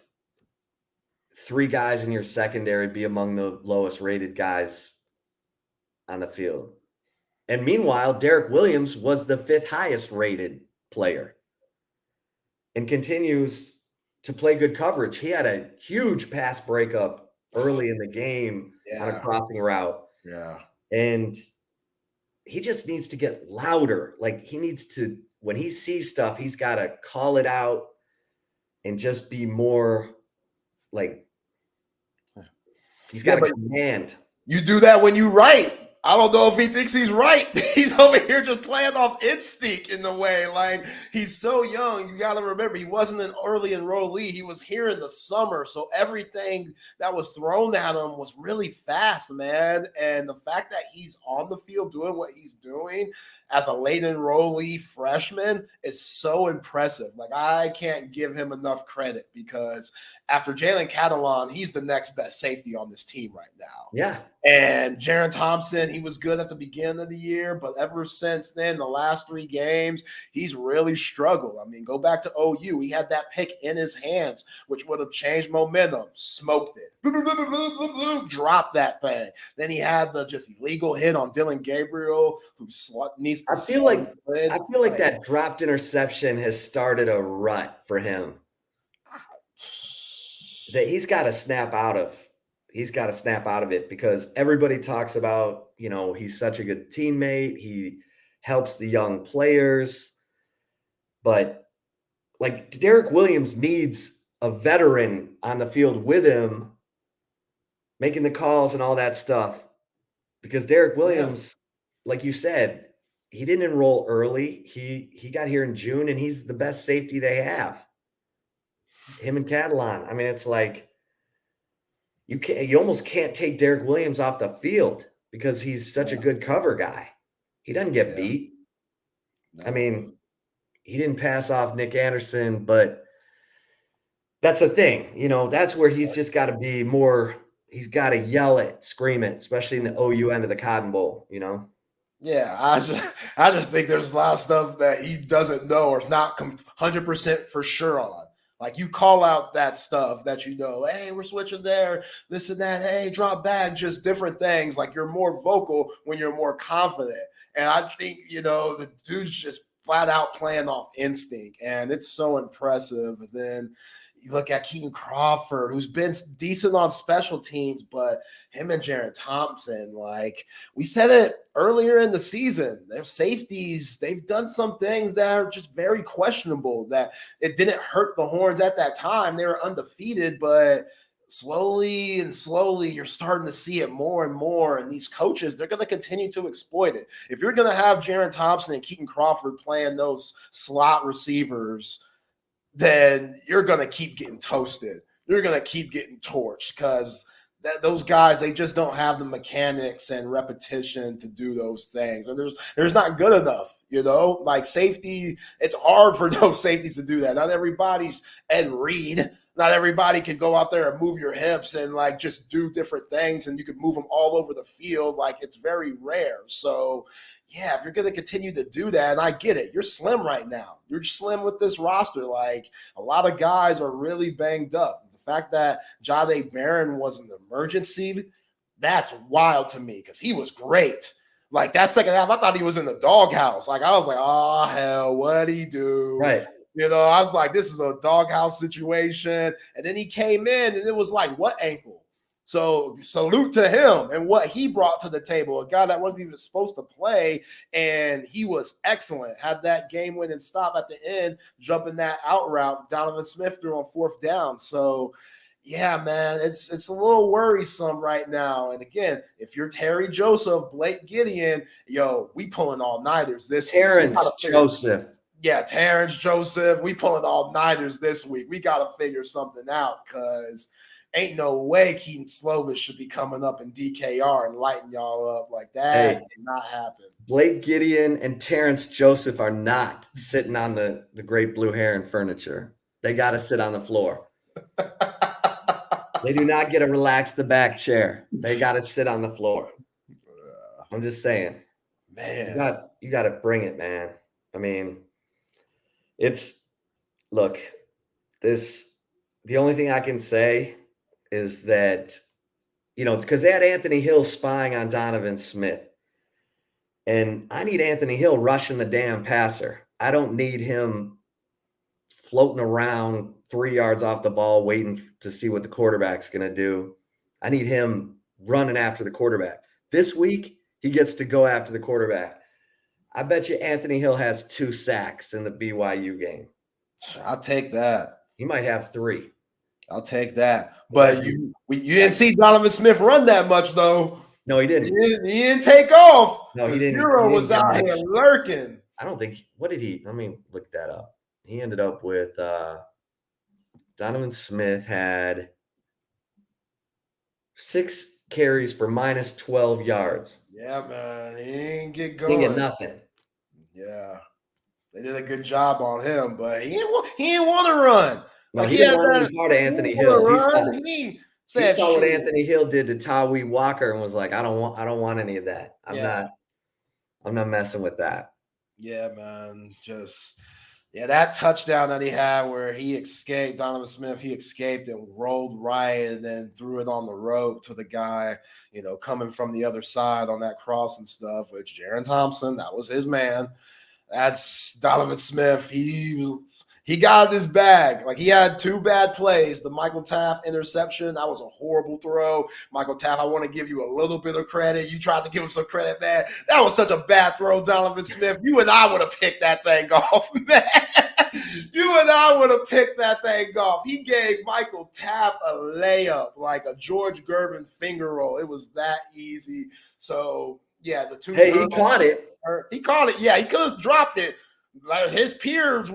S15: 3 guys in your secondary be among the lowest rated guys on the field. And meanwhile, Derek Williams was the 5th highest rated player and continues to play good coverage. He had a huge pass breakup early in the game on a crossing route.
S14: Yeah.
S15: And he just needs to get louder. Like, he needs to, when he sees stuff, he's got to call it out and just be more like, he's got to command.
S14: You do that when you write. I don't know if he thinks he's right. He's over here just playing off instinct in the way. Like, he's so young. You got to remember, he wasn't an early enrollee. He was here in the summer. So everything that was thrown at him was really fast, man. And the fact that he's on the field doing what he's doing as a late enrollee freshman is so impressive. Like, I can't give him enough credit, because after Jalen Catalon, he's the next best safety on this team right now.
S15: Yeah.
S14: And Jaron Thompson, he was good at the beginning of the year, but ever since then, the last 3 games, he's really struggled. I mean, go back to OU. He had that pick in his hands, which would have changed momentum. Smoked it. Dropped that thing. Then he had the just illegal hit on Dylan Gabriel, who needs to.
S15: I feel like that dropped interception has started a rut for him that he's got to snap out of. He's got to snap out of it, because everybody talks about, he's such a good teammate. He helps the young players. But like, Derek Williams needs a veteran on the field with him, making the calls and all that stuff. Because Derek Williams, like you said, he didn't enroll early. He got here in June, and he's the best safety they have. Him and Catalon. I mean, it's like, you almost can't take Derek Williams off the field because he's such a good cover guy. He doesn't get beat. No. I mean, he didn't pass off Nick Anderson, but that's the thing. That's where he's just got to be more. He's got to yell it, scream it, especially in the OU end of the Cotton Bowl,
S14: Yeah, I just think there's a lot of stuff that he doesn't know or is not 100% for sure on. Like, you call out that stuff that hey, we're switching there, this and that, hey, drop back, just different things. Like, you're more vocal when you're more confident. And I think, the dude's just flat out playing off instinct, and it's so impressive. And then you look at Keaton Crawford, who's been decent on special teams, but him and Jaron Thompson, like we said it earlier in the season, their safeties, they've done some things that are just very questionable, that it didn't hurt the Horns at that time. They were undefeated, but slowly and slowly, you're starting to see it more and more. And these coaches, they're going to continue to exploit it. If you're going to have Jaron Thompson and Keaton Crawford playing those slot receivers, then you're going to keep getting toasted. You're going to keep getting torched because those guys, they just don't have the mechanics and repetition to do those things. And there's not good enough, like safety. It's hard for those safeties to do that. Not everybody's Ed Reed. Not everybody can go out there and move your hips and like just do different things, and you can move them all over the field. Like, it's very rare. So yeah, if you're going to continue to do that, and I get it, you're slim right now. You're slim with this roster. Like, a lot of guys are really banged up. The fact that Jahdae Barron was an emergency, that's wild to me because he was great. Like, that second half, I thought he was in the doghouse. Like, I was like, oh, hell, what'd he do?
S15: Right.
S14: I was like, this is a doghouse situation. And then he came in, and it was like, what ankle? So salute to him and what he brought to the table. A guy that wasn't even supposed to play, and he was excellent. Had that game-winning stop at the end, jumping that out route Donovan Smith threw on 4th down. So, yeah, man, it's a little worrisome right now. And again, if you're Terry Joseph, Blake Gideon, we pulling all-nighters this week.
S15: Terrence Joseph.
S14: Yeah, Terrence Joseph. We pulling all-nighters this week. We got to figure something out because ain't no way Keaton Slovis should be coming up in DKR and lighting y'all up like that. Hey, did not happen.
S15: Blake Gideon and Terrence Joseph are not sitting on the great blue Heron furniture. They got to sit on the floor. They do not get to relax the back chair. They got to sit on the floor. I'm just saying.
S14: Man.
S15: You got to bring it, man. I mean, the only thing I can say is that, because they had Anthony Hill spying on Donovan Smith. And I need Anthony Hill rushing the damn passer. I don't need him floating around 3 yards off the ball waiting to see what the quarterback's going to do. I need him running after the quarterback. This week, he gets to go after the quarterback. I bet you Anthony Hill has 2 sacks in the BYU game.
S14: I'll take that.
S15: He might have 3.
S14: I'll take that. But you didn't see Donovan Smith run that much, though.
S15: No, he didn't.
S14: He didn't take off.
S15: No, he didn't.
S14: Zero was out here lurking.
S15: I don't think – what did he – let me look that up. He ended up with Donovan Smith had 6 carries for minus 12 yards.
S14: Yeah, man. He didn't get going.
S15: He didn't get nothing.
S14: Yeah. They did a good job on him, but he didn't want to run.
S15: No, he didn't want to be part of Anthony Hill.
S14: He
S15: saw what Anthony Hill did to Tawee Walker and was like, I don't want any of that. I'm not messing with that.
S14: Yeah, man. That touchdown that he had where he escaped, Donovan Smith, he escaped and rolled right and then threw it on the rope to the guy, coming from the other side on that cross and stuff, which Jaron Thompson, that was his man. That's Donovan Smith. He got his bag. Like, he had 2 bad plays. The Michael Taft interception, that was a horrible throw. Michael Taft, I want to give you a little bit of credit. You tried to give him some credit, man. That was such a bad throw, Donovan Smith. You and I would have picked that thing off, man. You and I would have picked that thing off. He gave Michael Taft a layup, like a George Gervin finger roll. It was that easy. So, yeah, the 2
S15: Hey, he caught it.
S14: He caught it. Yeah, he could have dropped it. Like, his peers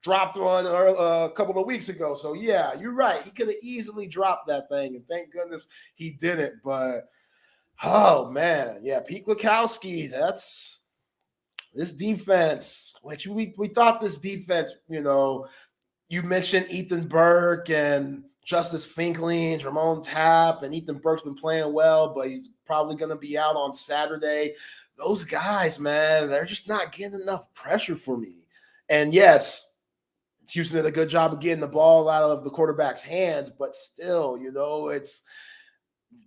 S14: dropped one a couple of weeks ago. So, yeah, you're right. He could have easily dropped that thing, and thank goodness he didn't. But, oh, man. Yeah, Pete Kwiatkowski, that's this defense, which we thought this defense, you mentioned Ethan Burke and Justice Finkley, Jermone Tapp, and Ethan Burke's been playing well, but he's probably going to be out on Saturday. Those guys, man, they're just not getting enough pressure for me. And yes, Houston did a good job of getting the ball out of the quarterback's hands, but still,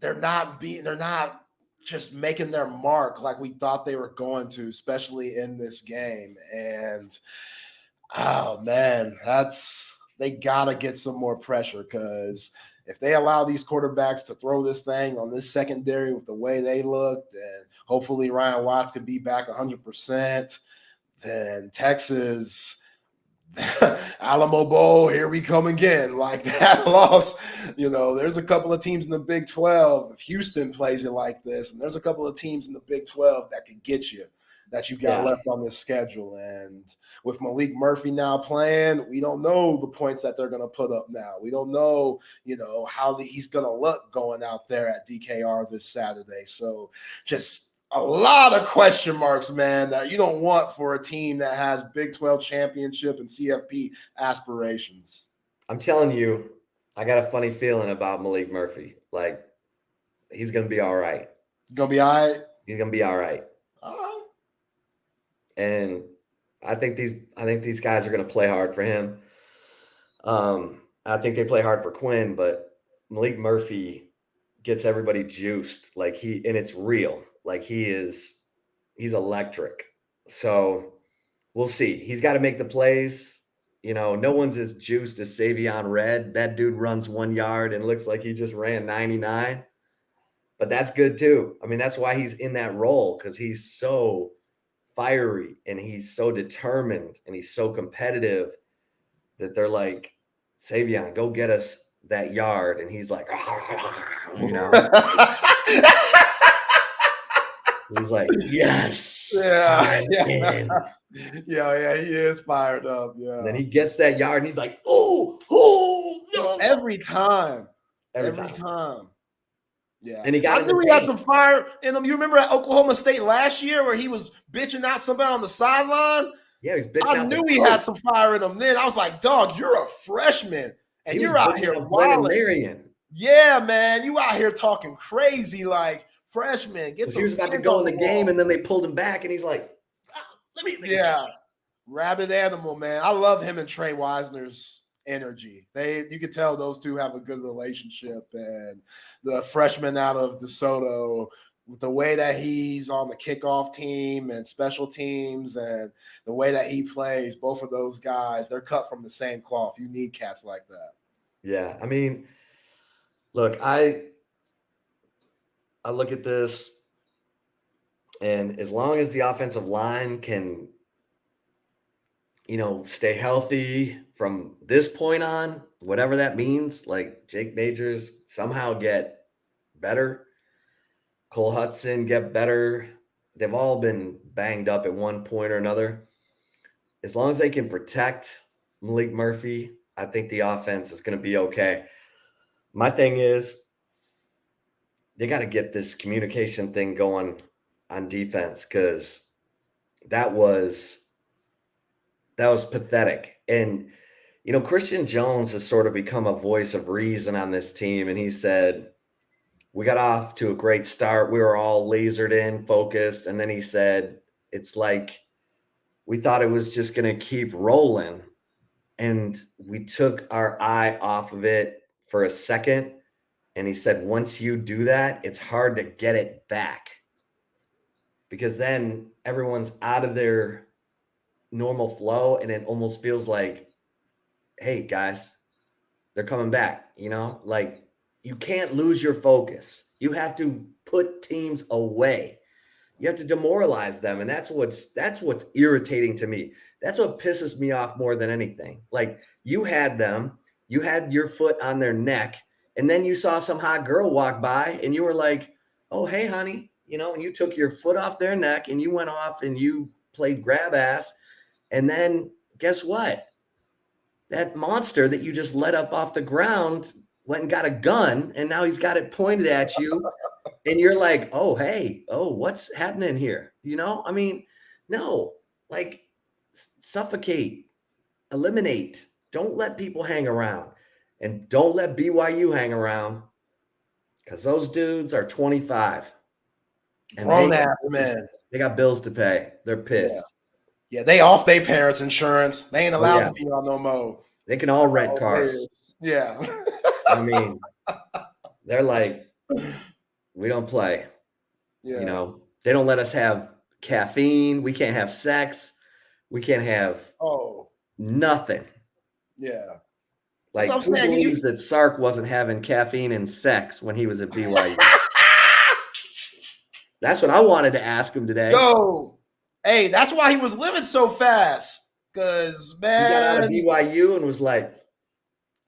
S14: they're not just making their mark like we thought they were going to, especially in this game. And oh man, they gotta get some more pressure, because if they allow these quarterbacks to throw this thing on this secondary with the way they looked, and hopefully Ryan Watts could be back 100%, then Texas, Alamo Bowl, here we come again. Like that loss, there's a couple of teams in the Big 12. If Houston plays it like this, and there's a couple of teams in the Big 12 that could get you, that you got left on this schedule. And with Malik Murphy now playing, we don't know the points that they're going to put up now. We don't know, how he's going to look going out there at DKR this Saturday. So just a lot of question marks, man, that you don't want for a team that has Big 12 championship and CFP aspirations.
S15: I'm telling you, I got a funny feeling about Malik Murphy. Like, he's going to be all right.
S14: Going to be all right?
S15: He's going to be all right.
S14: All right.
S15: And I think these guys are going to play hard for him. I think they play hard for Quinn, but Malik Murphy gets everybody juiced. And it's real. Like he's electric. So we'll see. He's got to make the plays. No one's as juiced as Savion Red. That dude runs 1 yard and looks like he just ran 99. But that's good too. I mean, that's why he's in that role, because he's so fiery and he's so determined and he's so competitive that they're like, Savion, go get us that yard. And he's like, he's like, yes.
S14: Yeah. He is fired up. Yeah.
S15: And then he gets that yard and he's like, no.
S14: Every time. Yeah.
S15: And I
S14: knew he had some fire in him. You remember at Oklahoma State last year where he was bitching out somebody on the sideline?
S15: Yeah, he's bitching out.
S14: I knew he had some fire in him then. I was like, dog, you're a freshman. And you're out here wilding. Yeah, man. You out here talking crazy like freshman.
S15: He was about to go in the game, and then they pulled him back, and he's like, let me.
S14: Rabid animal, man. I love him and Trey Wisner's energy. You could tell those two have a good relationship. And the freshman out of DeSoto, with the way that he's on the kickoff team and special teams and the way that he plays, both of those guys, they're cut from the same cloth. You need cats like that.
S15: Yeah. I mean, look, I look at this, and as long as the offensive line can, stay healthy from this point on, whatever that means, like Jake Majors somehow get better, Cole Hudson get better. They've all been banged up at one point or another. As long as they can protect Malik Murphy, I think the offense is going to be okay. My thing is, they got to get this communication thing going on defense, because that was pathetic. And, Christian Jones has sort of become a voice of reason on this team. And he said, we got off to a great start. We were all lasered in, focused. And then he said, it's like we thought it was just going to keep rolling. And we took our eye off of it for a second. And he said, once you do that, it's hard to get it back, because then everyone's out of their normal flow. And it almost feels like, hey, guys, they're coming back. Like, you can't lose your focus. You have to put teams away. You have to demoralize them. And that's what's irritating to me. That's what pisses me off more than anything. Like, you had your foot on their neck, and then you saw some hot girl walk by and you were like, oh, hey, honey, and you took your foot off their neck and you went off and you played grab ass. And then guess what? That monster that you just let up off the ground went and got a gun, and now he's got it pointed at you. And you're like, oh, hey, what's happening here? I mean, no, like, suffocate, eliminate. Don't let people hang around, and don't let BYU hang around, because those dudes are 25. And they got bills to pay. They're pissed.
S14: Yeah, they off their parents' insurance. They ain't allowed to be on no more.
S15: They can all rent cars.
S14: Yeah.
S15: I mean, they're like, we don't play.
S14: Yeah.
S15: They don't let us have caffeine. We can't have sex. We can't have nothing.
S14: Yeah.
S15: Like, who believes that Sark wasn't having caffeine and sex when he was at BYU? That's what I wanted to ask him today.
S14: Hey, that's why he was living so fast. Because,
S15: He got out of
S14: man.
S15: BYU and was like,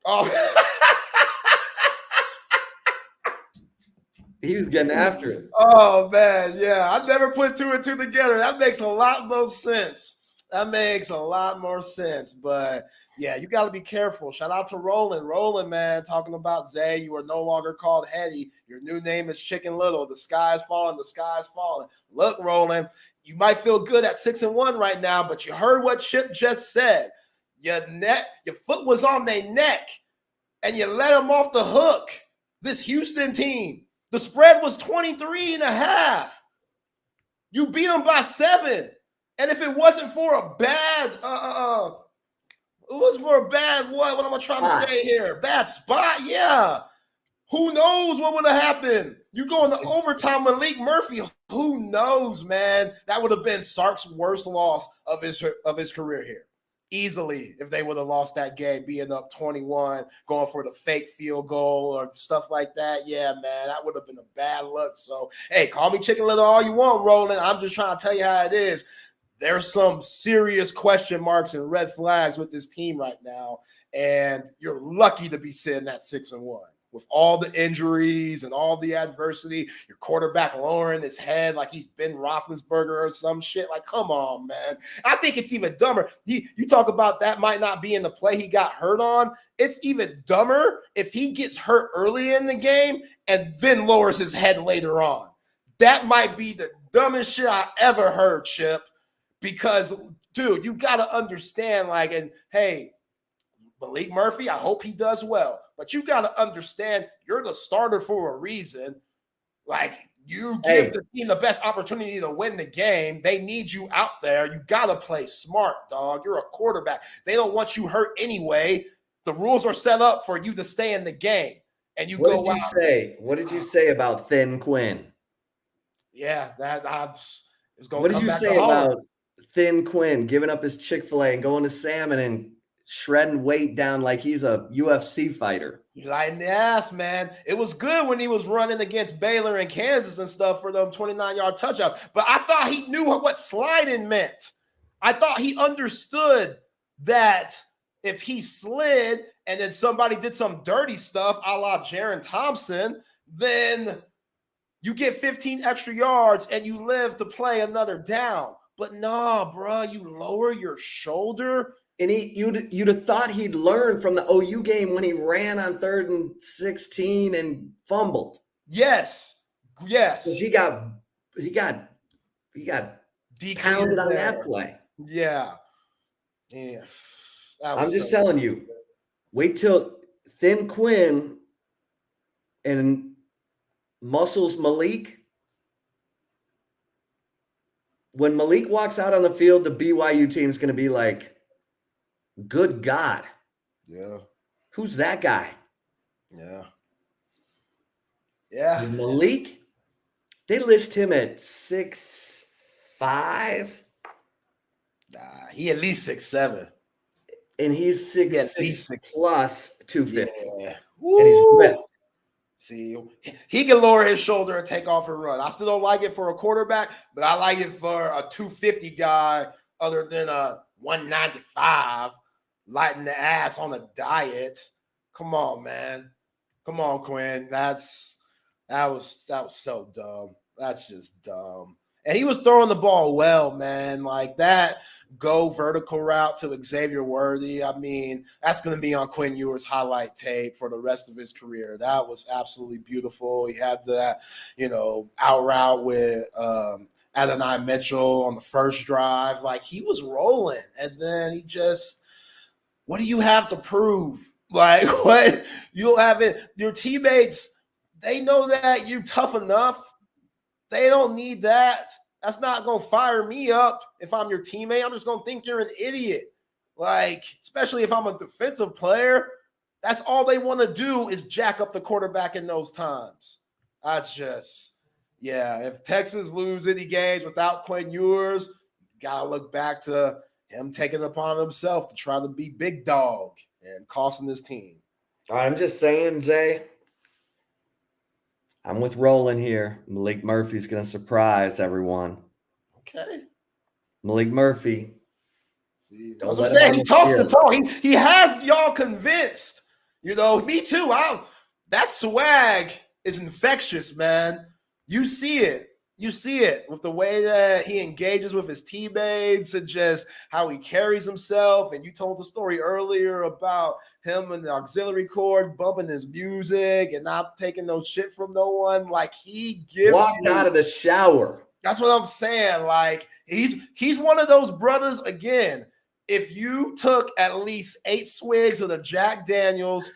S14: Oh.
S15: he was getting after it.
S14: Oh, man. Yeah. I never put two and two together. That makes a lot more sense. That makes a lot more sense. But, yeah, you got to be careful. Shout out to Roland. Roland, man, talking about Zay. You are no longer called Hetty. Your new name is Chicken Little. The sky's falling. The sky's falling. Look, Roland, you might feel good at 6-1 right now, but you heard what Chip just said. Your foot was on their neck, and you let them off the hook. This Houston team. The spread was 23.5. You beat them by 7. And if it wasn't for a bad, what am I trying to say here? Bad spot, yeah. Who knows what would have happened? You go into overtime, Malik Murphy. Who knows, man? That would have been Sark's worst loss of his career here. Easily, if they would have lost that game, being up 21, going for the fake field goal or stuff like that. Yeah, man, that would have been a bad look. So, hey, call me Chicken Little all you want, Roland. I'm just trying to tell you how it is. There's some serious question marks and red flags with this team right now, and you're lucky to be sitting at 6-1. With all the injuries and all the adversity, your quarterback lowering his head like he's Ben Roethlisberger or some shit. Like, come on, man. I think it's even dumber. You talk about that might not be in the play he got hurt on. It's even dumber if he gets hurt early in the game and then lowers his head later on. That might be the dumbest shit I ever heard, Chip. Because, dude, you got to understand, like, and hey, Malik Murphy, I hope he does well. But you got to understand, you're the starter for a reason. Like, you give the team the best opportunity to win the game. They need you out there. You got to play smart, dog. You're a quarterback. They don't want you hurt anyway. The rules are set up for you to stay in the game. And
S15: What did you say about Thin Quinn?
S14: Yeah, it's going
S15: What
S14: to come
S15: did you
S14: back
S15: say
S14: to home.
S15: about Thin Quinn giving up his Chick-fil-A and going to Salmon and shredding weight down like he's a UFC fighter?
S14: You're like in the ass, man. It was good when he was running against Baylor and Kansas and stuff for them 29-yard touchdown. But I thought he knew what sliding meant. I thought he understood that if he slid and then somebody did some dirty stuff a la Jaron Thompson, then you get 15 extra yards and you live to play another down. But nah, bro, you lower your shoulder.
S15: And you'd have thought he'd learn from the OU game when he ran on 3rd and 16 and fumbled.
S14: Yes.
S15: He got pounded on that play.
S14: Yeah.
S15: I'm just telling you, wait till Thin Quinn and Muscles Malik. When Malik walks out on the field, the BYU team is going to be like, good God.
S14: Yeah.
S15: Who's that guy?
S14: Yeah.
S15: Malik, they list him at 6'5".
S14: Nah, he at least 6'7".
S15: And he's 6'6 plus 250.
S14: Yeah.
S15: And he's ripped.
S14: See, he can lower his shoulder and take off and run. I still don't like it for a quarterback, but I like it for a 250 guy other than a 195 lighting the ass on a diet. Come on, man. Come on, Quinn. That was so dumb. That's just dumb. And he was throwing the ball well, man. Like that go vertical route to Xavier Worthy. I mean, that's going to be on Quinn Ewers' highlight tape for the rest of his career. That was absolutely beautiful. He had that, out route with Adonai Mitchell on the first drive. Like, he was rolling. And then he just, what do you have to prove? Like, what? You'll have it. Your teammates, they know that you're tough enough. They don't need that. That's not going to fire me up if I'm your teammate. I'm just going to think you're an idiot. Like, especially if I'm a defensive player, that's all they want to do is jack up the quarterback in those times. That's just, if Texas lose any games without Quinn Ewers, got to look back to him taking it upon himself to try to be big dog and costing his team.
S15: All right, I'm just saying, Zay, I'm with Roland here. Malik Murphy's going to surprise everyone.
S14: Okay.
S15: Malik Murphy, Don't
S14: That's what
S15: let
S14: I'm
S15: him
S14: saying.
S15: on
S14: He
S15: the
S14: talks the
S15: field.
S14: talk. He has y'all convinced. You know, me too. That swag is infectious, man. You see it. You see it with the way that he engages with his teammates and just how he carries himself. And you told the story earlier about him and the auxiliary cord bumping his music and not taking no shit from no one. Like he gives
S15: Walked
S14: you,
S15: out of the shower.
S14: that's what I'm saying. Like he's one of those brothers again. If you took at least 8 swigs of the Jack Daniels,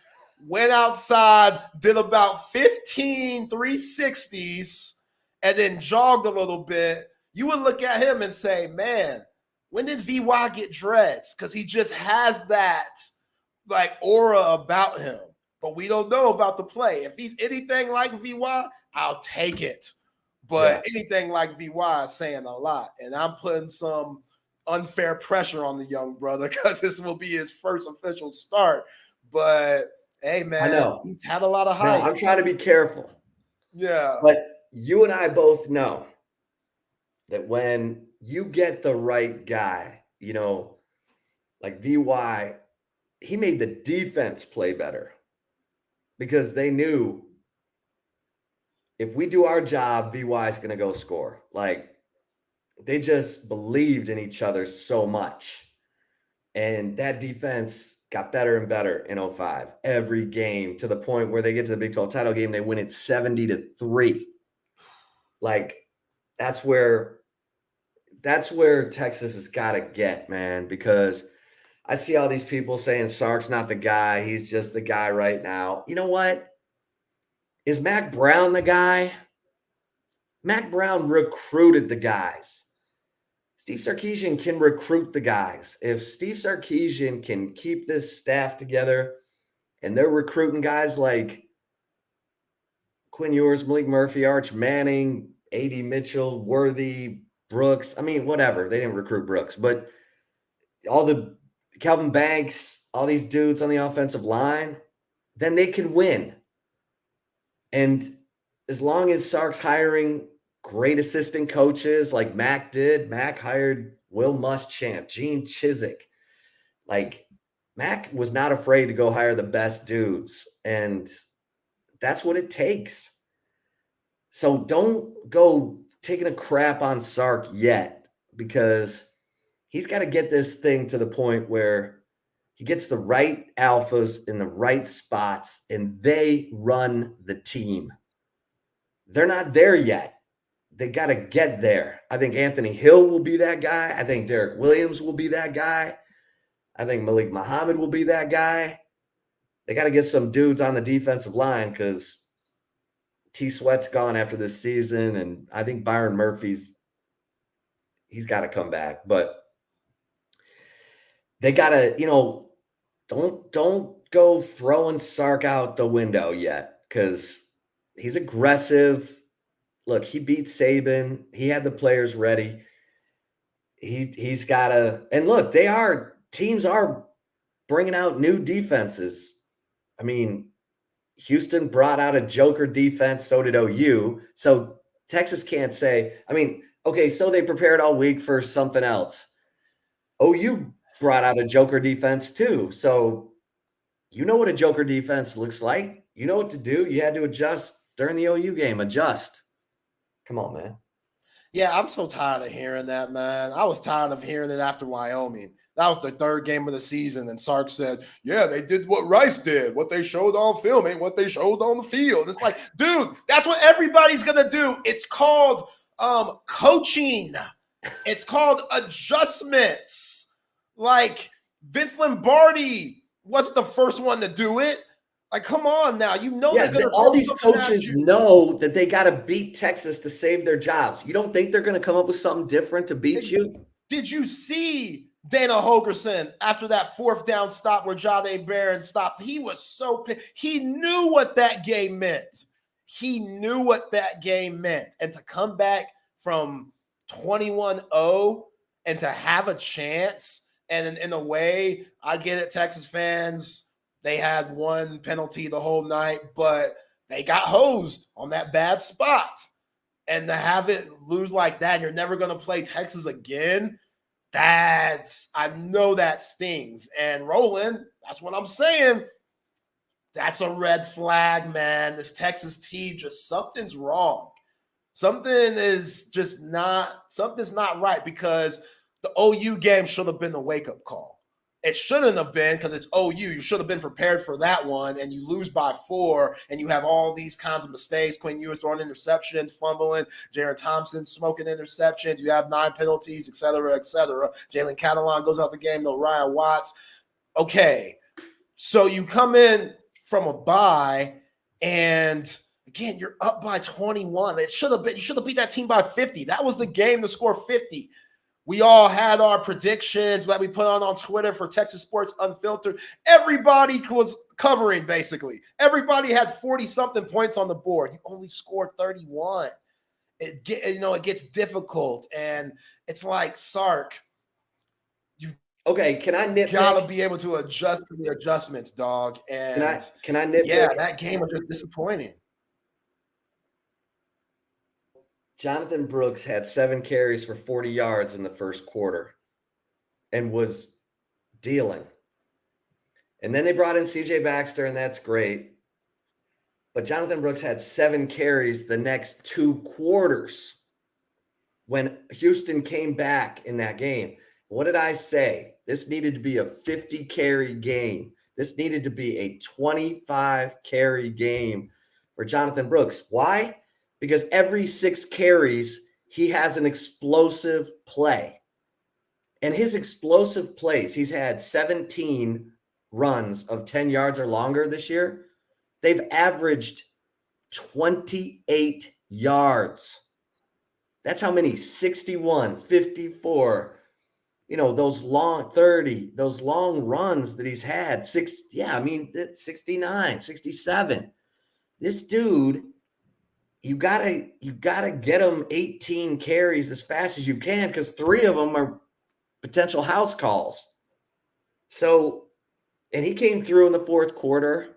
S14: went outside, did about 15 360s, and then jogged a little bit, you would look at him and say, man, when did VY get dreads? Because he just has that like aura about him. But we don't know about the play. If he's anything like VY, I'll take it. But anything like VY is saying a lot. And I'm putting some unfair pressure on the young brother because this will be his first official start. But hey, man,
S15: I know.
S14: he's had a lot of
S15: No,
S14: hype.
S15: I'm trying to be careful.
S14: Yeah.
S15: But you and I both know that when you get the right guy, you know, like VY, he made the defense play better because they knew if we do our job, VY is going to go score. Like they just believed in each other so much. And that defense got better and better in 05 every game to the point where they get to the Big 12 title game, they win it 70-3. Like that's where Texas has got to get, man, because I see all these people saying Sark's not the guy. He's just the guy right now. You know what? Is Mac Brown the guy? Mac Brown recruited the guys. Steve Sarkisian can recruit the guys. If Steve Sarkisian can keep this staff together and they're recruiting guys like Quinn Ewers, Malik Murphy, Arch Manning, A.D. Mitchell, Worthy, Brooks. I mean, whatever. They didn't recruit Brooks, but all the Calvin Banks, all these dudes on the offensive line, then they can win. And as long as Sark's hiring great assistant coaches like Mac did, Mac hired Will Muschamp, Gene Chizik. Like Mac was not afraid to go hire the best dudes. And that's what it takes. So don't go taking a crap on Sark yet because he's got to get this thing to the point where he gets the right alphas in the right spots and they run the team. They're not there yet. They got to get there. I think Anthony Hill will be that guy. I think Derek Williams will be that guy. I think Malik Muhammad will be that guy. They got to get some dudes on the defensive line because T Sweat's gone after this season. And I think Byron Murphy's, he's got to come back. But they got to, you know, don't go throwing Sark out the window yet because he's aggressive. Look, he beat Saban. He had the players ready. He's got to, and look, teams are bringing out new defenses. I mean, Houston brought out a joker defense. So did OU. So Texas can't say, I mean, okay, so they prepared all week for something else. OU brought out a joker defense too. So you know what a joker defense looks like. You know what to do. You had to adjust during the OU game. Adjust. Come on, man.
S14: Yeah, I'm so tired of hearing that, man. I was tired of hearing it after Wyoming. That was the third game of the season, and Sark said, yeah, they did what Rice did. What they showed on film ain't what they showed on the field. It's like, dude, that's what everybody's going to do. It's called coaching. It's called adjustments. Like Vince Lombardi wasn't the first one to do it. Like, come on now. You know,
S15: yeah, all these coaches know that they got to beat Texas to save their jobs. You don't think they're going to come up with something different to beat you?
S14: Did you see Dana Holgerson after that 4th down stop where Jahdae Barron stopped? He was so pissed. He knew what that game meant. He knew what that game meant. And to come back from 21-0 and to have a chance, and in a way, I get it, Texas fans, they had one penalty the whole night, but they got hosed on that bad spot. And to have it lose like that, you're never going to play Texas again. I know that stings. And Roland, that's what I'm saying. That's a red flag, man. This Texas team, just something's wrong. Something's not right, because the OU game should have been the wake-up call. It shouldn't have been, because it's OU. You should have been prepared for that one, and you lose by 4, and you have all these kinds of mistakes. Quinn Ewers throwing interceptions, fumbling, Jaron Thompson smoking interceptions. You have 9 penalties, et cetera, et cetera. Jalen Catalan goes out the game, no Ryan Watts. Okay, so you come in from a bye, and again, you're up by 21. You should have beat that team by 50. That was the game to score 50. We all had our predictions that we put on Twitter for Texas Sports Unfiltered. Everybody was covering, basically. Everybody had 40-something points on the board. You only scored 31. It gets difficult, and it's like, Sark,
S15: okay, can I nitpick?
S14: Gotta be able to adjust to the adjustments, dog. And
S15: can I nitpick?
S14: Yeah, that game was just disappointing.
S15: Jonathan Brooks had 7 carries for 40 yards in the first quarter and was dealing. And then they brought in CJ Baxter, and that's great. But Jonathan Brooks had 7 carries the next 2 quarters when Houston came back in that game. What did I say? This needed to be a 50-carry game. This needed to be a 25-carry game for Jonathan Brooks. Why? Because every 6 carries, he has an explosive play. And his explosive plays, he's had 17 runs of 10 yards or longer this year. They've averaged 28 yards. That's how many? 61, 54, those long 30, those long runs that he's had. 69, 67. This dude, you gotta get him 18 carries as fast as you can, because 3 of them are potential house calls. So, and he came through in the fourth quarter.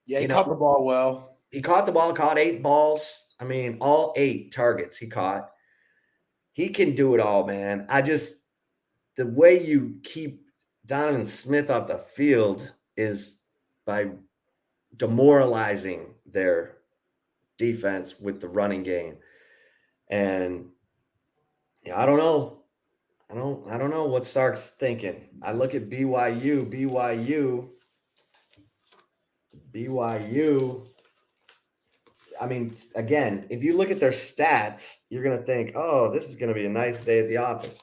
S14: Yeah, he caught the ball well.
S15: He caught the ball, caught 8 balls. I mean, all 8 targets he caught. He can do it all, man. The way you keep Donovan Smith off the field is by demoralizing their defense with the running game. And I don't know. I don't know what Sark's thinking. I look at BYU. I mean, again, if you look at their stats, you're going to think, oh, this is going to be a nice day at the office.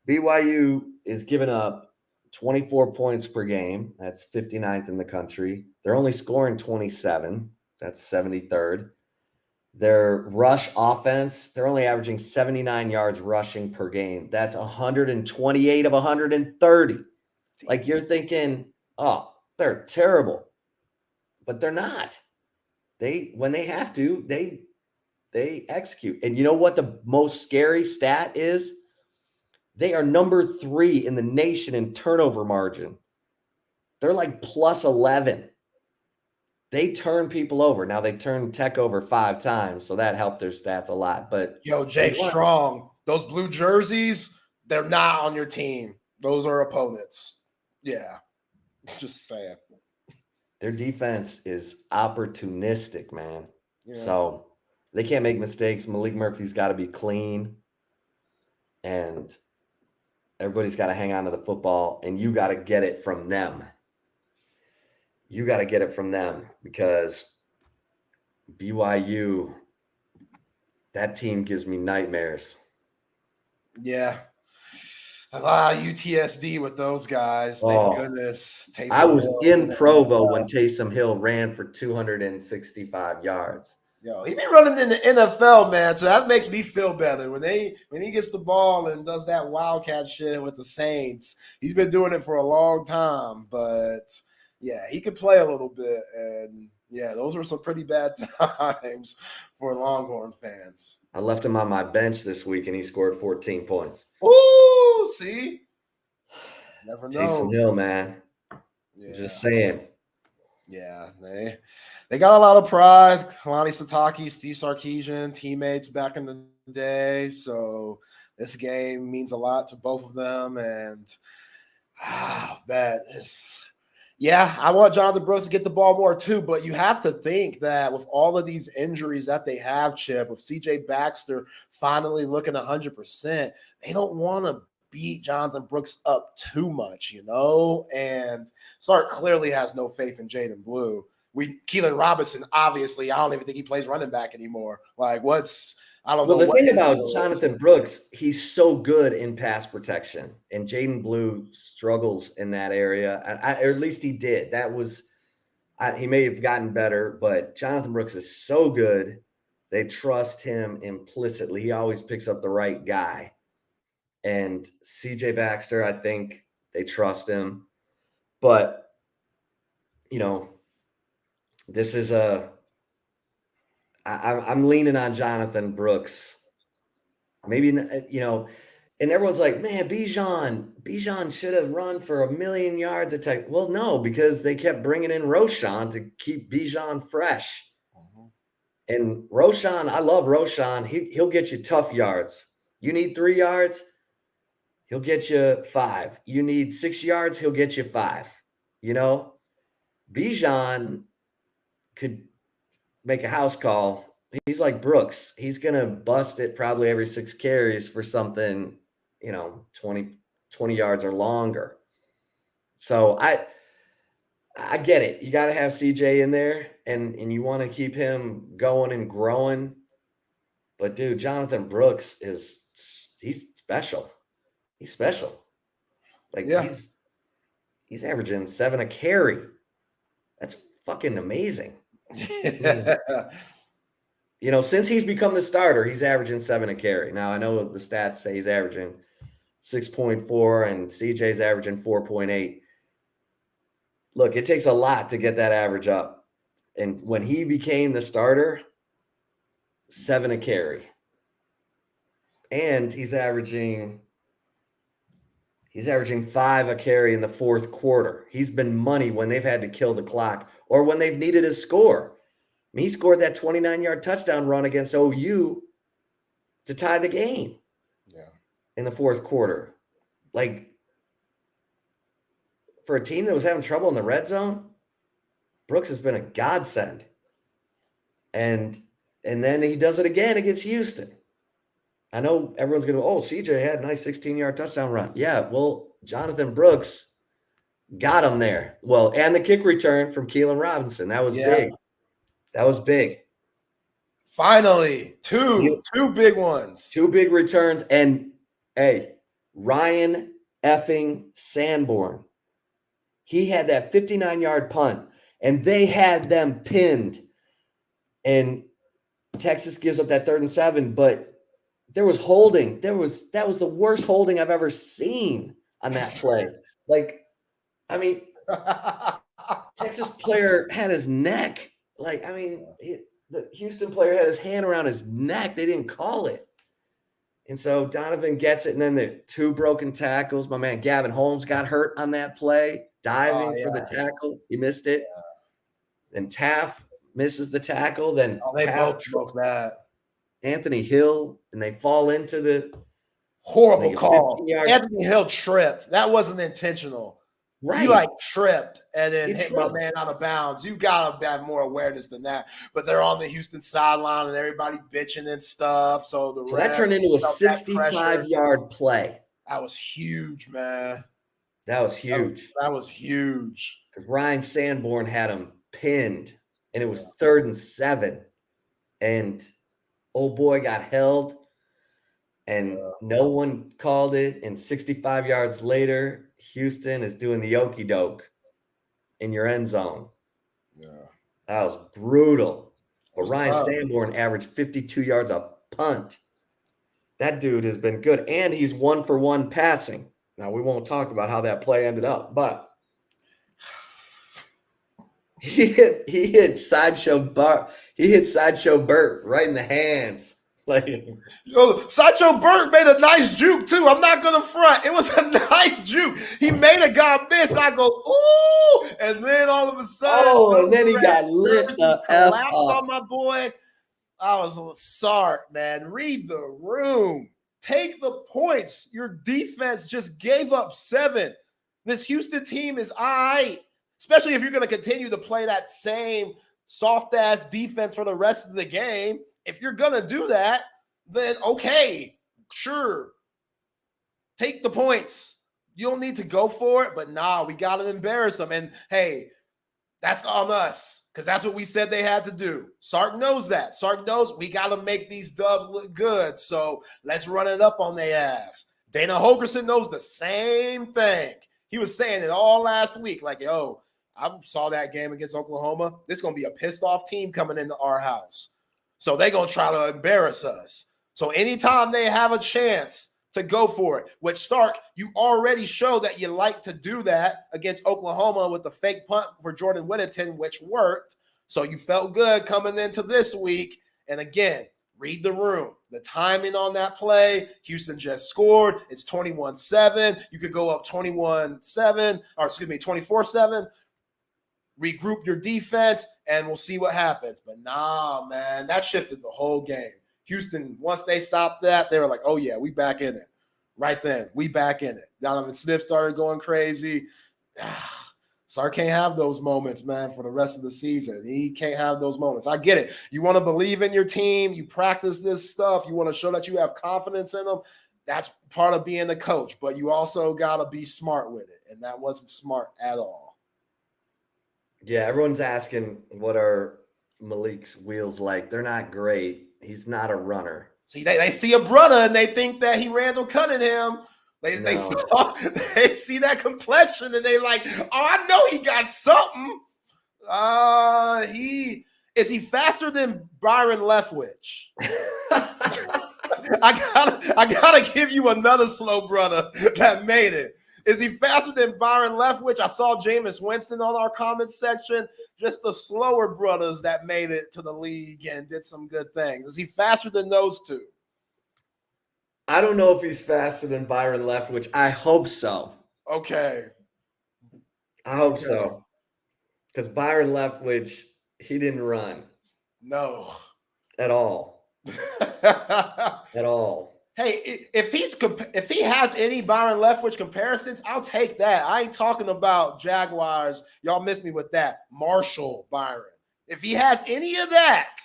S15: BYU is giving up 24 points per game. That's 59th in the country. They're only scoring 27. That's 73rd. Their rush offense, they're only averaging 79 yards rushing per game. That's 128 of 130. Like, you're thinking, oh, they're terrible. But they're not. When they have to, they execute. And you know what the most scary stat is? They are number 3 in the nation in turnover margin. They're like plus 11. They turn people over. Now, they turned Tech over 5 times, so that helped their stats a lot. But
S14: Jake Strong, those blue jerseys, they're not on your team. Those are opponents. Yeah, just saying.
S15: Their defense is opportunistic, man.
S14: Yeah.
S15: So they can't make mistakes. Malik Murphy's got to be clean. And everybody's got to hang on to the football, and you got to get it from them. You got to get it from them, because BYU, that team gives me nightmares.
S14: Yeah. A lot of UTSD with those guys. Thank goodness.
S15: Taysom I was in Provo when Taysom Hill ran for 265 yards.
S14: Yo, he been running in the NFL, man. So that makes me feel better. When he gets the ball and does that wildcat shit with the Saints, he's been doing it for a long time. But yeah, he can play a little bit. And yeah, those were some pretty bad times for Longhorn fans.
S15: I left him on my bench this week, and he scored 14 points.
S14: Ooh, see? Never know.
S15: Taysom Hill, man. Yeah. Just saying.
S14: Yeah, they got a lot of pride. Kalani Sitake, Steve Sarkisian, teammates back in the day. So This game means a lot to both of them, and that is. Yeah, I want Jonathan Brooks to get the ball more too, but you have to think that with all of these injuries that they have, Chip, with CJ Baxter finally looking 100%, they don't want to beat Jonathan Brooks up too much, and Sark clearly has no faith in Jaden Blue. Keelan Robinson, obviously, I don't even think he plays running back anymore. Like, I don't know.
S15: Well, the thing about Jonathan Brooks, he's so good in pass protection, and Jaden Blue struggles in that area. Or at least he did. He may have gotten better, but Jonathan Brooks is so good. They trust him implicitly. He always picks up the right guy. And CJ Baxter, I think they trust him. But, this is I'm leaning on Jonathan Brooks. Maybe, and everyone's like, man, Bijan should have run for 1 million yards at Tech. Well, no, because they kept bringing in Roschon to keep Bijan fresh. And Roschon, I love Roschon. He'll get you tough yards. You need 3 yards, he'll get you 5. You need 6 yards, he'll get you 5. Bijan could make a house call. He's like Brooks. He's going to bust it probably every 6 carries for something, 20 yards or longer. So I get it. You got to have CJ in there and you want to keep him going and growing. But dude, Jonathan Brooks he's special. He's special. He's averaging 7 a carry. That's fucking amazing. Since he's become the starter, he's averaging 7 a carry. Now, I know the stats say he's averaging 6.4 and CJ's averaging 4.8. Look, it takes a lot to get that average up. And when he became the starter, 7 a carry. And he's averaging 5 a carry in the fourth quarter. He's been money when they've had to kill the clock or when they've needed a score. He scored that 29-yard touchdown run against OU to tie the game in the fourth quarter. Like, for a team that was having trouble in the red zone, Brooks has been a godsend. And then he does it again against Houston. I know everyone's going to go, CJ had a nice 16-yard touchdown run. Yeah, well, Jonathan Brooks got him there. Well, and the kick return from Keelan Robinson. That was big. That was big.
S14: Finally, two big ones.
S15: 2 big returns. And, hey, Ryan effing Sanborn. He had that 59-yard punt, and they had them pinned. And Texas gives up that 3rd and 7, but there was holding. That was the worst holding I've ever seen on that play. Texas player had his neck. The Houston player had his hand around his neck. They didn't call it. And so Donovan gets it, and then the 2 broken tackles. My man Gavin Holmes got hurt on that play, diving for the tackle. He missed it. Then Taft misses the tackle. Then
S14: they
S15: Taft
S14: both broke that.
S15: Anthony Hill, and they fall into the
S14: horrible call. Anthony Hill tripped. That wasn't intentional.
S15: Right.
S14: He tripped and then hit my man out of bounds. You got to have more awareness than that. But they're on the Houston sideline and everybody bitching and stuff. So
S15: that turned into a 65-yard play.
S14: That was huge, man.
S15: That was huge.
S14: That was huge.
S15: Because Ryan Sanborn had him pinned, and it was 3rd and 7. And old boy got held, and no one called it. And 65 yards later, Houston is doing the okey doke in your end zone. Yeah. That was brutal. But Ryan Sanborn averaged 52 yards a punt. That dude has been good. And he's 1-for-1 passing. Now, we won't talk about how that play ended up, but he hit Sideshow Burt. He hit Sideshow Burt right in the hands.
S14: Sideshow Burt made a nice juke too. I'm not gonna front. It was a nice juke. He made a guy miss. I go, ooh, and then all of a sudden,
S15: and then he got lit the F up
S14: on my boy. I was Sark, man. Read the room. take the points. Your defense just gave up 7. This Houston team is all right, especially if you're going to continue to play that same soft-ass defense for the rest of the game. If you're going to do that, then okay, sure. Take the points. You don't need to go for it, but nah, we got to embarrass them. And hey, that's on us because that's what we said they had to do. Sark knows that. Sark knows we got to make these dubs look good, so let's run it up on their ass. Dana Holgerson knows the same thing. He was saying it all last week, like, yo, I saw that game against Oklahoma. This is going to be a pissed-off team coming into our house. So they're going to try to embarrass us. So anytime they have a chance to go for it, which, Sark, you already show that you like to do that against Oklahoma with the fake punt for Jordan Whittington, which worked. So you felt good coming into this week. And again, read the room. The timing on that play, Houston just scored. It's 21-7. You could go up 21-7, or excuse me, 24-7. Regroup your defense, and we'll see what happens. But nah, man, that shifted the whole game. Houston, once they stopped that, they were like, oh, yeah, we back in it. Right then, we back in it. Donovan Smith started going crazy. Sark can't have those moments, man, for the rest of the season. He can't have those moments. I get it. You want to believe in your team. You practice this stuff. You want to show that you have confidence in them. That's part of being the coach. But you also got to be smart with it, and that wasn't smart at all.
S15: Yeah, everyone's asking what are Malik's wheels like. They're not great. He's not a runner.
S14: See, they see a brother and they think that he Randall Cunningham. They see that complexion and they like, oh, I know he got something. Is he faster than Byron Leftwich? I gotta give you another slow brother that made it. Is he faster than Byron Leftwich? I saw Jameis Winston on our comments section. Just the slower brothers that made it to the league and did some good things. Is he faster than those two?
S15: I don't know if he's faster than Byron Leftwich. I hope so.
S14: Okay.
S15: I hope so. Because Byron Leftwich, he didn't run.
S14: No.
S15: At all. At all.
S14: Hey, if he has any Byron Leftwich comparisons, I'll take that. I ain't talking about Jaguars. Y'all missed me with that. Marshall Byron. If he has any of that,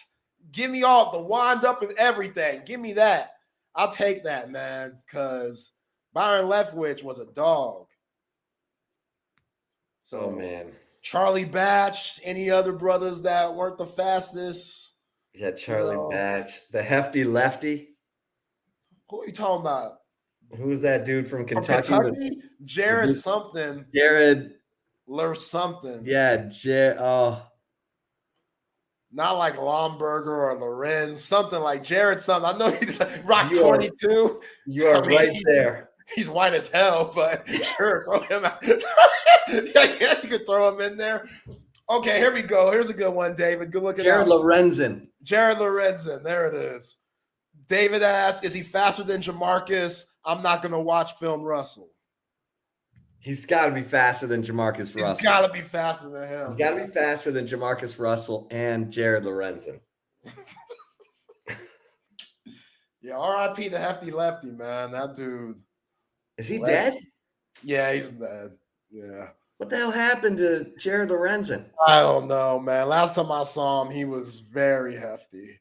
S14: give me all the wind up and everything. Give me that. I'll take that, man, because Byron Leftwich was a dog. So,
S15: man.
S14: Charlie Batch, any other brothers that weren't the fastest?
S15: Yeah, Charlie Batch. The hefty lefty.
S14: Who are you talking about?
S15: Who's that dude from Kentucky?
S14: Jared something.
S15: Jared.
S14: Something.
S15: Yeah,
S14: not like Lomberger or Lorenz, something like Jared something. I know he's rock 22.
S15: You are right there.
S14: He's white as hell, but sure, throw him out. I guess you could throw him in there. Okay, here we go. Here's a good one, David. Good looking.
S15: Jared Lorenzen.
S14: Jared Lorenzen. There it is. David asks, is he faster than Jamarcus? I'm not going to watch film Russell.
S15: He's got to be faster than Jamarcus Russell.
S14: He's got to be faster than him.
S15: He's got to be faster than Jamarcus Russell and Jared Lorenzen.
S14: Yeah, R.I.P. the hefty lefty, man. That dude.
S15: Is he dead?
S14: Yeah, he's dead. Yeah.
S15: What the hell happened to Jared Lorenzen?
S14: I don't know, man. Last time I saw him, he was very hefty.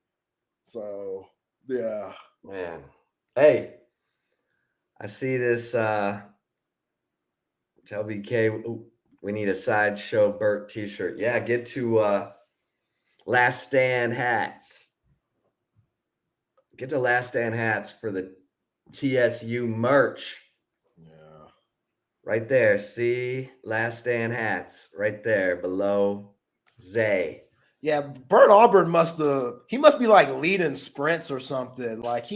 S14: So, yeah.
S15: Man. Hey, I see this Tell BK, we need a Sideshow Burt t-shirt. Yeah, get to Last Stand hats. Get to Last Stand hats for the TSU merch.
S14: Yeah.
S15: Right there. See? Last Stand hats. Right there below Zay.
S14: Yeah, Burt Auburn must be like leading sprints or something. Like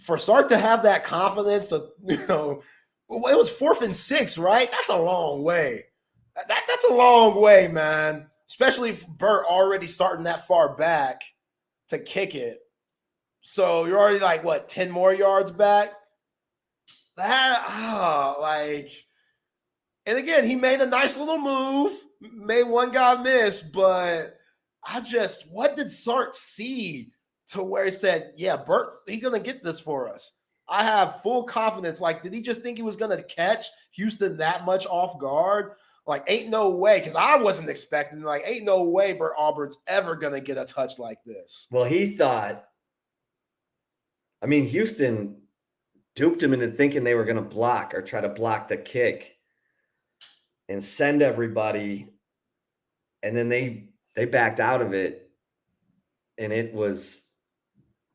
S14: for Sark to have that confidence to, it was 4th and 6, right? That's a long way. That's a long way, man. Especially if Burt already starting that far back to kick it. So you're already like, what, 10 more yards back? And again, he made a nice little move, made one guy miss, but what did Sark see to where he said, yeah, Bert, he's going to get this for us. I have full confidence. Like, did he just think he was going to catch Houston that much off guard? Like, ain't no way, because I wasn't expecting, like, ain't no way Bert Auburn's ever going to get a touch like this.
S15: Well, he thought, I mean, Houston duped him into thinking they were going to block or try to block the kick and send everybody. And then they backed out of it. And it was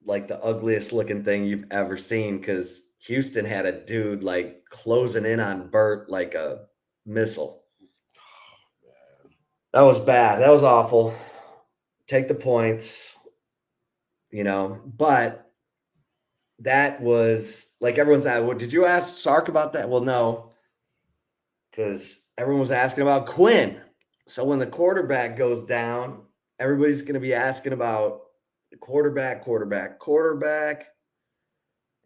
S15: like the ugliest looking thing you've ever seen, because Houston had a dude like closing in on Bert like a missile. That was bad. That was awful. Take the points, but that was like everyone's at. Well, did you ask Sark about that? Well, no, because everyone was asking about Quinn. So when the quarterback goes down, everybody's going to be asking about the quarterback.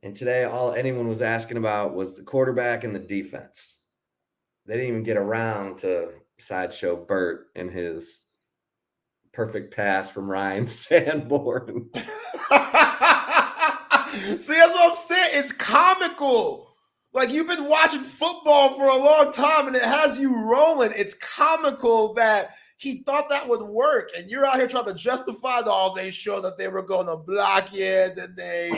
S15: And today, all anyone was asking about was the quarterback and the defense. They didn't even get around to sideshow Bert and his perfect pass from Ryan Sanborn.
S14: See, that's what I'm saying. It's comical. Like, you've been watching football for a long time and it has you rolling. It's comical that he thought that would work. And you're out here trying to justify they showed that they were going to block it and they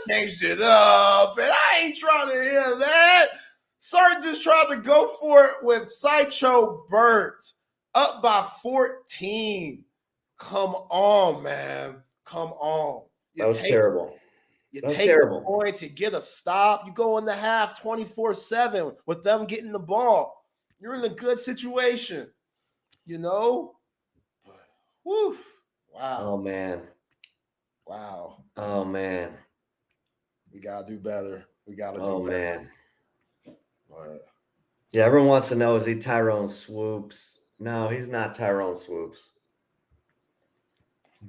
S14: changed it up. And I ain't trying to hear that. Sark just tried to go for it with Sideshow Bert up by 14. Come on, man. Come on.
S15: That was terrible.
S14: You take the points, you get a stop, you go in the half 24-7 with them getting the ball. You're in a good situation, Woo. Wow.
S15: Oh, man.
S14: Wow.
S15: Oh, man.
S14: We got to do better. We got to do
S15: better.
S14: Man.
S15: But, yeah, everyone wants to know, is he Tyrone Swoops? No, he's not Tyrone Swoops.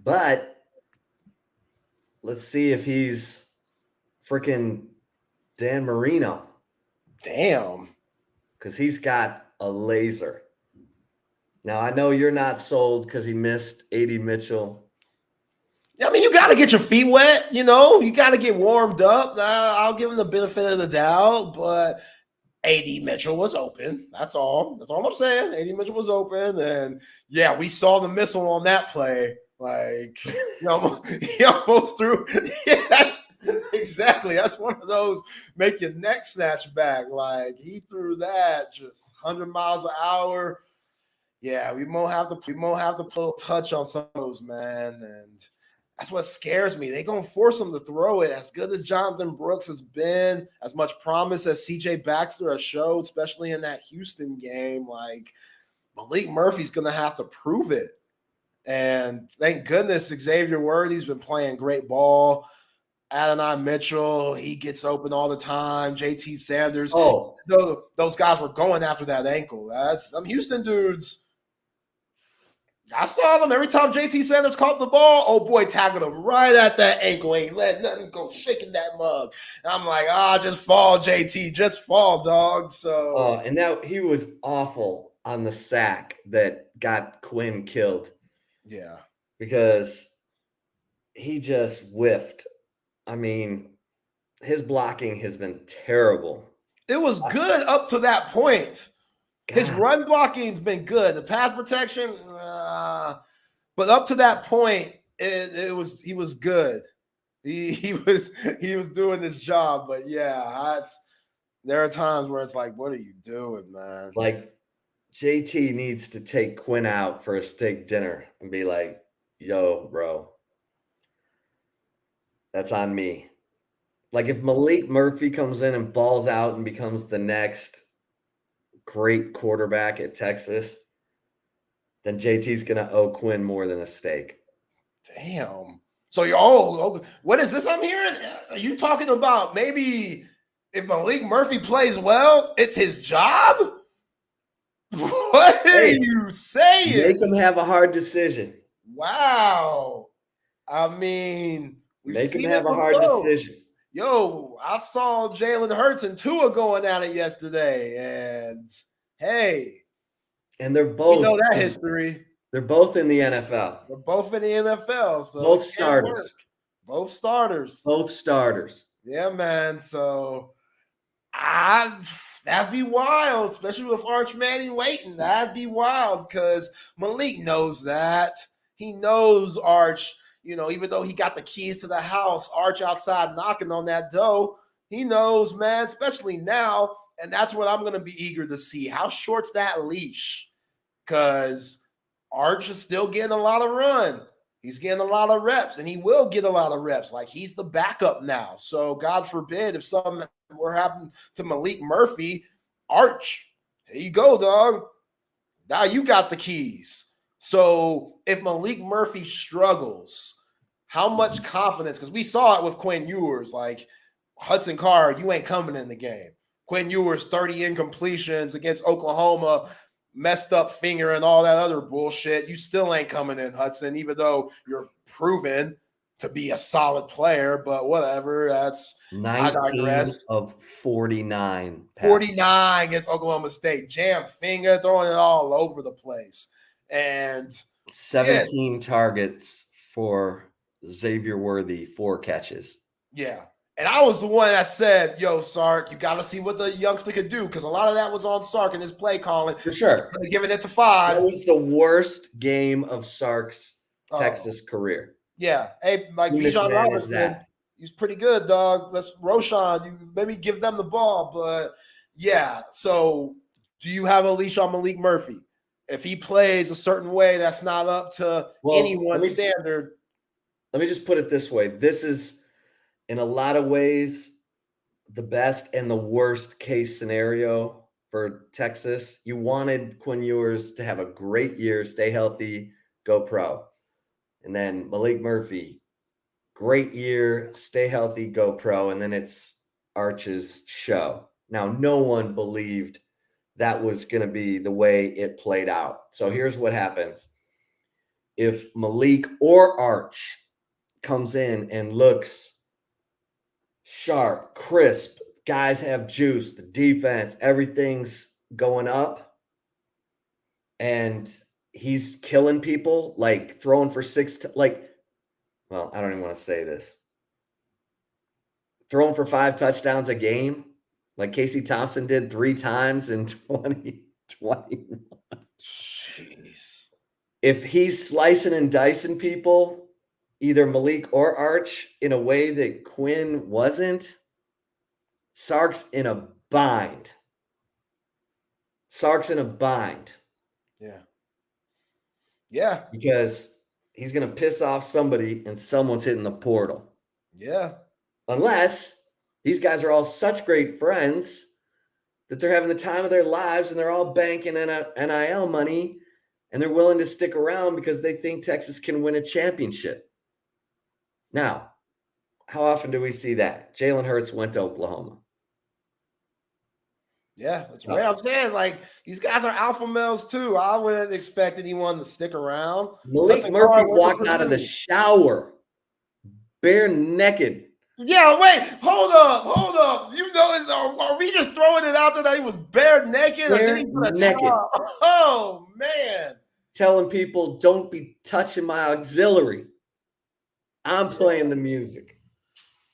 S15: But let's see if he's freaking Dan Marino.
S14: Damn.
S15: Because he's got a laser. Now, I know you're not sold because he missed A.D. Mitchell.
S14: I mean, you got to get your feet wet, You got to get warmed up. I'll give him the benefit of the doubt, but A.D. Mitchell was open. That's all. That's all I'm saying. A.D. Mitchell was open. And, yeah, we saw the missile on that play. Like, he almost threw. Yeah, that's exactly. That's one of those make your neck snatch back. Like, he threw that just 100 miles an hour. Yeah, we won't have to pull a touch on some of those, man. And that's what scares me. They're going to force him to throw it. As good as Jonathan Brooks has been, as much promise as C.J. Baxter has showed, especially in that Houston game, like, Malik Murphy's going to have to prove it. And thank goodness Xavier Worthy's been playing great ball. Adonai Mitchell, he gets open all the time. JT Sanders.
S15: Oh,
S14: those guys were going after that ankle. That's some Houston dudes. I saw them every time JT Sanders caught the ball. Oh boy, tackled him right at that ankle. Ain't letting nothing go, shaking that mug. And I'm like, just fall, JT, just fall, dog. So,
S15: and that he was awful on the sack that got Quinn killed.
S14: Yeah,
S15: because he just whiffed. I mean, his blocking has been terrible.
S14: It was good up to that point. God. His run blocking's been good. The pass protection, but up to that point, he was good. He was doing his job. But yeah, there are times where it's like, what are you doing, man?
S15: Like, JT needs to take Quinn out for a steak dinner and be like, yo, bro, that's on me. Like, if Malik Murphy comes in and balls out and becomes the next great quarterback at Texas, then JT's going to owe Quinn more than a steak.
S14: Damn. So what is this I'm hearing? Are you talking about maybe if Malik Murphy plays well, it's his job? What are you saying?
S15: Make him have a hard decision.
S14: Wow. I mean,
S15: make him have a hard decision.
S14: Yo, I saw Jalen Hurts and Tua going at it yesterday, and hey.
S15: And they're both.
S14: You know that history.
S15: They're both in the NFL.
S14: They're both in the NFL. So
S15: both starters.
S14: Both starters.
S15: Both starters.
S14: Yeah, man. So that'd be wild, especially with Arch Manning waiting. That'd be wild because Malik knows that. He knows Arch, even though he got the keys to the house, Arch outside knocking on that door. He knows, man, especially now. And that's what I'm going to be eager to see. How short's that leash? Because Arch is still getting a lot of run. He's getting a lot of reps, and he will get a lot of reps. Like, he's the backup now. So, God forbid, if something were happening to Malik Murphy, Arch, here you go, dog. Now you got the keys. So, if Malik Murphy struggles, how much confidence? Because we saw it with Quinn Ewers. Like, Hudson Card, you ain't coming in the game. Quinn Ewers, 30 incompletions against Oklahoma, messed up finger and all that other bullshit. You still ain't coming in, Hudson, even though you're proven to be a solid player, but whatever. That's
S15: 19 of 49.
S14: 49 against Oklahoma State. Jam finger, throwing it all over the place. And
S15: 17 targets for Xavier Worthy, 4 catches.
S14: Yeah. And I was the one that said, yo, Sark, you got to see what the youngster could do, because a lot of that was on Sark and his play calling.
S15: For sure.
S14: Giving it to 5.
S15: That was the worst game of Sark's Texas career.
S14: Yeah. Hey, like Bijan Robinson, he's pretty good, dog. Let's Roshan, you maybe give them the ball. But, yeah, so do you have a leash on Malik Murphy? If he plays a certain way that's not up to anyone's standard.
S15: Let me just put it this way. This is, in a lot of ways, the best and the worst case scenario for Texas. You wanted Quinn Ewers to have a great year, stay healthy, go pro. And then Malik Murphy, great year, stay healthy, go pro. And then it's Arch's show. Now, no one believed that was going to be the way it played out. So here's what happens. If Malik or Arch comes in and looks sharp, crisp, guys have juice, the defense, everything's going up, and he's killing people, like throwing for 6, I don't even want to say this. Throwing for 5 touchdowns a game, like Casey Thompson did 3 times in 2021.
S14: Jeez.
S15: If he's slicing and dicing people, either Malik or Arch, in a way that Quinn wasn't, Sark's in a bind.
S14: Yeah. Yeah.
S15: Because he's going to piss off somebody and someone's hitting the portal.
S14: Yeah.
S15: Unless these guys are all such great friends that they're having the time of their lives and they're all banking in NIL money and they're willing to stick around because they think Texas can win a championship. Now, how often do we see that? Jalen Hurts went to Oklahoma.
S14: Yeah, that's right. I'm saying, like, these guys are alpha males too. I wouldn't expect anyone to stick around.
S15: Malik Murphy walked out of the shower bare naked.
S14: Yeah, wait, hold up. You know, are we just throwing it out there that he was bare naked?
S15: Bare naked.
S14: Oh, man.
S15: Telling people, don't be touching my auxiliary. I'm playing the music.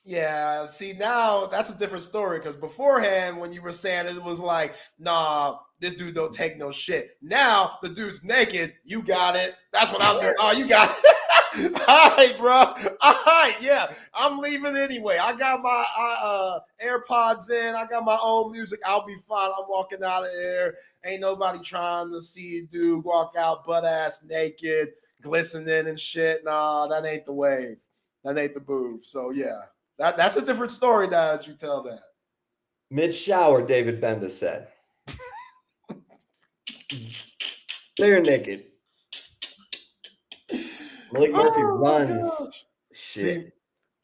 S14: Yeah, see, now that's a different story, because beforehand, when you were saying it was like, nah, this dude don't take no shit. Now the dude's naked. You got it. That's what I'm doing. Oh, you got it. All right, bro. All right, yeah. I'm leaving anyway. I got my AirPods in. I got my own music. I'll be fine. I'm walking out of here. Ain't nobody trying to see a dude walk out butt-ass naked, glistening and shit. Nah, that ain't the wave. That ain't the move. So, yeah. That's a different story now that you tell that.
S15: Mid-shower, David Benda said. They're naked. Malik Murphy runs. Shit.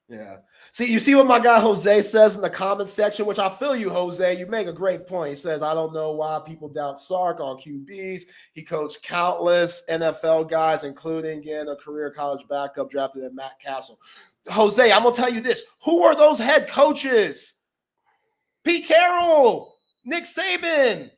S14: Yeah. See, you see what my guy Jose says in the comment section, which I feel you, Jose. You make a great point. He says, I don't know why people doubt Sark on QBs. He coached countless NFL guys, including again a career college backup drafted at Matt Castle. Jose, I'm going to tell you this. Who are those head coaches? Pete Carroll, Nick Saban,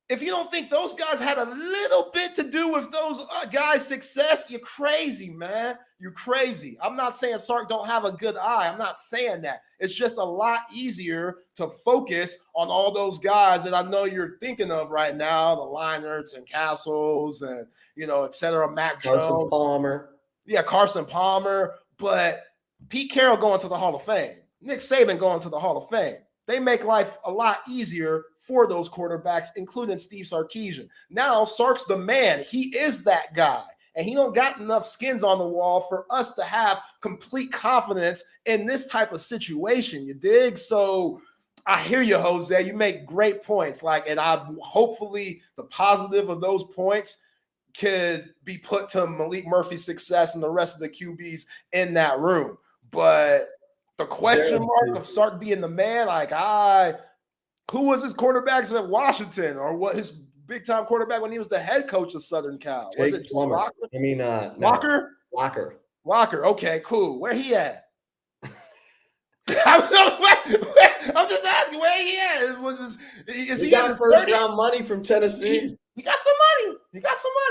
S14: if you don't think those guys had a little bit to do with those guys' success, you're crazy, man. You're crazy. I'm not saying Sark don't have a good eye. I'm not saying that. It's just a lot easier to focus on all those guys that I know you're thinking of right now, the Linerts and Castles and, et cetera, Mac
S15: Carson
S14: Jones.
S15: Palmer.
S14: Yeah, Carson Palmer. But Pete Carroll going to the Hall of Fame. Nick Saban going to the Hall of Fame. They make life a lot easier for those quarterbacks, including Steve Sarkisian. Now, Sark's the man. He is that guy. And he don't got enough skins on the wall for us to have complete confidence in this type of situation. You dig? So I hear you, Jose. You make great points. And hopefully the positive of those points could be put to Malik Murphy's success and the rest of the QBs in that room. But the question mark of Sark being the man, who was his quarterbacks at Washington, or what his big-time quarterback when he was the head coach of Southern Cal? Was it
S15: Plummer?
S14: Locker?
S15: No.
S14: Locker. Okay, cool. Where he at? I'm just asking where he at.
S15: He got first-round money from Tennessee.
S14: He got some money.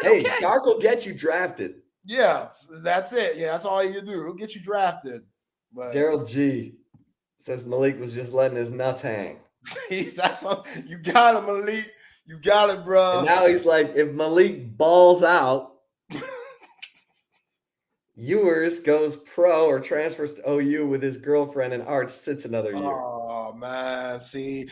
S15: Hey, okay. Sark will get you drafted.
S14: Yeah, that's it. Yeah, that's all you do. He'll get you drafted. But
S15: Daryl G says Malik was just letting his nuts hang.
S14: That's what, you got it, Malik. You got it, bro.
S15: And now he's like, if Malik balls out, Ewers goes pro or transfers to OU with his girlfriend, and Arch sits another year.
S14: Oh man, see.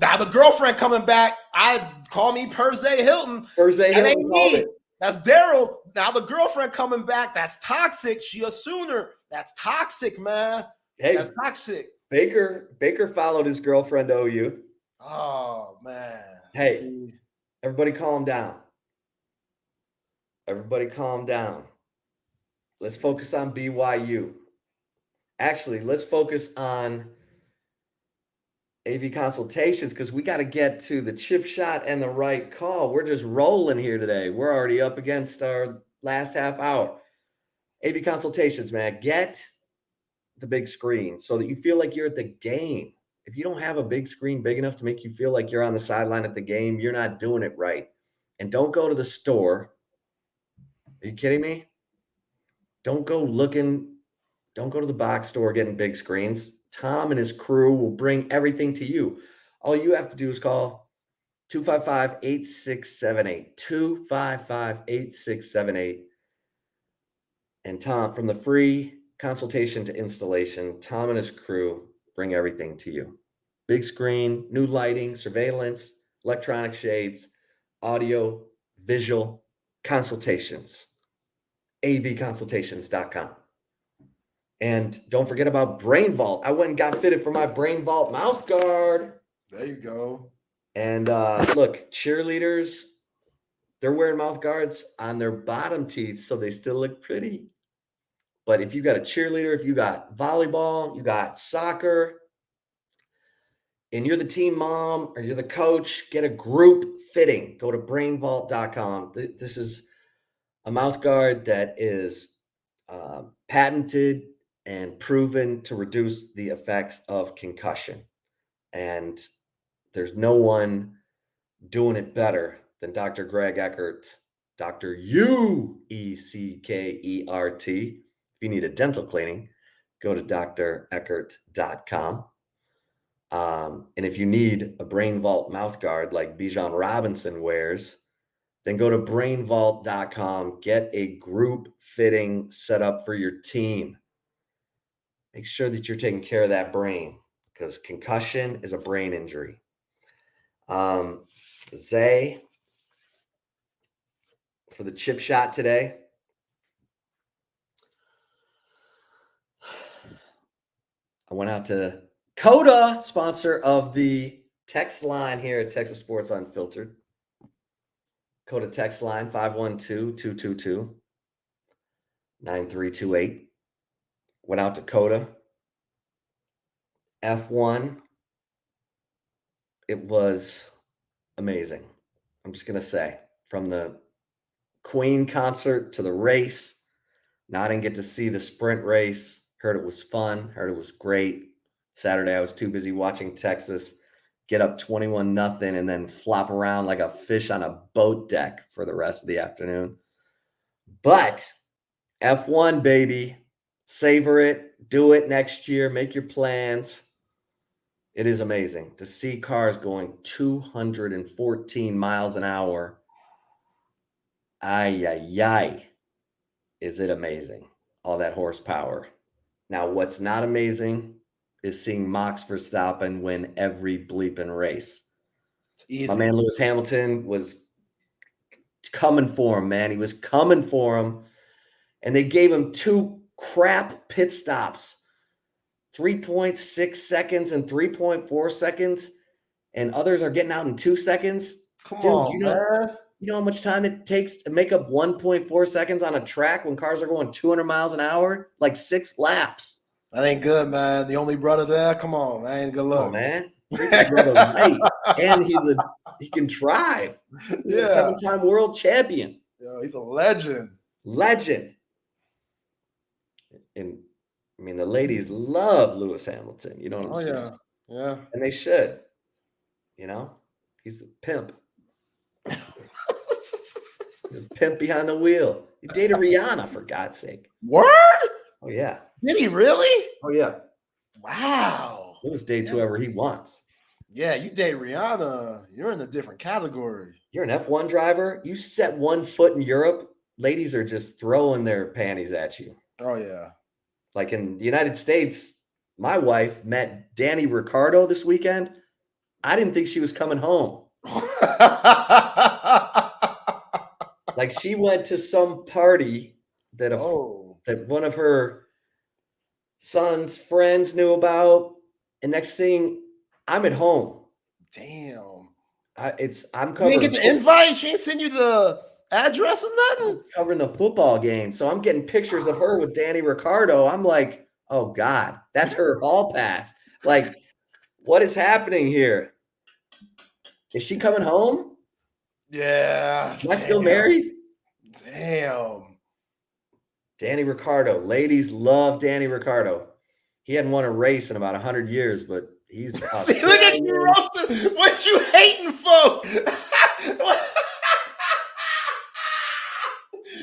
S14: Now the girlfriend coming back. I call me Persay Hilton.
S15: Persay Hilton called it.
S14: That's Daryl. Now the girlfriend coming back. That's toxic. She a Sooner. That's toxic, man.
S15: Hey,
S14: that's toxic.
S15: Baker followed his girlfriend to OU.
S14: Oh man.
S15: Hey, everybody calm down. Let's focus on BYU. Actually, let's focus on AV consultations because we got to get to the chip shot and the right call. We're just rolling here today. We're already up against our last half hour. AV consultations, man, get the big screen so that you feel like you're at the game. If you don't have a big screen big enough to make you feel like you're on the sideline at the game, you're not doing it right. And don't go to the store. Are you kidding me? Don't go to the box store getting big screens. Tom and his crew will bring everything to you. All you have to do is call 255-8678. 255-8678. And Tom, from the free consultation to installation, Tom and his crew bring everything to you. Big screen, new lighting, surveillance, electronic shades, audio, visual consultations. avconsultations.com. And don't forget about Brain Vault. I went and got fitted for my Brain Vault mouth guard.
S14: There you go.
S15: And look, cheerleaders, they're wearing mouth guards on their bottom teeth so they still look pretty. But if you got a cheerleader, if you got volleyball, you got soccer, and you're the team mom or you're the coach, get a group fitting. Go to brainvault.com. This is a mouth guard that is patented and proven to reduce the effects of concussion. And there's no one doing it better than Dr. Greg Eckert, Dr. Ueckert. If you need a dental cleaning, go to dreckert.com. And if you need a Brain Vault mouth guard like Bijan Robinson wears, then go to brainvault.com. Get a group fitting set up for your team. Make sure that you're taking care of that brain because concussion is a brain injury. Zay, for the chip shot today, I went out to Coda, sponsor of the text line here at Texas Sports Unfiltered. Coda text line 512-222-9328. Went out to Coda. F1. It was amazing. I'm just going to say, from the Queen concert to the race. Now, I didn't get to see the sprint race. Heard it was fun. Heard it was great. Saturday, I was too busy watching Texas get up 21-0, and then flop around like a fish on a boat deck for the rest of the afternoon. But F1, baby, savor it, do it next year, make your plans. It is amazing to see cars going 214 miles an hour. Ay, ay, ay. Is it amazing? All that horsepower. Now, what's not amazing is seeing Max Verstappen win every bleeping race. My man Lewis Hamilton was coming for him, man. He was coming for him. And they gave him 2 crap pit stops. 3.6 seconds and 3.4 seconds. And others are getting out in 2 seconds.
S14: Come
S15: Dude,
S14: on, man.
S15: You know how much time it takes to make up 1.4 seconds on a track when cars are going 200 miles an hour? Like 6 laps.
S14: That ain't good, man. The only brother there. Come on, that ain't good luck.
S15: Oh, man. Brother White. And he can drive. He's a 7-time world champion.
S14: Yo, he's a legend.
S15: Legend. And I mean, the ladies love Lewis Hamilton. You know what I'm saying?
S14: Yeah.
S15: And they should. You know, he's a pimp. He's a pimp behind the wheel. He dated Rihanna, for God's sake.
S14: Word?
S15: Oh, yeah.
S14: Did he really?
S15: Oh, yeah.
S14: Wow.
S15: Lewis dates whoever he wants.
S14: Yeah, you date Rihanna. You're in a different category.
S15: You're an F1 driver. You set one foot in Europe, ladies are just throwing their panties at you.
S14: Oh, yeah.
S15: Like in the United States, my wife met Danny Ricciardo this weekend. I didn't think she was coming home. Like she went to some party that that one of her son's friends knew about, and next thing, I'm at home.
S14: Damn.
S15: I'm covering.
S14: You didn't get the invite? She didn't send you the address or nothing?
S15: I was covering the football game, so I'm getting pictures of her with Danny Ricciardo. I'm like, oh God, that's her hall pass. Like, what is happening here? Is she coming home?
S14: Yeah.
S15: Am I still married?
S14: Damn.
S15: Danny Ricciardo. Ladies love Danny Ricciardo. He hadn't won a race in about 100 years, but he's
S14: See, look at you roasting. What you hating for?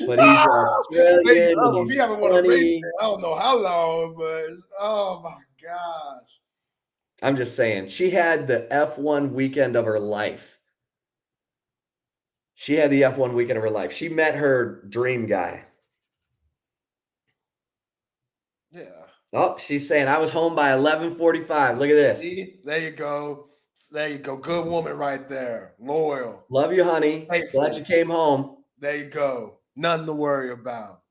S15: But he's Australian.
S14: He haven't won a race. I don't know how long, but oh my gosh.
S15: I'm just saying, she had the F1 weekend of her life. She had the F1 weekend of her life. She met her dream guy.
S14: Yeah.
S15: Oh, she's saying, I was home by 11:45. Look at this.
S14: See? There you go. There you go. Good woman right there. Loyal.
S15: Love you, honey.
S14: Faithful.
S15: Glad you came home.
S14: There you go. Nothing to worry about.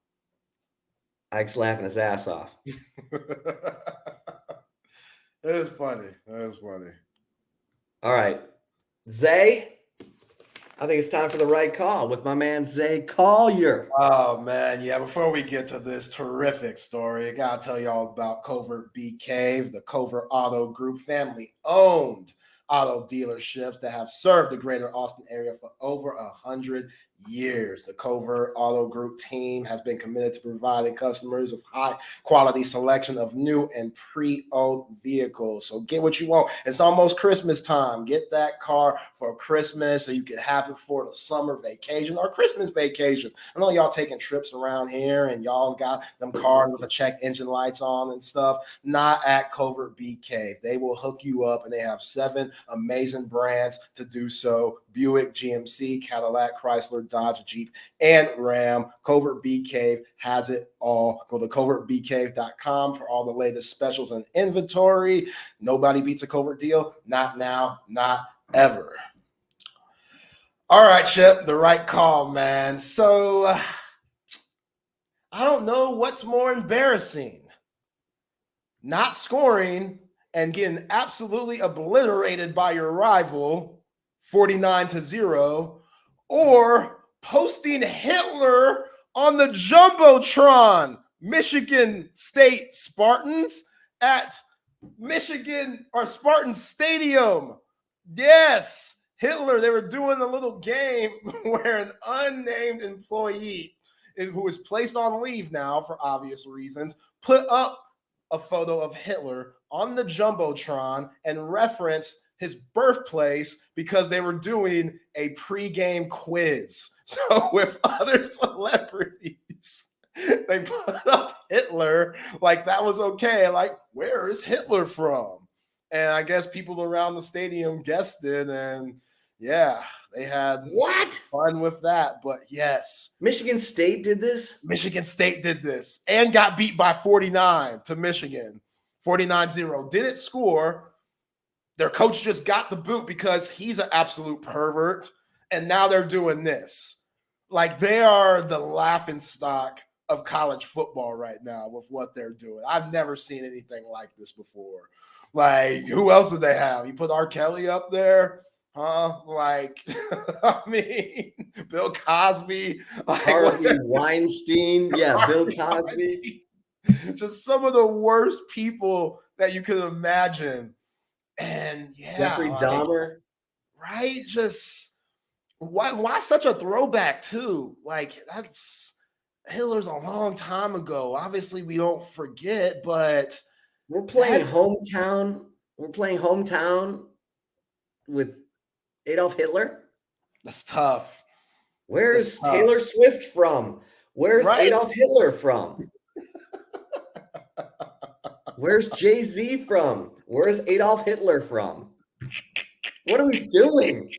S15: Ike's laughing his ass off.
S14: It was funny. That was funny.
S15: All right. Zay, I think it's time for the right call with my man Zay Collier.
S14: Oh, man. Yeah, before we get to this terrific story, I got to tell y'all about Covert BK, the Covert Auto Group, family-owned auto dealerships that have served the greater Austin area for over 100 years. The Covert Auto Group team has been committed to providing customers with high quality selection of new and pre-owned vehicles. So get what you want. It's almost Christmas time. Get that car for Christmas so you can have it for the summer vacation or Christmas vacation. I know y'all taking trips around here and y'all got them cars with the check engine lights on and stuff. Not at Covert BK. They will hook you up, and they have 7 amazing brands to do so: Buick, GMC, Cadillac, Chrysler, Dodge, Jeep, and Ram. Covert Bee Cave has it all. Go to covertbcave.com for all the latest specials and inventory. Nobody beats a Covert deal. Not now, not ever. All right, Chip, the right call, man. So I don't know what's more embarrassing: not scoring and getting absolutely obliterated by your rival 49-0, or posting Hitler on the Jumbotron, Michigan State Spartans at Michigan or Spartan Stadium. Yes, Hitler. They were doing a little game where an unnamed employee who is placed on leave now for obvious reasons put up a photo of Hitler on the Jumbotron and reference his birthplace because they were doing a pregame quiz. So with other celebrities, they put up Hitler like that was okay. Like, where is Hitler from? And I guess people around the stadium guessed it, and yeah, they had fun with that. But yes,
S15: Michigan State did this?
S14: Michigan State did this and got beat by 49 to Michigan. 49-0. Didn't score. Their coach just got the boot because he's an absolute pervert. And now they're doing this. Like, they are the laughing stock of college football right now with what they're doing. I've never seen anything like this before. Like, who else did they have? You put R. Kelly up there? Huh? Like, I mean, Bill Cosby. Like,
S15: Harvey Weinstein. Yeah, Bill Cosby.
S14: Just some of the worst people that you could imagine. And yeah.
S15: Jeffrey Dahmer.
S14: Right? Just why such a throwback too? Like, that's Hitler's a long time ago. Obviously, we don't forget, but
S15: we're playing hometown. We're playing hometown with Adolf Hitler.
S14: That's tough.
S15: Where's Taylor Swift from? Where's Adolf Hitler from? Where's Jay-Z from? Where's Adolf Hitler from? What are we doing?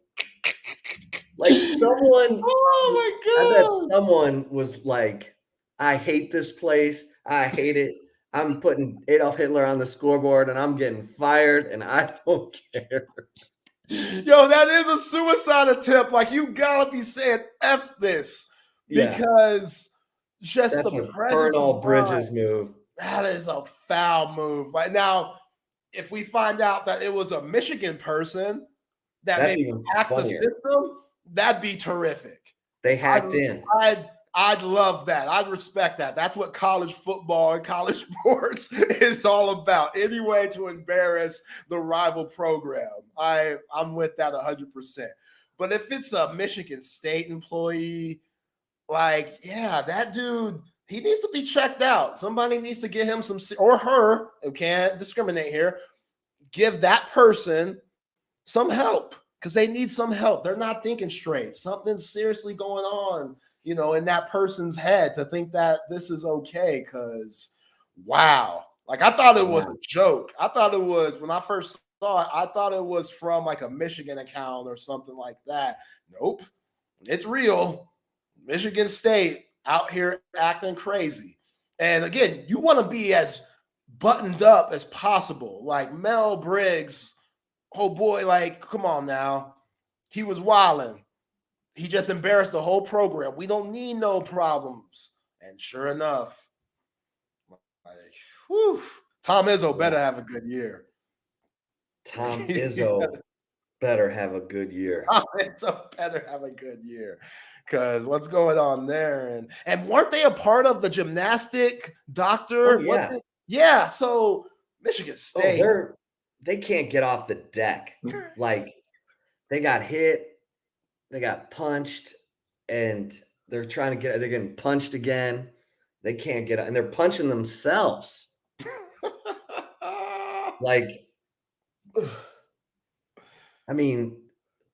S15: Like, someone,
S14: oh my God.
S15: I bet someone was like, I hate this place. I hate it. I'm putting Adolf Hitler on the scoreboard and I'm getting fired and I don't care.
S14: Yo, that is a suicide attempt. Like, you gotta be saying F this because just
S15: that's
S14: the
S15: a
S14: presence
S15: burn all
S14: of
S15: bridges
S14: mind,
S15: move.
S14: that is a foul move. Right now, if we find out that it was a Michigan person that
S15: That's
S14: maybe
S15: even
S14: hacked the
S15: funnier.
S14: system, that'd be terrific.
S15: They hacked in.
S14: I'd love that. I'd respect that. That's what college football and college sports is all about. Any way to embarrass the rival program. I'm with that 100%. But if it's a Michigan State employee, like, yeah, that dude, he needs to be checked out. Somebody needs to get him some, or her, who can't discriminate here, give that person some help because they need some help. They're not thinking straight. Something's seriously going on, you know, in that person's head to think that this is okay. Because, wow, like, I thought it was a joke. I thought it was, when I first saw it, I thought it was from like a Michigan account or something like that. Nope, it's real. Michigan State out here acting crazy. And again, you want to be as buttoned up as possible. Like Mel Briggs, oh boy, like, come on now. He was wilding. He just embarrassed the whole program. We don't need no problems. And sure enough, like, whew, Tom Izzo better have a good year.
S15: Tom Izzo better have a good year.
S14: Tom Izzo better have a good year. Because what's going on there? And weren't they a part of the gymnastic doctor?
S15: Oh, yeah.
S14: Yeah, so Michigan State.
S15: They can't get off the deck. Like, they got hit, they got punched, and they're getting punched again. They can't get out, and they're punching themselves. Like, I mean,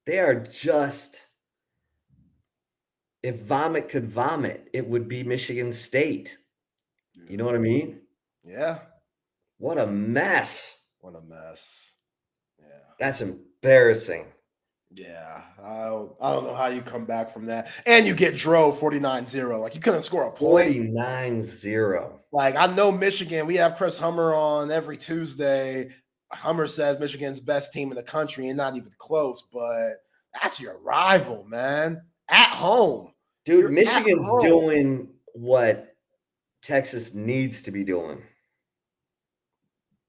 S15: they are just, if vomit could vomit, it would be Michigan State. You know what I mean?
S14: Yeah.
S15: What a mess.
S14: What a mess. Yeah.
S15: That's embarrassing.
S14: Yeah. I don't know how you come back from that. And you get drove 49-0. Like, you couldn't score a point.
S15: 49-0.
S14: Like, I know Michigan, we have Chris Hummer on every Tuesday. Hummer says Michigan's best team in the country and not even close, but that's your rival, man. At home.
S15: Dude, Michigan's doing what Texas needs to be doing.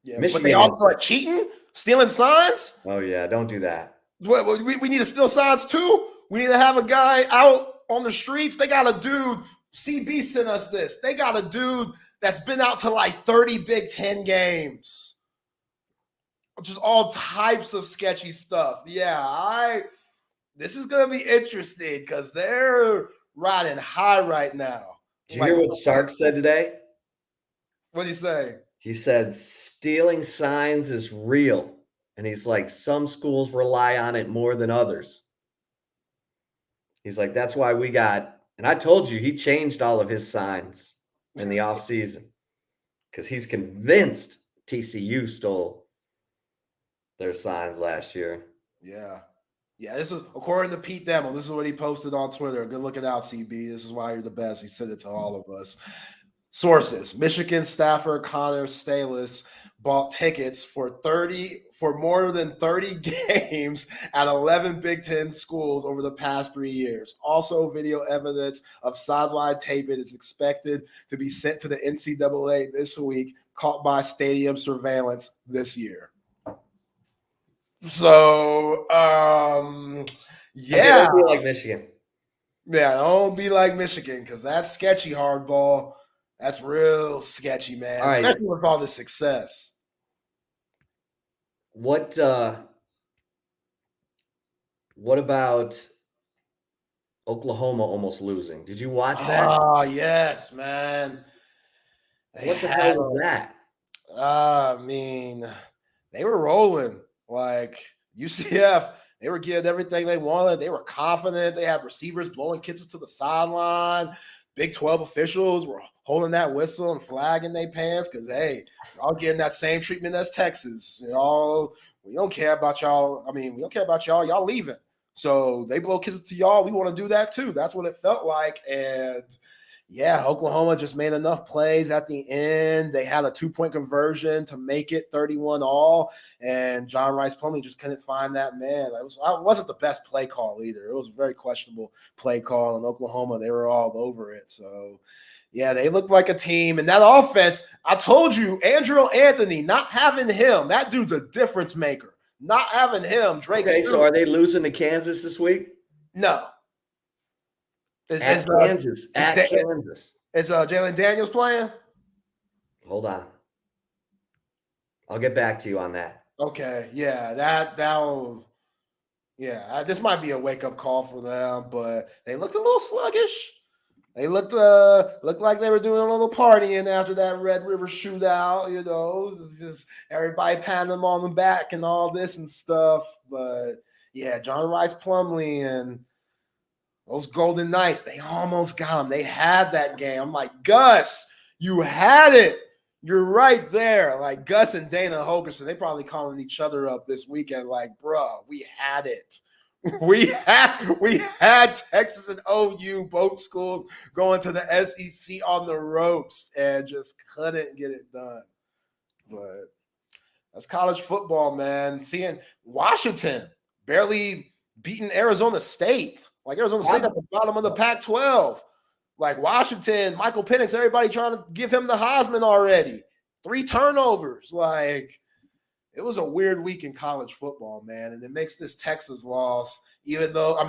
S14: Yeah, Michigan, but they also are cheating, stealing signs.
S15: Oh yeah, don't do that.
S14: We need to steal signs too. We need to have a guy out on the streets. They got a dude. CB sent us this. They got a dude that's been out to like 30 Big Ten games, just all types of sketchy stuff. Yeah, this is gonna be interesting because they're riding high right now.
S15: Did you hear what Sark said today?
S14: What did he say?
S15: He said stealing signs is real. And he's like, some schools rely on it more than others. He's like, that's why we got, and I told you, he changed all of his signs in the offseason because he's convinced TCU stole their signs last year.
S14: Yeah. Yeah, this is according to Pete Demel. This is what he posted on Twitter. Good looking out, CB. This is why you're the best. He said it to all of us. Sources: Michigan staffer Connor Stalis bought tickets for more than 30 games at 11 Big Ten schools over the past 3 years. Also, video evidence of sideline taping is expected to be sent to the NCAA this week, caught by stadium surveillance this year. So, yeah.
S15: Don't be like Michigan.
S14: Yeah, don't be like Michigan because that's sketchy, hardball. That's real sketchy, man.
S15: All right.
S14: Especially with all this success.
S15: What about Oklahoma almost losing? Did you watch that?
S14: Oh, yes, man.
S15: What the hell was that?
S14: I mean, they were rolling. Like UCF, they were getting everything they wanted. They were confident. They had receivers blowing kisses to the sideline. Big 12 officials were holding that whistle and flagging their pants because, hey, y'all getting that same treatment as Texas. Y'all, we don't care about y'all. I mean, we don't care about y'all. Y'all leaving. So they blow kisses to y'all. We want to do that too. That's what it felt like. And yeah, Oklahoma just made enough plays at the end. They had a 2-point conversion to make it 31-all, and John Rice Plumlee just couldn't find that man. It wasn't the best play call either. It was a very questionable play call in Oklahoma. They were all over it. So, yeah, they looked like a team. And that offense, I told you, Andrew Anthony, not having him, that dude's a difference maker. Not having him, Drake.
S15: Okay, so are they losing to Kansas this week?
S14: No.
S15: At Kansas.
S14: Is Jalen Daniels playing?
S15: Hold on. I'll get back to you on that.
S14: Okay, yeah, that'll. Yeah, this might be a wake-up call for them, but they looked a little sluggish. They looked like they were doing a little partying after that Red River shootout. You know, it's just everybody patting them on the back and all this and stuff. But yeah, John Rice Plumlee and those Golden Knights, they almost got them. They had that game. I'm like, Gus, you had it. You're right there. Like Gus and Dana Holgerson, they probably calling each other up this weekend. Like, bro, we had it. We had Texas and OU, both schools going to the SEC on the ropes and just couldn't get it done. But that's college football, man. Seeing Washington barely beating Arizona State. Like Arizona State at the bottom of the Pac-12. Like Washington, Michael Penix, everybody trying to give him the Heisman already. 3 turnovers. Like, it was a weird week in college football, man. And it makes this Texas loss, win, even though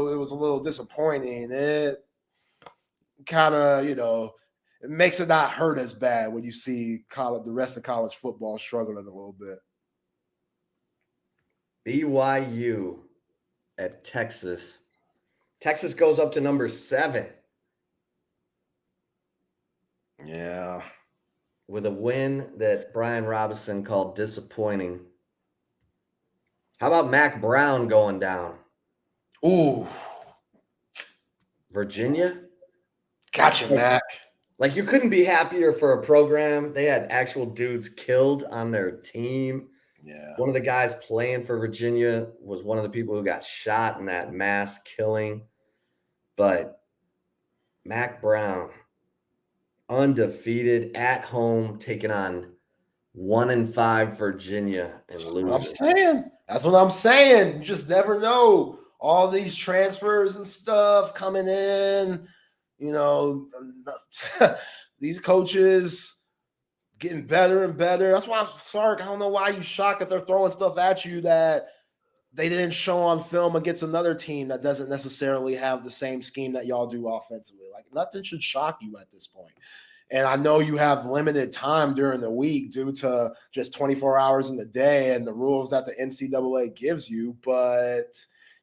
S14: it was a little disappointing, it kind of, it makes it not hurt as bad when you see the rest of college football struggling a little bit.
S15: BYU at Texas. Texas goes up to number 7.
S14: Yeah.
S15: With a win that Brian Robinson called disappointing. How about Mac Brown going down?
S14: Ooh.
S15: Virginia?
S14: Gotcha, Mac.
S15: Like, you couldn't be happier for a program. They had actual dudes killed on their team.
S14: Yeah.
S15: One of the guys playing for Virginia was one of the people who got shot in that mass killing. But Mac Brown, undefeated at home, taking on 1-5 Virginia and losing.
S14: That's what I'm saying. You just never know. All these transfers and stuff coming in, these coaches getting better and better. That's why, Sark, I don't know why you shocked that they're throwing stuff at you that they didn't show on film against another team that doesn't necessarily have the same scheme that y'all do offensively. Like, nothing should shock you at this point. And I know you have limited time during the week due to just 24 hours in the day and the rules that the NCAA gives you, but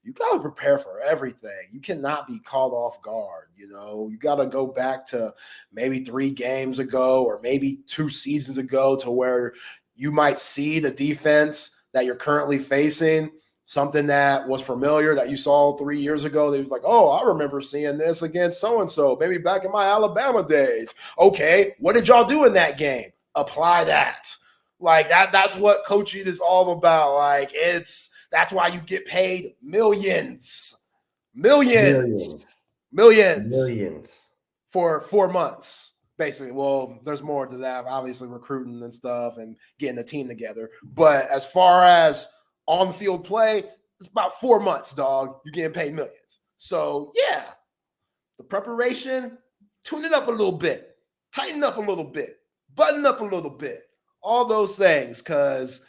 S14: you got to prepare for everything. You cannot be caught off guard. You know, you got to go back to maybe 3 games ago or maybe 2 seasons ago to where you might see the defense that you're currently facing, something that was familiar that you saw 3 years ago. They was like, oh, I remember seeing this against so-and-so, maybe back in my Alabama days. Okay, what did y'all do in that game? Apply that. Like that's what coaching is all about. Like that's why you get paid millions for 4 months, basically. Well, there's more to that, obviously recruiting and stuff and getting a team together. But as far as on-field play, it's about 4 months, dog. You're getting paid millions. So yeah, the preparation, tune it up a little bit, tighten up a little bit, button up a little bit. All those things, because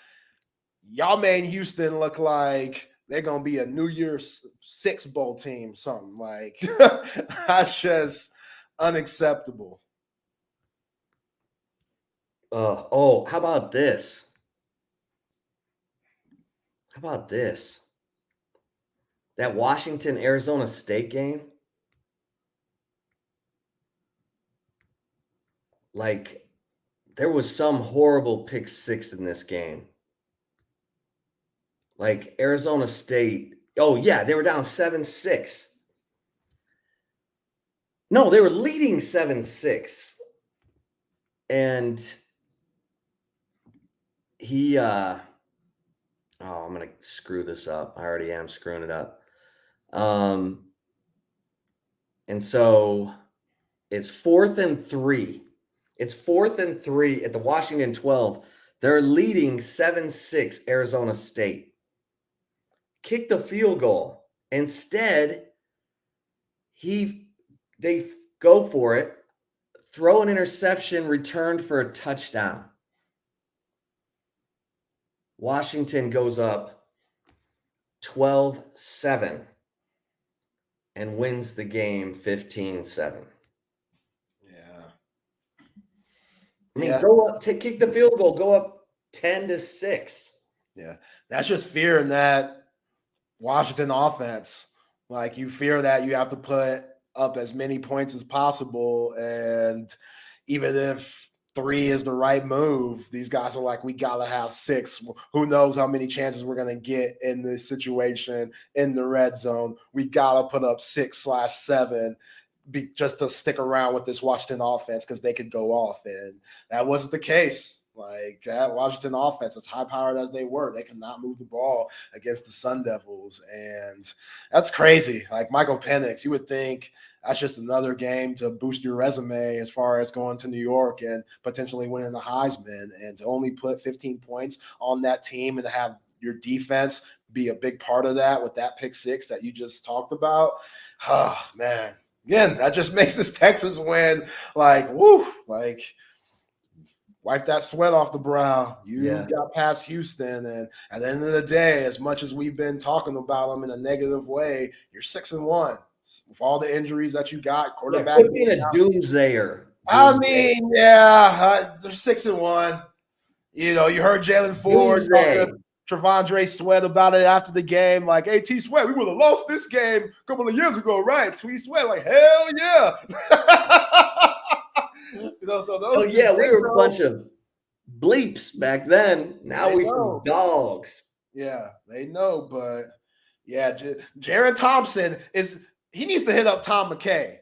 S14: y'all made Houston look like they're going to be a New Year's Six Bowl team, something like that's just unacceptable.
S15: How about this? How about this? That Washington-Arizona State game, like, there was some horrible pick six in this game. Like Arizona State. Oh, yeah, they were down 7-6. No, they were leading 7-6. And I'm going to screw this up. I already am screwing it up. And so it's 4th and 3. It's 4th and 3 at the Washington 12. They're leading 7-6 Arizona State. Kick the field goal. Instead, they go for it, throw an interception, returned for a touchdown. Washington goes up 12-7 and wins the game 15-7. I mean, go up, kick the field goal, go up 10-6.
S14: Yeah, that's just fear in that Washington offense. Like, you fear that you have to put up as many points as possible, and even if 3 is the right move, these guys are like, we gotta have 6. Who knows how many chances we're gonna get in this situation in the red zone? We gotta put up 6/7. Just to stick around with this Washington offense because they could go off. And that wasn't the case. Like, that Washington offense, as high-powered as they were, they could not move the ball against the Sun Devils. And that's crazy. Like, Michael Penix, you would think that's just another game to boost your resume as far as going to New York and potentially winning the Heisman. And to only put 15 points on that team and to have your defense be a big part of that with that pick 6 that you just talked about, oh, man. Again, that just makes this Texas win like, woo, like, wipe that sweat off the brow. You got past Houston, and at the end of the day, as much as we've been talking about them in a negative way, you're 6-1 with all the injuries that you got. Quarterback
S15: could be a doomsayer.
S14: I mean, they're 6-1. You know, you heard Jalen Ford talking Trevondre Sweat about it after the game, like, hey, T Sweat, we would have lost this game a couple of years ago, right? T Sweat, like, hell yeah.
S15: You know, so those we were a bunch of bleeps back then. Now we some dogs.
S14: Yeah, they know, but yeah, Jaron Thompson he needs to hit up Tom McKay.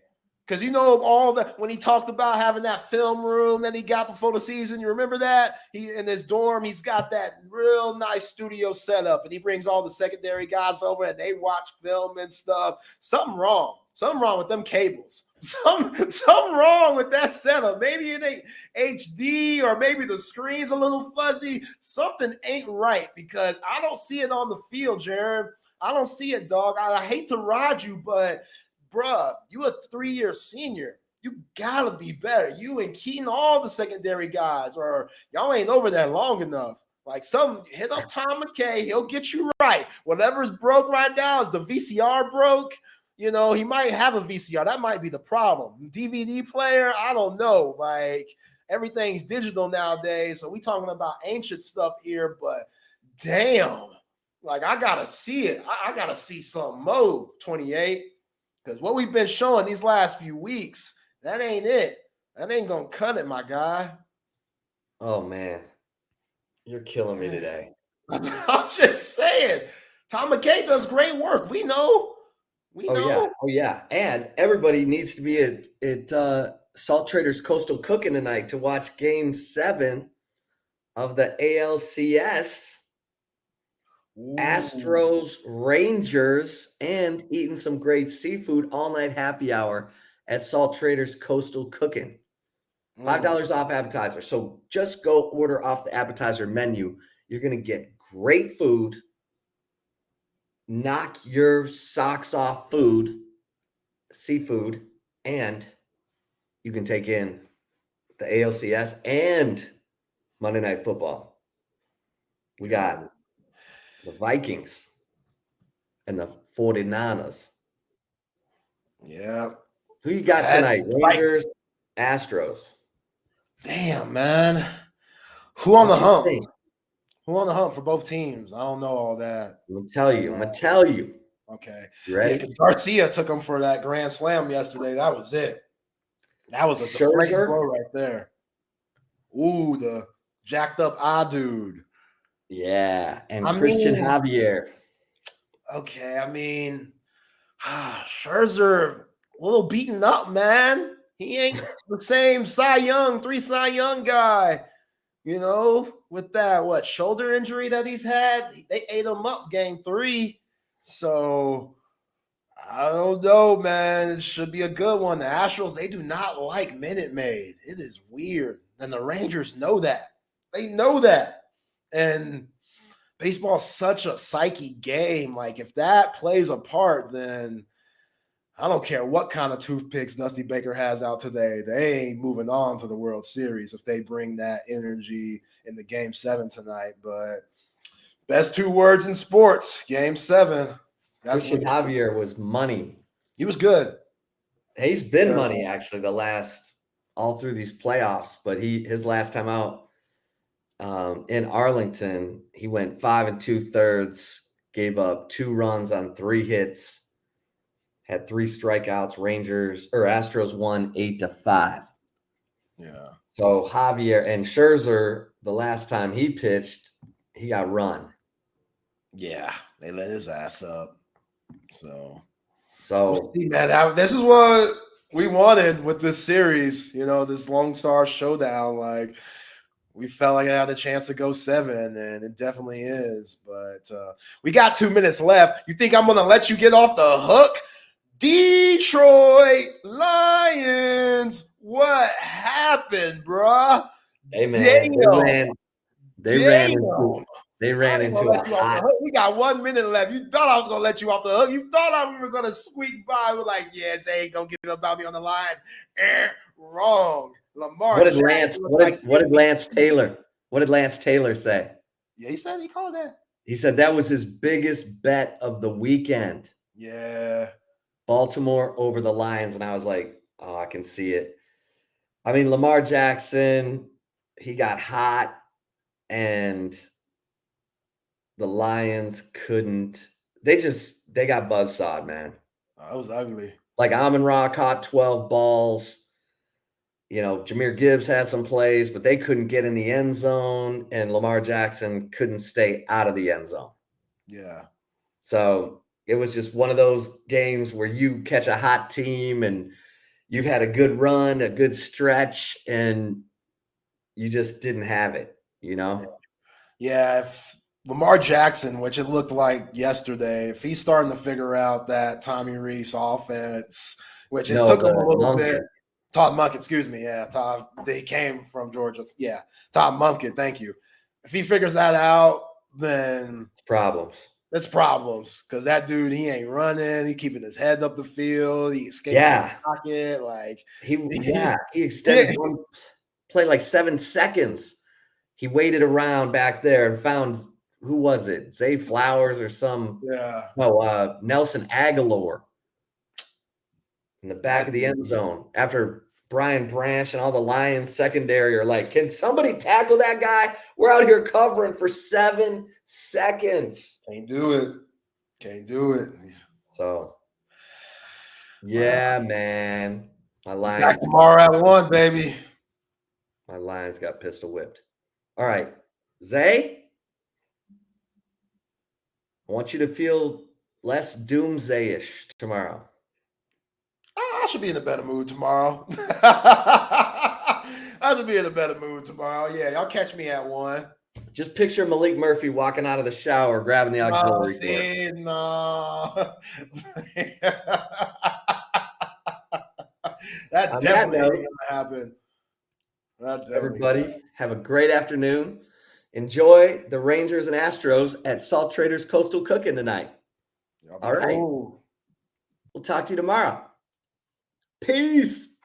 S14: Because you know all that when he talked about having that film room that he got before the season, you remember that? He in his dorm, he's got that real nice studio setup, and he brings all the secondary guys over and they watch film and stuff. Something wrong with them cables. Something wrong with that setup. Maybe it ain't HD, or maybe the screen's a little fuzzy. Something ain't right because I don't see it on the field, Jaron. I don't see it, dog. I hate to ride you, but bruh, you a 3-year senior. You gotta be better. You and Keaton, all the secondary guys, or y'all ain't over there long enough. Like, hit up Tom McKay. He'll get you right. Whatever's broke right now, is the VCR broke? You know, he might have a VCR. That might be the problem. DVD player, I don't know. Like, everything's digital nowadays, so we talking about ancient stuff here, but damn. Like, I got to see it. I got to see some more, 28. Because what we've been showing these last few weeks, that ain't it. That ain't going to cut it, my guy.
S15: Oh, man. You're killing me today.
S14: I'm just saying. Tom McKay does great work. We know. We know.
S15: Oh, yeah. And everybody needs to be at Salt Traders Coastal Cooking tonight to watch Game 7 of the ALCS.
S14: Ooh.
S15: Astros, Rangers, and eating some great seafood all-night happy hour at Salt Traders Coastal Cooking. $5 off appetizer. So just go order off the appetizer menu. You're going to get great food, knock your socks off seafood, and you can take in the ALCS and Monday Night Football. We got the Vikings and the 49ers.
S14: Yeah.
S15: Who you got tonight? Rangers, Astros.
S14: Damn, man. Who on the hump? Who on the hump for both teams? I don't know all that.
S15: I'm going to tell you.
S14: Okay.
S15: You ready?
S14: Yeah, 'cause Garcia took him for that grand slam yesterday. That was it. That was a deflating blow right there. Ooh, the jacked up dude.
S15: Yeah, and Christian Javier.
S14: Okay, I mean, Scherzer, a little beaten up, man. He ain't the same three Cy Young guy. You know, with that, shoulder injury that he's had, they ate him up game 3. So, I don't know, man. It should be a good one. The Astros, they do not like Minute Maid. It is weird. And the Rangers know that. They know that. And baseball's such a psyche game. Like, if that plays a part, then I don't care what kind of toothpicks Dusty Baker has out today. They ain't moving on to the World Series if they bring that energy in the Game 7 tonight. But best 2 words in sports, Game 7.
S15: Christian Javier was money.
S14: He was good.
S15: He's been money, actually, all through these playoffs. But his last time out in Arlington, he went 5 2/3, gave up 2 runs on 3 hits. Had 3 strikeouts. Astros won 8-5.
S14: Yeah.
S15: So Javier and Scherzer, the last time he pitched, he got run.
S14: Yeah, they let his ass up. So
S15: see,
S14: man, this is what we wanted with this series. You know, this Lone Star Showdown. Like, we felt like it had a chance to go 7, and it definitely is. But we got 2 minutes left. You think I'm going to let you get off the hook? Detroit Lions. What happened, bruh?
S15: Hey, man. They ran into a hot.
S14: We got 1 minute left. You thought I was going to let you off the hook. You thought we were going to squeak by. We're like, yes, they ain't going to get about me on the Lions. Wrong. Lamar.
S15: What did Lance Taylor say?
S14: Yeah, he called that.
S15: He said that was his biggest bet of the weekend.
S14: Yeah.
S15: Baltimore over the Lions. And I was like, oh, I can see it. I mean, Lamar Jackson, he got hot, and the Lions couldn't. They got buzzsawed, man.
S14: That was ugly.
S15: Like, Amon-Ra caught 12 balls. You know, Jahmyr Gibbs had some plays, but they couldn't get in the end zone, and Lamar Jackson couldn't stay out of the end zone.
S14: Yeah.
S15: So it was just one of those games where you catch a hot team and you've had a good run, a good stretch, and you just didn't have it, you know?
S14: Yeah, if Lamar Jackson, which it looked like yesterday, if he's starting to figure out that Tommy Rees offense, which took him a little bit. Todd Monken, excuse me. Yeah, Todd. They came from Georgia. Yeah, Todd Monken, thank you. If he figures that out, then it's problems because that dude, he ain't running. He keeping his head up the field. He escaped the pocket. Like
S15: he extended one play like 7 seconds. He waited around back there and found, who was it? Zay Flowers or some?
S14: Yeah.
S15: No, Nelson Aguilar in the back of the end zone after Brian Branch and all the Lions secondary are like, can somebody tackle that guy? We're out here covering for 7 seconds.
S14: Can't do it. Can't do it.
S15: So, yeah, man. My Lions.
S14: Back tomorrow at 1, baby.
S15: My Lions got pistol whipped. All right. Zay, I want you to feel less doomsday-ish tomorrow.
S14: I should be in a better mood tomorrow. I should be in a better mood tomorrow. Yeah, y'all catch me at 1.
S15: Just picture Malik Murphy walking out of the shower, grabbing the auxiliary cord.
S14: No. That definitely ain't going to happen.
S15: Everybody, have a great afternoon. Enjoy the Rangers and Astros at Salt Traders Coastal Cooking tonight. All right.
S14: Cool.
S15: We'll talk to you tomorrow. Peace.